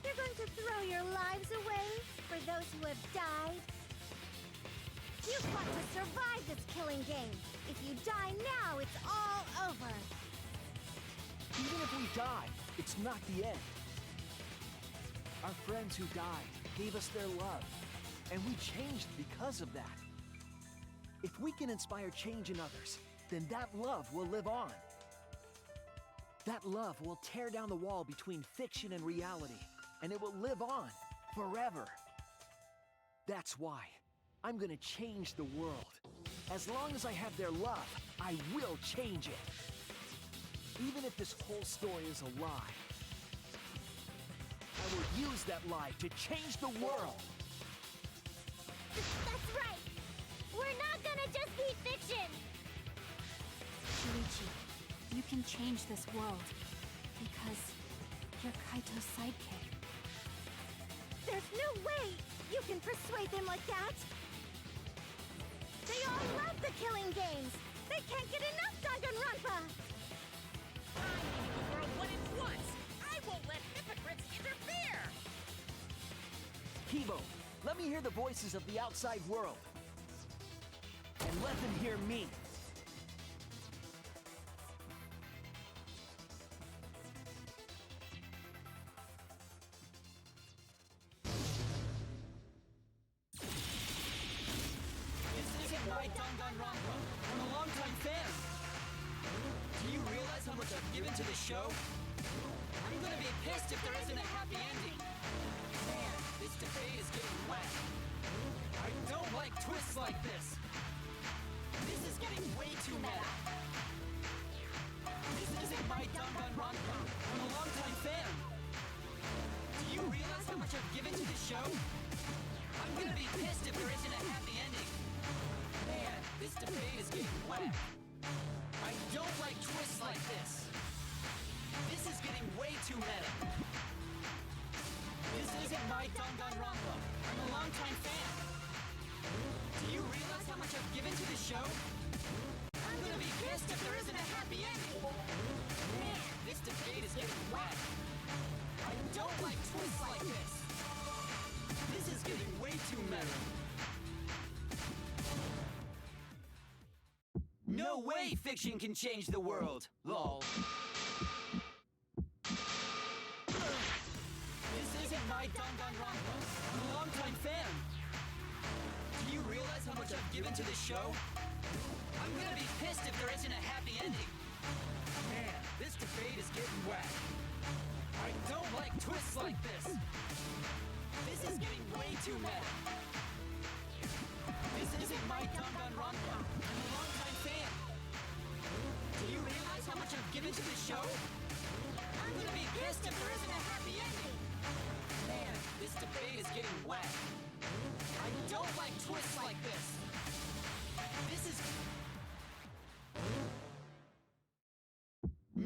You're going to throw your lives away for those who have died? You fought to survive this killing game. If you die now, it's all over. Even if we die, it's not the end. Our friends who died gave us their love, and we changed because of that. If we can inspire change in others, then that love will live on. That love will tear down the wall between fiction and reality, and it will live on forever. That's why I'm gonna change the world. As long as I have their love, I will change it. Even if this whole story is a lie, I will use that lie to change the world. That's right! We're not gonna just be fiction! Shuichi, you can change this world. Because you're Kaito's sidekick. There's no way you can persuade them like that! They all love the killing games! They can't get enough Danganronpa! I'm leading the world when it wants! I won't let hypocrites interfere! Kibo, let me hear the voices of the outside world. And let them hear me. This isn't my Danganronpa. I'm a longtime fan. Do you realize how much I've given to the show? I'm gonna be pissed if there isn't a happy ending. Man, this debate is getting wet. I don't like twists like this. This is getting way too meta. This isn't my Danganronpa. I'm a longtime fan. Do you realize how much I've given to the show? I'm gonna be pissed if there isn't a happy ending. Man, this debate is getting wet. I don't like twists like this. This is getting way too meta. This isn't my Danganronpa. I'm a longtime fan. Do you realize how much I've given to the show? I'm gonna be pissed if there isn't a happy ending. Man, this debate is getting wet. I don't like twists like this. This is getting way too meta. No way fiction can change the world, lol. This isn't my Danganronpa. I'm a longtime fan. Do you realize how much I've given to this show? I'm gonna be pissed if there isn't a happy ending. Man, this debate is getting wet. I don't like twists like this. This is getting way too meta. This isn't my Danganronpa. I'm a longtime fan. Do you realize how much I've given to this show? I'm gonna be pissed if there isn't a happy ending. Man, this debate is getting wet. I don't like twists like this. This is...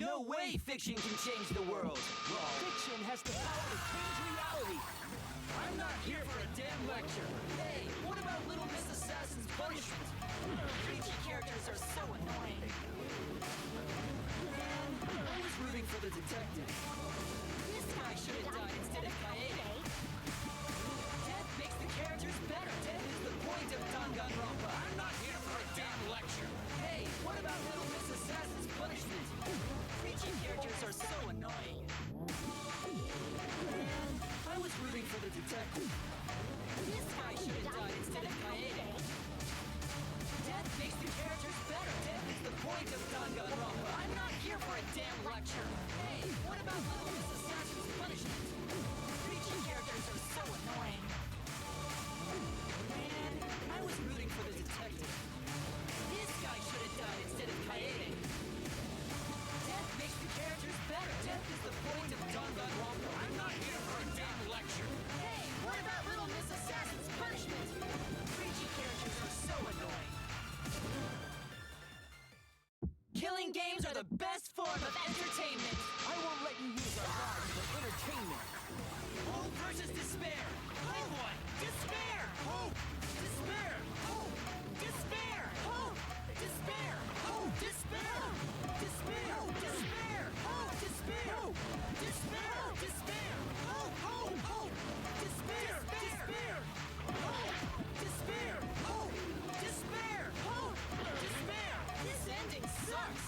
No way fiction can change the world. Fiction has the power to change reality. I'm not here for a damn lecture. Hey, what about Little Miss Assassin's punishment? Preachy characters are so annoying. Man, I was rooting for the detective. This guy should have died instead of Kaede. Death makes the characters better. Death is the point of Danganronpa. I'm not here for a damn lecture. Hey, what about Little Miss Assassin's punishment? Preachy characters are so annoying. Man, I was rooting for the detective. This guy should have died instead of Kaede. Death makes the characters better. Death is the point of Danganronpa. I'm not here for a damn lecture. Hey, what about Little Miss Assassin's punishment? Preachy characters are so annoying. Man, I was rooting for the detective. This guy should have died instead of Kaede. Death makes the characters better. Death is the point of Danganronpa. I'm not here for a damn lecture. Hey, what about Little Miss Assassin's punishment? Preachy characters are so annoying. Killing games are the best form of entertainment. I won't let you use our lives for entertainment. Hope versus despair. Pick one. Despair. Hope. Despair. Hope. Despair. Hope. Despair. Hope. Despair. Despair. Despair. Hope. Despair. Despair. Despair. Hope. Hope. Hope. Despair. Despair. Hope. Despair. Hope. Despair. Hope. Despair. This ending sucks.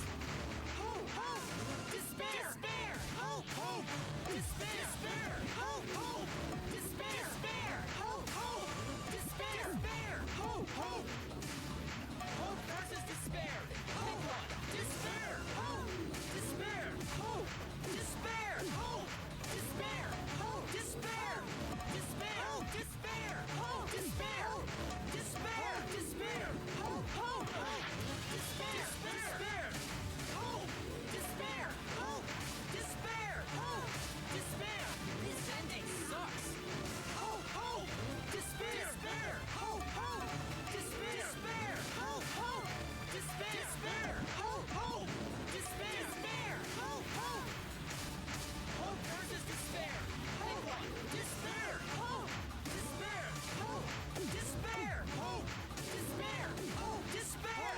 Hope. Hope. Despair. Despair. Hope. Hope. Despair. Despair. Hope. Hope. Despair. Despair. Hope. Hope. Despair. Despair. Hope. Hope. Hope versus despair. Pick one. Despair. Hope. Despair. Hope. Despair. Hope. Despair. Hope. Despair. Despair. Hope. Despair. Hope. Despair. Despair. Despair. Hope. Hope. Hope. Despair. Despair. Hope. Despair. Hope. Despair. Hope. Despair. This ending sucks. Hope. Hope. Despair. Despair. Hope. Hope. Despair. Despair. Hope. Hope. Despair. Despair. Hope. Hope. Despair. Despair. Hope. Hope. Hope versus despair. Pick one. Despair. Hope. Despair. Hope. Despair. Hope. Despair. Hope. Despair.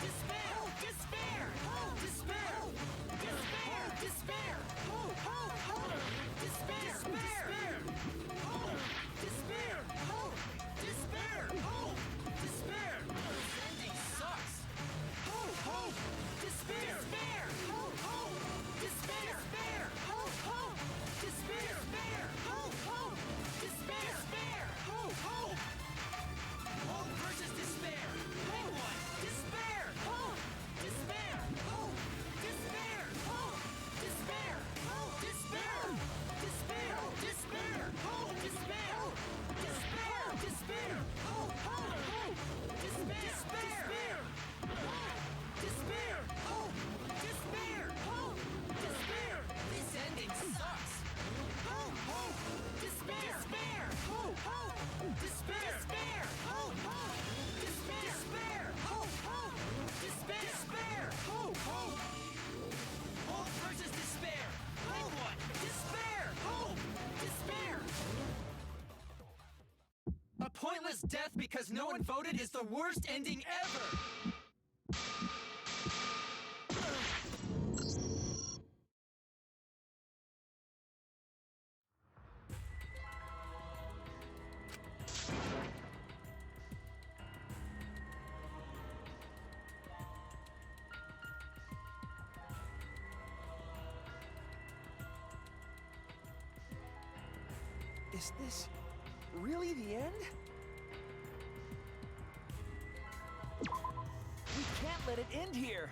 Despair. Despair. Hope. Despair. Despair. Despair. Hope. Hope. Hope. Despair. Despair. Hope. Despair. Hope. Despair. Hope. Despair. This ending sucks. Hope. Hope. Despair. Despair. Hope. Hope. Despair. Despair. Hope. Hope. Despair. Despair. Hope. Hope. Despair. Despair. Hope. Hope. Hope versus despair. Pick one. Despair. Hope. Despair. Hope. Despair. Hope. Despair. Hope. Despair. Despair. Despair. Hope. Despair. Despair. Despair. Hope. Hope. Hope. Despair. Despair. Hope. Despair. Hope. Despair. Hope. Despair. This ending sucks. Hope. Hope. Despair. Despair. Hope. Hope. Despair. Despair. Hope. Hope. Despair. Despair. Hope. Hope. Despair. Despair. Hope. Hope. Hope versus despair. Pick one. Despair. Hope. Despair. A pointless death because no one voted is the worst ending ever. Is this really the end? We can't let it end here!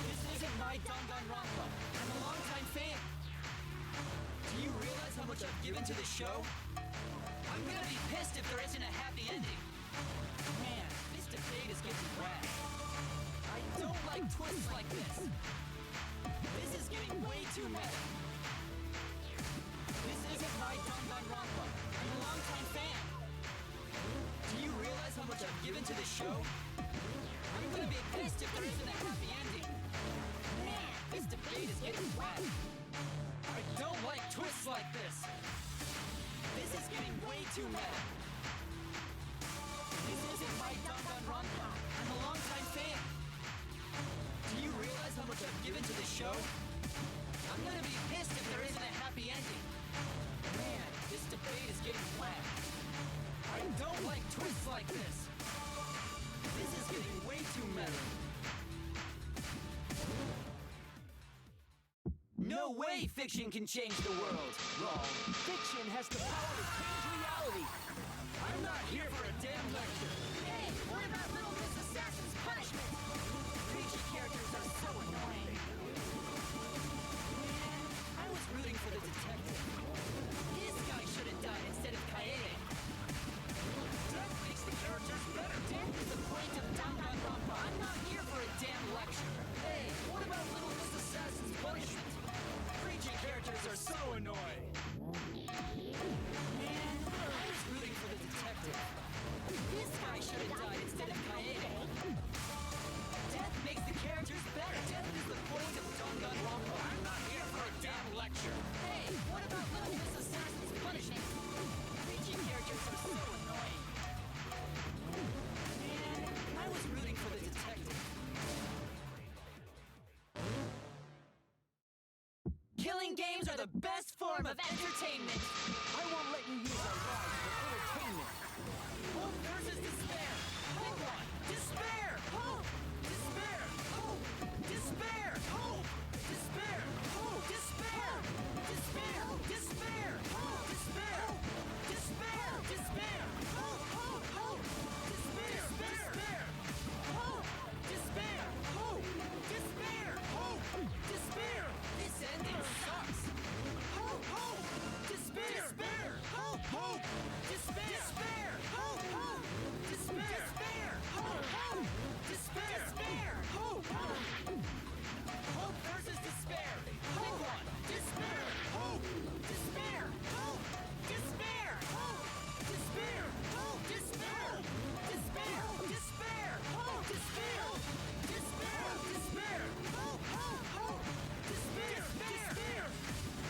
This isn't my Danganronpa. I'm a longtime fan. Do you realize how much I've given to this show? I'm gonna be pissed if there isn't a happy ending. Man, this debate is getting whacked. I don't like twists like this. This is getting way too meta. This isn't my Danganronpa. I'm a longtime fan. Do you realize how much I've given to this show? I'm gonna be pissed if there isn't a happy ending. Man, this debate is getting wet. I don't like twists like this. This is getting way too meta. This isn't my Danganronpa. I'm a longtime fan. Do you realize how much I've given to this show? I'm gonna be pissed if there isn't a happy ending. Man, this debate is getting wet. I don't like twists like this. This is getting way too meta. No way fiction can change the world. Wrong. Fiction has the power to change reality. I'm not here for a damn lecture. Hey, what about Little Miss Assassin's punishment? Preachy characters are so annoying. Man, I was rooting for the detective. This guy should have died instead of Kaede. Death makes the characters better. Death is the point of Danganronpa. I'm not here for a damn lecture. Hey, what about Little Miss Assassin's punishment? Preachy characters are so annoying. Man, I was rooting for the detective. This guy should have died instead of Kaede. Death makes the characters better. Death is the point of Danganronpa. I'm not here for a damn lecture. Hey, what about Little Miss Assassin's punishment? Preachy characters are so annoying. Man, I was rooting for the detective. Killing games are the best form of entertainment. I won't let you use our lives for entertainment. Hope versus despair. Pick one. Despair. Hope. Despair. Hope. Despair. Hope. Despair. Hope. Despair. Despair. Despair. Hope. Despair. Despair. Despair. Hope. Hope. Hope. Despair. Despair. Hope. Despair. Hope. Despair. Hope. Despair. This ending sucks. Hope. Hope. Despair. Despair. Hope. Hope. Despair. Despair. Hope. Hope. Despair. Despair. Hope. Hope. Despair. Despair. Hope. Hope. Hope versus despair. Pick one. Despair. Hope. Despair. Hope. Despair. Hope. Despair. Hope. Despair. Despair. Despair. Hope. Despair. Despair. Despair. Hope. Hope. Hope. Despair. Despair.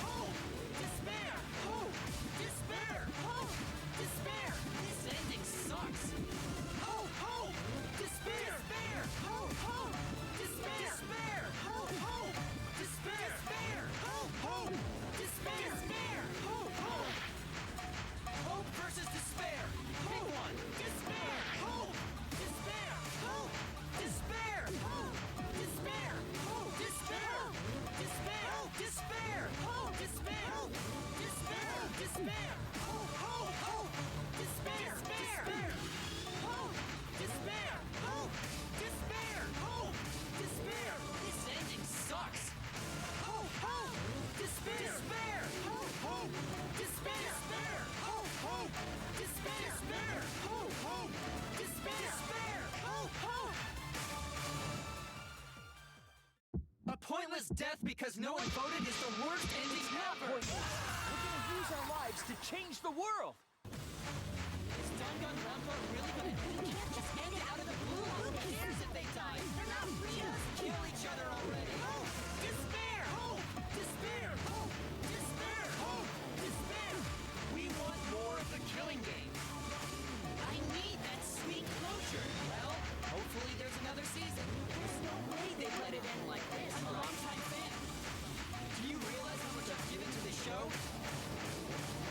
Hope. Despair. Hope. Despair. Hope. Despair. This ending sucks. Hope. Hope. Despair. Despair. Hope. Hope. Despair. Despair. Hope. Hope. Despair. Despair. Hope. Hope. Despair. Despair. Hope. Hope. Hope versus despair. Pick one. Despair. Hope. Despair. Hope. Despair. Hope. Despair. Hope. Despair. Despair. Despair. Hope. Despair. Despair. Despair. Hope. Hope. Hope. Despair. Despair. Hope. Despair. Hope. Despair. Hope. Despair. This ending sucks. Hope. Hope. Despair. Despair. Hope. Hope. Despair. Despair. Hope. Hope. Despair. Despair. Hope. Hope. Despair. Despair. Hope. Hope. A pointless death because no one voted is the worst ending ever. We're gonna use our lives to change the world. Is Danganronpa really gonna end? You can't just end it out of the blue. Who cares if they die? They're not real. Just kill each other already. Hope. Despair. Hope. Despair. Hope. Despair. Hope. Despair. We want more of the killing game. I need that sweet closure. Well, hopefully there's another season. There's no way they let it end like this. I'm a longtime fan. Do you realize how much I've given to the show?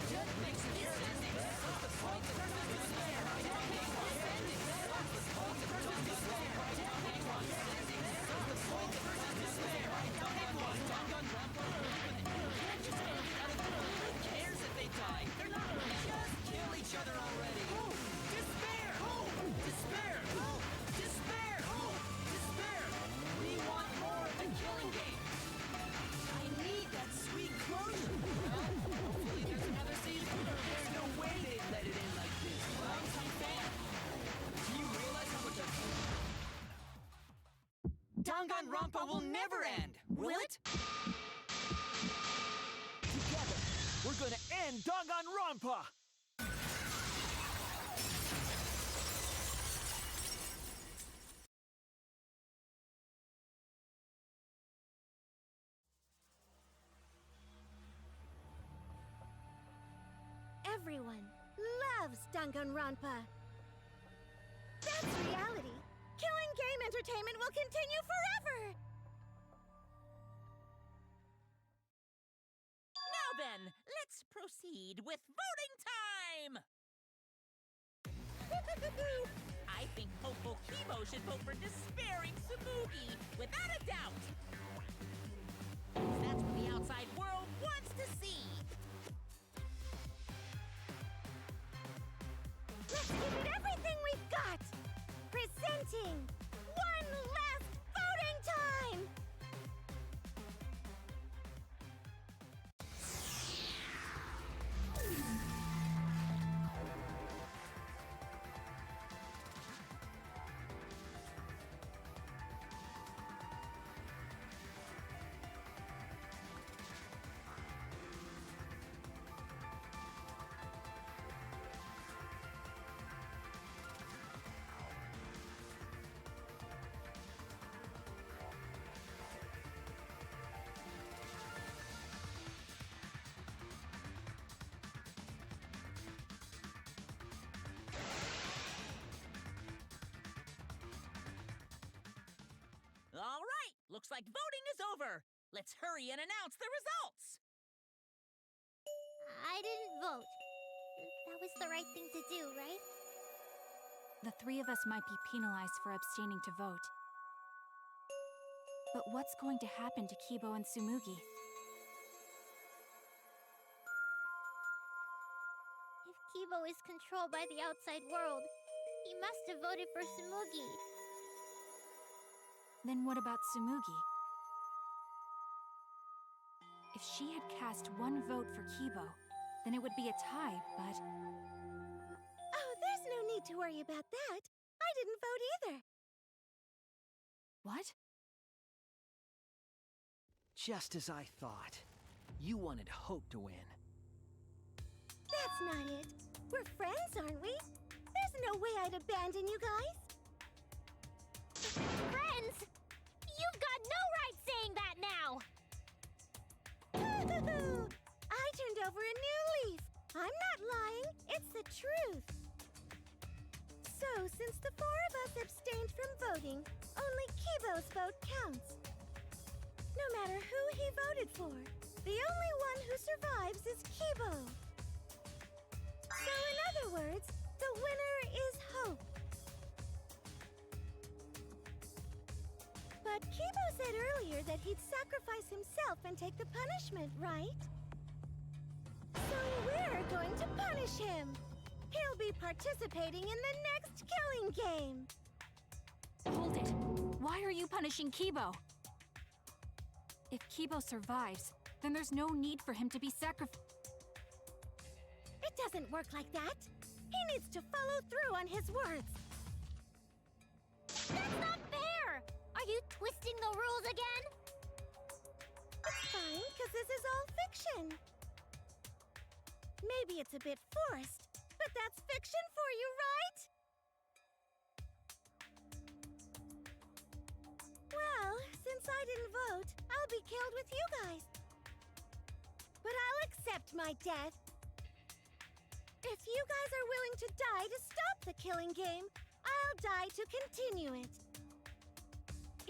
Death makes the ending. What's the point of despair? Death makes the ending. What's the point of despair? Death makes the ending. What's the point of despair? Danganronpa. You can't just end it out of the blue. Who cares if they die? They're not real. Just kill each other already. Hope. Despair. Hope. Despair. Hope. Despair. Hope. Despair. We want more of the killing game. I need that sweet closure. Well, hopefully there's another season. There's no way they'd let it end like this. Longtime fan. Do you realize how much I've... Danganronpa will never end, will it? Together, win Danganronpa! Everyone loves Danganronpa. That's reality. Killing game entertainment will continue forever. Now then, let's proceed with voting time! I think hopeful Kibo should vote for despairing Tsumugi, without a doubt! That's what the outside world wants to see! Let's give it everything we've got! Presenting one last voting time! All right, looks like voting is over. Let's hurry and announce the results. I didn't vote. That was the right thing to do, right? The three of us might be penalized for abstaining to vote. But what's going to happen to Kibo and Tsumugi? If Kibo is controlled by the outside world, he must have voted for Tsumugi. Then what about Tsumugi? If she had cast one vote for Kibo, then it would be a tie, but... Oh, there's no need to worry about that. I didn't vote either. What? Just as I thought. You wanted Hope to win. That's not it. We're friends, aren't we? There's no way I'd abandon you guys. Friends? You've got no right saying that now! I turned over a new leaf. I'm not lying. It's the truth. So, since the four of us abstained from voting, only Kibo's vote counts. No matter who he voted for, the only one who survives is Kibo. So, in other words, the winner is Hope. But Kibo said earlier that he'd sacrifice himself and take the punishment, right? So we're going to punish him. He'll be participating in the next killing game. Hold it! Why are you punishing Kibo? If Kibo survives, then there's no need for him to be sacrificed. It doesn't work like that. He needs to follow through on his words. That's not fair! Are you twisting the rules again? It's fine, because this is all fiction. Maybe it's a bit forced, but that's fiction for you, right? Well, since I didn't vote, I'll be killed with you guys. But I'll accept my death. If you guys are willing to die to stop the killing game, I'll die to continue it.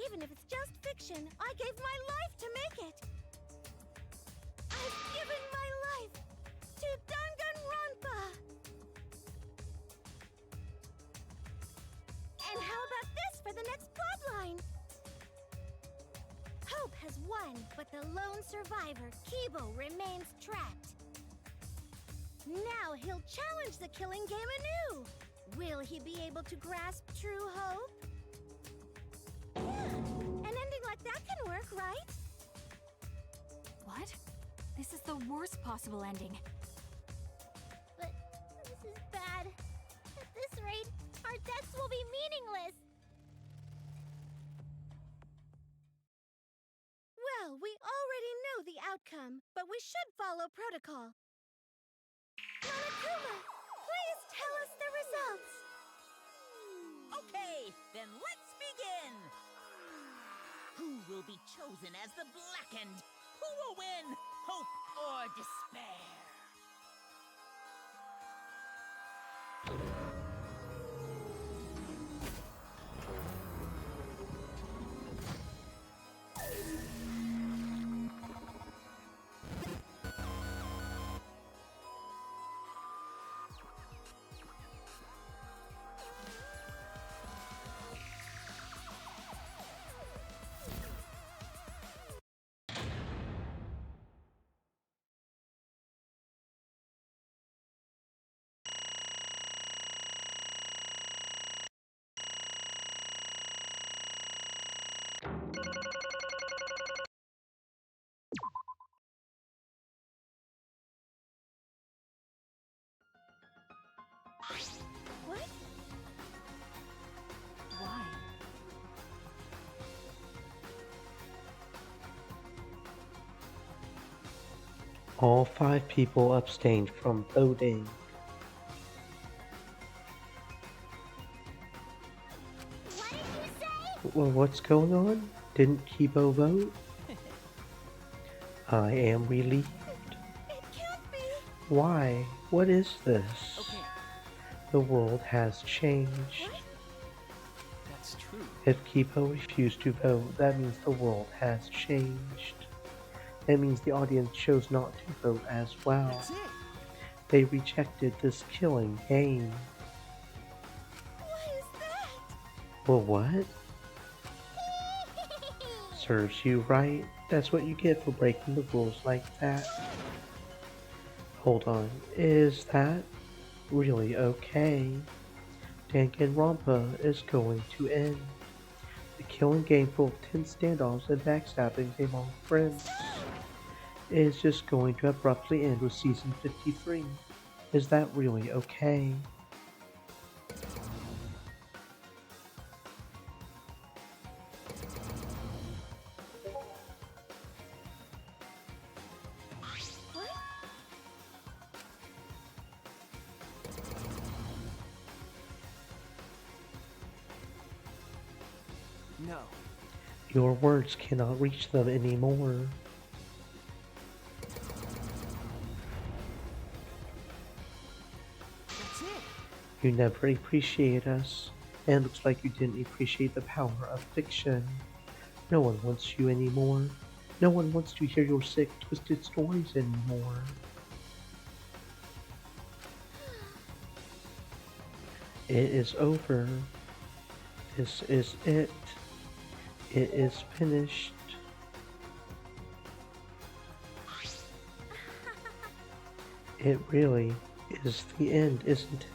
Even if it's just fiction, I gave my life to make it. I've given my life to Danganronpa. And how about this for the next plotline? Hope has won, but the lone survivor, Kibo, remains trapped. Now he'll challenge the killing game anew. Will he be able to grasp true hope? Yeah, an ending like that can work, right? What? This is the worst possible ending. But this is bad. At this rate, our deaths will be meaningless. Well, we already know the outcome, but we should follow protocol. Monokuma, please tell us the results. Okay, then let's begin. Who will be chosen as the Blackened? Who will win? Hope or despair? What? Why? All 5 people abstained from voting. What did you say? Well, what's going on? Didn't Kibo vote? I am relieved. It can't be. Why? What is this? Okay, The world has changed. that's true. If Kipo refused to vote, that means the world has changed. That means the audience chose not to vote as well. That's it. They rejected this killing game. What is that? Well, what? Serves you right. That's what you get for breaking the rules like that. Hold on. Is that really okay? Danganronpa is going to end. The killing game full of tense standoffs and backstabbings among friends is just going to abruptly end with season 53. Is that really okay? What? No. Your words cannot reach them anymore. That's it. You never appreciate us, and it looks like you didn't appreciate the power of fiction. No one wants you anymore. No one wants to hear your sick, twisted stories anymore. It is over. This is it. It is finished. It really is the end, isn't it?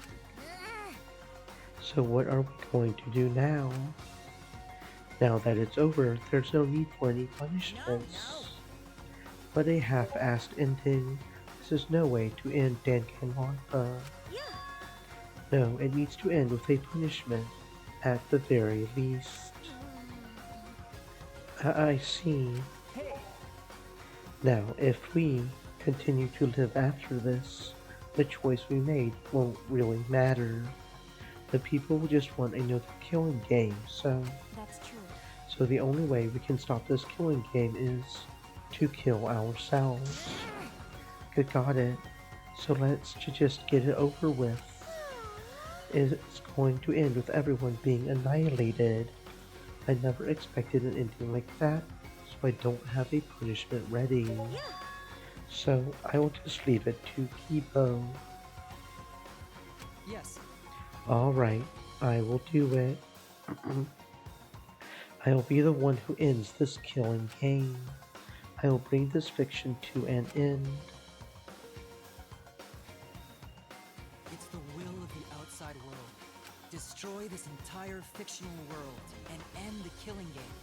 So what are we going to do now? Now that it's over, there's no need for any punishments. But a half-assed ending. This is no way to end Danganronpa. No, it needs to end with a punishment, at the very least. I see. Now, if we continue to live after this, the choice we made won't really matter. The people will just want another killing game, so... That's true. So the only way we can stop this killing game is to kill ourselves. Got it. So let's just get it over with. It's going to end with everyone being annihilated. I never expected an ending like that, so I don't have a punishment ready. So I will just leave it to Kibo. Yes. Alright, I will do it. I will be the one who ends this killing game. I will bring this fiction to an end. It's the will of the outside world. Destroy this entire fictional world and end the killing game.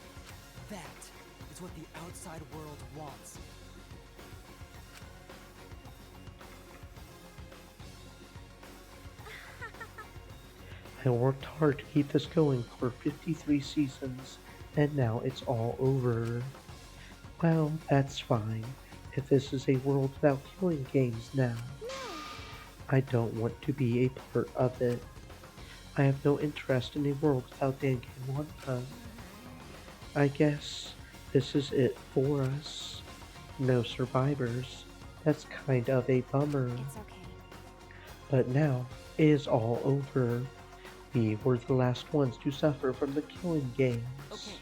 That is what the outside world wants. I worked hard to keep this going for 53 seasons, and now it's all over. Well, that's fine, if this is a world without killing games now. I don't want to be a part of it. I have no interest in a world without Danganronpa. I guess this is it for us. No survivors. That's kind of a bummer. It's okay. But now it is all over. We were the last ones to suffer from the killing games. Okay.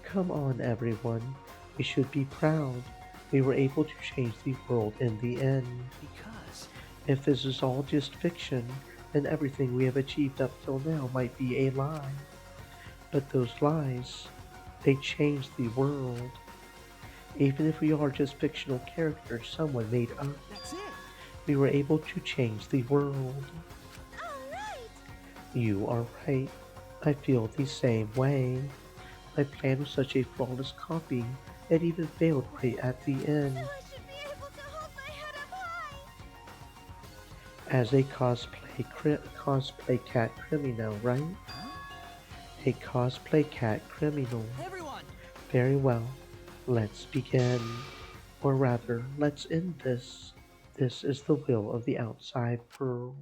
Come on, everyone. We should be proud. We were able to change the world in the end. Because If this is all just fiction, then everything we have achieved up till now might be a lie. But those lies, they change the world. Even if we are just fictional characters someone made up, that's it. we were able to change the world. Alright! You are right. I feel the same way. My plan was such a flawless copy, it even failed right at the end. So I should be able to hold my head up high! As a cosplay cat criminal, right? A cosplay cat criminal. Everyone! Very well. Let's begin. Or rather, let's end this. This is the will of the outside world.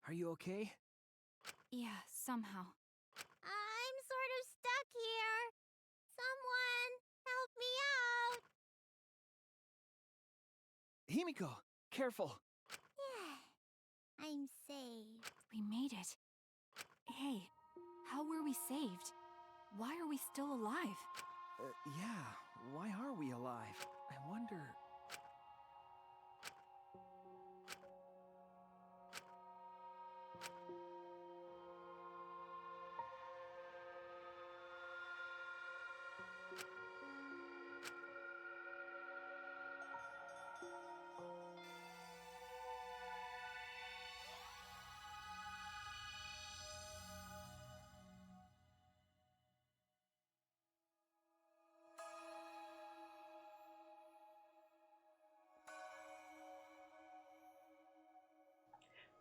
Are you okay? Yeah, somehow. I'm sort of stuck here. Someone help me out. Himiko, careful. Yeah, I'm safe. We made it. Hey, how were we saved? Why are we still alive? Yeah, why are we alive? I wonder...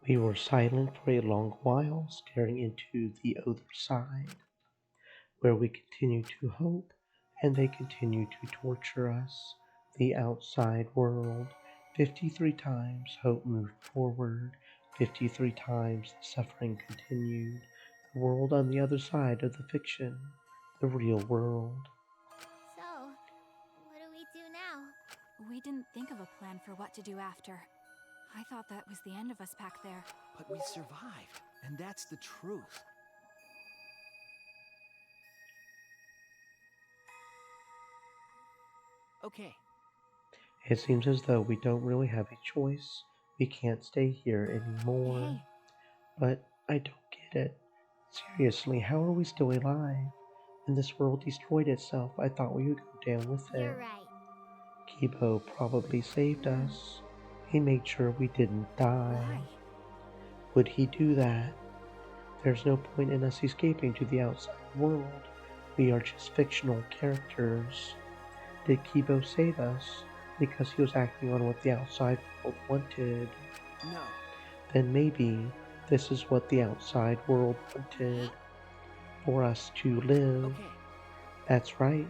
We were silent for a long while, staring into the other side, where we continued to hope, and they continued to torture us. The outside world. 53 times hope moved forward. 53 times the suffering continued. The world on the other side of the fiction. The real world. So, what do we do now? We didn't think of a plan for what to do after. I thought that was the end of us back there. But we survived, and that's the truth. Okay. It seems as though we don't really have a choice. We can't stay here anymore. Hey. But I don't get it. Seriously, how are we still alive? When this world destroyed itself, I thought we would go down with it. You're right. Kibo probably saved us. He made sure we didn't die. Why? Would he do that? There's no point in us escaping to the outside world. We are just fictional characters. Did Kibo save us because he was acting on what the outside world wanted? No. Then maybe this is what the outside world wanted. For us to live. Okay. That's right.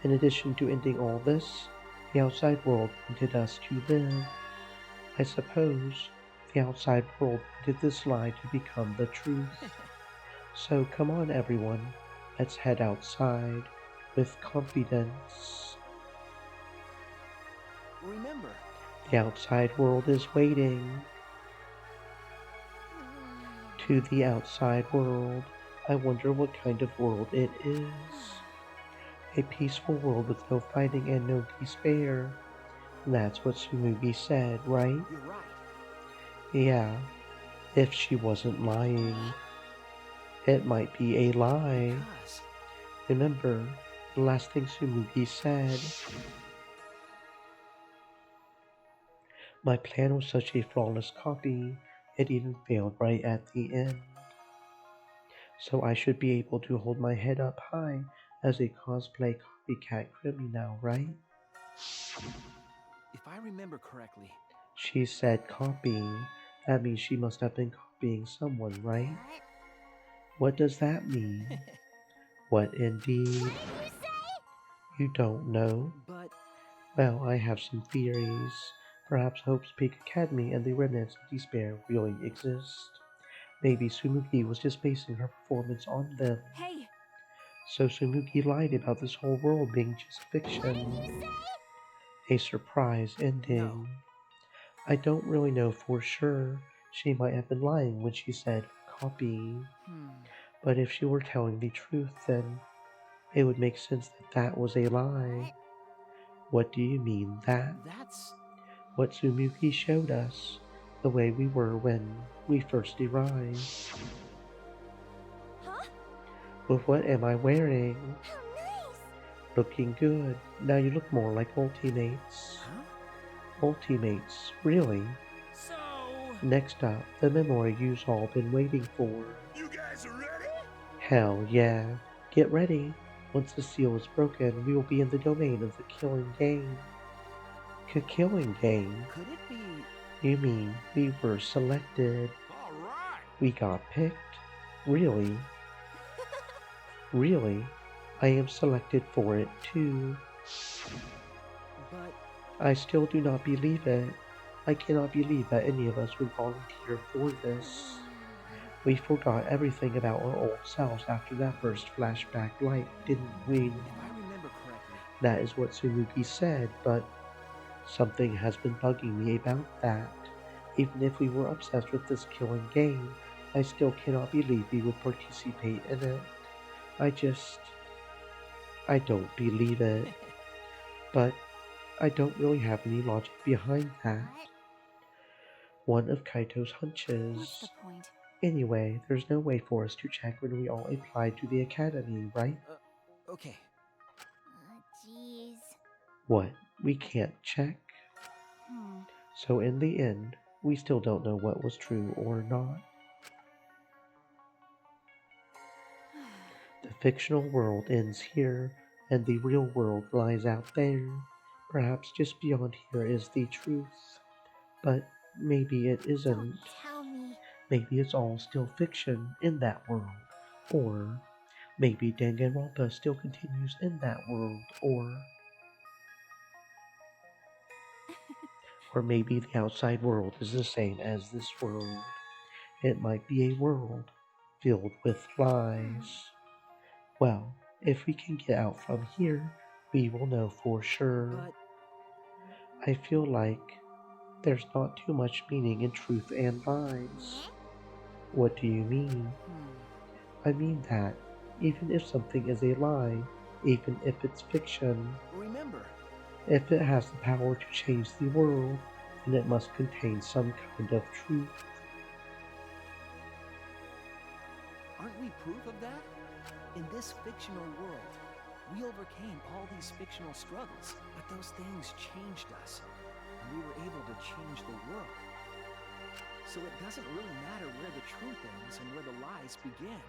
In addition to ending all this, the outside world wanted us to live. I suppose the outside world wanted this lie to become the truth. So come on everyone, let's head outside with confidence. Remember, the outside world is waiting. To the outside world, I wonder what kind of world it is. A peaceful world with no fighting and no despair. That's what Tsumugi said, right? You're right. Yeah, if she wasn't lying. It might be a lie. Remember, the last thing Tsumugi said. My plan was such a flawless copy, it even failed right at the end. So I should be able to hold my head up high as a cosplay copycat criminal, right? If I remember correctly... She said copy. That means she must have been copying someone, right? What does that mean? What indeed? You don't know? But... Well, I have some theories. Perhaps Hope's Peak Academy and the remnants of despair really exist. Maybe Tsumugi was just basing her performance on them. Hey! So Tsumugi lied about this whole world being just fiction. A surprise ending. No. I don't really know for sure. She might have been lying when she said copy. But if she were telling the truth, then it would make sense that that was a lie. What do you mean that? That's... What Tsumugi showed us. The way we were when we first arrived. Huh? But what am I wearing? How nice! Looking good. Now you look more like Ultimates. Huh? Ultimates, really? So... Next up, the memory you've all been waiting for. You guys are ready? Hell yeah. Get ready. Once the seal is broken, we will be in the domain of the killing game. like a killing game. Could it be? You mean we were selected? We got picked? Really? Really? I am selected for it too. But I still do not believe it. I cannot believe that any of us would volunteer for this. We forgot everything about our old selves after that first flashback light, didn't we? if I remember correctly, That is what Tsunuki said, but something has been bugging me about that. Even if we were obsessed with this killing game, I still cannot believe we would participate in it. I don't believe it. But I don't really have any logic behind that. One of Kaito's hunches. What's the point? Anyway, there's no way for us to check when we all applied to the academy, right? okay. Jeez. What? We can't check? So in the end, we still don't know what was true or not. The fictional world ends here, and the real world lies out there. Perhaps just beyond here is the truth. But maybe it isn't. Don't tell me. Maybe it's all still fiction in that world. Or maybe Danganronpa still continues in that world. Or maybe the outside world is the same as this world. It might be a world filled with lies. Well, if we can get out from here, we will know for sure. But I feel like there's not too much meaning in truth and lies. What do you mean? I mean that even if something is a lie, even if it's fiction, remember, if it has the power to change the world, then it must contain some kind of truth. aren't we proof of that? In this fictional world, we overcame all these fictional struggles, but those things changed us, and we were able to change the world. So it doesn't really matter where the truth ends and where the lies begin.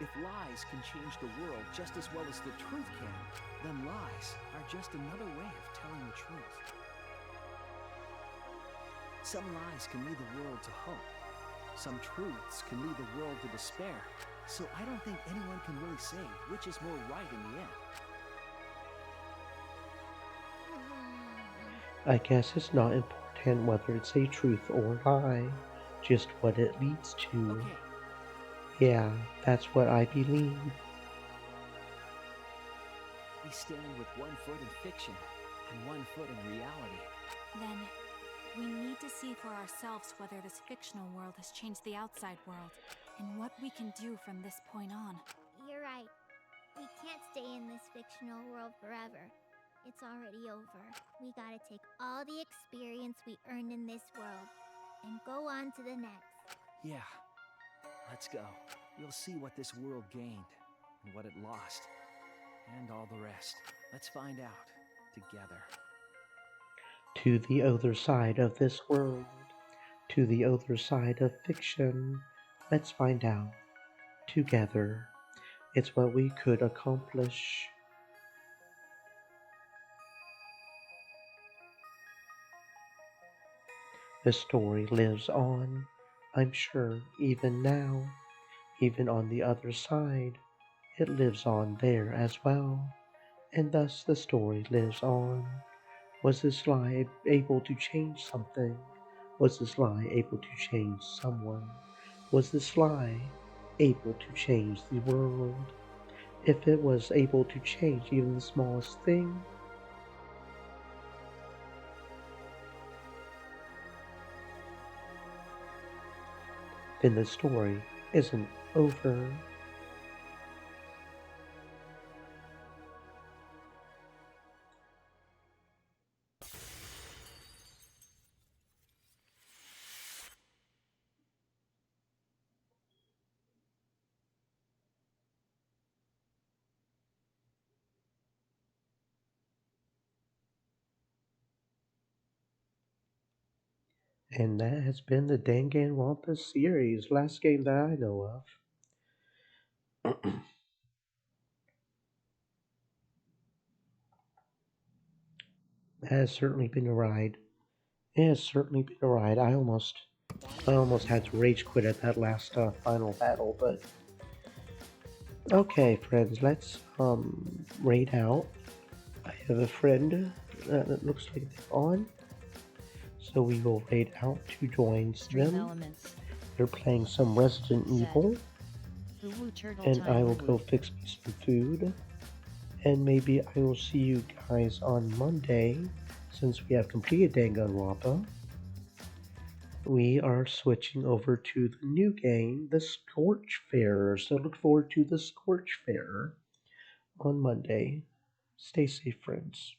If lies can change the world just as well as the truth can, then lies are just another way of telling the truth. Some lies can lead the world to hope. Some truths can lead the world to despair. So I don't think anyone can really say which is more right in the end. I guess it's not important whether it's a truth or lie, just what it leads to. Okay. Yeah, that's what I believe. We stand with one foot in fiction and one foot in reality. Then, we need to see for ourselves whether this fictional world has changed the outside world, and what we can do from this point on. You're right. We can't stay in this fictional world forever. It's already over. We gotta take all the experience we earned in this world and go on to the next. Yeah. Let's go. We'll see what this world gained and what it lost. And all the rest. Let's find out together. To the other side of this world, to the other side of fiction, let's find out together. It's what we could accomplish. The story lives on, I'm sure, even now, even on the other side, it lives on there as well, and thus the story lives on. Was this lie able to change something? Was this lie able to change someone? Was this lie able to change the world? If it was able to change even the smallest thing, then the story isn't over. And that has been the Danganronpa series, last game that I know of. It has certainly been a ride. It has certainly been a ride. I almost had to rage quit at that last final battle, but okay, friends, let's raid out. I have a friend that looks like they're on, so we will raid out to join Stream them. elements. They're playing some Resident Evil, and I will go Woo. fix me some food. And maybe I will see you guys on Monday, since we have completed Danganronpa. We are switching over to the new game, the Scorch Fair. So look forward to the Scorch Fair on Monday. Stay safe, friends.